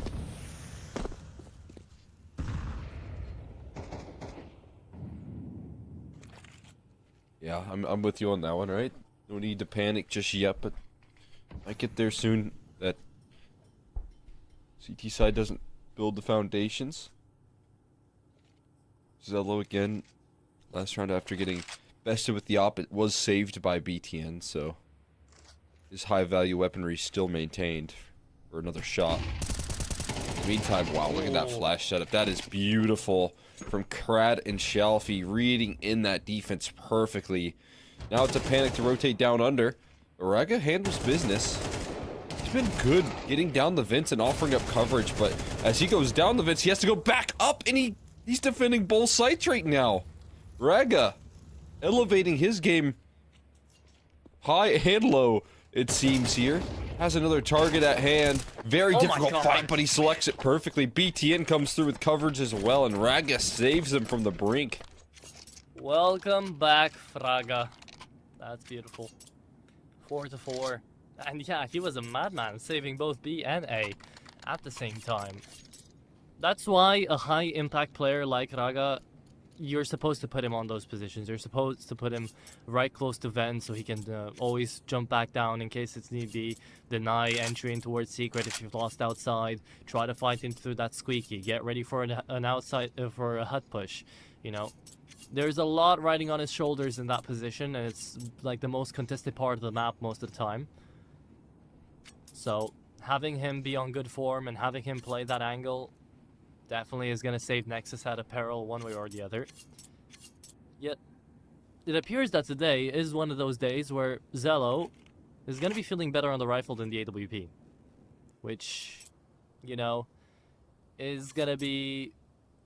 G: Yeah, I'm with you on that one, right? No need to panic just yet, but might get there soon. That CT side doesn't build the foundations. Zello again, last round after getting bested with the op, it was saved by BTN, so his high value weaponry still maintained for another shot. In the meantime, wow, look at that flash setup. That is beautiful from Krad and Shalfie, reading in that defense perfectly. Now it's a panic to rotate down under. Araga handles business. He's been good getting down the vents and offering up coverage, but as he goes down the vents, he has to go back up, and he's defending both sites right now. Raga elevating his game high and low, it seems here. Has another target at hand. Very difficult fight, but he selects it perfectly. BTN comes through with coverage as well, and Raga saves him from the brink.
F: Welcome back, Fraga. That's beautiful. 4-4. And yeah, he was a madman, saving both B and A at the same time. That's why a high impact player like Raga, you're supposed to put him on those positions. You're supposed to put him right close to Ven so he can always jump back down in case it's need be. Deny entry in towards secret if you've lost outside. Try to fight in through that squeaky. Get ready for an outside for a hut push. You know, there's a lot riding on his shoulders in that position, and it's like the most contested part of the map most of the time. So having him be on good form and having him play that angle definitely is going to save Nexus out of peril one way or the other. Yet, it appears that today is one of those days where Zello is going to be feeling better on the rifle than the AWP. Which, you know, is gonna be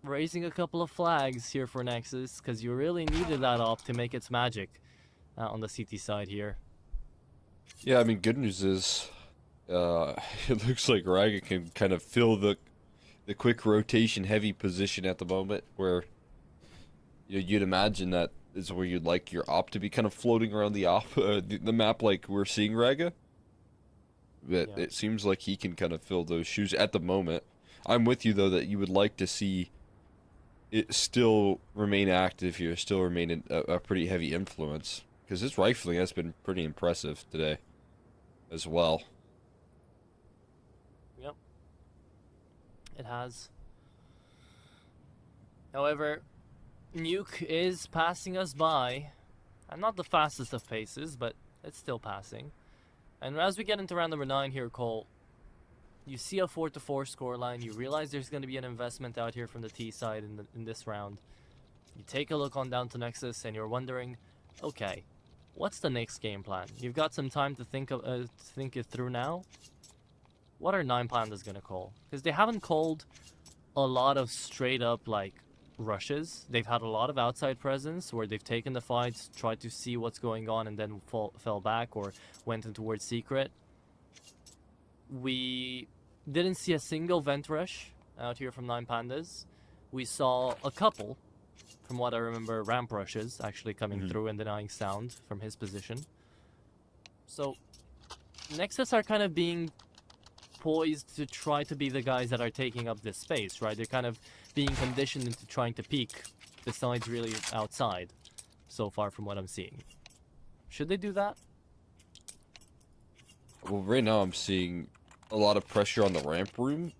F: raising a couple of flags here for Nexus, because you really needed that op to make its magic on the CT side here.
G: Yeah, I mean, good news is, it looks like Raga can kind of fill the quick rotation heavy position at the moment, where you'd imagine that is where you'd like your op to be kind of floating around the map like we're seeing Raga. But
F: Yeah.
G: it seems like he can kind of fill those shoes at the moment. I'm with you though that you would like to see it still remain active here, still remain a pretty heavy influence, because his rifling has been pretty impressive today as well.
F: Yep. It has. However, Nuke is passing us by. And not the fastest of paces, but it's still passing. And as we get into round number 9 here, Cole, you see a 4-4 scoreline. You realize there's going to be an investment out here from the T side in this round. You take a look on down to Nexus, and you're wondering, okay, what's the next game plan? You've got some time to think it through now. What are 9 Pandas going to call? Because they haven't called a lot of straight up like rushes. They've had a lot of outside presence where they've taken the fights, tried to see what's going on, and then fell back or went in towards secret. We didn't see a single vent rush out here from 9 Pandas. We saw a couple, from what I remember, ramp rushes actually coming through and denying sound from his position. So Nexus are kind of being poised to try to be the guys that are taking up this space, right? They're kind of being conditioned into trying to peek the sides really outside so far from what I'm seeing. Should they do that?
G: Well, right now I'm seeing a lot of pressure on the ramp room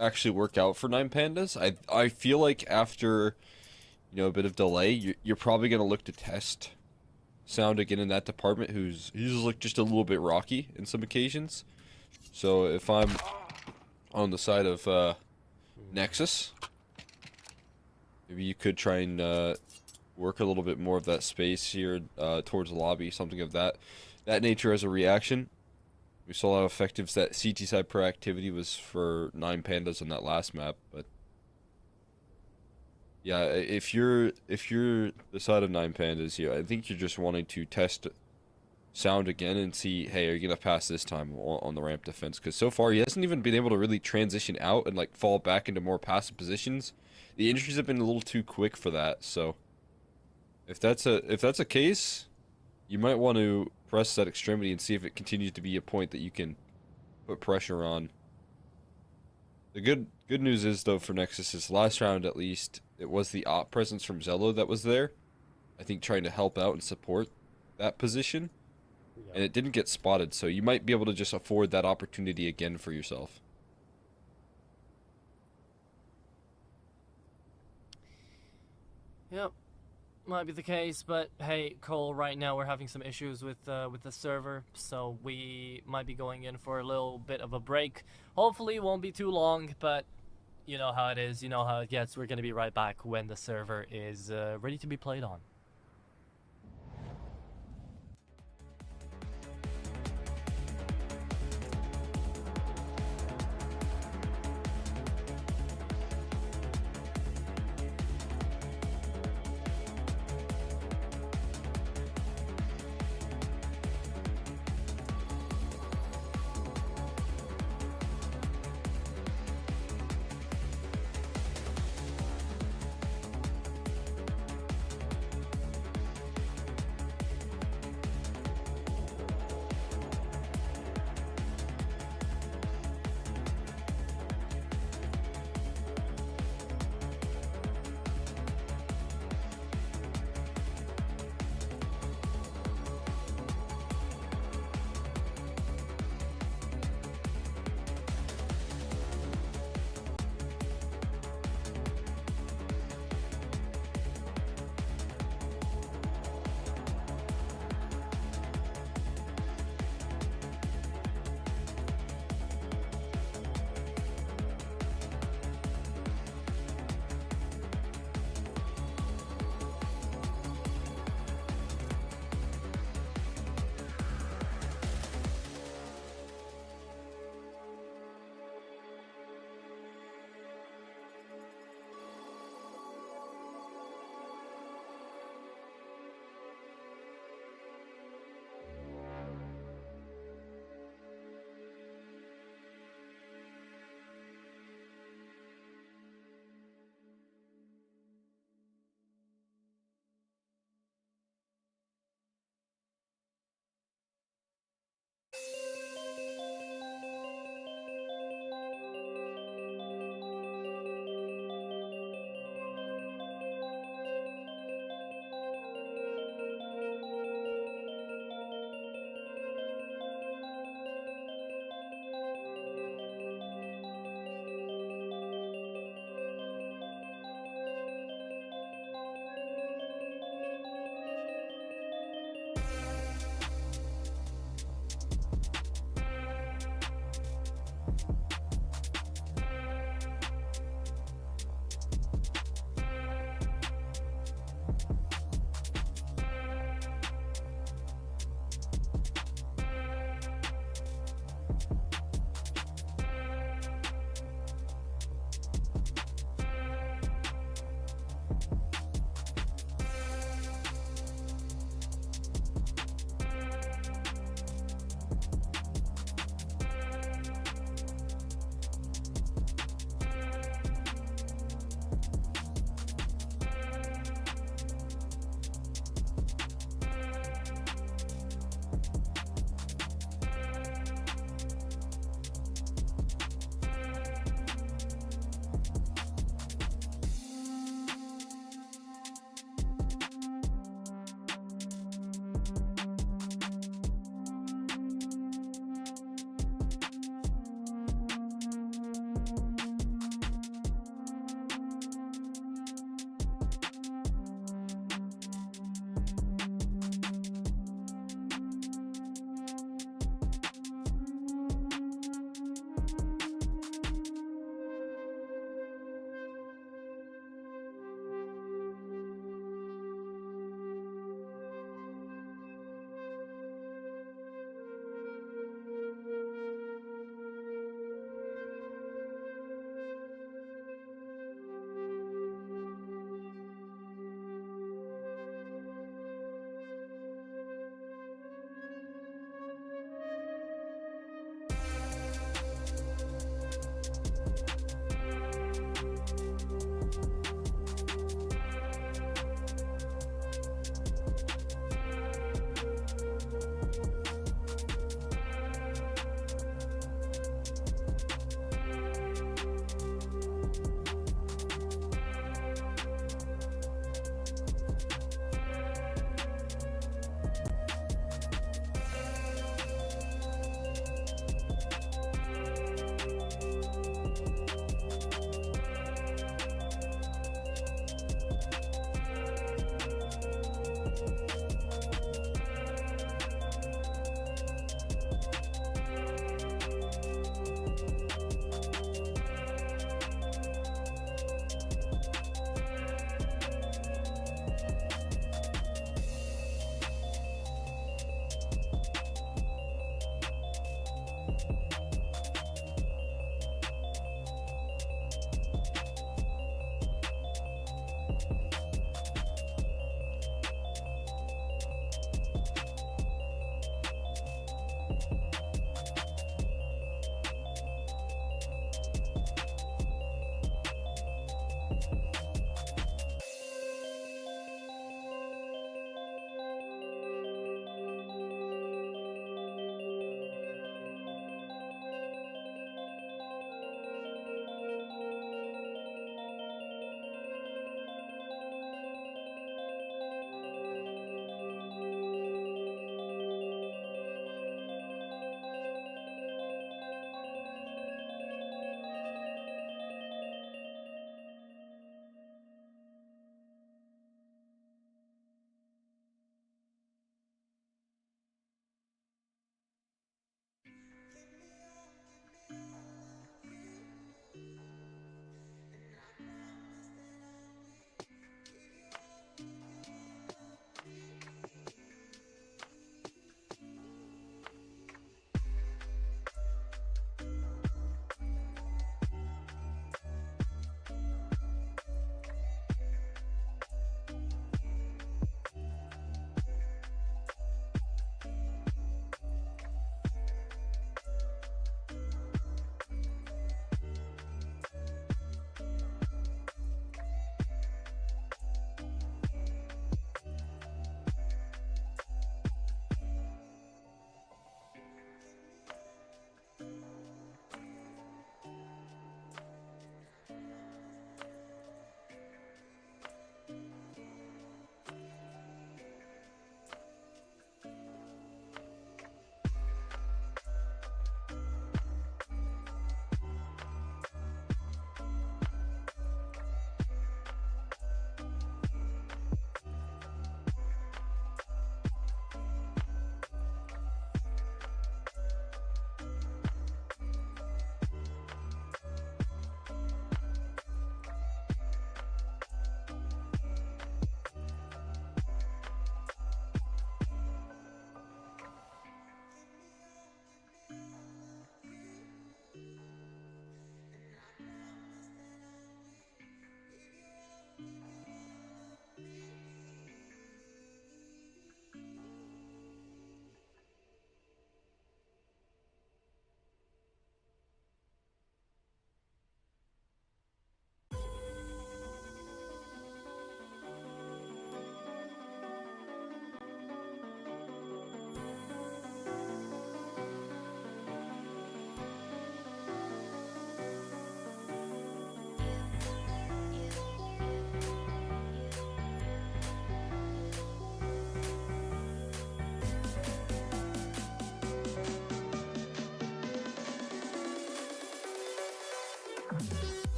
G: actually work out for 9 Pandas. I feel like after a bit of delay, you're probably going to look to test sound again in that department, he's like just a little bit rocky in some occasions. So if I'm on the side of Nexus, maybe you could try and work a little bit more of that space here towards the lobby, something of that nature as a reaction. We saw a lot of effectives. That CT side proactivity was for 9 Pandas on that last map, but yeah, if you're the side of 9 Pandas, I think you're just wanting to test sound again and see, hey, are you gonna pass this time on the ramp defense? Because so far he hasn't even been able to really transition out and like fall back into more passive positions. The injuries have been a little too quick for that. So if that's a case, you might want to press that extremity and see if it continues to be a point that you can put pressure on. The good news is though for Nexus is last round at least it was the op presence from Zello that was there, I think trying to help out and support that position. And it didn't get spotted, so you might be able to just afford that opportunity again for yourself.
F: Yep, might be the case, but hey, Cole, right now we're having some issues with the server, so we might be going in for a little bit of a break. Hopefully it won't be too long, but you know how it is, you know how it gets. We're going to be right back when the server is ready to be played on.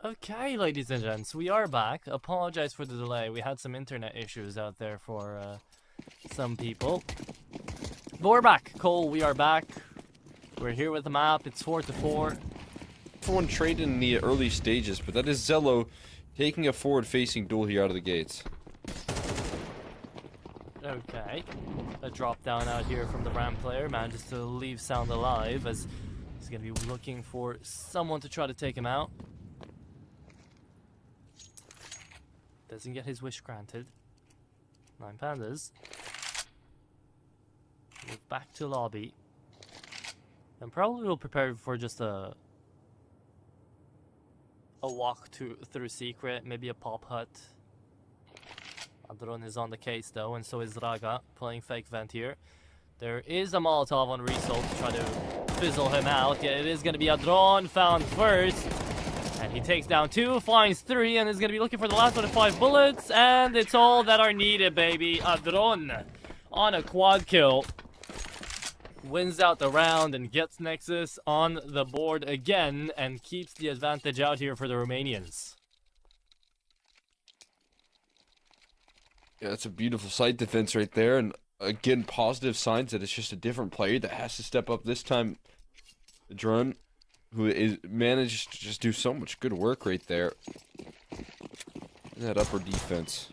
F: Okay, ladies and gents, we are back. Apologize for the delay. We had some internet issues out there for some people. But we're back. Cole, we are back. We're here with the map. It's 4-4.
G: Everyone traded in the early stages, but that is Zello taking a forward-facing duel here out of the gates.
F: Okay. A drop down out here from the Ram player. Manages to leave Sound alive as he's going to be looking for someone to try to take him out. Doesn't get his wish granted. 9 pandas. Move back to lobby. And probably will prepare for just a walk through secret, maybe a pop hut. Adron is on the case though, and so is Raga, playing fake vent here. There is a Molotov on Result to try to fizzle him out. Yeah, it is going to be Adron found first. And he takes down 2, finds 3, and is going to be looking for the last one of 5 bullets. And it's all that are needed, baby. Adron on a quad kill. Wins out the round and gets Nexus on the board again. And keeps the advantage out here for the Romanians.
G: Yeah, that's a beautiful site defense right there. And again, positive signs that it's just a different player that has to step up this time. Adron, who is managed to just do so much good work right there. In that upper defense.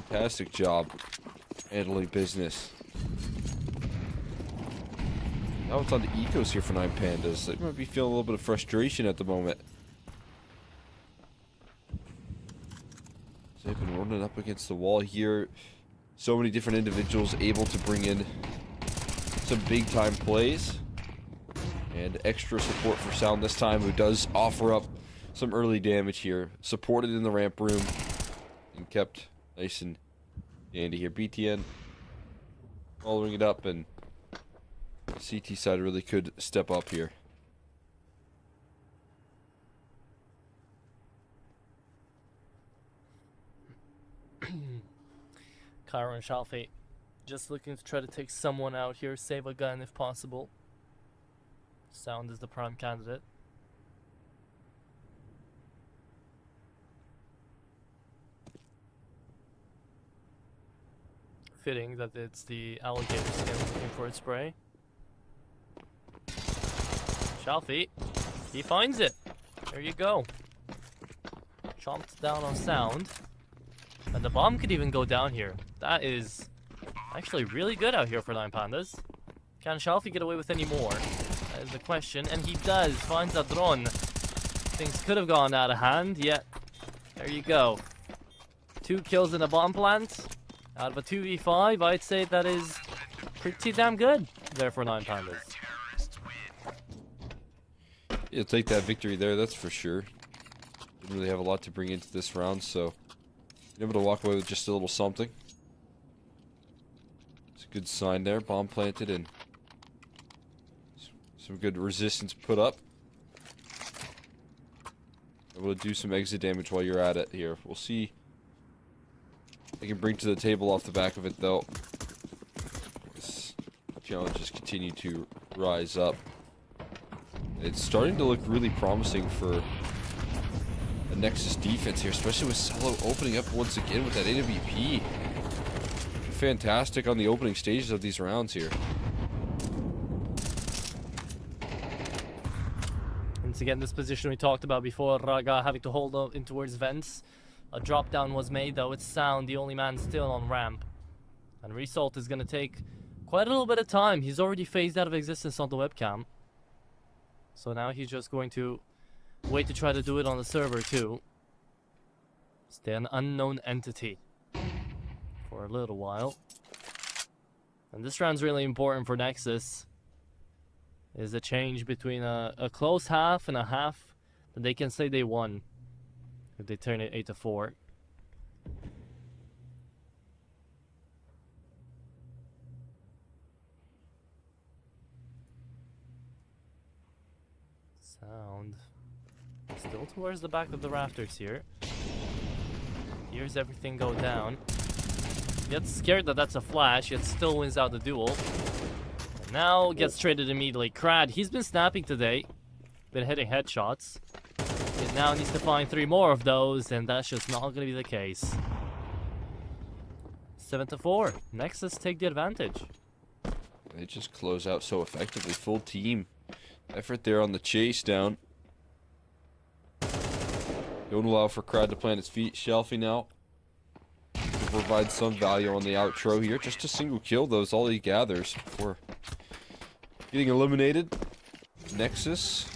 G: Fantastic job handling business. Now it's on the ecos here for 9 Pandas. They might be feeling a little bit of frustration at the moment. They've been running up against the wall here. So many different individuals able to bring in some big time plays. And extra support for Sound this time, who does offer up some early damage here. Supported in the ramp room. And kept nice and dandy here. BTN following it up, and CT side really could step up here.
F: Cairo and Shalfie just looking to try to take someone out here, save a gun if possible. Sound is the prime candidate. Fitting that it's the alligator skin looking for its prey. Shalfie, he finds it. There you go. Chomped down on Sound. And the bomb could even go down here. That is actually really good out here for 9 Pandas. Can Shalfie get away with any more? That is the question. And he does. Finds a drone. Things could have gone out of hand, yet there you go. 2 kills in a bomb plant. Out of a 2v5, I'd say that is pretty damn good there for 9 Pandas.
G: You'll take that victory there, that's for sure. Didn't really have a lot to bring into this round, so able to walk away with just a little something. It's a good sign there. Bomb planted and some good resistance put up. Able to do some exit damage while you're at it here. We'll see what they can bring to the table off the back of it, though. This challenges continue to rise up. It's starting to look really promising for a Nexus defense here, especially with Solo opening up once again with that AWP. Fantastic on the opening stages of these rounds here.
F: Once again, this position we talked about before, Raga having to hold up in towards vents. A drop down was made, though. It's Sound, the only man still on ramp. And Result is going to take quite a little bit of time. He's already phased out of existence on the webcam. So now he's just going to wait to try to do it on the server too. Stay an unknown entity for a little while. And this round's really important for Nexus. Is a change between a close half and a half that they can say they won if they turn it 8-4. Sound still towards the back of the rafters here. Hears everything go down. Gets scared that that's a flash, yet still wins out the duel. And now gets traded immediately. Crad, he's been snapping today. Been hitting headshots. He now needs to find 3 more of those, and that's just not going to be the case. 7-4. Nexus take the advantage.
G: They just close out so effectively. Full team effort there on the chase down. Don't allow for Crad to plant his feet. Shelfie now to provide some value on the outro here. Just a single kill, though, is all he gathers before getting eliminated. Nexus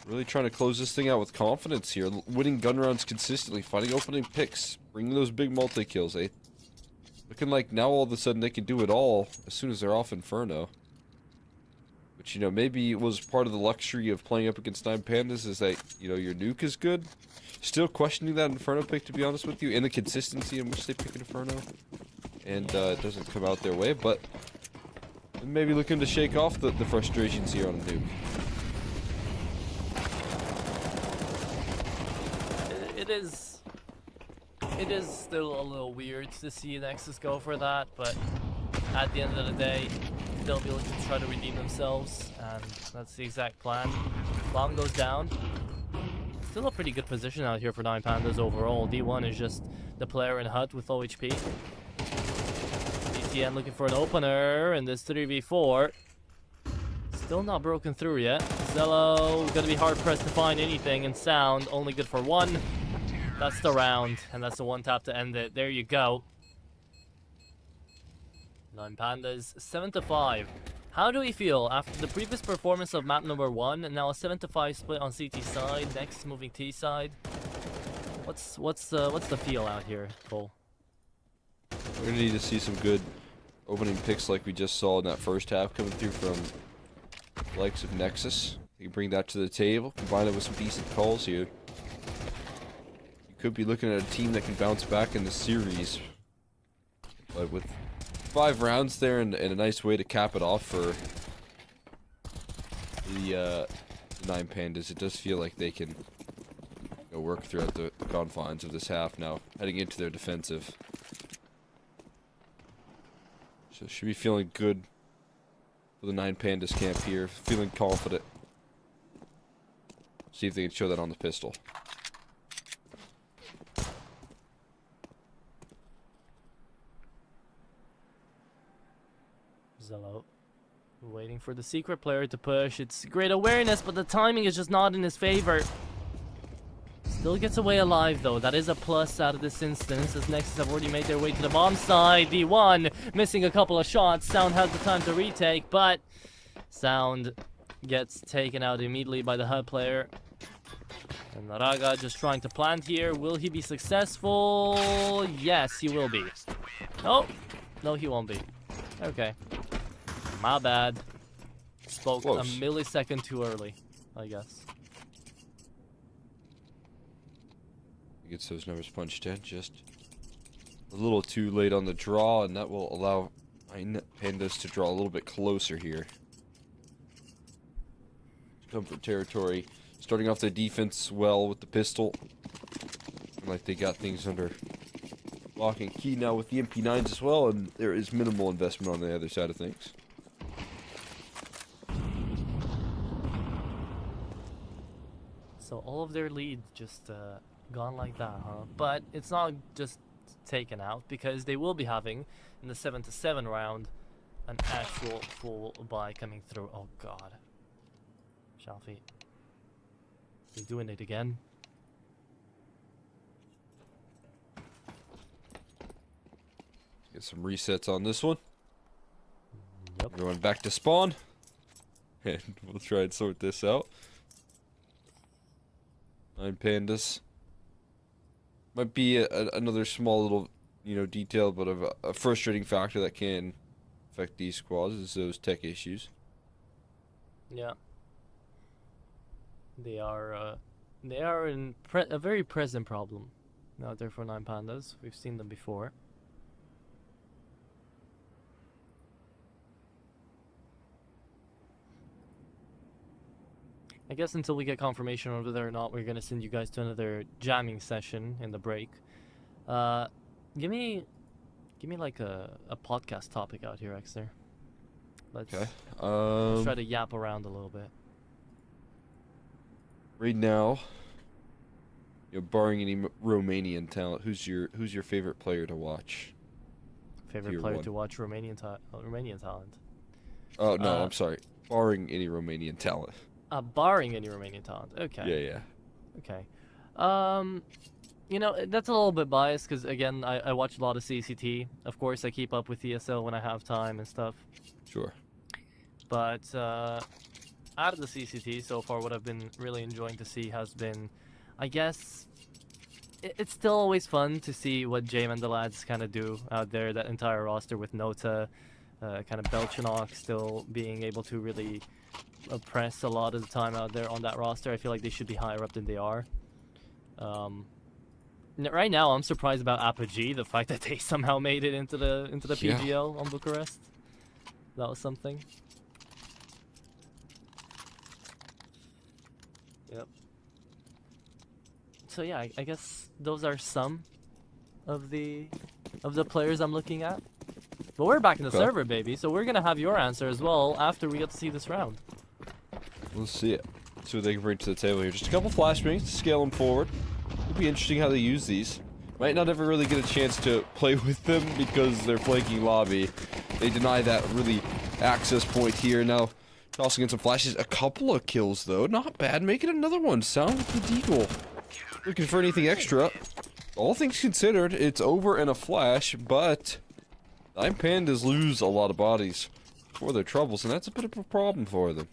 G: really trying to close this thing out with confidence here. Winning gun rounds consistently, finding opening picks, bringing those big multi-kills. Looking like now all of a sudden they can do it all as soon as they're off Inferno. Which, you know, maybe it was part of the luxury of playing up against 9 Pandas is that, you know, your nuke is good. Still questioning that Inferno pick, to be honest with you, and the consistency in which they pick an Inferno. And it doesn't come out their way, but maybe looking to shake off the frustrations here on a nuke.
F: it is still a little weird to see Nexus go for that, but at the end of the day, they'll be looking to try to redeem themselves, and that's the exact plan. Bomb goes down. Still a pretty good position out here for 9 Pandas overall. D1 is just the player in hut with low HP. BTN looking for an opener in this 3v4. Still not broken through yet. Zello gonna be hard pressed to find anything, and Sound only good for 1. That's the round, and that's the 1 tap to end it. There you go. 9 Pandas, 7-5. How do we feel after the previous performance of map number 1 and now a 7-5 split on CT side, next moving T side? What's the feel out here, Cole?
G: We're gonna need to see some good opening picks like we just saw in that first half coming through from the likes of Nexus. You can bring that to the table, combine it with some decent calls here. You could be looking at a team that can bounce back in the series, but with 5 rounds there and a nice way to cap it off for the 9 Pandas, it does feel like they can work throughout the confines of this half now, heading into their defensive. So should be feeling good for the 9 Pandas camp here, feeling confident. See if they can show that on the pistol.
F: Zello waiting for the secret player to push. It's great awareness, but the timing is just not in his favor. Still gets away alive though. That is a plus out of this instance, as Nexus have already made their way to the bomb side. D1 missing a couple of shots. Sound has the time to retake, but Sound gets taken out immediately by the HUD player. And Naraga just trying to plant here. Will he be successful? Yes, he will be. Oh, no, he won't be. Okay. My bad. Spoke
G: Close.
F: a millisecond too early, I guess.
G: He gets those numbers punched in just a little too late on the draw, and that will allow 9 Pandas to draw a little bit closer here. Comfort territory. Starting off their defense well with the pistol. Like they got things under lock and key now with the MP9s as well, and there is minimal investment on the other side of things.
F: So all of their lead just gone like that, huh? But it's not just taken out, because they will be having, in the 7-7 round, an actual full buy coming through. Oh god. Shalfie. He's doing it again.
G: Get some resets on this one.
F: Yep.
G: Everyone back to spawn. And we'll try and sort this out. 9 Pandas. Might be another small little, detail, but of a frustrating factor that can affect these squads is those tech issues.
F: Yeah. They are a very present problem out there for 9 Pandas. We've seen them before. I guess until we get confirmation on whether or not we're gonna send you guys to another jamming session in the break. Give me like a podcast topic out here, Exter. Let's try to yap around a little bit.
G: Right now, barring any Romanian talent, who's your favorite player to watch?
F: Favorite
G: Tier
F: player
G: 1.
F: to watch Romanian talent.
G: Oh no, I'm sorry. Barring any Romanian talent.
F: Barring any Romanian talent. Okay.
G: Yeah.
F: Okay. That's a little bit biased because, again, I watch a lot of CCT. Of course, I keep up with ESL when I have time and stuff.
G: Sure.
F: But out of the CCT so far, what I've been really enjoying to see has been, I guess, it's still always fun to see what Jame and the lads kind of do out there, that entire roster with Nota, kind of Belchanok still being able to really oppress a lot of the time out there on that roster. I feel like they should be higher up than they are. Right now, I'm surprised about Apogee, the fact that they somehow made it into the PGL on Bucharest. That was something. Yep. So yeah, I guess those are some of the players I'm looking at. But we're back in the server, baby, so we're gonna have your answer as well after we get to see this round.
G: Let's see it. See what they can bring to the table here. Just a couple flashbangs to scale them forward. It'll be interesting how they use these. Might not ever really get a chance to play with them because they're flanking lobby. They deny that really access point here. Now, tossing in some flashes. A couple of kills, though. Not bad. Making another one. Sound with the deagle. Looking for anything extra. All things considered, it's over in a flash, but Nine Pandas lose a lot of bodies for their troubles, and that's a bit of a problem for them.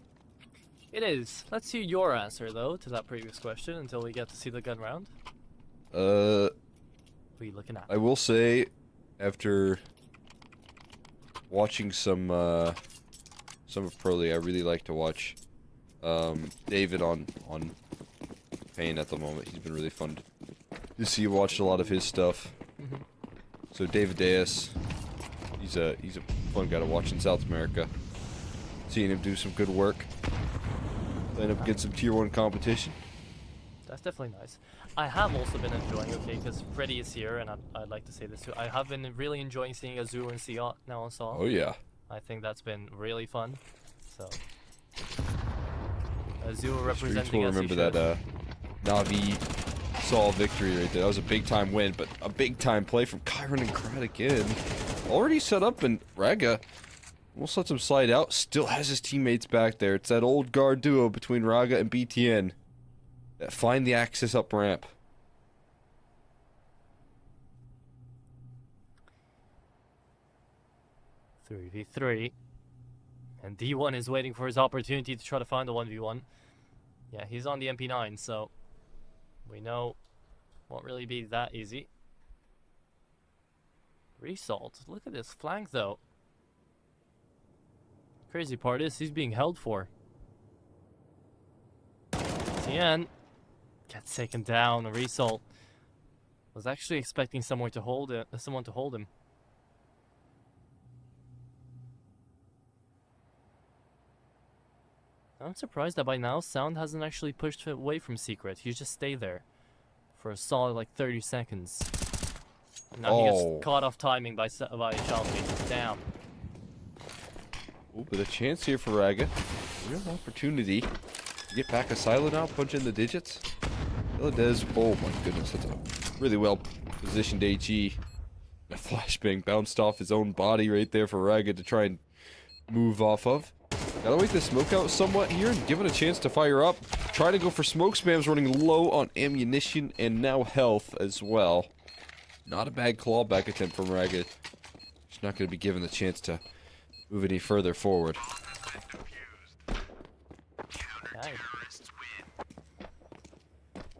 F: It is. Let's hear your answer, though, to that previous question until we get to see the gun round. What are you looking at?
G: I will say, after watching some of Pro League, I really like to watch David on Pain at the moment. He's been really fun to see. Watched a lot of his stuff. So David Deas, he's a fun guy to watch in South America. Seeing him do some good work, playing up against some tier 1 competition.
F: That's definitely nice. I have also been enjoying, because Freddy is here, and I'd like to say this too. I have been really enjoying seeing Azul and Sia now on Saw.
G: Oh yeah.
F: I think that's been really fun. So Azul representing us.
G: Remember that Navi Saw victory right there. That was a big time win, but a big time play from Kyron and Krat again. Already set up, and Raga almost lets him slide out. Still has his teammates back there. It's that old guard duo between Raga and BTN that find the access up ramp.
F: Three v 3, and D1 is waiting for his opportunity to try to find the 1v1. Yeah, he's on the MP9, so we know won't really be that easy. Result. Look at this flank, though. Crazy part is he's being held for. TN gets taken down. Result was actually expecting someone to hold it. Someone to hold him. I'm surprised that by now Sound hasn't actually pushed away from Secret. He just stayed there for a solid like 30 seconds. And now he gets caught off timing by Chalky. Damn.
G: Oh, but a chance here for Raga. Real opportunity to get back a silo now, punch in the digits. Villadez, oh my goodness, that's a really well positioned HE. A flashbang bounced off his own body right there for Raga to try and move off of. Gotta wait the smoke out somewhat here and give it a chance to fire up. Try to go for smoke spams, running low on ammunition and now health as well. Not a bad clawback attempt from Raga. He's not going to be given the chance to move any further forward.
F: Okay.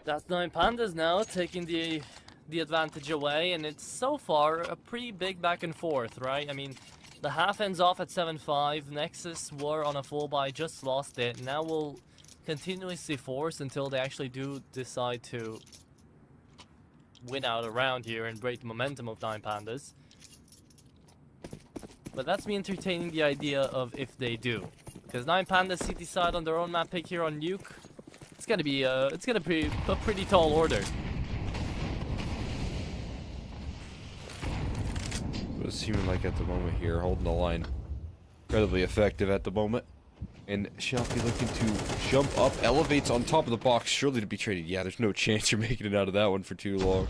F: That's Nine Pandas now taking the advantage away, and it's so far a pretty big back and forth, right? I mean, the half ends off at 7-5. Nexus were on a full buy, just lost it. Now we'll continuously force until they actually do decide to win out a round here and break the momentum of Nine Pandas. But that's me entertaining the idea of if they do, because Nine Pandas CT side on their own map pick here on Nuke, it's gonna be a pretty tall order.
G: What it's seeming like at the moment here, holding the line, incredibly effective at the moment. And Shelby looking to jump up, elevates on top of the box, surely to be traded. Yeah, there's no chance you're making it out of that one for too long.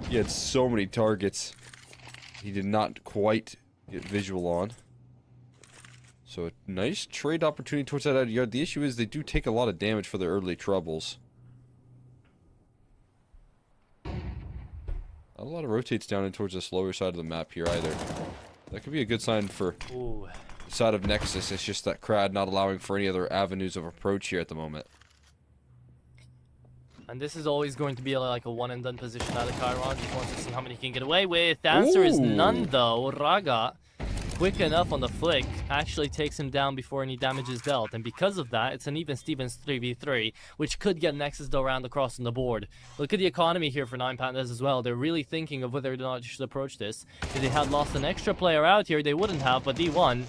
G: He had so many targets, he did not quite get visual on. So a nice trade opportunity towards that out yard. The issue is they do take a lot of damage for their early troubles. Not a lot of rotates down in towards the slower side of the map here either. That could be a good sign for the side of Nexus. It's just that Crad not allowing for any other avenues of approach here at the moment.
F: And this is always going to be like a one and done position out of Chiron. Just wants to see how many he can get away with. The answer is none, though. Raga, quick enough on the flick, actually takes him down before any damage is dealt. And because of that, it's an even Stevens 3v3, which could get Nexus though round across on the board. Look at the economy here for Nine Pandas as well. They're really thinking of whether or not they should approach this. If they had lost an extra player out here, they wouldn't have, but D1,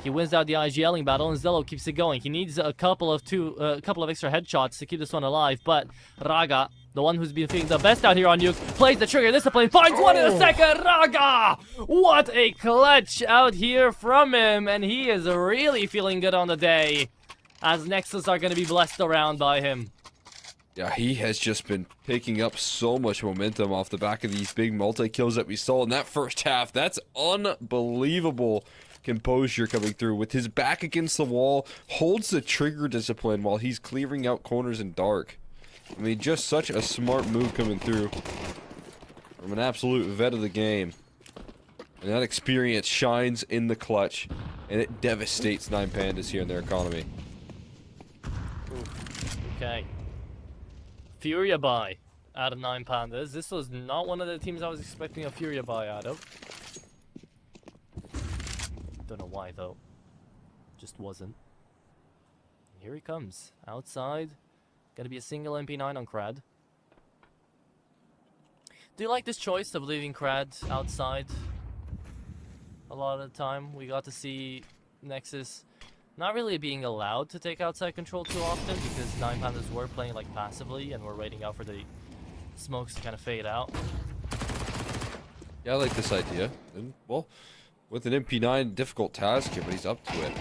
F: he wins out the IGLing battle, and Zello keeps it going. He needs a couple of extra headshots to keep this one alive, but Raga the one who's been feeling the best out here on Nuke, plays the trigger discipline, finds one in a second. Raga! What a clutch out here from him, and he is really feeling good on the day, as Nexus are going to be blessed around by him.
G: Yeah, he has just been picking up so much momentum off the back of these big multi-kills that we saw in that first half. That's unbelievable composure coming through. With his back against the wall, holds the trigger discipline while he's clearing out corners in dark. I mean, just such a smart move coming through from an absolute vet of the game. And that experience shines in the clutch, and it devastates 9 Pandas here in their economy.
F: Okay. Furia buy out of 9 Pandas. This was not one of the teams I was expecting a Furia buy out of. Don't know why though. Just wasn't. Here he comes. Outside. Gonna be a single MP9 on Crad. Do you like this choice of leaving Crad outside? A lot of the time we got to see Nexus not really being allowed to take outside control too often, because 9 Pandas were playing like passively and were waiting out for the smokes to kind of fade out.
G: Yeah, I like this idea. And, well, with an MP9, difficult task here, but he's up to it.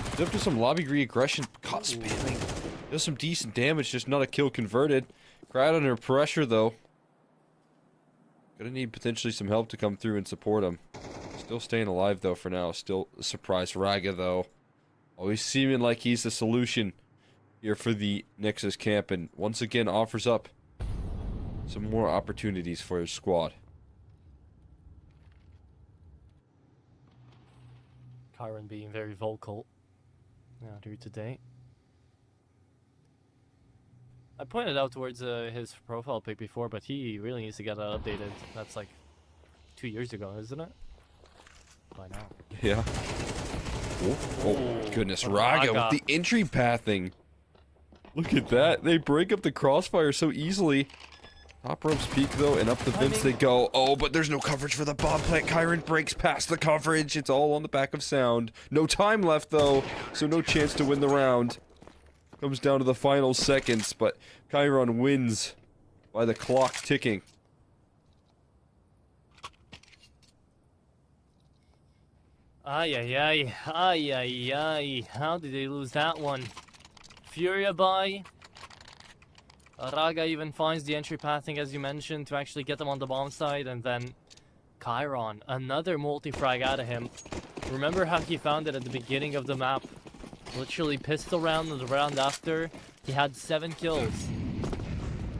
G: He's up to some lobby re-aggression, caught spamming. Does some decent damage, just not a kill converted. Crowd under pressure, though. Gonna need potentially some help to come through and support him. Still staying alive, though, for now. Still a surprise Raga, though. Always seeming like he's the solution here for the Nexus camp, and once again offers up some more opportunities for his squad.
F: Kyron being very vocal out here today. I pointed out towards his profile pic before, but he really needs to get that updated. That's like 2 years ago, isn't it? By now.
G: Yeah. Oh goodness, Raga with the entry pathing. Look at that. They break up the crossfire so easily. Top ropes peak though, and up the vents they go. Oh, but there's no coverage for the bomb plant. Kyron breaks past the coverage. It's all on the back of sound. No time left though, so no chance to win the round. Comes down to the final seconds, but Kyron wins by the clock ticking.
F: Ay, ay, ay, ay, ay, ay. How did they lose that one? Furia buy. Raga even finds the entry pathing, as you mentioned, to actually get them on the bomb side, and then Kyron, another multi-frag out of him. Remember how he found it at the beginning of the map? Literally pistol round and the round after. He had 7 kills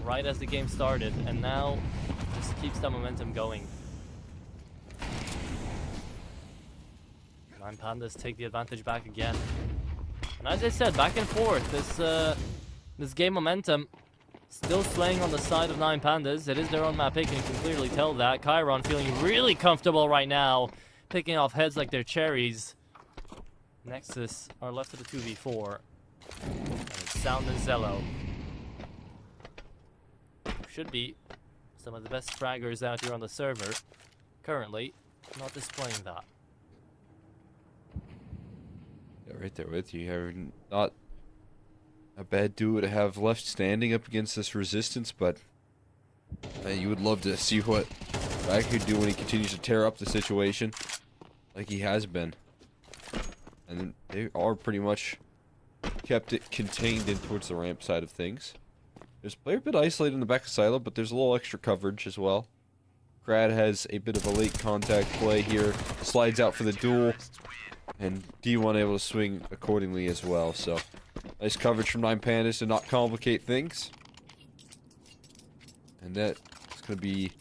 F: right as the game started, and now just keeps that momentum going. 9 Pandas take the advantage back again. And as I said, back and forth, this game momentum still swaying on the side of 9 Pandas. It is their own map pick, and you can clearly tell that. Kyron feeling really comfortable right now, picking off heads like they're cherries. Nexus are left to the 2v4. And it's Sound and Zello. Should be some of the best fraggers out here on the server. Currently, not displaying that.
G: Yeah, right there with you. You're not a bad duo to have left standing up against this resistance, but you would love to see what Rag could do when he continues to tear up the situation like he has been. And they are pretty much kept it contained in towards the ramp side of things. There's a player a bit isolated in the back of Silo, but there's a little extra coverage as well. Crad has a bit of a late contact play here, slides out for the duel, and D1 able to swing accordingly as well. So nice coverage from 9 Pandas to not complicate things. And that's going to be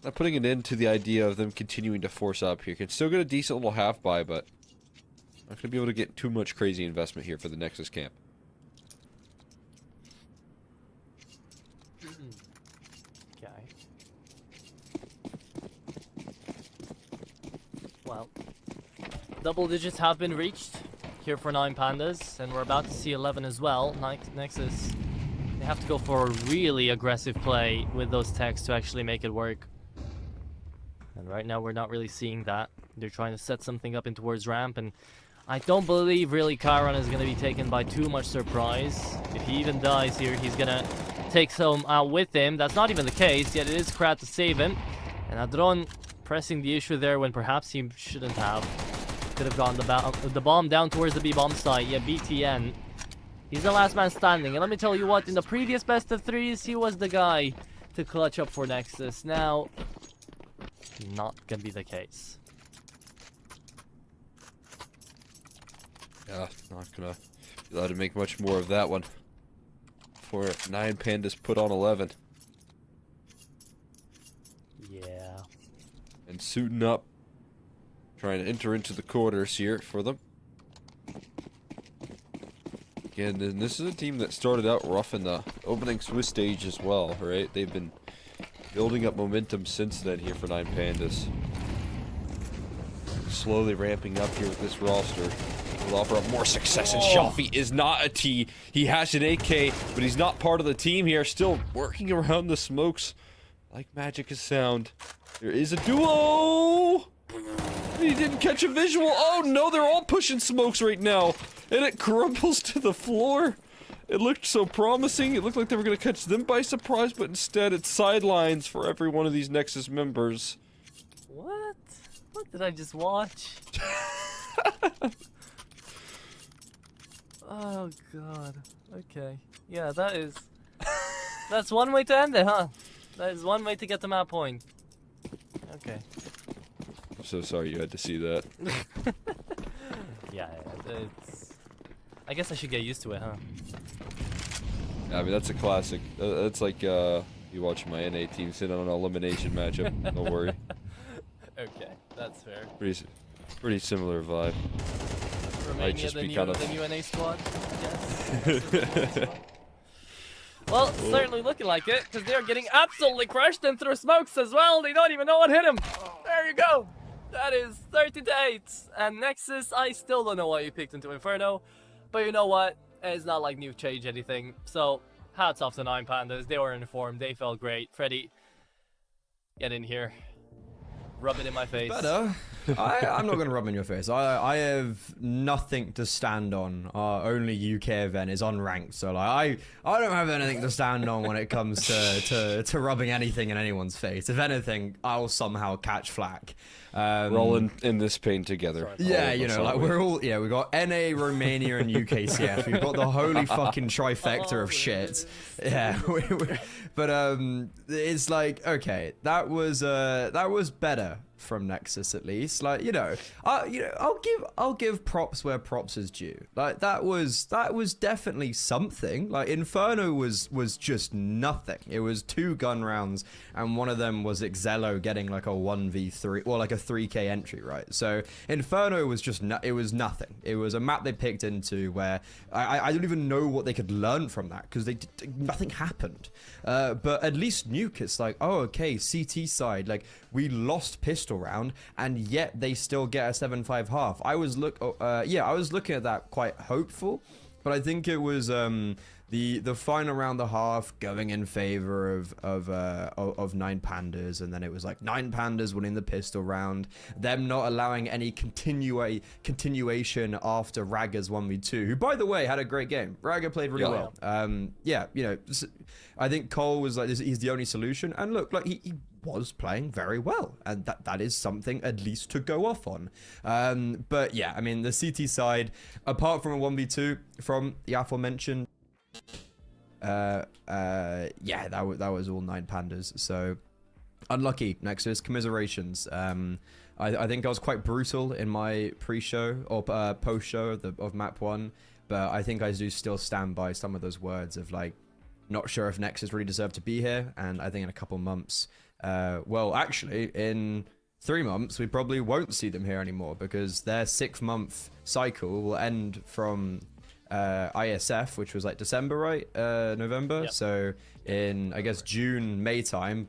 G: not putting an end to the idea of them continuing to force up here. Can still get a decent little half buy, but not going to be able to get too much crazy investment here for the Nexus camp.
F: Okay. Well, double digits have been reached here for 9 Pandas, and we're about to see 11 as well. Nexus, they have to go for a really aggressive play with those techs to actually make it work. And right now we're not really seeing that. They're trying to set something up in towards ramp, and I don't believe really Kyron is going to be taken by too much surprise. If he even dies here, he's going to takes him out with him. That's not even the case, yet it is Krat to save him. And Adron pressing the issue there when perhaps he shouldn't have. Could have gone the bomb down towards the B-bomb site. Yeah, BTN. He's the last man standing. And let me tell you what, in the previous best of threes, he was the guy to clutch up for Nexus. Now, not gonna be the case.
G: Yeah, not gonna be allowed to make much more of that one. For 9 Pandas put on 11.
F: Yeah.
G: And suiting up. Trying to enter into the quarters here for them. Again, and this is a team that started out rough in the opening Swiss stage as well, right? They've been building up momentum since then here for 9 Pandas. Slowly ramping up here with this roster. Will offer up more success, and Shelfie is not a T. He has an AK, but he's not part of the team here. Still working around the smokes like magic is sound. There is a duo! He didn't catch a visual. Oh no, they're all pushing smokes right now. And it crumbles to the floor. It looked so promising. It looked like they were going to catch them by surprise, but instead it's sidelines for every one of these Nexus members.
F: What? What did I just watch? Oh god. Okay. Yeah, that's one way to end it, huh? That is one way to get the map point. Okay.
G: I'm so sorry you had to see that.
F: Yeah, it's... I guess I should get used to it, huh?
G: I mean, that's a classic. That's like, you watch my NA team sit on an elimination matchup. Don't worry.
F: Okay, that's fair.
G: Pretty similar vibe.
F: Romania,
G: just
F: the
G: be
F: new,
G: kind of...
F: the new NA squad, I guess. Well, certainly looking like it, because they're getting absolutely crushed and through smokes as well. They don't even know what hit them. There you go. That is 30-8. And Nexus, I still don't know why you picked into Inferno. But you know what? It's not like Nuke changed anything. So, hats off to 9 Pandas. They were in form. They felt great. Freddy, get in here. Rub it in my face.
E: Better. I'm not going to rub it in your face. I have nothing to stand on. Our only UK event is unranked, so like I don't have anything to stand on when it comes to rubbing anything in anyone's face. If anything, I'll somehow catch flack.
G: We're all in this pain together.
E: Yeah, you know, like we're all, yeah, we've got NA, Romania, and UKCF. We've got the holy fucking trifecta of shit. Yeah, but it's like, okay, that was better from Nexus at least. Like, I'll give props where props is due. Like that was definitely something. Like Inferno was just nothing. It was 2 gun rounds, and one of them was Xello getting like a 1v3 or like a 3k entry, right? So Inferno was just it was nothing. It was a map they picked into where I don't even know what they could learn from that, because nothing happened. But at least Nuke, it's like, oh, okay, CT side, like we lost pistol round, and yet they still get a 7-5 half. I was looking at that quite hopeful, but I think it was the final round, the half going in favor of 9 Pandas, and then it was like 9 Pandas winning the pistol round, them not allowing any continuation after Ragga's 1v2, who by the way had a great game. Ragga played really well. Yeah, you know, I think Cole was like, he's the only solution, and look, like he was playing very well, and that is something at least to go off on. But yeah, I mean, the CT side, apart from a 1v2 from the aforementioned, yeah, that was all 9 Pandas. So unlucky, Nexus. Commiserations. I think I was quite brutal in my pre-show or post-show of map 1, but I think I do still stand by some of those words of like, not sure if Nexus really deserved to be here, and I think in a couple months, well, actually, in 3 months, we probably won't see them here anymore, because their 6-month cycle will end from ISF, which was like December, right? November. Yep. So in, I guess, June, May time,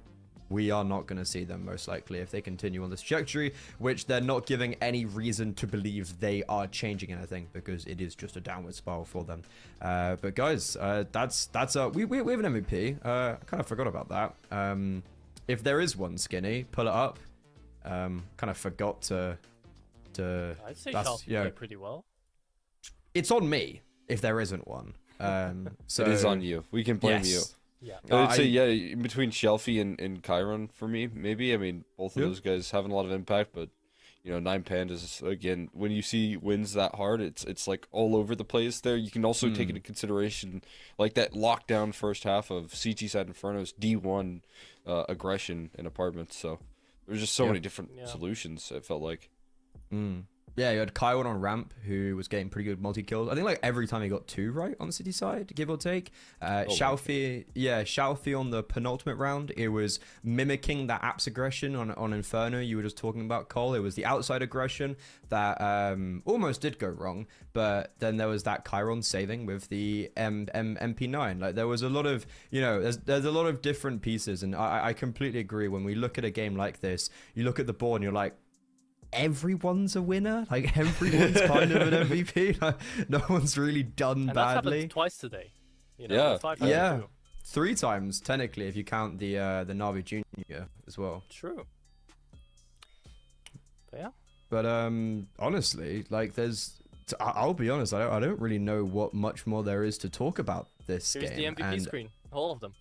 E: we are not going to see them most likely if they continue on this trajectory, which they're not giving any reason to believe they are changing anything, because it is just a downward spiral for them. But guys, that's we have an MVP. I kind of forgot about that. If there is one, Skinny, pull it up. Kind of forgot to.
F: I'd say Shelfie played pretty well.
E: It's on me if there isn't one. So
G: it is on you. We can blame you.
F: Yeah.
G: I'd say yeah, between Shelfie and Chiron for me, maybe. I mean, both of those guys having a lot of impact, but you know, Nine Pandas again. When you see wins that hard, it's like all over the place. There, you can also take into consideration like that lockdown first half of CT Side Inferno's D1 aggression in apartments. So there's just so many different solutions. It felt like.
E: Yeah, you had Kaiwan on ramp, who was getting pretty good multi-kills. I think like every time he got 2 right on the city side, give or take. Xiaofi on the penultimate round, it was mimicking that apps aggression on Inferno you were just talking about, Cole. It was the outside aggression that almost did go wrong, but then there was that Chiron saving with the MP9. Like there was a lot of, you know, there's a lot of different pieces, and I completely agree. When we look at a game like this, you look at the board and you're like, everyone's a winner, like everyone's kind of an MVP. Like, no one's really done
F: and
E: badly.
F: That's happened twice today. You know,
G: yeah,
E: 3 times technically if you count the Navi Junior as well.
F: True. But yeah.
E: But honestly, like I'll be honest, I don't really know what much more there is to talk about this
F: Here's
E: game.
F: the MVP screen, all of them.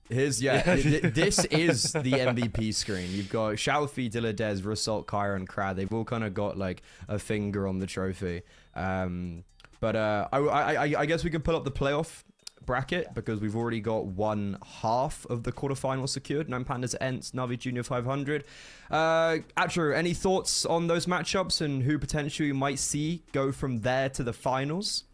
E: This is the MVP screen. You've got Xiaofi, Diladez, Rassault, Kyra, and Krad. They've all kind of got like a finger on the trophy. But I guess we can pull up the playoff bracket because we've already got one half of the quarterfinals secured. Nine Pandas, Ents, Navi Junior 500. Atro, any thoughts on those matchups and who potentially you might see go from there to the finals?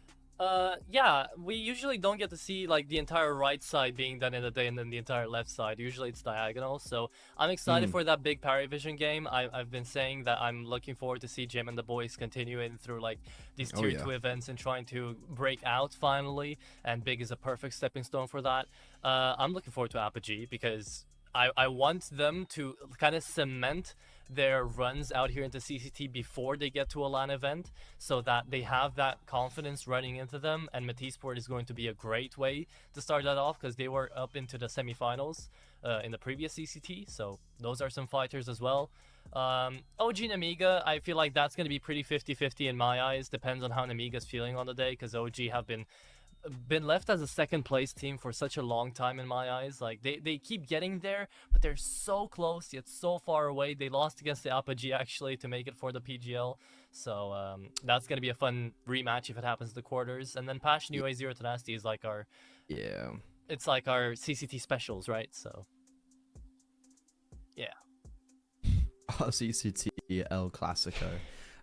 F: Yeah, we usually don't get to see like the entire right side being done in a day and then the entire left side. Usually it's diagonal, so I'm excited for that big Vision game. I've been saying that I'm looking forward to see Jim and the boys continuing through like these tier 2 events and trying to break out finally, and Big is a perfect stepping stone for that. I'm looking forward to Apogee because I want them to kind of cement their runs out here into CCT before they get to a LAN event, so that they have that confidence running into them. And Matisse-Port is going to be a great way to start that off because they were up into the semifinals in the previous CCT, so those are some fighters as well. OG and Amiga, I feel like that's going to be pretty 50-50 in my eyes. Depends on how Amiga's feeling on the day, because OG have been left as a second place team for such a long time in my eyes. Like they keep getting there, but they're so close yet so far away. They lost against the Apogee actually to make it for the PGL, so that's gonna be a fun rematch if it happens to the quarters. And then Passion UA Zero Tenacity is like our it's like our CCT specials, right? So yeah.
E: CCT El Clasico.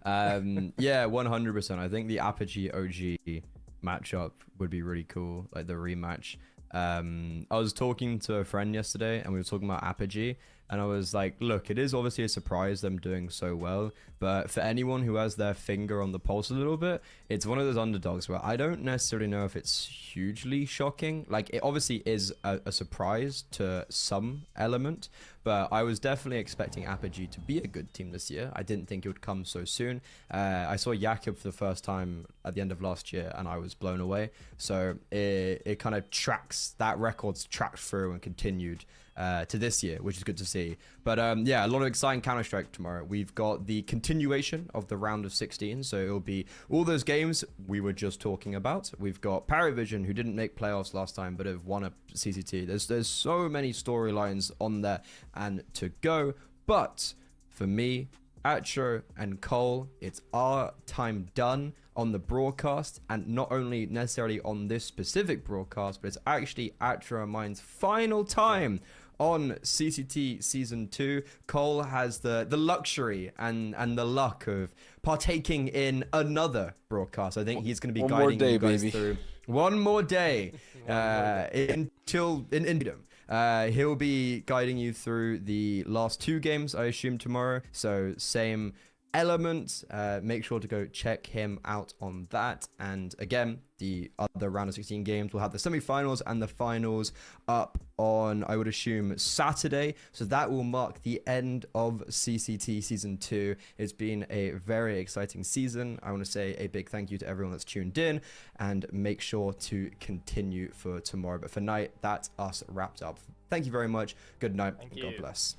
E: Yeah, 100%. I think the Apogee OG matchup would be really cool, like the rematch. I was talking to a friend yesterday and we were talking about Apogee, and I was like, look, it is obviously a surprise them doing so well, but for anyone who has their finger on the pulse a little bit, it's one of those underdogs where I don't necessarily know if it's hugely shocking. Like, it obviously is a surprise to some element, but I was definitely expecting Apogee to be a good team this year. I didn't think it would come so soon. I saw Jakob for the first time at the end of last year and I was blown away. So it kind of tracks, that record's tracked through and continued to this year, which is good to see. But yeah, a lot of exciting Counter-Strike tomorrow. We've got the continuation of the round of 16, so it'll be all those games we were just talking about. We've got Paravision, who didn't make playoffs last time but have won a CCT. There's so many storylines on there and to go. But for me, Atro and Cole, it's our time done on the broadcast, and not only necessarily on this specific broadcast, but it's actually Atro and mine's final time on CCT Season 2. Cole has the luxury and the luck of partaking in another broadcast. I think he's going to be guiding you guys through one more day until freedom. He'll be guiding you through the last 2 games, I assume, tomorrow. So same element. Make sure to go check him out on that. And again, the other round of 16 games will have the semifinals and the finals up on, I would assume, Saturday. So that will mark the end of CCT Season 2. It's been a very exciting season. I want to say a big thank you to everyone that's tuned in, and make sure to continue for tomorrow. But for night, that's us wrapped up. Thank you very much. Good night.
F: Thank you.
E: God bless.